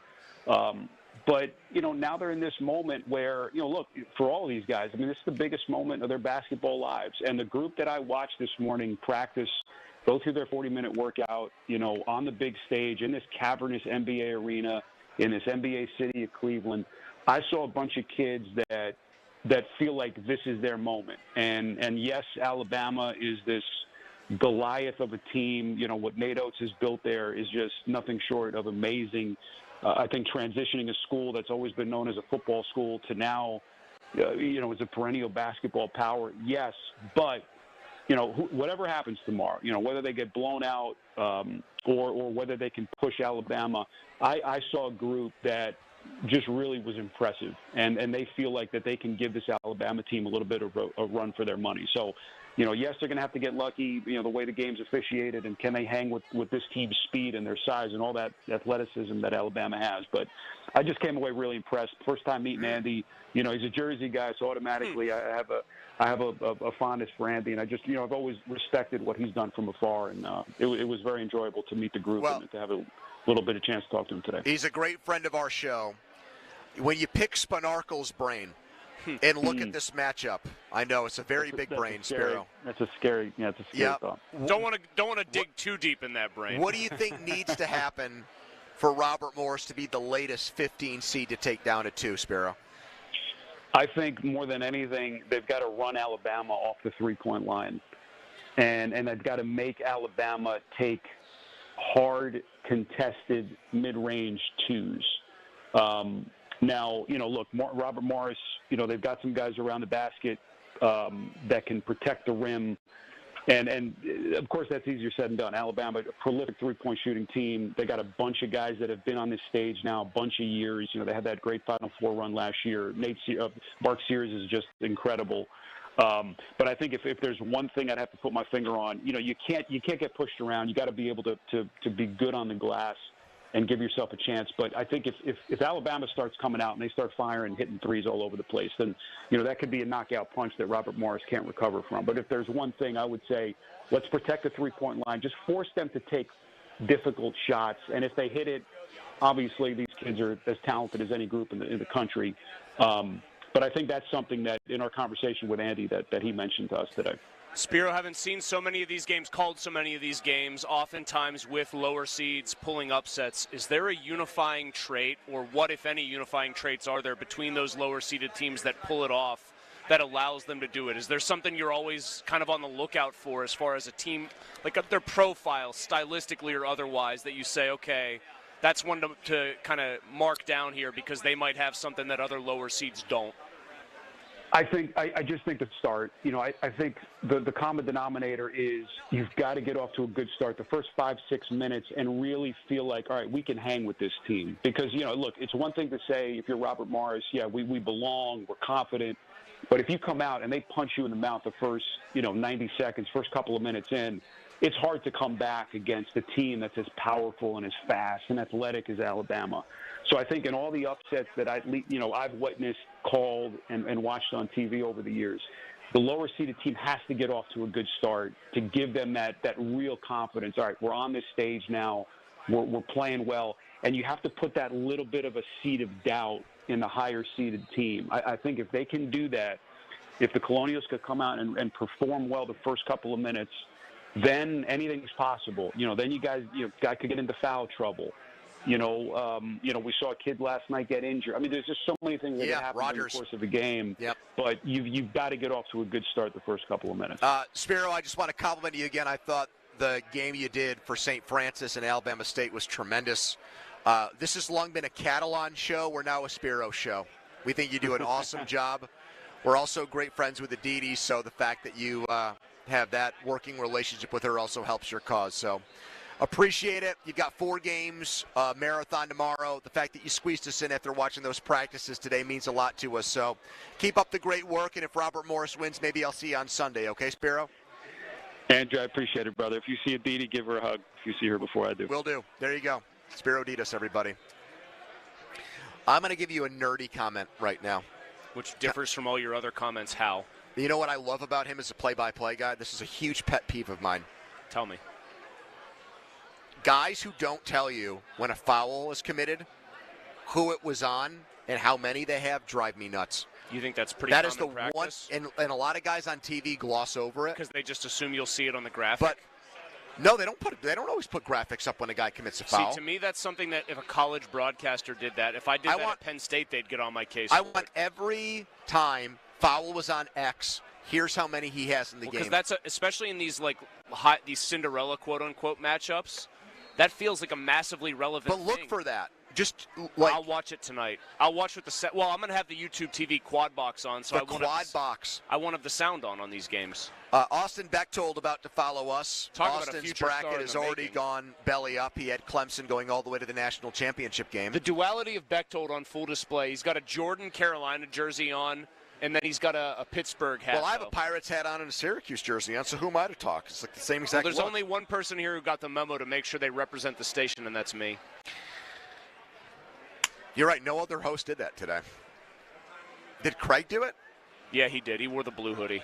But, now they're in this moment where, look, for all of these guys, I mean, this is the biggest moment of their basketball lives. And the group that I watched this morning practice, go through their 40-minute workout, on the big stage in this cavernous NBA arena, in this NBA city of Cleveland, I saw a bunch of kids that feel like this is their moment. And yes, Alabama is this Goliath of a team. What Nate Oates has built there is just nothing short of amazing. I think transitioning a school that's always been known as a football school to now, as a perennial basketball power. Yes, but, whatever happens tomorrow, whether they get blown out or whether they can push Alabama, I saw a group that just really was impressive, and they feel like that they can give this Alabama team a little bit of a run for their money. So, yes, they're going to have to get lucky, the way the game's officiated, and can they hang with this team's speed and their size and all that athleticism that Alabama has. But I just came away really impressed. First time meeting Andy, he's a Jersey guy, so automatically I have a fondness for Andy, and I just, I've always respected what he's done from afar, and it was very enjoyable to meet the group and to have a little bit of chance to talk to him today. He's a great friend of our show. When you pick Spanarkel's brain and look at this matchup, I know it's a very big brain, Spiro. That's a scary thought. Don't want to dig too deep in that brain. What do you think needs to happen for Robert Morris to be the latest 15 seed to take down a 2, Spiro? I think more than anything, they've got to run Alabama off the 3-point line, and they've got to make Alabama take hard, contested, mid-range 2s. Now, look, Robert Morris, they've got some guys around the basket that can protect the rim. And of course, that's easier said than done. Alabama, a prolific 3-point shooting team. They got a bunch of guys that have been on this stage now a bunch of years. They had that great Final Four run last year. Mark Sears is just incredible. But I think if there's one thing I'd have to put my finger on, you can't get pushed around. You got to be able to be good on the glass. and give yourself a chance. But I think if Alabama starts coming out and they start firing, hitting threes all over the place, then, that could be a knockout punch that Robert Morris can't recover from. But if there's one thing I would say, let's protect the three-point line. Just force them to take difficult shots. And if they hit it, obviously these kids are as talented as any group in the country. But I think that's something that in our conversation with Andy that he mentioned to us today. Spiro, haven't seen so many of these games, called so many of these games, oftentimes with lower seeds pulling upsets. Is there a unifying trait, or what, if any, unifying traits are there between those lower seeded teams that pull it off that allows them to do it? Is there something you're always kind of on the lookout for as far as a team, like their profile, stylistically or otherwise, that you say, okay, that's one to kind of mark down here because they might have something that other lower seeds don't? I just think the start, I think the common denominator is you've got to get off to a good start the first 5-6 minutes and really feel like, all right, we can hang with this team. Because, look, it's one thing to say if you're Robert Morris, yeah, we belong, we're confident. But if you come out and they punch you in the mouth the first, 90 seconds, first couple of minutes in, it's hard to come back against a team that's as powerful and as fast and athletic as Alabama. So I think in all the upsets that I've witnessed, called, and watched on TV over the years, the lower-seeded team has to get off to a good start to give them that real confidence. All right, we're on this stage now. We're playing well. And you have to put that little bit of a seed of doubt in the higher-seeded team. I think if they can do that, if the Colonials could come out and perform well the first couple of minutes, then anything's possible. Then you guys could get into foul trouble. We saw a kid last night get injured. I mean, there's just so many things that happen in the course of a game. Yep. But you've got to get off to a good start the first couple of minutes. Spiro, I just want to compliment you again. I thought the game you did for St. Francis and Alabama State was tremendous. This has long been a Catalan show. We're now a Spiro show. We think you do an awesome job. We're also great friends with Aditi, so the fact that you have that working relationship with her also helps your cause. So appreciate it. You've got 4 games, marathon tomorrow. The fact that you squeezed us in after watching those practices today means a lot to us. So keep up the great work, and if Robert Morris wins, maybe I'll see you on Sunday. Okay, Spiro? Andrew, I appreciate it, brother. If you see Aditi, give her a hug if you see her before I do. Will do. There you go. Spiro Ditas, everybody. I'm going to give you a nerdy comment right now. Which differs from all your other comments. How? You know what I love about him as a play-by-play guy? This is a huge pet peeve of mine. Tell me. Guys who don't tell you when a foul is committed, who it was on, and how many they have drive me nuts. You think that's pretty that common is the practice? one, and a lot of guys on TV gloss over it because they just assume you'll see it on the graphic. But no, they don't always put graphics up when a guy commits a foul. See, to me, that's something that if a college broadcaster did that, if I did that at Penn State, they'd get on my case. I want every time foul was on X. Here's how many he has in the game. Because that's especially in these these Cinderella quote unquote matchups. That feels like a massively relevant thing. But look for that. Just I'll watch it tonight. I'll watch with the set. Well, I'm going to have the YouTube TV quad box on, so I won't have the sound on these games. Austin Bechtold about to follow us. Talk about a Austin's future bracket star in has the already making. gone belly up. He had Clemson going all the way to the national championship game. The duality of Bechtold on full display. He's got a Jordan Carolina jersey on, and then he's got a Pittsburgh hat. Well, I have a Pirates hat on and a Syracuse jersey on, so who am I to talk? It's like the same exact There's look. only one person here who got the memo to make sure they represent the station, and that's me. You're right. No other host did that today. Did Craig do it? Yeah, he did. He wore the blue hoodie.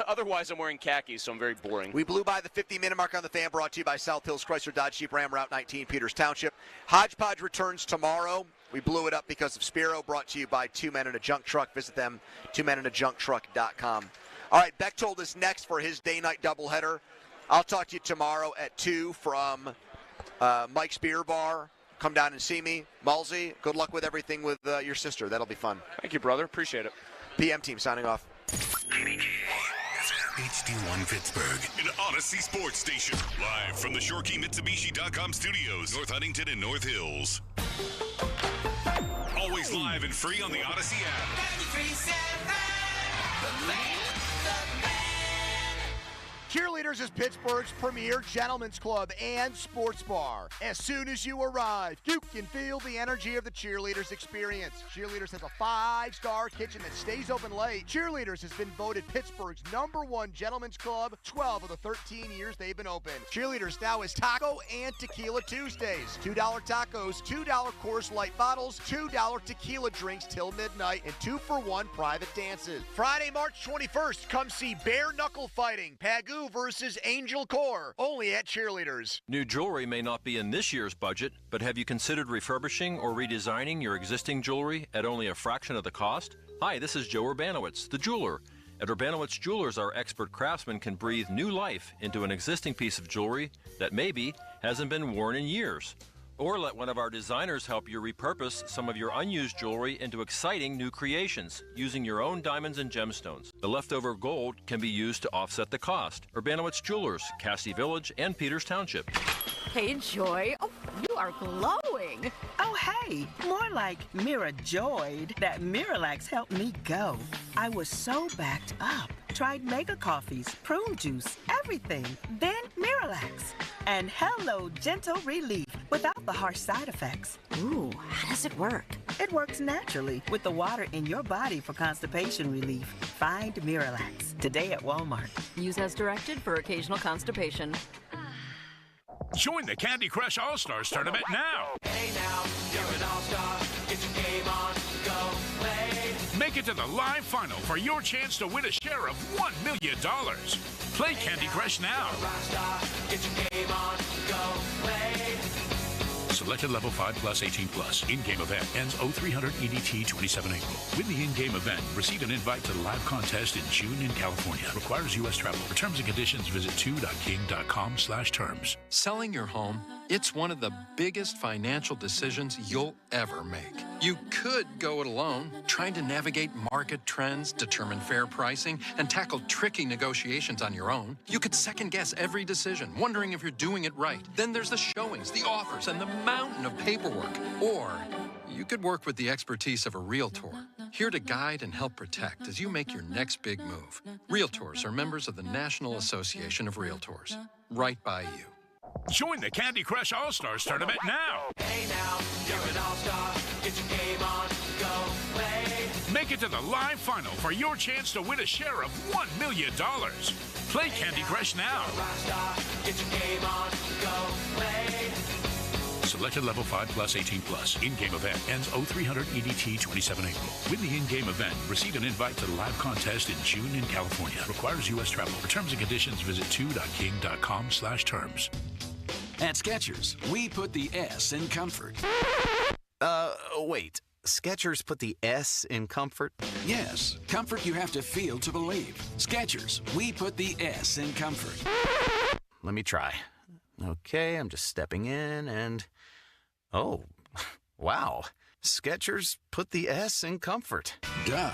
Otherwise, I'm wearing khakis, so I'm very boring. We blew by the 50-minute mark on the Fan, brought to you by South Hills Chrysler Dodge Jeep Ram Route 19, Peters Township. Hodgepodge returns tomorrow. We blew it up because of Spiro, brought to you by Two Men in a Junk Truck. Visit them, twomeninajunktruck.com. All right, Bechtold is next for his day-night doubleheader. I'll talk to you tomorrow at 2 from Mike's Beer Bar. Come down and see me. Malsey, good luck with everything with your sister. That'll be fun. Thank you, brother. Appreciate it. PM team signing off. HD1 Pittsburgh, an Odyssey Sports Station. Live from the ShoreKeyMitsubishi.com studios, North Huntington and North Hills. Always live and free on the Odyssey app. Cheerleaders is Pittsburgh's premier gentleman's club and sports bar. As soon as you arrive, you can feel the energy of the Cheerleaders experience. Cheerleaders has a 5-star kitchen that stays open late. Cheerleaders has been voted Pittsburgh's #1 gentleman's club 12 of the 13 years they've been open. Cheerleaders now is Taco and Tequila Tuesdays. $2 tacos, $2 Coors Light bottles, $2 tequila drinks till midnight, and 2-for-1 private dances. Friday, March 21st, come see bare knuckle fighting. Pagoo versus Angel Core, only at Cheerleaders. New jewelry may not be in this year's budget, but have you considered refurbishing or redesigning your existing jewelry at only a fraction of the cost? Hi, this is Joe Urbanowitz, the jeweler. At Urbanowitz Jewelers, our expert craftsmen can breathe new life into an existing piece of jewelry that maybe hasn't been worn in years. Or let one of our designers help you repurpose some of your unused jewelry into exciting new creations using your own diamonds and gemstones. The leftover gold can be used to offset the cost. Urbanowitz Jewelers, Cassidy Village, and Peters Township. Hey, Joy. Oh, you are glowing. Oh, hey. More like Mira joyed that Miralax helped me go. I was so backed up. Tried mega coffees, prune juice, everything. Then Miralax. And hello, gentle relief without the harsh side effects. Ooh, how does it work? It works naturally with the water in your body for constipation relief. Find Miralax today at Walmart. Use as directed for occasional constipation. Join the Candy Crush All-Stars tournament now. Hey now, you're an all-star. Get your game on, go play. Make it to the live final for your chance to win a share of $1 million. Play Candy Crush now. Get your game on, go play. Selected level 5 plus 18 plus. In-game event ends 0300 EDT 27 April. Win the in-game event. Receive an invite to the live contest in June in California. Requires U.S. travel. For terms and conditions, visit 2.king.com/terms. Selling your home, it's one of the biggest financial decisions you'll ever make. You could go it alone, trying to navigate market trends, determine fair pricing, and tackle tricky negotiations on your own. You could second-guess every decision, wondering if you're doing it right. Then there's the showings, the offers, and the mountain of paperwork. Or you could work with the expertise of a realtor, here to guide and help protect as you make your next big move. Realtors are members of the National Association of Realtors. Right by you. Join the Candy Crush All-Stars tournament now. Hey now, you're an all-star. Get your game on, go play. Make it to the live final for your chance to win a share of $1 million. Play Candy Crush now. Get your game on, go play. Selected level 5 plus 18 plus. In-game event ends 0300 EDT 27 April. Win the in-game event. Receive an invite to the live contest in June in California. Requires U.S. travel. For terms and conditions, visit 2.king.com/terms. At Skechers, we put the S in comfort. Wait. Skechers put the S in comfort? Yes, comfort you have to feel to believe. Skechers, we put the S in comfort. Let me try. Okay, I'm just stepping in and... Oh, wow. Skechers put the S in comfort. Duh.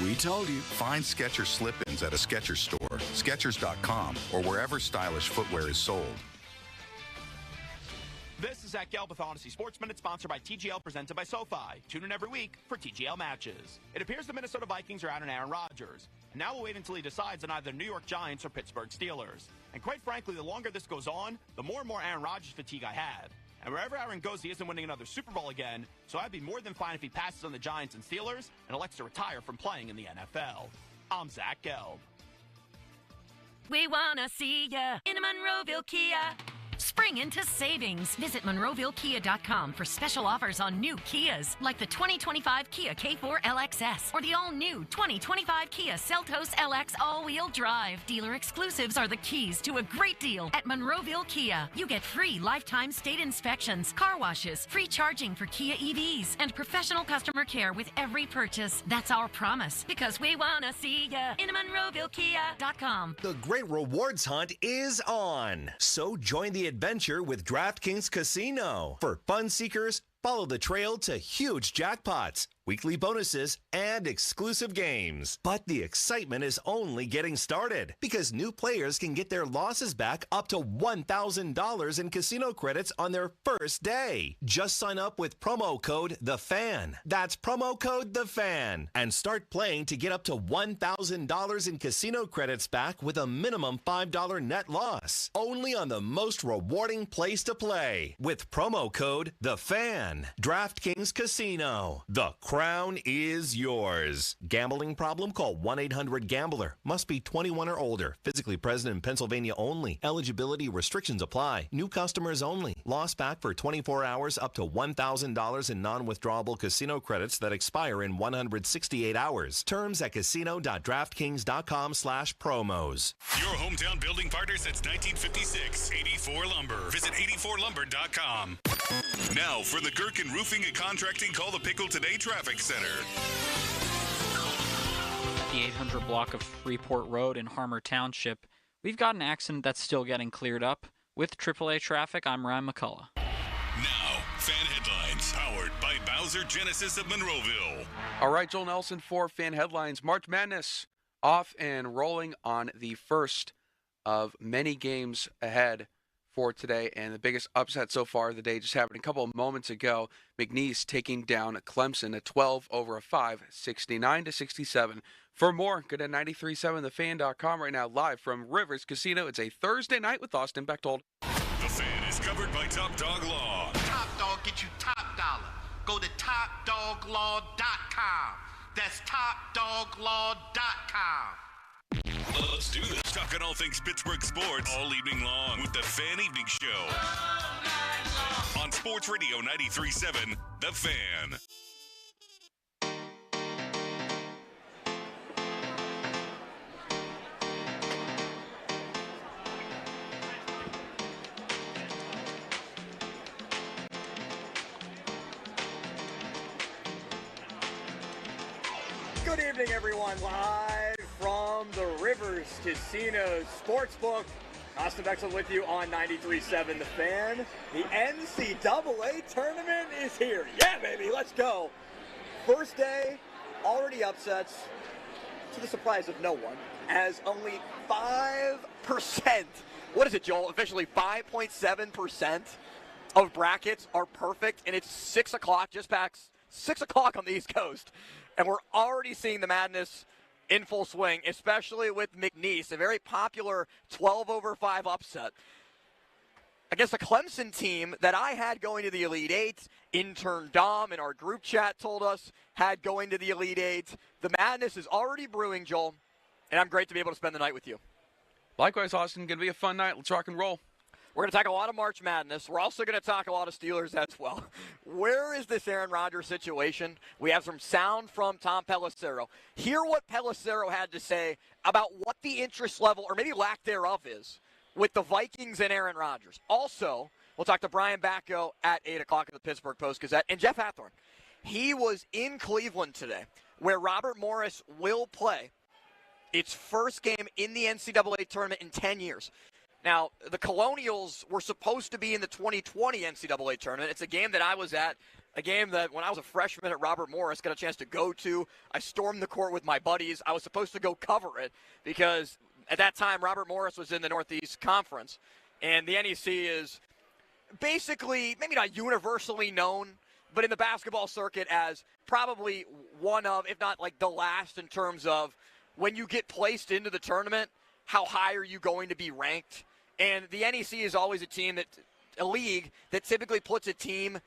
We told you. Find Skechers slip-ins at a Skechers store, Skechers.com, or wherever stylish footwear is sold. This is Zach Gelb with Honesty Sports Minute, sponsored by TGL, presented by SoFi. Tune in every week for TGL matches. It appears the Minnesota Vikings are out on Aaron Rodgers. And now we'll wait until he decides on either New York Giants or Pittsburgh Steelers. And quite frankly, the longer this goes on, the more and more Aaron Rodgers fatigue I have. And wherever Aaron goes, he isn't winning another Super Bowl again, so I'd be more than fine if he passes on the Giants and Steelers and elects to retire from playing in the NFL. I'm Zach Gelb. We wanna see ya in a Monroeville Kia. Spring into savings. Visit MonroevilleKia.com for special offers on new Kias, like the 2025 Kia K4 LXS or the all-new 2025 Kia Seltos LX all-wheel drive. Dealer exclusives are the keys to a great deal at Monroeville Kia. You get free lifetime state inspections, car washes, free charging for Kia EVs, and professional customer care with every purchase. That's our promise, because we want to see ya in MonroevilleKia.com. The Great Rewards Hunt is on, so join the adventure with DraftKings Casino. For fun seekers, follow the trail to huge jackpots weekly bonuses, and exclusive games. But the excitement is only getting started because new players can get their losses back up to $1,000 in casino credits on their first day. Just sign up with promo code THEFAN. That's promo code THEFAN. And start playing to get up to $1,000 in casino credits back with a minimum $5 net loss. Only on the most rewarding place to play with promo code THEFAN. DraftKings Casino. The crown is yours. Gambling problem? Call 1-800-GAMBLER. Must be 21 or older. Physically present in Pennsylvania only. Eligibility restrictions apply. New customers only. Loss back for 24 hours up to $1,000 in non-withdrawable casino credits that expire in 168 hours. Terms at casino.draftkings.com/promos. Your hometown building partner since 1956. 84 Lumber. Visit 84lumber.com. Now for the Gherkin Roofing and Contracting Call the Pickle Today Traffic Center. The 800 block of Freeport Road in Harmer Township. We've got an accident that's still getting cleared up. With AAA Traffic, I'm Ryan McCullough. Now, fan headlines powered by Bowser Genesis of Monroeville. All right, Joel Nelson for Fan Headlines. March Madness off and rolling on the first of many games ahead for today, and the biggest upset so far of the day just happened a couple of moments ago. McNeese taking down Clemson at 12 over a 5, 69-67. For more, go to 937thefan.com right now, live from Rivers Casino. It's a Thursday night with Austin Bechtold. The Fan is covered by Top Dog Law. Top Dog get you top dollar. Go to topdoglaw.com. That's topdoglaw.com. Let's do this. Talking all things Pittsburgh sports all evening long with the Fan Evening Show. On Sports Radio 93.7, The Fan. Good evening, everyone. Live from the Rivers Casino Sportsbook. Austin Bechtold with you on 93.7 The Fan. The NCAA tournament is here. Yeah, baby, let's go. First day, already upsets, to the surprise of no one, as only 5%. What is it, Joel? Officially 5.7% of brackets are perfect, and it's 6 o'clock, just past 6 o'clock on the East Coast. And we're already seeing the madness in full swing, especially with McNeese, a very popular 12 over 5 upset against a Clemson team that I had going to the Elite Eight. Intern Dom in our group chat told us had going to the Elite Eight. The madness is already brewing, Joel, and I'm great to be able to spend the night with you. Likewise, Austin. Going to be a fun night. Let's rock and roll. We're going to talk a lot of March Madness. We're also going to talk a lot of Steelers as well. Where is this Aaron Rodgers situation? We have some sound from Tom Pelissero. Hear what Pelissero had to say about what the interest level, or maybe lack thereof, is with the Vikings and Aaron Rodgers. Also, we'll talk to Brian Bacco at 8 o'clock at the Pittsburgh Post-Gazette. And Jeff Hathorn. He was in Cleveland today, where Robert Morris will play its first game in the NCAA tournament in 10 years. Now, the Colonials were supposed to be in the 2020 NCAA tournament. It's a game that I was at, a game that when I was a freshman at Robert Morris, got a chance to go to. I stormed the court with my buddies. I was supposed to go cover it because at that time Robert Morris was in the Northeast Conference. And the NEC is basically, maybe not universally known, but in the basketball circuit as probably one of, if not like the last in terms of when you get placed into the tournament, how high are you going to be ranked? And the NEC is always a league that typically puts a team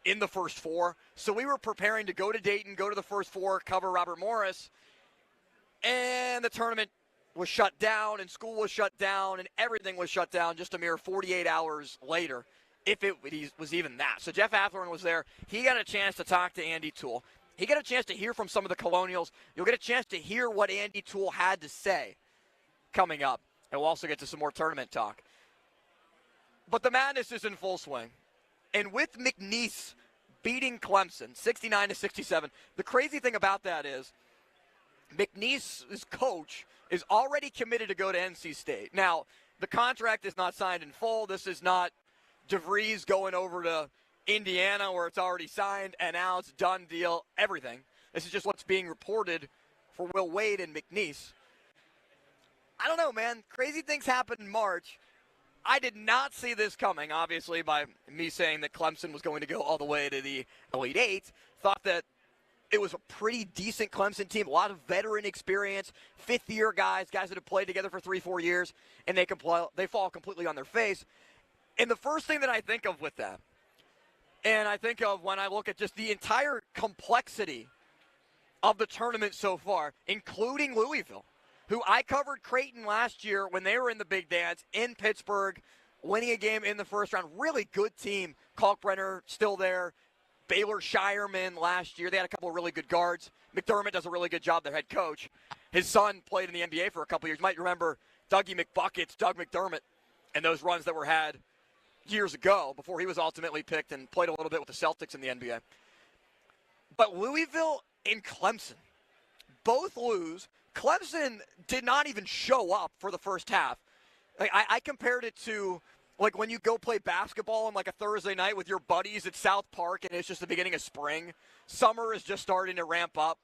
in the first four. So we were preparing to go to Dayton, go to the first four, cover Robert Morris. And the tournament was shut down, and school was shut down, and everything was shut down just a mere 48 hours later, if it was even that. So Jeff Hathorn was there. He got a chance to talk to Andy Toole. He got a chance to hear from some of the Colonials. You'll get a chance to hear what Andy Toole had to say coming up. And we'll also get to some more tournament talk. But the madness is in full swing. And with McNeese beating Clemson 69-67, the crazy thing about that is McNeese's coach is already committed to go to NC State. Now, the contract is not signed in full. This is not DeVries going over to Indiana, where it's already signed, and now it's a done deal, everything. This is just what's being reported for Will Wade and McNeese. I don't know, man. Crazy things happen in March. I did not see this coming, obviously, by me saying that Clemson was going to go all the way to the Elite Eight. Thought that it was a pretty decent Clemson team, a lot of veteran experience, fifth-year guys that have played together for 3-4 years, and they fall completely on their face. And the first thing that I think of with that, and I think of when I look at just the entire complexity of the tournament so far, including Louisville, who I covered Creighton last year when they were in the Big Dance in Pittsburgh, winning a game in the first round. Really good team. Kalkbrenner still there. Baylor Shireman last year. They had a couple of really good guards. McDermott does a really good job, their head coach. His son played in the NBA for a couple of years. You might remember Dougie McBuckets, Doug McDermott, and those runs that were had years ago before he was ultimately picked and played a little bit with the Celtics in the NBA. But Louisville and Clemson both lose. Clemson did not even show up for the first half. I compared it to like when you go play basketball on like a Thursday night with your buddies at South Park and it's just the beginning of spring. Summer is just starting to ramp up.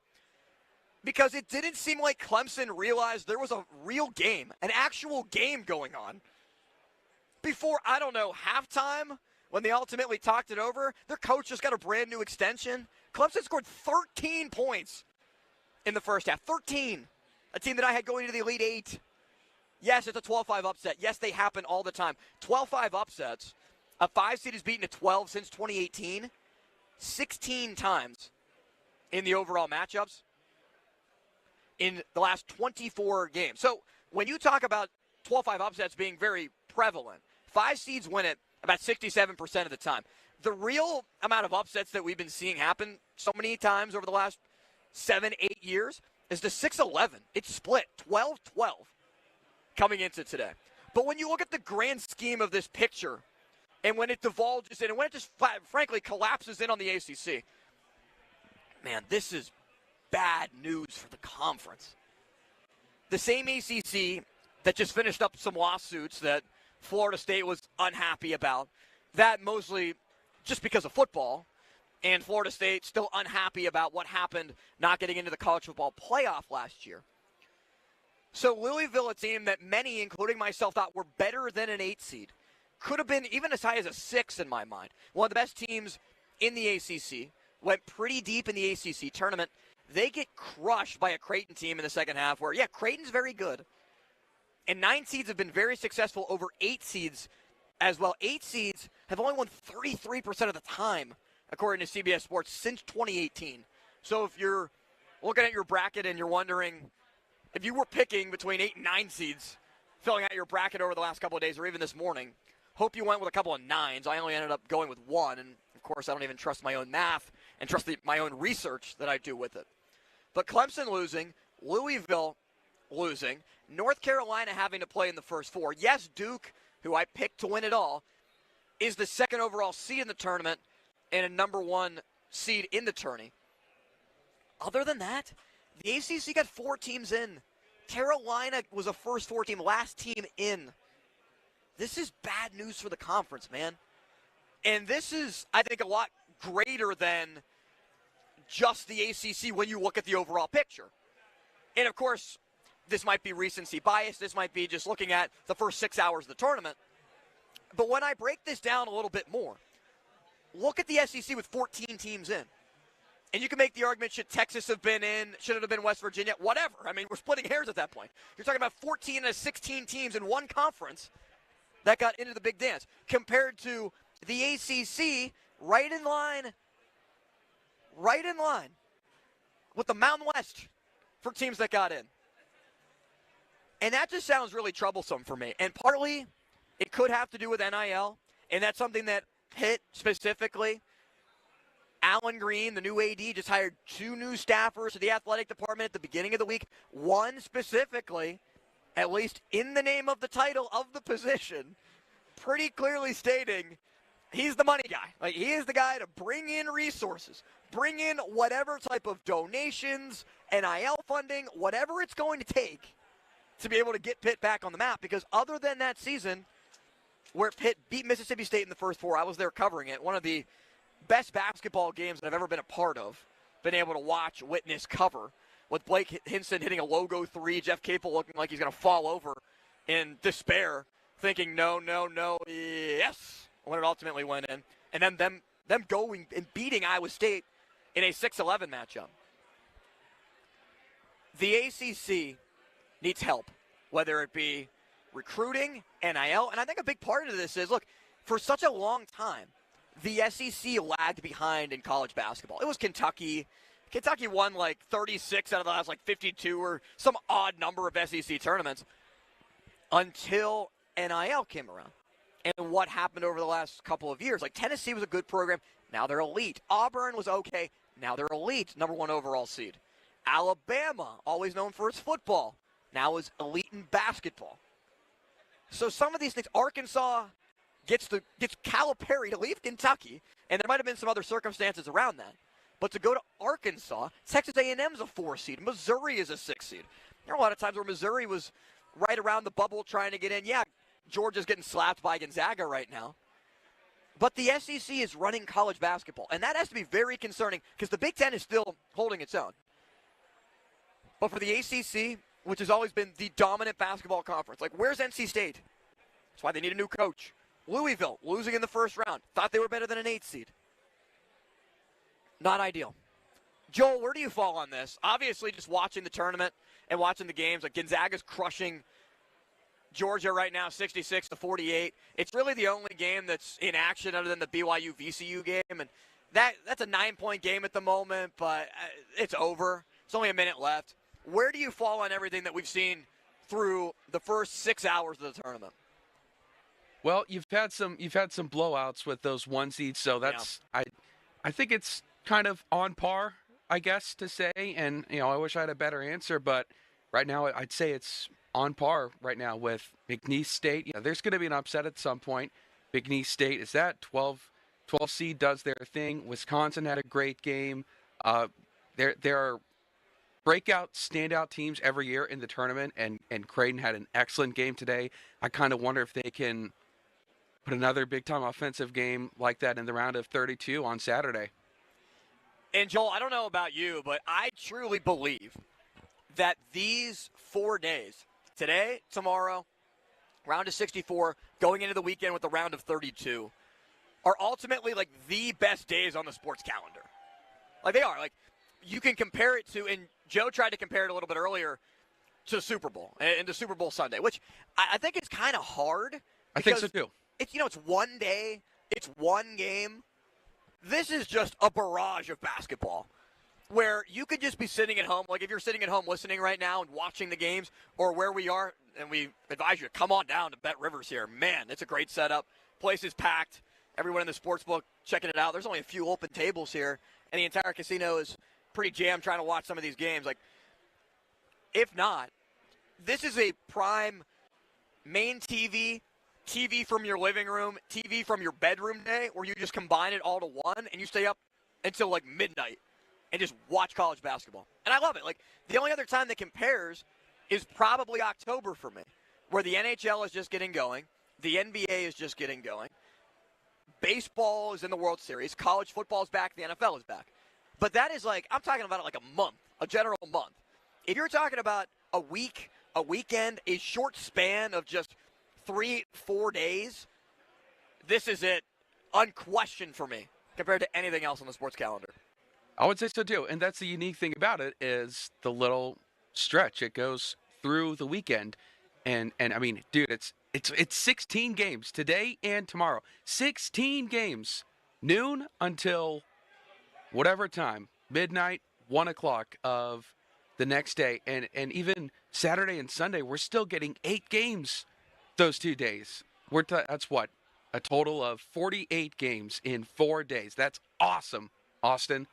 Because it didn't seem like Clemson realized there was a real game, an actual game going on. Before, I don't know, halftime, when they ultimately talked it over, their coach just got a brand new extension. Clemson scored 13 points in the first half. 13. A team that I had going to the Elite Eight. Yes, it's a 12-5 upset. Yes, they happen all the time. 12-5 upsets. A 5 seed has beaten a 12 since 2018. 16 times in the overall matchups in the last 24 games. So when you talk about 12-5 upsets being very prevalent, 5 seeds win it about 67% of the time. The real amount of upsets that we've been seeing happen so many times over the last 7-8 years is the 6-11. It's split 12-12 coming into today. But when you look at the grand scheme of this picture and when it divulges in and when it just frankly collapses in on the ACC, man, this is bad news for the conference. The same ACC that just finished up some lawsuits that Florida State was unhappy about, that mostly just because of football, and Florida State still unhappy about what happened not getting into the college football playoff last year. So Louisville, a team that many, including myself, thought were better than an 8 seed, could have been even as high as a 6 in my mind. One of the best teams in the ACC, went pretty deep in the ACC tournament. They get crushed by a Creighton team in the second half where, yeah, Creighton's very good. And 9 seeds have been very successful over 8 seeds as well. 8 seeds have only won 33% of the time, according to CBS Sports, since 2018. So if you're looking at your bracket and you're wondering if you were picking between 8 and 9 seeds, filling out your bracket over the last couple of days or even this morning, hope you went with a couple of 9s. I only ended up going with 1, and of course I don't even trust my own math and trust my own research that I do with it. But Clemson losing, Louisville losing, North Carolina having to play in the first 4. Yes, Duke, who I picked to win it all, is the second overall seed in the tournament and a number 1 seed in the tourney. Other than that, the ACC got 4 teams in. Carolina was a first 4 team, last team in. This is bad news for the conference, man. And this is, I think, a lot greater than just the ACC when you look at the overall picture. And, of course, this might be recency bias. This might be just looking at the first 6 hours of the tournament. But when I break this down a little bit more, look at the SEC with 14 teams in. And you can make the argument, should Texas have been in? Should it have been West Virginia? Whatever. I mean, we're splitting hairs at that point. You're talking about 14 and 16 teams in one conference that got into the Big Dance compared to the ACC right in line with the Mountain West for teams that got in. And that just sounds really troublesome for me. And partly it could have to do with NIL, and that's something that Pitt specifically, Alan Green, the new AD, just hired 2 new staffers to the athletic department at the beginning of the week. One specifically, at least in the name of the title of the position, pretty clearly stating he's the money guy. Like, he is the guy to bring in resources, bring in whatever type of donations, NIL funding, whatever it's going to take to be able to get Pitt back on the map. Because other than that season where Pitt beat Mississippi State in the first 4, I was there covering it, one of the best basketball games that I've ever been a part of, been able to watch, witness, cover, with Blake Hinson hitting a logo three, Jeff Capel looking like he's going to fall over in despair, thinking, no, yes, when it ultimately went in. And then them going and beating Iowa State in a 6-11 matchup. The ACC needs help, whether it be recruiting, NIL, and I think a big part of this is, look, for such a long time, the SEC lagged behind in college basketball. It was Kentucky. Kentucky won like 36 out of the last like 52 or some odd number of SEC tournaments until NIL came around. And what happened over the last couple of years? Like Tennessee was a good program. Now they're elite. Auburn was okay. Now they're elite. Number 1 overall seed. Alabama, always known for its football, now is elite in basketball. So some of these things, Arkansas gets Calipari to leave Kentucky, and there might have been some other circumstances around that. But to go to Arkansas, Texas A&M's a 4 seed. Missouri is a 6 seed. There are a lot of times where Missouri was right around the bubble trying to get in. Yeah, Georgia's getting slapped by Gonzaga right now. But the SEC is running college basketball, and that has to be very concerning because the Big Ten is still holding its own. But for the ACC, which has always been the dominant basketball conference, like where's NC State? That's why they need a new coach. Louisville, losing in the first round. Thought they were better than an 8 seed. Not ideal. Joel, where do you fall on this? Obviously, just watching the tournament and watching the games, like Gonzaga's crushing Georgia right now, 66-48. It's really the only game that's in action other than the BYU-VCU game, and that's a 9-point game at the moment, but it's over. It's only a minute left. Where do you fall on everything that we've seen through the first 6 hours of the tournament? Well, you've had some blowouts with those 1 seeds, so that's I think it's kind of on par, I guess, to say. And I wish I had a better answer, but right now I'd say it's on par right now with McNeese State. Yeah, there's going to be an upset at some point. McNeese State is that 12 seed does their thing. Wisconsin had a great game. There are breakout, standout teams every year in the tournament, and Creighton had an excellent game today. I kind of wonder if they can put another big-time offensive game like that in the round of 32 on Saturday. And, Joel, I don't know about you, but I truly believe that these 4 days, today, tomorrow, round of 64, going into the weekend with the round of 32, are ultimately like the best days on the sports calendar. Like they are. Like you can compare it to, and Joe tried to compare it a little bit earlier to the Super Bowl and to Super Bowl Sunday, which I think is kind of hard. I think so too. It's it's 1 day, it's 1 game. This is just a barrage of basketball where you could just be sitting at home. Like if you're sitting at home listening right now and watching the games, or where we are, and we advise you to come on down to Bet Rivers here. Man, it's a great setup. Place is packed. Everyone in the sports book checking it out. There's only a few open tables here, and the entire casino is pretty jammed trying to watch some of these games. Like, if not, this is a prime main TV from your living room, TV from your bedroom day, where you just combine it all to one and you stay up until like midnight and just watch college basketball. And I love it. Like, the only other time that compares is probably October for me, where the NHL is just getting going, the NBA is just getting going, baseball is in the World Series, college football is back, the NFL is back. But that is like, I'm talking about it like a month, a general month. If you're talking about a week, a weekend, a short span of just 3-4 days, this is it, unquestioned for me, compared to anything else on the sports calendar. I would say so too, and that's the unique thing about it is the little stretch. It goes through the weekend, and I mean, dude, it's 16 games today and tomorrow. 16 games, noon until whatever time, midnight, 1 o'clock of the next day, and even Saturday and Sunday, we're still getting 8 games those 2 days. That's what, a total of 48 games in 4 days. That's awesome, Austin.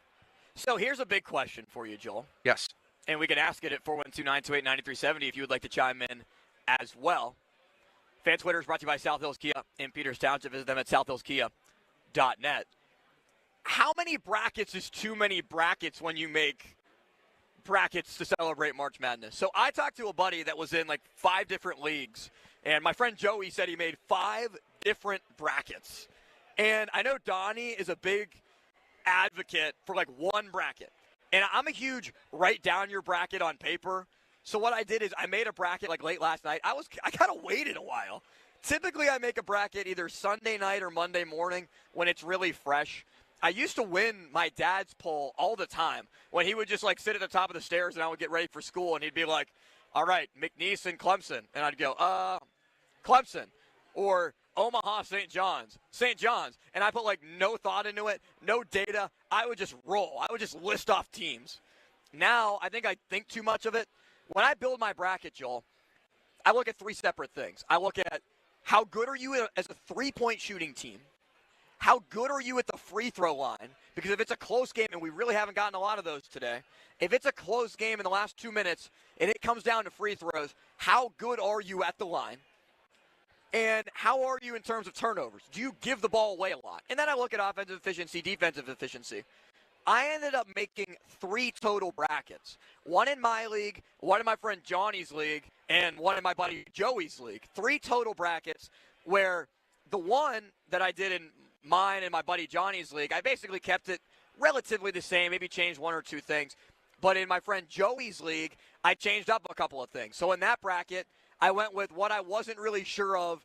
So here's a big question for you, Joel. Yes. And we can ask it at 412-928-9370 if you would like to chime in as well. Fan Twitter is brought to you by South Hills Kia in Peters Township. Visit them at southhillskia.net. How many brackets is too many brackets when you make brackets to celebrate March Madness? So I talked to a buddy that was in like 5 different leagues, and my friend Joey said he made 5 different brackets. And I know Donnie is a big advocate for like one bracket. And I'm a huge write down your bracket on paper. So what I did is I made a bracket like late last night. I kind of waited a while. Typically I make a bracket either Sunday night or Monday morning when it's really fresh. I used to win my dad's poll all the time when he would just like sit at the top of the stairs and I would get ready for school and he'd be like, all right, McNeese and Clemson. And I'd go, Clemson. Or Omaha, St. John's. And I put like no thought into it, no data. I would just roll. I would just list off teams. Now I think too much of it. When I build my bracket, Joel, I look at three separate things. I look at how good are you as a three-point shooting team? How good are you at the free throw line? Because if it's a close game, and we really haven't gotten a lot of those today, if it's a close game in the last 2 minutes and it comes down to free throws, how good are you at the line? And how are you in terms of turnovers? Do you give the ball away a lot? And then I look at offensive efficiency, defensive efficiency. I ended up making 3 total brackets. One in my league, one in my friend Johnny's league, and one in my buddy Joey's league. 3 total brackets where the one that I did in mine and my buddy Johnny's league, I basically kept it relatively the same, maybe changed 1 or 2 things. But in my friend Joey's league, I changed up a couple of things. So in that bracket, I went with what I wasn't really sure of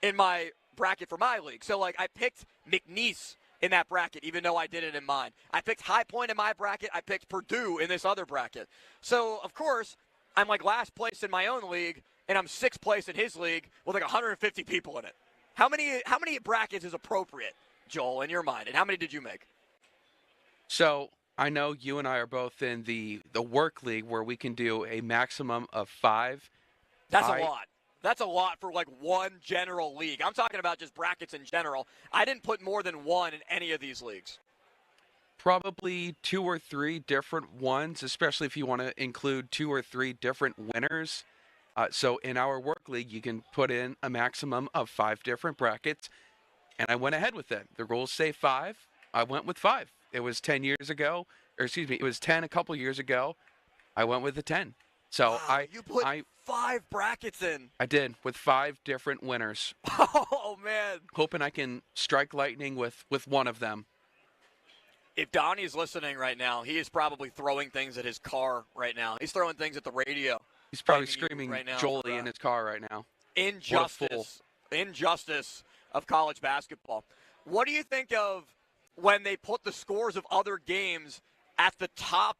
in my bracket for my league. So, like, I picked McNeese in that bracket, even though I did it in mine. I picked High Point in my bracket. I picked Purdue in this other bracket. So, of course, I'm, like, last place in my own league, and I'm 6th place in his league with, like, 150 people in it. How many brackets is appropriate, Joel, in your mind, and how many did you make? So I know you and I are both in the work league where we can do a maximum of 5. That's a lot. That's a lot for like one general league. I'm talking about just brackets in general. I didn't put more than 1 in any of these leagues. Probably 2 or 3 different ones, especially if you want to include 2 or 3 different winners. So in our work league, you can put in a maximum of 5 different brackets. And I went ahead with it. The rules say 5. I went with 5. It was 10 years ago. Or excuse me, it was 10 a couple years ago. I went with the 10. So wow, you put 5 brackets in. I did, with 5 different winners. Oh, man. Hoping I can strike lightning with one of them. If Donnie's listening right now, he is probably throwing things at his car right now. He's throwing things at the radio. He's probably screaming right now, Jolie in his car right now. Injustice of college basketball. What do you think of when they put the scores of other games at the top?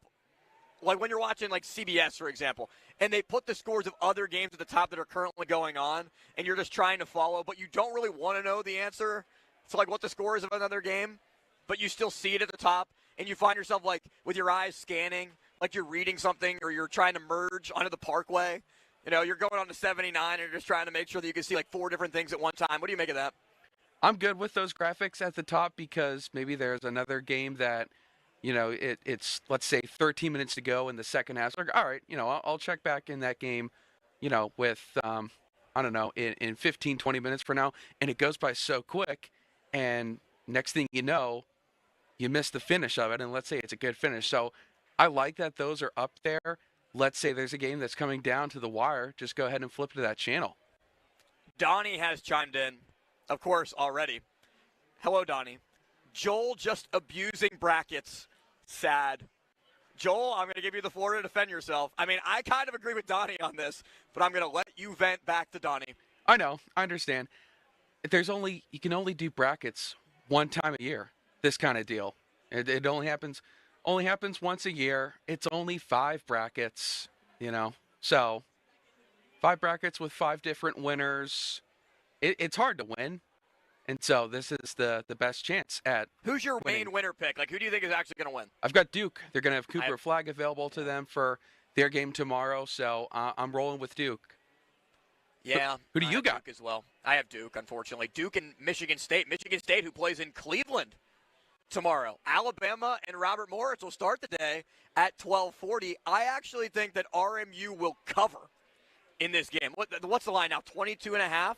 Like when you're watching like CBS, for example, and they put the scores of other games at the top that are currently going on, and you're just trying to follow, but you don't really want to know the answer to like what the score is of another game, but you still see it at the top, and you find yourself like with your eyes scanning, like you're reading something, or you're trying to merge onto the Parkway. You know, you're going on to 79, and you're just trying to make sure that you can see like 4 different things at one time. What do you make of that? I'm good with those graphics at the top because maybe there's another game that, you know, it's, let's say, 13 minutes to go in the second half. So, like, all right, you know, I'll check back in that game, you know, with, I don't know, in 15, 20 minutes from now. And it goes by so quick. And next thing you know, you miss the finish of it. And let's say it's a good finish. So I like that those are up there. Let's say there's a game that's coming down to the wire. Just go ahead and flip to that channel. Donnie has chimed in, of course, already. Hello, Donnie. Joel just abusing brackets. Sad. Joel, I'm going to give you the floor to defend yourself. I mean, I kind of agree with Donnie on this, but I'm going to let you vent back to Donnie. I know. I understand. You can only do brackets one time a year, this kind of deal. It only happens once a year. It's only 5 brackets, you know. So 5 brackets with 5 different winners. It's hard to win. And so this is the best chance at Who's your winning. main winner pick? Like, who do you think is actually going to win? I've got Duke. They're going to have Cooper Flag available to them for their game tomorrow. So I'm rolling with Duke. Yeah. Who do you got? Duke as well. I have Duke, unfortunately. Duke and Michigan State. Michigan State, who plays in Cleveland tomorrow. Alabama and Robert Morris will start the day at 12:40. I actually think that RMU will cover in this game. What's the line now? 22.5?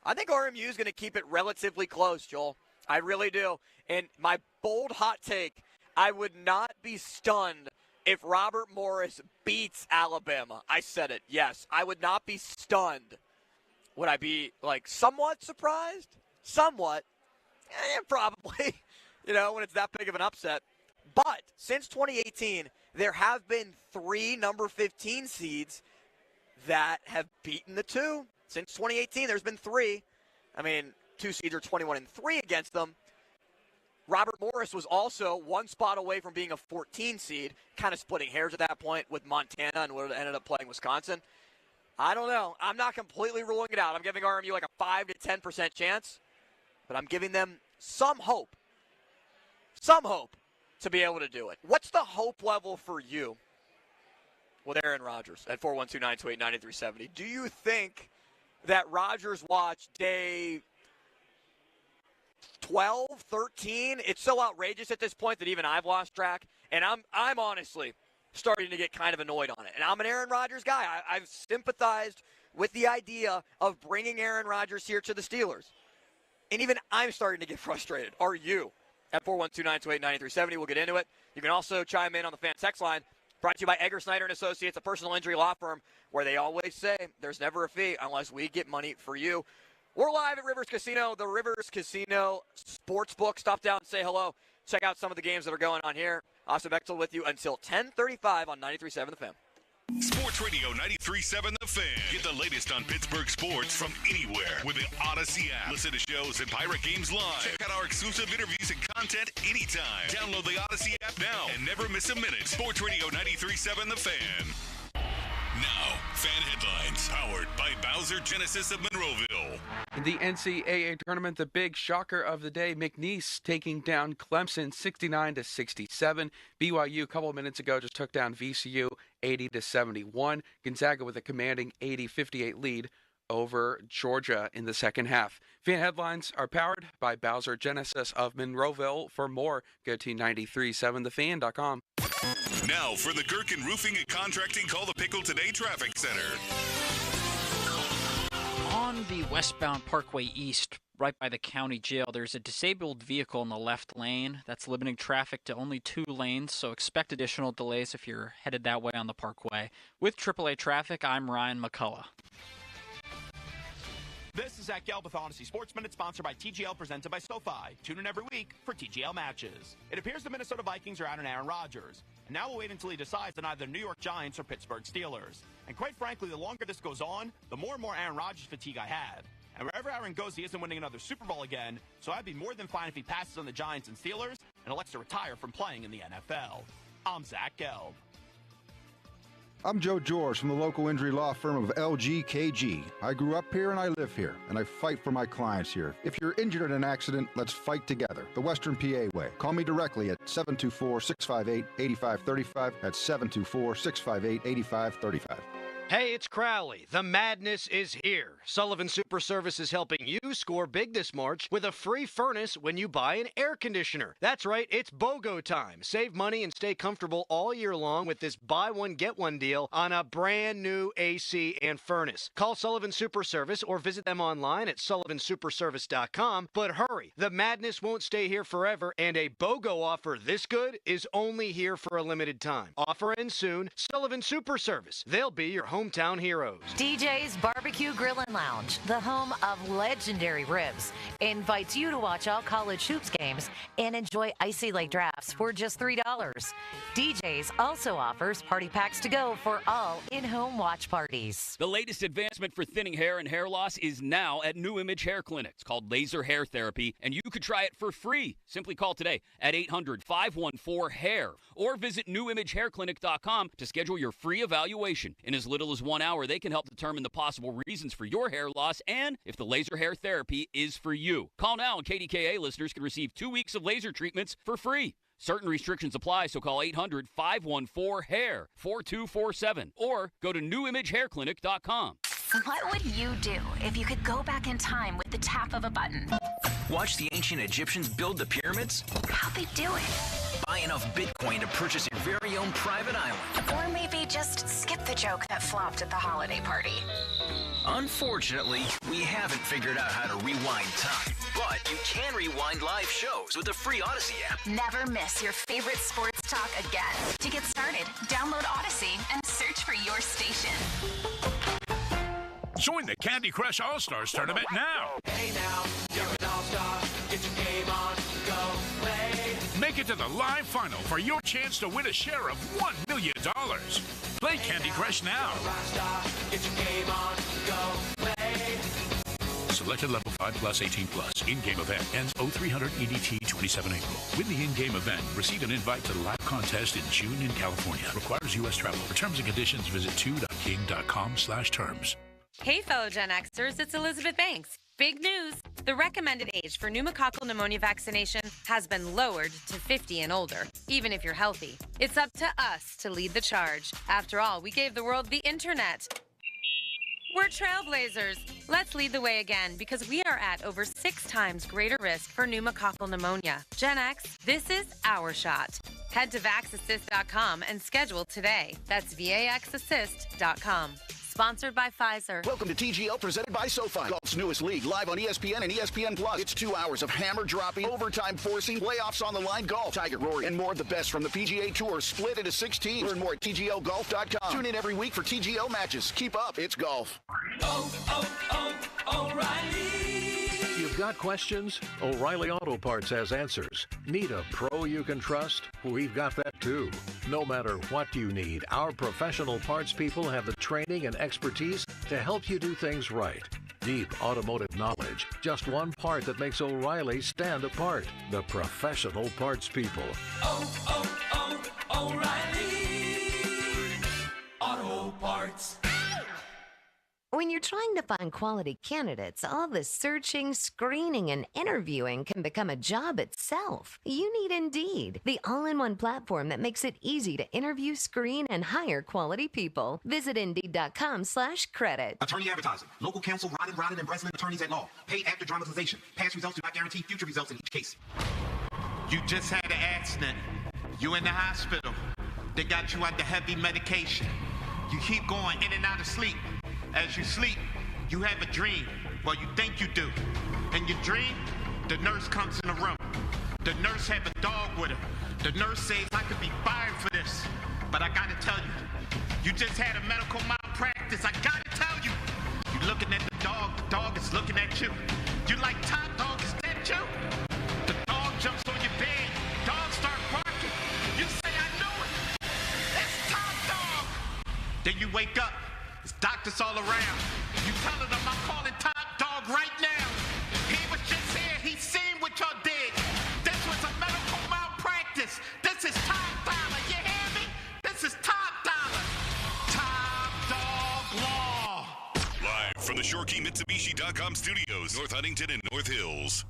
I think RMU is going to keep it relatively close, Joel. I really do. And my bold hot take, I would not be stunned if Robert Morris beats Alabama. I said it. Yes, I would not be stunned. Would I be, like, somewhat surprised? Somewhat. Probably. when it's that big of an upset. But since 2018, there have been 3 number 15 seeds that have beaten the 2. Since 2018, there's been 3. 2 seeds are 21-3 against them. Robert Morris was also 1 spot away from being a 14 seed, kind of splitting hairs at that point with Montana and would have ended up playing Wisconsin. I don't know. I'm not completely ruling it out. I'm giving RMU like a 5 to 10% chance, but I'm giving them some hope to be able to do it. What's the hope level for you with Aaron Rodgers at 412-928-9370? Do you think that Rodgers watched day 12, 13? It's so outrageous at this point that even I've lost track, and I'm honestly starting to get kind of annoyed on it. And I'm an Aaron Rodgers guy. I've sympathized with the idea of bringing Aaron Rodgers here to the Steelers. And even I'm starting to get frustrated. Are you? At 412-928-9370, we'll get into it. You can also chime in on the fan text line. Brought to you by Egger Snyder & Associates, a personal injury law firm where they always say there's never a fee unless we get money for you. We're live at Rivers Casino, the Rivers Casino Sportsbook. Stop down and say hello. Check out some of the games that are going on here. Austin Bechtel with you until 10:35 on 93.7 The Fan. Sports Radio 93.7 The Fan. Get the latest on Pittsburgh sports from anywhere with the Odyssey app. Listen to shows and Pirate Games live. Check out our exclusive interviews and content anytime. Download the Odyssey app now and never miss a minute. Sports Radio 93.7 The Fan. Now, fan headlines powered by Bowser Genesis of Monroeville. In the NCAA tournament, the big shocker of the day, McNeese taking down Clemson 69-67. BYU a couple of minutes ago just took down VCU 80-71. Gonzaga with a commanding 80-58 lead over Georgia in the second half. Fan headlines are powered by Bowser Genesis of Monroeville. For more, go to 937thefan.com. Now for the Gherkin Roofing and Contracting Call the Pickle Today Traffic Center. On the westbound Parkway East, right by the county jail, there's a disabled vehicle in the left lane that's limiting traffic to only 2 lanes, so expect additional delays if you're headed that way on the Parkway. With AAA Traffic, I'm Ryan McCullough. This is Zach Gelb with Odyssey Sports Minute, sponsored by TGL, presented by SoFi. Tune in every week for TGL matches. It appears the Minnesota Vikings are out on Aaron Rodgers, and now we'll wait until he decides on either the New York Giants or Pittsburgh Steelers. And quite frankly, the longer this goes on, the more and more Aaron Rodgers fatigue I have. And wherever Aaron goes, he isn't winning another Super Bowl again, so I'd be more than fine if he passes on the Giants and Steelers and elects to retire from playing in the NFL. I'm Zach Gelb. I'm Joe George from the local injury law firm of LGKG. I grew up here and I live here, and I fight for my clients here. If you're injured in an accident, let's fight together. The Western PA way. Call me directly at 724-658-8535. That's 724-658-8535. Hey, it's Crowley. The madness is here. Sullivan Super Service is helping you score big this March with a free furnace when you buy an air conditioner. That's right, it's BOGO time. Save money and stay comfortable all year long with this buy one, get one deal on a brand new AC and furnace. Call Sullivan Super Service or visit them online at sullivansuperservice.com. But hurry, the madness won't stay here forever, and a BOGO offer this good is only here for a limited time. Offer ends soon. Sullivan Super Service. They'll be your hometown heroes. DJ's Barbecue Grill and Lounge, the home of legendary ribs, invites you to watch all college hoops games and enjoy Icy Lake drafts for just $3. DJ's also offers party packs to go for all in-home watch parties. The latest advancement for thinning hair and hair loss is now at New Image Hair Clinic. It's called Laser Hair Therapy, and you could try it for free. Simply call today at 800-514-HAIR or visit newimagehairclinic.com to schedule your free evaluation. In as little as 1 hour, they can help determine the possible reasons for your hair loss and if the laser hair therapy is for you. Call now and KDKA listeners can receive 2 weeks of laser treatments for free. Certain restrictions apply, so call 800-514-HAIR 4247 or go to newimagehairclinic.com. What would you do if you could go back in time with the tap of a button? Watch the ancient Egyptians build the pyramids? How'd they do it? Buy enough Bitcoin to purchase your very own private island. Or maybe just skip the joke that flopped at the holiday party. Unfortunately, we haven't figured out how to rewind time. But you can rewind live shows with the free Odyssey app. Never miss your favorite sports talk again. To get started, download Odyssey and search for your station. Join the Candy Crush All-Stars tournament now. Hey now, you're an all-star. Get your game on, go play. Make it to the live final for your chance to win a share of $1 million. Play Candy Crush now. Selected level 5 plus 18 plus. In-game event ends 0300 EDT 27 April. Win the in-game event. Receive an invite to the live contest in June in California. Requires U.S. travel. For terms and conditions, visit 2.king.com/terms. Hey, fellow Gen Xers, it's Elizabeth Banks. Big news! The recommended age for pneumococcal pneumonia vaccination has been lowered to 50 and older, even if you're healthy. It's up to us to lead the charge. After all, we gave the world the internet. We're trailblazers. Let's lead the way again because we are at over 6 times greater risk for pneumococcal pneumonia. Gen X, this is our shot. Head to VaxAssist.com and schedule today. That's VaxAssist.com. Sponsored by Pfizer. Welcome to TGL, presented by SoFi. Golf's newest league, live on ESPN and ESPN Plus. It's 2 hours of hammer dropping, overtime forcing, playoffs on the line golf, Tiger, Rory, and more of the best from the PGA Tour, split into 6 teams. Learn more at TGLGolf.com. Tune in every week for TGL matches. Keep up, it's golf. O'Reilly. You've got questions? O'Reilly Auto Parts has answers. Need a pro you can trust? We've got that too. No matter what you need, our professional parts people have the training and expertise to help you do things right. Deep automotive knowledge. Just one part that makes O'Reilly stand apart. The professional parts people. O'Reilly Auto Parts. When you're trying to find quality candidates, all the searching, screening, and interviewing can become a job itself. You need Indeed, the all-in-one platform that makes it easy to interview, screen, and hire quality people. Visit Indeed.com/credit. Attorney advertising. Local counsel, Rodden and Breslin attorneys at law. Paid after dramatization. Past results do not guarantee future results in each case. You just had an accident. You in the hospital. They got you under heavy medication. You keep going in and out of sleep. As you sleep, you have a dream. Well, you think you do. In your dream, the nurse comes in the room. The nurse have a dog with her. The nurse says, I could be fired for this. But I gotta tell you, you just had a medical malpractice. I gotta tell you. You're looking at the dog is looking at you. You like, Top Dog, is that you? The dog jumps on your bed. Dog start barking. You say, I know it. It's Top Dog. Then you wake up. There's doctors all around. You telling them I'm calling Top Dog right now. He was just here. He seen what y'all did. This was a medical malpractice. This is Top Dollar. You hear me? This is Top Dollar. Top Dog Law. Live from the ShoreKeyMitsubishi.com studios, North Huntington and North Hills.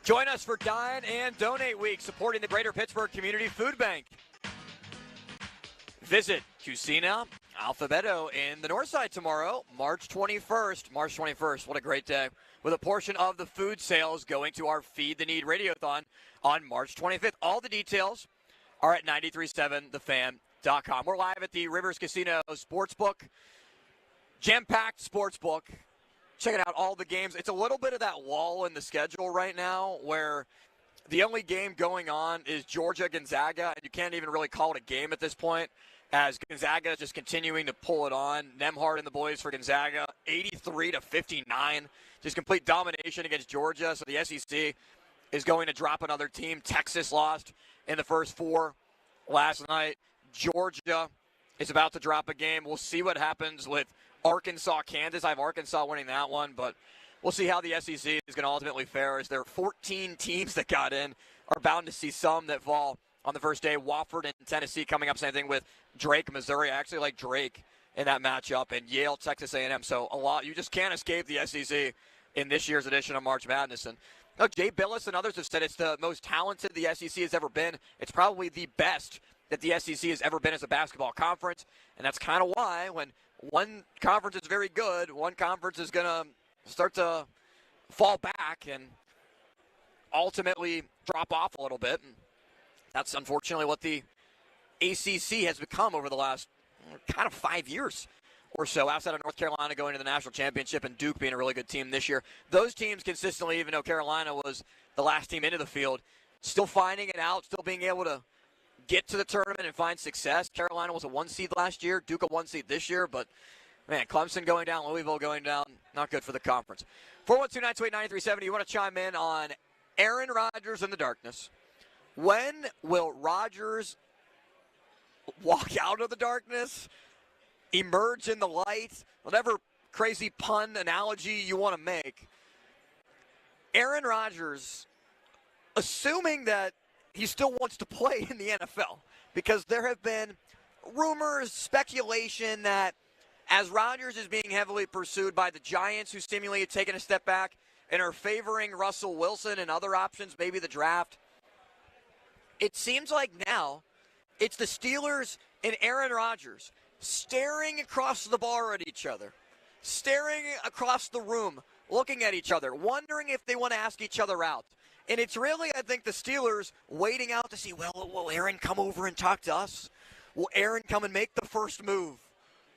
Join us for Dine and Donate Week, supporting the Greater Pittsburgh Community Food Bank. Visit Cucina Alphabeto in the North Side tomorrow, March 21st. March 21st, what a great day. With a portion of the food sales going to our Feed the Need Radiothon on March 25th. All the details are at 937thefan.com. We're live at the Rivers Casino Sportsbook, jam-packed sportsbook. Checking out all the games. It's a little bit of that lull in the schedule right now where the only game going on is Georgia-Gonzaga, and you can't even really call it a game at this point as Gonzaga is just continuing to pull it on. Nembhard and the boys for Gonzaga, 83-59. Just complete domination against Georgia, so the SEC is going to drop another team. Texas lost in the first 4 last night. Georgia is about to drop a game. We'll see what happens with Arkansas, Kansas. I have Arkansas winning that one, but we'll see how the SEC is going to ultimately fare as there are 14 teams that got in. Are bound to see some that fall on the first day. Wofford and Tennessee coming up, same thing with Drake, Missouri. I actually like Drake in that matchup, and Yale, Texas A&M. So a lot. You just can't escape the SEC in this year's edition of March Madness. And Jay Billis and others have said it's the most talented the SEC has ever been. It's probably the best that the SEC has ever been as a basketball conference, and that's kind of why when one conference is very good, one conference is going to start to fall back and ultimately drop off a little bit. And that's unfortunately what the ACC has become over the last kind of 5 years or so, outside of North Carolina going to the national championship and Duke being a really good team this year. Those teams consistently, even though Carolina was the last team into the field, still finding it out, still being able to get to the tournament and find success. Carolina was a 1 seed last year, Duke a 1 seed this year, but man, Clemson going down, Louisville going down, not good for the conference. 412-928-9370, you want to chime in on Aaron Rodgers in the darkness. When will Rodgers walk out of the darkness, emerge in the light, whatever crazy pun analogy you want to make? Aaron Rodgers, assuming that he still wants to play in the NFL, because there have been rumors, speculation that as Rodgers is being heavily pursued by the Giants, who seemingly have taken a step back and are favoring Russell Wilson and other options, maybe the draft, it seems like now it's the Steelers and Aaron Rodgers staring across the bar at each other, staring across the room, looking at each other, wondering if they want to ask each other out. And it's really, I think, the Steelers waiting out to see, well, will Aaron come over and talk to us? Will Aaron come and make the first move?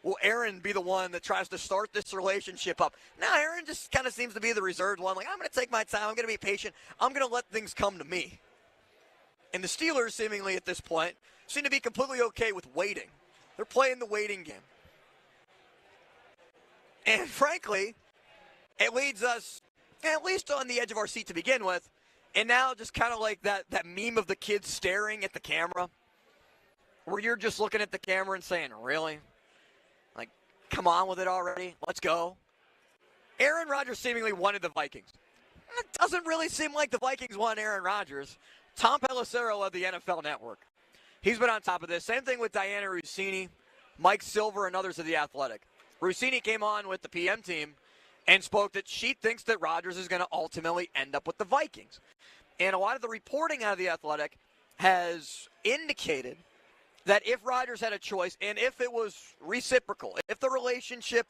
Will Aaron be the one that tries to start this relationship up? Now, Aaron just kind of seems to be the reserved one. Like, I'm going to take my time. I'm going to be patient. I'm going to let things come to me. And the Steelers, seemingly at this point, seem to be completely okay with waiting. They're playing the waiting game. And frankly, it leads us at least on the edge of our seat to begin with. And now just kind of like that meme of the kids staring at the camera, where you're just looking at the camera and saying, really? Like, come on with it already. Let's go. Aaron Rodgers seemingly wanted the Vikings. It doesn't really seem like the Vikings want Aaron Rodgers. Tom Pelissero of the NFL Network. He's been on top of this. Same thing with Diana Russini, Mike Silver, and others of The Athletic. Russini came on with the PM team and spoke that she thinks that Rodgers is going to ultimately end up with the Vikings. And a lot of the reporting out of The Athletic has indicated that if Rodgers had a choice, and if it was reciprocal, if the relationship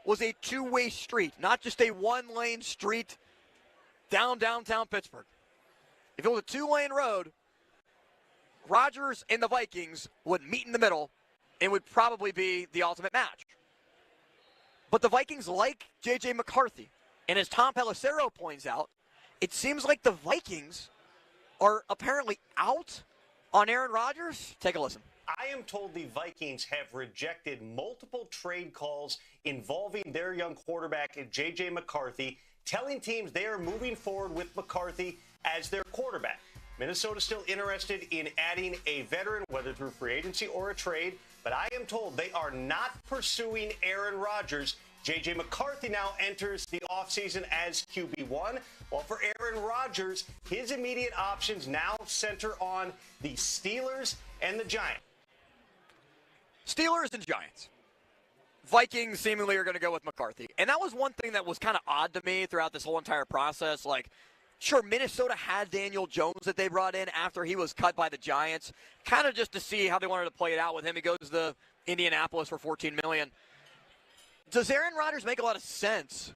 was a two-way street, not just a one-lane street downtown Pittsburgh, if it was a two-lane road, Rodgers and the Vikings would meet in the middle and would probably be the ultimate match. But the Vikings like J.J. McCarthy. And as Tom Pelissero points out, it seems like the Vikings are apparently out on Aaron Rodgers. Take a listen. I am told the Vikings have rejected multiple trade calls involving their young quarterback, J.J. McCarthy, telling teams they are moving forward with McCarthy as their quarterback. Minnesota's still interested in adding a veteran, whether through free agency or a trade, but I am told they are not pursuing Aaron Rodgers. J.J. McCarthy now enters the offseason as QB1, while for Aaron Rodgers, his immediate options now center on the Steelers and the Giants. Steelers and Giants. Vikings seemingly are going to go with McCarthy. And that was one thing that was kind of odd to me throughout this whole entire process. Like, sure, Minnesota had Daniel Jones that they brought in after he was cut by the Giants, kind of just to see how they wanted to play it out with him. He goes to Indianapolis for $14 million. Does Aaron Rodgers make a lot of sense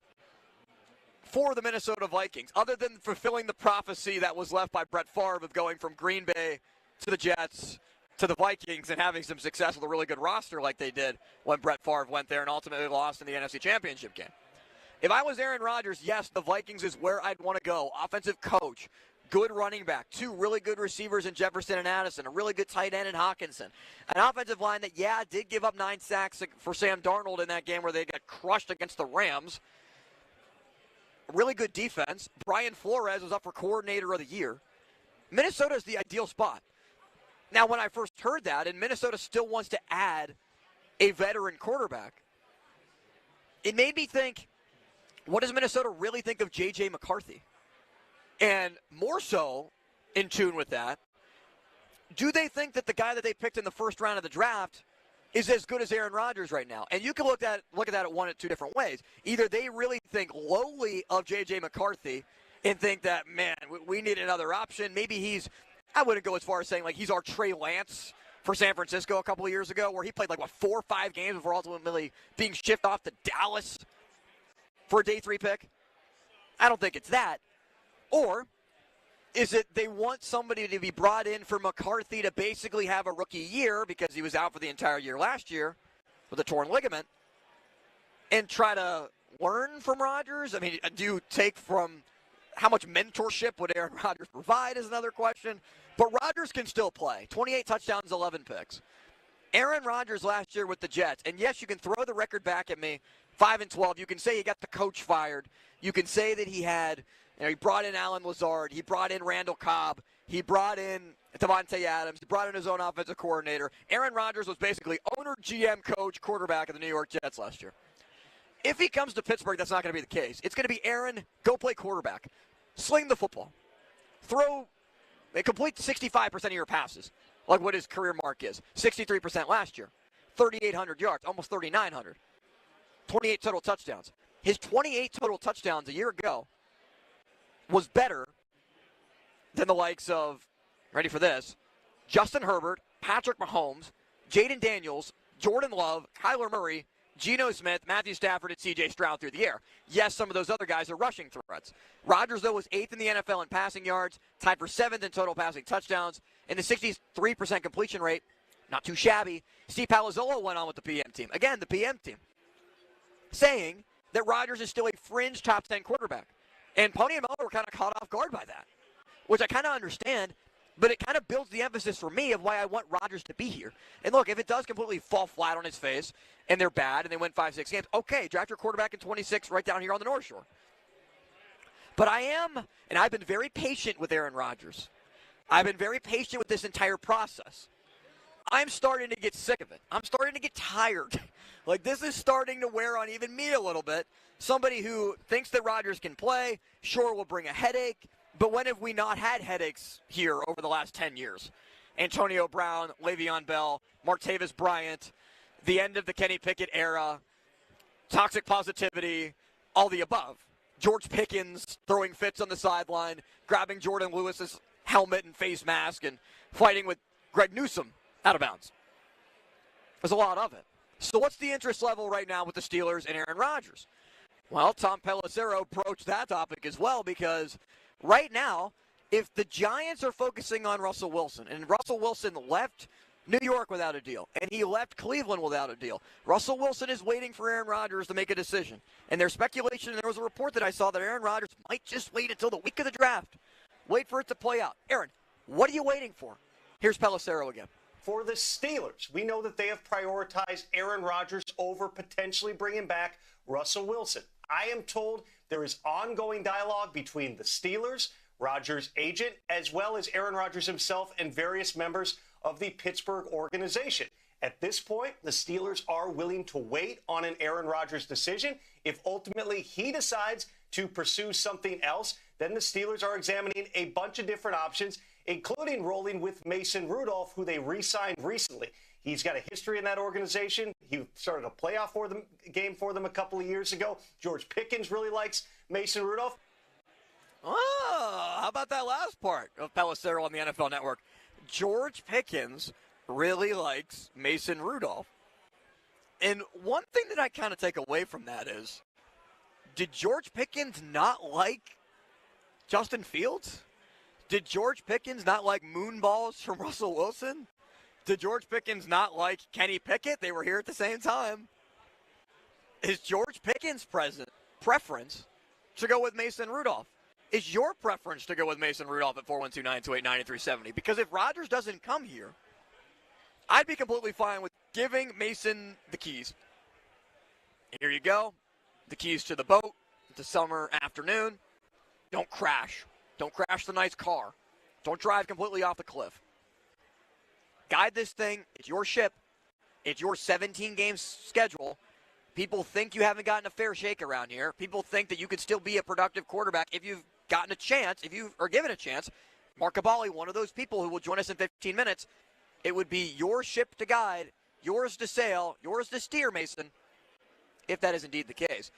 for the Minnesota Vikings, other than fulfilling the prophecy that was left by Brett Favre of going from Green Bay to the Jets to the Vikings and having some success with a really good roster like they did when Brett Favre went there and ultimately lost in the NFC Championship game? If I was Aaron Rodgers, yes, the Vikings is where I'd want to go. Offensive coach, good running back, two really good receivers in Jefferson and Addison, a really good tight end in Hawkinson, an offensive line that, did give up 9 sacks for Sam Darnold in that game where they got crushed against the Rams. Really good defense. Brian Flores was up for Coordinator of the Year. Minnesota is the ideal spot. Now, when I first heard that, and Minnesota still wants to add a veteran quarterback, it made me think, what does Minnesota really think of J.J. McCarthy? And more so, in tune with that, do they think that the guy that they picked in the first round of the draft is as good as Aaron Rodgers right now? And you can look at that one of two different ways. Either they really think lowly of J.J. McCarthy and think that, man, we need another option. Maybe he's, I wouldn't go as far as saying like he's our Trey Lance for San Francisco a couple of years ago, where he played 4 or 5 games before ultimately being shipped off to Dallas for a day 3 pick. I don't think it's that. Or is it they want somebody to be brought in for McCarthy to basically have a rookie year because he was out for the entire year last year with a torn ligament and try to learn from Rodgers? I mean, do you take from how much mentorship would Aaron Rodgers provide is another question. But Rodgers can still play. 28 touchdowns, 11 picks. Aaron Rodgers last year with the Jets, and yes, you can throw the record back at me, 5-12. You can say he got the coach fired. You can say that he brought in Alan Lazard. He brought in Randall Cobb. He brought in Devontae Adams. He brought in his own offensive coordinator. Aaron Rodgers was basically owner, GM, coach, quarterback of the New York Jets last year. If he comes to Pittsburgh, that's not going to be the case. It's going to be Aaron, go play quarterback. Sling the football. Complete 65% of your passes, like what his career mark is. 63% last year. 3,800 yards, almost 3,900. 28 total touchdowns. His 28 total touchdowns a year ago was better than the likes of, ready for this, Justin Herbert, Patrick Mahomes, Jaden Daniels, Jordan Love, Kyler Murray, Geno Smith, Matthew Stafford, and C.J. Stroud through the air. Yes, some of those other guys are rushing threats. Rodgers, though, was 8th in the NFL in passing yards, tied for 7th in total passing touchdowns, and the 63% completion rate, not too shabby. Steve Palazzolo went on with the PM team. Again, the PM team, saying that Rodgers is still a fringe top 10 quarterback. And Pony and Miller were kind of caught off guard by that, which I kind of understand. But it kind of builds the emphasis for me of why I want Rodgers to be here. And look, if it does completely fall flat on his face and they're bad and they win 5-6 games, okay, draft your quarterback in 26 right down here on the North Shore. But I've been very patient with Aaron Rodgers. I've been very patient with this entire process. I'm starting to get sick of it. I'm starting to get tired. Like, this is starting to wear on even me a little bit. Somebody who thinks that Rodgers can play, sure, will bring a headache. But when have we not had headaches here over the last 10 years? Antonio Brown, Le'Veon Bell, Martavis Bryant, the end of the Kenny Pickett era, toxic positivity, all the above. George Pickens throwing fits on the sideline, grabbing Jordan Lewis's helmet and face mask, and fighting with Greg Newsome out of bounds. There's a lot of it. So what's the interest level right now with the Steelers and Aaron Rodgers? Well, Tom Pelissero broached that topic as well, because right now, if the Giants are focusing on Russell Wilson, and Russell Wilson left New York without a deal, and he left Cleveland without a deal, Russell Wilson is waiting for Aaron Rodgers to make a decision. And there's speculation, and there was a report that I saw that Aaron Rodgers might just wait until the week of the draft. Wait for it to play out. Aaron, what are you waiting for? Here's Pelissero again. For the Steelers, we know that they have prioritized Aaron Rodgers over potentially bringing back Russell Wilson. I am told there is ongoing dialogue between the Steelers, Rodgers' agent, as well as Aaron Rodgers himself and various members of the Pittsburgh organization. At this point, the Steelers are willing to wait on an Aaron Rodgers decision. If ultimately he decides to pursue something else, then the Steelers are examining a bunch of different options, including rolling with Mason Rudolph, who they re-signed recently. He's got a history in that organization. He started a playoff game for them a couple of years ago. George Pickens really likes Mason Rudolph. Oh, how about that last part of Pelissero on the NFL Network? George Pickens really likes Mason Rudolph. And one thing that I kind of take away from that is, did George Pickens not like Justin Fields? Did George Pickens not like moonballs from Russell Wilson? Did George Pickens not like Kenny Pickett? They were here at the same time. Is George Pickens' preference to go with Mason Rudolph? Is your preference to go with Mason Rudolph at 412-928-9370? Because if Rodgers doesn't come here, I'd be completely fine with giving Mason the keys. Here you go. The keys to the boat. It's a summer afternoon. Don't crash. Don't crash the nice car. Don't drive completely off the cliff. Guide this thing. It's your ship. It's your 17-game schedule. People think you haven't gotten a fair shake around here. People think that you could still be a productive quarterback if you've gotten a chance, if you are given a chance. Mark Cabali, one of those people who will join us in 15 minutes. It would be your ship to guide, yours to sail, yours to steer, Mason, if that is indeed the case.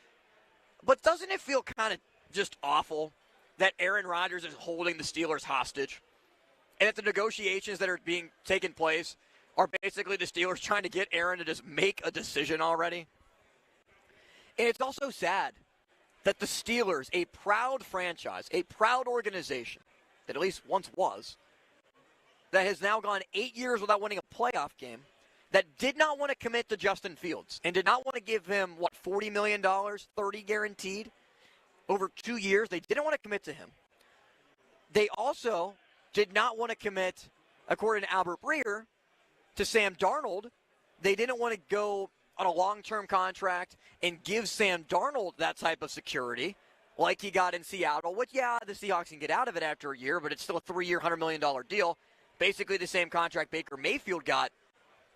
But doesn't it feel kind of just awful that Aaron Rodgers is holding the Steelers hostage, and that the negotiations that are being taken place are basically the Steelers trying to get Aaron to just make a decision already? And it's also sad that the Steelers, a proud franchise, a proud organization, that at least once was, that has now gone 8 years without winning a playoff game, that did not want to commit to Justin Fields and did not want to give him, $40 million, $30 guaranteed over 2 years. They didn't want to commit to him. They also did not want to commit, according to Albert Breer, to Sam Darnold. They didn't want to go on a long-term contract and give Sam Darnold that type of security like he got in Seattle, which, yeah, the Seahawks can get out of it after a year, but it's still a 3-year, $100 million deal. Basically the same contract Baker Mayfield got,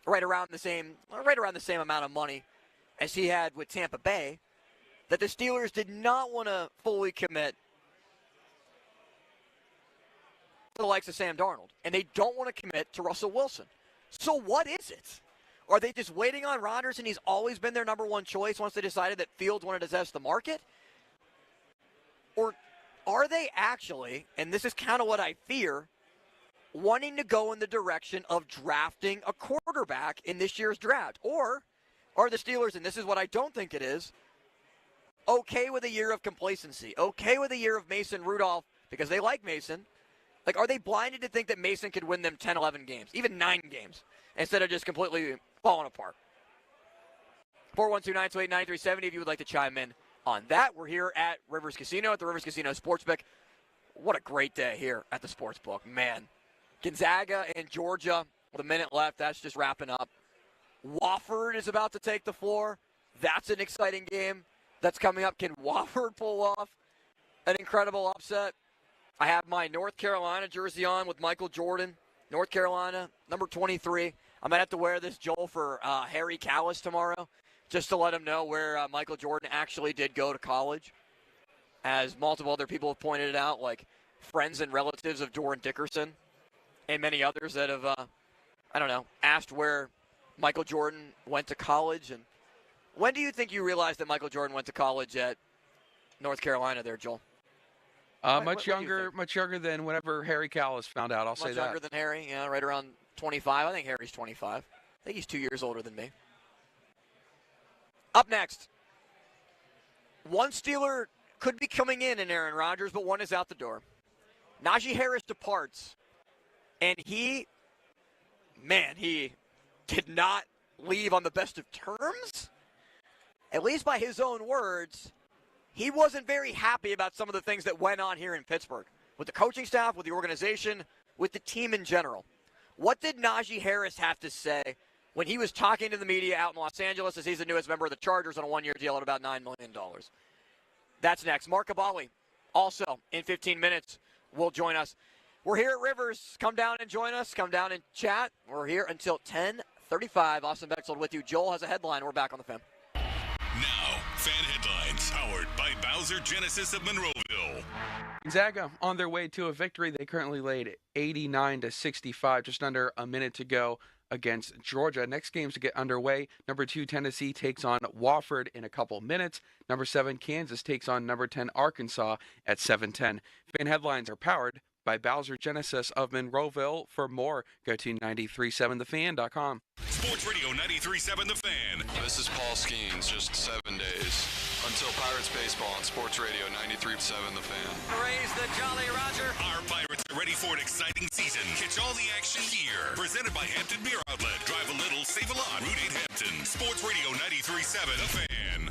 right around the same amount of money as he had with Tampa Bay, that the Steelers did not want to fully commit to the likes of Sam Darnold, and they don't want to commit to Russell Wilson. So what is it? Are they just waiting on Rodgers and he's always been their number one choice once they decided that Fields wanted to test the market? Or are they actually, and this is kind of what I fear, wanting to go in the direction of drafting a quarterback in this year's draft? Or are the Steelers, and this is what I don't think it is, okay with a year of complacency, okay with a year of Mason Rudolph because they like Mason? Like, are they blinded to think that Mason could win them 10, 11 games, even 9 games, instead of just completely falling apart? 412-928-9370 if you would like to chime in on that. We're here at Rivers Casino, at the Rivers Casino Sportsbook. What a great day here at the Sportsbook, man. Gonzaga and Georgia with a minute left. That's just wrapping up. Wofford is about to take the floor. That's an exciting game that's coming up. Can Wofford pull off an incredible upset? I have my North Carolina jersey on with Michael Jordan. North Carolina, number 23. I might have to wear this, Joel, for Harry Callis tomorrow, just to let him know where Michael Jordan actually did go to college. As multiple other people have pointed it out, like friends and relatives of Doran Dickerson and many others that have, asked where Michael Jordan went to college. And when do you think you realized that Michael Jordan went to college at North Carolina there, Joel? Much younger than whenever Harry Callis found out, I'll say that. Much younger than Harry, yeah, right around 25. I think Harry's 25. I think he's 2 years older than me. Up next, one Steeler could be coming in Aaron Rodgers, but one is out the door. Najee Harris departs, and he did not leave on the best of terms. At least by his own words, he wasn't very happy about some of the things that went on here in Pittsburgh, with the coaching staff, with the organization, with the team in general. What did Najee Harris have to say when he was talking to the media out in Los Angeles, as he's the newest member of the Chargers on a one-year deal at about $9 million? That's next. Mark Kaboly, also in 15 minutes, will join us. We're here at Rivers. Come down and join us. Come down and chat. We're here until 10:35. Austin Bexel with you. Joel has a headline. We're back on the Fan. Now, Fan Headlines, powered by Bowser Genesis of Monroeville. Gonzaga on their way to a victory. They currently laid 89-65, just under a minute to go against Georgia. Next games to get underway. Number 2, Tennessee takes on Wofford in a couple minutes. Number 7, Kansas takes on number 10, Arkansas at 7:10. Fan Headlines are powered by Bowser Genesis of Monroeville. For more, go to 937thefan.com. Sports Radio 93.7 The Fan. This is Paul Skeens, just 7 days until Pirates baseball on Sports Radio 93.7 The Fan. Raise the Jolly Roger. Our Pirates are ready for an exciting season. Catch all the action here. Presented by Hampton Beer Outlet. Drive a little, save a lot. Route 8 Hampton. Sports Radio 93.7 The Fan.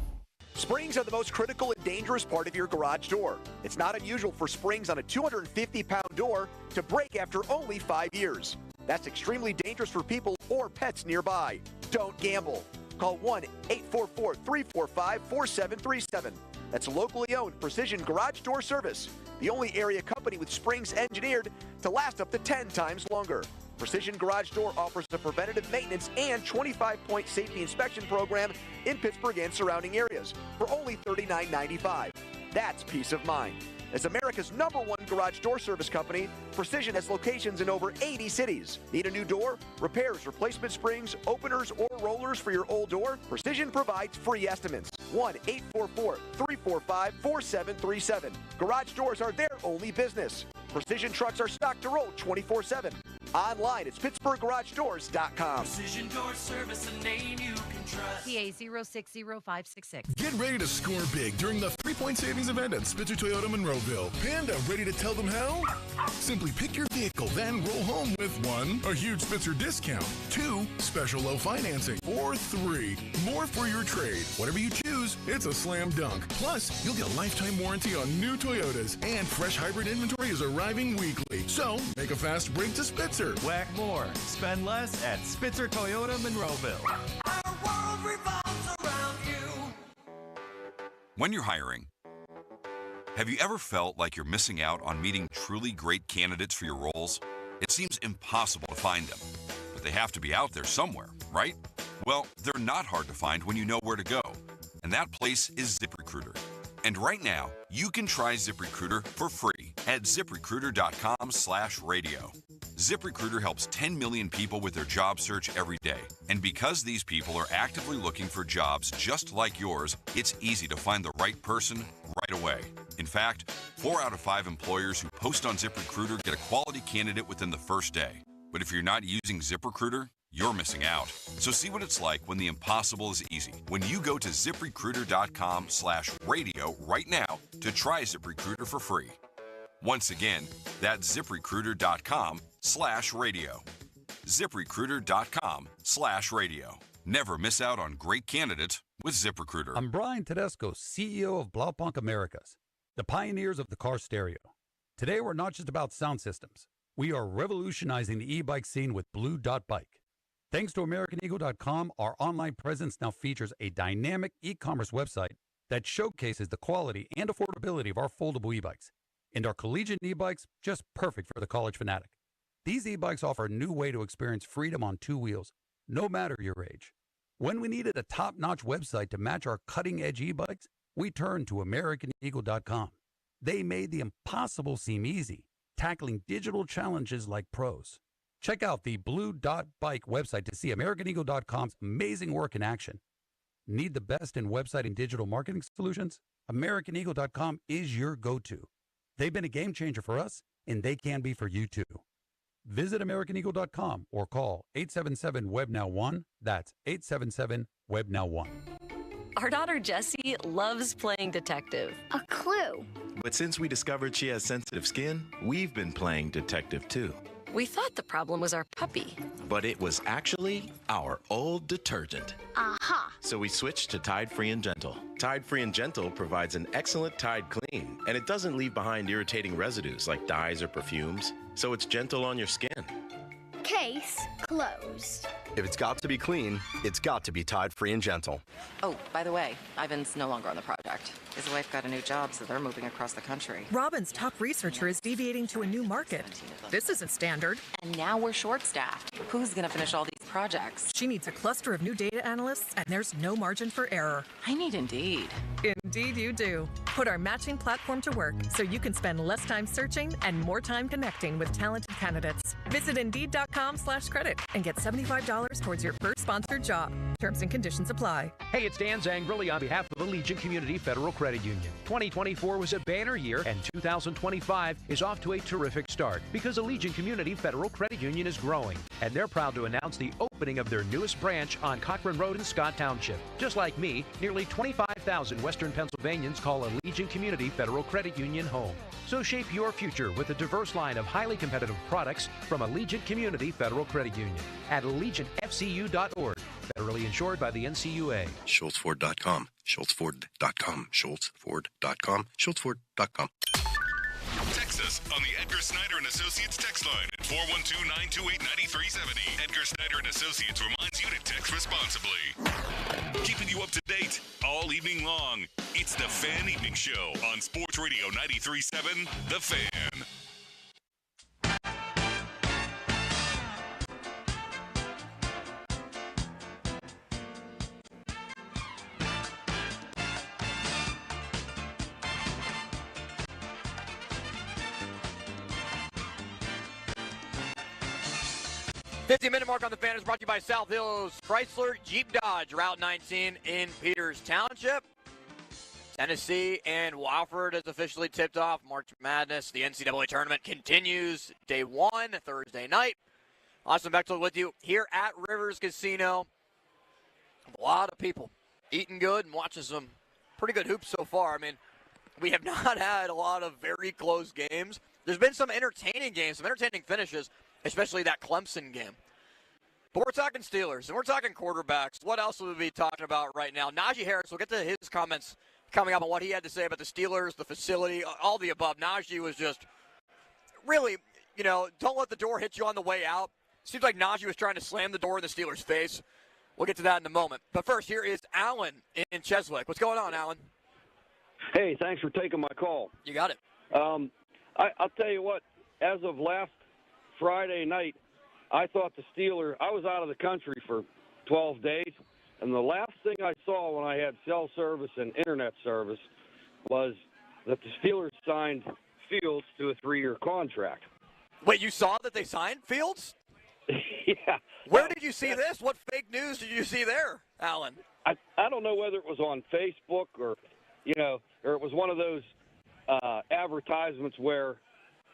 Springs are the most critical and dangerous part of your garage door. It's not unusual for springs on a 250-pound door to break after only 5 years. That's extremely dangerous for people or pets nearby. Don't gamble. Call 1-844-345-4737. That's locally owned Precision Garage Door Service, the only area company with springs engineered to last up to 10 times longer. Precision Garage Door offers a preventative maintenance and 25-point safety inspection program in Pittsburgh and surrounding areas for only $39.95. That's peace of mind. As America's #1 garage door service company, Precision has locations in over 80 cities. Need a new door? Repairs, replacement springs, openers, or rollers for your old door? Precision provides free estimates. 1-844-345-4737. Garage doors are their only business. Precision trucks are stocked to roll 24/7. Online, it's PittsburghGarageDoors.com. Precision Door Service, a name you can trust. PA 060566. Get ready to score big during the 3-point savings event at Spitzer Toyota Monroeville. Panda, ready to tell them how? Simply pick your vehicle, then roll home with 1, a huge Spitzer discount, 2, special low financing, or 3, more for your trade. Whatever you choose, it's a slam dunk. Plus, you'll get a lifetime warranty on new Toyotas, and fresh hybrid inventory is arriving weekly. So, make a fast break to Spitzer. Whack more, spend less at Spitzer Toyota Monroeville. Our world revolves around you. When you're hiring, have you ever felt like you're missing out on meeting truly great candidates for your roles? It seems impossible to find them, but they have to be out there somewhere, right? Well, they're not hard to find when you know where to go, and that place is ZipRecruiter. And right now, you can try ZipRecruiter for free at ZipRecruiter.com/radio. ZipRecruiter helps 10 million people with their job search every day. And because these people are actively looking for jobs just like yours, it's easy to find the right person right away. In fact, 4 out of 5 employers who post on ZipRecruiter get a quality candidate within the first day. But if you're not using ZipRecruiter, you're missing out. So see what it's like when the impossible is easy. When you go to ZipRecruiter.com/radio right now to try ZipRecruiter for free. Once again, that's ZipRecruiter.com/radio. ZipRecruiter.com/radio. Never miss out on great candidates with ZipRecruiter. I'm Brian Tedesco, CEO of Blaupunk Americas, the pioneers of the car stereo. Today, we're not just about sound systems. We are revolutionizing the e-bike scene with Blue Dot Bike. Thanks to AmericanEagle.com, our online presence now features a dynamic e-commerce website that showcases the quality and affordability of our foldable e-bikes. And our collegiate e-bikes, just perfect for the college fanatic. These e-bikes offer a new way to experience freedom on 2 wheels, no matter your age. When we needed a top-notch website to match our cutting-edge e-bikes, we turned to AmericanEagle.com. They made the impossible seem easy, tackling digital challenges like pros. Check out the Blue Dot Bike website to see AmericanEagle.com's amazing work in action. Need the best in website and digital marketing solutions? AmericanEagle.com is your go-to. They've been a game changer for us, and they can be for you too. Visit AmericanEagle.com or call 877-WEBNOW1. That's 877-WEBNOW1. Our daughter Jessie loves playing detective. A clue. But since we discovered she has sensitive skin, we've been playing detective too. We thought the problem was our puppy. But it was actually our old detergent. Aha. So we switched to Tide Free and Gentle. Tide Free and Gentle provides an excellent Tide clean, and it doesn't leave behind irritating residues like dyes or perfumes, so it's gentle on your skin. Case closed. If it's got to be clean, it's got to be Tide Free and Gentle. Oh, by the way, Ivan's no longer on the project. His wife got a new job, so they're moving across the country. Robin's top researcher is deviating to a new market. This isn't standard. And now we're short-staffed. Who's going to finish all these projects? She needs a cluster of new data analysts, and there's no margin for error. I need Indeed. Indeed you do. Put our matching platform to work so you can spend less time searching and more time connecting with talented candidates. Visit Indeed.com/credit and get $75 towards your first sponsored job. Terms and conditions apply. Hey, it's Dan Zangrilli on behalf of Allegiant Community Federal Credit Union. 2024 was a banner year, and 2025 is off to a terrific start because Allegiant Community Federal Credit Union is growing, and they're proud to announce the opening of their newest branch on Cochran Road in Scott Township. Just like me, nearly 25,000 Western Pennsylvanians call Allegiant Community Federal Credit Union home. So shape your future with a diverse line of highly competitive products from Allegiant Community Federal Credit Union at AllegiantFCU.org. Federally insured by the NCUA. SchultzFord.com. SchultzFord.com. SchultzFord.com. SchultzFord.com. Text us on the Edgar Snyder and Associates text line at 412-928-9370. Edgar Snyder and Associates reminds you to text responsibly. Keeping you up to date all evening long. It's the Fan Evening Show on Sports Radio 93.7 The Fan. Minute mark on the Fan is brought to you by South Hills Chrysler Jeep Dodge, Route 19 in Peters Township. Tennessee and Wofford has officially tipped off March Madness. The NCAA tournament continues day 1, Thursday night. Austin Bechtold with you here at Rivers Casino. A lot of people eating good and watching some pretty good hoops so far. I mean, we have not had a lot of very close games. There's been some entertaining games, some entertaining finishes, especially that Clemson game. But we're talking Steelers, and we're talking quarterbacks. What else will we be talking about right now? Najee Harris, we'll get to his comments coming up on what he had to say about the Steelers, the facility, all the above. Najee was just really, don't let the door hit you on the way out. Seems like Najee was trying to slam the door in the Steelers' face. We'll get to that in a moment. But first, here is Alan in Cheswick. What's going on, Alan? Hey, thanks for taking my call. You got it. I'll tell you what, as of last Friday night, I thought I was out of the country for 12 days, and the last thing I saw when I had cell service and internet service was that the Steelers signed Fields to a 3-year contract. Wait, you saw that they signed Fields? Yeah. Where did you see this? What fake news did you see there, Alan? I don't know whether it was on Facebook or it was one of those advertisements where,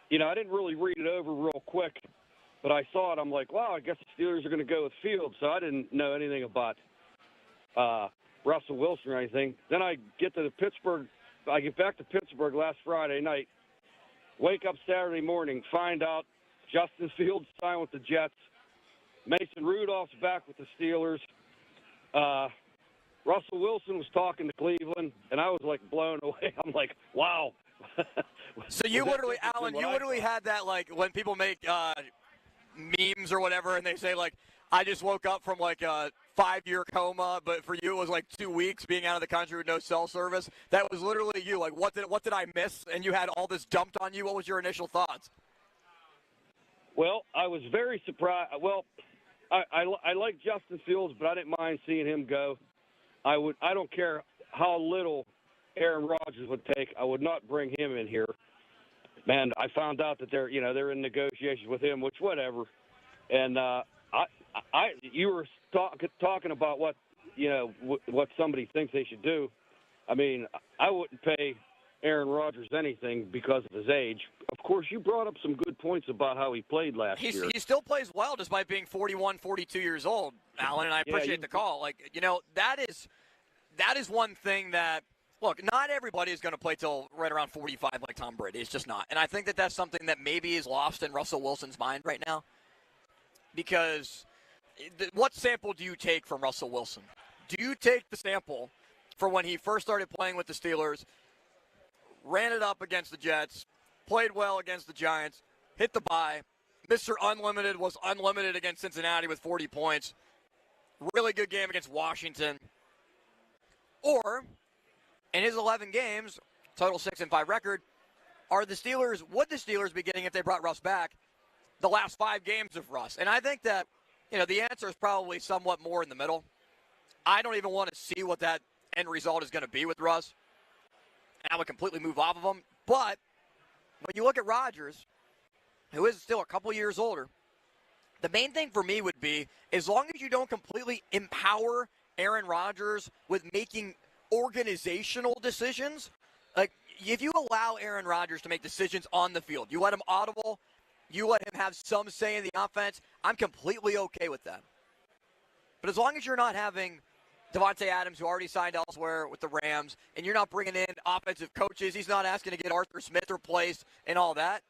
I didn't really read it over real quick, but I saw it. I'm like, wow, I guess the Steelers are going to go with Fields. So I didn't know anything about Russell Wilson or anything. Then I get back to Pittsburgh last Friday night, wake up Saturday morning, find out Justin Fields signed with the Jets. Mason Rudolph's back with the Steelers. Russell Wilson was talking to Cleveland, and I was, blown away. I'm like, wow. So you literally, Alan, had that, when people make memes or whatever, and they say, I just woke up from, a 5-year coma, but for you it was, 2 weeks being out of the country with no cell service. That was literally you. What did I miss? And you had all this dumped on you. What was your initial thoughts? Well, I was very surprised. Well, I like Justin Fields, but I didn't mind seeing him go. I don't care how little Aaron Rodgers would take. I would not bring him in here. Man, I found out that they're in negotiations with him, which whatever. And you were talking about what somebody thinks they should do. I mean, I wouldn't pay Aaron Rodgers anything because of his age. Of course, you brought up some good points about how he played last year. He still plays well despite being 41, 42 years old, Alan, and I appreciate the call. That is one thing that, look, not everybody is going to play till right around 45 like Tom Brady. It's just not. And I think that that's something that maybe is lost in Russell Wilson's mind right now. Because what sample do you take from Russell Wilson? Do you take the sample for when he first started playing with the Steelers, ran it up against the Jets, played well against the Giants, hit the bye, Mr. Unlimited was unlimited against Cincinnati with 40 points, really good game against Washington, or in his 11 games, total 6-5 record, would the Steelers be getting, if they brought Russ back, the last 5 games of Russ? And I think that, the answer is probably somewhat more in the middle. I don't even want to see what that end result is going to be with Russ. And I would completely move off of him. But when you look at Rodgers, who is still a couple years older, the main thing for me would be, as long as you don't completely empower Aaron Rodgers with making organizational decisions, if you allow Aaron Rodgers to make decisions on the field, you let him audible, you let him have some say in the offense, I'm completely okay with that. But as long as you're not having Devontae Adams, who already signed elsewhere with the Rams, and you're not bringing in offensive coaches, he's not asking to get Arthur Smith replaced and all that,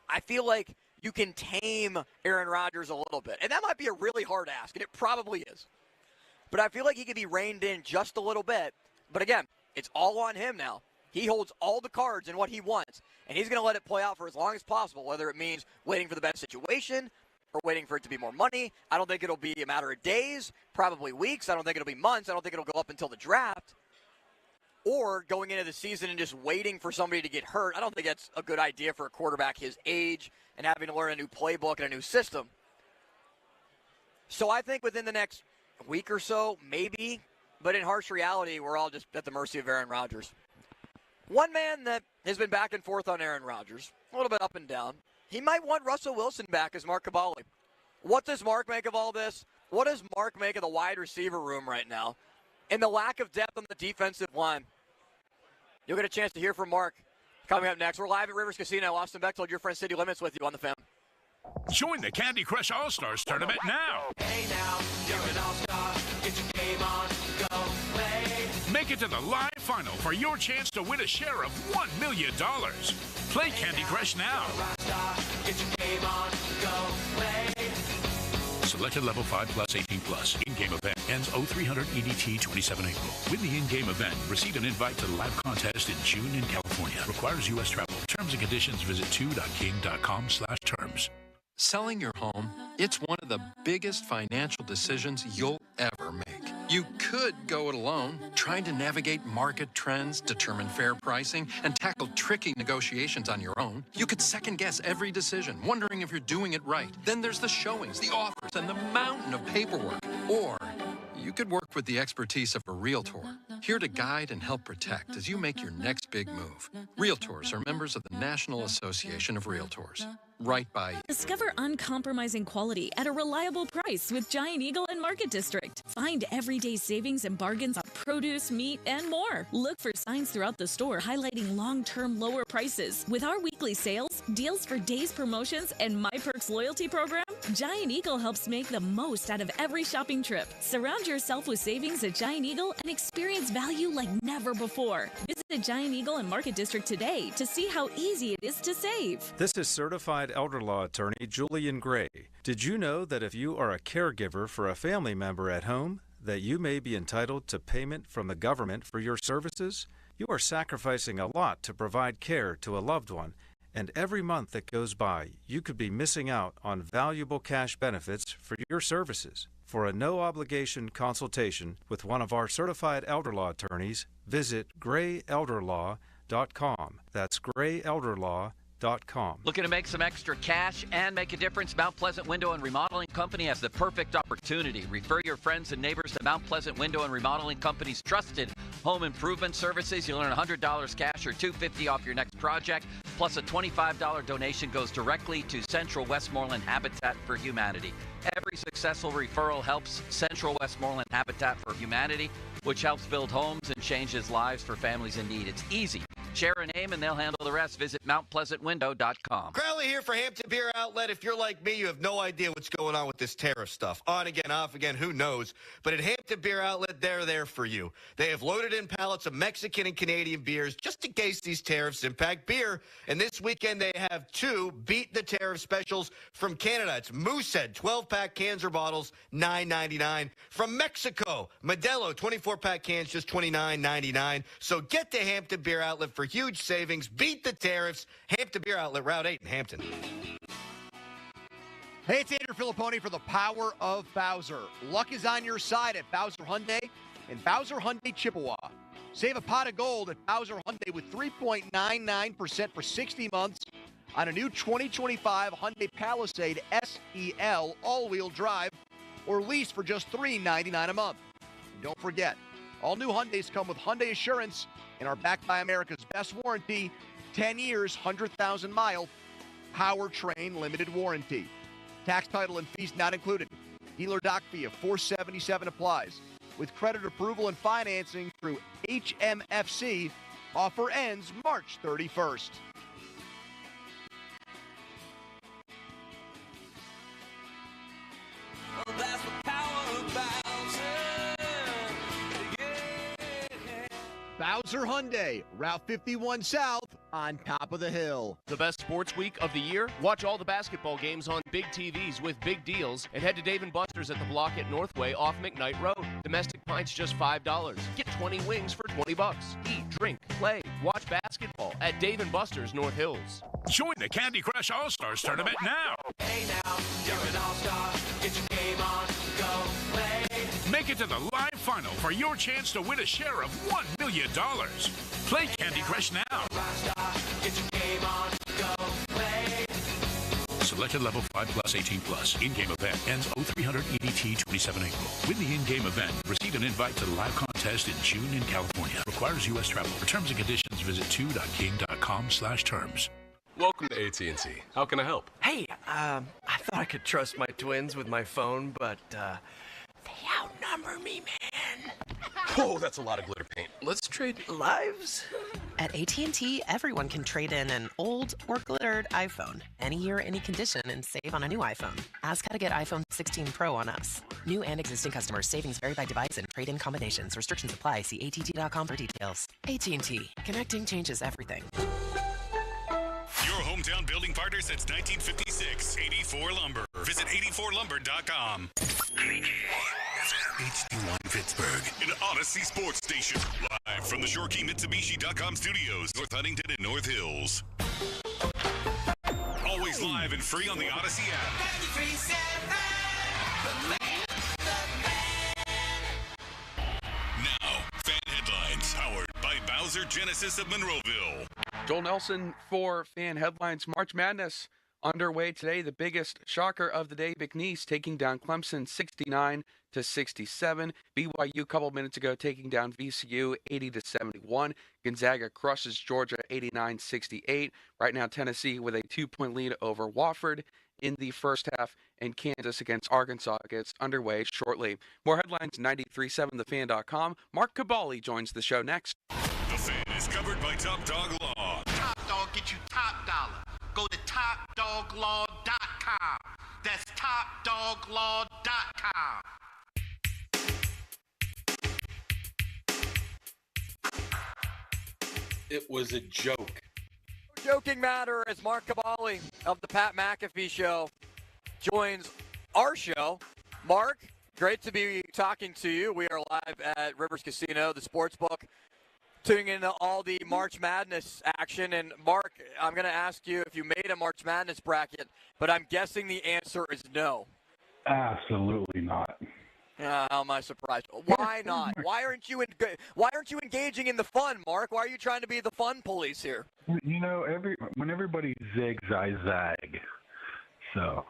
I feel like you can tame Aaron Rodgers a little bit. And that might be a really hard ask, and it probably is. But I feel like he could be reined in just a little bit. But again, it's all on him now. He holds all the cards in what he wants, and he's going to let it play out for as long as possible, whether it means waiting for the best situation or waiting for it to be more money. I don't think it'll be a matter of days, probably weeks. I don't think it'll be months. I don't think it'll go up until the draft. Or going into the season and just waiting for somebody to get hurt. I don't think that's a good idea for a quarterback his age and having to learn a new playbook and a new system. So I think within the next week or so, maybe, but in harsh reality, we're all just at the mercy of Aaron Rodgers. One man that has been back and forth on Aaron Rodgers, a little bit up and down, he might want Russell Wilson back as Mark Caballi. What does Mark make of all this? What does Mark make of the wide receiver room right now and the lack of depth on the defensive line? You'll get a chance to hear from Mark coming up next. We're live at Rivers Casino. Austin Bechtold, your friend City Limits with you on the Fan. Join the Candy Crush All-Stars tournament now. Hey now, you're an all-star. Get your game on, go play. Make it to the live final for your chance to win a share of $1 million. Play Candy Crush now. Get your game on, go play. Selected level 5 plus 18 plus. In-game event ends 0300 EDT 27 April. Win the in-game event. Receive an invite to the live contest in June in California. Requires U.S. travel. Terms and conditions visit 2.king.com/terms. Selling your home, it's one of the biggest financial decisions you'll ever make. You could go it alone, trying to navigate market trends, determine fair pricing, and tackle tricky negotiations on your own. You could second-guess every decision, wondering if you're doing it right. Then there's the showings, the offers, and the mountain of paperwork. Or you could work with the expertise of a realtor, here to guide and help protect as you make your next big move. Realtors are members of the National Association of Realtors. Right by you. Discover uncompromising quality at a reliable price with Giant Eagle and Market District. Find everyday savings and bargains on produce, meat, and more. Look for signs throughout the store highlighting long-term lower prices. With our weekly sales, deals for days promotions, and My Perks loyalty program, Giant Eagle helps make the most out of every shopping trip. Surround yourself with savings at Giant Eagle and experience value like never before. Visit Giant Eagle and Market District today to see how easy it is to save. This is certified elder law attorney Julian Gray. Did you know that if you are a caregiver for a family member at home, that you may be entitled to payment from the government for your services? You are sacrificing a lot to provide care to a loved one, and every month that goes by, you could be missing out on valuable cash benefits for your services. For a no-obligation consultation with one of our certified elder law attorneys, visit grayelderlaw.com. That's grayelderlaw.com. Looking to make some extra cash and make a difference? Mount Pleasant Window and Remodeling Company has the perfect opportunity. Refer your friends and neighbors to Mount Pleasant Window and Remodeling Company's trusted home improvement services. You'll earn $100 cash or $250 off your next project, plus a $25 donation goes directly to Central Westmoreland Habitat for Humanity. Every successful referral helps Central Westmoreland Habitat for Humanity, which helps build homes and changes lives for families in need. It's easy. Share a name and they'll handle the rest. Visit MountPleasantWindow.com. Crowley here for Hampton Beer Outlet. If you're like me, you have no idea what's going on with this tariff stuff. On again, off again, who knows? But at Hampton Beer Outlet, they're there for you. They have loaded in pallets of Mexican and Canadian beers just in case these tariffs impact beer. And this weekend, they have 2 Beat the Tariff specials from Canada. It's Moosehead, 12-pack cans or bottles, $9.99. From Mexico, Modelo, 24-pack cans, just $29.99. So get to Hampton Beer Outlet for huge savings. Beat the tariffs. Hampton Beer Outlet, Route 8 in Hampton. Hey, it's Andrew Filipponi for the Power of Bowser. Luck is on your side at Bowser Hyundai and Bowser Hyundai Chippewa. Save a pot of gold at Bowser Hyundai with 3.99% for 60 months on a new 2025 Hyundai Palisade SEL all-wheel drive or lease for just $399 a month. And don't forget, all new Hyundais come with Hyundai Assurance and are backed by America's best warranty, 10 years, 100,000-mile powertrain limited warranty. Tax, title, and fees not included. Dealer doc fee of $477 applies. With credit approval and financing through HMFC, offer ends March 31st. Well, that's the power of Bowser. Bowser Hyundai, Route 51 South, on top of the hill. The best sports week of the year? Watch all the basketball games on big TVs with big deals and head to Dave & Buster's at the block at Northway off McKnight Road. Domestic pints just $5. Get 20 wings for $20. Eat, drink, play, watch basketball at Dave & Buster's North Hills. Join the Candy Crush All-Stars tournament now. Hey now, you're an all-star. Get your game on, go play. Make it to the live final for your chance to win a share of $1 million. Play Candy Crush now. Get your game on, go play. Selected level 5 plus 18 plus. In-game event ends 0300 EDT 27 April. Win the in-game event. Receive an invite to the live contest in June in California. Requires U.S. travel. For terms and conditions, visit 2.king.com/terms. Welcome to AT&T. How can I help? Hey, I thought I could trust my twins with my phone, but, they outnumber me, man. Whoa, that's a lot of glitter paint. Let's trade lives. At AT&T, everyone can trade in an old or glittered iPhone any year, any condition, and save on a new iPhone. Ask how to get iPhone 16 Pro on us. New and existing customers. Savings vary by device and trade-in combinations. Restrictions apply. See att.com for details. AT&T. Connecting changes everything. Your hometown building partner since 1956. 84 Lumber. Visit 84lumber.com. HD1 Pittsburgh, an Odyssey sports station. Live from the ShoreKeyMitsubishi.com studios, North Huntington and North Hills. Always live and free on the Odyssey app. Now, fan headlines powered by Bowser Genesis of Monroeville. Joel Nelson for Fan Headlines. March Madness underway today. The biggest shocker of the day, McNeese taking down Clemson 69-67. BYU a couple minutes ago taking down VCU 80-71. Gonzaga crushes Georgia 89-68. Right now Tennessee with a 2-point lead over Wofford in the first half, and Kansas against Arkansas gets underway shortly. More headlines, 93.7thefan.com. Mark Cabali joins the show next. The Fan is covered by Top Dog Law. Top Dog get you top dollar. Go to TopDogLaw.com. That's TopDogLaw.com. It was a joke. Joking matter as Mark Cabali of the Pat McAfee Show joins our show. Mark, great to be talking to you. We are live at Rivers Casino, the sportsbook, tuning into all the March Madness action. And Mark, I'm going to ask you if you made a March Madness bracket, but I'm guessing the answer is no. Absolutely not. How am I surprised? Why not? Why aren't you engaging in the fun, Mark? Why are you trying to be the fun police here? You know, when everybody zigs, I zag. So.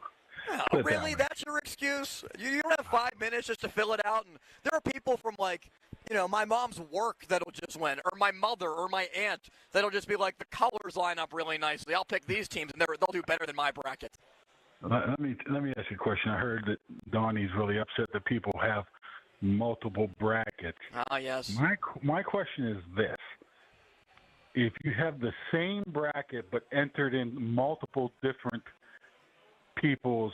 Oh, really? That's your excuse? You don't have 5 minutes just to fill it out? And there are people from, like, you know, my mom's work that'll just win, or my mother or my aunt that'll just be like, the colors line up really nicely. I'll pick these teams, and they'll do better than my bracket. Let me ask you a question. I heard that Donnie's really upset that people have multiple brackets. Ah, yes. My question is this. If you have the same bracket but entered in multiple different people's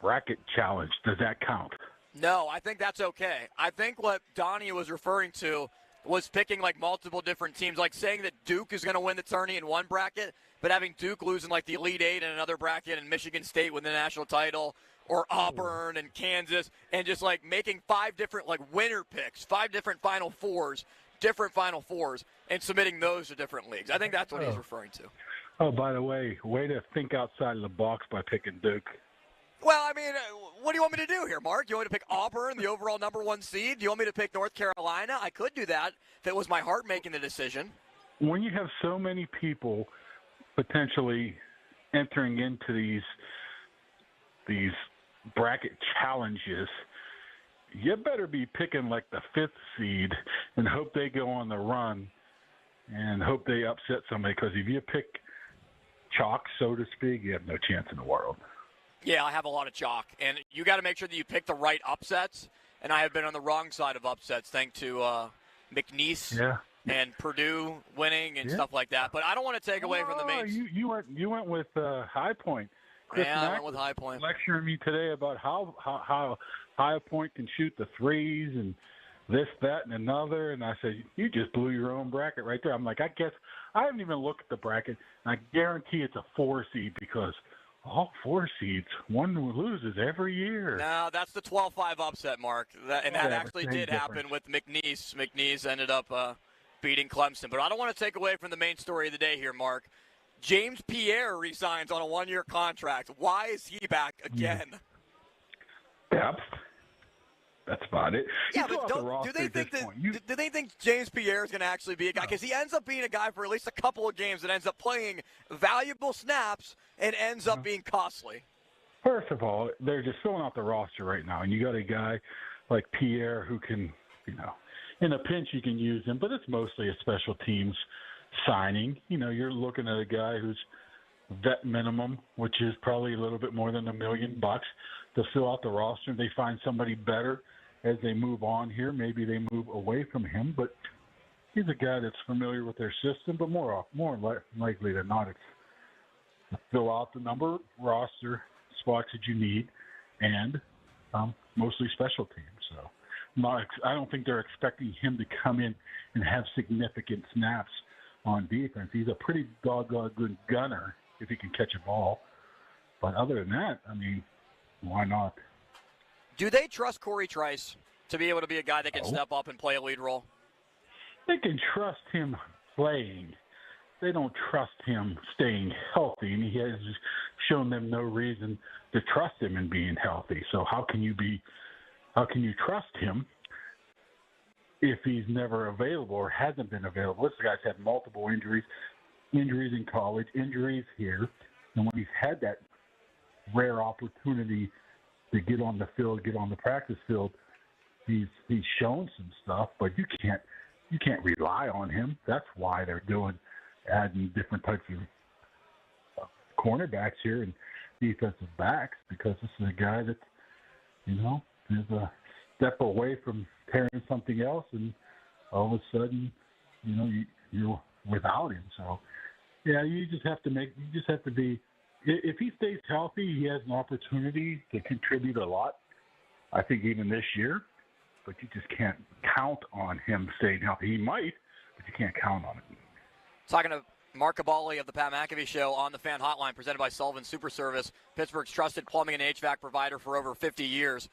bracket challenge, does that count? No, I think that's okay. I think what Donnie was referring to was picking like multiple different teams, like saying that Duke is going to win the tourney in one bracket, but having Duke losing like the Elite Eight in another bracket and Michigan State win the national title, or Auburn and Kansas, and just like making 5 different like winner picks, 5 different Final Fours, and submitting those to different leagues. I think that's what he's referring to. Oh, by the way to think outside of the box by picking Duke. Well, I mean, what do you want me to do here, Mark? You want me to pick Auburn, the overall #1 seed? Do you want me to pick North Carolina? I could do that if it was my heart making the decision. When you have so many people potentially entering into these bracket challenges, you better be picking like the 5th seed and hope they go on the run and hope they upset somebody, because if you pick chalk, so to speak, you have no chance in the world. Yeah, I have a lot of chalk, and you got to make sure that you pick the right upsets, and I have been on the wrong side of upsets thanks to McNeese and Purdue winning and stuff like that. But I don't want to take away from the main. You went with High Point. Chris I Mack went with High Point. Lecturing me today about how High Point can shoot the threes and this, that, and another, and I said, you just blew your own bracket right there. I'm like, I guess I haven't even looked at the bracket, and I guarantee it's a 4 seed, because all 4 seeds, one loses every year. No, that's the 12-5 upset, Mark. That actually did happen with McNeese. McNeese ended up beating Clemson. But I don't want to take away from the main story of the day here, Mark. James Pierre resigns on a 1-year contract. Why is he back again? Depth. That's about it. Yeah, but do they think James Pierre is going to actually be a guy? Because he ends up being a guy for at least a couple of games that ends up playing valuable snaps and ends up being costly. First of all, they're just filling out the roster right now, and you got a guy like Pierre who can, in a pinch you can use him, but it's mostly a special teams signing. You're looking at a guy who's vet minimum, which is probably a little bit more than $1 million to fill out the roster. They find somebody better as they move on here. Maybe they move away from him, but he's a guy that's familiar with their system, but more likely than not, it's to fill out the number of roster spots that you need, and mostly special teams. So I don't think they're expecting him to come in and have significant snaps on defense. He's a pretty doggone good gunner if he can catch a ball. But other than that, I mean, why not? Do they trust Corey Trice to be able to be a guy that can step up and play a lead role? They can trust him playing. They don't trust him staying healthy, and he has shown them no reason to trust him in being healthy. So how can you trust him if he's never available or hasn't been available? This guy's had multiple injuries in college, injuries here, and when he's had that rare opportunity to get on the field, get on the practice field, he's shown some stuff, but you can't rely on him. That's why they're adding different types of cornerbacks here and defensive backs, because this is a guy that, is a step away from tearing something else, and all of a sudden, you're without him. So, yeah, you just have to be. If he stays healthy, he has an opportunity to contribute a lot. I think even this year, but you just can't count on him staying healthy. He might, but you can't count on it. Talking to Mark Cabali of the Pat McAfee Show on the Fan Hotline, presented by Sullivan Super Service, Pittsburgh's trusted plumbing and HVAC provider for over 50 years.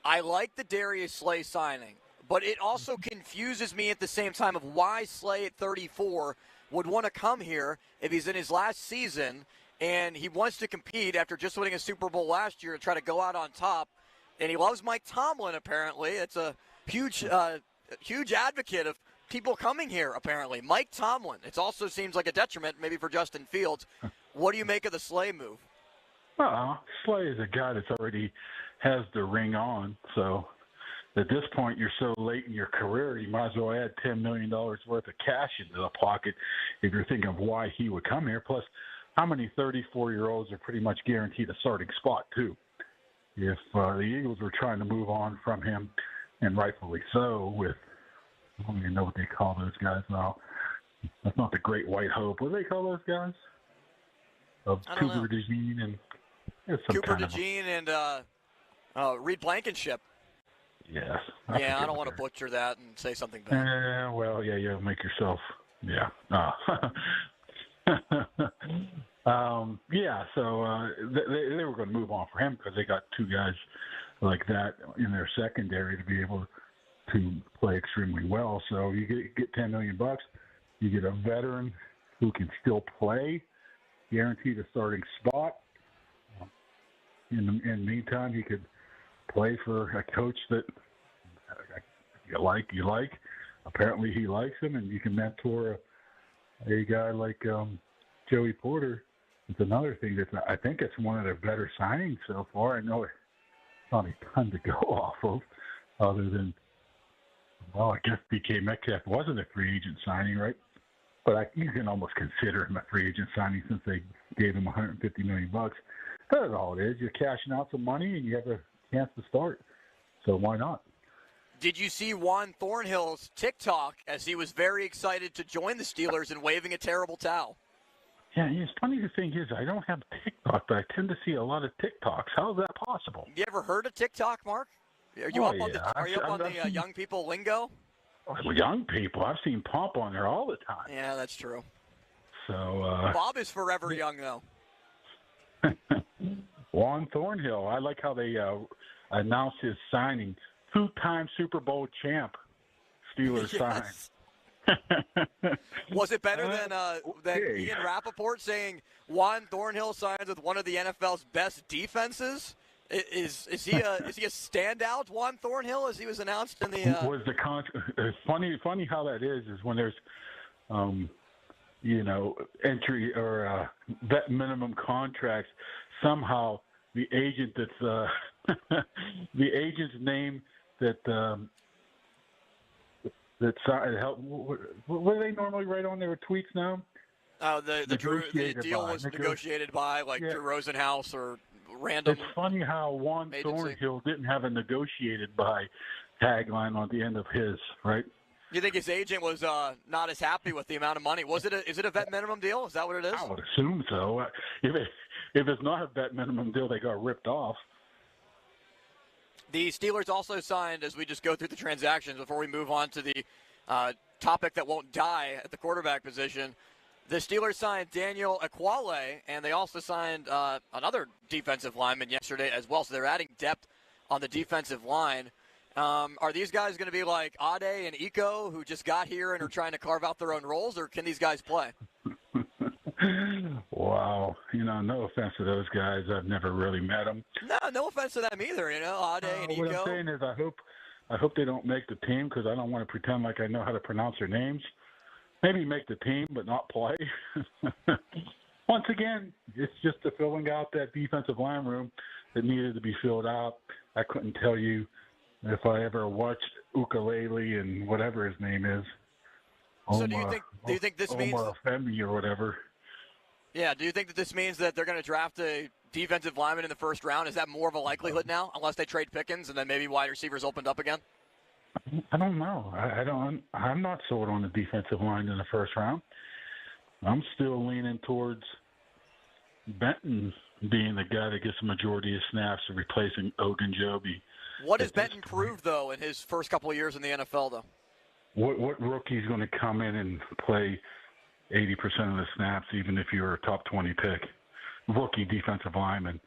I like the Darius Slay signing, but it also confuses me at the same time of why Slay at 34 would want to come here if he's in his last season and he wants to compete after just winning a Super Bowl last year and try to go out on top. And he loves Mike Tomlin, apparently. It's a huge advocate of people coming here, apparently. Mike Tomlin. It also seems like a detriment maybe for Justin Fields. What do you make of the Slay move? Slay is a guy that's already has the ring on. So at this point, you're so late in your career, you might as well add $10 million worth of cash into the pocket if you're thinking of why he would come here. Plus, how many 34-year-olds are pretty much guaranteed a starting spot, too? If the Eagles were trying to move on from him, and rightfully so, with, I don't even know what they call those guys now. That's not the Great White Hope. What do they call those guys? Cooper DeJean and Cooper DeJean and Reed Blankenship. Yes. I don't want to butcher that and say something bad. You'll make yourself. Yeah. So they were going to move on for him because they got two guys like that in their secondary to be able to play extremely well. So you get $10 million. You get a veteran who can still play, guaranteed a starting spot. In the meantime, he could play for a coach that you like. Apparently, he likes him, and you can mentor a guy like Joey Porter. It's another thing I think it's one of their better signings so far. I know it's not a ton to go off of, other than, I guess DK Metcalf wasn't a free agent signing, right? But you can almost consider him a free agent signing since they gave him $150 million. That's all it is. You're cashing out some money and you have a chance to start. So why not? Did you see Juan Thornhill's TikTok as he was very excited to join the Steelers and waving a terrible towel? Yeah, it's funny. The thing is, I don't have TikTok, but I tend to see a lot of TikToks. How is that possible? You ever heard of TikTok, Mark? Are you up on the young people lingo? Well, young people. I've seen Pomp on there all the time. Yeah, that's true. So Bob is forever young, though. Juan Thornhill. I like how they announced his signing. Two-time Super Bowl champ. Steelers sign. Was it better than Ian Rappaport saying Juan Thornhill signs with one of the NFL's best defenses? Is he a standout, Juan Thornhill, as he was announced in the? It's funny how that is when there's, entry or vet minimum contracts. Somehow the agent that's the agent's name that help. What do they normally write on their tweets now? The deal was negotiated by Drew Rosenhaus or random. It's funny how Juan Thornhill didn't have a negotiated by tagline on the end of his, right? You think his agent was not as happy with the amount of money? Is it a vet minimum deal? Is that what it is? I would assume so. If it's not a vet minimum deal, they got ripped off. The Steelers also signed, as we just go through the transactions before we move on to the topic that won't die at the quarterback position. The Steelers signed Daniel Ekuale, and they also signed another defensive lineman yesterday as well. So they're adding depth on the defensive line. Are these guys going to be like Ade and Iko, who just got here and are trying to carve out their own roles, or can these guys play? Wow. No offense to those guys. I've never really met them. No offense to them either, Ade and Iko. What I'm saying is I hope they don't make the team because I don't want to pretend like I know how to pronounce their names. Maybe make the team but not play. Once again, it's just the filling out that defensive line room that needed to be filled out. I couldn't tell you if I ever watched Ukulele and whatever his name is. So do you think this means Omar Femi or whatever? Yeah, do you think that this means that they're going to draft a defensive lineman in the first round? Is that more of a likelihood now, unless they trade Pickens and then maybe wide receivers opened up again? I don't know. I'm not sold on the defensive line in the first round. I'm still leaning towards Benton being the guy that gets the majority of snaps and replacing Ogunjobi. What has Benton proved, though, in his first couple of years in the NFL, though? What rookie is going to come in and play 80% of the snaps, even if you're a top 20 pick? Rookie defensive lineman.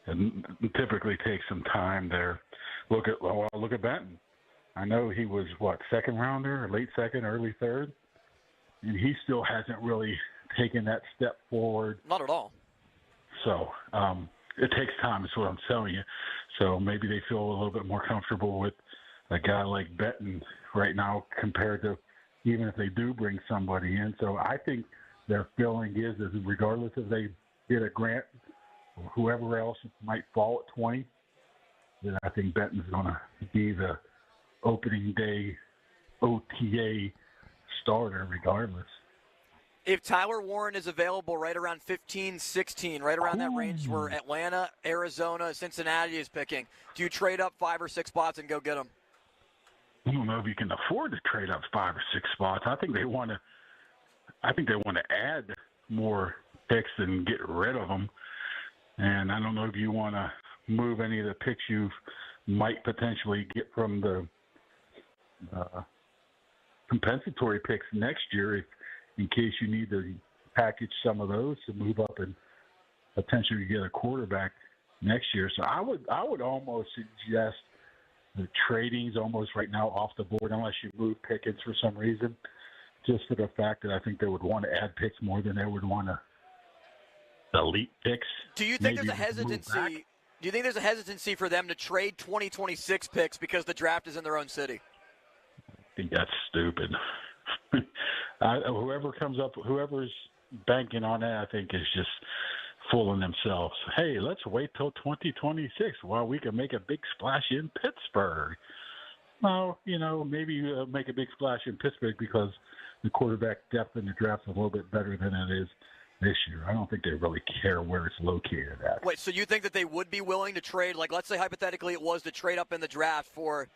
And typically takes some time there. Look at Benton. I know he was, second rounder, late second, early third? And he still hasn't really taken that step forward. Not at all. So it takes time, is what I'm telling you. So maybe they feel a little bit more comfortable with a guy like Benton right now compared to even if they do bring somebody in. So I think their feeling is regardless if they get a Grant or whoever else might fall at 20, then I think Benton's going to be the opening day OTA starter regardless. If Tyler Warren is available right around 15, 16, right around that range where Atlanta, Arizona, Cincinnati is picking, do you trade up 5 or 6 spots and go get him? I don't know if you can afford to trade up 5 or 6 spots. I think they want to add more picks than get rid of them. And I don't know if you want to move any of the picks you might potentially get from the compensatory picks next year in case you need to package some of those to move up and potentially get a quarterback next year. So I would almost suggest the trading's almost right now off the board unless you move Pickens for some reason, just for the fact that I think they would want to add picks more than they would want to delete picks. Do you think there's a hesitancy? Do you think there's a hesitancy for them to trade 2026 picks because the draft is in their own city? I think that's stupid. Whoever's banking on that, I think is just fooling themselves. Hey, let's wait till 2026 while we can make a big splash in Pittsburgh. Well, maybe make a big splash in Pittsburgh because the quarterback depth in the draft is a little bit better than it is this year. I don't think they really care where it's located at. Wait, so you think that they would be willing to trade, like let's say hypothetically it was to trade up in the draft for,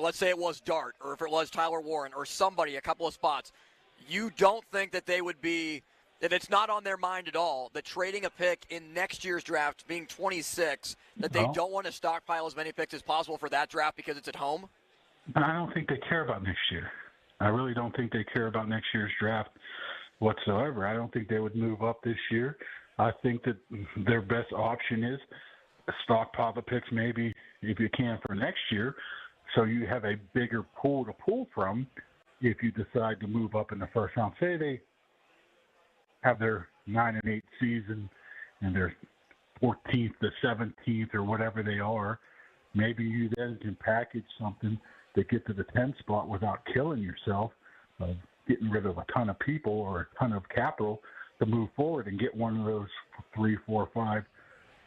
let's say it was Dart or if it was Tyler Warren or somebody, a couple of spots. You don't think that they would be, that it's not on their mind at all, that trading a pick in next year's draft being 26, that they don't want to stockpile as many picks as possible for that draft because it's at home? I don't think they care about next year. I really don't think they care about next year's draft whatsoever. I don't think they would move up this year. I think that their best option is stockpile the picks maybe if you can for next year so you have a bigger pool to pull from if you decide to move up in the first round. Say they have their 9-8 season and their 14th to 17th or whatever they are, maybe you then can package something to get to the 10th spot without killing yourself, getting rid of a ton of people or a ton of capital to move forward and get one of those 3, 4, 5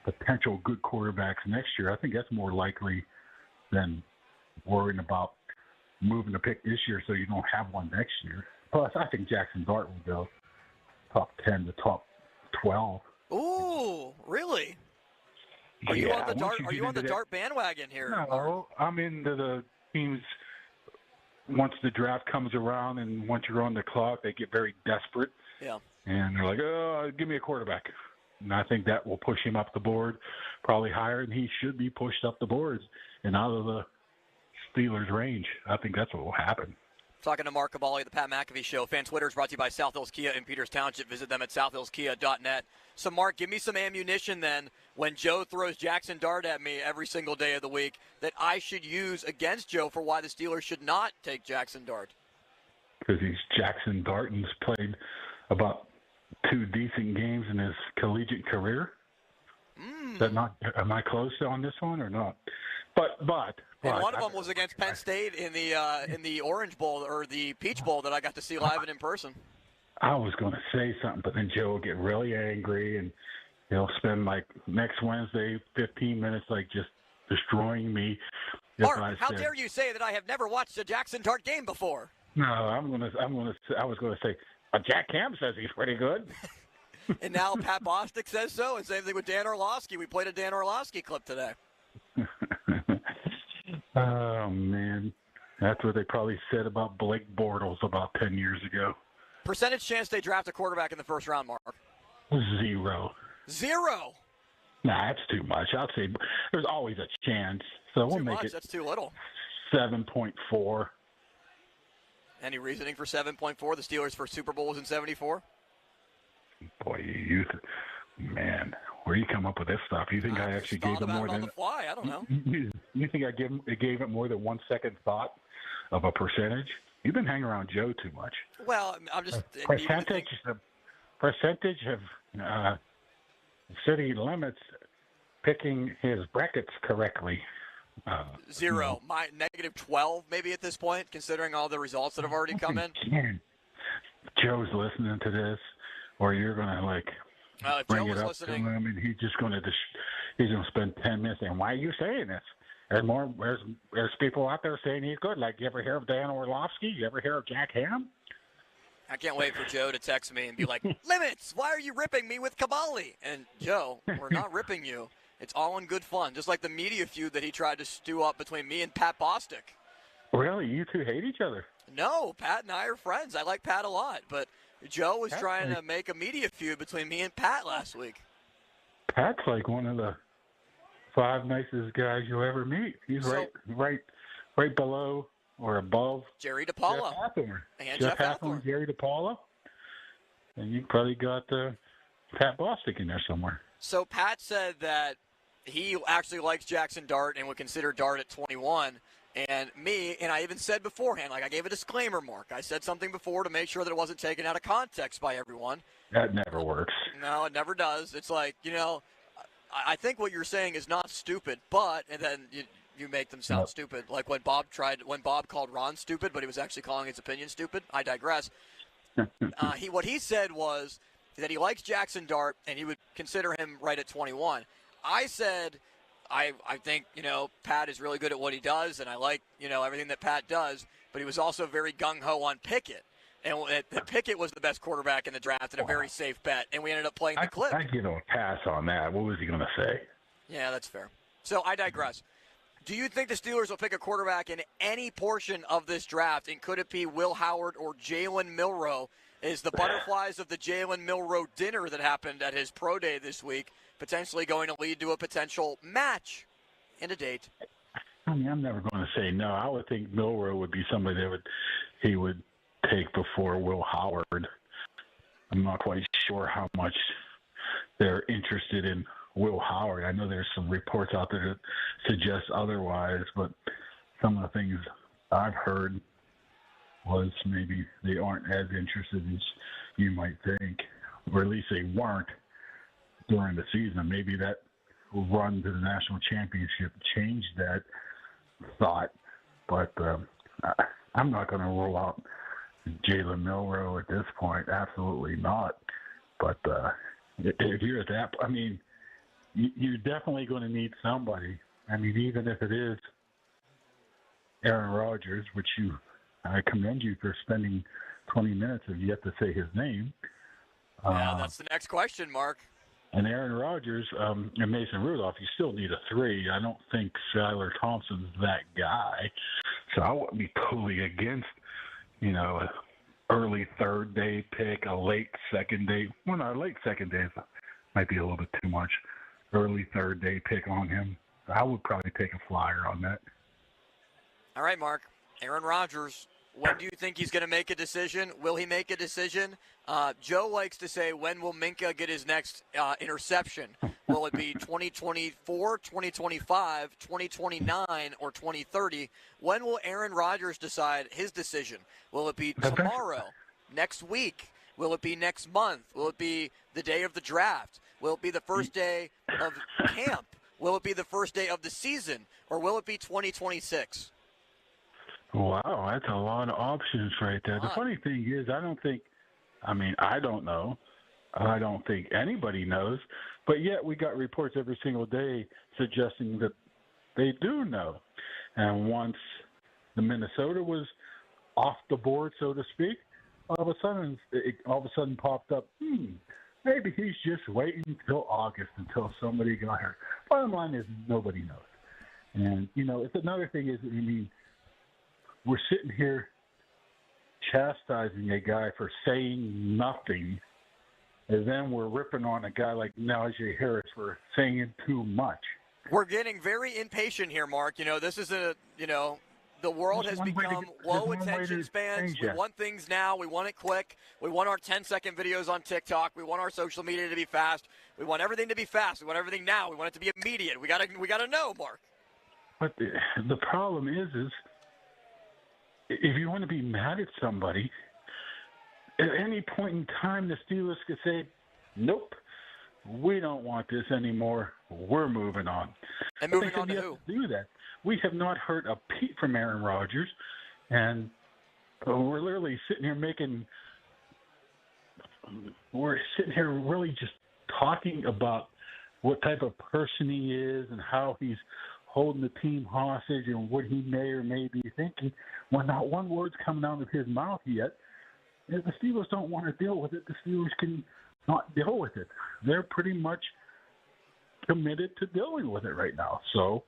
potential good quarterbacks next year. I think that's more likely than worrying about moving a pick this year so you don't have one next year. Plus, I think Jackson Dart will go top 10 to top 12. Ooh, really? Are you on the Dart? Are you on the Dart bandwagon here? No, I'm into the teams once the draft comes around and once you're on the clock, they get very desperate. Yeah. And they're like, oh, give me a quarterback. And I think that will push him up the board, probably higher, and he should be pushed up the boards and out of the Steelers' range. I think that's what will happen. Talking to Mark Cavalli, the Pat McAfee Show. Fan Twitter is brought to you by South Hills Kia in Peters Township. Visit them at southhillskia.net. So, Mark, give me some ammunition then when Joe throws Jackson Dart at me every single day of the week that I should use against Joe for why the Steelers should not take Jackson Dart. Because he's Jackson Dart and has played about 2 decent games in his collegiate career. Is that not? Am I close on this one or not? But and one of them was against Penn State in the Orange Bowl or the Peach Bowl that I got to see live and in person. I was going to say something, but then Joe will get really angry and he'll spend like next Wednesday 15 minutes like just destroying me. Mark, how dare you say that I have never watched a Jackson Dart game before? No, I was going to say Jack Ham says he's pretty good. And now Pat Bostic says so, and same thing with Dan Orlovsky. We played a Dan Orlovsky clip today. Oh, man. That's what they probably said about Blake Bortles about 10 years ago. Percentage chance they draft a quarterback in the first round, Mark? 0. 0? Nah, that's too much. I'd say there's always a chance. So we'll make it. That's too little. 7.4. Any reasoning for 7.4? The Steelers' first Super Bowl was in 74? Boy, man, where you come up with this stuff? You think I actually gave it more than? On the fly, I don't know. You think I gave it more than 1 second thought of a percentage? You've been hanging around Joe too much. Well, I'm just percentage of city limits picking his brackets correctly. 0. My -12 maybe at this point, considering all the results that have already come in. Joe's listening to this, or you're gonna bring it up to him, and he's just gonna spend 10 minutes saying, "Why are you saying this?" There's people out there saying he's good. Like, you ever hear of Dan Orlovsky? You ever hear of Jack Ham? I can't wait for Joe to text me and be like, "Limits, why are you ripping me with Cavalli?" And Joe, we're not ripping you. It's all in good fun, just like the media feud that he tried to stew up between me and Pat Bostic. Really? You two hate each other? No, Pat and I are friends. I like Pat a lot, but Joe was trying to make a media feud between me and Pat last week. Pat's like one of the 5 nicest guys you'll ever meet. He's right below or above Jerry DePaula. Jeff Hathorn. And Jeff Hathorn. Jerry DePaula. And you probably got Pat Bostic in there somewhere. So Pat said that he actually likes Jackson Dart and would consider Dart at 21. And I even said beforehand, I gave a disclaimer, Mark. I said something before to make sure that it wasn't taken out of context by everyone. That never works. No, it never does. It's like, I think what you're saying is not stupid, but, and then you make them sound stupid. Like when Bob called Ron stupid, but he was actually calling his opinion stupid. I digress. What he said was that he likes Jackson Dart and he would consider him right at 21. I said, I think, Pat is really good at what he does, and I like, everything that Pat does, but he was also very gung-ho on Pickett. And Pickett was the best quarterback in the draft and a very safe bet, and we ended up playing the clip. I give him a pass on that. What was he going to say? Yeah, that's fair. So I digress. Do you think the Steelers will pick a quarterback in any portion of this draft, and could it be Will Howard or Jalen Milroe? Is the butterflies of the Jalen Milroe dinner that happened at his pro day this week potentially going to lead to a potential match and a date? I mean, I'm never going to say no. I would think Milroe would be somebody that he would take before Will Howard. I'm not quite sure how much they're interested in Will Howard. I know there's some reports out there that suggest otherwise, but some of the things I've heard was maybe they aren't as interested as you might think, or at least they weren't during the season. Maybe that run to the national championship changed that thought, but I'm not going to rule out Jalen Milroe at this point. Absolutely not. But if you're at that, I mean, you're definitely going to need somebody. I mean, even if it is Aaron Rodgers, which I commend you for spending 20 minutes of yet to say his name. Yeah, that's the next question, Mark. And Aaron Rodgers and Mason Rudolph, you still need a 3. I don't think Skylar Thompson's that guy. So I wouldn't be totally against, an early third day pick, a late second day. Well, no, late second day might be a little bit too much. Early third day pick on him. I would probably take a flyer on that. All right, Mark. Aaron Rodgers, when do you think he's going to make a decision? Will he make a decision? Joe likes to say, when will Minkah get his next interception? Will it be 2024, 2025, 2029, or 2030? When will Aaron Rodgers decide his decision? Will it be tomorrow, next week? Will it be next month? Will it be the day of the draft? Will it be the first day of camp? Will it be the first day of the season? Or will it be 2026? Wow, that's a lot of options right there. The funny thing is, I don't know. I don't think anybody knows. But yet we got reports every single day suggesting that they do know. And once the Minnesota was off the board, so to speak, all of a sudden popped up, maybe he's just waiting until August until somebody got hurt. Bottom line is nobody knows. And, it's another thing is, we're sitting here chastising a guy for saying nothing, and then we're ripping on a guy like Najee Harris for saying too much. We're getting very impatient here, Mark. This is the world has become low attention spans. We want things now. We want it quick. We want our 10-second videos on TikTok. We want our social media to be fast. We want everything to be fast. We want everything now. We want it to be immediate. We gotta know, Mark. But the problem is if you want to be mad at somebody, at any point in time, the Steelers could say, nope, we don't want this anymore. We're moving on. And moving on to who? Do that. We have not heard a peep from Aaron Rodgers, and we're literally sitting here we're sitting here really just talking about what type of person he is and how he's holding the team hostage and what he may or may be thinking, when not one word's coming out of his mouth yet. If the Steelers don't want to deal with it, the Steelers can not deal with it. They're pretty much committed to dealing with it right now. So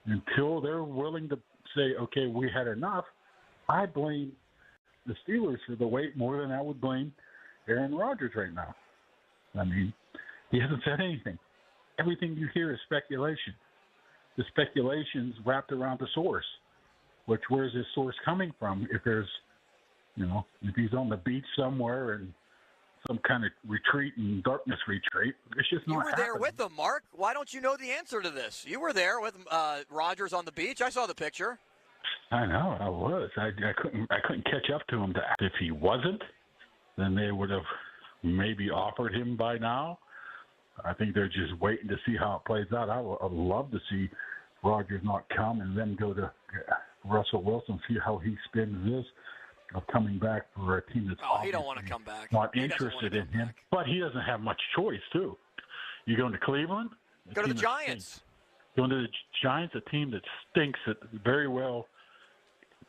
until they're willing to say, okay, we had enough, I blame the Steelers for the wait more than I would blame Aaron Rodgers right now. He hasn't said anything. Everything you hear is speculation. The speculation's wrapped around the source, which where's his source coming from? If there's, if he's on the beach somewhere and some kind of retreat and darkness retreat, it's just not You were happening. there with them, Mark. Why don't you know the answer to this? You were there with Rodgers on the beach. I saw the picture. I know, I was. I couldn't catch up to him. If he wasn't, then they would have maybe offered him by now. I think they're just waiting to see how it plays out. I'd love to see Rodgers not come and then go to Russell Wilson, see how he spins this of coming back for a team that's he don't want to come back. Not interested in him. But he doesn't have much choice, too. You going to Cleveland? Go to the Giants. Going to the Giants, a team that stinks, that very well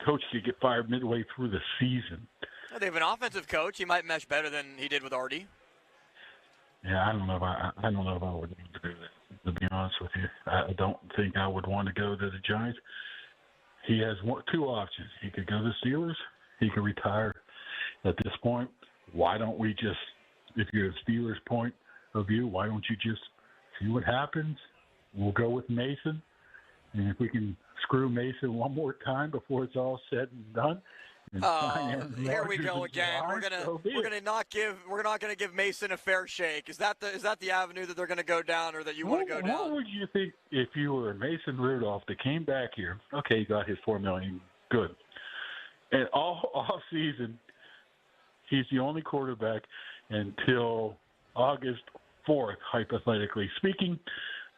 coach could get fired midway through the season. They have an offensive coach. He might mesh better than he did with Artie. Yeah, I don't know if I would want to do that, to be honest with you. I don't think I would want to go to the Giants. He has two options. He could go to the Steelers. He could retire at this point. Why don't we just, if you're a Steelers point of view, why don't you just see what happens? We'll go with Mason. And if we can screw Mason one more time before it's all said and done. Here we go again. We're not gonna give Mason a fair shake. Is that the avenue that they're gonna go down, or that you want to go down? What would you think if you were Mason Rudolph that came back here? Okay, he got his $4 million, good. And all off season, he's the only quarterback until August 4th, hypothetically speaking.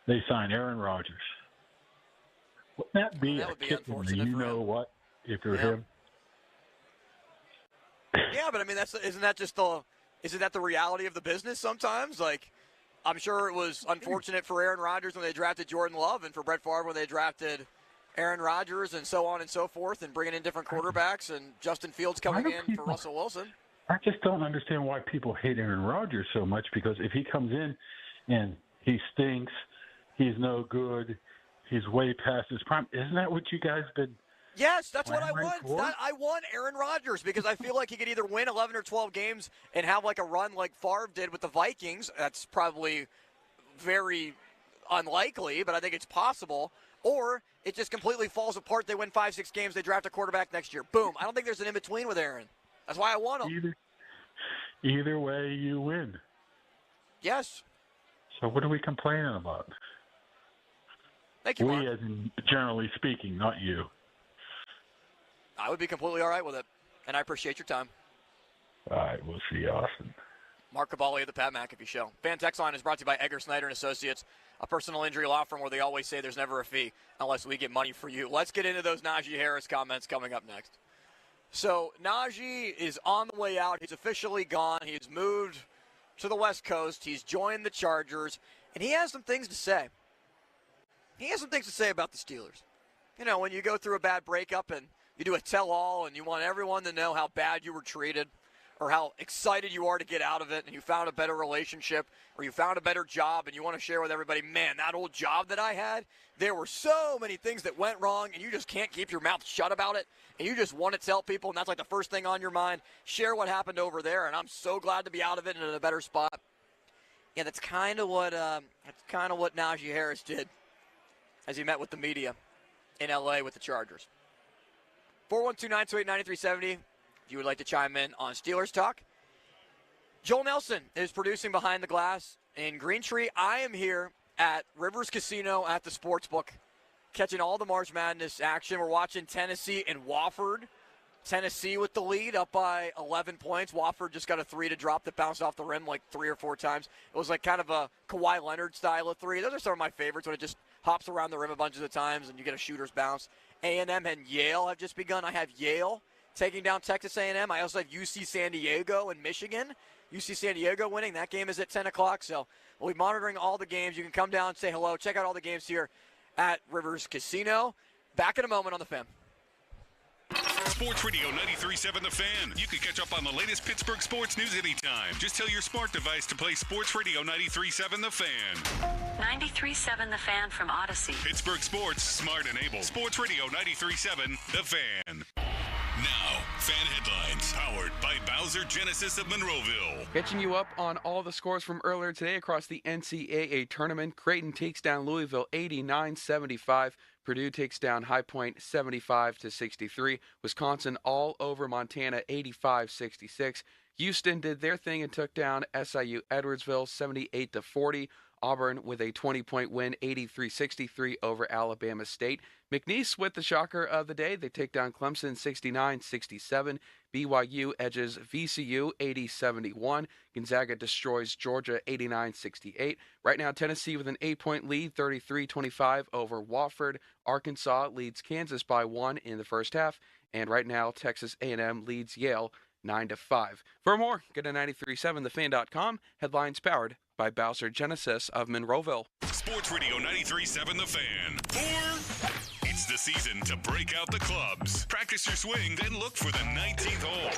They sign Aaron Rodgers. Wouldn't that be a kick in the you-know-what if you're him? Yeah, but isn't that the reality of the business sometimes? Like, I'm sure it was unfortunate for Aaron Rodgers when they drafted Jordan Love, and for Brett Favre when they drafted Aaron Rodgers, and so on and so forth, and bringing in different quarterbacks, and Justin Fields coming in for Russell Wilson. I just don't understand why people hate Aaron Rodgers so much, because if he comes in and he stinks. He's no good. He's way past his prime. Isn't that what you guys been? Yes, that's what I clamoring want. for? I want Aaron Rodgers because I feel like he could either win 11 or 12 games and have like a run like Favre did with the Vikings. That's probably very unlikely, but I think it's possible. Or it just completely falls apart. They win 5-6 games. They draft a quarterback next year. Boom. I don't think there's an in-between with Aaron. That's why I want him. Either way, you win. Yes. So what are we complaining about? Thank you, Mark. We, as in generally speaking, not you. I would be completely all right with it, and I appreciate your time. All right, we'll see you, Austin. Mark Cavalli of the Pat McAfee Show. Fan Text Line is brought to you by Edgar Snyder and Associates, a personal injury law firm where they always say there's never a fee unless we get money for you. Let's get into those Najee Harris comments coming up next. So Najee is on the way out. He's officially gone. He's moved to the West Coast. He's joined the Chargers, and he has some things to say. He has some things to say about the Steelers. You know, when you go through a bad breakup and you do a tell-all and you want everyone to know how bad you were treated or how excited you are to get out of it and you found a better relationship or you found a better job and you want to share with everybody, man, that old job that I had, there were so many things that went wrong and you just can't keep your mouth shut about it and you just want to tell people and that's like the first thing on your mind. Share what happened over there, and I'm so glad to be out of it and in a better spot. Yeah, that's kind of what Najee Harris did as he met with the media in L.A. with the Chargers. 412-928-9370 if you would like to chime in on Steelers Talk. Joel Nelson is producing Behind the Glass in Greentree. I am here at Rivers Casino at the Sportsbook, catching all the March Madness action. We're watching Tennessee and Wofford. Tennessee with the lead, up by 11 points. Wofford just got a three to drop that bounced off the rim like 3 or 4 times. It was like kind of a Kawhi Leonard style of three. Those are some of my favorites when it just hops around the rim a bunch of the times and you get a shooter's bounce. A&M and Yale have just begun. I have Yale taking down Texas A&M. I also have UC San Diego and Michigan. UC San Diego winning. That game is at 10 o'clock, so we'll be monitoring all the games. You can come down and say hello. Check out all the games here at Rivers Casino. Back in a moment on The Fan. Sports Radio 93.7 The Fan. You can catch up on the latest Pittsburgh sports news anytime. Just tell your smart device to play Sports Radio 93.7 The Fan. 93.7 The Fan from Odyssey. Pittsburgh sports, smart and able. Sports Radio 93.7 The Fan. Now, fan headlines powered by Bowser Genesis of Monroeville. Catching you up on all the scores from earlier today across the NCAA tournament. Creighton takes down Louisville 89-75. Purdue takes down High Point 75-63. Wisconsin all over Montana 85-66. Houston did their thing and took down SIU Edwardsville 78-40. Auburn with a 20-point win, 83-63 over Alabama State. McNeese with the shocker of the day. They take down Clemson 69-67. BYU edges VCU 80-71. Gonzaga destroys Georgia 89-68. Right now, Tennessee with an 8-point lead, 33-25 over Wofford. Arkansas leads Kansas by 1 in the first half. And right now, Texas A&M leads Yale 9-5. For more, go to 937thefan.com. Headlines powered by Bowser Genesis of Monroeville. Sports Radio 93.7 The Fan. It's the season to break out the clubs. Practice your swing, then look for the 19th hole.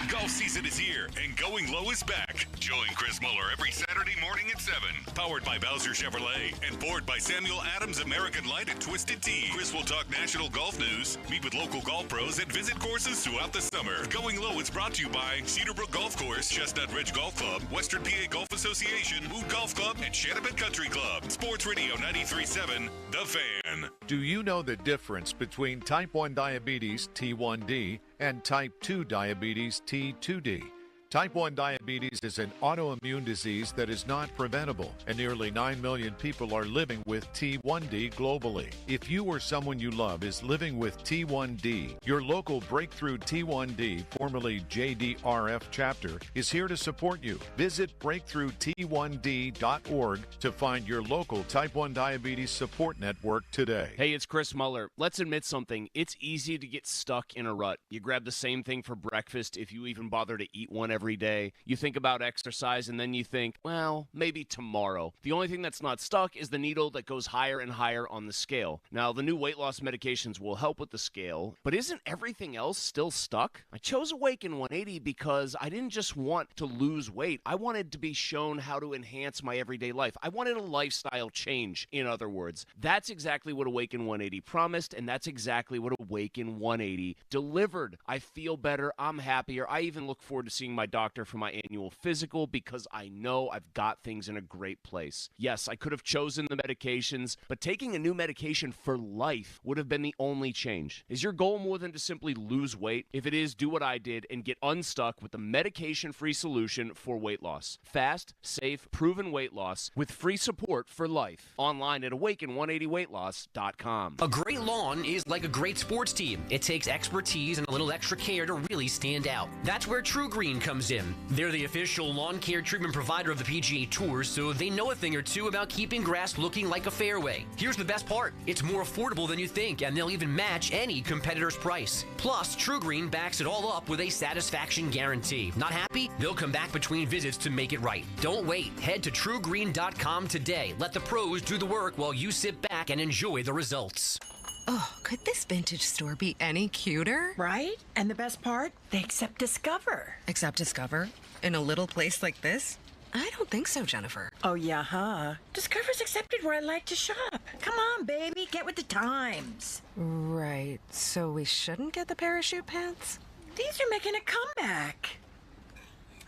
Golf season is here, and Going Low is back. Join Chris Muller every Saturday morning at 7. Powered by Bowser Chevrolet and poured by Samuel Adams American Light and Twisted Tea. Chris will talk national golf news, meet with local golf pros, and visit courses throughout the summer. Going Low is brought to you by Cedarbrook Golf Course, Chestnut Ridge Golf Club, Western PA Golf Association, Moon Golf Club, and Shattapet Country Club. Sports Radio 93.7 The Fan. Do you know the difference between type 1 diabetes, T1D, and type 2 diabetes, T2D? Type 1 diabetes is an autoimmune disease that is not preventable, and nearly 9 million people are living with T1D globally. If you or someone you love is living with T1D, your local Breakthrough T1D, formerly JDRF chapter, is here to support you. Visit breakthrought1d.org to find your local type 1 diabetes support network today. Hey, it's Chris Muller. Let's admit something. It's easy to get stuck in a rut. You grab the same thing for breakfast if you even bother to eat one every every day. You think about exercise, and then you think, well, maybe tomorrow. The only thing that's not stuck is the needle that goes higher and higher on the scale. Now, the new weight loss medications will help with the scale, but isn't everything else still stuck? I chose Awaken 180 because I didn't just want to lose weight. I wanted to be shown how to enhance my everyday life. I wanted a lifestyle change, in other words. That's exactly what Awaken 180 promised, and that's exactly what Awaken 180 delivered. I feel better. I'm happier. I even look forward to seeing my doctor for my annual physical because I know I've got things in a great place. Yes, I could have chosen the medications, but taking a new medication for life would have been the only change. Is your goal more than to simply lose weight? If it is, do what I did and get unstuck with the medication-free solution for weight loss. Fast, safe, proven weight loss with free support for life. Online at awaken180weightloss.com. A great lawn is like a great sports team. It takes expertise and a little extra care to really stand out. That's where True Green comes in. They're the official lawn care treatment provider of the PGA Tour, so they know a thing or two about keeping grass looking like a fairway. Here's the best part. It's more affordable than you think, and they'll even match any competitor's price. Plus, True Green backs it all up with a satisfaction guarantee. Not happy? They'll come back between visits to make it right. Don't wait. Head to TrueGreen.com today. Let the pros do the work while you sit back and enjoy the results. Oh, could this vintage store be any cuter? Right? And the best part? They accept Discover. Accept Discover? In a little place like this? I don't think so, Jennifer. Oh, yeah, huh? Discover's accepted where I like to shop. Come on, baby, get with the times. Right, so we shouldn't get the parachute pants? These are making a comeback.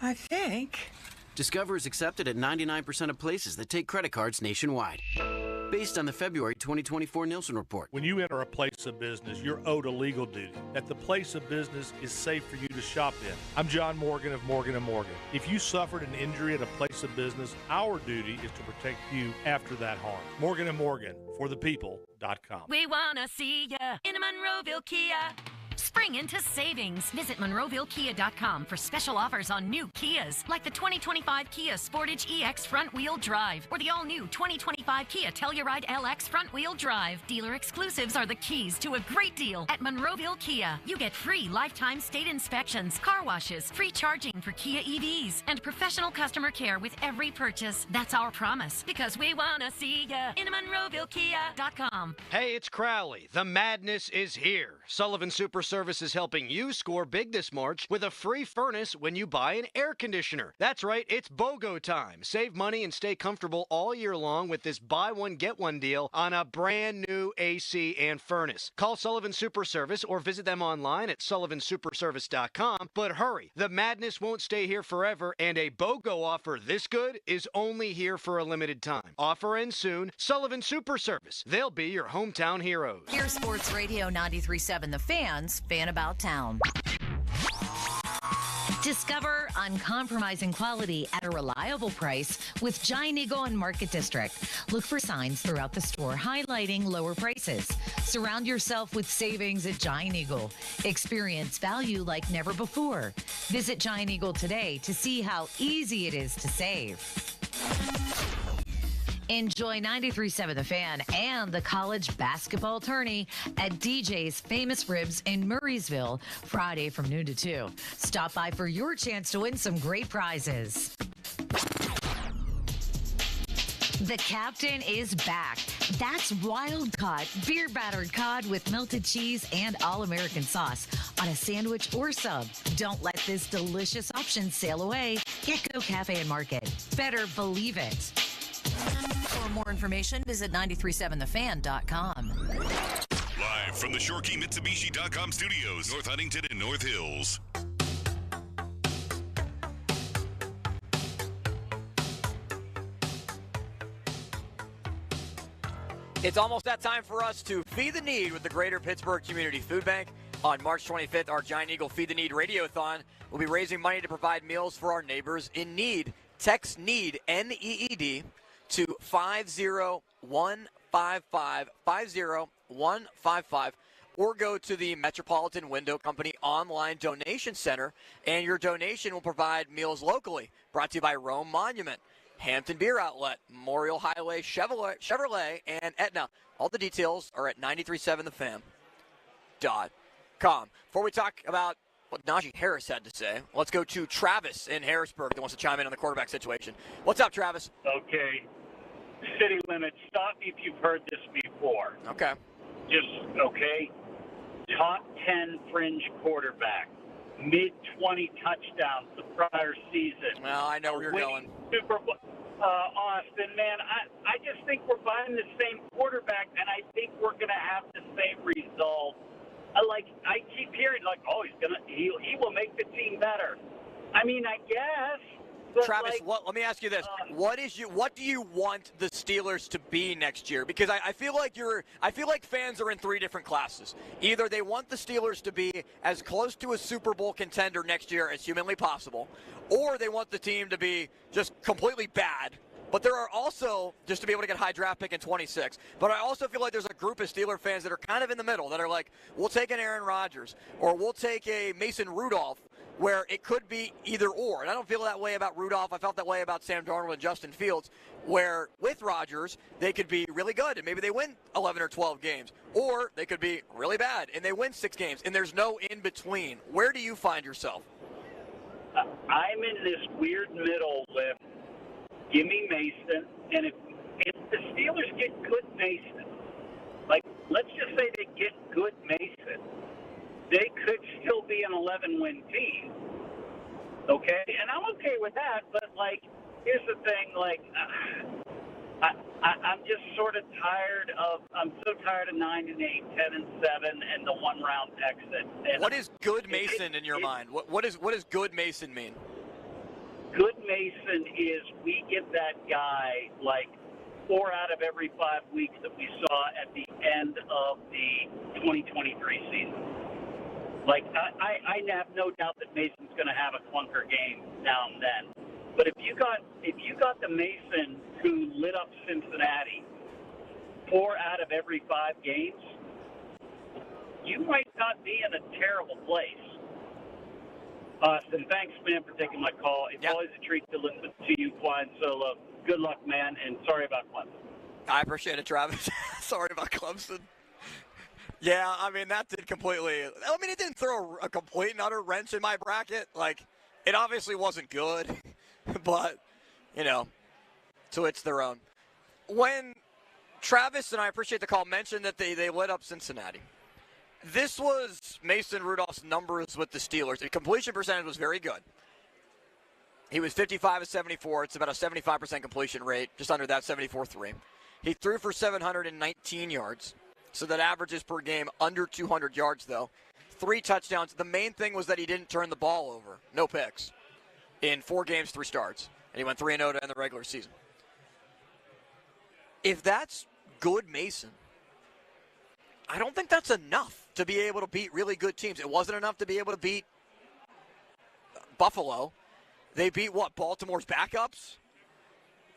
I think. Discover is accepted at 99% of places that take credit cards nationwide. Based on the February 2024 Nielsen report. When you enter a place of business, you're owed a legal duty that the place of business is safe for you to shop in. I'm John Morgan of Morgan & Morgan. If you suffered an injury at a place of business, our duty is to protect you after that harm. Morgan & Morgan, for the people.com. We want to see ya in a Monroeville Kia. Spring into savings. Visit MonroevilleKia.com for special offers on new Kias, like the 2025 Kia Sportage EX front-wheel drive or the all-new 2025 Kia Telluride LX front-wheel drive. Dealer exclusives are the keys to a great deal at Monroeville Kia. You get free lifetime state inspections, car washes, free charging for Kia EVs, and professional customer care with every purchase. That's our promise, because we want to see ya in MonroevilleKia.com. Hey, it's Crowley. The madness is here. Sullivan Super Service is helping you score big this March with a free furnace when you buy an air conditioner. That's right, it's BOGO time. Save money and stay comfortable all year long with this buy one, get one deal on a brand new AC and furnace. Call Sullivan Super Service or visit them online at sullivansuperservice.com. But hurry, the madness won't stay here forever, and a BOGO offer this good is only here for a limited time. Offer ends soon. Sullivan Super Service. They'll be your hometown heroes. Here's Sports Radio 93.7 The Fan's Fan About Town. Discover uncompromising quality at a reliable price with Giant Eagle and Market District. Look for signs throughout the store highlighting lower prices. Surround yourself with savings at Giant Eagle. Experience value like never before. Visit Giant Eagle today to see how easy it is to save. Enjoy 93.7 The Fan and the college basketball tourney at DJ's Famous Ribs in Murraysville, Friday from noon to 2. Stop by for your chance to win some great prizes. The captain is back. That's wild caught, beer battered cod with melted cheese and all-American sauce on a sandwich or sub. Don't let this delicious option sail away. Get-Go Cafe and Market. Better believe it. For more information, visit 937thefan.com. Live from the ShoreKeyMitsubishi.com studios, North Huntington and North Hills. It's almost that time for us to feed the need with the Greater Pittsburgh Community Food Bank. On March 25th, our Giant Eagle Feed the Need Radiothon will be raising money to provide meals for our neighbors in need. Text NEED, N-E-E-D, to 50155, 50155, or go to the Metropolitan Window Company online donation center, and your donation will provide meals locally. Brought to you by Rome Monument, Hampton Beer Outlet, Memorial Highway Chevrolet, and Aetna. All the details are at 937thefan.com. Before we talk about what Najee Harris had to say. Let's go to Travis in Harrisburg that wants to chime in on the quarterback situation. What's up, Travis? Okay. City limits. Stop me if you've heard this before. Okay. Just, okay. Top 10 fringe quarterback. Mid-20 touchdowns the prior season. Well, I know where you're going. Super Bowl. Austin, man, I just think we're buying the same quarterback, and I think we're going to have the same result. I keep hearing, he will make the team better. I mean, I guess. Travis, let me ask you this: what do you want the Steelers to be next year? Because I feel like fans are in three different classes. Either they want the Steelers to be as close to a Super Bowl contender next year as humanly possible, or they want the team to be just completely bad. But there are also, just to be able to get a high draft pick in 26, but I also feel like there's a group of Steeler fans that are kind of in the middle that are like, we'll take an Aaron Rodgers, or we'll take a Mason Rudolph, where it could be either or. And I don't feel that way about Rudolph. I felt that way about Sam Darnold and Justin Fields, where with Rodgers, they could be really good and maybe they win 11 or 12 games. Or they could be really bad and they win 6 games. And there's no in between. Where do you find yourself? I'm in this weird middle with give me Mason. And if the Steelers get good Mason, let's just say they get good Mason, they could still be an 11-win team, okay? And I'm okay with that, but, here's the thing, I'm just sort of I'm so tired of 9-8, 10-7, and the one-round exit. And what is good Mason in your mind? What does good Mason mean? Good Mason is we get that guy, 4 out of every 5 weeks that we saw at the end of the 2023 season. I have no doubt that Mason's going to have a clunker game now and then. But if you got the Mason who lit up Cincinnati 4 out of every 5 games, you might not be in a terrible place. Austin, thanks, man, for taking my call. It's always a treat to listen to you flying solo. Good luck, man, and sorry about Clemson. I appreciate it, Travis. Sorry about Clemson. Yeah, I mean, that did completely – it didn't throw a complete and utter wrench in my bracket. It obviously wasn't good, but, to each their own. When Travis, and I appreciate the call, mentioned that they lit up Cincinnati, this was Mason Rudolph's numbers with the Steelers. The completion percentage was very good. He was 55 of 74. It's about a 75% completion rate, just under that, 74.3. He threw for 719 yards. So that averages per game under 200 yards, though. 3 touchdowns. The main thing was that he didn't turn the ball over. No picks. In 4 games, 3 starts. And he went 3-0 to end the regular season. If that's good Mason, I don't think that's enough to be able to beat really good teams. It wasn't enough to be able to beat Buffalo. They beat, Baltimore's backups?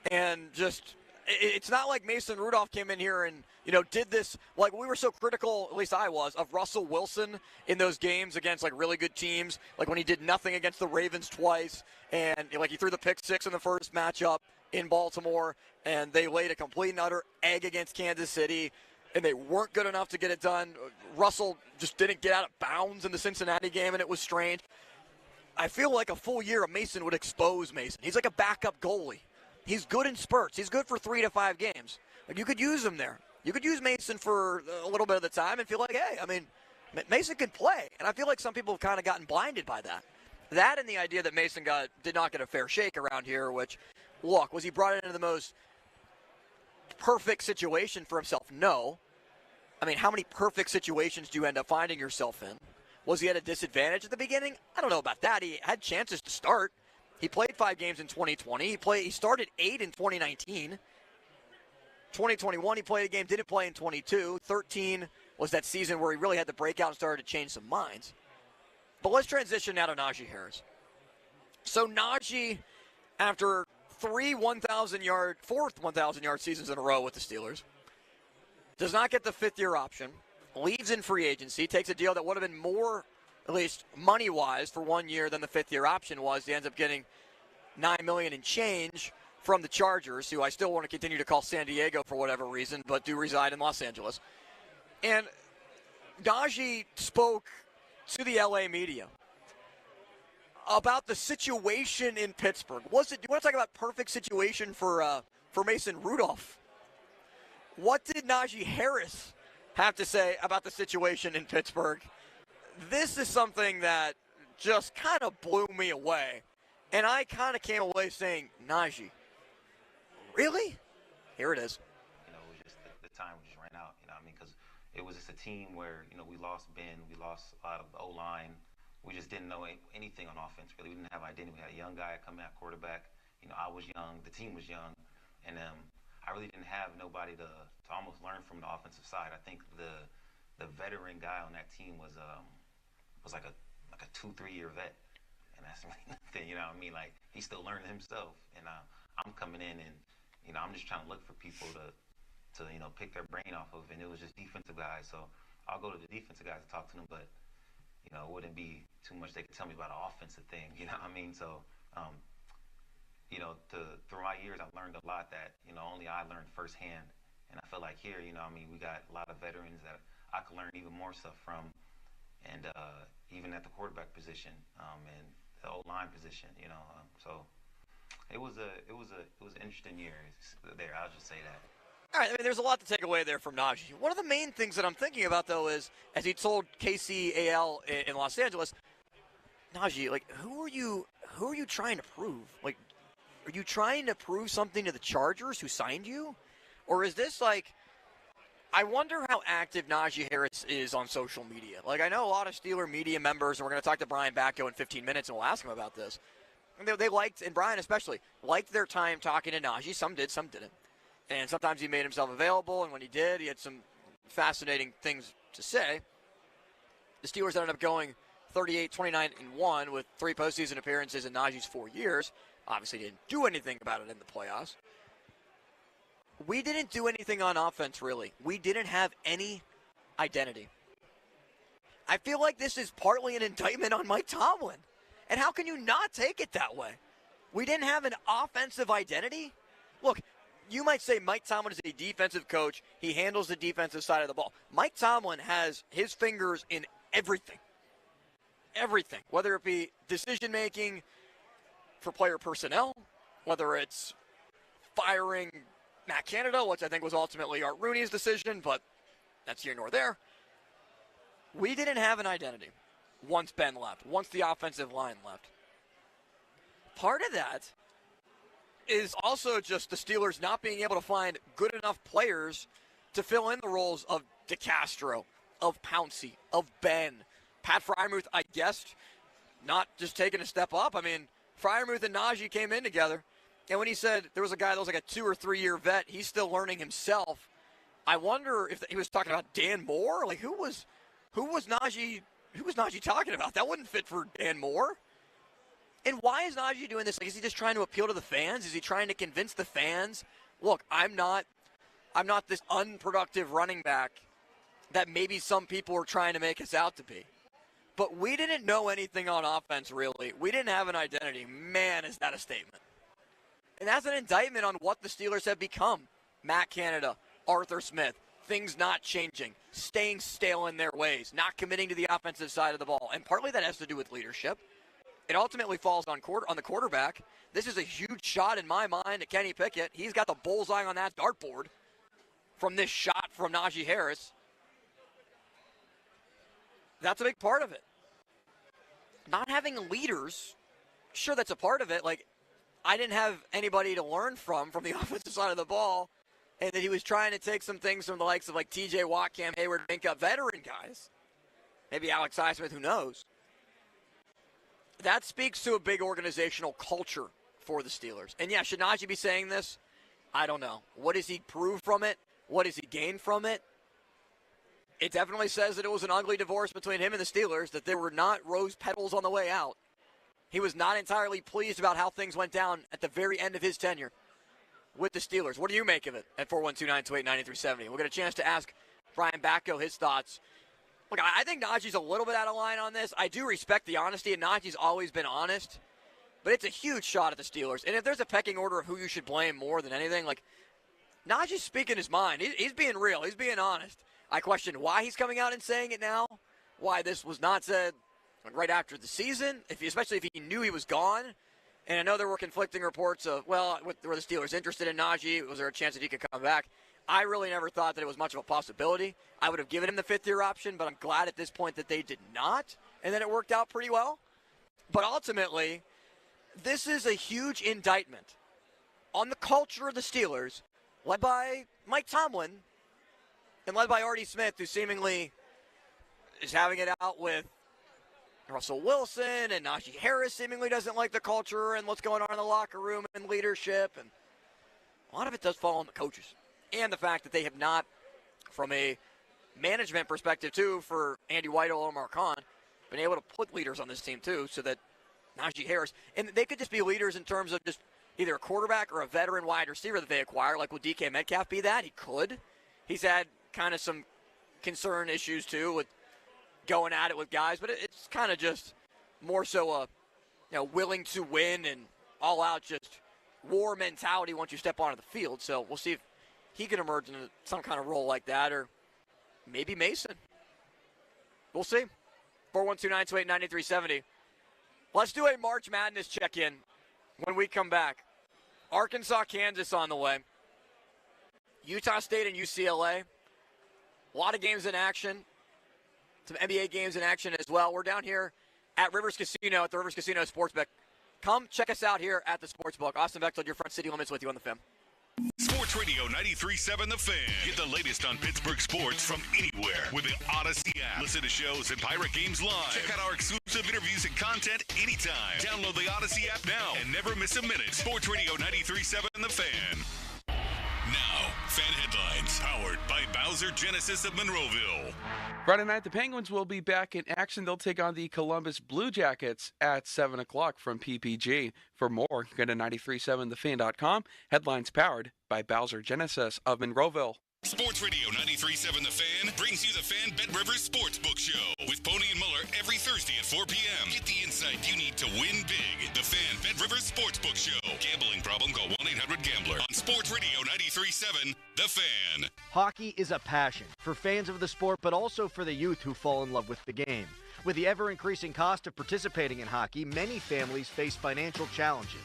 And just... It's not like Mason Rudolph came in here and, did this, we were so critical, at least I was, of Russell Wilson in those games against, really good teams, when he did nothing against the Ravens twice, and, he threw the pick 6 in the first matchup in Baltimore, and they laid a complete and utter egg against Kansas City, and they weren't good enough to get it done. Russell just didn't get out of bounds in the Cincinnati game, and it was strange. I feel like a full year of Mason would expose Mason. He's like a backup goalie. He's good in spurts. He's good for 3 to 5 games. You could use him there. You could use Mason for a little bit of the time and feel like, hey, Mason can play. And I feel like some people have kind of gotten blinded by that. That and the idea that Mason did not get a fair shake around here, which, look, was he brought into the most perfect situation for himself? No. How many perfect situations do you end up finding yourself in? Was he at a disadvantage at the beginning? I don't know about that. He had chances to start. He played 5 games in 2020. He started 8 in 2019. 2021, he played a game, didn't play in 22. 13 was that season where he really had the breakout and started to change some minds. But let's transition now to Najee Harris. So Najee, after 4 1,000-yard seasons in a row with the Steelers, does not get the 5th-year option, leaves in free agency, takes a deal that would have been more, at least money-wise, for 1 year than the 5th-year option was. He ends up getting $9 million and change from the Chargers, who I still want to continue to call San Diego for whatever reason, but do reside in Los Angeles. And Najee spoke to the LA media about the situation in Pittsburgh. Do you want to talk about perfect situation for Mason Rudolph? What did Najee Harris have to say about the situation in Pittsburgh? This is something that just kind of blew me away. And I kind of came away saying, Najee, really? Here it is. It was just the time just ran out, because it was just a team where, we lost Ben, we lost a lot of the O-line. We just didn't know anything on offense, really. We didn't have identity. We had a young guy coming at quarterback. I was young, the team was young, and I really didn't have nobody to almost learn from the offensive side. I think the veteran guy on that team was like a 2-3 year vet, and that's really nothing. Like he's still learning himself, and I'm coming in and I'm just trying to look for people to pick their brain off of, and it was just defensive guys. So I'll go to the defensive guys to talk to them, but it wouldn't be too much they could tell me about an offensive thing. So through my years, I've learned a lot that only I learned firsthand, and I feel like here, we got a lot of veterans that I could learn even more stuff from, and even at the quarterback position and the O-line position, so it was an interesting year there. I'll just say that. All right, there's a lot to take away there from Najee. One of the main things that I'm thinking about, though, is as he told KCAL in Los Angeles, Najee, who are you trying to prove? Are you trying to prove something to the Chargers who signed you? Or is this I wonder how active Najee Harris is on social media. I know a lot of Steeler media members, and we're going to talk to Brian Batko in 15 minutes, and we'll ask him about this. They liked, and Brian especially, liked their time talking to Najee. Some did, some didn't. And sometimes he made himself available, and when he did, he had some fascinating things to say. The Steelers ended up going 38-29-1 with 3 postseason appearances in Najee's 4 years. Obviously didn't do anything about it in the playoffs. We didn't do anything on offense, really. We didn't have any identity. I feel like this is partly an indictment on Mike Tomlin. And how can you not take it that way? We didn't have an offensive identity? Look, you might say Mike Tomlin is a defensive coach. He handles the defensive side of the ball. Mike Tomlin has his fingers in everything. Everything. Whether it be decision-making for player personnel, whether it's firing Matt Canada, which I think was ultimately Art Rooney's decision, but that's here nor there. We didn't have an identity once Ben left, once the offensive line left. Part of that is also just the Steelers not being able to find good enough players to fill in the roles of DeCastro, of Pouncey, of Ben. Pat Freiermuth, I guessed, not just taking a step up. Freiermuth and Najee came in together, and when he said there was a guy that was like a 2 or 3 year vet, he's still learning himself. I wonder if he was talking about Dan Moore. Who was Najee talking about? That wouldn't fit for Dan Moore. And why is Najee doing this? Is he just trying to appeal to the fans? Is he trying to convince the fans, look, I'm not this unproductive running back that maybe some people are trying to make us out to be. But we didn't know anything on offense, really. We didn't have an identity. Man, is that a statement. And that's an indictment on what the Steelers have become. Matt Canada, Arthur Smith, things not changing, staying stale in their ways, not committing to the offensive side of the ball. And partly that has to do with leadership. It ultimately falls on the quarterback. This is a huge shot in my mind at Kenny Pickett. He's got the bullseye on that dartboard from this shot from Najee Harris. That's a big part of it. Not having leaders, sure, that's a part of it. I didn't have anybody to learn from the offensive side of the ball, and that he was trying to take some things from the likes of T.J. Watt, Cam Hayward, Minka, veteran guys. Maybe Alex Highsmith, who knows? That speaks to a big organizational culture for the Steelers. And yeah, should Najee be saying this? I don't know. What does he prove from it? What does he gain from it? It definitely says that it was an ugly divorce between him and the Steelers, that there were not rose petals on the way out. He was not entirely pleased about how things went down at the very end of his tenure with the Steelers. What do you make of it at 412-928-9370? We'll get a chance to ask Brian Batko his thoughts. Look, I think Najee's a little bit out of line on this. I do respect the honesty, and Najee's always been honest. But it's a huge shot at the Steelers. And if there's a pecking order of who you should blame more than anything, Najee's speaking his mind. He's being real. He's being honest. I question why he's coming out and saying it now, why this was not said like right after the season, especially if he knew he was gone. And I know there were conflicting reports of, were the Steelers interested in Najee? Was there a chance that he could come back? I really never thought that it was much of a possibility. I would have given him the fifth-year option, but I'm glad at this point that they did not, and then it worked out pretty well. But ultimately, this is a huge indictment on the culture of the Steelers, led by Mike Tomlin and led by Artie Smith, who seemingly is having it out with Russell Wilson, and Najee Harris seemingly doesn't like the culture and what's going on in the locker room and leadership. And a lot of it does fall on the coaches. And the fact that they have not, from a management perspective, too, for Andy White or Omar Khan, been able to put leaders on this team, too, so that Najee Harris, and they could just be leaders in terms of just either a quarterback or a veteran wide receiver that they acquire. Like, will DK Metcalf be that? He could. He's had kind of some concern issues, too, with going at it with guys, but it's kind of just more so a willing to win and all-out just war mentality once you step onto the field. So we'll see if he can emerge in some kind of role like that, or maybe Mason. We'll see. 412-928-9370. Let's do a March Madness check-in when we come back. Arkansas, Kansas on the way. Utah State and UCLA. A lot of games in action. Some NBA games in action as well. We're down here at Rivers Casino, at the Rivers Casino Sportsbook. Come check us out here at the Sportsbook. Austin Bechtold, your Front City Limits, with you on the Fan. Sports Radio 93.7 The Fan. Get the latest on Pittsburgh sports from anywhere with the Odyssey app. Listen to shows and Pirate Games live. Check out our exclusive interviews and content anytime. Download the Odyssey app now and never miss a minute. Sports Radio 93.7 The Fan. Now, Fan Headlines, powered by Bowser Genesis of Monroeville. Friday night, the Penguins will be back in action. They'll take on the Columbus Blue Jackets at 7 o'clock from PPG. For more, go to 937thefan.com. Headlines powered by Bowser Genesis of Monroeville. Sports Radio 93.7 The Fan brings you the Fan Bet Rivers Sportsbook Show with Pony and Muller every Thursday at 4 p.m. Get the insight you need to win big. The Fan Bet Rivers Sportsbook Show. Gambling problem? Call 1-800-GAMBLER. On Sports Radio 93.7 The Fan. Hockey is a passion for fans of the sport, but also for the youth who fall in love with the game. With the ever-increasing cost of participating in hockey, many families face financial challenges.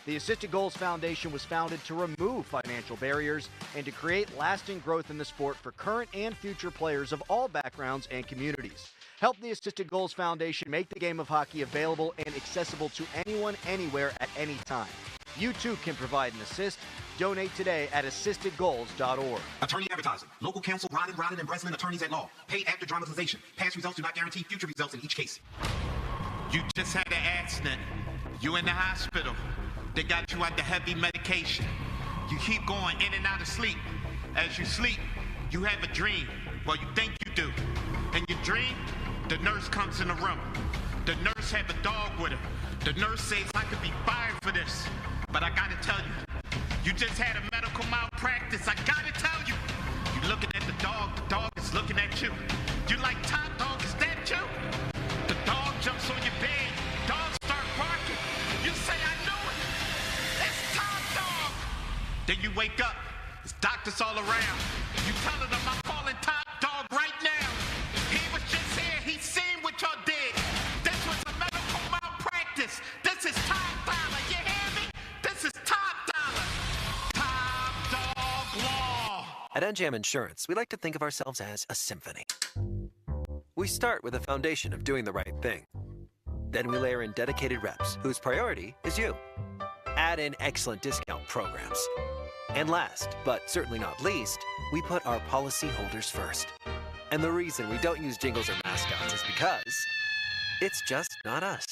The Assisted Goals Foundation was founded to remove financial barriers and to create lasting growth in the sport for current and future players of all backgrounds and communities. Help the Assisted Goals Foundation make the game of hockey available and accessible to anyone, anywhere, at any time. You too can provide an assist. Donate today at assistedgoals.org. Attorney advertising. Local counsel Rodden and Breslin attorneys at law. Paid after dramatization. Past results do not guarantee future results in each case. You just had an accident. You in the hospital. They got you under heavy medication. You keep going in and out of sleep. As you sleep, you have a dream. Well, you think you do. In your dream, the nurse comes in the room. The nurse have a dog with her. The nurse says, I could be fired for this. But I gotta tell you, you just had a medical malpractice. I gotta tell you. You're looking at the dog is looking at you. You're like, Top Dog, is that you? The dog jumps on your bed. Dogs start barking. You say, I know it. It's Top Dog. Then you wake up. There's doctors all around. You telling them I'm calling Top Dog right now. He was just here. He seen what y'all did. This was a medical malpractice. This is Top Dollar. You hear me? This is Top Dollar. Top Dog Law. At NJM Insurance, we like to think of ourselves as a symphony. We start with a foundation of doing the right thing. Then we layer in dedicated reps whose priority is you. Add in excellent discount programs. And last, but certainly not least, we put our policyholders first. And the reason we don't use jingles or mascots is because it's just not us.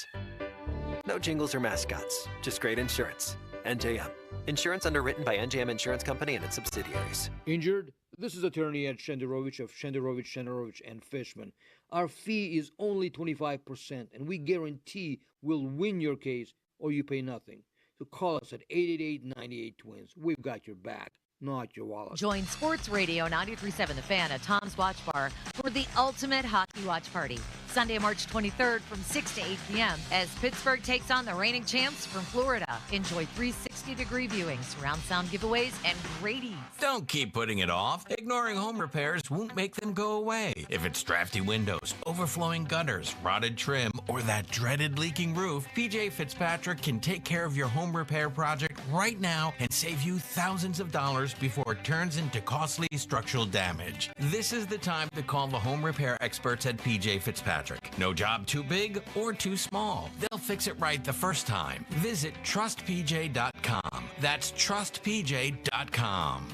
No jingles or mascots, just great insurance. NJM. Insurance underwritten by NJM Insurance Company and its subsidiaries. Injured? This is attorney Ed Shenderovich of Shenderovich and Fishman. Our fee is only 25%, and we guarantee we'll win your case or you pay nothing. So call us at 888-98-TWINS. We've got your back, not your wallet. Join Sports Radio 93.7 The Fan at Tom's Watch Bar for the ultimate hockey watch party. Sunday, March 23rd from 6 to 8 p.m. as Pittsburgh takes on the reigning champs from Florida. Enjoy 360-degree viewing, surround sound giveaways, and great eats. Don't keep putting it off. Ignoring home repairs won't make them go away. If it's drafty windows, overflowing gutters, rotted trim, or that dreaded leaking roof, PJ Fitzpatrick can take care of your home repair project right now and save you thousands of dollars before it turns into costly structural damage. This is the time to call the home repair experts at PJ Fitzpatrick. No job too big or too small. They'll fix it right the first time. Visit trustpj.com. That's trustpj.com.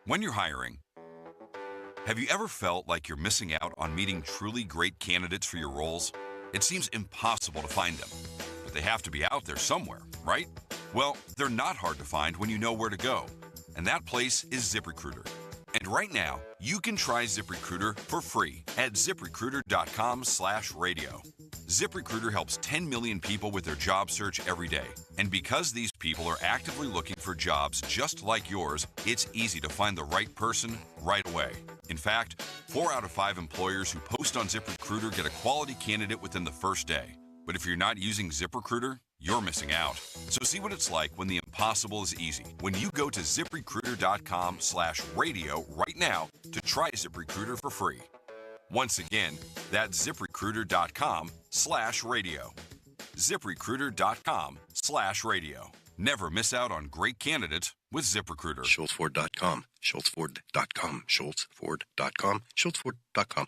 When you're hiring, have you ever felt like you're missing out on meeting truly great candidates for your roles? It seems impossible to find them, but they have to be out there somewhere, right? Well, they're not hard to find when you know where to go, and that place is ZipRecruiter. And right now, you can try ZipRecruiter for free at ZipRecruiter.com/radio. ZipRecruiter helps 10 million people with their job search every day. And because these people are actively looking for jobs just like yours, it's easy to find the right person right away. In fact, 4 out of 5 employers who post on ZipRecruiter get a quality candidate within the first day. But if you're not using ZipRecruiter, you're missing out. So see what it's like when the impossible is easy. When you go to ZipRecruiter.com/radio right now to try ZipRecruiter for free. Once again, that's ZipRecruiter.com/radio. ZipRecruiter.com/radio. Never miss out on great candidates with ZipRecruiter. SchultzFord.com. SchultzFord.com. SchultzFord.com. SchultzFord.com.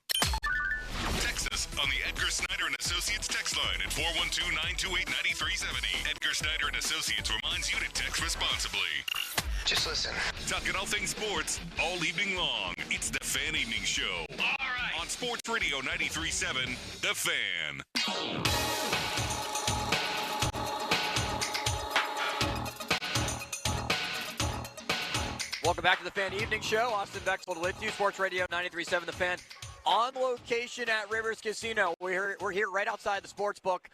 Text us on the Edgar Snyder and Associates text line at 412-928-9370. Edgar Snyder and Associates reminds you to text responsibly. Just listen. Talking all things sports all evening long. It's the Fan Evening Show. All right. On Sports Radio 93.7, The Fan. Welcome back to the Fan Evening Show. Austin Bexel with you, Sports Radio 93.7 The Fan. On location at Rivers Casino. We're here right outside the sports book,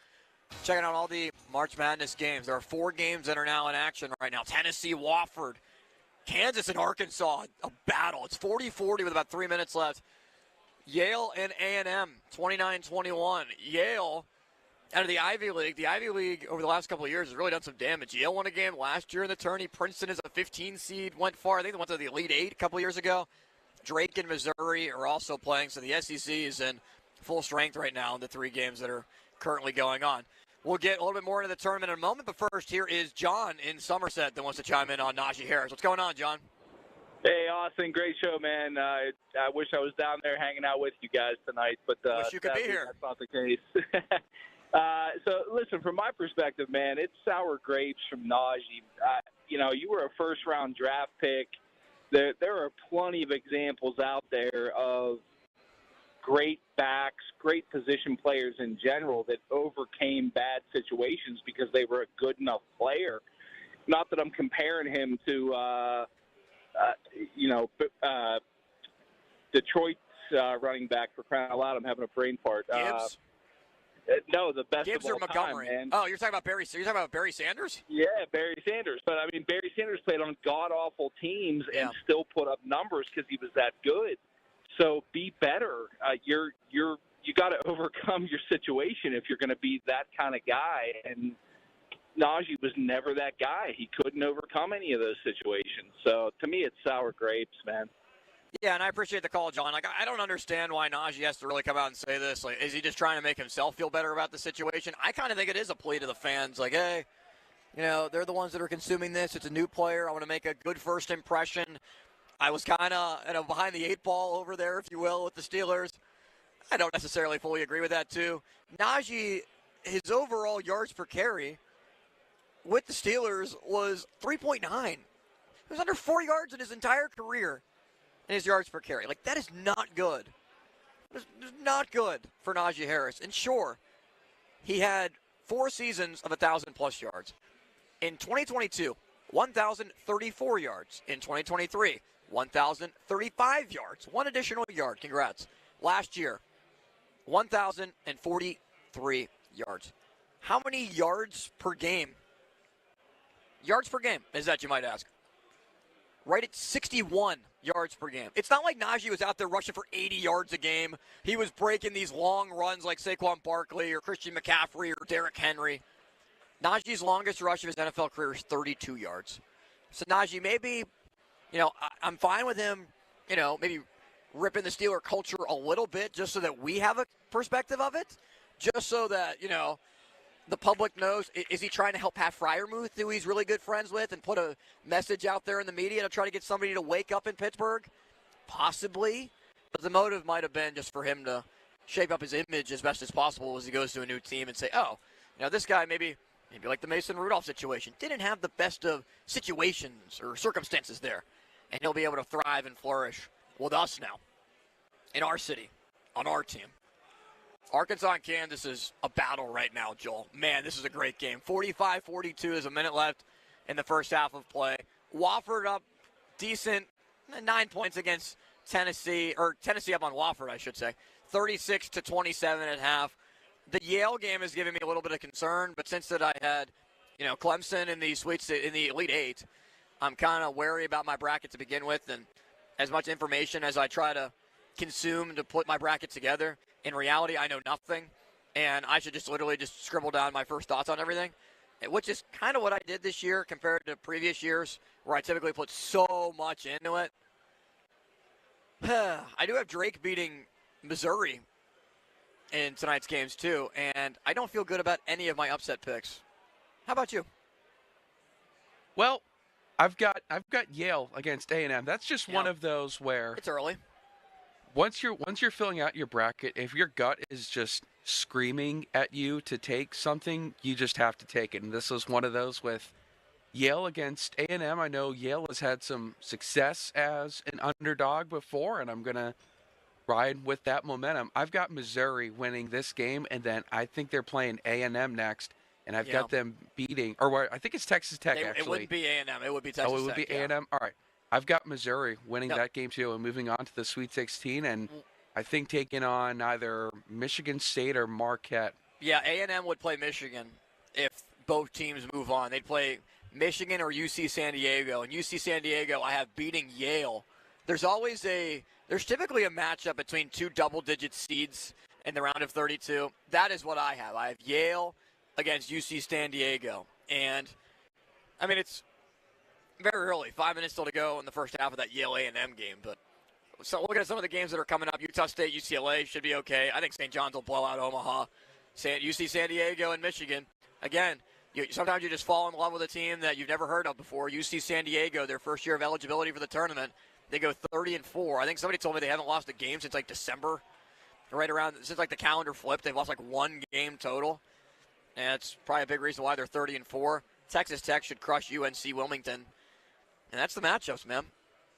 checking out all the March Madness games. There are 4 games that are now in action right now. Tennessee, Wofford, Kansas, and Arkansas, a battle. It's 40-40 with about 3 minutes left. Yale and A&M, 29-21. Yale, out of the Ivy League. The Ivy League over the last couple of years has really done some damage. Yale won a game last year in the tourney. Princeton is a 15 seed, went far. I think they went to the Elite 8 a couple of years ago. Drake and Missouri are also playing, so the SEC is in full strength right now in the 3 games that are currently going on. We'll get a little bit more into the tournament in a moment, but first, here is John in Somerset that wants to chime in on Najee Harris. What's going on, John? Hey, Austin, great show, man. I wish I was down there hanging out with you guys tonight, but wish you could be here. That's not the case. So, listen, from my perspective, man, it's sour grapes from Najee. You were a first-round draft pick. There are plenty of examples out there of great backs, great position players in general that overcame bad situations because they were a good enough player. Not that I'm comparing him to, Detroit's running back, for crying out loud. I'm having a brain fart. Gibbs? No, the best Gibbs of all or Montgomery? time, man. Oh, you're talking about Barry Sanders? Yeah, Barry Sanders. But I mean, Barry Sanders played on god awful teams and still put up numbers because he was that good. So be better. You got to overcome your situation if you're going to be that kind of guy. And Najee was never that guy. He couldn't overcome any of those situations. So to me, it's sour grapes, man. Yeah, and I appreciate the call, John. Like, I don't understand why Najee has to really come out and say this. Like, is he just trying to make himself feel better about the situation? I kind of think it is a plea to the fans. Like, hey, they're the ones that are consuming this. It's a new player. I want to make a good first impression. I was kind of behind the 8 ball over there, if you will, with the Steelers. I don't necessarily fully agree with that, too. Najee, his overall yards per carry with the Steelers was 3.9. He was under 4 yards in his entire career. His yards per carry. Like, that is not good. It's not good for Najee Harris. And sure, he had 4 seasons of 1,000-plus yards. In 2022, 1,034 yards. In 2023, 1,035 yards. 1 additional yard. Congrats. Last year, 1,043 yards. How many yards per game? Yards per game is that, you might ask. Right at 61 yards per game. It's not like Najee was out there rushing for 80 yards a game. He was breaking these long runs like Saquon Barkley or Christian McCaffrey or Derrick Henry. Najee's longest rush of his NFL career is 32 yards. So Najee, maybe, I'm fine with him, maybe ripping the Steeler culture a little bit just so that we have a perspective of it, just so that, the public knows. Is he trying to help Pat Freiermuth, who he's really good friends with, and put a message out there in the media to try to get somebody to wake up in Pittsburgh? Possibly. But the motive might have been just for him to shape up his image as best as possible as he goes to a new team and say, this guy maybe like the Mason Rudolph situation, didn't have the best of situations or circumstances there. And he'll be able to thrive and flourish with us now, in our city, on our team. Arkansas and Kansas is a battle right now, Joel. Man, this is a great game. 45-42, there's a minute left in the first half of play. Wofford up decent, 9 points against Tennessee, or Tennessee up on Wofford, I should say. 36-27 at half. The Yale game is giving me a little bit of concern, but since that I had, Clemson in the Elite Eight, I'm kind of wary about my bracket to begin with, and as much information as I try to consume to put my bracket together, in reality, I know nothing, and I should just literally just scribble down my first thoughts on everything, which is kind of what I did this year compared to previous years where I typically put so much into it. I do have Drake beating Missouri in tonight's games too, and I don't feel good about any of my upset picks. How about you? Well, I've got Yale against A&M. That's just one of those where it's early. Once you're filling out your bracket, if your gut is just screaming at you to take something, you just have to take it. And this was one of those with Yale against A&M. I know Yale has had some success as an underdog before, and I'm going to ride with that momentum. I've got Missouri winning this game, and then I think they're playing A&M next, and I've got them beating, or I think it's Texas Tech, actually. It wouldn't be A&M. It would be Texas Tech. Oh, it would be A&M? All right. I've got Missouri winning that game, too, and moving on to the Sweet 16, and I think taking on either Michigan State or Marquette. Yeah, A&M would play Michigan if both teams move on. They'd play Michigan or UC San Diego, and UC San Diego I have beating Yale. There's typically a matchup between two double-digit seeds in the round of 32. That is what I have. I have Yale against UC San Diego, and, it's very early. 5 minutes still to go in the first half of that Yale A&M game. But so looking at some of the games that are coming up, Utah State, UCLA should be okay. I think St. John's will blow out Omaha. UC San Diego and Michigan. Again, sometimes you just fall in love with a team that you've never heard of before. UC San Diego, their first year of eligibility for the tournament, they go 30-4. I think somebody told me they haven't lost a game since December. Since the calendar flipped, they've lost one game total. And it's probably a big reason why they're 30-4. Texas Tech should crush UNC Wilmington. And that's the matchups, man.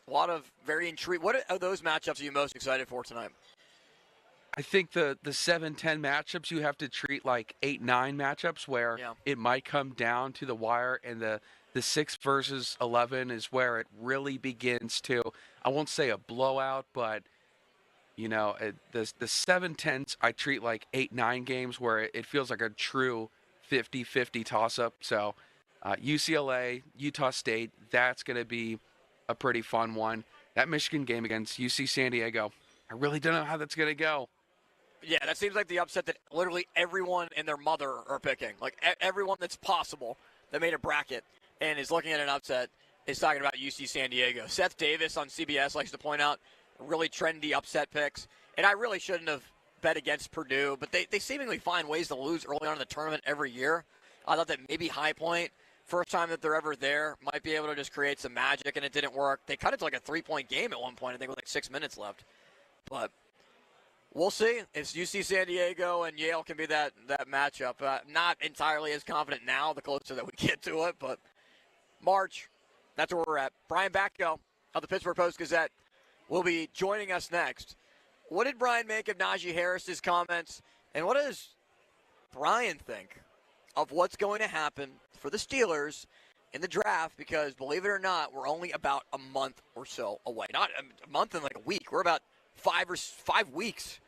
A lot of very intriguing. What are those matchups are you most excited for tonight? I think the 7-10 matchups you have to treat like 8-9 matchups where it might come down to the wire, and the 6 versus 11 is where it really begins to, I won't say a blowout, but the 7-10s I treat like 8-9 games where it feels like a true 50-50 toss-up. So UCLA, Utah State, that's going to be a pretty fun one. That Michigan game against UC San Diego, I really don't know how that's going to go. Yeah, that seems like the upset that literally everyone and their mother are picking. Like everyone that's possible that made a bracket and is looking at an upset is talking about UC San Diego. Seth Davis on CBS likes to point out really trendy upset picks. And I really shouldn't have bet against Purdue, but they seemingly find ways to lose early on in the tournament every year. I thought that maybe High Point, first time that they're ever there, might be able to just create some magic, and it didn't work. They cut it to like a 3-point game at one point, I think, with 6 minutes left. But we'll see. It's UC San Diego and Yale can be that matchup. Not entirely as confident now, the closer that we get to it, but March, that's where we're at. Brian Batko of the Pittsburgh Post-Gazette will be joining us next. What did Brian make of Najee Harris's comments, and what does Brian think of what's going to happen for the Steelers in the draft? Because, believe it or not, we're only about a month or so away. Not a month and like a week. We're about 5 weeks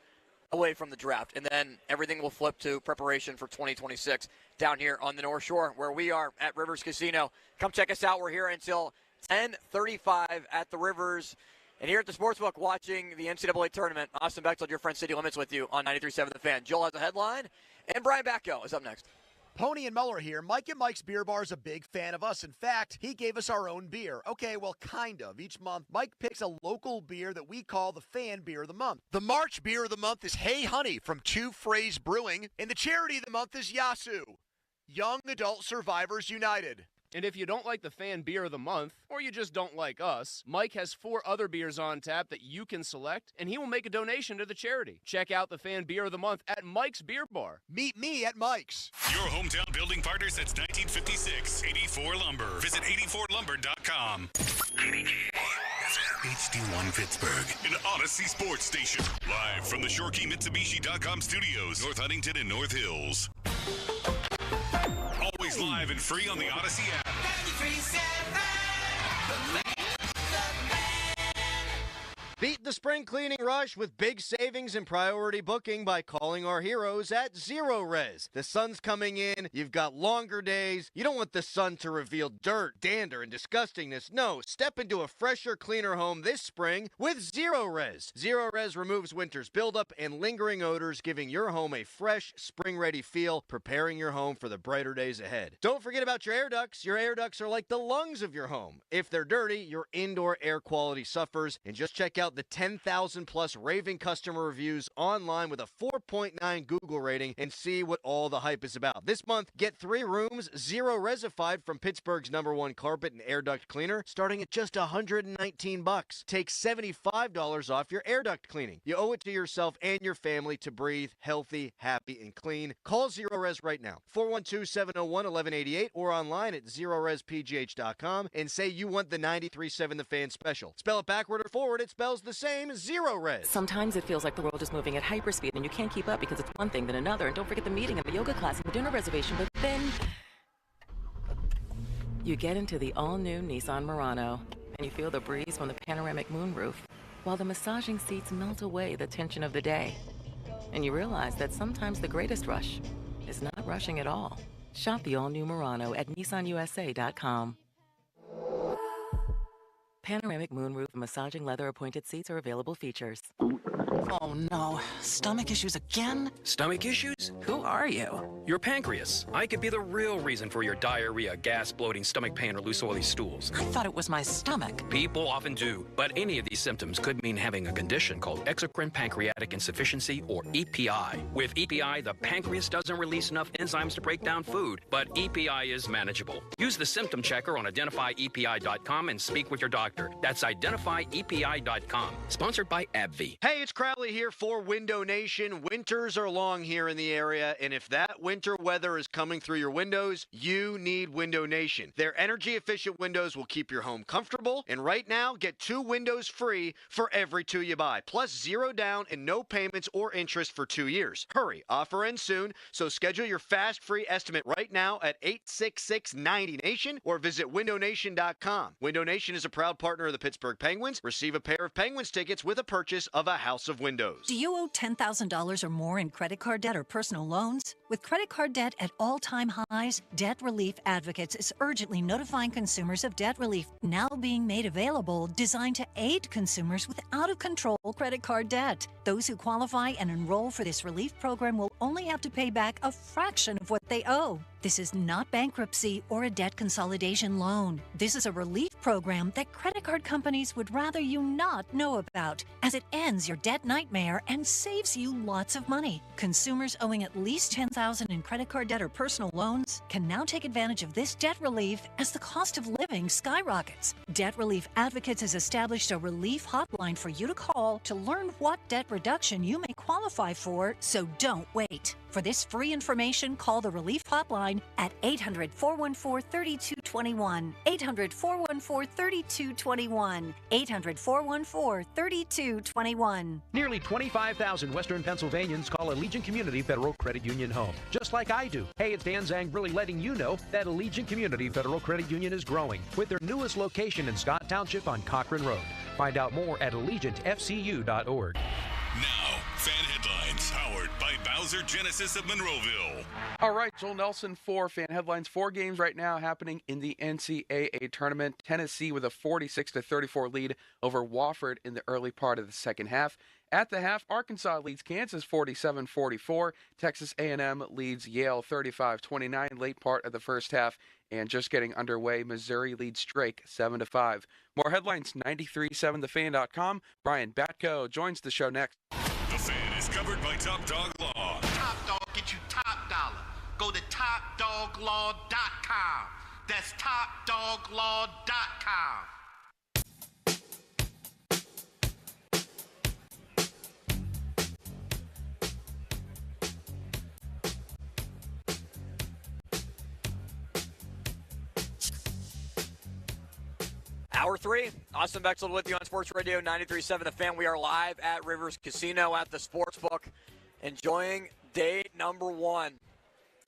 away from the draft. And then everything will flip to preparation for 2026 down here on the North Shore, where we are at Rivers Casino. Come check us out. We're here until 10:35 at the Rivers. And here at the Sportsbook, watching the NCAA tournament, Austin Bechtold, your friend City Limits with you on 93.7 The Fan. Joel has a headline, and Brian Batko is up next. Pony and Muller here. Mike and Mike's Beer Bar is a big fan of us. In fact, he gave us our own beer. Okay, well, kind of. Each month, Mike picks a local beer that we call the Fan Beer of the Month. The March Beer of the Month is Hey Honey from Two Phrase Brewing, and the Charity of the Month is Yasu, Young Adult Survivors United. And if you don't like the Fan Beer of the Month, or you just don't like us, Mike has 4 other beers on tap that you can select, and he will make a donation to the charity. Check out the Fan Beer of the Month at Mike's Beer Bar. Meet me at Mike's. Your hometown building partner since 1956. 84 Lumber. Visit 84lumber.com. HD1 Pittsburgh, an Odyssey sports station. Live from the ShoreKeyMitsubishi.com studios, North Huntington and North Hills. Always live and free on the Odyssey app. Beat the spring cleaning rush with big savings and priority booking by calling our heroes at Zero Res. The sun's coming in, you've got longer days, you don't want the sun to reveal dirt, dander, and disgustingness. No, step into a fresher, cleaner home this spring with Zero Res. Zero Res removes winter's buildup and lingering odors, giving your home a fresh, spring-ready feel, preparing your home for the brighter days ahead. Don't forget about your air ducts. Your air ducts are like the lungs of your home. If they're dirty, your indoor air quality suffers. And just check out the 10,000 plus raving customer reviews online with a 4.9 Google rating and see what all the hype is about. This month, get 3 rooms, Zero Resified from Pittsburgh's #1 carpet and air duct cleaner, starting at just $119. Take $75 off your air duct cleaning. You owe it to yourself and your family to breathe healthy, happy, and clean. Call Zero Res right now, 412-701-1188, or online at ZeroResPGH.com and say you want the 93.7 The Fan special. Spell it backward or forward, it spells the same, Zero Res. Sometimes it feels like the world is moving at hyperspeed and you can't keep up because it's one thing then another. And don't forget the meeting and the yoga class and the dinner reservation. But then you get into the all-new Nissan Murano and you feel the breeze from the panoramic moonroof while the massaging seats melt away the tension of the day. And you realize that sometimes the greatest rush is not rushing at all. Shop the all-new Murano at NissanUSA.com. Panoramic moonroof and massaging leather appointed seats are available features. Oh no, stomach issues again? Stomach issues? Who are you? Your pancreas. I could be the real reason for your diarrhea, gas, bloating, stomach pain, or loose oily stools. I thought it was my stomach. People often do, but any of these symptoms could mean having a condition called exocrine pancreatic insufficiency, or EPI. With EPI, the pancreas doesn't release enough enzymes to break down food, but EPI is manageable. Use the symptom checker on identifyepi.com and speak with your doctor. That's identifyepi.com. Sponsored by AbbVie. Hey, it's Crowley here for Window Nation. Winters are long here in the area, and if that winter weather is coming through your windows, you need Window Nation. Their energy-efficient windows will keep your home comfortable, and right now, get 2 windows free for every 2 you buy, plus 0 down and no payments or interest for 2 years. Hurry, offer ends soon, so schedule your fast free estimate right now at 866-90-NATION or visit windownation.com. Window Nation is a proud partner of the Pittsburgh Penguins. Receive a pair of Penguins tickets with a purchase of a House of Windows. Do you owe $10,000 or more in credit card debt or personal loans? With credit card debt at all-time highs, Debt Relief Advocates is urgently notifying consumers of debt relief now being made available, designed to aid consumers with out-of-control credit card debt. Those who qualify and enroll for this relief program will only have to pay back a fraction of what they owe. This is not bankruptcy or a debt consolidation loan. This is a relief program that credit card companies would rather you not know about, as it ends your debt nightmare and saves you lots of money. Consumers owing at least $10,000 in credit card debt or personal loans can now take advantage of this debt relief as the cost of living skyrockets. Debt Relief Advocates has established a relief hotline for you to call to learn what debt reduction you may qualify for, so don't wait. For this free information, call the Relief Hotline at 800-414-3221. 800-414-3221. 800-414-3221. Nearly 25,000 Western Pennsylvanians call Allegiant Community Federal Credit Union home, just like I do. Hey, it's Dan Zang really letting you know that Allegiant Community Federal Credit Union is growing with their newest location in Scott Township on Cochrane Road. Find out more at AllegiantFCU.org. Now, fan headlines powered by Bowser Hauser Genesis of Monroeville. All right, Joel Nelson for Fan Headlines. 4 games right now happening in the NCAA tournament. Tennessee with a 46-34 lead over Wofford in the early part of the second half. At the half, Arkansas leads Kansas 47-44. Texas A&M leads Yale 35-29 late part of the first half. And just getting underway, Missouri leads Drake 7-5. More headlines, 937thefan.com. Brian Batko joins the show next. The Fan is covered by Top Dog Law. Top Dog get you top dollar. Go to TopDogLaw.com. That's TopDogLaw.com. Hour 3, Austin Bexel with you on Sports Radio 93.7 The Fan. We are live at Rivers Casino at the Sportsbook, enjoying day number 1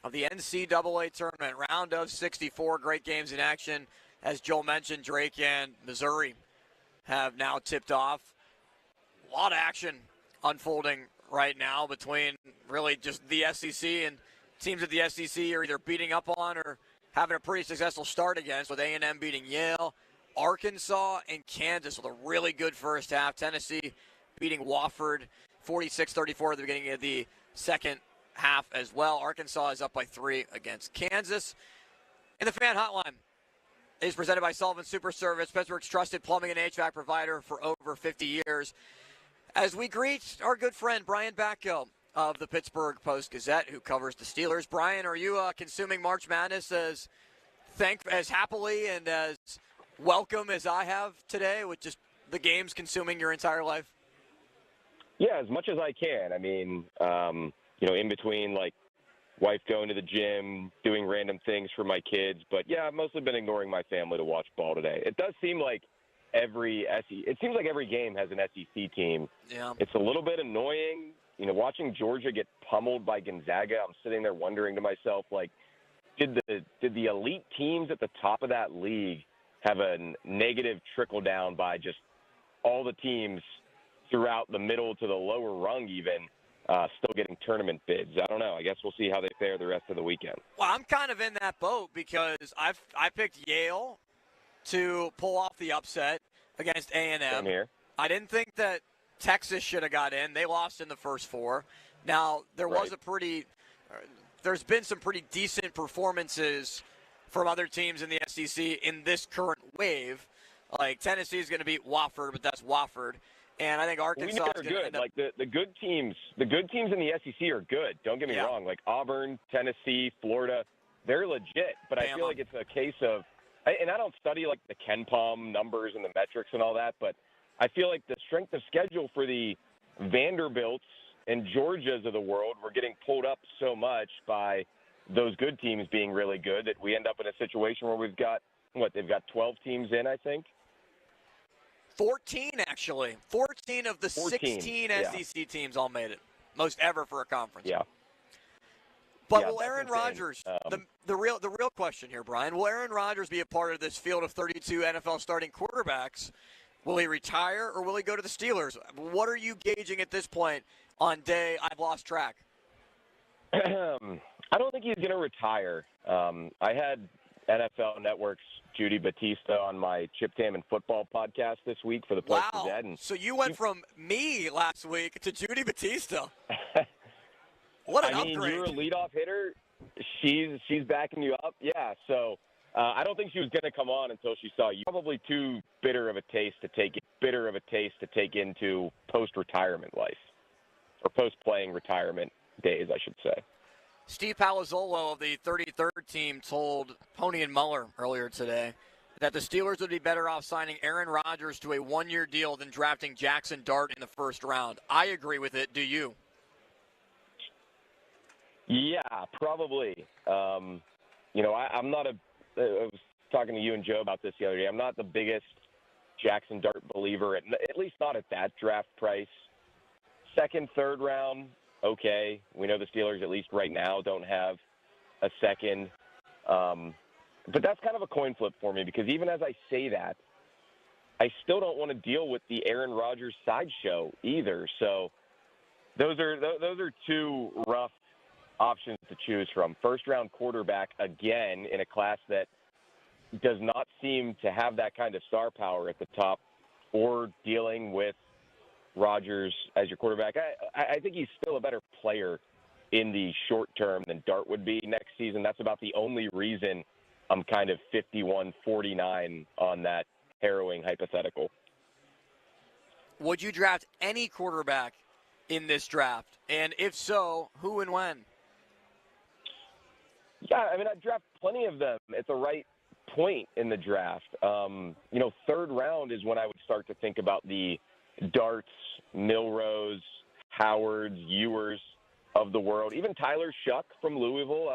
of the NCAA tournament, round of 64. Great games in action. As Joel mentioned, Drake and Missouri have now tipped off. A lot of action unfolding right now between really just the SEC and teams at the SEC are either beating up on or having a pretty successful start against, with A&M beating Yale. Arkansas and Kansas with a really good first half. Tennessee beating Wofford 46-34 at the beginning of the second half as well. Arkansas is up by 3 against Kansas. And the Fan Hotline is presented by Sullivan Super Service, Pittsburgh's trusted plumbing and HVAC provider for over 50 years. As we greet our good friend Brian Batko of the Pittsburgh Post-Gazette, who covers the Steelers. Brian, are you consuming March Madness as happily and as welcome as I have today, with just the games consuming your entire life? Yeah, as much as I can. I mean, in between, like, wife going to the gym, doing random things for my kids. But, yeah, I've mostly been ignoring my family to watch ball today. It does seem like every game has an SEC team. Yeah. It's a little bit annoying. Watching Georgia get pummeled by Gonzaga, I'm sitting there wondering to myself, like, did the elite teams at the top of that league have a negative trickle down by just all the teams throughout the middle to the lower rung even still getting tournament bids? I don't know. I guess we'll see how they fare the rest of the weekend. Well, I'm kind of in that boat because I picked Yale to pull off the upset against A&M. Same here. I didn't think that Texas should have got in. They lost in the first 4. Now, there's been some pretty decent performances from other teams in the SEC in this current wave. Like, Tennessee is going to beat Wofford, but that's Wofford. And I think Arkansas is going to end up... Like, the good teams in the SEC are good. Don't get me wrong. Like, Auburn, Tennessee, Florida, they're legit. But I feel like it's a case of... And I don't study, like, the KenPom numbers and the metrics and all that, but I feel like the strength of schedule for the Vanderbilts and Georgias of the world were getting pulled up so much by those good teams being really good that we end up in a situation where we've got, they've got 12 teams in, I think? 14, actually. 14 of the 16 SEC teams all made it. Most ever for a conference. Yeah. But will Aaron Rodgers, the real question here, Brian, will Aaron Rodgers be a part of this field of 32 NFL starting quarterbacks? Will he retire or will he go to the Steelers? What are you gauging at this point on day I've lost track? I don't think he's going to retire. I had NFL Network's Judy Batista on my Chip Tam and Football podcast this week for the Post-Gazette. Wow. So you went from me last week to Judy Batista. What an upgrade. You're a leadoff hitter. She's backing you up. Yeah, so I don't think she was going to come on until she saw you. Probably too bitter of a taste to take into post-retirement life, or post-playing retirement days, I should say. Steve Palazzolo of the 33rd team told Pony and Muller earlier today that the Steelers would be better off signing Aaron Rodgers to a one-year deal than drafting Jackson Dart in the first round. I agree with it. Do you? Yeah, probably. I'm not I was talking to you and Joe about this the other day. I'm not the biggest Jackson Dart believer, at least not at that draft price. Second, third round, okay. We know the Steelers, at least right now, don't have a second. But that's kind of a coin flip for me, because even as I say that, I still don't want to deal with the Aaron Rodgers sideshow either. So, those are two rough options to choose from. First-round quarterback, again, in a class that does not seem to have that kind of star power at the top, or dealing with Rodgers as your quarterback. I think he's still a better player in the short term than Dart would be next season. That's about the only reason I'm kind of 51-49 on that harrowing hypothetical. Would you draft any quarterback in this draft? And if so, who and when? Yeah, I mean, I'd draft plenty of them at the right point in the draft. Third round is when I would start to think about the Darts, Milrose, Howards, Ewers of the world. Even Tyler Shuck from Louisville.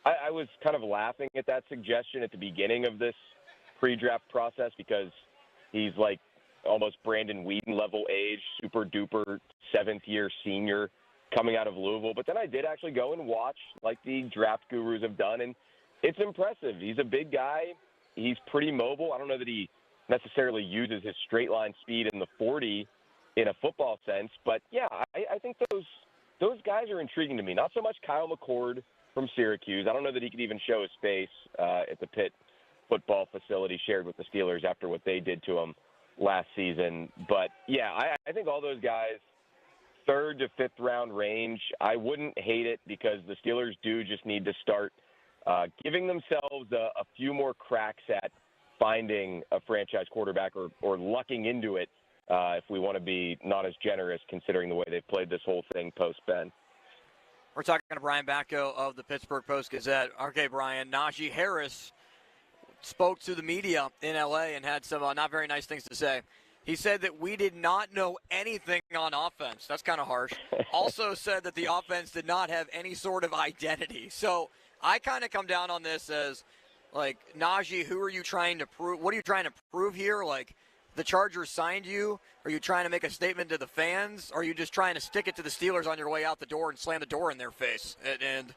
I was kind of laughing at that suggestion at the beginning of this pre-draft process because he's like almost Brandon Whedon level age, super duper seventh-year senior coming out of Louisville. But then I did actually go and watch like the draft gurus have done, and it's impressive. He's a big guy. He's pretty mobile. I don't know that he necessarily uses his straight line speed in the 40 in a football sense, but yeah, I think those guys are intriguing to me. Not so much Kyle McCord from Syracuse. I don't know that he could even show his face at the Pitt football facility shared with the Steelers after what they did to him last season. But yeah, I think all those guys, third to fifth round range, I wouldn't hate it because the Steelers do just need to start giving themselves a few more cracks at finding a franchise quarterback or lucking into it if we want to be not as generous considering the way they've played this whole thing post-Ben. We're talking to Brian Batko of the Pittsburgh Post-Gazette. Okay, Brian, Najee Harris spoke to the media in L.A. and had some not very nice things to say. He said that we did not know anything on offense. That's kind of harsh. Also said that the offense did not have any sort of identity. So I kind of come down on this as, like, Najee, who are you trying to prove? What are you trying to prove here? Like, the Chargers signed you? Are you trying to make a statement to the fans? Or are you just trying to stick it to the Steelers on your way out the door and slam the door in their face? And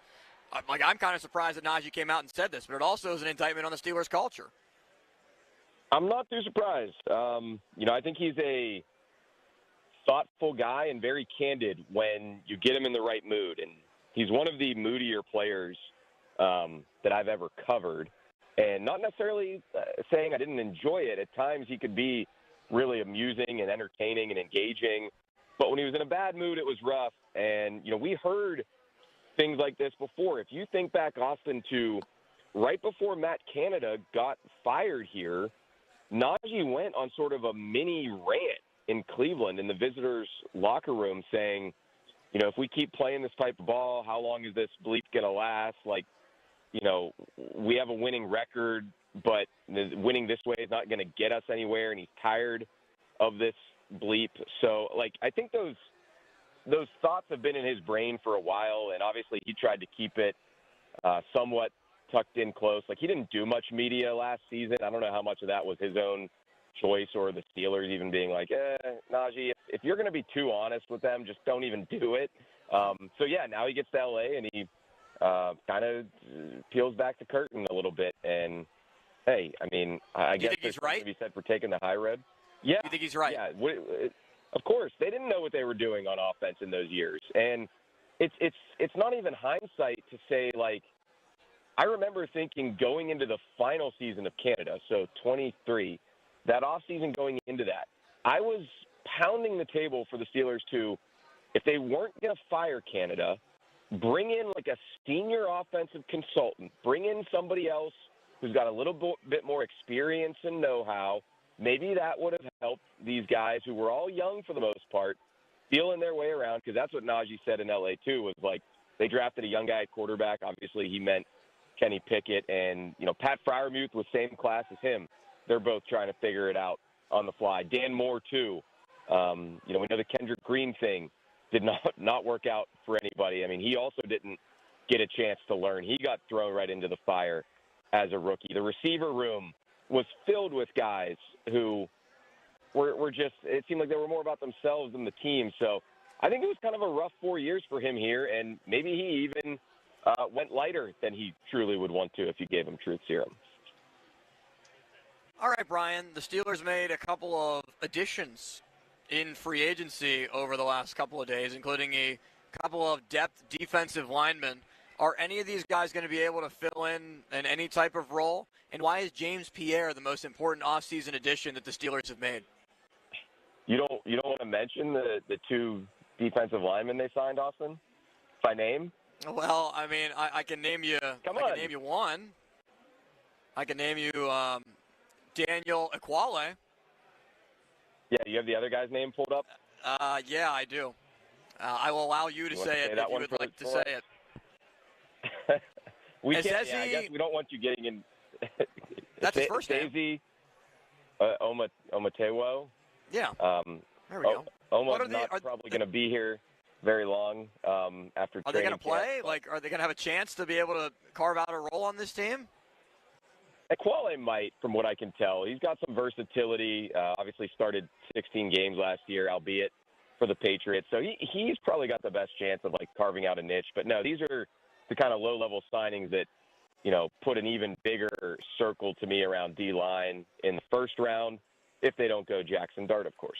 I'm kind of surprised that Najee came out and said this, but it also is an indictment on the Steelers culture. I'm not too surprised. I think he's a thoughtful guy and very candid when you get him in the right mood. And he's one of the moodier players that I've ever covered. And not necessarily saying I didn't enjoy it. At times he could be really amusing and entertaining and engaging. But when he was in a bad mood, it was rough. And, we heard things like this before. If you think back, Austin, to right before Matt Canada got fired here, Najee went on sort of a mini rant in Cleveland in the visitors' locker room saying, if we keep playing this type of ball, how long is this bleep going to last? Like, we have a winning record, but winning this way is not going to get us anywhere, and he's tired of this bleep. So, I think those thoughts have been in his brain for a while, and obviously he tried to keep it somewhat tucked in close. He didn't do much media last season. I don't know how much of that was his own choice or the Steelers even being like, Najee, if you're going to be too honest with them, just don't even do it. Now he gets to L.A. and he kind of peels back the curtain a little bit. And, hey, I guess there's something to be said for taking the high road. Yeah. You think he's right? Yeah. Of course. They didn't know what they were doing on offense in those years. And it's not even hindsight to say, I remember thinking going into the final season of Canada, so 23, that offseason going into that, I was pounding the table for the Steelers to, if they weren't going to fire Canada, bring in a senior offensive consultant, bring in somebody else who's got a little bit more experience and know-how. Maybe that would have helped these guys who were all young for the most part, feeling their way around, because that's what Najee said in L.A. too, was they drafted a young guy at quarterback. Obviously, he meant Kenny Pickett, and, Pat Freiermuth was same class as him. They're both trying to figure it out on the fly. Dan Moore, too. We know the Kendrick Green thing did not work out for anybody. He also didn't get a chance to learn. He got thrown right into the fire as a rookie. The receiver room was filled with guys who were just, it seemed like they were more about themselves than the team. So I think it was kind of a rough 4 years for him here, and maybe he even went lighter than he truly would want to if you gave him truth serum. All right, Brian, the Steelers made a couple of additions in free agency over the last couple of days, including a couple of depth defensive linemen. Are any of these guys going to be able to fill in any type of role? And why is James Pierre the most important offseason addition that the Steelers have made? You don't want to mention the two defensive linemen they signed, Austin, by name? Well, I mean, I can name you. I can name you one. I can name you Daniel Ekuale. Yeah, you have the other guy's name pulled up? Yeah, I do. I will allow you to say it if you would like to say it. We can't. Yeah, I guess we don't want you getting in. That's his first name. Daisy Omotewo. Yeah. There we go. Omo's not probably going to be here very long after. Are they going to play? Like, are they going to have a chance to be able to carve out a role on this team? Ekuale might, from what I can tell. He's got some versatility. Obviously started 16 games last year, albeit for the Patriots. So he's probably got the best chance of, like, carving out a niche. But, no, these are the kind of low-level signings that, you know, put an even bigger circle to me around D-line in the first round if they don't go Jackson Dart, of course.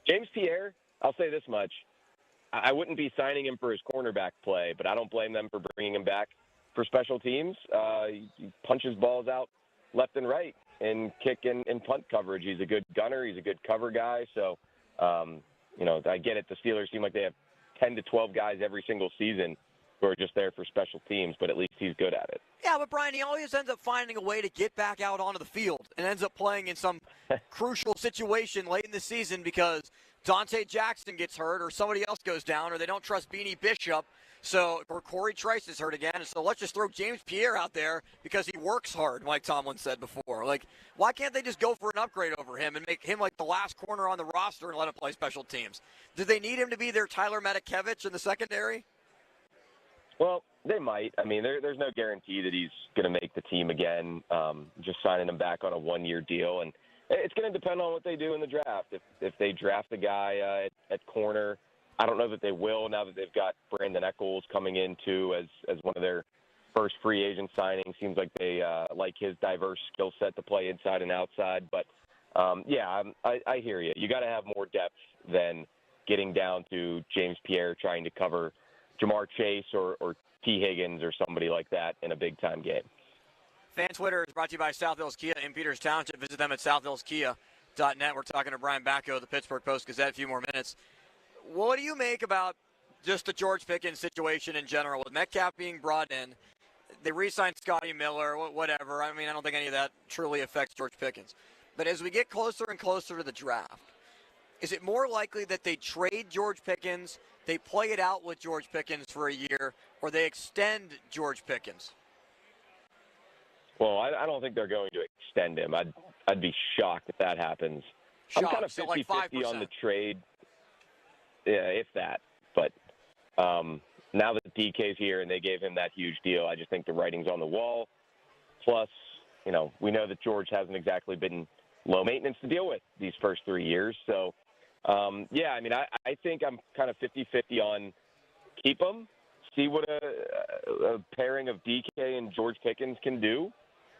James Pierre, I'll say this much. I wouldn't be signing him for his cornerback play, but I don't blame them for bringing him back for special teams. He punches balls out left and right and kick and punt coverage. He's a good gunner. He's a good cover guy. So, you know, I get it. The Steelers seem like they have 10 to 12 guys every single season who are just there for special teams, but at least he's good at it. Yeah, but Brian, he always ends up finding a way to get back out onto the field and ends up playing in some crucial situation late in the season because Dante Jackson gets hurt or somebody else goes down or they don't trust Beanie Bishop. So, or Corey Trice is hurt again. And so let's just throw James Pierre out there because he works hard, Mike Tomlin said before. Like, why can't they just go for an upgrade over him and make him like the last corner on the roster and let him play special teams? Do they need him to be their Tyler Matakevich in the secondary? Well, they might. I mean, there's no guarantee that he's going to make the team again, just signing him back on a one-year deal. And it's going to depend on what they do in the draft. If they draft a guy at corner, I don't know that they will now that they've got Brandon Echols coming in, too, as one of their first free agent signings. Seems like they like his diverse skill set to play inside and outside. But, yeah, I hear you. You got to have more depth than getting down to James Pierre trying to cover Jamar Chase or T. Higgins or somebody like that in a big-time game. Fan Twitter is brought to you by South Hills Kia in Peters Township. Visit them at southhillskia.net. We're talking to Brian Bacco of the Pittsburgh Post-Gazette. A few more minutes. What do you make about just the George Pickens situation in general? With Metcalf being brought in, they re-signed Scotty Miller, whatever. I mean, I don't think any of that truly affects George Pickens. But as we get closer and closer to the draft, is it more likely that they trade George Pickens, they play it out with George Pickens for a year, or they extend George Pickens? Well, I don't think they're going to extend him. I'd be shocked if that happens. I'm kind of 50-50 on the trade. Yeah, if that. But now that DK's here and they gave him that huge deal, I just think the writing's on the wall. Plus, you know, we know that George hasn't exactly been low maintenance to deal with these first 3 years. So, yeah, I mean, I think I'm kind of 50-50 on keep him, see what a pairing of DK and George Pickens can do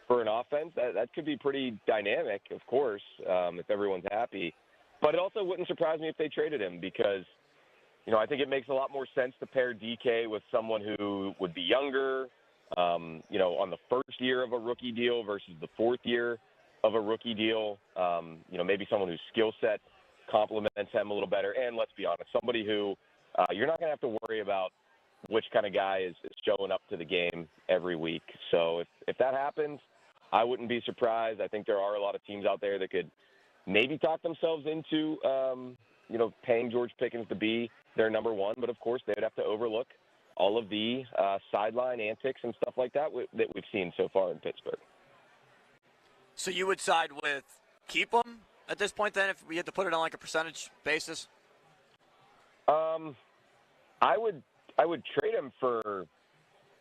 for an offense. That could be pretty dynamic, of course, if everyone's happy. But it also wouldn't surprise me if they traded him because, you know, I think it makes a lot more sense to pair DK with someone who would be younger, you know, on the first year of a rookie deal versus the fourth year of a rookie deal. You know, maybe someone whose skill set complements him a little better. And let's be honest, somebody who you're not going to have to worry about which kind of guy is showing up to the game every week. So if that happens, I wouldn't be surprised. I think there are a lot of teams out there that could maybe talk themselves into, you know, paying George Pickens to be their number one. But, of course, they would have to overlook all of the sideline antics and stuff like that that we've seen so far in Pittsburgh. So you would side with keep him at this point then if we had to put it on like a percentage basis? I would trade him for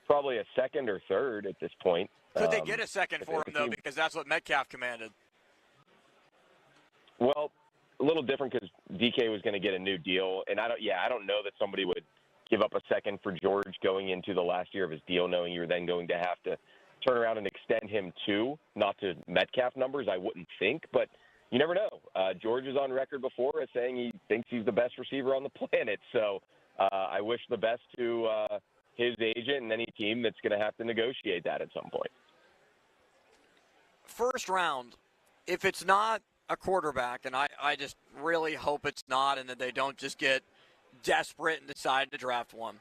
probably a second or third at this point. Could they get a second for him, though, because that's what Metcalf commanded? Well, a little different because DK was going to get a new deal, and I don't know that somebody would give up a second for George going into the last year of his deal, knowing you were then going to have to turn around and extend him too, not to Metcalf numbers, I wouldn't think, but you never know. George is on record before as saying he thinks he's the best receiver on the planet. So I wish the best to his agent and any team that's going to have to negotiate that at some point. First round, if it's not a quarterback, and I just really hope it's not and that they don't just get desperate and decide to draft one,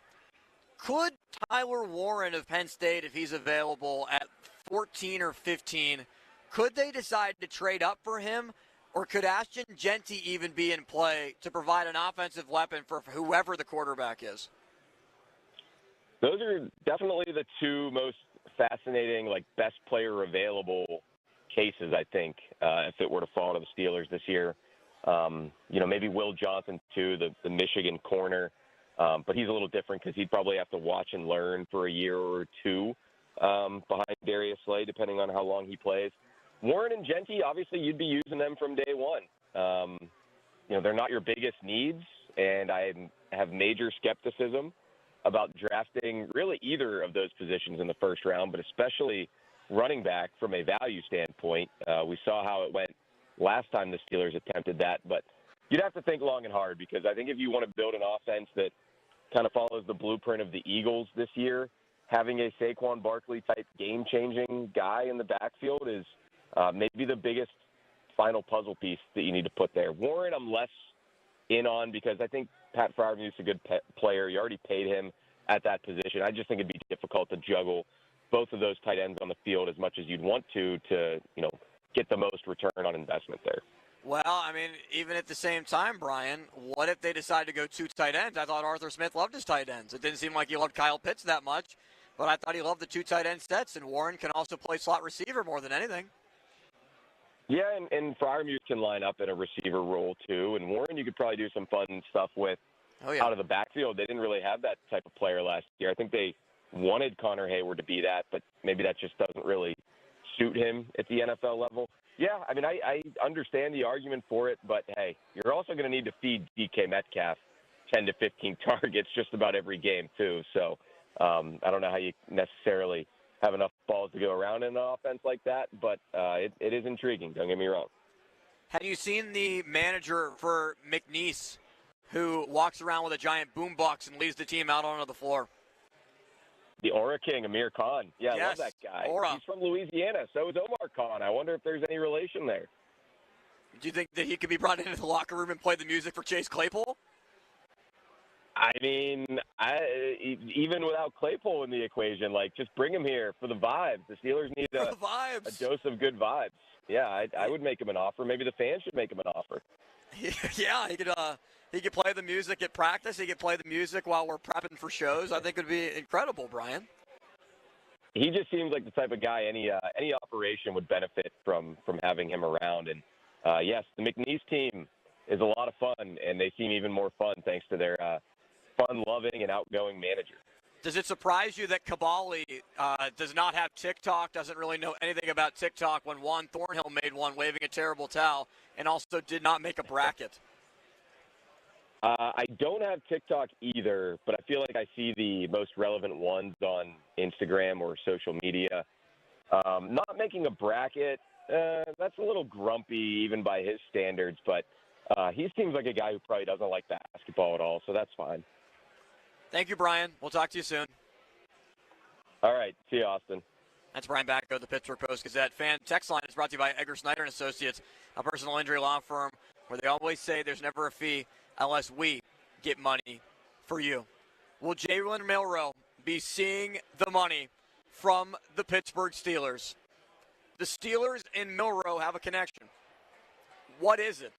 could Tyler Warren of Penn State, if he's available at 14 or 15, could they decide to trade up for him? Or could Ashton Jeanty even be in play to provide an offensive weapon for whoever the quarterback is? Those are definitely the two most fascinating, best player available cases, I think, if it were to fall to the Steelers this year. Maybe Will Johnson, too, the Michigan corner. But he's a little different because he'd probably have to watch and learn for a year or two behind Darius Slay, depending on how long he plays. Warren and Jeanty, obviously, you'd be using them from day one. They're not your biggest needs, and I have major skepticism about drafting really either of those positions in the first round, but especially running back from a value standpoint. We saw how it went last time the Steelers attempted that, but you'd have to think long and hard because I think if you want to build an offense that kind of follows the blueprint of the Eagles this year, having a Saquon Barkley-type game-changing guy in the backfield is maybe the biggest final puzzle piece that you need to put there. Warren, I'm less in on because I think Pat Freiermuth's a good player. You already paid him at that position. I just think it'd be difficult to juggle both of those tight ends on the field as much as you'd want to get the most return on investment there. Well, I mean, even at the same time, Brian, what if they decide to go 2 tight ends? I thought Arthur Smith loved his tight ends. It didn't seem like he loved Kyle Pitts that much, but I thought he loved the 2 tight end sets, and Warren can also play slot receiver more than anything. Yeah, and Freiermuth can line up in a receiver role, too. And Warren, you could probably do some fun stuff with out of the backfield. They didn't really have that type of player last year. I think they wanted Connor Hayward to be that, but maybe that just doesn't really suit him at the NFL level. Yeah, I mean, I understand the argument for it, but, hey, you're also going to need to feed DK Metcalf 10 to 15 targets just about every game, too. So I don't know how you necessarily have enough balls to go around in an offense like that, but it is intriguing. Don't get me wrong. Have you seen the manager for McNeese who walks around with a giant boombox and leads the team out onto the floor? The Aura King, Amir Khan. Yeah, yes, I love that guy. Aura. He's from Louisiana. So is Omar Khan. I wonder if there's any relation there. Do you think that he could be brought into the locker room and play the music for Chase Claypool? I mean, even without Claypool in the equation, just bring him here for the vibes. The Steelers need a dose of good vibes. Yeah, I would make him an offer. Maybe the fans should make him an offer. Yeah, he could play the music at practice. He could play the music while we're prepping for shows. I think it would be incredible, Brian. He just seems like the type of guy any operation would benefit from having him around. And, yes, the McNeese team is a lot of fun, and they seem even more fun thanks to their fun-loving and outgoing manager. Does it surprise you that Kabali does not have TikTok, doesn't really know anything about TikTok when Juan Thornhill made one waving a terrible towel and also did not make a bracket? I don't have TikTok either, but I feel like I see the most relevant ones on Instagram or social media. Not making a bracket, that's a little grumpy even by his standards, but he seems like a guy who probably doesn't like basketball at all, so that's fine. Thank you, Brian. We'll talk to you soon. All right. See you, Austin. That's Brian Backo, the Pittsburgh Post-Gazette. Fan text line is brought to you by Edgar Snyder & Associates, a personal injury law firm where they always say there's never a fee unless we get money for you. Will Jalen Milroe be seeing the money from the Pittsburgh Steelers? The Steelers and Milroe have a connection. What is it?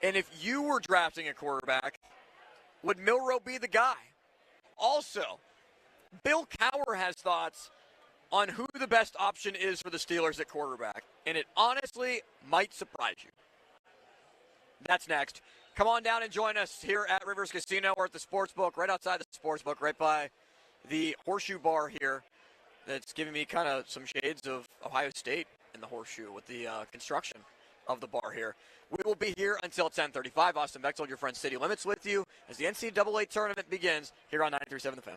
And if you were drafting a quarterback, would Milroe be the guy? Also, Bill Cowher has thoughts on who the best option is for the Steelers at quarterback, and it honestly might surprise you. That's next. Come on down and join us here at Rivers Casino. We're at the Sportsbook, right outside the Sportsbook, right by the Horseshoe Bar here. That's giving me kind of some shades of Ohio State in the Horseshoe with the construction of the bar here. We will be here until 10:35. Austin Bechtold, your friend City Limits, with you as the NCAA tournament begins here on 93.7 The Fan.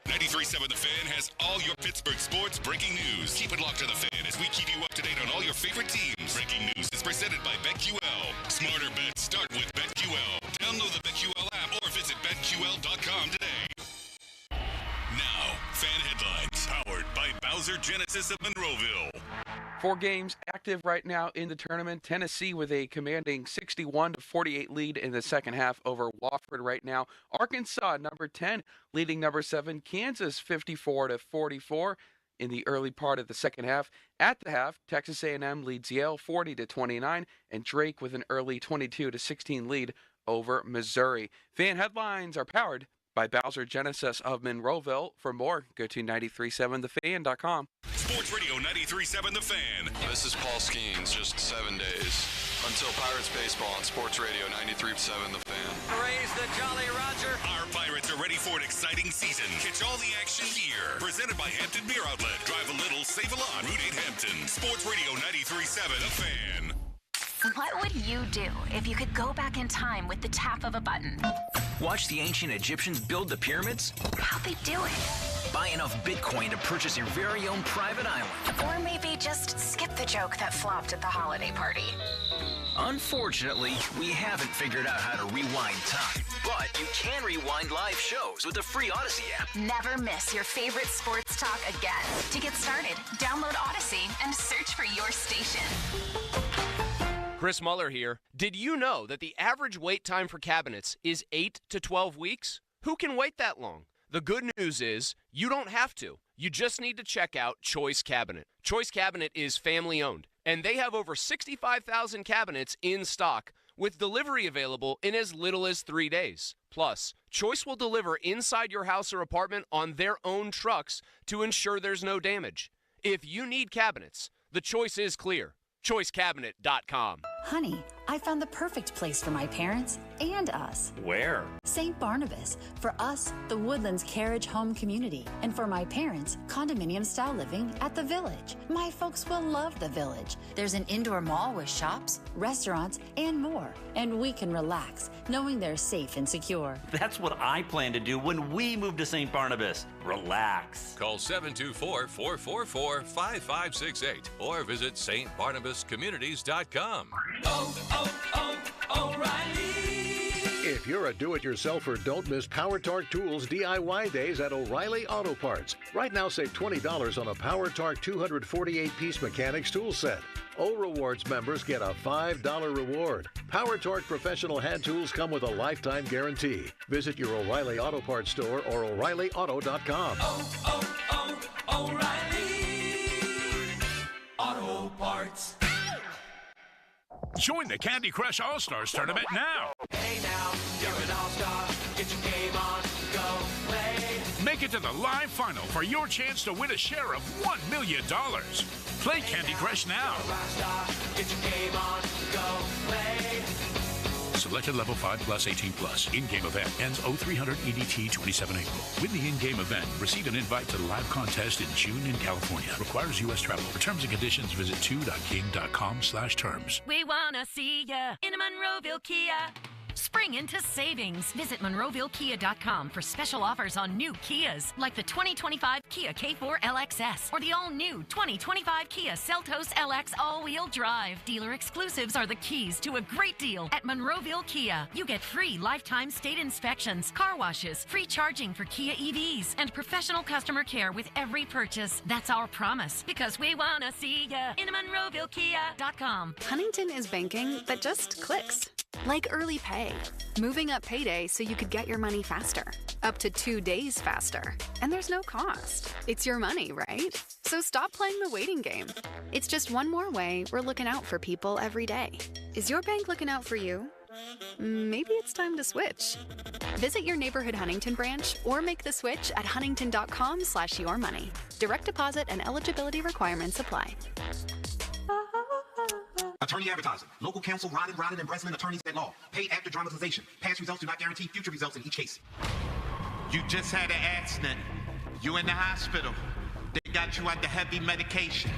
93.7 The Fan has all your Pittsburgh sports breaking news. Keep it locked to The Fan as we keep you up to date on all your favorite teams. Breaking news is presented by BetQL. Smarter bets start with BetQL. Download the BetQL app or visit BetQL.com today. Now, fan headlines powered by Bowser Genesis of Monroeville. 4 games active right now in the tournament. Tennessee with a commanding 61-48 lead in the second half over Wofford right now. Arkansas, number 10, leading number 7, Kansas 54-44 in the early part of the second half. At the half, Texas A&M leads Yale 40-29, and Drake with an early 22-16 lead over Missouri. Fan headlines are powered by Bowser Genesis of Monroeville. For more, go to 937thefan.com. Sports Radio 93.7 The Fan. This is Paul Skeens, just 7 days until Pirates baseball on Sports Radio 93.7 The Fan. Raise the Jolly Roger. Our Pirates are ready for an exciting season. Catch all the action here. Presented by Hampton Beer Outlet. Drive a little, save a lot. Route 8 Hampton. Sports Radio 93.7 The Fan. What would you do if you could go back in time with the tap of a button? Watch the ancient Egyptians build the pyramids? How'd they do it? Buy enough Bitcoin to purchase your very own private island. Or maybe just skip the joke that flopped at the holiday party. Unfortunately, we haven't figured out how to rewind time. But you can rewind live shows with the free Odyssey app. Never miss your favorite sports talk again. To get started, download Odyssey and search for your station. Chris Muller here. Did you know that the average wait time for cabinets is 8 to 12 weeks? Who can wait that long? The good news is you don't have to. You just need to check out Choice Cabinet. Choice Cabinet is family owned, and they have over 65,000 cabinets in stock with delivery available in as little as 3 days. Plus, Choice will deliver inside your house or apartment on their own trucks to ensure there's no damage. If you need cabinets, the choice is clear. ChoiceCabinet.com. Honey, I found the perfect place for my parents and us. Where? St. Barnabas. For us, the Woodlands Carriage Home Community. And for my parents, condominium-style living at the Village. My folks will love the Village. There's an indoor mall with shops, restaurants, and more. And we can relax, knowing they're safe and secure. That's what I plan to do when we move to St. Barnabas. Relax. Call 724-444-5568 or visit stbarnabascommunities.com. O'Reilly. If you're a do-it-yourselfer, don't miss Power Torque Tools DIY days at O'Reilly Auto Parts. Right now, save $20 on a Power Torque 248-piece mechanics tool set. O-Rewards members get a $5 reward. Power Torque professional hand tools come with a lifetime guarantee. Visit your O'Reilly Auto Parts store or O'ReillyAuto.com. O'Reilly Auto Parts. Join the Candy Crush All-Stars tournament now. Hey now, you're an all-star. Get your game on, go play. Make it to the live final for your chance to win a share of $1 million. Play Candy Crush now. Get your game on, go play. Selected level 5 plus 18 plus. In-game event ends 0300 EDT 27 April. Win the in-game event. Receive an invite to the live contest in June in California. Requires U.S. travel. For terms and conditions, visit 2.king.com/terms. We wanna see ya in a Monroeville Kia. Spring into savings. Visit MonroevilleKia.com for special offers on new Kias, like the 2025 Kia K4 LXS or the all-new 2025 Kia Seltos LX all-wheel drive. Dealer exclusives are the keys to a great deal at Monroeville Kia. You get free lifetime state inspections, car washes, free charging for Kia EVs, and professional customer care with every purchase. That's our promise, because we want to see ya in MonroevilleKia.com. Huntington is banking that just clicks. Like early pay, moving up payday so you could get your money faster, up to 2 days faster. And there's no cost. It's your money, right? So stop playing the waiting game. It's just one more way we're looking out for people every day. Is your bank looking out for you? Maybe it's time to switch. Visit your neighborhood Huntington branch or make the switch at huntington.com/yourmoney. Direct deposit and eligibility requirements apply. Attorney advertising. Local counsel Rodden and Breslin attorneys at law. Paid after dramatization. Past results do not guarantee future results in each case. You just had an accident. You in the hospital. They got you under heavy medication.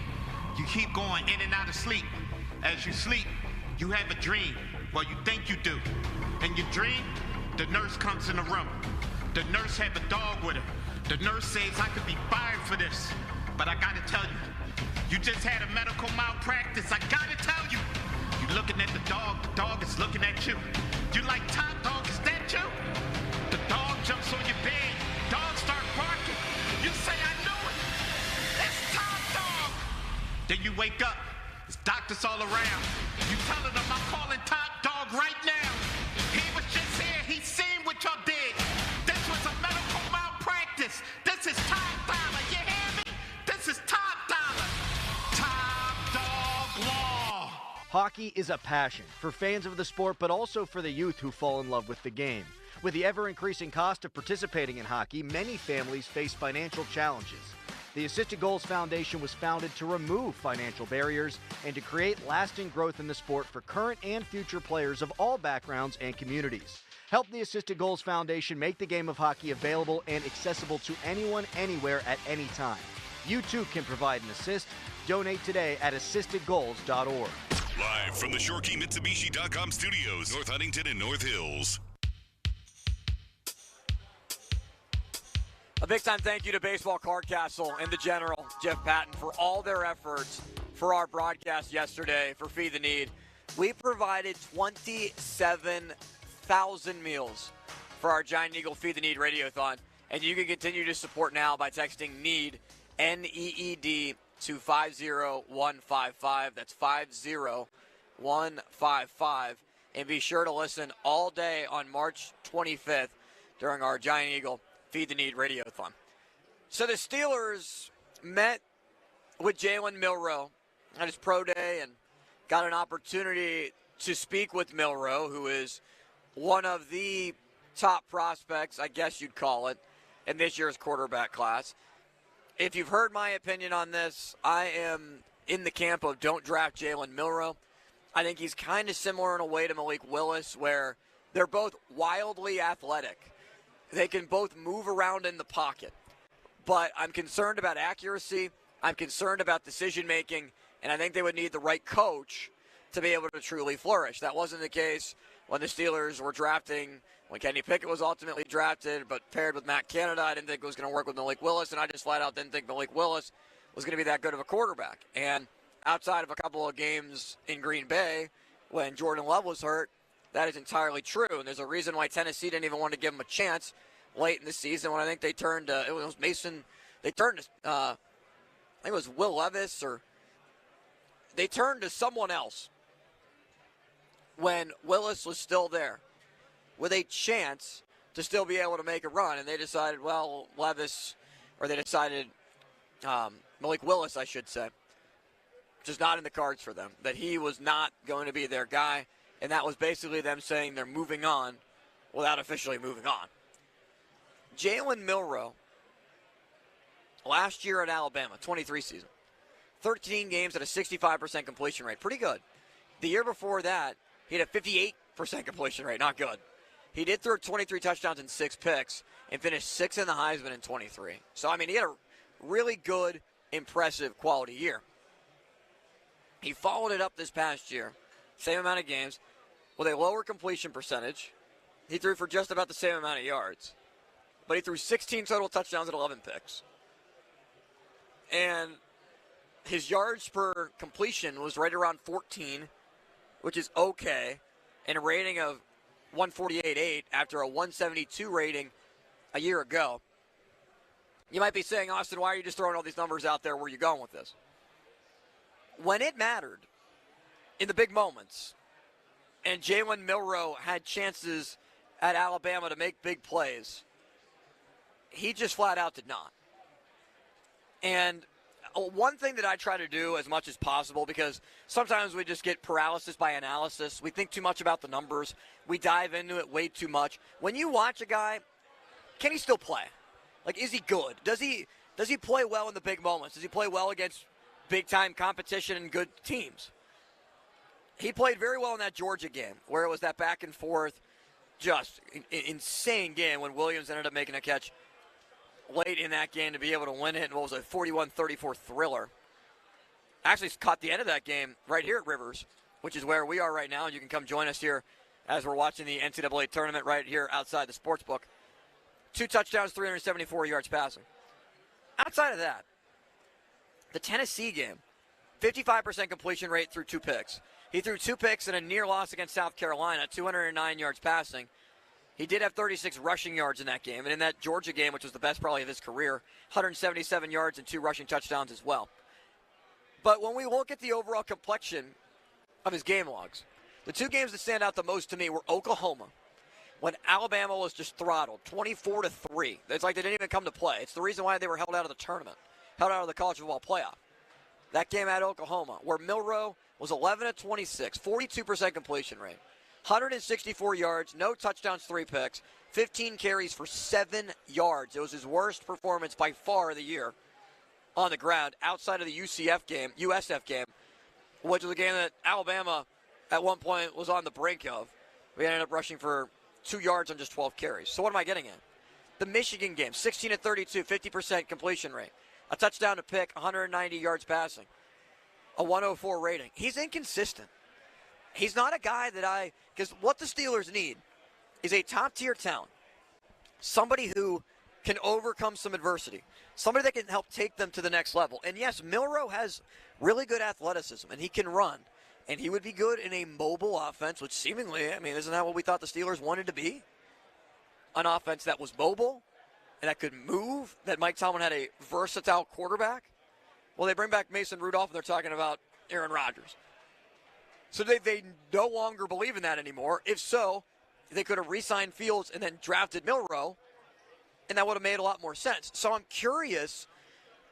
You keep going in and out of sleep. As you sleep, you have a dream. Well, you think you do. In your dream, the nurse comes in the room. The nurse had a dog with her. The nurse says, I could be fired for this. But I gotta tell you, you just had a medical malpractice. I gotta tell you, you You're looking at the dog is looking at you. You like Top Dog, is that you? The dog jumps on your bed, dog start barking. You say, I know it, it's Top Dog. Then you wake up, there's doctors all around. You telling them I'm calling Top Dog right now. He was just here, he seen what y'all did. This was a medical malpractice. This is Top Dollar, you hear me? This is Top Dollar. Top Dog Law. Hockey is a passion for fans of the sport, but also for the youth who fall in love with the game. With the ever-increasing cost of participating in hockey, many families face financial challenges. The Assisted Goals Foundation was founded to remove financial barriers and to create lasting growth in the sport for current and future players of all backgrounds and communities. Help the Assisted Goals Foundation make the game of hockey available and accessible to anyone, anywhere, at any time. You too can provide an assist. Donate today at assistedgoals.org. Live from the ShoreKeyMitsubishi.com studios, North Huntington and North Hills. A big-time thank you to Baseball Card Castle and the General, Jeff Patton, for all their efforts for our broadcast yesterday for Feed the Need. We provided 27,000 meals for our Giant Eagle Feed the Need Radiothon, and you can continue to support now by texting NEED, N-E-E-D, to 50155. That's 50155. And be sure to listen all day on March 25th during our Giant Eagle Feed the Need Radiothon. So the Steelers met with Jalen Milroe at his pro day and got an opportunity to speak with Milroe, who is one of the top prospects, I guess you'd call it, in this year's quarterback class. If you've heard my opinion on this, I am in the camp of don't draft Jalen Milroe. I think he's kind of similar in a way to Malik Willis, where they're both wildly athletic. They can both move around in the pocket. But I'm concerned about accuracy. I'm concerned about decision-making. And I think they would need the right coach to be able to truly flourish. That wasn't the case when the Steelers were drafting, when Kenny Pickett was ultimately drafted, but paired with Matt Canada. I didn't think it was going to work with Malik Willis, and I just flat out didn't think Malik Willis was going to be that good of a quarterback. And outside of a couple of games in Green Bay, when Jordan Love was hurt, that is entirely true. And there's a reason why Tennessee didn't even want to give him a chance late in the season when I think they turned to, it was Mason, they turned to, I think it was Will Levis, or they turned to someone else when Willis was still there with a chance to still be able to make a run. And they decided, well, Levis, or they decided Malik Willis, I should say, just not in the cards for them, that he was not going to be their guy. And that was basically them saying they're moving on without officially moving on. Jalen Milroe, last year at Alabama, 23 season, 13 games at a 65% completion rate. Pretty good. The year before that, he had a 58% completion rate. Not good. He did throw 23 touchdowns and 6 picks and finished 6th in the Heisman in 23. So, I mean, he had a really good, impressive, quality year. He followed it up this past year, same amount of games, with a lower completion percentage. He threw for just about the same amount of yards. But he threw 16 total touchdowns and 11 picks. And his yards per completion was right around 14, which is okay, and a rating of 148.8 after a 172 rating a year ago. You might be saying, Austin, why are you just throwing all these numbers out there? Where are you going with this? When it mattered, in the big moments, and Jalen Milroe had chances at Alabama to make big plays, he just flat out did not. And one thing that I try to do as much as possible, because sometimes we just get paralysis by analysis. We think too much about the numbers. We dive into it way too much. When you watch a guy, can he still play? Like, is he good? Does he play well in the big moments? Does he play well against big-time competition and good teams? He played very well in that Georgia game, where it was that back-and-forth, just insane game when Williams ended up making a catch late in that game to be able to win it, and what was a 41-34 thriller. Actually caught the end of that game right here at Rivers, which is where we are right now, and you can come join us here as we're watching the NCAA tournament right here outside the sportsbook. 2 touchdowns, 374 yards passing. Outside of that, the Tennessee game, 55% completion rate through 2 picks. He threw 2 picks and a near loss against South Carolina, 209 yards passing. He did have 36 rushing yards in that game. And in that Georgia game, which was the best probably of his career, 177 yards and 2 rushing touchdowns as well. But when we look at the overall complexion of his game logs, the 2 games that stand out the most to me were Oklahoma, when Alabama was just throttled, 24-3. It's like they didn't even come to play. It's the reason why they were held out of the tournament, held out of the college football playoff. That game at Oklahoma, where Milroe was 11-26, 42% completion rate, 164 yards, no touchdowns, 3 picks, 15 carries for 7 yards. It was his worst performance by far of the year on the ground, outside of the USF game, which was a game that Alabama at one point was on the brink of. We ended up rushing for 2 yards on just 12 carries. So what am I getting at? The Michigan game, 16-32, 50% completion rate, a touchdown to pick, 190 yards passing, a 104 rating. He's inconsistent. He's not a guy that because what the Steelers need is a top-tier talent, somebody who can overcome some adversity, somebody that can help take them to the next level. And yes, Milroe has really good athleticism, and he can run, and he would be good in a mobile offense, which seemingly, isn't that what we thought the Steelers wanted to be? An offense that was mobile and that could move, that Mike Tomlin had a versatile quarterback. Well, they bring back Mason Rudolph, and they're talking about Aaron Rodgers. So they no longer believe in that anymore. If so, they could have re-signed Fields and then drafted Milroe, and that would have made a lot more sense. So I'm curious,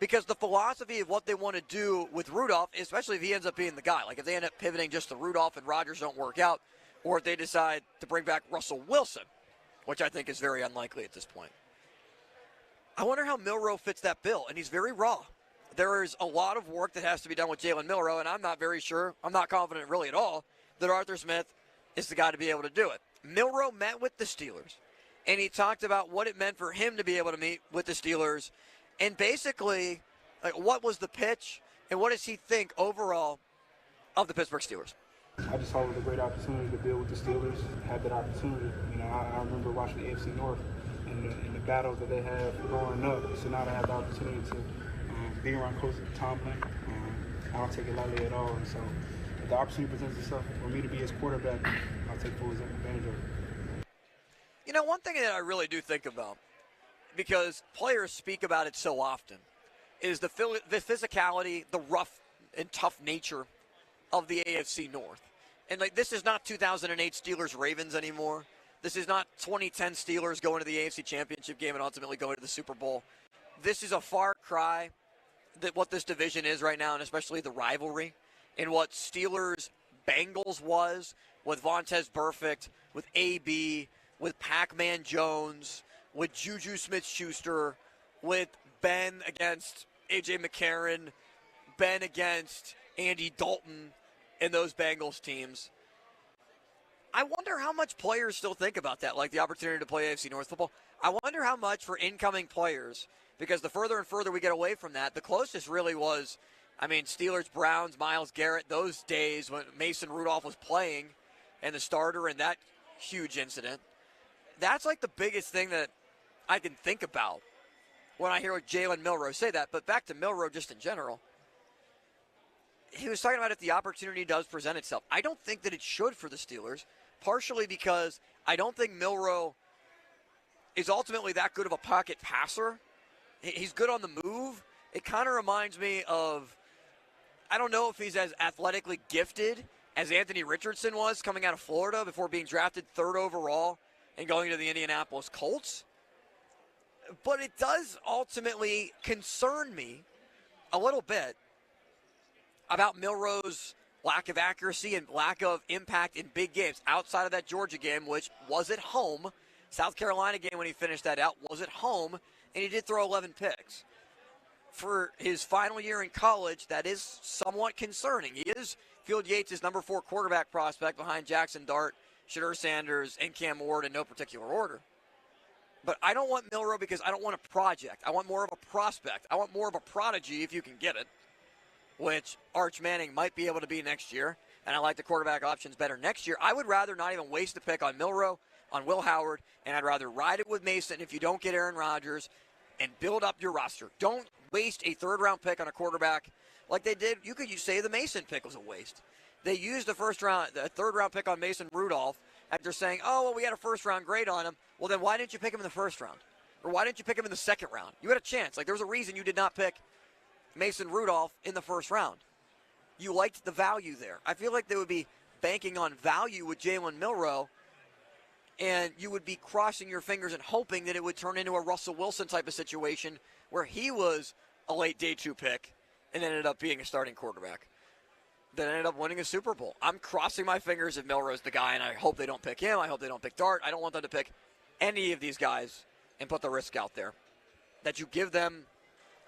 because the philosophy of what they want to do with Rudolph, especially if he ends up being the guy, like if they end up pivoting just to Rudolph and Rodgers don't work out, or if they decide to bring back Russell Wilson, which I think is very unlikely at this point. I wonder how Milroe fits that bill, and he's very raw. There is a lot of work that has to be done with Jalen Milroe, and I'm not very sure, I'm not confident really at all, that Arthur Smith is the guy to be able to do it. Milroe met with the Steelers, and he talked about what it meant for him to be able to meet with the Steelers, and basically, what was the pitch, and what does he think overall of the Pittsburgh Steelers? I just saw it was a great opportunity to build with the Steelers, had that opportunity. I remember watching the AFC North and the battles that they have growing up, so now to have the opportunity to be around Coach Tomlin, I don't take it lightly at all. And so if the opportunity presents itself for me to be his quarterback, I'll take full advantage of it. One thing that I really do think about, because players speak about it so often, is the physicality, the rough and tough nature of the AFC North. And this is not 2008 Steelers-Ravens anymore. This is not 2010 Steelers going to the AFC Championship game and ultimately going to the Super Bowl. This is a far cry that what this division is right now, and especially the rivalry, and what Steelers-Bengals was with Vontaze Burfict, with AB, with Pac-Man Jones, with Juju Smith-Schuster, with Ben against A.J. McCarron, Ben against Andy Dalton in those Bengals teams. I wonder how much players still think about that, like the opportunity to play AFC North football. I wonder how much for incoming players, because the further and further we get away from that, the closest really was, Steelers, Browns, Myles Garrett, those days when Mason Rudolph was playing and the starter in that huge incident. That's like the biggest thing that I can think about when I hear Jalen Milroe say that. But back to Milroe just in general. He was talking about if the opportunity does present itself. I don't think that it should for the Steelers, partially because I don't think Milroe is ultimately that good of a pocket passer. He's good on the move. It kind of reminds me of, I don't know if he's as athletically gifted as Anthony Richardson was coming out of Florida before being drafted 3rd overall and going to the Indianapolis Colts. But it does ultimately concern me a little bit about Milroe's lack of accuracy and lack of impact in big games outside of that Georgia game, which was at home. South Carolina game, when he finished that out, was at home, and he did throw 11 picks. For his final year in college, that is somewhat concerning. He is Field Yates' number 4 quarterback prospect behind Jackson Dart, Shedeur Sanders, and Cam Ward in no particular order. But I don't want Milroe because I don't want a project. I want more of a prospect. I want more of a prodigy if you can get it, which Arch Manning might be able to be next year, and I like the quarterback options better next year. I would rather not even waste a pick on Milroe, on Will Howard, and I'd rather ride it with Mason if you don't get Aaron Rodgers and build up your roster. Don't waste a 3rd-round pick on a quarterback like they did. You could say the Mason pick was a waste. They used a third round pick on Mason Rudolph after saying, oh, well, we had a first-round grade on him. Well, then why didn't you pick him in the first round? Or why didn't you pick him in the second round? You had a chance. Like, there was a reason you did not pick Mason Rudolph in the first round. You liked the value there. I feel like they would be banking on value with Jalen Milroe, and you would be crossing your fingers and hoping that it would turn into a Russell Wilson type of situation where he was a late day 2 pick and ended up being a starting quarterback that ended up winning a Super Bowl. I'm crossing my fingers if Milroe's the guy, and I hope they don't pick him. I hope they don't pick Dart. I don't want them to pick any of these guys and put the risk out there that you give them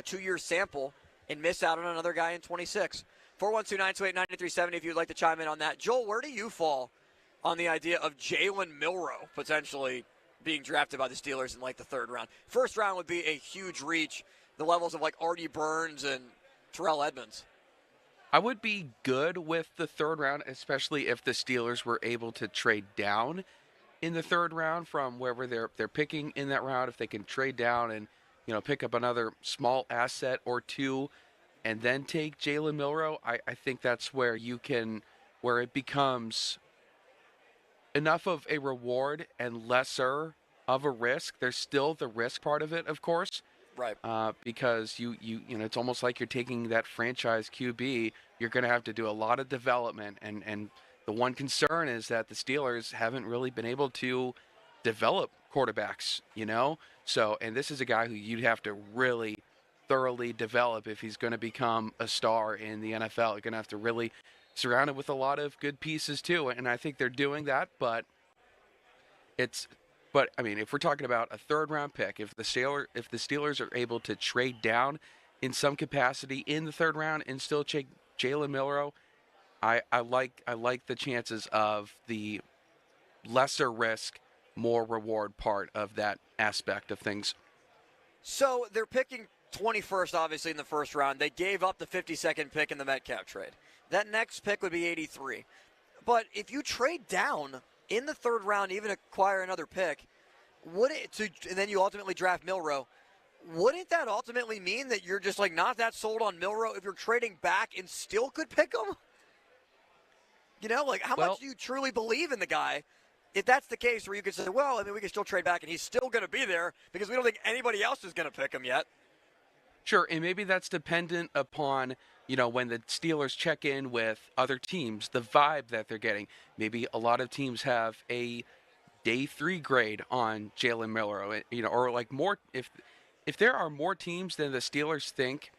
a 2-year sample and miss out on another guy in 26. 412-928-9370 if you'd like to chime in on that. Joel, where do you fall on the idea of Jalen Milroe potentially being drafted by the Steelers in like the third round? First round would be a huge reach, the levels of like Artie Burns and Terrell Edmonds. I would be good with the third round, especially if the Steelers were able to trade down in the third round from wherever they're picking in that round. If they can trade down and, you know, pick up another small asset or two and then take Jalen Milroe, I think that's where it becomes enough of a reward and lesser of a risk. There's still the risk part of it, of course. Right. Because you know, it's almost like you're taking that franchise QB. You're going to have to do a lot of development, and the one concern is that the Steelers haven't really been able to develop quarterbacks, you know? So, and this is a guy who you'd have to really thoroughly develop if he's going to become a star in the NFL. You're going to have to really surround him with a lot of good pieces too, and I think they're doing that, But I mean, if we're talking about a third-round pick, if the Steelers are able to trade down in some capacity in the third round and still take Jalen Milroe, I like the chances of the lesser risk, more reward part of that aspect of things. So they're picking 21st, obviously, in the first round. They gave up the 52nd pick in the Metcalf trade. That next pick would be 83. But if you trade down in the third round, even acquire another pick, and then you ultimately draft Milroe, wouldn't that ultimately mean that you're just like not that sold on Milroe if you're trading back and still could pick him? You know, like how much do you truly believe in the guy? If that's the case where you could say, well, I mean, we can still trade back and he's still going to be there because we don't think anybody else is going to pick him yet. Sure, and maybe that's dependent upon, you know, when the Steelers check in with other teams, the vibe that they're getting. Maybe a lot of teams have a day 3 grade on Jalen Milroe, you know, or like more, if there are more teams than the Steelers think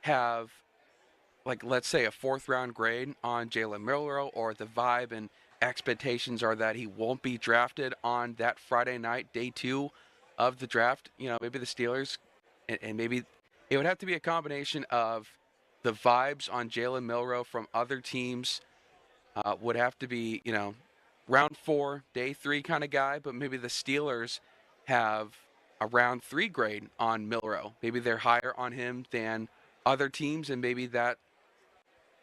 have, like, let's say a 4th round grade on Jalen Milroe, or the vibe and expectations are that he won't be drafted on that Friday night, day 2 of the draft, you know, maybe the Steelers, and maybe it would have to be a combination of the vibes on Jalen Milroe from other teams, would have to be, you know, round 4, day 3 kind of guy, but maybe the Steelers have a round 3 grade on Milroe. Maybe they're higher on him than other teams, and maybe that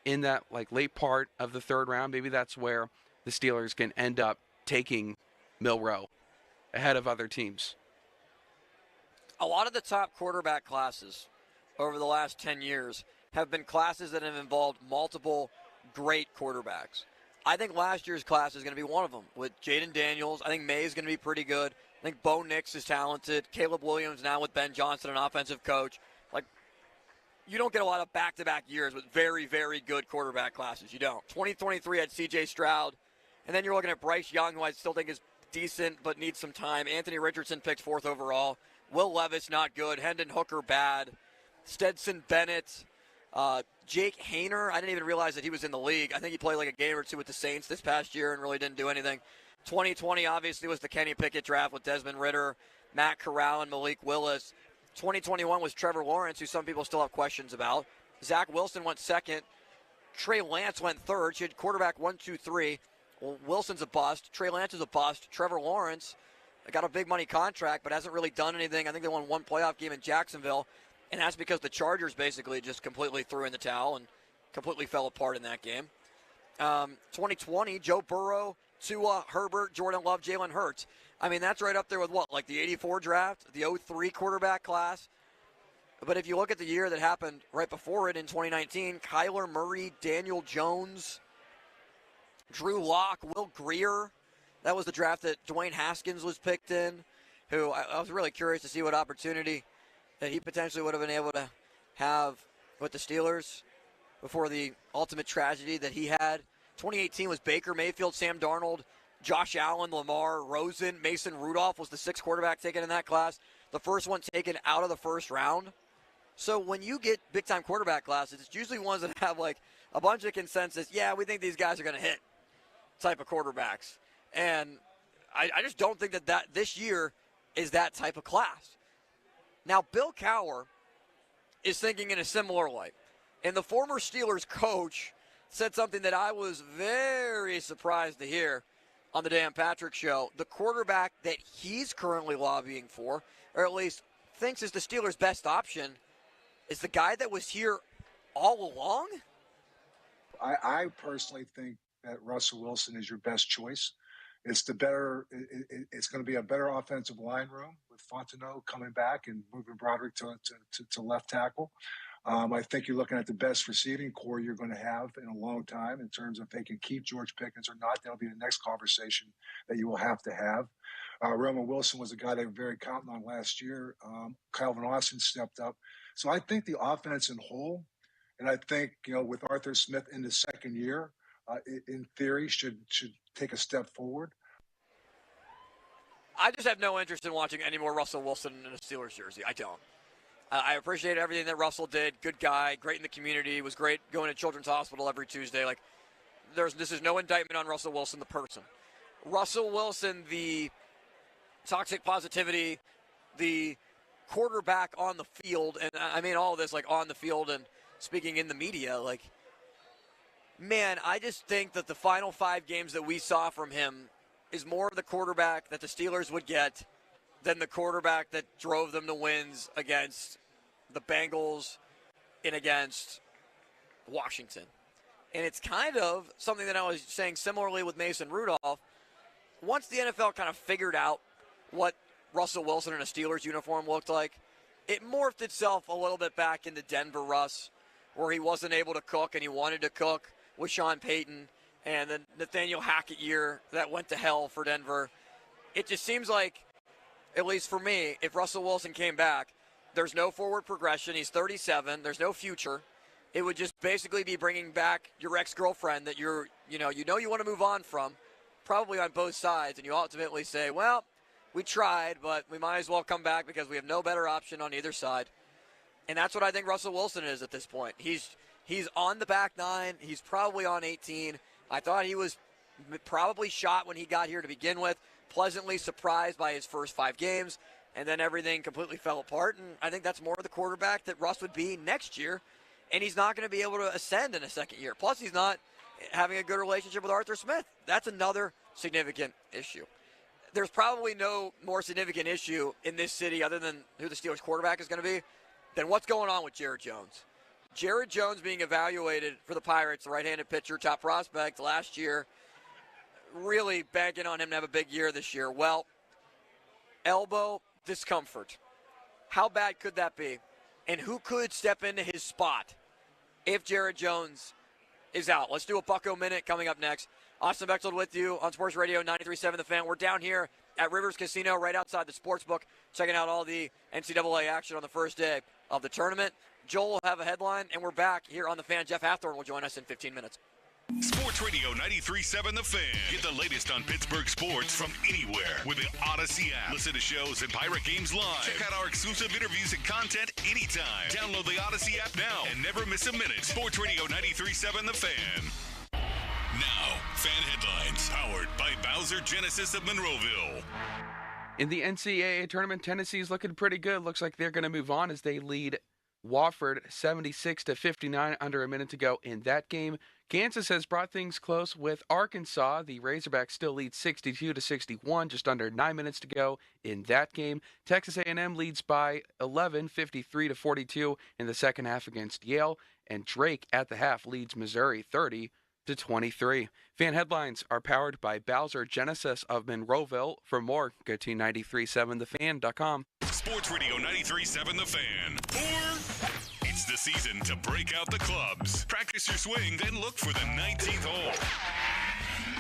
in that like late part of the third round, maybe that's where the Steelers can end up taking Milroe ahead of other teams. A lot of the top quarterback classes over the last 10 years have been classes that have involved multiple great quarterbacks. I think last year's class is going to be one of them with Jaden Daniels. I think May is going to be pretty good. I think Bo Nix is talented. Caleb Williams now with Ben Johnson, an offensive coach. Like, you don't get a lot of back-to-back years with very, very good quarterback classes. You don't. 2023 had C.J. Stroud. And then you're looking at Bryce Young, who I still think is decent but needs some time. Anthony Richardson picked 4th overall. Will Levis, not good. Hendon Hooker, bad. Stetson Bennett. Jake Haener, I didn't even realize that he was in the league. I think he played like a game or two with the Saints this past year and really didn't do anything. 2020, obviously, was the Kenny Pickett draft with Desmond Ridder, Matt Corral, and Malik Willis. 2021 was Trevor Lawrence, who some people still have questions about. Zach Wilson went 2nd. Trey Lance went 3rd. She had quarterback 1, 2, 3. Well, Wilson's a bust. Trey Lance is a bust. Trevor Lawrence got a big money contract but hasn't really done anything. I think they won 1 playoff game in Jacksonville. And that's because the Chargers basically just completely threw in the towel and completely fell apart in that game. 2020, Joe Burrow, Tua, Herbert, Jordan Love, Jalen Hurts. I mean, that's right up there with what? Like the 84 draft, the 03 quarterback class. But if you look at the year that happened right before it in 2019, Kyler Murray, Daniel Jones, Drew Lock, Will Greer. That was the draft that Dwayne Haskins was picked in, who I was really curious to see what opportunity that he potentially would have been able to have with the Steelers before the ultimate tragedy that he had. 2018 was Baker Mayfield, Sam Darnold, Josh Allen, Lamar, Rosen, Mason Rudolph was the 6th quarterback taken in that class. The first one taken out of the first round. So when you get big-time quarterback classes, it's usually ones that have like a bunch of consensus, yeah, we think these guys are going to hit type of quarterbacks. And I just don't think that this year is that type of class. Now, Bill Cowher is thinking in a similar light. And the former Steelers coach said something that I was very surprised to hear on the Dan Patrick Show. The quarterback that he's currently lobbying for, or at least thinks is the Steelers' best option, is the guy that was here all along? I personally think that Russell Wilson is your best choice. It's the better. It's going to be a better offensive line room with Fontenot coming back and moving Broderick to left tackle. I think you're looking at the best receiving core you're going to have in a long time in terms of if they can keep George Pickens or not. That'll be the next conversation that you will have to have. Roman Wilson was a guy they were very counting on last year. Calvin Austin stepped up. So I think the offense in whole, and I think, with Arthur Smith in the second year, in theory, should take a step forward. I just have no interest in watching any more Russell Wilson in a Steelers jersey. I don't. I appreciate everything that Russell did. Good guy, great in the community, was great going to Children's Hospital every Tuesday. Like, this is no indictment on Russell Wilson, the person. Russell Wilson, the toxic positivity, the quarterback on the field, and I mean all of this, like, on the field and speaking in the media, like, man, I just think that the final 5 games that we saw from him is more of the quarterback that the Steelers would get than the quarterback that drove them to wins against the Bengals and against Washington. And it's kind of something that I was saying similarly with Mason Rudolph. Once the NFL kind of figured out what Russell Wilson in a Steelers uniform looked like, it morphed itself a little bit back into Denver Russ, where he wasn't able to cook and he wanted to cook with Sean Payton and the Nathaniel Hackett year that went to hell for Denver. It just seems like, at least for me, if Russell Wilson came back, there's no forward progression. He's 37. There's no future. It would just basically be bringing back your ex-girlfriend that you want to move on from, probably on both sides, and you ultimately say, well, we tried, but we might as well come back because we have no better option on either side. And that's what I think Russell Wilson is at this point. He's on the back 9. He's probably on 18. I thought he was probably shot when he got here to begin with. Pleasantly surprised by his first 5 games, and then everything completely fell apart. And I think that's more of the quarterback that Russ would be next year, and he's not going to be able to ascend in a second year. Plus, he's not having a good relationship with Arthur Smith. That's another significant issue. There's probably no more significant issue in this city other than who the Steelers quarterback is going to be than what's going on with Jared Jones. Jared Jones being evaluated for the Pirates, the right-handed pitcher, top prospect last year, really banking on him to have a big year this year. Well, elbow discomfort. How bad could that be? And who could step into his spot if Jared Jones is out? Let's do a Bucko Minute coming up next. Austin Bechtold with you on Sports Radio 93.7 The Fan. We're down here at Rivers Casino right outside the sportsbook, checking out all the NCAA action on the first day of the tournament. Joel will have a headline, and we're back here on The Fan. Jeff Hathorn will join us in 15 minutes. Sports Radio 93.7 The Fan. Get the latest on Pittsburgh sports from anywhere with the Odyssey app. Listen to shows and Pirate Games live. Check out our exclusive interviews and content anytime. Download the Odyssey app now and never miss a minute. Sports Radio 93.7 The Fan. Now, fan headlines powered by Bowser Genesis of Monroeville. In the NCAA tournament, Tennessee's looking pretty good. Looks like they're going to move on as they lead Wofford 76-59 under a minute to go in that game. Kansas has brought things close with Arkansas. The Razorbacks still lead 62-61, just under 9 minutes to go in that game. Texas A&M leads by 11, 53-42 in the second half against Yale. And Drake at the half leads Missouri 30-23. Fan headlines are powered by Bowser Genesis of Monroeville. For more, go to 937thefan.com. Sports Radio 93.7 The Fan. It's the season to break out the clubs. Practice your swing, then look for the 19th hole.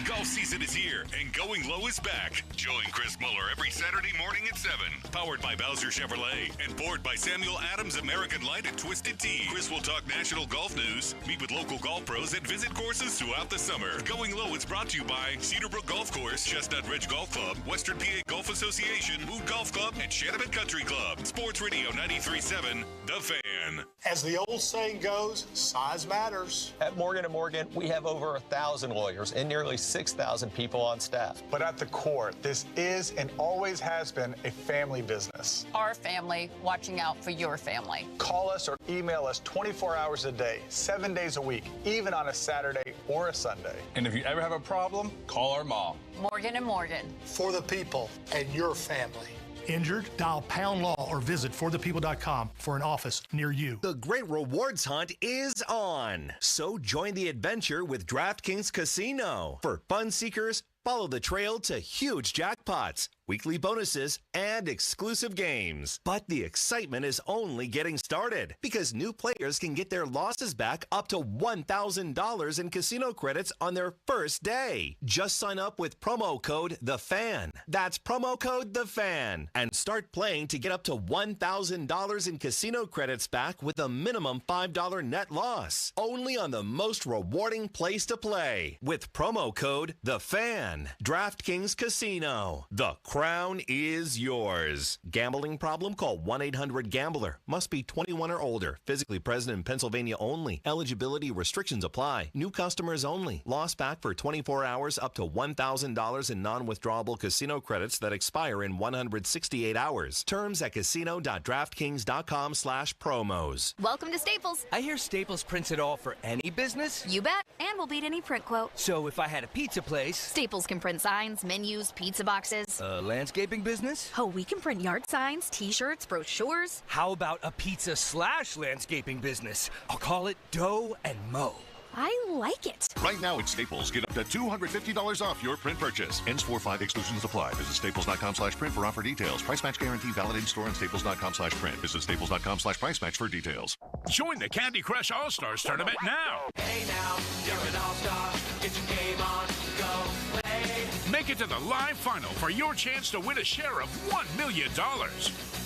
Golf season is here, and Going Low is back. Join Chris Muller every Saturday morning at 7. Powered by Bowser Chevrolet and poured by Samuel Adams American Light and Twisted Tea. Chris will talk national golf news, meet with local golf pros, and visit courses throughout the summer. Going Low is brought to you by Cedarbrook Golf Course, Chestnut Ridge Golf Club, Western PA Golf Association, Mood Golf Club, and Shanaman Country Club. Sports Radio 93.7, The Fan. As the old saying goes, size matters. At Morgan & Morgan, we have over 1,000 lawyers and nearly 6,000 people on staff. But at the core, this is and always has been a family business. Our family watching out for your family. Call us or email us 24 hours a day, 7 days a week, even on a Saturday or a Sunday. And if you ever have a problem, call our mom. Morgan & Morgan. For the people and your family. Injured? Dial Pound Law or visit forthepeople.com for an office near you. The Great Rewards Hunt is on. So join the adventure with DraftKings Casino. For fun seekers, follow the trail to huge jackpots, weekly bonuses, and exclusive games. But the excitement is only getting started because new players can get their losses back up to $1,000 in casino credits on their first day. Just sign up with promo code THEFAN. That's promo code THEFAN. And start playing to get up to $1,000 in casino credits back with a minimum $5 net loss. Only on the most rewarding place to play with promo code THEFAN. DraftKings Casino. The crown is yours. Gambling problem? Call 1-800-GAMBLER. Must be 21 or older. Physically present in Pennsylvania only. Eligibility restrictions apply. New customers only. Loss back for 24 hours up to $1,000 in non-withdrawable casino credits that expire in 168 hours. Terms at casino.draftkings.com/promos. Welcome to Staples. I hear Staples prints it all for any business. You bet. And we'll beat any print quote. So if I had a pizza place... Staples can print signs, menus, pizza boxes. Landscaping business? Oh, we can print yard signs, t-shirts, brochures. How about a pizza/landscaping business? I'll call it Dough and Mo. I like it. Right now at Staples, get up to $250 off your print purchase. Ends 4/5 exclusions apply. Visit staples.com/print for offer details. Price match guarantee valid in store and staples.com/print. Visit staples.com/price match for details. Join the Candy Crush All-Stars Tournament now. Hey now, you're an all-star. Get your game on, go play. Make it to the live final for your chance to win a share of $1 million.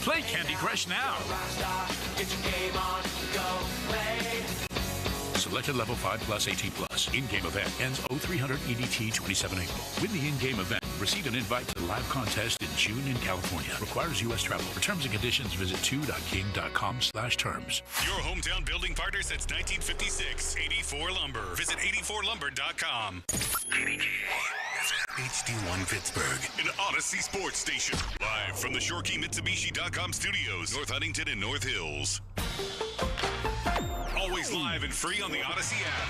Play Candy Crush now. Get your game on, go play. Selected level 5 plus 18 plus. In-game event ends 0300 EDT 27 April. Win the in-game event. Receive an invite to the live contest in June in California. Requires U.S. travel. For terms and conditions, visit 2.king.com/terms. Your hometown building partner since 1956. 84 Lumber. Visit 84lumber.com. HD1 Pittsburgh, an Odyssey sports station. Live from the ShoreKeyMitsubishi.com studios, North Huntington and North Hills. Always live and free on the Odyssey app.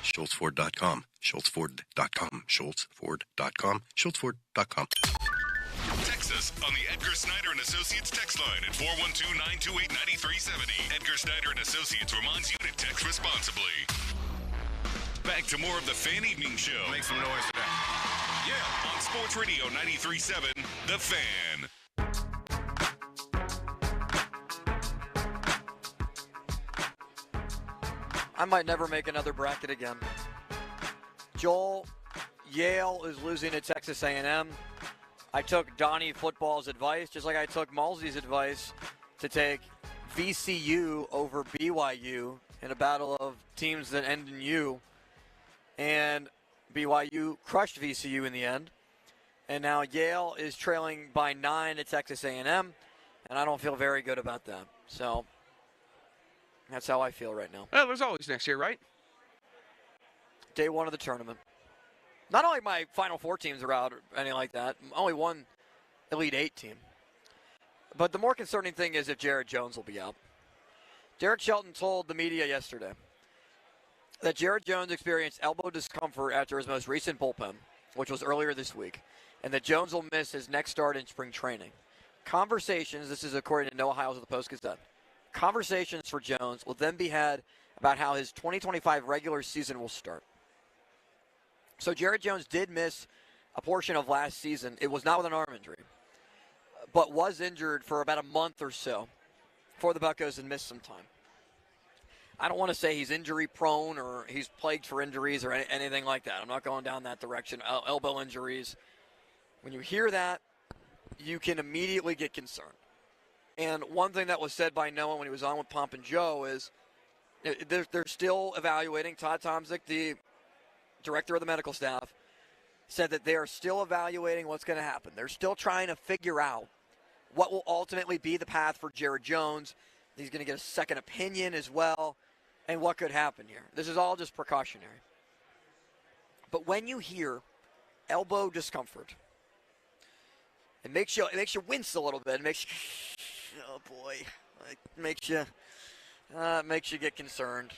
SchultzFord.com, SchultzFord.com, SchultzFord.com, SchultzFord.com. Text us on the Edgar Snyder & Associates text line at 412-928-9370. Edgar Snyder & Associates reminds you to text responsibly. Back to more of the Fan Evening Show. Make some noise today. Yeah, on Sports Radio 93.7, The Fan. I might never make another bracket again. Joel, Yale is losing to Texas A&M. I took Donnie Football's advice, just like I took Malsey's advice, to take VCU over BYU in a battle of teams that end in U. And BYU crushed VCU in the end. And now Yale is trailing by 9 at Texas A&M, and I don't feel very good about that. So that's how I feel right now. Well, there's always next year, right? Day one of the tournament. Not only my Final Four teams are out or anything like that, only one Elite Eight team. But the more concerning thing is if Jared Jones will be out. Derek Shelton told the media yesterday that Jared Jones experienced elbow discomfort after his most recent bullpen, which was earlier this week, and that Jones will miss his next start in spring training. Conversations, this is according to Noah Hiles of the Post-Gazette, conversations for Jones will then be had about how his 2025 regular season will start. So Jared Jones did miss a portion of last season. It was not with an arm injury, but was injured for about a month or so for the Buccos and missed some time. I don't want to say he's injury prone or he's plagued for injuries or anything like that. I'm not going down that direction. Elbow injuries. When you hear that, you can immediately get concerned. And one thing that was said by Noah when he was on with Pomp and Joe is they're still evaluating. Todd Tomzik, the director of the medical staff, said that they are still evaluating what's going to happen. They're still trying to figure out what will ultimately be the path for Jared Jones. He's going to get a second opinion as well, and what could happen here. This is all just precautionary. But when you hear elbow discomfort, it makes you wince a little bit. It makes you, oh boy, it makes you get concerned.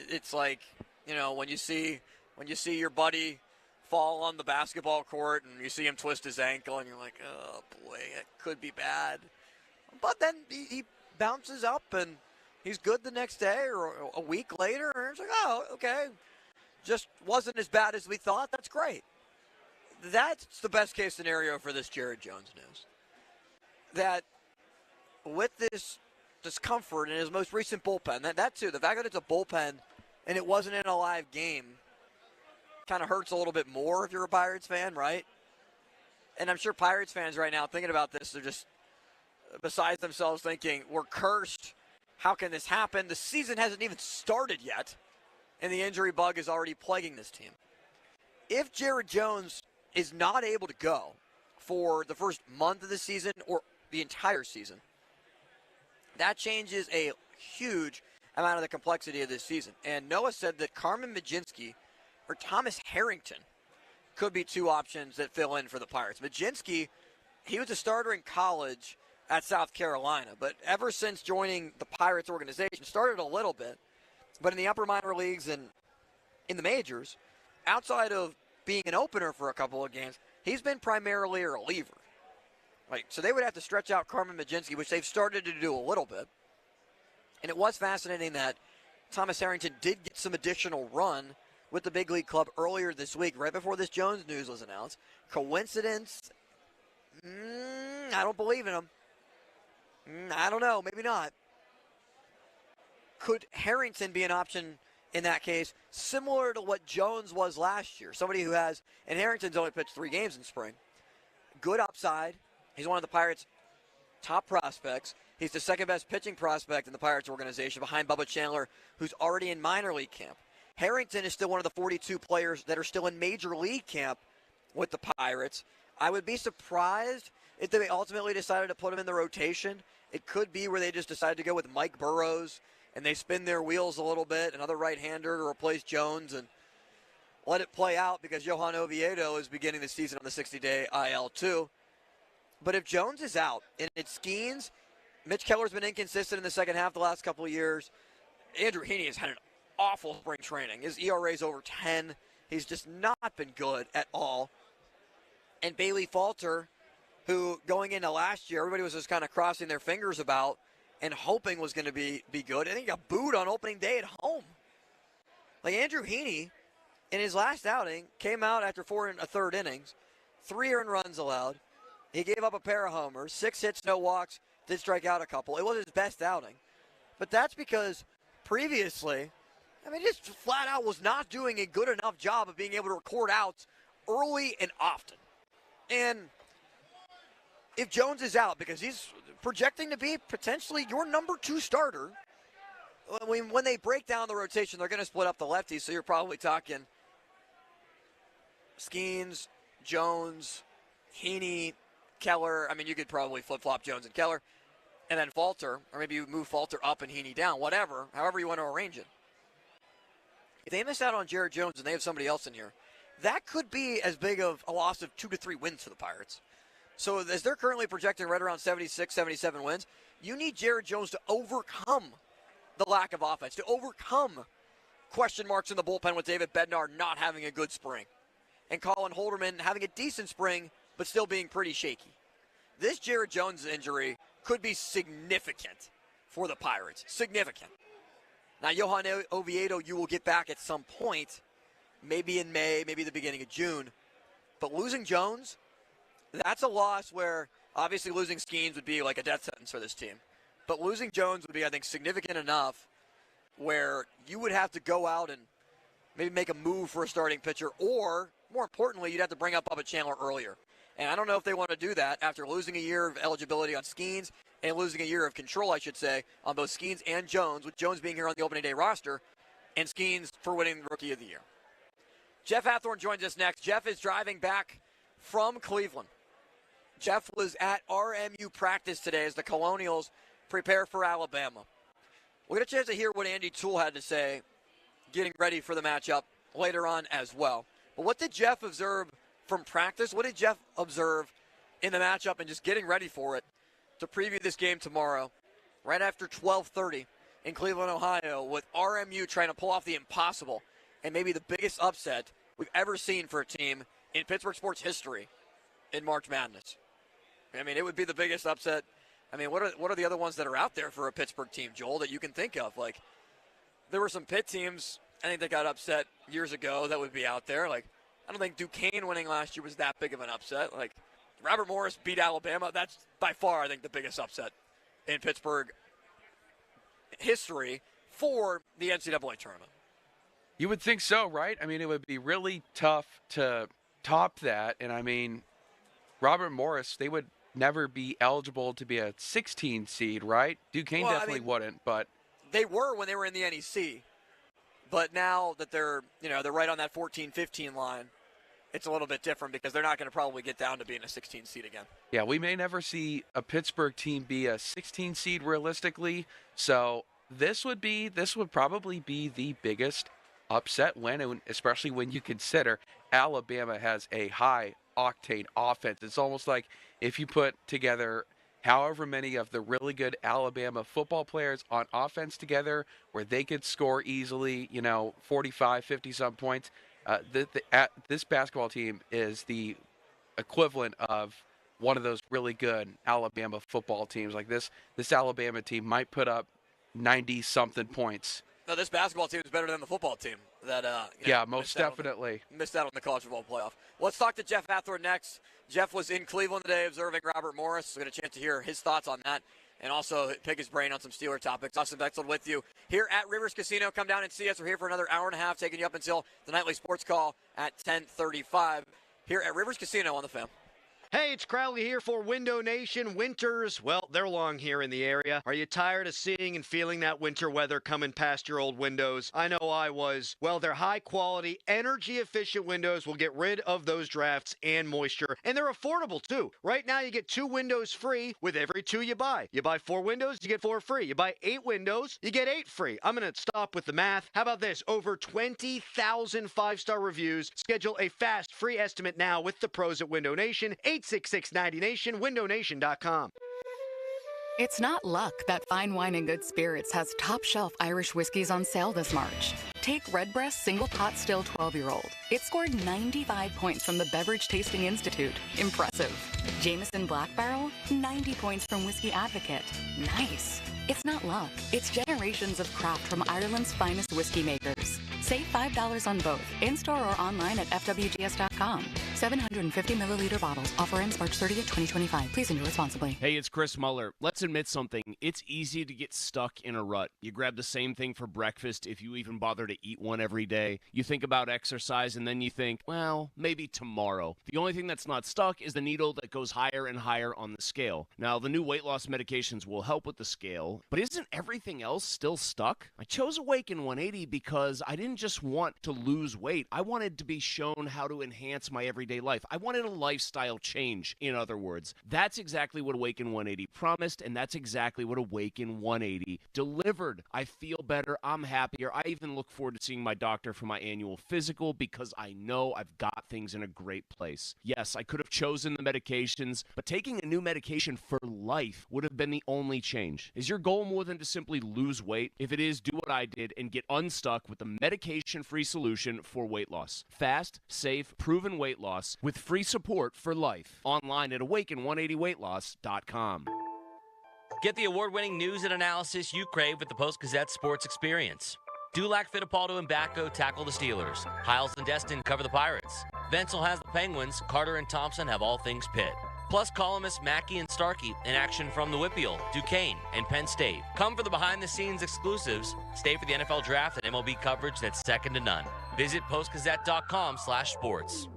It's like, you know, when you see your buddy fall on the basketball court and you see him twist his ankle and you're like, oh boy, it could be bad. But then he bounces up and he's good the next day or a week later, and it's like, oh, okay, just wasn't as bad as we thought. That's great. That's the best case scenario for this Jared Jones news. That with this discomfort in his most recent bullpen, that too, the fact that it's a bullpen and it wasn't in a live game kind of hurts a little bit more if you're a Pirates fan, right? And I'm sure Pirates fans right now thinking about this, they're just besides themselves thinking, we're cursed. How can this happen? The season hasn't even started yet, and the injury bug is already plaguing this team. If Jared Jones is not able to go for the first month of the season or the entire season, that changes a huge amount of the complexity of this season. And Noah said that Carmen Mlodzinski or Thomas Harrington could be two options that fill in for the Pirates. Mlodzinski, he was a starter in college at South Carolina, but ever since joining the Pirates organization, started a little bit, but in the upper minor leagues and in the majors, outside of being an opener for a couple of games, he's been primarily a reliever. Like, so they would have to stretch out Carmen Mlodzinski, which they've started to do a little bit. And it was fascinating that Thomas Harrington did get some additional run with the big league club earlier this week, right before this Jones news was announced. Coincidence? I don't believe in him. I don't know. Maybe not. Could Harrington be an option in that case, similar to what Jones was last year? Somebody who has, and Harrington's only pitched 3 games in spring. Good upside. He's one of the Pirates' top prospects. He's the second best pitching prospect in the Pirates organization behind Bubba Chandler, who's already in minor league camp. Harrington is still one of the 42 players that are still in major league camp with the Pirates. I would be surprised if they ultimately decided to put him in the rotation. It could be where they just decided to go with Mike Burrows and they spin their wheels a little bit, another right-hander to replace Jones, and let it play out because Johan Oviedo is beginning the season on the 60-day IL too. But if Jones is out and it's Skeens, Mitch Keller's been inconsistent in the second half the last couple of years. Andrew Heaney has had an awful spring training. His ERA is over 10. He's just not been good at all. And Bailey Falter, who going into last year, everybody was just kind of crossing their fingers about and hoping was going to be good. And he got booed on opening day at home. Like Andrew Heaney, in his last outing, came out after 4 1/3 innings, 3 earned runs allowed. He gave up a pair of homers, 6 hits, no walks, did strike out a couple. It was his best outing. But that's because previously, just flat out was not doing a good enough job of being able to record outs early and often. And if Jones is out, because he's projecting to be potentially your number 2 starter, when they break down the rotation, they're going to split up the lefties, so you're probably talking Skeens, Jones, Heaney, Keller. You could probably flip-flop Jones and Keller, and then Falter, or maybe you move Falter up and Heaney down, whatever, however you want to arrange it. If they miss out on Jared Jones and they have somebody else in here, that could be as big of a loss of 2 to 3 wins for the Pirates. So as they're currently projecting right around 76, 77 wins, you need Jared Jones to overcome the lack of offense, to overcome question marks in the bullpen with David Bednar not having a good spring and Colin Holderman having a decent spring but still being pretty shaky. This Jared Jones injury could be significant for the Pirates. Significant. Now, Johan Oviedo, you will get back at some point, maybe in May, maybe the beginning of June. But losing Jones, that's a loss where obviously losing Skeens would be like a death sentence for this team. But losing Jones would be, I think, significant enough where you would have to go out and maybe make a move for a starting pitcher, or more importantly, you'd have to bring up Bubba Chandler earlier. And I don't know if they want to do that after losing a year of eligibility on Skeens and losing a year of control, I should say, on both Skeens and Jones, with Jones being here on the opening day roster, and Skeens for winning the Rookie of the Year. Jeff Hathorn joins us next. Jeff is driving back from Cleveland. Jeff was at RMU practice today as the Colonials prepare for Alabama. We'll get a chance to hear what Andy Toole had to say getting ready for the matchup later on as well. But what did Jeff observe from practice? What did Jeff observe in the matchup and just getting ready for it to preview this game tomorrow, right after 12:30 in Cleveland, Ohio, with RMU trying to pull off the impossible and maybe the biggest upset we've ever seen for a team in Pittsburgh sports history in March Madness? I mean, it would be the biggest upset. I mean, what are the other ones that are out there for a Pittsburgh team, Joel, that you can think of? Like, there were some Pitt teams, I think, that got upset years ago that would be out there. Like, I don't think Duquesne winning last year was that big of an upset. Like, Robert Morris beat Alabama. That's by far, I think, the biggest upset in Pittsburgh history for the NCAA tournament. You would think so, right? I mean, it would be really tough to top that. And, I mean, Robert Morris, they would never be eligible to be a 16 seed, right? Duquesne definitely wouldn't, but they were when they were in the NEC. But now that they're right on that 14-15 line, it's a little bit different because they're not going to probably get down to being a 16 seed again. Yeah, we may never see a Pittsburgh team be a 16 seed realistically. So this would probably be the biggest upset win, especially when you consider Alabama has a high octane offense. It's almost like if you put together however many of the really good Alabama football players on offense together where they could score easily, 45, 50-some points, this basketball team is the equivalent of one of those really good Alabama football teams. Like this Alabama team might put up 90-something points. No, this basketball team is better than the football team. Most definitely. Missed out on the college football playoff. Let's talk to Jeff Hathorn next. Jeff was in Cleveland today observing Robert Morris. We'll get a chance to hear his thoughts on that and also pick his brain on some Steeler topics. Austin Bexel with you here at Rivers Casino. Come down and see us. We're here for another hour and a half, taking you up until the nightly sports call at 10:35 here at Rivers Casino on the Fan. Hey, it's Crowley here for Window Nation. Winters, well, they're long here in the area. Are you tired of seeing and feeling that winter weather coming past your old windows? I know I was. Well, their high-quality, energy-efficient windows will get rid of those drafts and moisture, and they're affordable, too. Right now, you get 2 windows free with every 2 you buy. You buy 4 windows, you get 4 free. You buy 8 windows, you get 8 free. I'm going to stop with the math. How about this? Over 20,000 5-star reviews. Schedule a fast, free estimate now with the pros at Window Nation. 866-90Nation, windownation.com. It's not luck that fine wine and good spirits has top-shelf Irish whiskeys on sale this March. Take Redbreast Single Pot Still 12-year-old. It scored 95 points from the Beverage Tasting Institute. Impressive. Jameson Black Barrel, 90 points from Whiskey Advocate. Nice. It's not luck. It's generations of craft from Ireland's finest whiskey makers. Save $5 on both, in-store or online at FWGS.com. 750 milliliter bottles. Offer ends March 30th, 2025. Please enjoy responsibly. Hey, it's Chris Muller. Let's admit something. It's easy to get stuck in a rut. You grab the same thing for breakfast if you even bother to eat one every day. You think about exercise and then you think, well, maybe tomorrow. The only thing that's not stuck is the needle that goes higher and higher on the scale. Now, the new weight loss medications will help with the scale, but isn't everything else still stuck? I chose Awaken 180 because I didn't just want to lose weight. I wanted to be shown how to enhance my everyday life. I wanted a lifestyle change, in other words. That's exactly what Awaken 180 promised, and that's exactly what Awaken 180 delivered. I feel better. I'm happier. I even look forward to seeing my doctor for my annual physical because I know I've got things in a great place. Yes, I could have chosen the medications, but taking a new medication for life would have been the only change. Is your goal more than to simply lose weight? If it is, do what I did and get unstuck with the medication-free solution for weight loss. Fast, safe, proven weight loss with free support for life. Online at awaken180weightloss.com. Get the award-winning news and analysis you crave with the Post-Gazette Sports Experience. Dulac, Fittipaldo, and Batko tackle the Steelers. Hiles and Destin cover the Pirates. Venzel has the Penguins. Carter and Thompson have all things Pitt. Plus, columnists Mackey and Starkey in action from the Whitfield, Duquesne, and Penn State. Come for the behind-the-scenes exclusives. Stay for the NFL Draft and MLB coverage that's second to none. Visit postgazette.com/sports.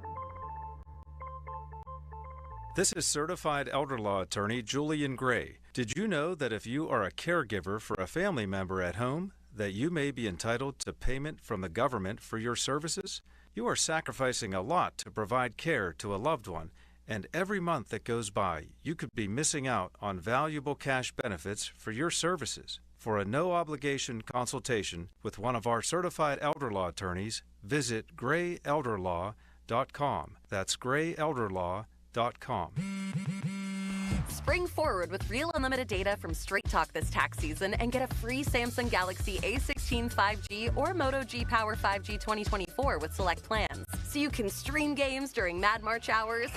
This is certified elder law attorney Julian Gray. Did you know that if you are a caregiver for a family member at home, that you may be entitled to payment from the government for your services? You are sacrificing a lot to provide care to a loved one, and every month that goes by, you could be missing out on valuable cash benefits for your services. For a no-obligation consultation with one of our certified elder law attorneys, visit grayelderlaw.com. That's grayelderlaw.com. Spring forward with real unlimited data from Straight Talk this tax season and get a free Samsung Galaxy A16 5G or Moto G Power 5G 2024 with select plans. So you can stream games during Mad March hours,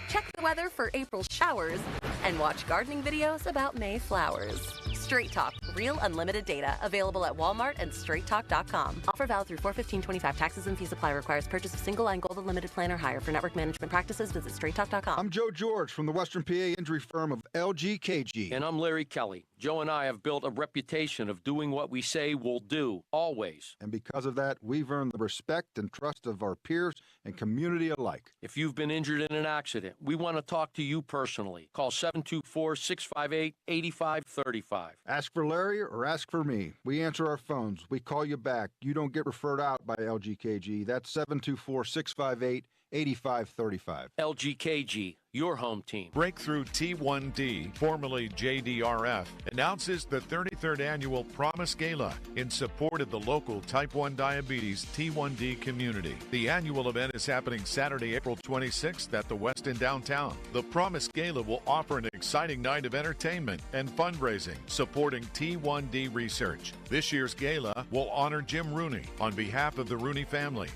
check the weather for April showers, and watch gardening videos about May flowers. Straight Talk, real unlimited data, available at Walmart and straighttalk.com. Offer valid through 4/15/25. Taxes and fees apply. Requires purchase of single line gold unlimited plan or higher. For network management practices, visit straighttalk.com. I'm Joe George from the Western PA injury firm of LGKG. And I'm Larry Kelly. Joe and I have built a reputation of doing what we say we'll do, always. And because of that, we've earned the respect and trust of our peers and community alike. If you've been injured in an accident, we want to talk to you personally. Call 724-658-8535. Ask for Larry or ask for me. We answer our phones. We call you back. You don't get referred out by LGKG. That's 724-658-8535. LGKG, your home team. Breakthrough T1D, formerly JDRF, announces the 33rd Annual Promise Gala in support of the local Type 1 Diabetes T1D community. The annual event is happening Saturday, April 26th at the Westin downtown. The Promise Gala will offer an exciting night of entertainment and fundraising supporting T1D research. This year's gala will honor Jim Rooney on behalf of the Rooney family.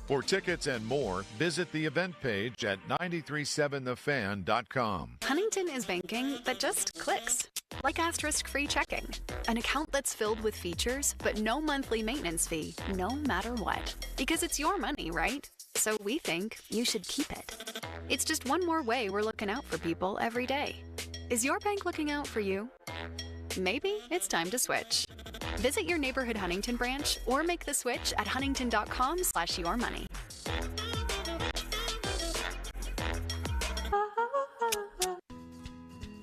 For tickets and more, visit the event page at 937thefan.com. Huntington is banking that just clicks. Like asterisk-free checking. An account that's filled with features, but no monthly maintenance fee, no matter what. Because it's your money, right? So we think you should keep it. It's just one more way we're looking out for people every day. Is your bank looking out for you? Maybe it's time to switch. Visit your neighborhood Huntington branch or make the switch at huntington.com/yourmoney.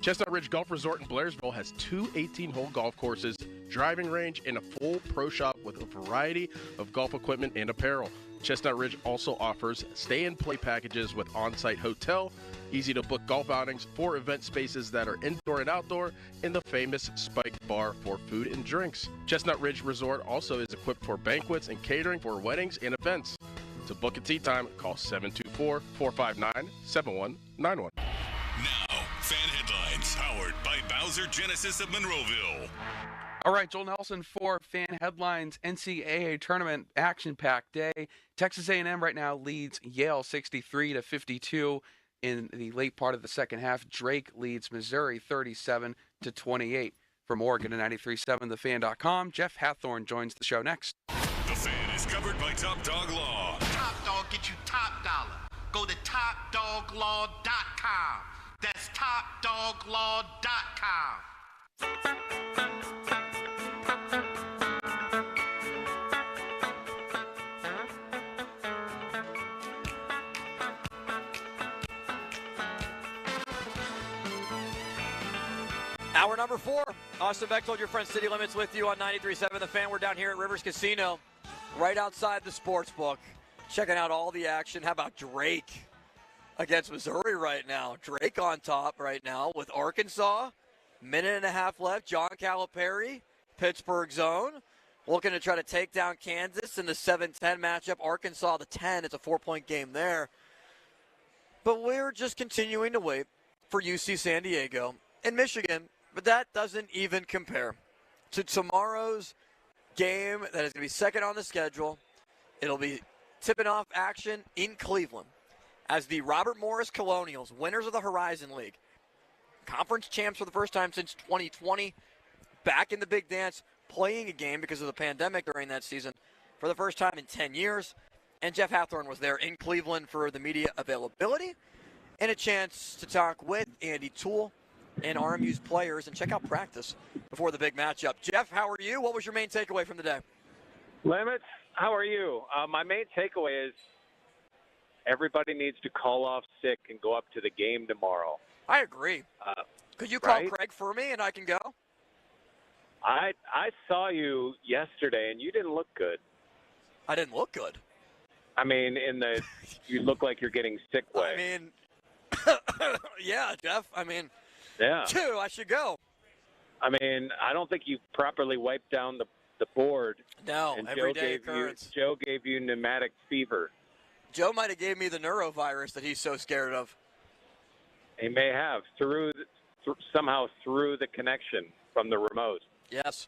Chestnut Ridge Golf Resort in Blairsville has two 18-hole golf courses, driving range, and a full pro shop with a variety of golf equipment and apparel. Chestnut Ridge also offers stay-and-play packages with on-site hotel, easy-to-book golf outings, 4 event spaces that are indoor and outdoor, and the famous Spike Bar for food and drinks. Chestnut Ridge Resort also is equipped for banquets and catering for weddings and events. To book a tee time, call 724-459-7191. Now, fan headlines powered by Bowser Genesis of Monroeville. All right, Joel Nelson for Fan Headlines. NCAA Tournament action-packed day. Texas A&M right now leads Yale 63-52 in the late part of the second half. Drake leads Missouri 37-28. From Oregon to 93.7 thefan.com, Jeff Hathorn joins the show next. The Fan is covered by Top Dog Law. Top Dog get you top dollar. Go to topdoglaw.com. That's topdoglaw.com. Hour number 4. Austin Bechtold, your friend City Limits, with you on 93.7 The Fan. We're down here at Rivers Casino, right outside the sports book, checking out all the action. How about Drake against Missouri right now? Drake on top right now with Arkansas. Minute and a half left. John Calipari, Pittsburgh zone, looking to try to take down Kansas in the 7-10 matchup. Arkansas, the 10. It's a 4-point game there. But we're just continuing to wait for UC San Diego and Michigan. But that doesn't even compare to tomorrow's game that is going to be second on the schedule. It'll be tipping off action in Cleveland as the Robert Morris Colonials, winners of the Horizon League, conference champs for the first time since 2020, back in the big dance, playing a game because of the pandemic during that season for the first time in 10 years. And Jeff Hathorn was there in Cleveland for the media availability. and a chance to talk with Andy Toole and RMU's players and check out practice before the big matchup. Jeff, how are you? What was your main takeaway from the day? Limits, how are you? My main takeaway is everybody needs to call off sick and go up to the game tomorrow. I agree. Could you call right? Craig for me and I can go? I saw you yesterday, and you didn't look good. I didn't look good. I mean, you look like you're getting sick way. I mean, yeah, Jeff. I mean, yeah. I should go. I mean, I don't think you properly wiped down the board. No, and everyday occurrence. Joe gave you pneumatic fever. Joe might have gave me the neurovirus that he's so scared of. He may have somehow through the connection from the remote. Yes,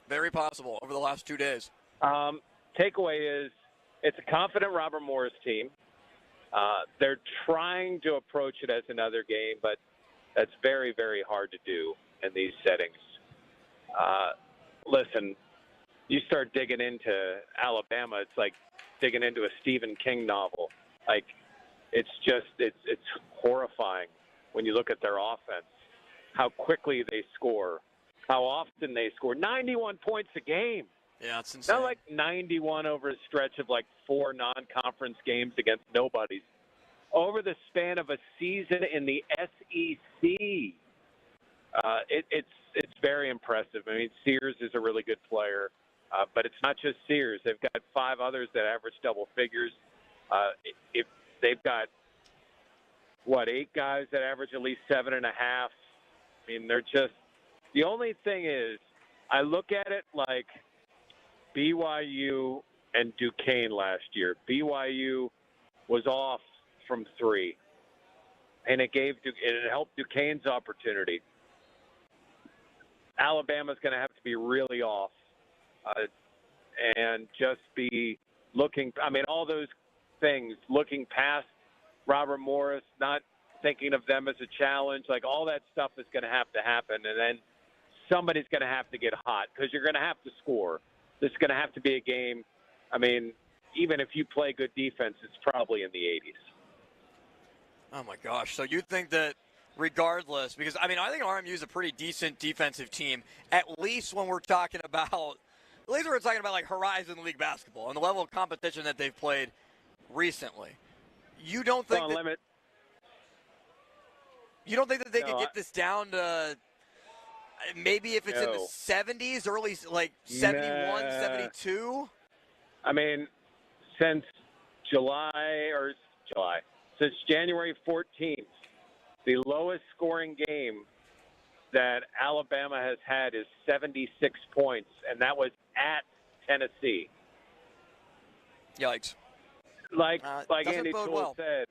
very possible over the last 2 days. Takeaway is it's a confident Robert Morris team. They're trying to approach it as another game, but that's very, very hard to do in these settings. Listen, you start digging into Alabama, it's like digging into a Stephen King novel. Like, it's horrifying when you look at their offense, how quickly they score, how often they score. 91 points a game. Yeah, it's insane. Not like 91 over a stretch of like 4 non-conference games against nobodies. Over the span of a season in the SEC, it's very impressive. I mean, Sears is a really good player, but it's not just Sears. They've got 5 others that average double figures. If they've got 8 guys that average at least 7.5. I mean, they're just. The only thing is, I look at it like BYU and Duquesne last year. BYU was off from 3, and it helped Duquesne's opportunity. Alabama's going to have to be really off and just be looking. I mean, all those things, looking past Robert Morris, not thinking of them as a challenge, like all that stuff is going to have to happen, and then somebody's going to have to get hot because you're going to have to score. This is going to have to be a game. I mean, even if you play good defense, it's probably in the 80s. Oh, my gosh. So you think that regardless, because, I mean, I think RMU is a pretty decent defensive team, at least when we're talking about like Horizon League basketball and the level of competition that they've played recently. You don't think that they could get this down to maybe if it's in the 70s, early, like 71, 72? I mean, since January 14th, the lowest scoring game that Alabama has had is 76 points, and that was at Tennessee. Yikes. Like Andy Toole said,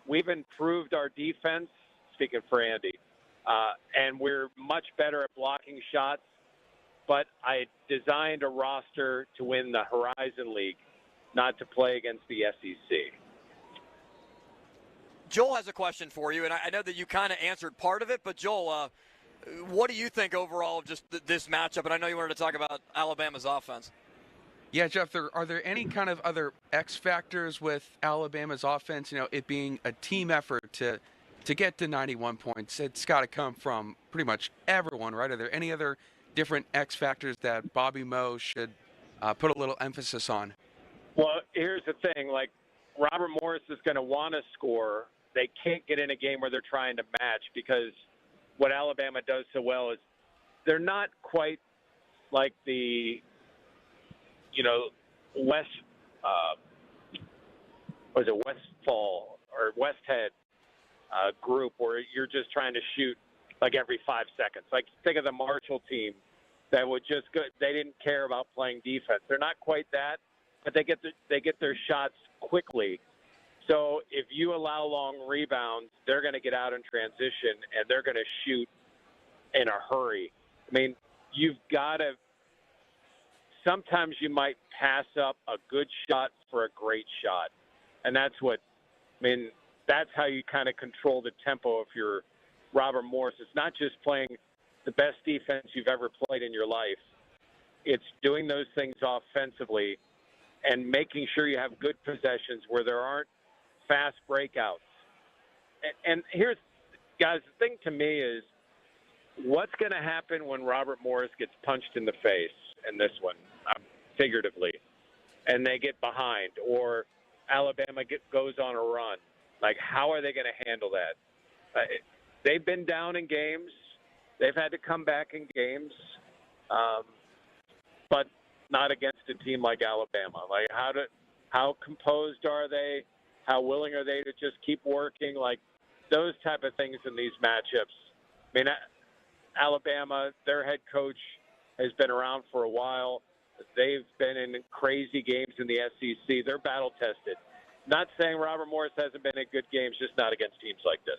we've improved our defense, speaking for Andy, and we're much better at blocking shots, but I designed a roster to win the Horizon League, not to play against the SEC. Joel has a question for you, and I know that you kind of answered part of it, but Joel, what do you think overall of just this matchup? And I know you wanted to talk about Alabama's offense. Yeah, Jeff, are there any kind of other X factors with Alabama's offense? You know, it being a team effort to get to 91 points. It's got to come from pretty much everyone, right? Are there any other different X factors that Bobby Moe should put a little emphasis on? Well, here's the thing. Like, Robert Morris is going to want to score. They can't get in a game where they're trying to match because what Alabama does so well is they're not quite like the Westfall or Westhead group where you're just trying to shoot like every 5 seconds. Like, think of the Marshall team that would just go. They didn't care about playing defense. They're not quite that, but they get their shots quickly. So if you allow long rebounds, they're going to get out in transition and they're going to shoot in a hurry. I mean, you've got to. Sometimes you might pass up a good shot for a great shot. And that's how you kind of control the tempo if you're Robert Morris. It's not just playing the best defense you've ever played in your life. It's doing those things offensively and making sure you have good possessions where there aren't fast breakouts. and here's, guys, the thing to me is what's going to happen when Robert Morris gets punched in the face in this one, figuratively, and they get behind, or Alabama goes on a run. Like, how are they going to handle that? They've been down in games. They've had to come back in games, but not against a team like Alabama. Like, how composed are they? How willing are they to just keep working? Like, those type of things in these matchups. I mean, Alabama, their head coach has been around for a while. They've been in crazy games in the SEC. They're battle-tested. Not saying Robert Morris hasn't been in good games, just not against teams like this.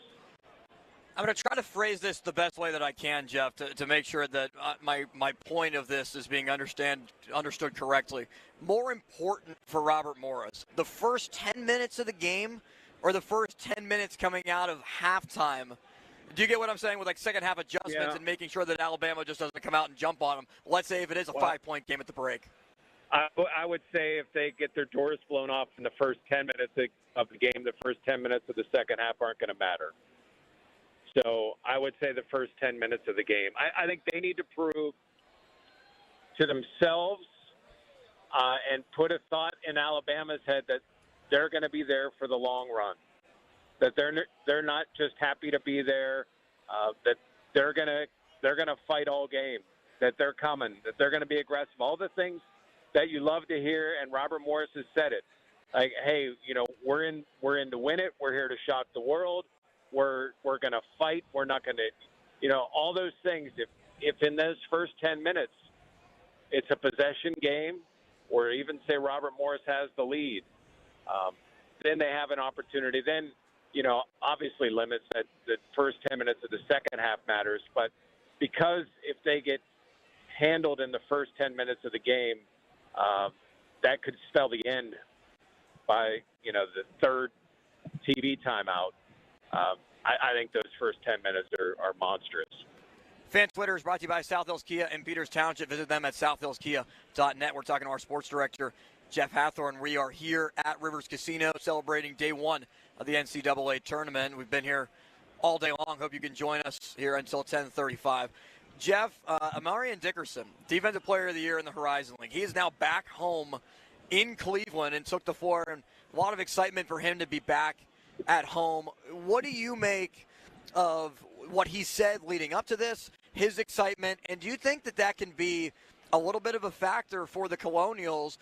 I'm going to try to phrase this the best way that I can, Jeff, to make sure that my point of this is being understood correctly. More important for Robert Morris, the first 10 minutes of the game or the first 10 minutes coming out of halftime? Do you get what I'm saying with, like, second half adjustments and making sure that Alabama just doesn't come out and jump on them? Let's say if it is a 5-point game at the break. I would say if they get their doors blown off in the first 10 minutes of the game, the first 10 minutes of the second half aren't going to matter. So I would say the first 10 minutes of the game. I think they need to prove to themselves and put a thought in Alabama's head that they're going to be there for the long run, that they're not just happy to be there, that they're going to fight all game, that they're coming, that they're going to be aggressive. All the things that you love to hear, and Robert Morris has said it. Like, hey, we're in to win it. We're here to shock the world. We're going to fight. We're not going to, all those things. If in those first 10 minutes it's a possession game, or even say Robert Morris has the lead, then they have an opportunity. Then, obviously limits that the first 10 minutes of the second half matters. But because if they get handled in the first 10 minutes of the game, that could spell the end by, the third TV timeout. I think those first 10 minutes are monstrous. Fan Twitter is brought to you by South Hills Kia in Peters Township. Visit them at southhillskia.net. We're talking to our sports director, Jeff Hathorn. We are here at Rivers Casino celebrating day one of the NCAA tournament. We've been here all day long. Hope you can join us here until 10:35. Jeff, Amarian Dickerson, Defensive Player of the Year in the Horizon League. He is now back home in Cleveland and took the floor. And a lot of excitement for him to be back at home. What do you make of what he said leading up to this, his excitement, and do you think that can be a little bit of a factor for the Colonials?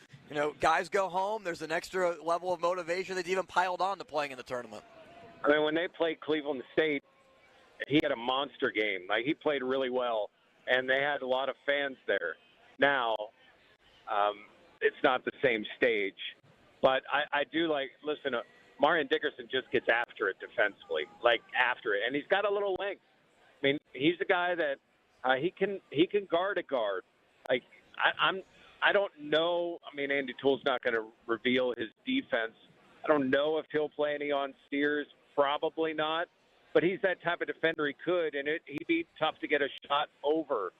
Guys go home, there's an extra level of motivation that's even piled on to playing in the tournament. I mean, when they played Cleveland State, he had a monster game. Like, he played really well, and they had a lot of fans there. Now, it's not the same stage, but I do listen, Marion Dickerson just gets after it defensively, after it, and he's got a little length. I mean, he's a guy that he can guard a guard. I don't know. I mean, Andy Toole's not going to reveal his defense. I don't know if he'll play any on Sears. Probably not. But he's that type of defender. He could, and he'd be tough to get a shot over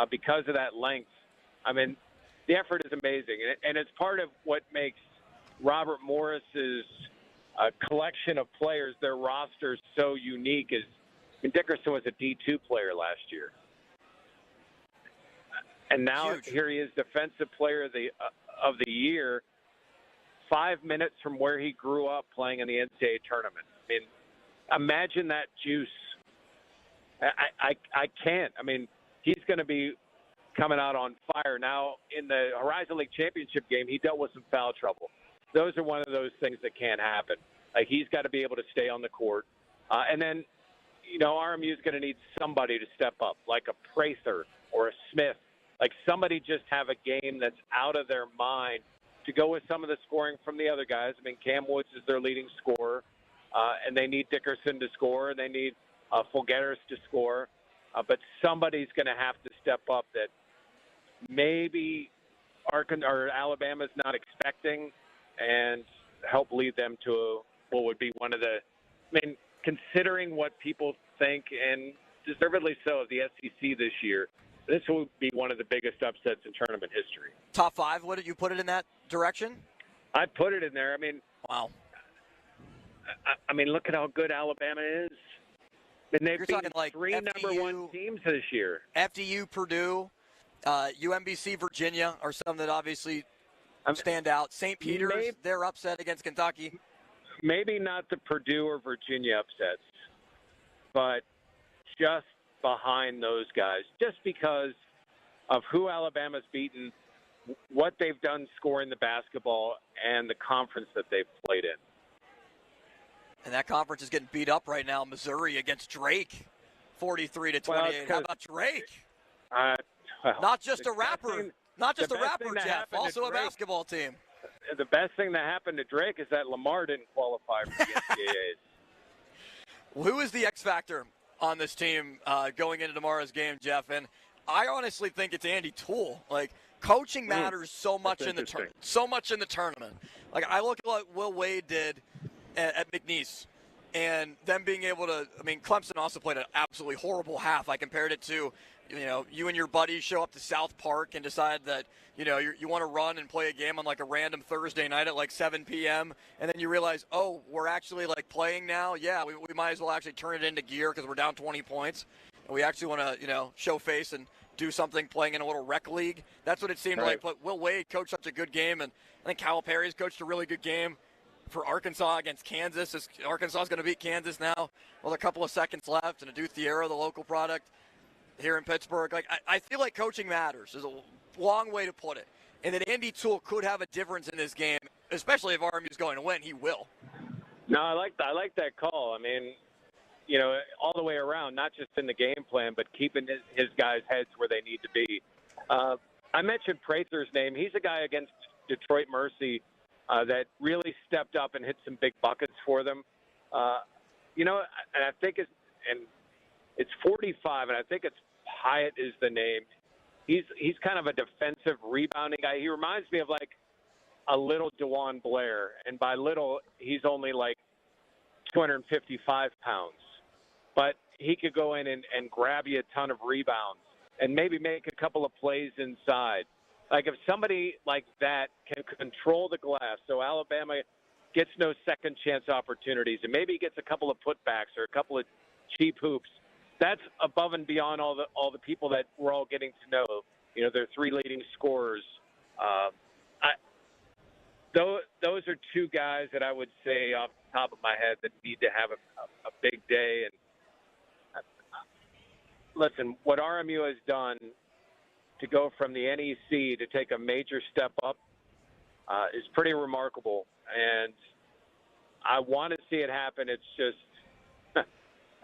because of that length. I mean, the effort is amazing, and it's part of what makes Robert Morris's collection of players, their roster, so unique. Dickerson was a D2 player last year. And now here he is, Defensive Player of the Year, 5 minutes from where he grew up playing in the NCAA tournament. I mean, imagine that juice. I can't. I mean, he's going to be coming out on fire. Now, in the Horizon League Championship game, he dealt with some foul trouble. Those are one of those things that can't happen. He's got to be able to stay on the court. And then, RMU is going to need somebody to step up, like a Prather or a Smith. Like, somebody just have a game that's out of their mind to go with some of the scoring from the other guys. I mean, Cam Woods is their leading scorer, and they need Dickerson to score, and they need Fulgeris to score. But somebody's going to have to step up that maybe Alabama's not expecting and help lead them to what would be one of the – I mean, considering what people think, and deservedly so, of the SEC this year, this will be one of the biggest upsets in tournament history. Top 5, what did you put it in that direction? I put it in there. I mean, wow. I mean, look at how good Alabama is. And they've You're beaten talking like three FDU, number one teams this year. FDU, Purdue, UMBC, Virginia are some that obviously stand out. St. Peter's, they're upset against Kentucky. Maybe not the Purdue or Virginia upsets, but just behind those guys, just because of who Alabama's beaten, what they've done scoring the basketball, and the conference that they've played in. And that conference is getting beat up right now. Missouri against Drake, 43-28. Well, How about Drake? Well, not just a rapper, that Jeff. happened to Also a Drake- basketball team. The best thing that happened to Drake is that Lamar didn't qualify for the NCAAs. Who is the X factor on this team going into tomorrow's game, Jeff? And I honestly think it's Andy Toole. Like, coaching matters so much in the tournament. Like, I look at what Will Wade did at McNeese, and them being able to. I mean, Clemson also played an absolutely horrible half. I compared it to, you and your buddies show up to South Park and decide that you want to run and play a game on like a random Thursday night at like 7 p.m. and then you realize, oh, we're actually like playing now. Yeah, we might as well actually turn it into gear because we're down 20 points, and we actually want to show face and do something playing in a little rec league. That's what it seemed like. But Will Wade coached such a good game, and I think Calipari's coached a really good game for Arkansas against Kansas. Arkansas is going to beat Kansas now with a couple of seconds left, and Adu Thiero, the local product here in Pittsburgh. Like, I feel like coaching matters. There's a long way to put it. And that Andy Toole could have a difference in this game, especially if RMU is going to win. He will. No, I like that call. I mean, all the way around, not just in the game plan, but keeping his guys' heads where they need to be. I mentioned Prather's name. He's a guy against Detroit Mercy that really stepped up and hit some big buckets for them. And I think it's 45, and I think it's Hyatt is the name. He's kind of a defensive rebounding guy. He reminds me of like a little DeJuan Blair, and by little, he's only like 255 pounds. But he could go in and grab you a ton of rebounds and maybe make a couple of plays inside. Like if somebody like that can control the glass, so Alabama gets no second chance opportunities, and maybe gets a couple of putbacks or a couple of cheap hoops, that's above and beyond all the people that we're all getting to know. Their three leading scorers. Those are two guys that I would say off the top of my head that need to have a big day. And listen, what RMU has done to go from the NEC to take a major step up is pretty remarkable. And I want to see it happen. It's just,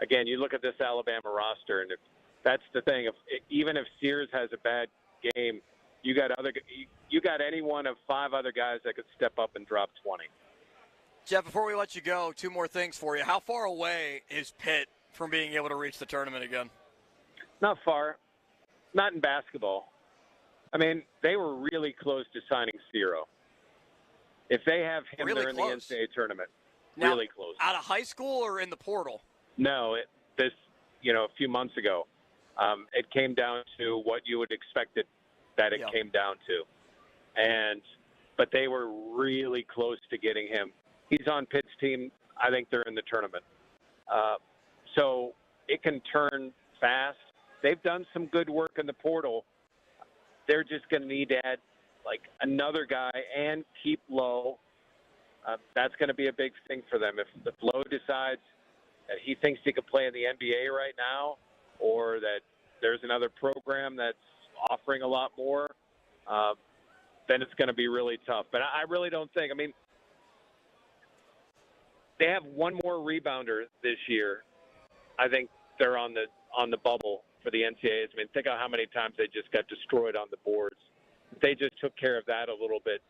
again, you look at this Alabama roster, and if that's the thing. Even if Sears has a bad game, you got any one of five other guys that could step up and drop 20. Jeff, before we let you go, two more things for you. How far away is Pitt from being able to reach the tournament again? Not far. Not in basketball. I mean, they were really close to signing Ciro. If they have him, Really they're in close. the NCAA tournament. Now, Really close. Out of high school or in the portal? No, a few months ago, it came down to what you would expect it that it came down to. But they were really close to getting him. He's on Pitt's team. I think they're in the tournament. So it can turn fast. They've done some good work in the portal. They're just going to need to add like another guy and keep Lowe. That's going to be a big thing for them. If Lowe decides that he thinks he could play in the NBA right now, or that there's another program that's offering a lot more, then it's going to be really tough. But I really don't think. I mean, they have one more rebounder this year. I think they're on the bubble for the NCAAs. I mean, think of how many times they just got destroyed on the boards. They just took care of that a little bit.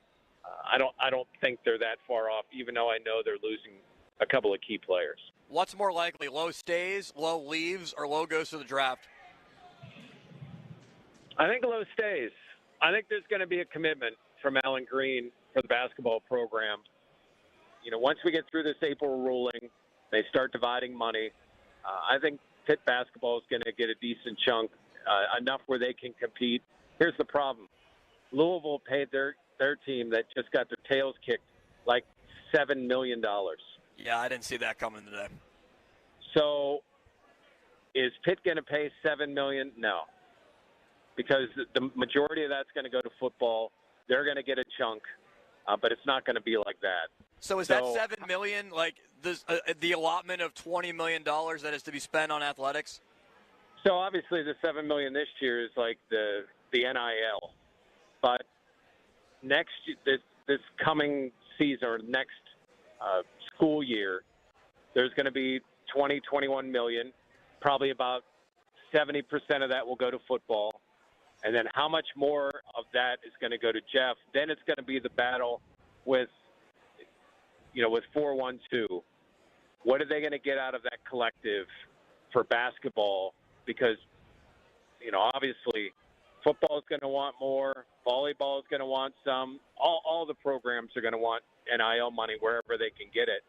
I don't think they're that far off, even though I know they're losing a couple of key players. What's more likely, Lowe stays, Lowe leaves, or Lowe goes to the draft? I think Lowe stays. I think there's going to be a commitment from Alan Green for the basketball program. Once we get through this April ruling, they start dividing money. I think Pitt basketball is going to get a decent chunk, enough where they can compete. Here's the problem. Louisville paid their team that just got their tails kicked like $7 million. Yeah, I didn't see that coming today. So is Pitt going to pay $7 million? No, because the majority of that's going to go to football. They're going to get a chunk, but it's not going to be like that. So is that $7 million like the allotment of $20 million that is to be spent on athletics? So obviously the $7 million this year is like the NIL, but this coming season or next school year, there's going to be 21 million. Probably about 70% of that will go to football. And then how much more of that is going to go to Jeff? Then it's going to be the battle with 412. What are they going to get out of that collective for basketball? Because, obviously football is going to want more. Volleyball is going to want some. All the programs are going to want NIL money wherever they can get it.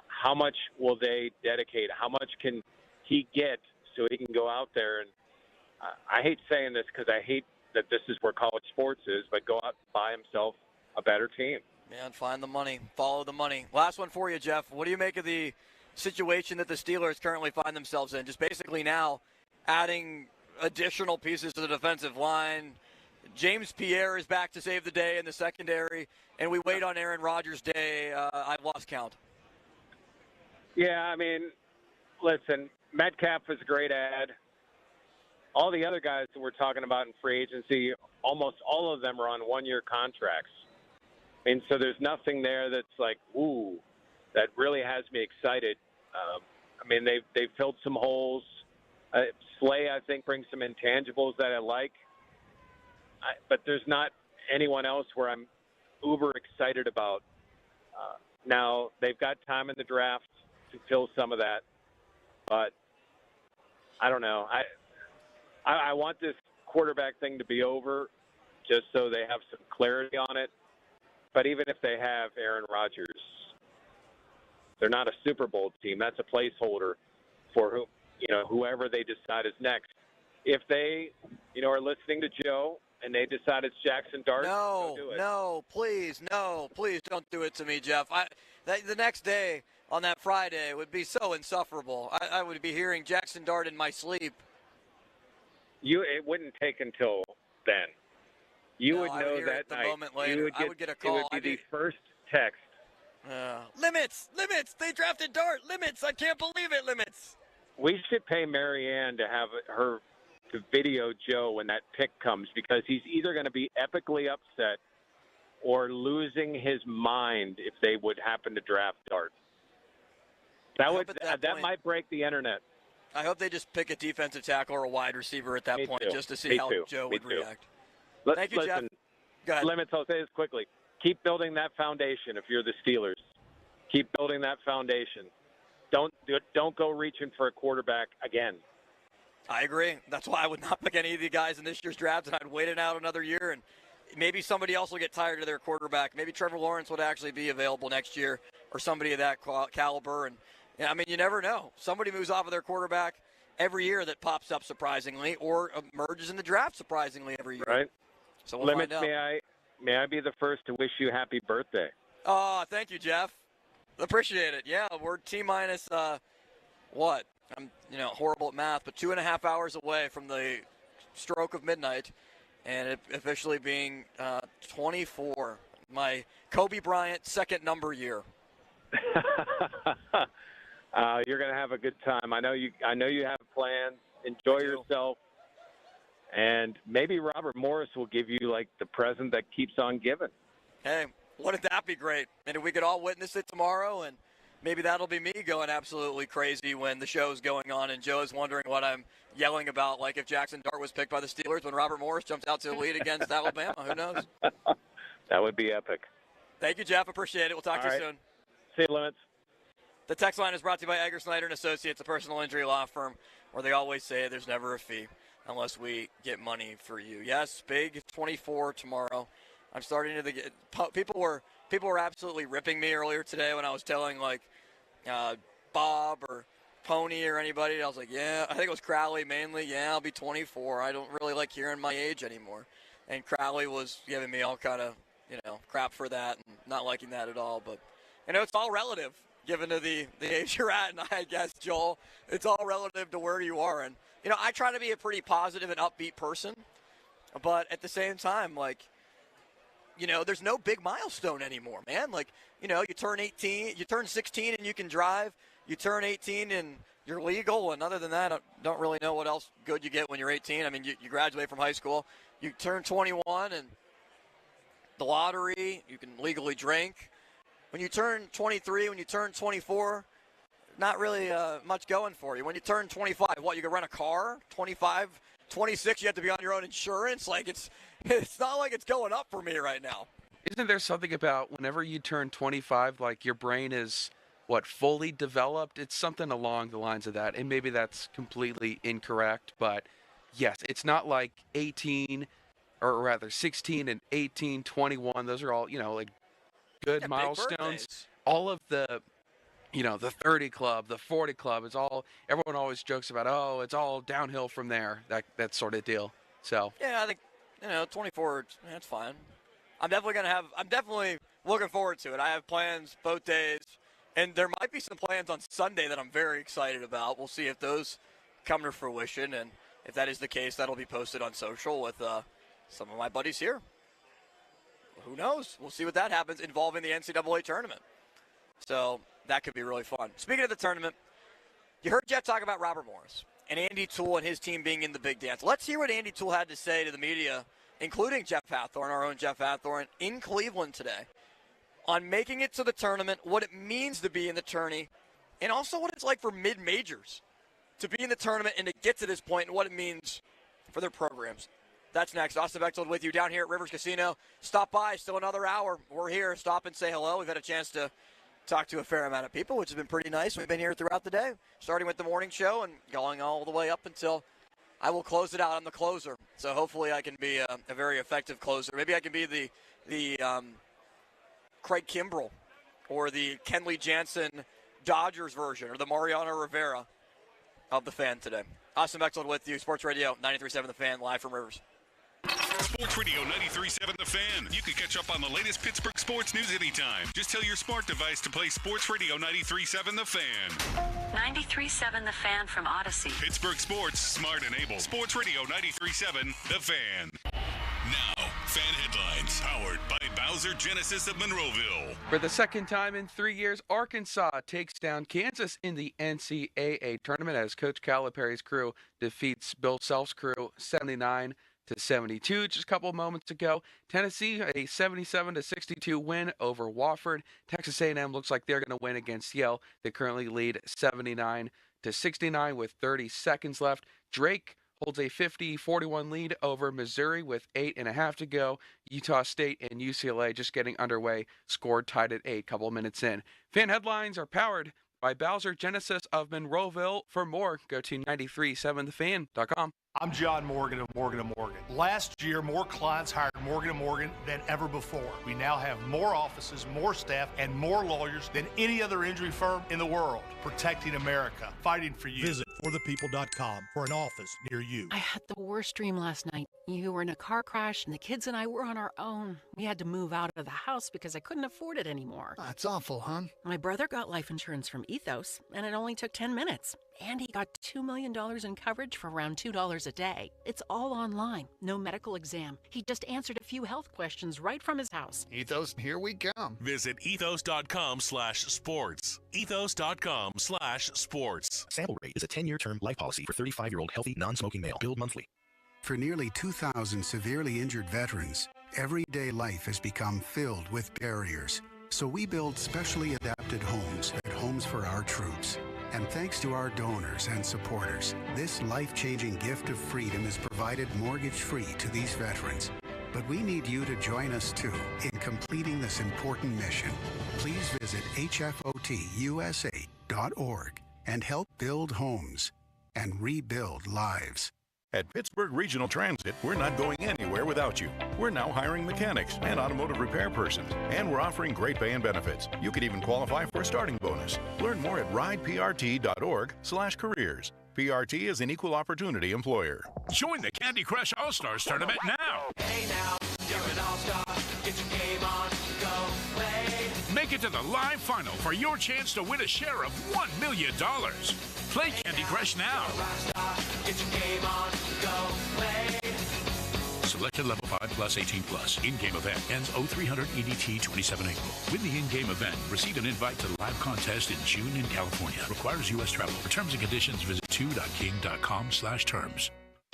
How much will they dedicate? How much can he get so he can go out there? And I hate saying this because I hate that this is where college sports is, but go out and buy himself a better team. Yeah, and find the money. Follow the money. Last one for you, Jeff. What do you make of the situation that the Steelers currently find themselves in? Just basically now adding additional pieces to the defensive line. James Pierre is back to save the day in the secondary, and we wait on Aaron Rodgers' day. I've lost count. Yeah, I mean, listen, Metcalf is a great ad. All the other guys that we're talking about in free agency, almost all of them are on one-year contracts. I mean, so there's nothing there that's like, ooh, that really has me excited. I mean, they've filled some holes. Slay, I think, brings some intangibles that I like. But there's not anyone else where I'm uber excited about. Now, they've got time in the draft to fill some of that. But I don't know. I want this quarterback thing to be over just so they have some clarity on it. But even if they have Aaron Rodgers, they're not a Super Bowl team. That's a placeholder for whoever they decide is next. If they, are listening to Joe and they decide it's Jackson Dart, no, do it. No, please don't do it to me, Jeff. The next day on that Friday would be so insufferable. I would be hearing Jackson Dart in my sleep. It wouldn't take until then. You would know that the night. moment later. I would get a call. It would be the first text. Limits! They drafted Dart. Limits! I can't believe it. Limits. We should pay Marianne to have her to video Joe when that pick comes, because he's either going to be epically upset or losing his mind if they would happen to draft Dart. That might break the internet. I hope they just pick a defensive tackle or a wide receiver at that point just to see how Joe would react. Thank you, Jeff. Go ahead. Limits, I'll say this quickly. Keep building that foundation if you're the Steelers. Keep building that foundation. Don't go reaching for a quarterback again. I agree. That's why I would not pick any of the guys in this year's draft, and I'd wait it out another year, and maybe somebody else will get tired of their quarterback. Maybe Trevor Lawrence would actually be available next year, or somebody of that caliber. And I mean, you never know. Somebody moves off of their quarterback every year that pops up surprisingly, or emerges in the draft surprisingly every year. Right. So we'll Limits, find out. may I be the first to wish you happy birthday? Oh, thank you, Jeff. Appreciate it. Yeah, we're T-minus, what? I'm, horrible at math, but 2.5 hours away from the stroke of midnight, and it officially being 24. My Kobe Bryant second number year. You're going to have a good time. I know you have plans. Enjoy yourself. And maybe Robert Morris will give you like the present that keeps on giving. Hey, wouldn't that be great? And if we could all witness it tomorrow, and maybe that'll be me going absolutely crazy when the show's going on and Joe's wondering what I'm yelling about, like if Jackson Dart was picked by the Steelers when Robert Morris jumps out to the lead against Alabama. Who knows? That would be epic. Thank you, Jeff. Appreciate it. We'll talk to you soon. See you, Limits. The text line is brought to you by Egger Snyder & Associates, a personal injury law firm where they always say there's never a fee unless we get money for you. Yes, big 24 tomorrow. I'm starting to get people were absolutely ripping me earlier today when I was telling Bob or Pony or anybody. I was like, yeah, I think it was Crowley mainly. Yeah, I'll be 24. I don't really like hearing my age anymore. And Crowley was giving me all kind of crap for that and not liking that at all. But it's all relative. given to the age you're at, and I guess, Joel, it's all relative to where you are. And, I try to be a pretty positive and upbeat person, but at the same time, there's no big milestone anymore, man. You turn 18, you turn 16 and you can drive. You turn 18 and you're legal, and other than that, I don't really know what else good you get when you're 18. I mean, you graduate from high school, you turn 21, and the lottery, you can legally drink. When you turn 23, when you turn 24, not really much going for you. When you turn 25, you can rent a car? 25, 26, you have to be on your own insurance? It's not like it's going up for me right now. Isn't there something about whenever you turn 25, your brain is, fully developed? It's something along the lines of that, and maybe that's completely incorrect, but yes, it's not like 18, or rather 16 and 18, 21, those are all, good milestones. All of the, the 30 club, the 40 club, everyone always jokes about, it's all downhill from there, that sort of deal. So yeah, I think, 24, that's fine. I'm definitely looking forward to it. I have plans both days, and there might be some plans on Sunday that I'm very excited about. We'll see if those come to fruition, and if that is the case, that'll be posted on social with some of my buddies here. Who knows? We'll see what that happens involving the NCAA tournament. So that could be really fun. Speaking of the tournament, you heard Jeff talk about Robert Morris and Andy Toole and his team being in the big dance. Let's hear what Andy Toole had to say to the media, including Jeff Hathorn, our own Jeff Hathorn, in Cleveland today, on making it to the tournament, what it means to be in the tourney, and also what it's like for mid-majors to be in the tournament and to get to this point, and what it means for their programs. That's next. Austin Bechtold with you down here at Rivers Casino. Stop by, still another hour. We're here. Stop and say hello. We've had a chance to talk to a fair amount of people, which has been pretty nice. We've been here throughout the day, starting with the morning show and going all the way up until I will close it out. I'm the closer, so hopefully I can be a very effective closer. Maybe I can be the Craig Kimbrell or the Kenley Jansen Dodgers version or the Mariano Rivera of the Fan today. Austin Bechtold with you, Sports Radio 93.7 The Fan, live from Rivers. Sports Radio 93.7 The Fan. You can catch up on the latest Pittsburgh sports news anytime. Just tell your smart device to play Sports Radio 93.7 The Fan. 93.7 The Fan from Odyssey. Pittsburgh sports, smart and able. Sports Radio 93.7 The Fan. Now, fan headlines powered by Bowser Genesis of Monroeville. For the second time in 3 years, Arkansas takes down Kansas in the NCAA tournament as Coach Calipari's crew defeats Bill Self's crew 79-72. Just a couple of moments ago, Tennessee a 77-62 win over Wofford. Texas A&M looks like they're going to win against Yale. They currently lead 79-69 with 30 seconds left. Drake holds a 50-41 lead over Missouri with 8.5 to go. Utah State and UCLA just getting underway, scored tied at 8, couple of minutes in. Fan headlines are powered by Bowser Genesis of Monroeville. For more, go to 937thefan.com. I'm John Morgan of Morgan & Morgan. Last year, more clients hired Morgan & Morgan than ever before. We now have more offices, more staff, and more lawyers than any other injury firm in the world. Protecting America, fighting for you. Visit forthepeople.com for an office near you. I had the worst dream last night. You were in a car crash, and the kids and I were on our own. We had to move out of the house because I couldn't afford it anymore. That's awful, hon. My brother got life insurance from Ethos, and it only took 10 minutes. And he got $2 million in coverage for around $2 a day. It's all online. No medical exam. He just answered a few health questions right from his house. Ethos, here we come. Visit ethos.com/sports. Ethos.com/sports. Sample rate is a 10-year term life policy for 35-year-old healthy, non-smoking male. Billed monthly. For nearly 2,000 severely injured veterans, everyday life has become filled with barriers. So we build specially adapted homes at Homes for Our Troops. And thanks to our donors and supporters, this life-changing gift of freedom is provided mortgage-free to these veterans. But we need you to join us, too, in completing this important mission. Please visit hfotusa.org and help build homes and rebuild lives. At Pittsburgh Regional Transit, we're not going anywhere without you. We're now hiring mechanics and automotive repair persons, and we're offering great pay and benefits. You could even qualify for a starting bonus. Learn more at rideprt.org/careers. PRT is an equal opportunity employer. Join the Candy Crush All-Stars tournament now. Hey now, you're an all-star. Get your game on, go play. Make it to the live final for your chance to win a share of $1 million. Play Candy Crush now. Get your game on, go play. Selected level 5 plus 18 plus. In-game event ends 0300 EDT 27 April. Win the in-game event. Receive an invite to the live contest in June in California. Requires U.S. travel. For terms and conditions, visit 2.king.com/terms.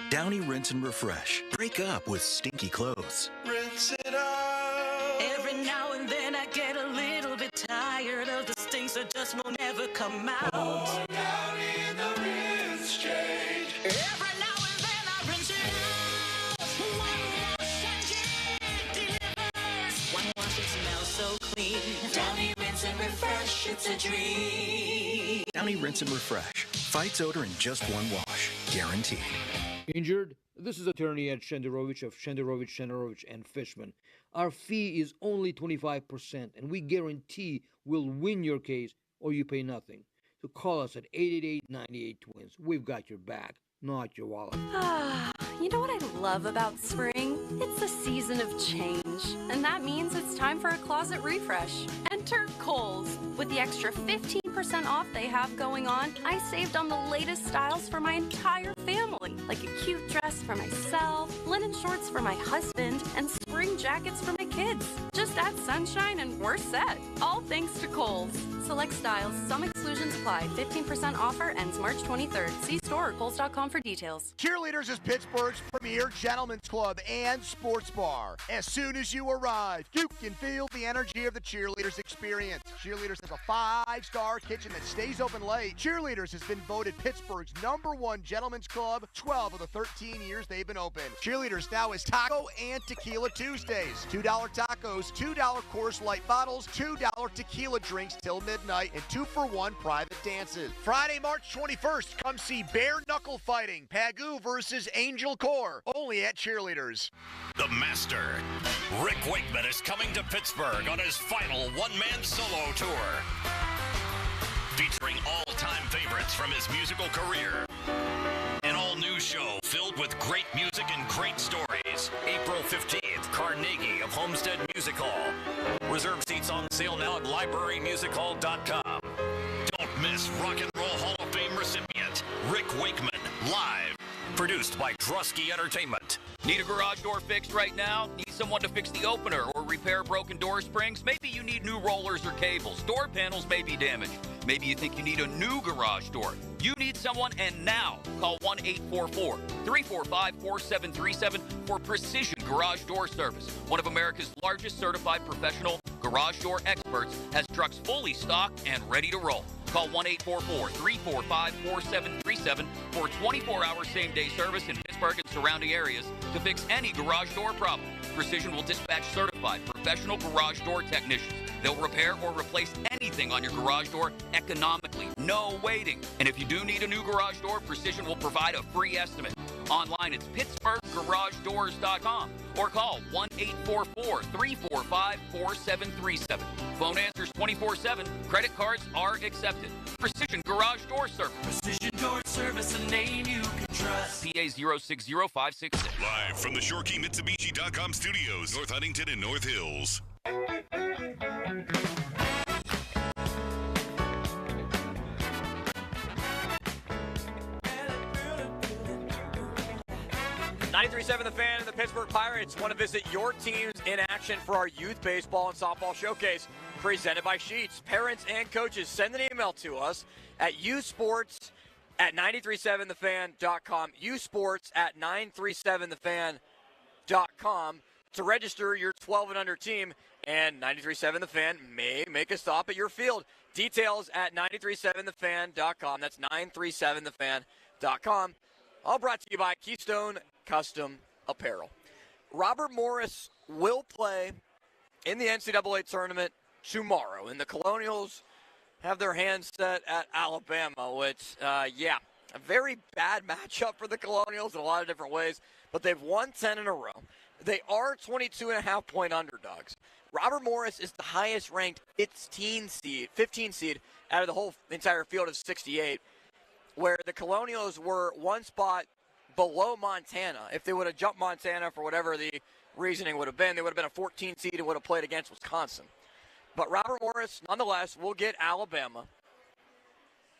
Downy Rinse and Refresh. Break up with stinky clothes. Rinse it out. Every now and then I get a little bit tired of the stinks that just won't ever come out. Pour Downy in the rinse change. Every now and then I rinse it out. One wash and it delivers. One wash, it smells so clean. Downy Rinse and Refresh, it's a dream. Downy Rinse and Refresh. Fights odor in just one wash. Guaranteed. Injured? This is attorney Ed Shenderovich of Shenderovich and Fishman. Our fee is only 25%, and we guarantee we'll win your case or you pay nothing. So call us at 888-98-TWINS. We've got your back, not your wallet. You know what I love about spring? It's the season of change, and that means it's time for a closet refresh. Enter Kohl's. With the extra 15% off they have going on, I saved on the latest styles for my entire family, like a cute dress for myself, linen shorts for my husband, and spring jackets for my kids. Just add sunshine and we're set. All thanks to Kohl's. Select styles, some exclusions apply. 15% offer ends March 23rd. See store or Kohls.com for details. Cheerleaders is Pittsburgh's premier gentlemen's club and sports bar. As soon as you arrive, you can feel the energy of the Cheerleaders experience. Cheerleaders has a 5-star kitchen that stays open late. Cheerleaders has been voted Pittsburgh's #1 gentlemen's club 12 of the 13 years they've been open. Cheerleaders now is Taco and Tequila Tuesdays. $2 tacos, $2 Coors Light bottles, $2 tequila drinks till midnight, and 2-for-1 private dances. Friday, March 21st, come see bare knuckle fighting, Pagoo versus Angel Corps, only at Cheerleaders. The Master, Rick Wakeman, is coming to Pittsburgh on his final one-man solo tour. Featuring all-time favorites from his musical career. An all-new show filled with great music and great stories. April 15th, Carnegie of Homestead Music Hall. Reserve seats on sale now at librarymusichall.com. Don't miss Rock and Roll Hall of Fame recipient Rick Wakeman, live. Produced by Drusky Entertainment. Need a garage door fixed right now? Need someone to fix the opener or repair broken door springs? Maybe you need new rollers or cables. Door panels may be damaged. Maybe you think you need a new garage door. You need someone, and now call 1-844-345-4737 for Precision Garage Door Service. One of America's largest certified professional garage door experts has trucks fully stocked and ready to roll. Call 1-844-345-4737 for 24-hour same-day service in Pittsburgh and surrounding areas to fix any garage door problem. Precision will dispatch certified professional garage door technicians. They'll repair or replace anything on your garage door economically. No waiting. And if you do need a new garage door, Precision will provide a free estimate. Online, it's PittsburghGarageDoors.com or call 1-844-345-4737. Phone answers 24/7. Credit cards are accepted. Precision Garage Door Service. Precision Door Service, a name you can trust. PA 060566. Live from the ShoreKeyMitsubishi.com studios, North Huntington and North Hills. 93.7 The Fan and the Pittsburgh Pirates want to visit your teams in action for our youth baseball and softball showcase presented by Sheets. Parents and coaches, send an email to us at yousports@937thefan.com. yousports@937thefan.com to register your 12 and under team, and 93.7 The Fan may make a stop at your field. Details at 937thefan.com. That's 937thefan.com. All brought to you by Keystone Custom Apparel. Robert Morris will play in the NCAA tournament tomorrow, and the Colonials have their hands set at Alabama, which, a very bad matchup for the Colonials in a lot of different ways, but they've won 10 in a row. They are 22.5-point underdogs. Robert Morris is the highest-ranked 15 seed out of the whole entire field of 68, where the Colonials were one spot below Montana. If they would have jumped Montana for whatever the reasoning would have been, they would have been a 14 seed and would have played against Wisconsin. But Robert Morris, nonetheless, will get Alabama.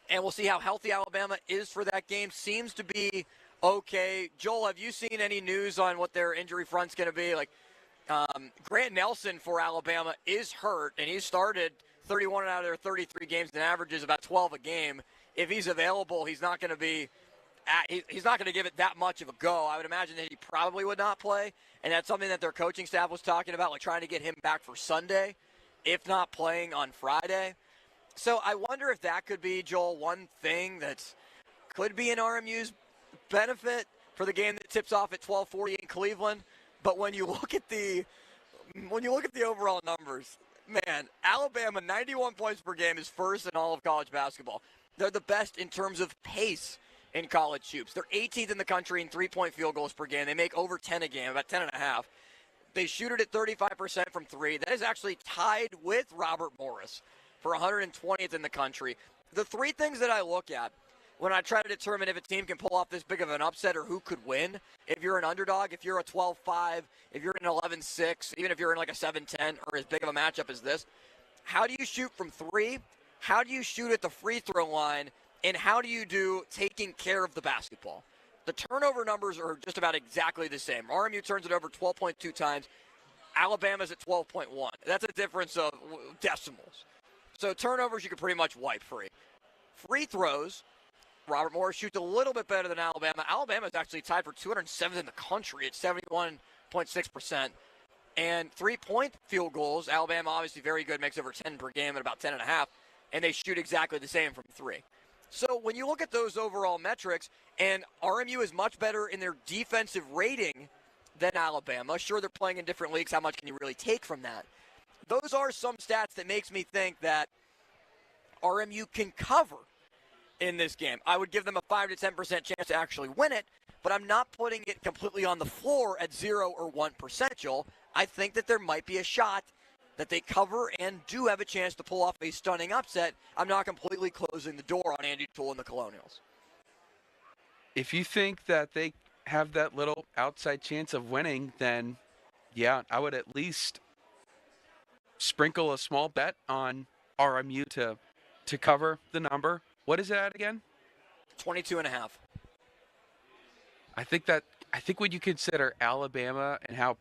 And we'll see how healthy Alabama is for that game. Seems to be okay. Joel, have you seen any news on what their injury front's going to be? Like, Grant Nelson for Alabama is hurt, and he started 31 out of their 33 games and averages about 12 a game. If he's available, he's not going to be he's not going to give it that much of a go. I would imagine that he probably would not play, and that's something that their coaching staff was talking about, like trying to get him back for Sunday, if not playing on Friday. So I wonder if that could be, Joel, one thing that could be in RMU's benefit for the game that tips off at 12:40 in Cleveland. But when you look at the overall numbers, man, Alabama 91 points per game is first in all of college basketball. They're the best in terms of pace in college hoops. They're 18th in the country in 3-point field goals per game. They make over 10 a game, about 10.5. They shoot it at 35% from three. That is actually tied with Robert Morris for 120th in the country. The three things that I look at when I try to determine if a team can pull off this big of an upset or who could win, if you're an underdog, if you're a 12-5, if you're an 11-6, even if you're in like a 7-10 or as big of a matchup as this, how do you shoot from three? How do you shoot at the free throw line? And how do you do taking care of the basketball? The turnover numbers are just about exactly the same. RMU turns it over 12.2 times. Alabama's at 12.1. That's a difference of decimals. So turnovers you can pretty much wipe free. Free throws, Robert Morris shoots a little bit better than Alabama. Alabama is actually tied for 207th in the country at 71.6%. And three-point field goals, Alabama obviously very good, makes over 10 per game at about 10.5, and they shoot exactly the same from three. So when you look at those overall metrics, and RMU is much better in their defensive rating than Alabama. Sure, they're playing in different leagues. How much can you really take from that? Those are some stats that makes me think that RMU can cover in this game. I would give them a 5 to 10% chance to actually win it, but I'm not putting it completely on the floor at 0 or 1%, Joel. I think that there might be a shot that they cover and do have a chance to pull off a stunning upset. I'm not completely closing the door on Andy Toole and the Colonials. If you think that they have that little outside chance of winning, then yeah, I would at least sprinkle a small bet on RMU to cover the number. What is it at again? 22.5. I think when you consider Alabama and how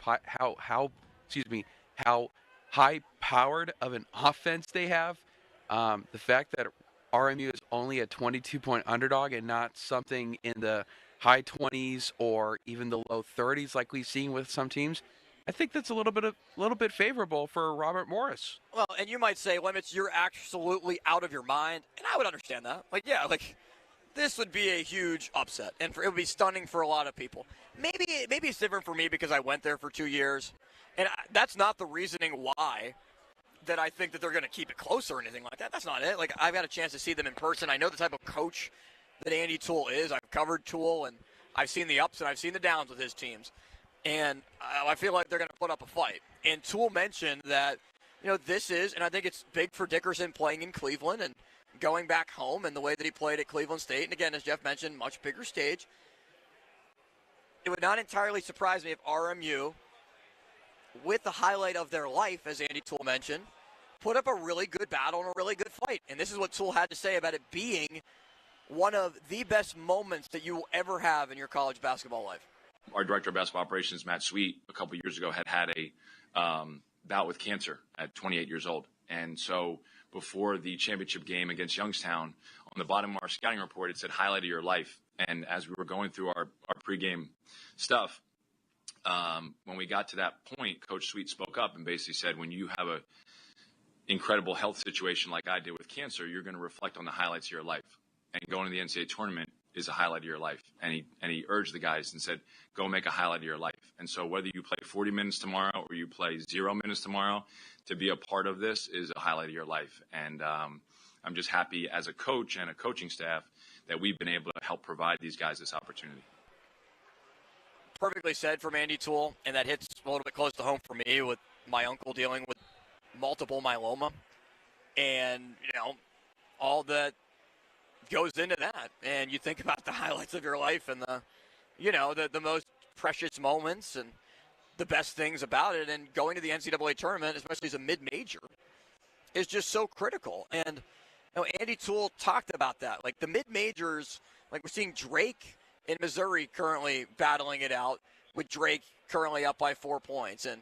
high-powered of an offense they have, the fact that RMU is only a 22-point underdog and not something in the high 20s or even the low 30s like we've seen with some teams, I think that's a little bit favorable for Robert Morris. Well, and you might say, Lemons, you're absolutely out of your mind, and I would understand that. This would be a huge upset, and it would be stunning for a lot of people. Maybe it's different for me because I went there for 2 years, and that's not the reasoning why that I think that they're going to keep it close or anything like that. That's not it. I've got a chance to see them in person. I know the type of coach that Andy Toole is. I've covered Toole, and I've seen the ups and I've seen the downs with his teams. And I feel like they're going to put up a fight. And Toole mentioned that, this is, and I think it's big for Dickerson playing in Cleveland and going back home and the way that he played at Cleveland State. And again, as Jeff mentioned, much bigger stage. It would not entirely surprise me if RMU, with the highlight of their life, as Andy Toole mentioned, put up a really good battle and a really good fight. And this is what Toole had to say about it being one of the best moments that you will ever have in your college basketball life. Our director of basketball operations, Matt Sweet, a couple of years ago had a bout with cancer at 28 years old. And so before the championship game against Youngstown, on the bottom of our scouting report, it said highlight of your life. And as we were going through our pregame stuff, when we got to that point, Coach Sweet spoke up and basically said, when you have a incredible health situation like I did with cancer, you're going to reflect on the highlights of your life. And going to the NCAA tournament is a highlight of your life. And he urged the guys and said, go make a highlight of your life. And so whether you play 40 minutes tomorrow or you play 0 minutes tomorrow, to be a part of this is a highlight of your life. And I'm just happy as a coach and a coaching staff that we've been able to help provide these guys this opportunity. Perfectly said from Andy Toole, and that hits a little bit close to home for me with my uncle dealing with multiple myeloma. And, all that goes into that. And you think about the highlights of your life and the most precious moments and the best things about it. And going to the NCAA tournament, especially as a mid-major, is just so critical. And Andy Toole talked about that. Like the mid-majors, like we're seeing Drake in Missouri currently battling it out, with Drake currently up by 4 points. And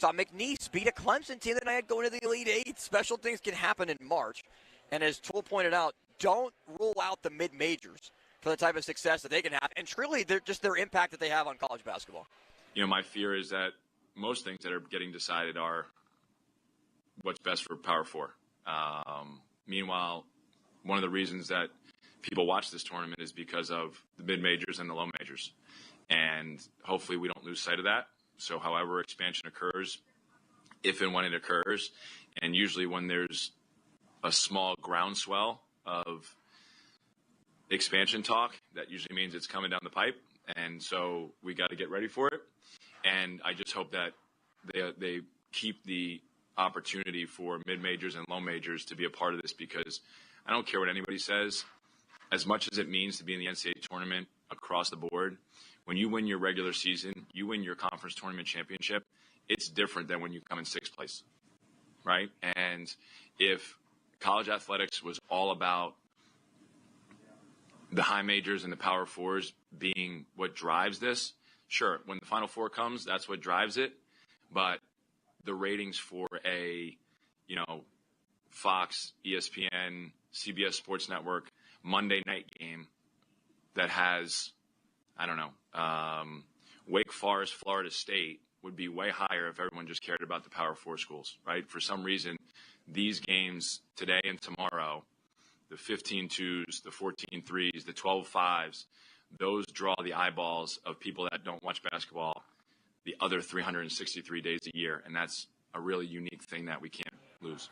saw McNeese beat a Clemson team that I had going to the Elite Eight. Special things can happen in March. And as Toole pointed out, don't rule out the mid-majors for the type of success that they can have. And truly, they're just their impact that they have on college basketball. My fear is that most things that are getting decided are what's best for Power Four. Meanwhile, one of the reasons that people watch this tournament is because of the mid-majors and the low majors. And hopefully we don't lose sight of that. So however expansion occurs, if and when it occurs, and usually when there's a small groundswell of expansion talk, that usually means it's coming down the pipe. And so we got to get ready for it. And I just hope that they keep the opportunity for mid-majors and low majors to be a part of this, because I don't care what anybody says. As much as it means to be in the NCAA tournament across the board, when you win your regular season, you win your conference tournament championship, it's different than when you come in sixth place, right? And if college athletics was all about the high majors and the Power Fours being what drives this, sure, when the Final Four comes, that's what drives it. But the ratings for a, Fox, ESPN, CBS Sports Network Monday night game that has, Wake Forest, Florida State would be way higher if everyone just cared about the Power Four schools, right? For some reason, these games today and tomorrow, the 15-2s, the 14-3s, the 12-5s, those draw the eyeballs of people that don't watch basketball the other 363 days a year, and that's a really unique thing that we can't lose.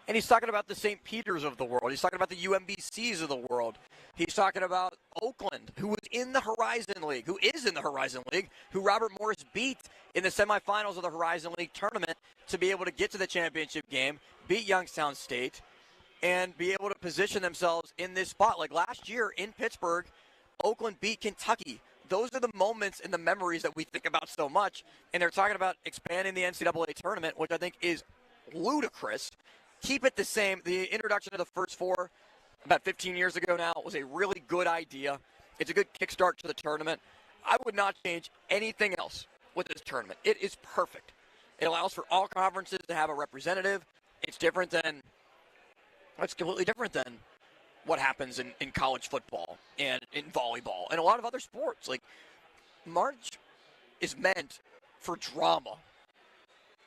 And he's talking about the St. Peters of the world. He's talking about the UMBCs of the world. He's talking about Oakland, who was in the Horizon League, who is in the Horizon League, who Robert Morris beat in the semifinals of the Horizon League tournament to be able to get to the championship game, beat Youngstown State, and be able to position themselves in this spot. Like last year in Pittsburgh, Oakland beat Kentucky. Those are the moments and the memories that we think about so much. And they're talking about expanding the NCAA tournament, which I think is ludicrous. Keep it the same. The introduction of the first four about 15 years ago now was a really good idea. It's a good kickstart to the tournament. I would not change anything else with this tournament. It is perfect. It allows for all conferences to have a representative. It's completely different than what happens in college football and in volleyball and a lot of other sports. Like, March is meant for drama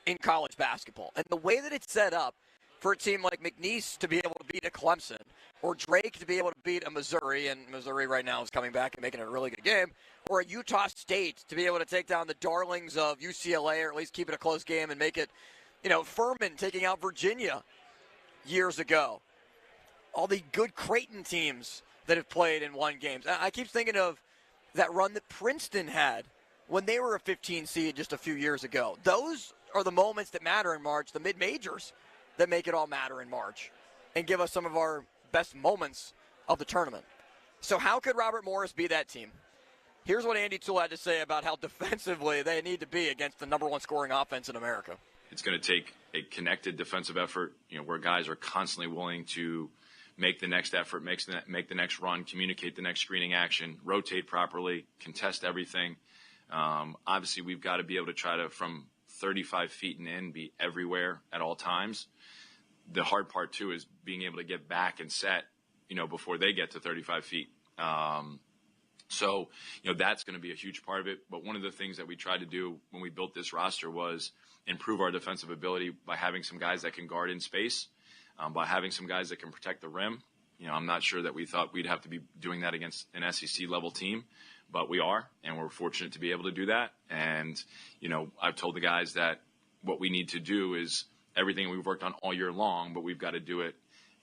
in college basketball. And the way that it's set up for a team like McNeese to be able to beat a Clemson, or Drake to be able to beat a Missouri, and Missouri right now is coming back and making it a really good game, or a Utah State to be able to take down the darlings of UCLA, or at least keep it a close game and make it, Furman taking out Virginia years ago. All the good Creighton teams that have played and won games. I keep thinking of that run that Princeton had when they were a 15 seed just a few years ago. Those are the moments that matter in March, the mid-majors that make it all matter in March and give us some of our best moments of the tournament. So how could Robert Morris be that team? Here's what Andy Toole had to say about how defensively they need to be against the number one scoring offense in America. It's going to take a connected defensive effort, where guys are constantly willing to make the next effort, make the next run, communicate the next screening action, rotate properly, contest everything. Obviously, we've got to be able to try to, from 35 feet and in, be everywhere at all times. The hard part, too, is being able to get back and set, before they get to 35 feet. So, that's going to be a huge part of it. But one of the things that we tried to do when we built this roster was improve our defensive ability by having some guys that can guard in space, by having some guys that can protect the rim. I'm not sure that we thought we'd have to be doing that against an SEC-level team, but we are, and we're fortunate to be able to do that. And, I've told the guys that what we need to do is everything we've worked on all year long, but we've got to do it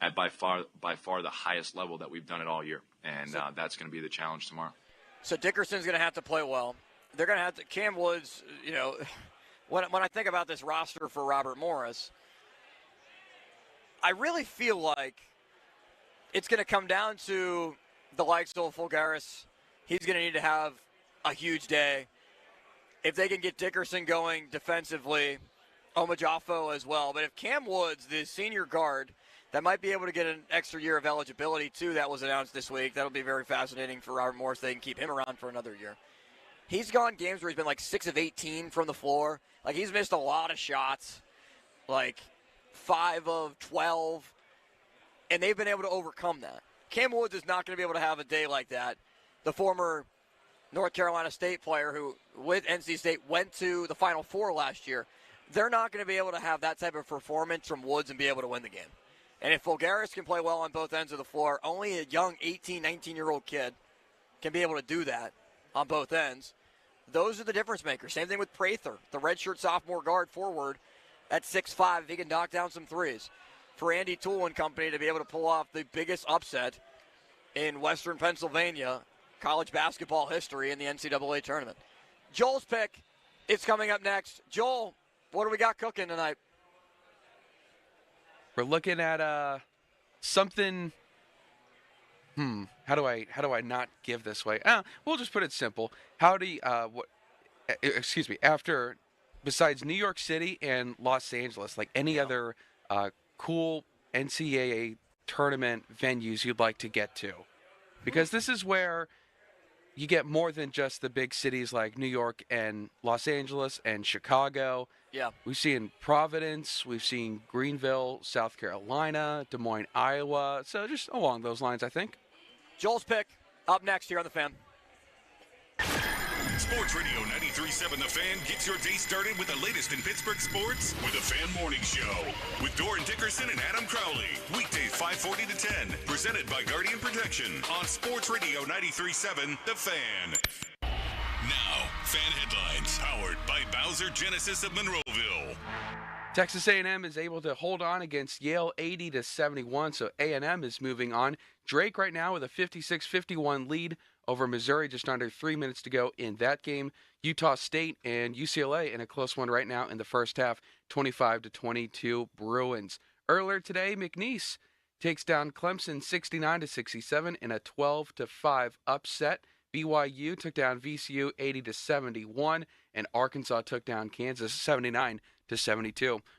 at by far the highest level that we've done it all year. And that's going to be the challenge tomorrow. So Dickerson's going to have to play well. They're going to have to – Cam Woods, when I think about this roster for Robert Morris, I really feel like it's going to come down to the likes of Fulgaris. He's going to need to have a huge day. If they can get Dickerson going defensively Omajafo as well. But if Cam Woods, the senior guard, that might be able to get an extra year of eligibility, too, that was announced this week. That'll be very fascinating for Robert Morris. They can keep him around for another year. He's gone games where he's been like 6 of 18 from the floor. Like, he's missed a lot of shots, like 5 of 12, and they've been able to overcome that. Cam Woods is not going to be able to have a day like that. The former North Carolina State player who, with NC State, went to the Final Four last year, they're not going to be able to have that type of performance from Woods and be able to win the game. And if Voulgaris can play well on both ends of the floor, only a young 18, 19-year-old kid can be able to do that on both ends. Those are the difference makers. Same thing with Prather, the redshirt sophomore guard forward at 6'5", if he can knock down some threes. For Andy Toole and company to be able to pull off the biggest upset in Western Pennsylvania college basketball history in the NCAA tournament. Joel's pick is coming up next. Joel, what do we got cooking tonight? We're looking at something. How do I not give this way? We'll just put it simple. After, besides New York City and Los Angeles, like any other cool NCAA tournament venues you'd like to get to, because this is where you get more than just the big cities like New York and Los Angeles and Chicago. Yeah. We've seen Providence, we've seen Greenville, South Carolina, Des Moines, Iowa. So just along those lines, I think. Joel's pick up next here on The Fan. Sports Radio 93.7 The Fan gets your day started with the latest in Pittsburgh sports with the Fan Morning Show with Doran Dickerson and Adam Crowley. Weekdays 5:40 to 10. Presented by Guardian Protection on Sports Radio 93.7 The Fan. Now, Fan Headlines powered by Bowser Genesis of Monroeville. Texas A&M is able to hold on against Yale 80-71, so A&M is moving on. Drake right now with a 56-51 lead over Missouri, just under 3 minutes to go in that game. Utah State and UCLA in a close one right now in the first half, 25-22 Bruins. Earlier today, McNeese takes down Clemson 69-67 in a 12-5 upset. BYU took down VCU 80-71, and Arkansas took down Kansas 79-72.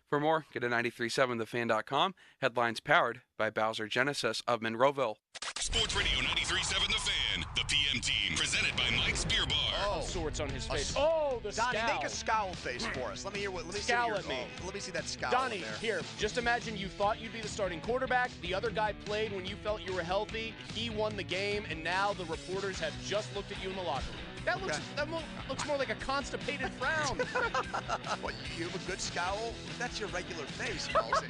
For more, go to 937thefan.com. Headlines powered by Bowser Genesis of Monroeville. Sports Radio 93.7 The Fan, the PM team, presented by Mike's Beer Bar. All sorts on his face. Oh, the Donnie, scowl. make a scowl face for us. Let me hear what. Let me Scowl see at me. Let me see that scowl. Donnie, in there. here, just imagine you thought you'd be the starting quarterback. The other guy played when you felt you were healthy. He won the game, and now the reporters have just looked at you in the locker room. That looks more like a constipated frown. What, you have a good scowl? That's your regular face, Halsey.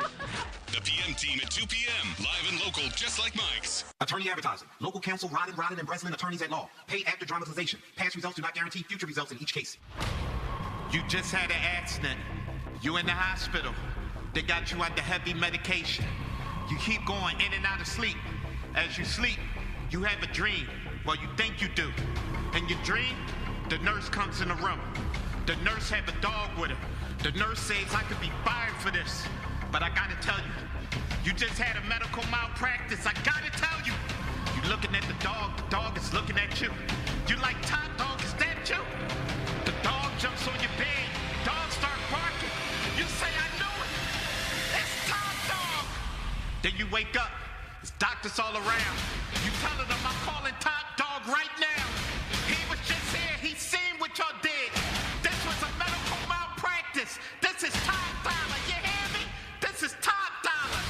The PM team at 2 p.m. Live and local, just like Mike's. Attorney advertising. Local counsel Rodden and Breslin attorneys at law. Paid after dramatization. Past results do not guarantee future results in each case. You just had an accident. You in the hospital. They got you under heavy medication. You keep going in and out of sleep. As you sleep, you have a dream. Well, you think you do. In your dream, the nurse comes in the room. The nurse had the dog with her. The nurse says, I could be fired for this. But I gotta tell you, you just had a medical malpractice. I gotta tell you. You're looking at the dog is looking at you. You're like, Top Dog, is that you? The dog jumps on your bed. Dog starts barking. You say, I know it. It's Top Dog. Then you wake up. There's doctors all around. You telling them I'm calling Top Dog right now. He was just here. He seen what y'all did. This was a medical malpractice. This is Top Dollar. You hear me? This is Top Dollar.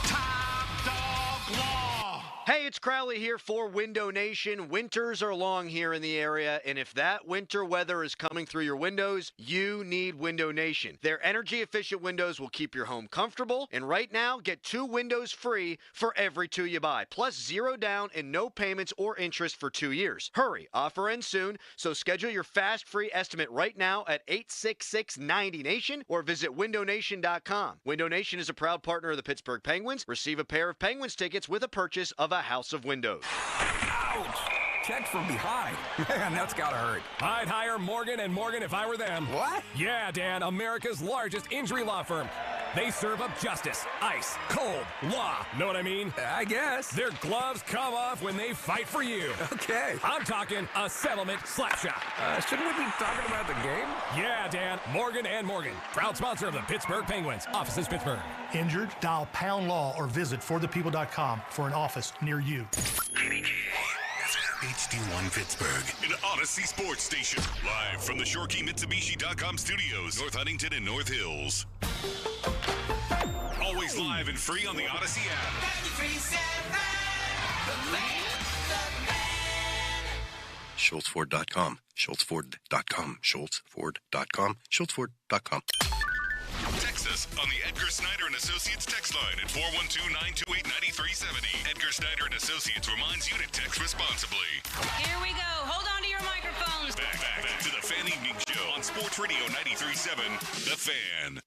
Top Dog Law. Hey, it's Crowley here for Window Nation. Winters are long here in the area, and if that winter weather is coming through your windows, you need Window Nation. Their energy-efficient windows will keep your home comfortable, and right now, get 2 windows free for every 2 you buy, plus 0 down and no payments or interest for 2 years. Hurry, offer ends soon, so schedule your fast free estimate right now at 866-90-NATION or visit windownation.com. Window Nation is a proud partner of the Pittsburgh Penguins. Receive a pair of Penguins tickets with a purchase of a House of Windows. Ouch! Checked from behind. Man, that's gotta hurt. I'd hire Morgan & Morgan if I were them. What? Yeah, Dan, America's largest injury law firm. They serve up justice, ice, cold, law. Know what I mean? I guess. Their gloves come off when they fight for you. Okay. I'm talking a settlement slap shot. Shouldn't we be talking about the game? Yeah, Dan. Morgan & Morgan. Proud sponsor of the Pittsburgh Penguins. Offices Pittsburgh. Injured? Dial pound law or visit forthepeople.com for an office near you. HD1 Pittsburgh, an Odyssey Sports Station. Live from the ShoreKeyMitsubishi.com studios, North Huntington and North Hills. Always live and free on the Odyssey app. SchultzFord.com, SchultzFord.com, SchultzFord.com, SchultzFord.com. Text us on the Edgar Snyder and Associates text line at 412-928-9370. Edgar Snyder and Associates reminds you to text responsibly. Here we go. Hold on to your microphones. Back to the Fan Evening Show on Sports Radio 93.7, The Fan.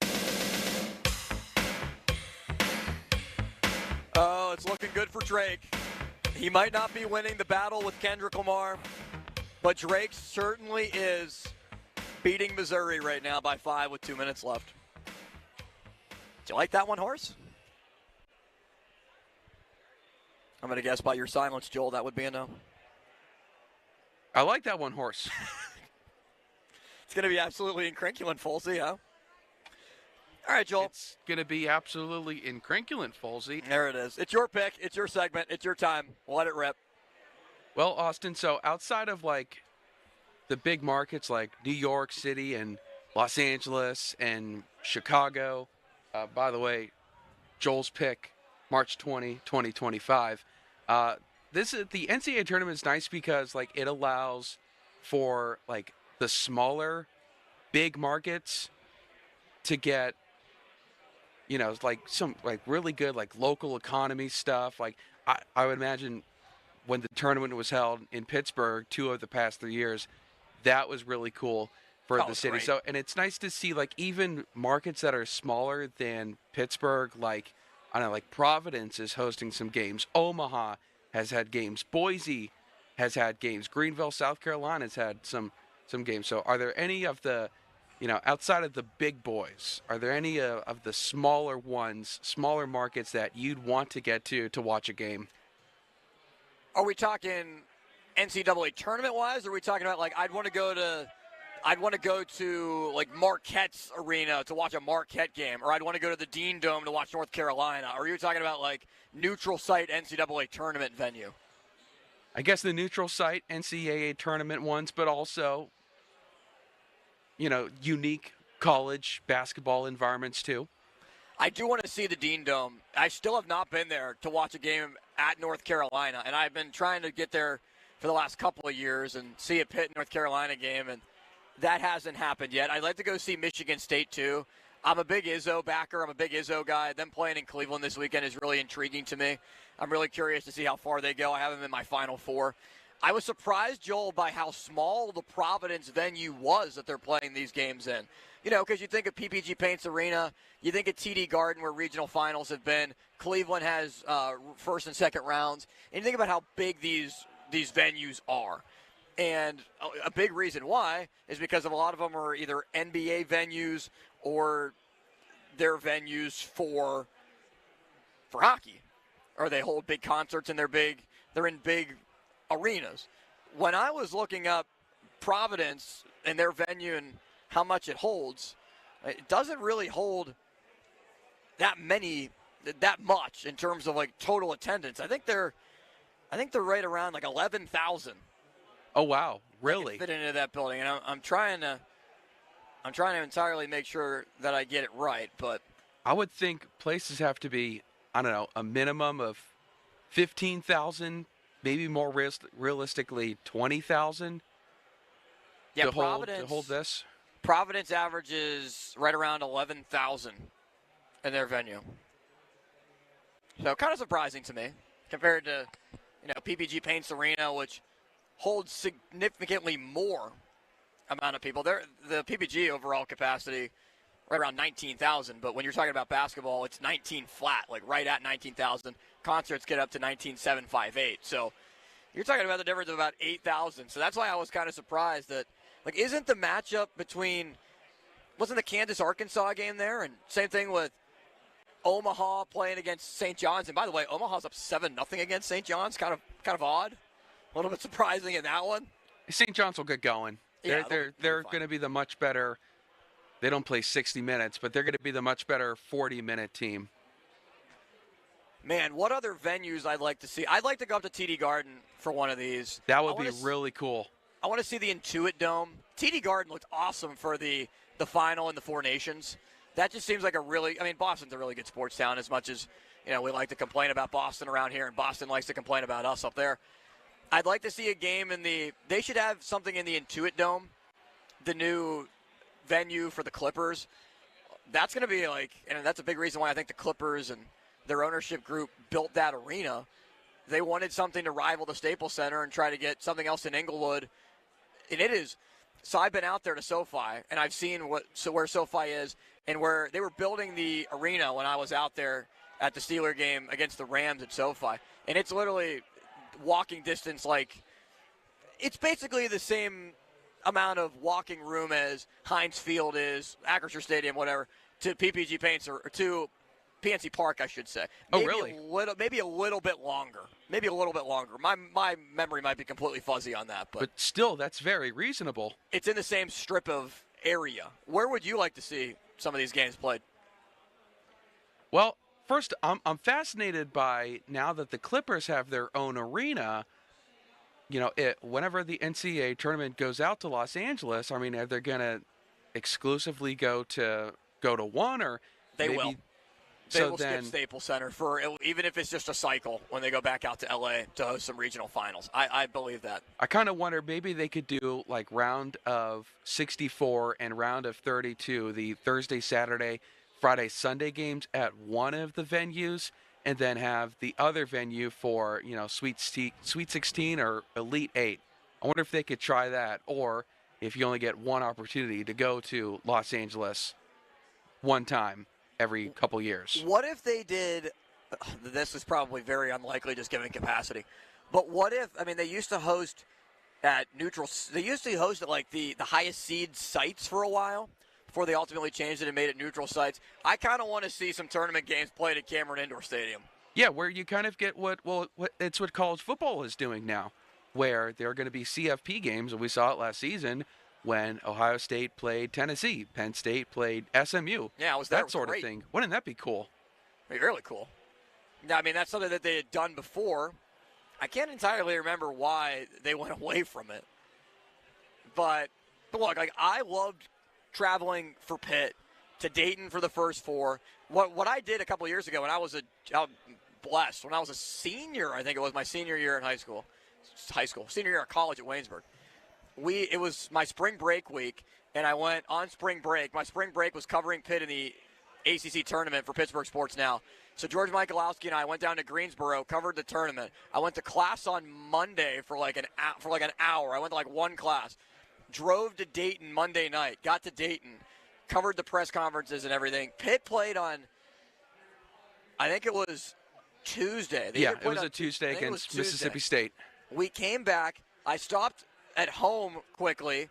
Oh, it's looking good for Drake. He might not be winning the battle with Kendrick Lamar, but Drake certainly is beating Missouri right now by 5 with 2 minutes left. Do you like that one, Horse? I'm going to guess by your silence, Joel, that would be a no. I like that one, Horse. It's going to be absolutely incrinculant, Folsey, huh? All right, Joel. It's going to be absolutely incrinculant, Folsey. There it is. It's your pick. It's your segment. It's your time. We'll let it rip. Well, Austin, so outside of, like, the big markets like New York City and Los Angeles and Chicago, by the way, Joel's pick, March 20, 2025. The NCAA tournament's nice because, like, it allows for, like, the smaller big markets to get, you know, like some like really good like local economy stuff. Like I would imagine when the tournament was held in Pittsburgh 2 of the past 3 years, that was really cool for the city. Great. So, and it's nice to see like even markets that are smaller than Pittsburgh, like I don't know, like Providence is hosting some games. Omaha has had games. Boise has had games. Greenville, South Carolina has had some games. So are there any of the, you know, outside of the big boys, are there any of the smaller ones, smaller markets that you'd want to get to watch a game? Are we talking NCAA tournament-wise, or are we talking about, like, I'd want to go to like Marquette's arena to watch a Marquette game, or I'd want to go to the Dean Dome to watch North Carolina? Or are you talking about, like, neutral site NCAA tournament venue? I guess the neutral site NCAA tournament ones, but also, you know, unique college basketball environments too. I do want to see the Dean Dome. I still have not been there to watch a game at North Carolina, and I've been trying to get there for the last couple of years and see a Pitt North Carolina game, and that hasn't happened yet. I'd like to go see Michigan State too. I'm a big Izzo backer. I'm a big Izzo guy. Them playing in Cleveland this weekend is really intriguing to me. I'm really curious to see how far they go. I have them in my Final Four. I was surprised, Joel, by how small the Providence venue was that they're playing these games in. You know, because you think of PPG Paints Arena, you think of TD Garden where regional finals have been. Cleveland has first and second rounds. And you think about how big these venues are. And a big reason why is because of a lot of them are either NBA venues or they're venues for hockey. Or they hold big concerts and they're in big arenas. When I was looking up Providence and their venue and how much it holds, it doesn't really hold that much in terms of like total attendance. I think they're right around like 11,000. Oh wow, really? Fit into that building, and I'm trying to entirely make sure that I get it right, but I would think places have to be, I don't know, a minimum of 15,000, maybe more realistically 20,000. Yeah, to Providence hold this. Providence averages right around 11,000 in their venue. So kind of surprising to me compared to, you know, PPG Paints Arena, which holds significantly more amount of people. The PPG overall capacity right around 19,000, but when you're talking about basketball, it's 19 flat, like right at 19,000. Concerts get up to 19,758. So you're talking about the difference of about 8,000. So that's why I was kind of surprised that, like, isn't the matchup between, wasn't the Kansas-Arkansas game there? And same thing with Omaha playing against St. John's. And by the way, Omaha's up 7-0 against St. John's. Kind of odd. A little bit surprising in that one. St. John's will get going. Yeah, They're going to be the much better. They don't play 60 minutes, but they're going to be the much better 40-minute team. Man, what other venues I'd like to see? I'd like to go up to TD Garden for one of these. That would be really cool. I want to see the Intuit Dome. TD Garden looked awesome for the final in the Four Nations. That just seems like Boston's a really good sports town, as much as, we like to complain about Boston around here, and Boston likes to complain about us up there. I'd like to see a game they should have something in the Intuit Dome, the new venue for the Clippers. That's going to be and that's a big reason why I think the Clippers and their ownership group built that arena. They wanted something to rival the Staples Center and try to get something else in Inglewood. And it is. So I've been out there to SoFi, and I've seen where SoFi is and where they were building the arena when I was out there at the Steeler game against the Rams at SoFi. And it's literally walking distance. It's basically the same amount of walking room as Heinz Field is, Acrisure Stadium, whatever, to PPG Paints or to PNC Park, I should say. Oh, really? Maybe a little bit longer. My memory might be completely fuzzy on that. But still, that's very reasonable. It's in the same strip of area. Where would you like to see some of these games played? Well, first, I'm fascinated by, now that the Clippers have their own arena, whenever the NCAA tournament goes out to Los Angeles, are they going to exclusively go to one, or they maybe will? They will skip Staples Center even if it's just a cycle when they go back out to LA to host some regional finals. I believe that. I kind of wonder, maybe they could do round of 64 and round of 32, the Thursday, Saturday, Friday, Sunday games at one of the venues, and then have the other venue for, Sweet 16 or Elite 8. I wonder if they could try that, or if you only get one opportunity to go to Los Angeles one time every couple years. What if they did, this is probably very unlikely just given capacity, but what if, they used to host at neutral, they used to host at the highest seed sites for a while before they ultimately changed it and made it neutral sites. I kind of want to see some tournament games played at Cameron Indoor Stadium. Yeah, where you kind of get what college football is doing now, where there are going to be CFP games, and we saw it last season when Ohio State played Tennessee, Penn State played SMU. Yeah, that sort of thing. Wouldn't that be cool? It'd be really cool. That's something that they had done before. I can't entirely remember why they went away from it. But look, I loved traveling for Pitt to Dayton for the first four. What I did a couple years ago when I was blessed, when I was a senior, I think it was my senior year in high school, senior year of college at Waynesburg. It was my spring break week, and I went on spring break. My spring break was covering Pitt in the ACC tournament for Pittsburgh Sports Now. So George Michalowski and I went down to Greensboro, covered the tournament. I went to class on Monday for an hour. I went to one class. Drove to Dayton Monday night. Got to Dayton, covered the press conferences and everything. Pitt played on, I think it was Tuesday. Yeah, it was a Tuesday against Mississippi State. We came back. I stopped at home quickly,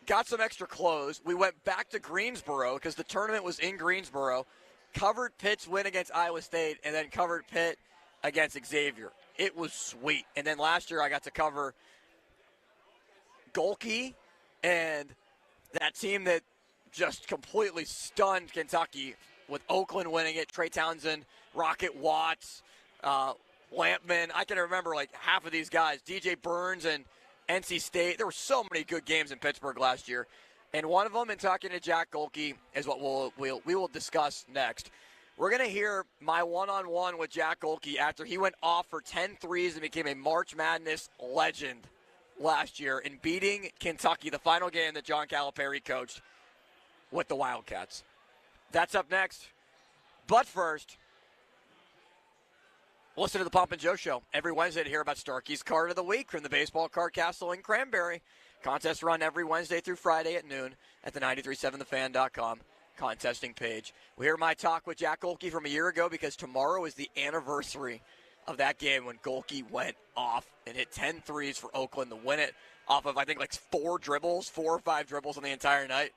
got some extra clothes. We went back to Greensboro because the tournament was in Greensboro, covered Pitt's win against Iowa State, and then covered Pitt against Xavier. It was sweet. And then last year I got to cover Golke and that team that just completely stunned Kentucky with Oakland winning it, Trey Townsend, Rocket Watts, Lampman. I can remember half of these guys, DJ Burns and NC State. There were so many good games in Pittsburgh last year. And one of them, in talking to Jack Golke, is what we will discuss next. We're going to hear my one-on-one with Jack Golke after he went off for 10 threes and became a March Madness legend last year in beating Kentucky, the final game that John Calipari coached with the Wildcats. That's up next. But first, listen to the Pomp and Joe Show every Wednesday to hear about Starkey's Card of the Week from the Baseball Card Castle in Cranberry. Contests run every Wednesday through Friday at noon at the 937thefan.com contesting page. We hear my talk with Jack Golke from a year ago because tomorrow is the anniversary of that game when Golke went off and hit 10 threes for Oakland to win it off of, I think, 4 or 5 dribbles on the entire night.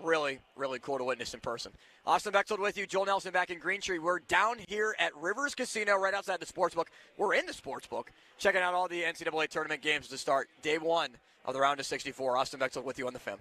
really, really cool to witness in person. Austin Bechtold with you, Joel Nelson back in Green Tree. We're down here at Rivers Casino right outside the Sportsbook. We're in the Sportsbook, checking out all the NCAA tournament games to start day one of the round of 64. Austin Bechtold with you on the Fan.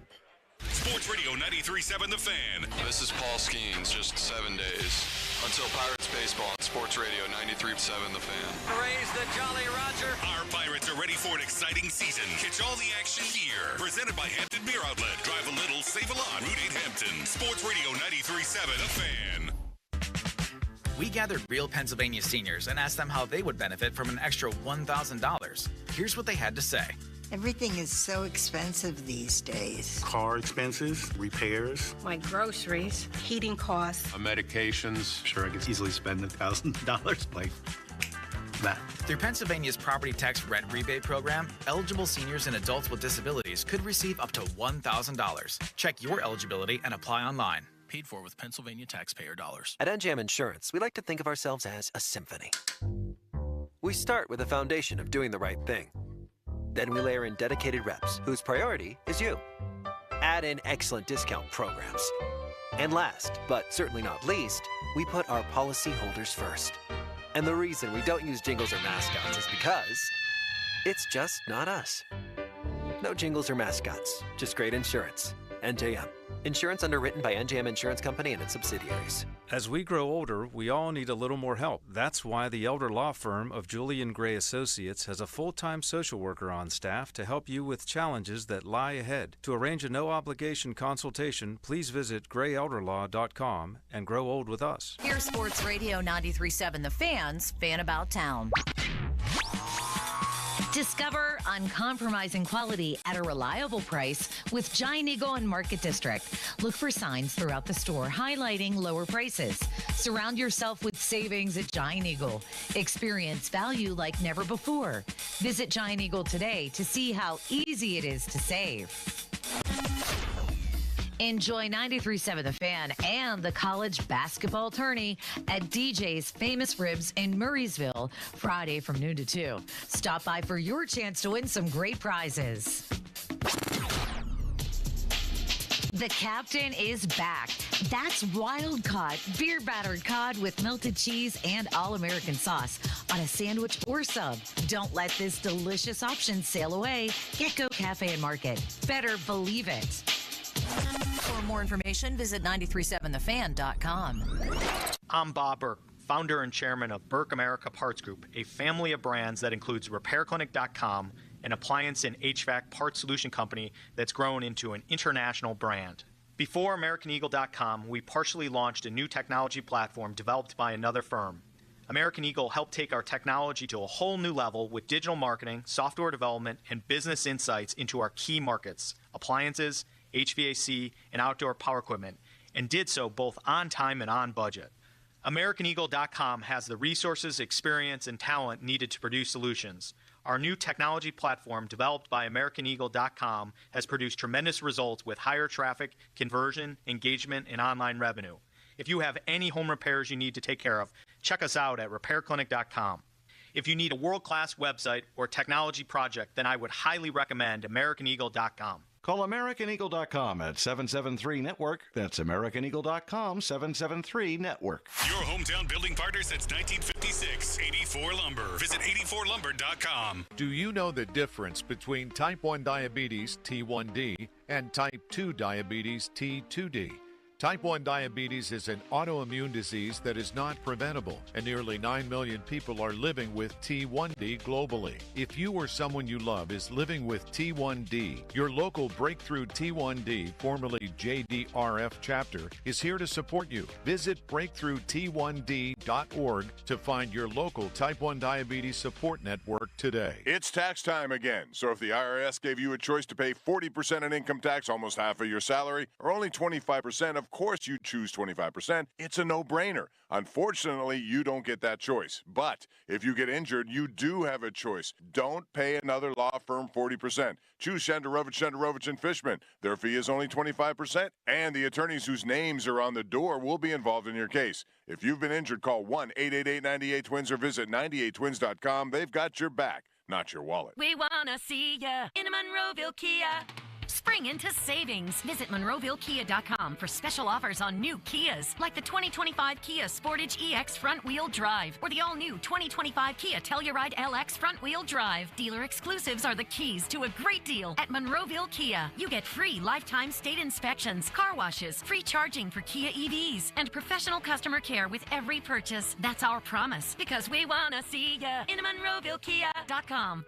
Sports Radio 93.7 The Fan. This is Paul Skeens, just 7 days until Pirates baseball on Sports Radio 93.7 The Fan. Raise the Jolly Roger. Our Pirates are ready for an exciting season. Catch all the action here. Presented by Hampton Beer Outlet. Drive a little, save a lot. Route 8 Hampton. Sports Radio 93.7 The Fan. We gathered real Pennsylvania seniors and asked them how they would benefit from an extra $1,000. Here's what they had to say. Everything is so expensive these days. Car expenses, repairs. My groceries, heating costs. Medications. Sure, I could easily spend $1,000 like that. Through Pennsylvania's property tax rent rebate program, eligible seniors and adults with disabilities could receive up to $1,000. Check your eligibility and apply online. Paid for with Pennsylvania taxpayer dollars. At NJM Insurance, we like to think of ourselves as a symphony. We start with a foundation of doing the right thing. Then we layer in dedicated reps, whose priority is you. Add in excellent discount programs. And last, but certainly not least, we put our policyholders first. And the reason we don't use jingles or mascots is because it's just not us. No jingles or mascots, just great insurance. NJM. Insurance underwritten by NJM Insurance Company and its subsidiaries. As we grow older, we all need a little more help. That's why the elder law firm of Julian Gray Associates has a full-time social worker on staff to help you with challenges that lie ahead. To arrange a no-obligation consultation, please visit grayelderlaw.com and grow old with us. Here's Sports Radio 93.7 The Fan's Fan About Town. Discover uncompromising quality at a reliable price with Giant Eagle and Market District. Look for signs throughout the store highlighting lower prices. Surround yourself with savings at Giant Eagle. Experience value like never before. Visit Giant Eagle today to see how easy it is to save. Enjoy 93.7 The Fan and the college basketball tourney at DJ's Famous Ribs in Murraysville, Friday from noon to 2. Stop by for your chance to win some great prizes. The captain is back. That's wild cod, beer battered cod with melted cheese and all-American sauce on a sandwich or sub. Don't let this delicious option sail away. Get-Go Cafe and Market. Better believe it. For more information, visit 937thefan.com. I'm Bob Burke, founder and chairman of Burke America Parts Group, a family of brands that includes RepairClinic.com, an appliance and HVAC parts solution company that's grown into an international brand. Before AmericanEagle.com, we partially launched a new technology platform developed by another firm. American Eagle helped take our technology to a whole new level with digital marketing, software development, and business insights into our key markets, appliances, HVAC, and outdoor power equipment, and did so both on time and on budget. AmericanEagle.com has the resources, experience, and talent needed to produce solutions. Our new technology platform, developed by AmericanEagle.com, has produced tremendous results with higher traffic, conversion, engagement, and online revenue. If you have any home repairs you need to take care of, check us out at RepairClinic.com. If you need a world-class website or technology project, then I would highly recommend AmericanEagle.com. Call AmericanEagle.com at 773-NETWORK. That's AmericanEagle.com, 773-NETWORK. Your hometown building partner since 1956, 84 Lumber. Visit 84lumber.com. Do you know the difference between type 1 diabetes, T1D, and type 2 diabetes, T2D? Type 1 diabetes is an autoimmune disease that is not preventable, and nearly 9 million people are living with T1D globally. If you or someone you love is living with T1D, your local Breakthrough T1D, formerly JDRF chapter, is here to support you. Visit breakthrough-t1d.org to find your local Type 1 diabetes support network today. It's tax time again, so if the IRS gave you a choice to pay 40% in income tax, almost half of your salary, or only 25%, of course you choose 25%. It's a no-brainer. Unfortunately, you don't get that choice. But if you get injured, you do have a choice. Don't pay another law firm 40%. Choose Shenderovich & Fishman. Their fee is only 25%, and the attorneys whose names are on the door will be involved in your case. If you've been injured, call 1-888-98-TWINS or visit 98twins.com. They've got your back, not your wallet. We wanna see ya in a Monroeville Kia. spring into savings. Visit MonroevilleKia.com for special offers on new Kias, like the 2025 Kia Sportage EX front-wheel drive or the all-new 2025 Kia Telluride LX front-wheel drive. Dealer exclusives are the keys to a great deal at Monroeville Kia. You get free lifetime state inspections, car washes, free charging for Kia EVs, and professional customer care with every purchase. That's our promise, because we want to see ya in MonroevilleKia.com.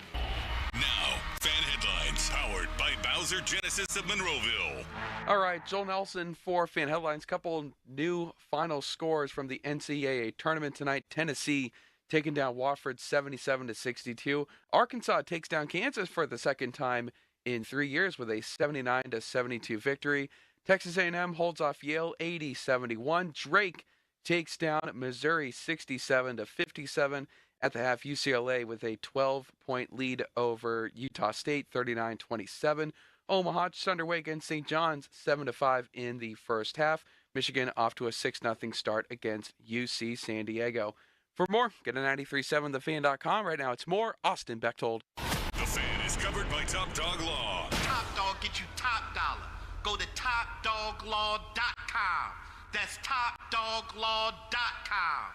Now, fan headlines powered by Bowser Genesis of Monroeville. All right, Joel Nelson for Fan Headlines. Couple new final scores from the NCAA tournament tonight. Tennessee taking down Wofford 77-62. Arkansas takes down Kansas for the second time in 3 years with a 79-72 victory. Texas A&M holds off Yale 80-71. Drake takes down Missouri 67-57. At the half, UCLA with a 12-point lead over Utah State, 39-27. Omaha just underway against St. John's, 7-5 in the first half. Michigan off to a 6-0 start against UC San Diego. For more, go to 937thefan.com. Right now, it's more Austin Bechtold. The Fan is covered by Top Dog Law. Top Dog get you top dollar. Go to TopDogLaw.com. That's TopDogLaw.com.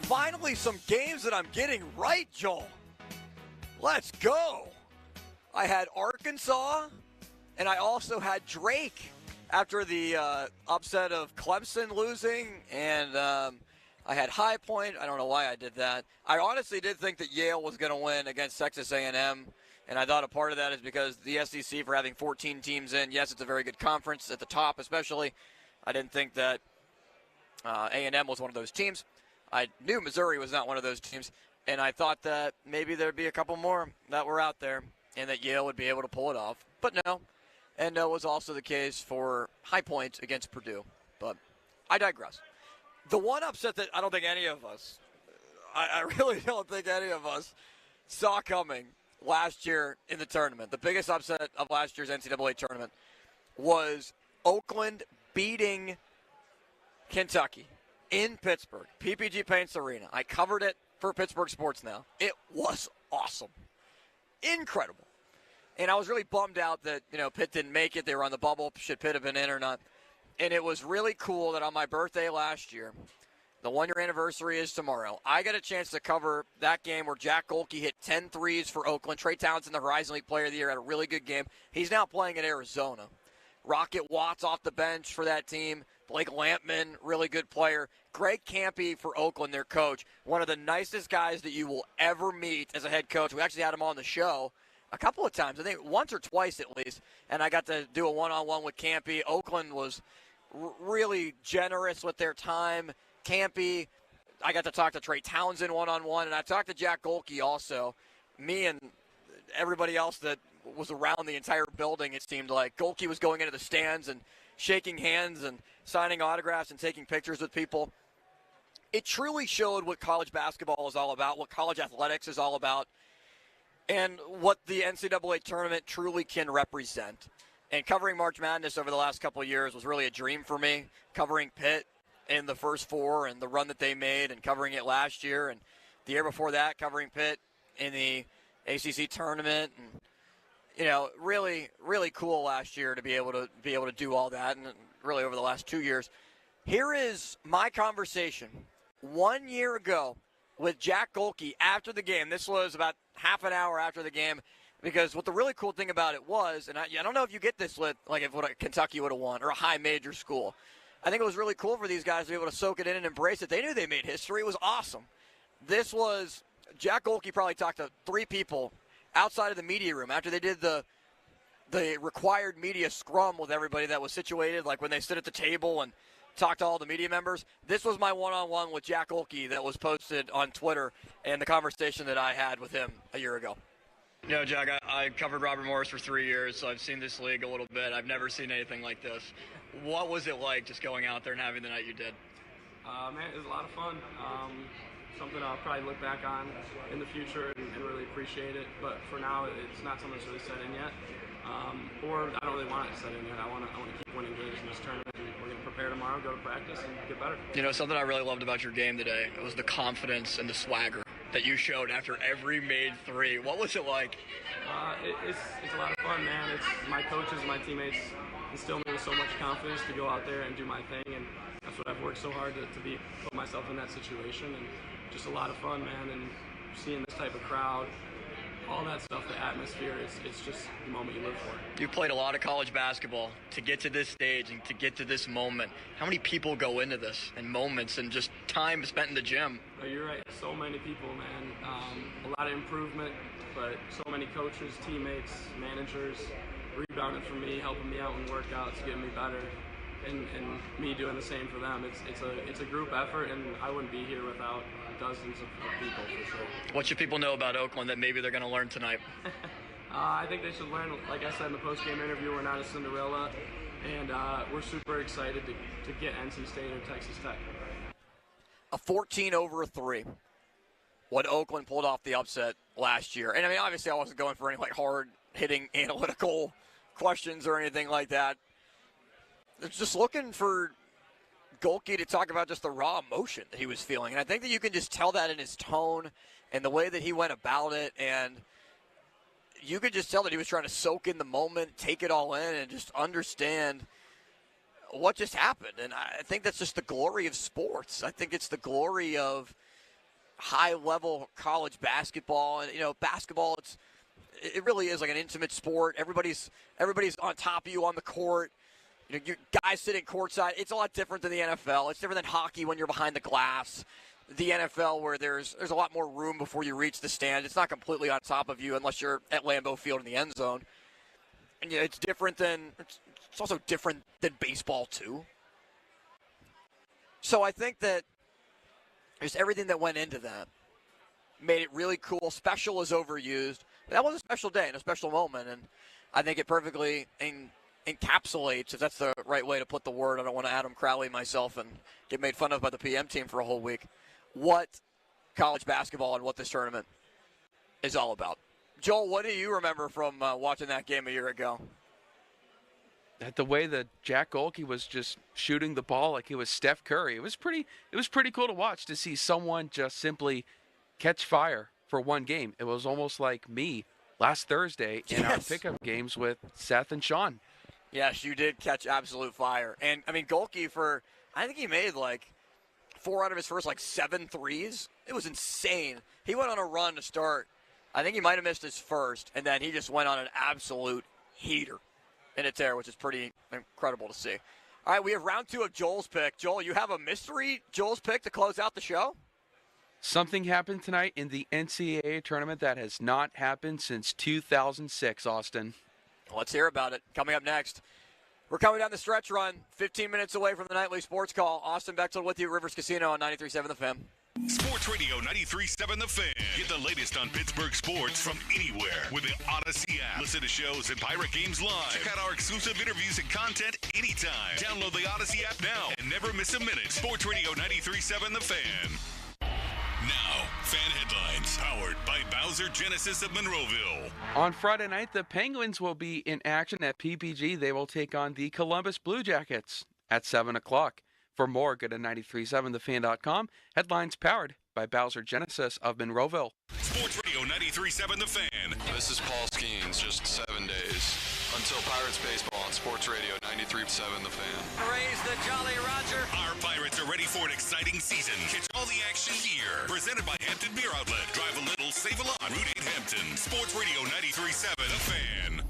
Finally, some games that I'm getting right, Joel. Let's go. I had Arkansas, and I also had Drake after the upset of Clemson losing, and I had High Point. I don't know why I did that. I honestly did think that Yale was going to win against Texas A&M, and I thought a part of that is because the SEC, for having 14 teams in, yes, it's a very good conference at the top especially. I didn't think that A&M was one of those teams. I knew Missouri was not one of those teams, and I thought that maybe there'd be a couple more that were out there and that Yale would be able to pull it off. But no, and no was also the case for High Point against Purdue. But I digress. The one upset that I don't think any of us, I really don't think any of us saw coming last year in the tournament, the biggest upset of last year's NCAA tournament, was Oakland beating Kentucky in Pittsburgh, PPG Paints Arena. I covered it for Pittsburgh Sports Now. It was awesome. Incredible. And I was really bummed out that, Pitt didn't make it. They were on the bubble. Should Pitt have been in or not? And it was really cool that on my birthday last year, the one-year anniversary is tomorrow, I got a chance to cover that game where Jack Golke hit 10 threes for Oakland. Trey Townsend, the Horizon League Player of the Year, had a really good game. He's now playing at Arizona. Rocket Watts off the bench for that team. Blake Lampman, really good player. Greg Campy for Oakland, their coach. One of the nicest guys that you will ever meet as a head coach. We actually had him on the show a couple of times, I think once or twice at least, and I got to do a one-on-one with Campy. Oakland was really generous with their time. Campy, I got to talk to Trey Townsend one-on-one, and I talked to Jack Golke also. Me and everybody else that was around the entire building, it seemed like. Golke was going into the stands and shaking hands and signing autographs and taking pictures with people. It truly showed what college basketball is all about, what college athletics is all about, and what the NCAA tournament truly can represent. And covering March Madness over the last couple of years was really a dream for me. Covering Pitt in the first four and the run that they made, and covering it last year, and the year before that, covering Pitt in the ACC tournament, and really, really cool last year to be able to do all that, and really over the last 2 years. Here is my conversation 1 year ago with Jack Golke after the game. This was about half an hour after the game, because what the really cool thing about it was, and I don't know if you get this with, like, if Kentucky would have won or a high major school. I think it was really cool for these guys to be able to soak it in and embrace it. They knew they made history. It was awesome. This was, Jack Golke probably talked to 3 people outside of the media room after they did the required media scrum with everybody that was situated, like when they sit at the table and talk to all the media members. This was my one-on-one with Jack Golke that was posted on Twitter, and the conversation that I had with him a year ago. Jack, I covered Robert Morris for 3 years, so I've seen this league a little bit. I've never seen anything like this. What was it like just going out there and having the night you did? Man, it was a lot of fun. something I'll probably look back on in the future and really appreciate it. But for now, it's not something that's really set in yet. Or I don't really want it set in yet. I want to keep winning games in this tournament. And we're going to prepare tomorrow, go to practice, and get better. You know, something I really loved about your game today was the confidence and the swagger that you showed after every made three. What was it like? It's a lot of fun, man. It's my coaches and my teammates instill me with so much confidence to go out there and do my thing, and that's what I've worked so hard to put myself in that situation. And just a lot of fun, man. And seeing this type of crowd, all that stuff, the atmosphere, it's just the moment you live for. You've played a lot of college basketball. To get to this stage and to get to this moment, how many people go into this and moments and just time spent in the gym? Oh, you're right. So many people, man. A lot of improvement, but so many coaches, teammates, managers rebounding for me, helping me out in workouts, getting me better, and me doing the same for them. It's a group effort, and I wouldn't be here without dozens of people for sure. What should people know about Oakland that maybe they're going to learn tonight? I think they should learn, like I said in the post-game interview, we're not a Cinderella, and we're super excited to get NC State or Texas Tech. A 14-3. When Oakland pulled off the upset last year. And I mean, obviously I wasn't going for any hard-hitting analytical questions or anything like that. It's just looking for Gohlke to talk about just the raw emotion that he was feeling. And I think that you can just tell that in his tone and the way that he went about it. And you could just tell that he was trying to soak in the moment, take it all in, and just understand what just happened. And I think that's just the glory of sports. I think it's the glory of high-level college basketball. And, you know, basketball, it really is like an intimate sport. Everybody's on top of you on the court. You know, you guys sitting courtside. It's a lot different than the NFL. It's different than hockey when you're behind the glass. The NFL, where there's a lot more room before you reach the stand. It's not completely on top of you unless you're at Lambeau Field in the end zone. And you know, it's also different than baseball too. So I think that just everything that went into that made it really cool. Special is overused. That was a special day and a special moment, and I think it perfectly encapsulates, if that's the right way to put the word. I don't want to Adam Crowley myself and get made fun of by the PM team for a whole week. What college basketball and what this tournament is all about. Joel, what do you remember from watching that game a year ago? The way that Jack Gohlke was just shooting the ball like he was Steph Curry. It was pretty cool to watch, to see someone just simply catch fire for one game. It was almost like me last Thursday in our pickup games with Seth and Sean. Yes, you did catch absolute fire. And, I mean, Gohlke I think he made 4 out of his first 7 threes. It was insane. He went on a run to start. I think he might have missed his first, and then he just went on an absolute heater in its air, which is pretty incredible to see. All right, we have round 2 of Joel's pick. Joel, you have a mystery Joel's pick to close out the show? Something happened tonight in the NCAA tournament that has not happened since 2006, Austin. Let's hear about it. Coming up next, we're coming down the stretch run, 15 minutes away from the nightly sports call. Austin Bechtold with you at Rivers Casino on 93.7 The Fan. Sports Radio 93.7 The Fan. Get the latest on Pittsburgh sports from anywhere with the Odyssey app. Listen to shows and Pirate Games live. Check out our exclusive interviews and content anytime. Download the Odyssey app now and never miss a minute. Sports Radio 93.7 The Fan. Now, fan headlines powered by Bowser Genesis of Monroeville. On Friday night, the Penguins will be in action at PPG. They will take on the Columbus Blue Jackets at 7 o'clock. For more, go to 937thefan.com. Headlines powered by Bowser Genesis of Monroeville. Sports Radio 93.7 The Fan. This is Paul Skeens, just 7 days until Pirates baseball on Sports Radio 93.7 The Fan. Raise the Jolly Roger. Our Pirates are ready for an exciting season. Catch all the action here. Presented by Hampton Beer Outlet. Drive a little, save a lot. Route 8 Hampton. Sports Radio 93.7 The Fan.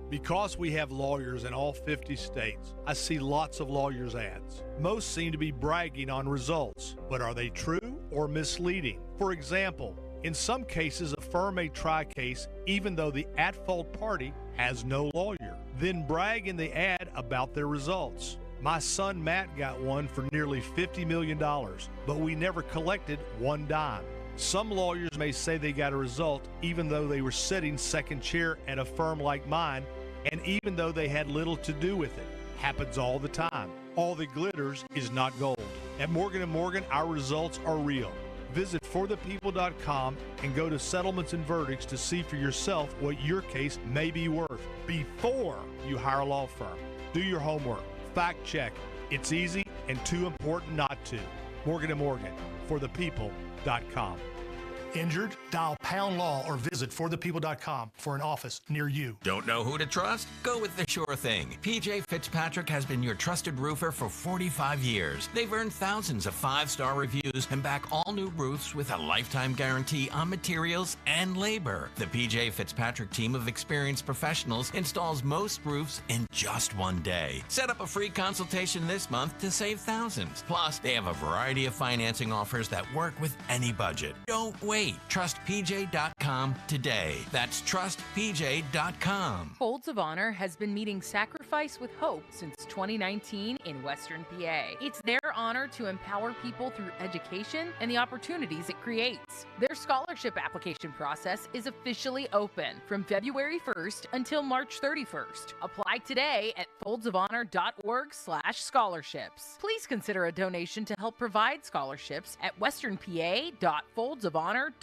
Because we have lawyers in all 50 states, I see lots of lawyers' ads. Most seem to be bragging on results, but are they true or misleading? For example, in some cases, a firm may try a case even though the at-fault party has no lawyer, then brag in the ad about their results. My son Matt got one for nearly $50 million, but we never collected one dime. Some lawyers may say they got a result even though they were sitting second chair at a firm like mine, and even though they had little to do with it. Happens all the time. All that glitters is not gold. At Morgan & Morgan, our results are real. Visit forthepeople.com and go to settlements and verdicts to see for yourself what your case may be worth before you hire a law firm. Do your homework. Fact check. It's easy and too important not to. Morgan & Morgan, forthepeople.com. Injured? Dial pound law or visit forthepeople.com for an office near you. Don't know who to trust? Go with the sure thing. PJ Fitzpatrick has been your trusted roofer for 45 years. They've earned thousands of 5-star reviews and back all new roofs with a lifetime guarantee on materials and labor. The PJ Fitzpatrick team of experienced professionals installs most roofs in just one day. Set up a free consultation this month to save thousands. Plus, they have a variety of financing offers that work with any budget. Don't wait. Trust PJ.com today. That's trustpj.com. Folds of Honor has been meeting sacrifice with hope since 2019 in Western PA. It's their honor to empower people through education and the opportunities it creates. Their scholarship application process is officially open from February 1st until March 31st. Apply today at foldsofhonor.org/scholarships. Please consider a donation to help provide scholarships at westernpa.foldsofhonor.org.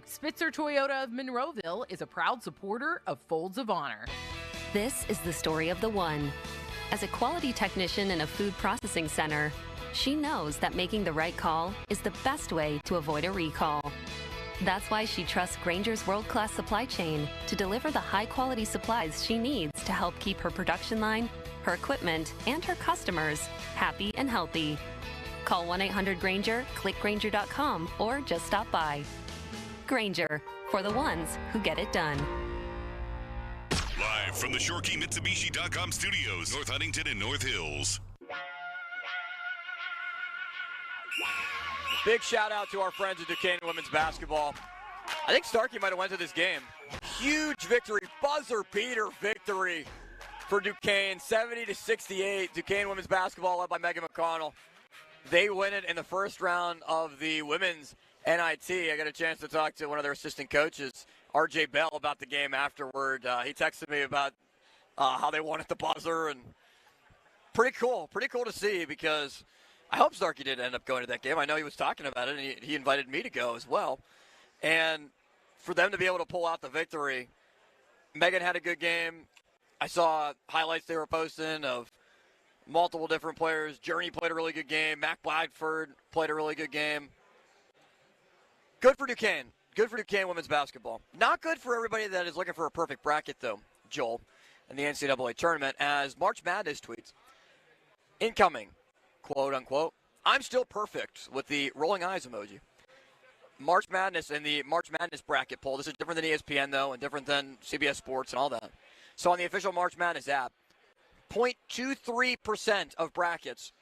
Spitzer Toyota of Monroeville is a proud supporter of Folds of Honor. This is the story of the one. As a quality technician in a food processing center, she knows that making the right call is the best way to avoid a recall. That's why she trusts Grainger's world-class supply chain to deliver the high-quality supplies she needs to help keep her production line, her equipment, and her customers happy and healthy. Call 1-800-GRAINGER, click Grainger.com, or just stop by. Grainger, for the ones who get it done. Live from the ShoreKeyMitsubishi.com studios, North Huntington and North Hills. Big shout out to our friends at Duquesne women's basketball. I think Starkey might have went to this game. Huge victory, buzzer beater victory for Duquesne, 70-68. Duquesne women's basketball led by Megan McConnell. They win it in the first round of the women's NIT. I got a chance to talk to one of their assistant coaches, RJ Bell, about the game afterward. He texted me about how they won at the buzzer, and pretty cool to see, because I hope Starkey did end up going to that game. I know he was talking about it, and he invited me to go as well. And for them to be able to pull out the victory, Megan had a good game. I saw highlights they were posting of multiple different players. Journey played a really good game. Mac Blackford played a really good game. Good for Duquesne. Good for Duquesne women's basketball. Not good for everybody that is looking for a perfect bracket, though, Joel, in the NCAA tournament, as March Madness tweets. Incoming, quote unquote, I'm still perfect, with the rolling eyes emoji. March Madness and the March Madness bracket poll. This is different than ESPN, though, and different than CBS Sports and all that. So on the official March Madness app, 0.23% of brackets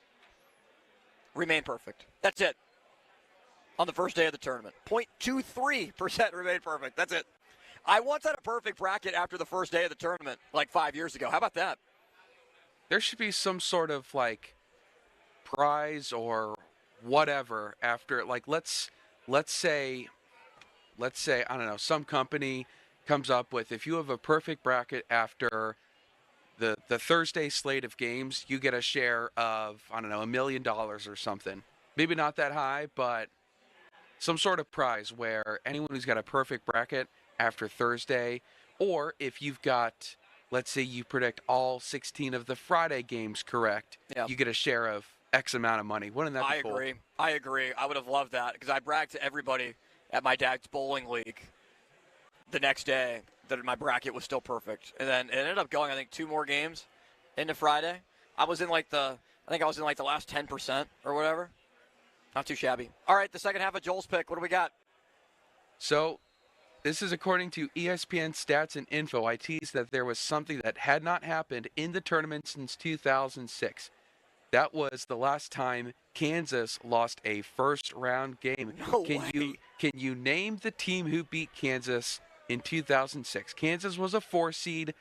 remain perfect. That's it. On the first day of the tournament. 0.23% remain perfect. That's it. I once had a perfect bracket after the first day of the tournament, like 5 years ago. How about that? There should be some sort of, like, prize or whatever after, like, let's say, I don't know, some company comes up with, if you have a perfect bracket after the Thursday slate of games, you get a share of, I don't know, $1 million or something. Maybe not that high, but some sort of prize where anyone who's got a perfect bracket after Thursday, or if you've got, let's say you predict all 16 of the Friday games correct, you get a share of X amount of money. Wouldn't that be cool? I agree. I would have loved that, because I bragged to everybody at my dad's bowling league the next day that my bracket was still perfect. And then it ended up going, I think, 2 more games into Friday. I was in like the last 10% or whatever. Not too shabby. All right, the second half of Joel's pick. What do we got? So, this is according to ESPN Stats and Info. I teased that there was something that had not happened in the tournament since 2006. That was the last time Kansas lost a first-round game. No way. Can you name the team who beat Kansas in 2006? Kansas was a 4 seed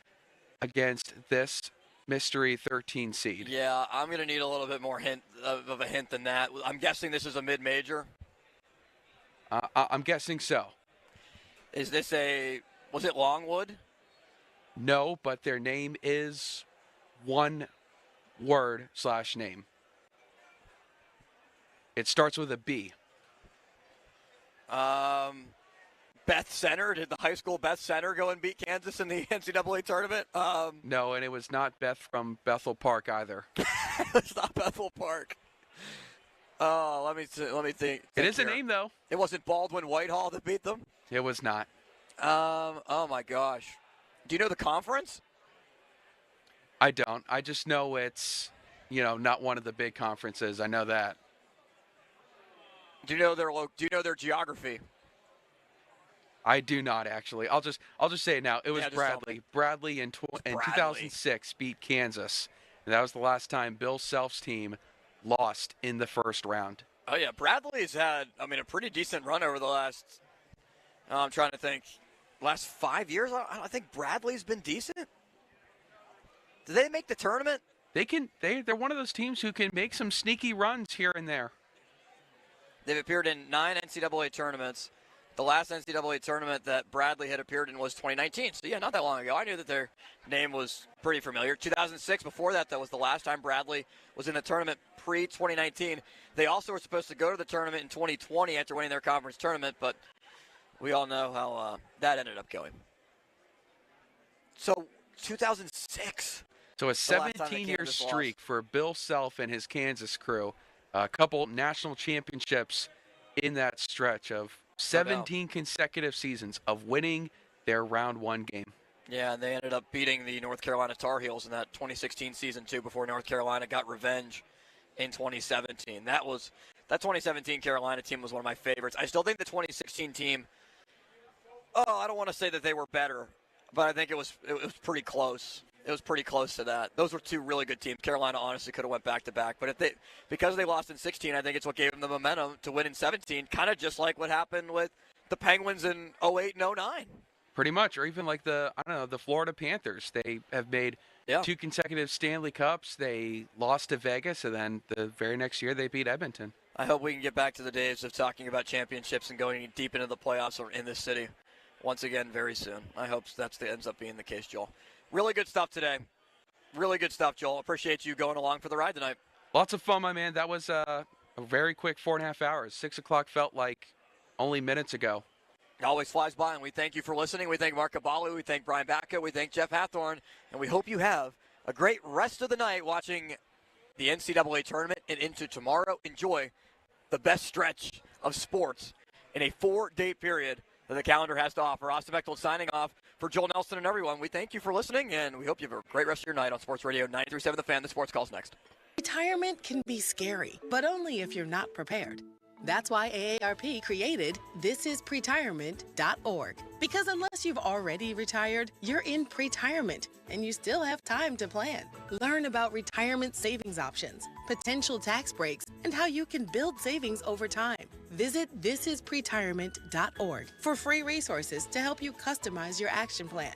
against this mystery 13 seed. Yeah, I'm going to need a little bit more hint than that. I'm guessing this is a mid-major. I'm guessing so. Is this was it Longwood? No, but their name is one word / name. It starts with a B. Beth Center. Did the high school Beth Center go and beat Kansas in the NCAA tournament? No, and it was not Beth from Bethel Park either. It's not Bethel Park. Oh, let me think. It is a name, though. It wasn't Baldwin Whitehall that beat them? It was not. Oh, my gosh. Do you know the conference? I don't. I just know it's, not one of the big conferences. I know that. Do you know their geography? I do not, actually. I'll just say it now. It was Bradley. Bradley in 2006 beat Kansas. And that was the last time Bill Self's team lost in the first round. Oh, yeah. Bradley's had, a pretty decent run over the last, I'm trying to think, last 5 years. I think Bradley's been decent. Did they make the tournament? They're one of those teams who can make some sneaky runs here and there. They've appeared in 9 NCAA tournaments. The last NCAA tournament that Bradley had appeared in was 2019. So, yeah, not that long ago. I knew that their name was pretty familiar. 2006, before that was the last time Bradley was in a tournament pre-2019. They also were supposed to go to the tournament in 2020 after winning their conference tournament, but we all know how that ended up going. So, 2006. So, a 17-year streak for Bill Self and his Kansas crew. A couple national championships in that stretch of 17 consecutive seasons of winning their round one game. Yeah, and they ended up beating the North Carolina Tar Heels in that 2016 season, too, before North Carolina got revenge in 2017. That 2017 Carolina team was one of my favorites. I still think the 2016 team, I don't want to say that they were better, but I think it was pretty close. It was pretty close to that. Those were two really good teams. Carolina honestly could have went back-to-back. But because they lost in 16, I think it's what gave them the momentum to win in 17, kind of just like what happened with the Penguins in 08 and 09. Pretty much, or even like the Florida Panthers. They have made 2 consecutive Stanley Cups. They lost to Vegas, and then the very next year they beat Edmonton. I hope we can get back to the days of talking about championships and going deep into the playoffs or in this city once again very soon. I hope that ends up being the case, Joel. Really good stuff today. Really good stuff, Joel. Appreciate you going along for the ride tonight. Lots of fun, my man. That was a very quick 4.5 hours. 6 o'clock felt like only minutes ago. It always flies by, and we thank you for listening. We thank Mark Caballo. We thank Brian Bacca. We thank Jeff Hathorn. And we hope you have a great rest of the night watching the NCAA tournament and into tomorrow. Enjoy the best stretch of sports in a 4-day period that the calendar has to offer. Austin Bechtold signing off for Joel Nelson and everyone. We thank you for listening, and we hope you have a great rest of your night on Sports Radio 93.7 The Fan. The Sports Call's next. Retirement can be scary, but only if you're not prepared. That's why AARP created thisispretirement.org. Because unless you've already retired, you're in pretirement, and you still have time to plan. Learn about retirement savings options, potential tax breaks, and how you can build savings over time. Visit thisispretirement.org for free resources to help you customize your action plan.